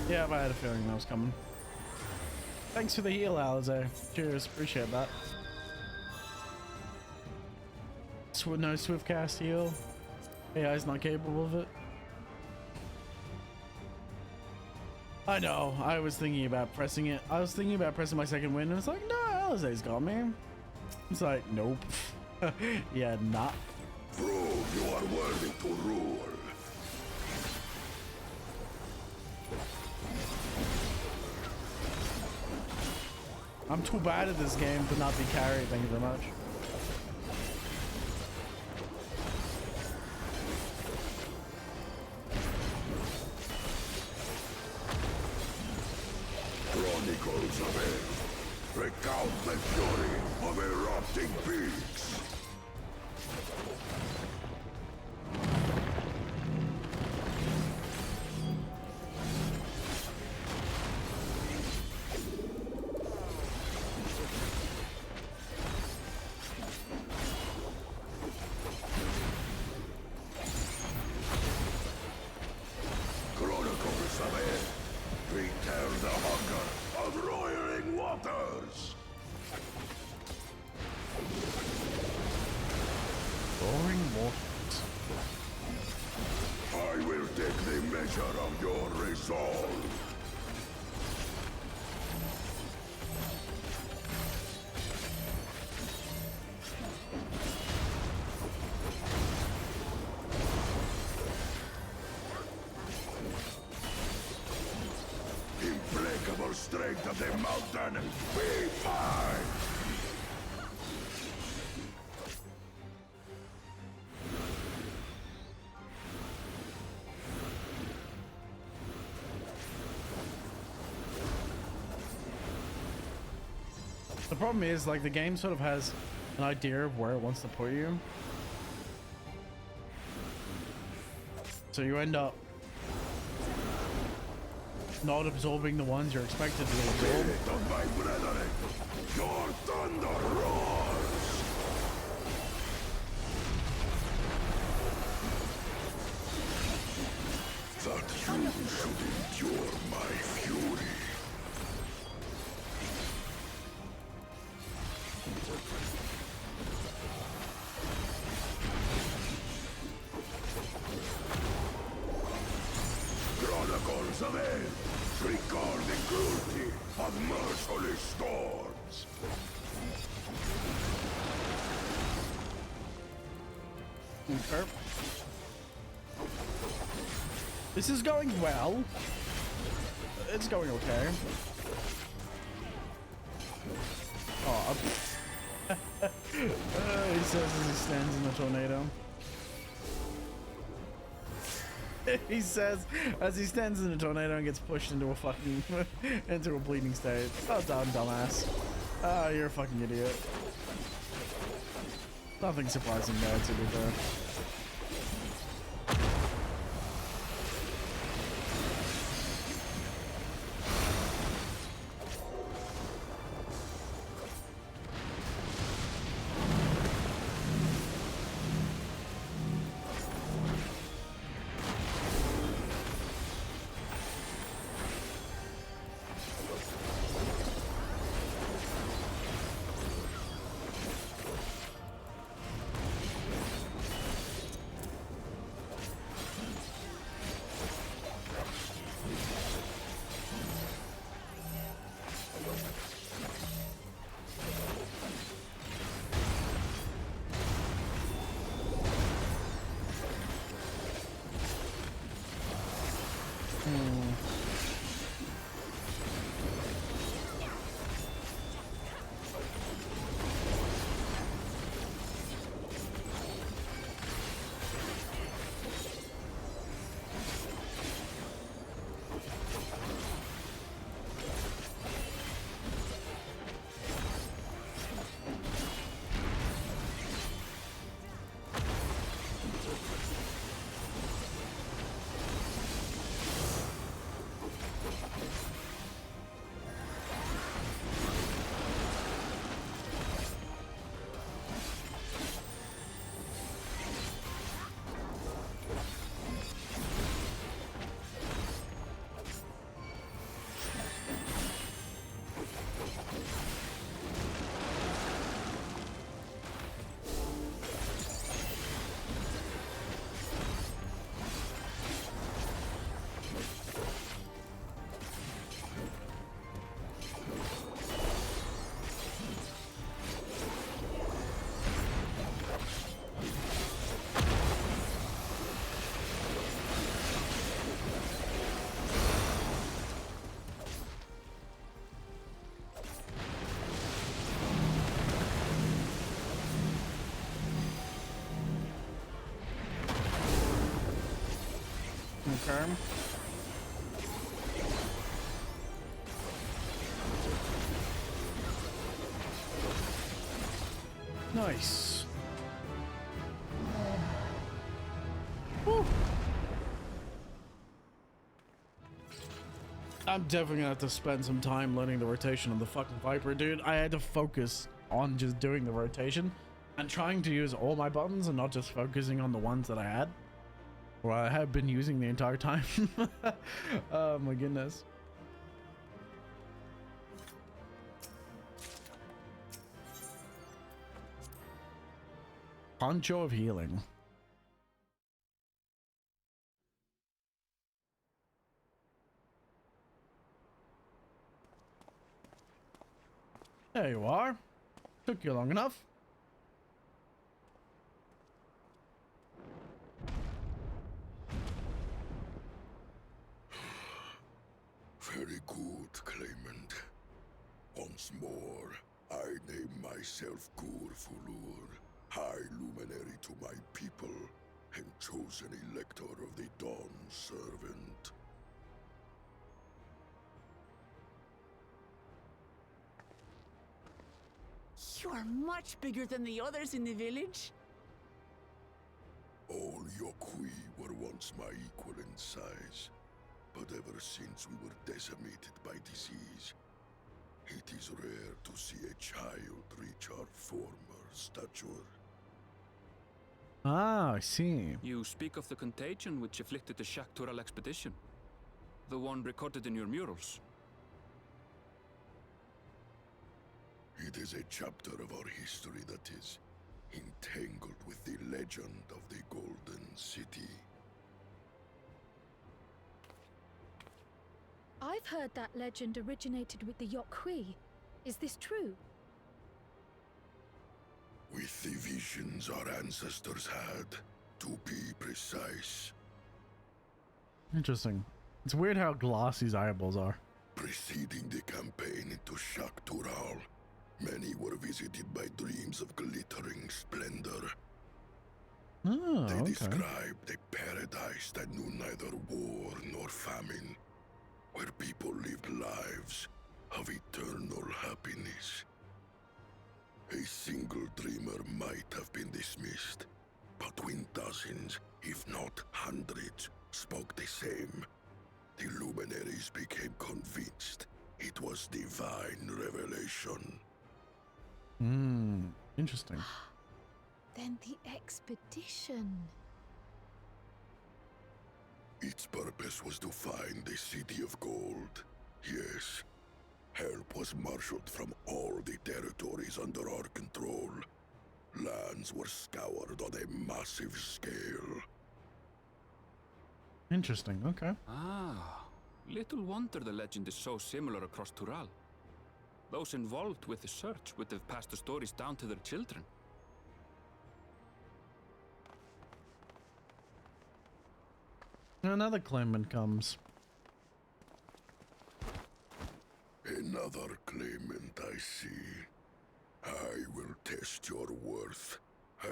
Yeah, I had a feeling that was coming. Thanks for the heal, Alize. Cheers, appreciate that. No swift cast heal. AI's not capable of it. I know, I was thinking about pressing it. I was thinking about pressing my second win and it's like, no, Alize's got me. It's like, nope. Yeah, not. Prove you are worthy to rule. I'm too bad at this game to not be carried, thank you very much. Chronicles of it recount the fury of erupting peaks. Strength of the mountain, be fine! The problem is, like, the game sort of has an idea of where it wants to put you. So you end up not absorbing the ones you're expected to absorb. My brethren, your thunder roars! That you should endure my fury. Chronicles of Hell record the cruelty of merciless storms. Okay. This is going well. It's going okay. Oh, he says as he stands in the tornado. He says as he stands in a tornado and gets pushed into a fucking into a bleeding state. Oh, dumbass. Oh, you're a fucking idiot. Nothing surprising there, to be fair. Okay. Nice. Woo. I'm definitely gonna have to spend some time learning the rotation of the fucking Viper, dude. I had to focus on just doing the rotation and trying to use all my buttons and not just focusing on the ones that I had, or I have been using the entire time. Oh my goodness. Poncho of healing. There you are. Took you long enough. Very good, Claimant. Once more, I name myself Gur Fulur, High Luminary to my people, and chosen Elector of the Dawn Servant. You are much bigger than the others in the village. All Yokui were once my equal in size, but ever since we were decimated by disease, it is rare to see a child reach our former stature. Ah, I see. You speak of the contagion which afflicted the Shaktural expedition. The one recorded in your murals. It is a chapter of our history that is entangled with the legend of the Golden City. I've heard that legend originated with the Yokui. Is this true? With the visions our ancestors had, to be precise. Interesting. It's weird how glossy his eyeballs are. Preceding the campaign into Shaktural, many were visited by dreams of glittering splendor. Oh, They okay. described a paradise that knew neither war nor famine, where people lived lives of eternal happiness. A single dreamer might have been dismissed, but when dozens, if not hundreds, spoke the same, the luminaries became convinced it was divine revelation. Interesting. Then the expedition. Its purpose was to find the City of Gold. Yes, help was marshaled from all the territories under our control. Lands were scoured on a massive scale. Interesting, okay. Ah, little wonder the legend is so similar across Tural. Those involved with the search would have passed the stories down to their children. Another claimant comes. Another claimant, I see. I will test your worth,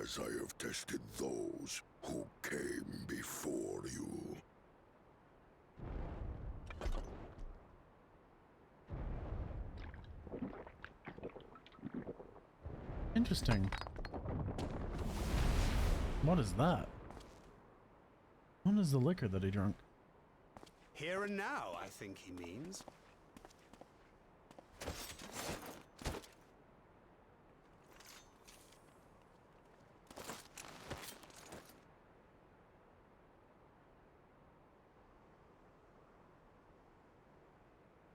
as I have tested those who came before you. Interesting. What is that? What is the liquor that he drank? Here and now, I think he means.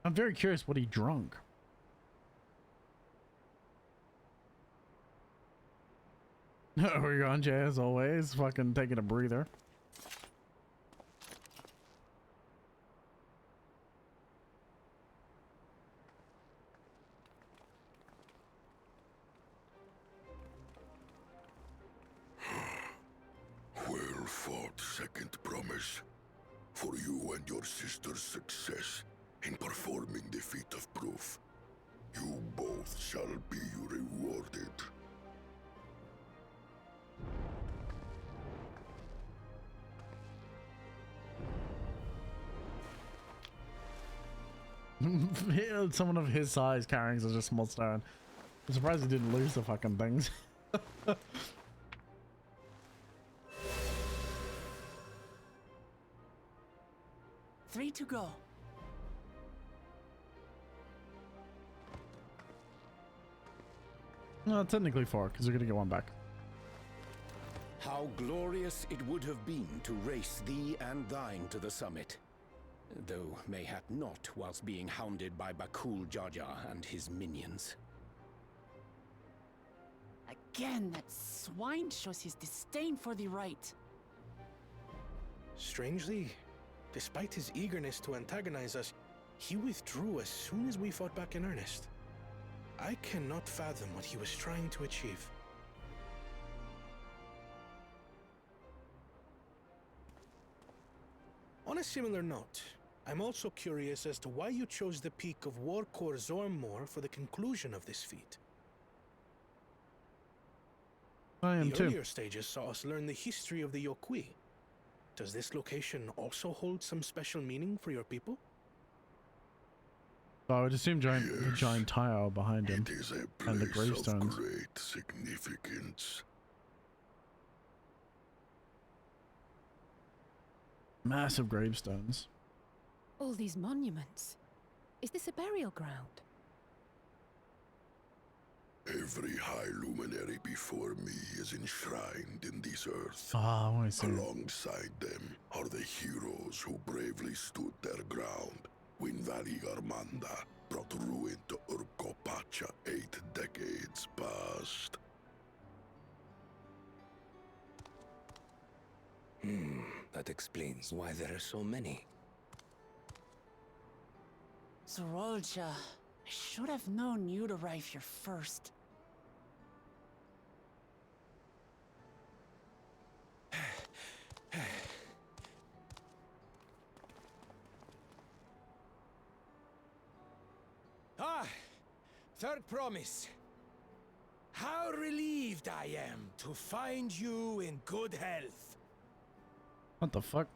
I'm very curious what he drunk. We're going, Jay, as always. Fucking taking a breather. Well fought, second promise. For you and your sister's success in performing the feat of proof. You both shall be rewarded. Someone of his size carrying such a small stone. I'm surprised he didn't lose the fucking things. 3 to go. No, technically 4, because you're gonna get one back. How glorious it would have been to race thee and thine to the summit. Though mayhap not whilst being hounded by Bakul Jaja and his minions. Again, that swine shows his disdain for the right. Strangely, despite his eagerness to antagonize us, he withdrew as soon as we fought back in earnest. I cannot fathom what he was trying to achieve. On a similar note, I'm also curious as to why you chose the peak of Warkor Zormor for the conclusion of this feat. I am the too. earlier stages saw us learn the history of the Yokui. Does this location also hold some special meaning for your people? So I would assume the giant tile behind him It is a and the place of gravestones. great significance. Massive gravestones. All these monuments. Is this a burial ground? Every high luminary before me is enshrined in this earth. Ah, I see. Alongside them are the heroes who bravely stood their ground when Valigarmanda brought ruin to Urkopacha 8 decades past. That explains why there are so many. Zorolja, I should have known you'd arrive here first. Third promise. How relieved I am to find you in good health. What the fuck?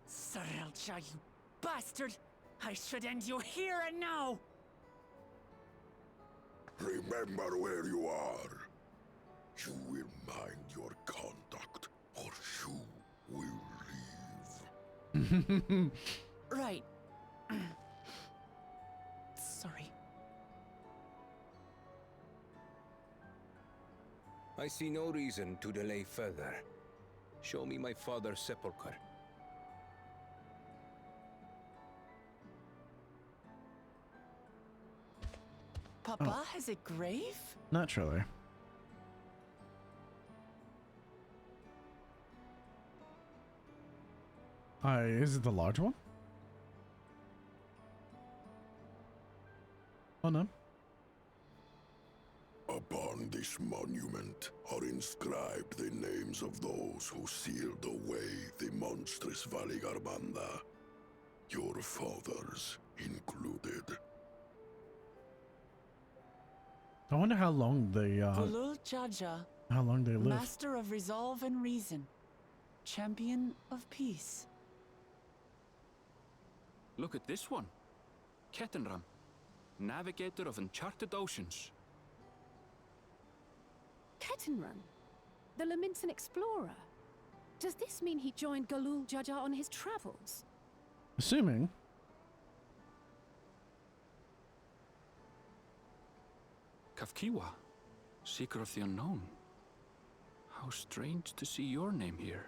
Zorolja, you bastard! I should end you here and now! Remember where you are. You will mind your conduct, or you will leave. Right. Sorry. I see no reason to delay further. Show me my father's sepulchre. Papa has a grave? Naturally. Is it the large one? Oh no. Upon this monument are inscribed the names of those who sealed away the monstrous Valigarmanda, your fathers included. I wonder how long they Gulul Jaja, how long they live. Master of Resolve and Reason, Champion of Peace. Look at this one. Kettenram, Navigator of Uncharted Oceans. Kettenrun, the Laminsan explorer. Does this mean he joined Gulul Jaja on his travels? Assuming. Kafkiwa, Seeker of the Unknown. How strange to see your name here.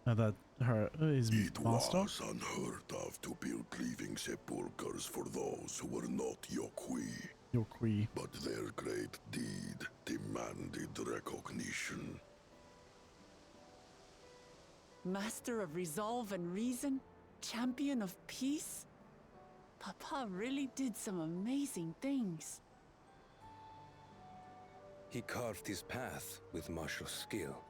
That her is master. It was unheard of to build living sepulchres for those who were not Yokui. Yokui. But their great deed demanded recognition. Master of Resolve and Reason, Champion of Peace? Papa really did some amazing things. He carved his path with martial skill.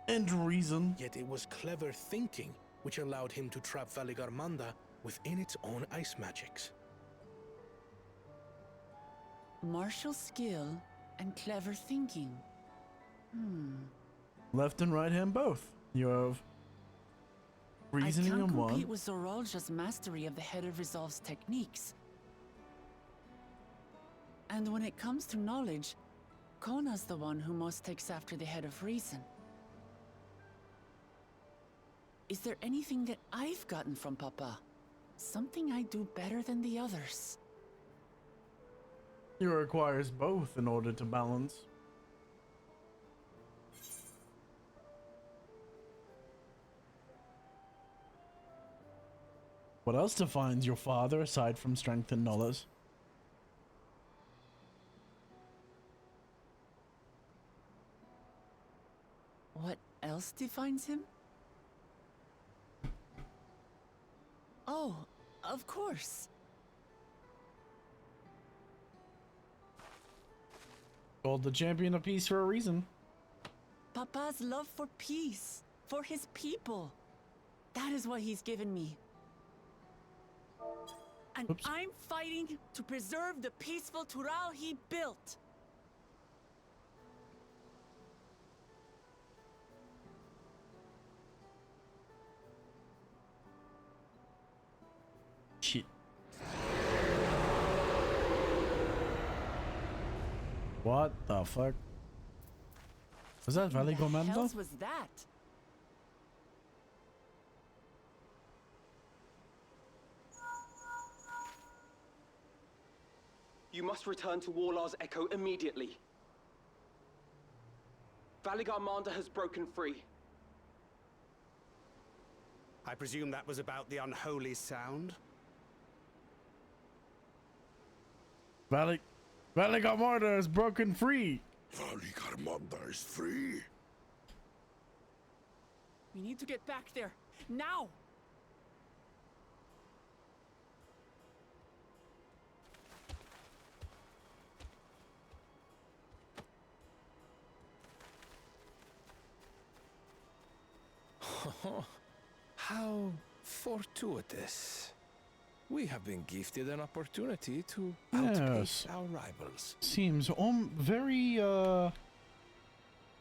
And reason. Yet it was clever thinking which allowed him to trap Valigarmanda within its own ice magics. Martial skill and clever thinking. Left and right hand both. You have Reasoning I can't on what? compete with Zoralja's mastery of the Head of Resolve's techniques. And when it comes to knowledge, Kona's the one who most takes after the Head of Reason. Is there anything that I've gotten from Papa? Something I do better than the others? It requires both in order to balance. What else defines your father aside from strength and knowledge? What else defines him? Oh, of course. Called the champion of peace for a reason. Papa's love for peace, for his people. That is what he's given me. And Oops. I'm fighting to preserve the peaceful Tural he built. Shit. What the fuck? Was that Valley What the Commander? hell was that? You must return to Warlar's Echo immediately. Valigarmanda has broken free. I presume that was about the unholy sound? Valigarmanda is broken free. Valigarmanda is free. We need to get back there, now! How fortuitous. We have been gifted an opportunity to Yes. outpace our rivals. Seems very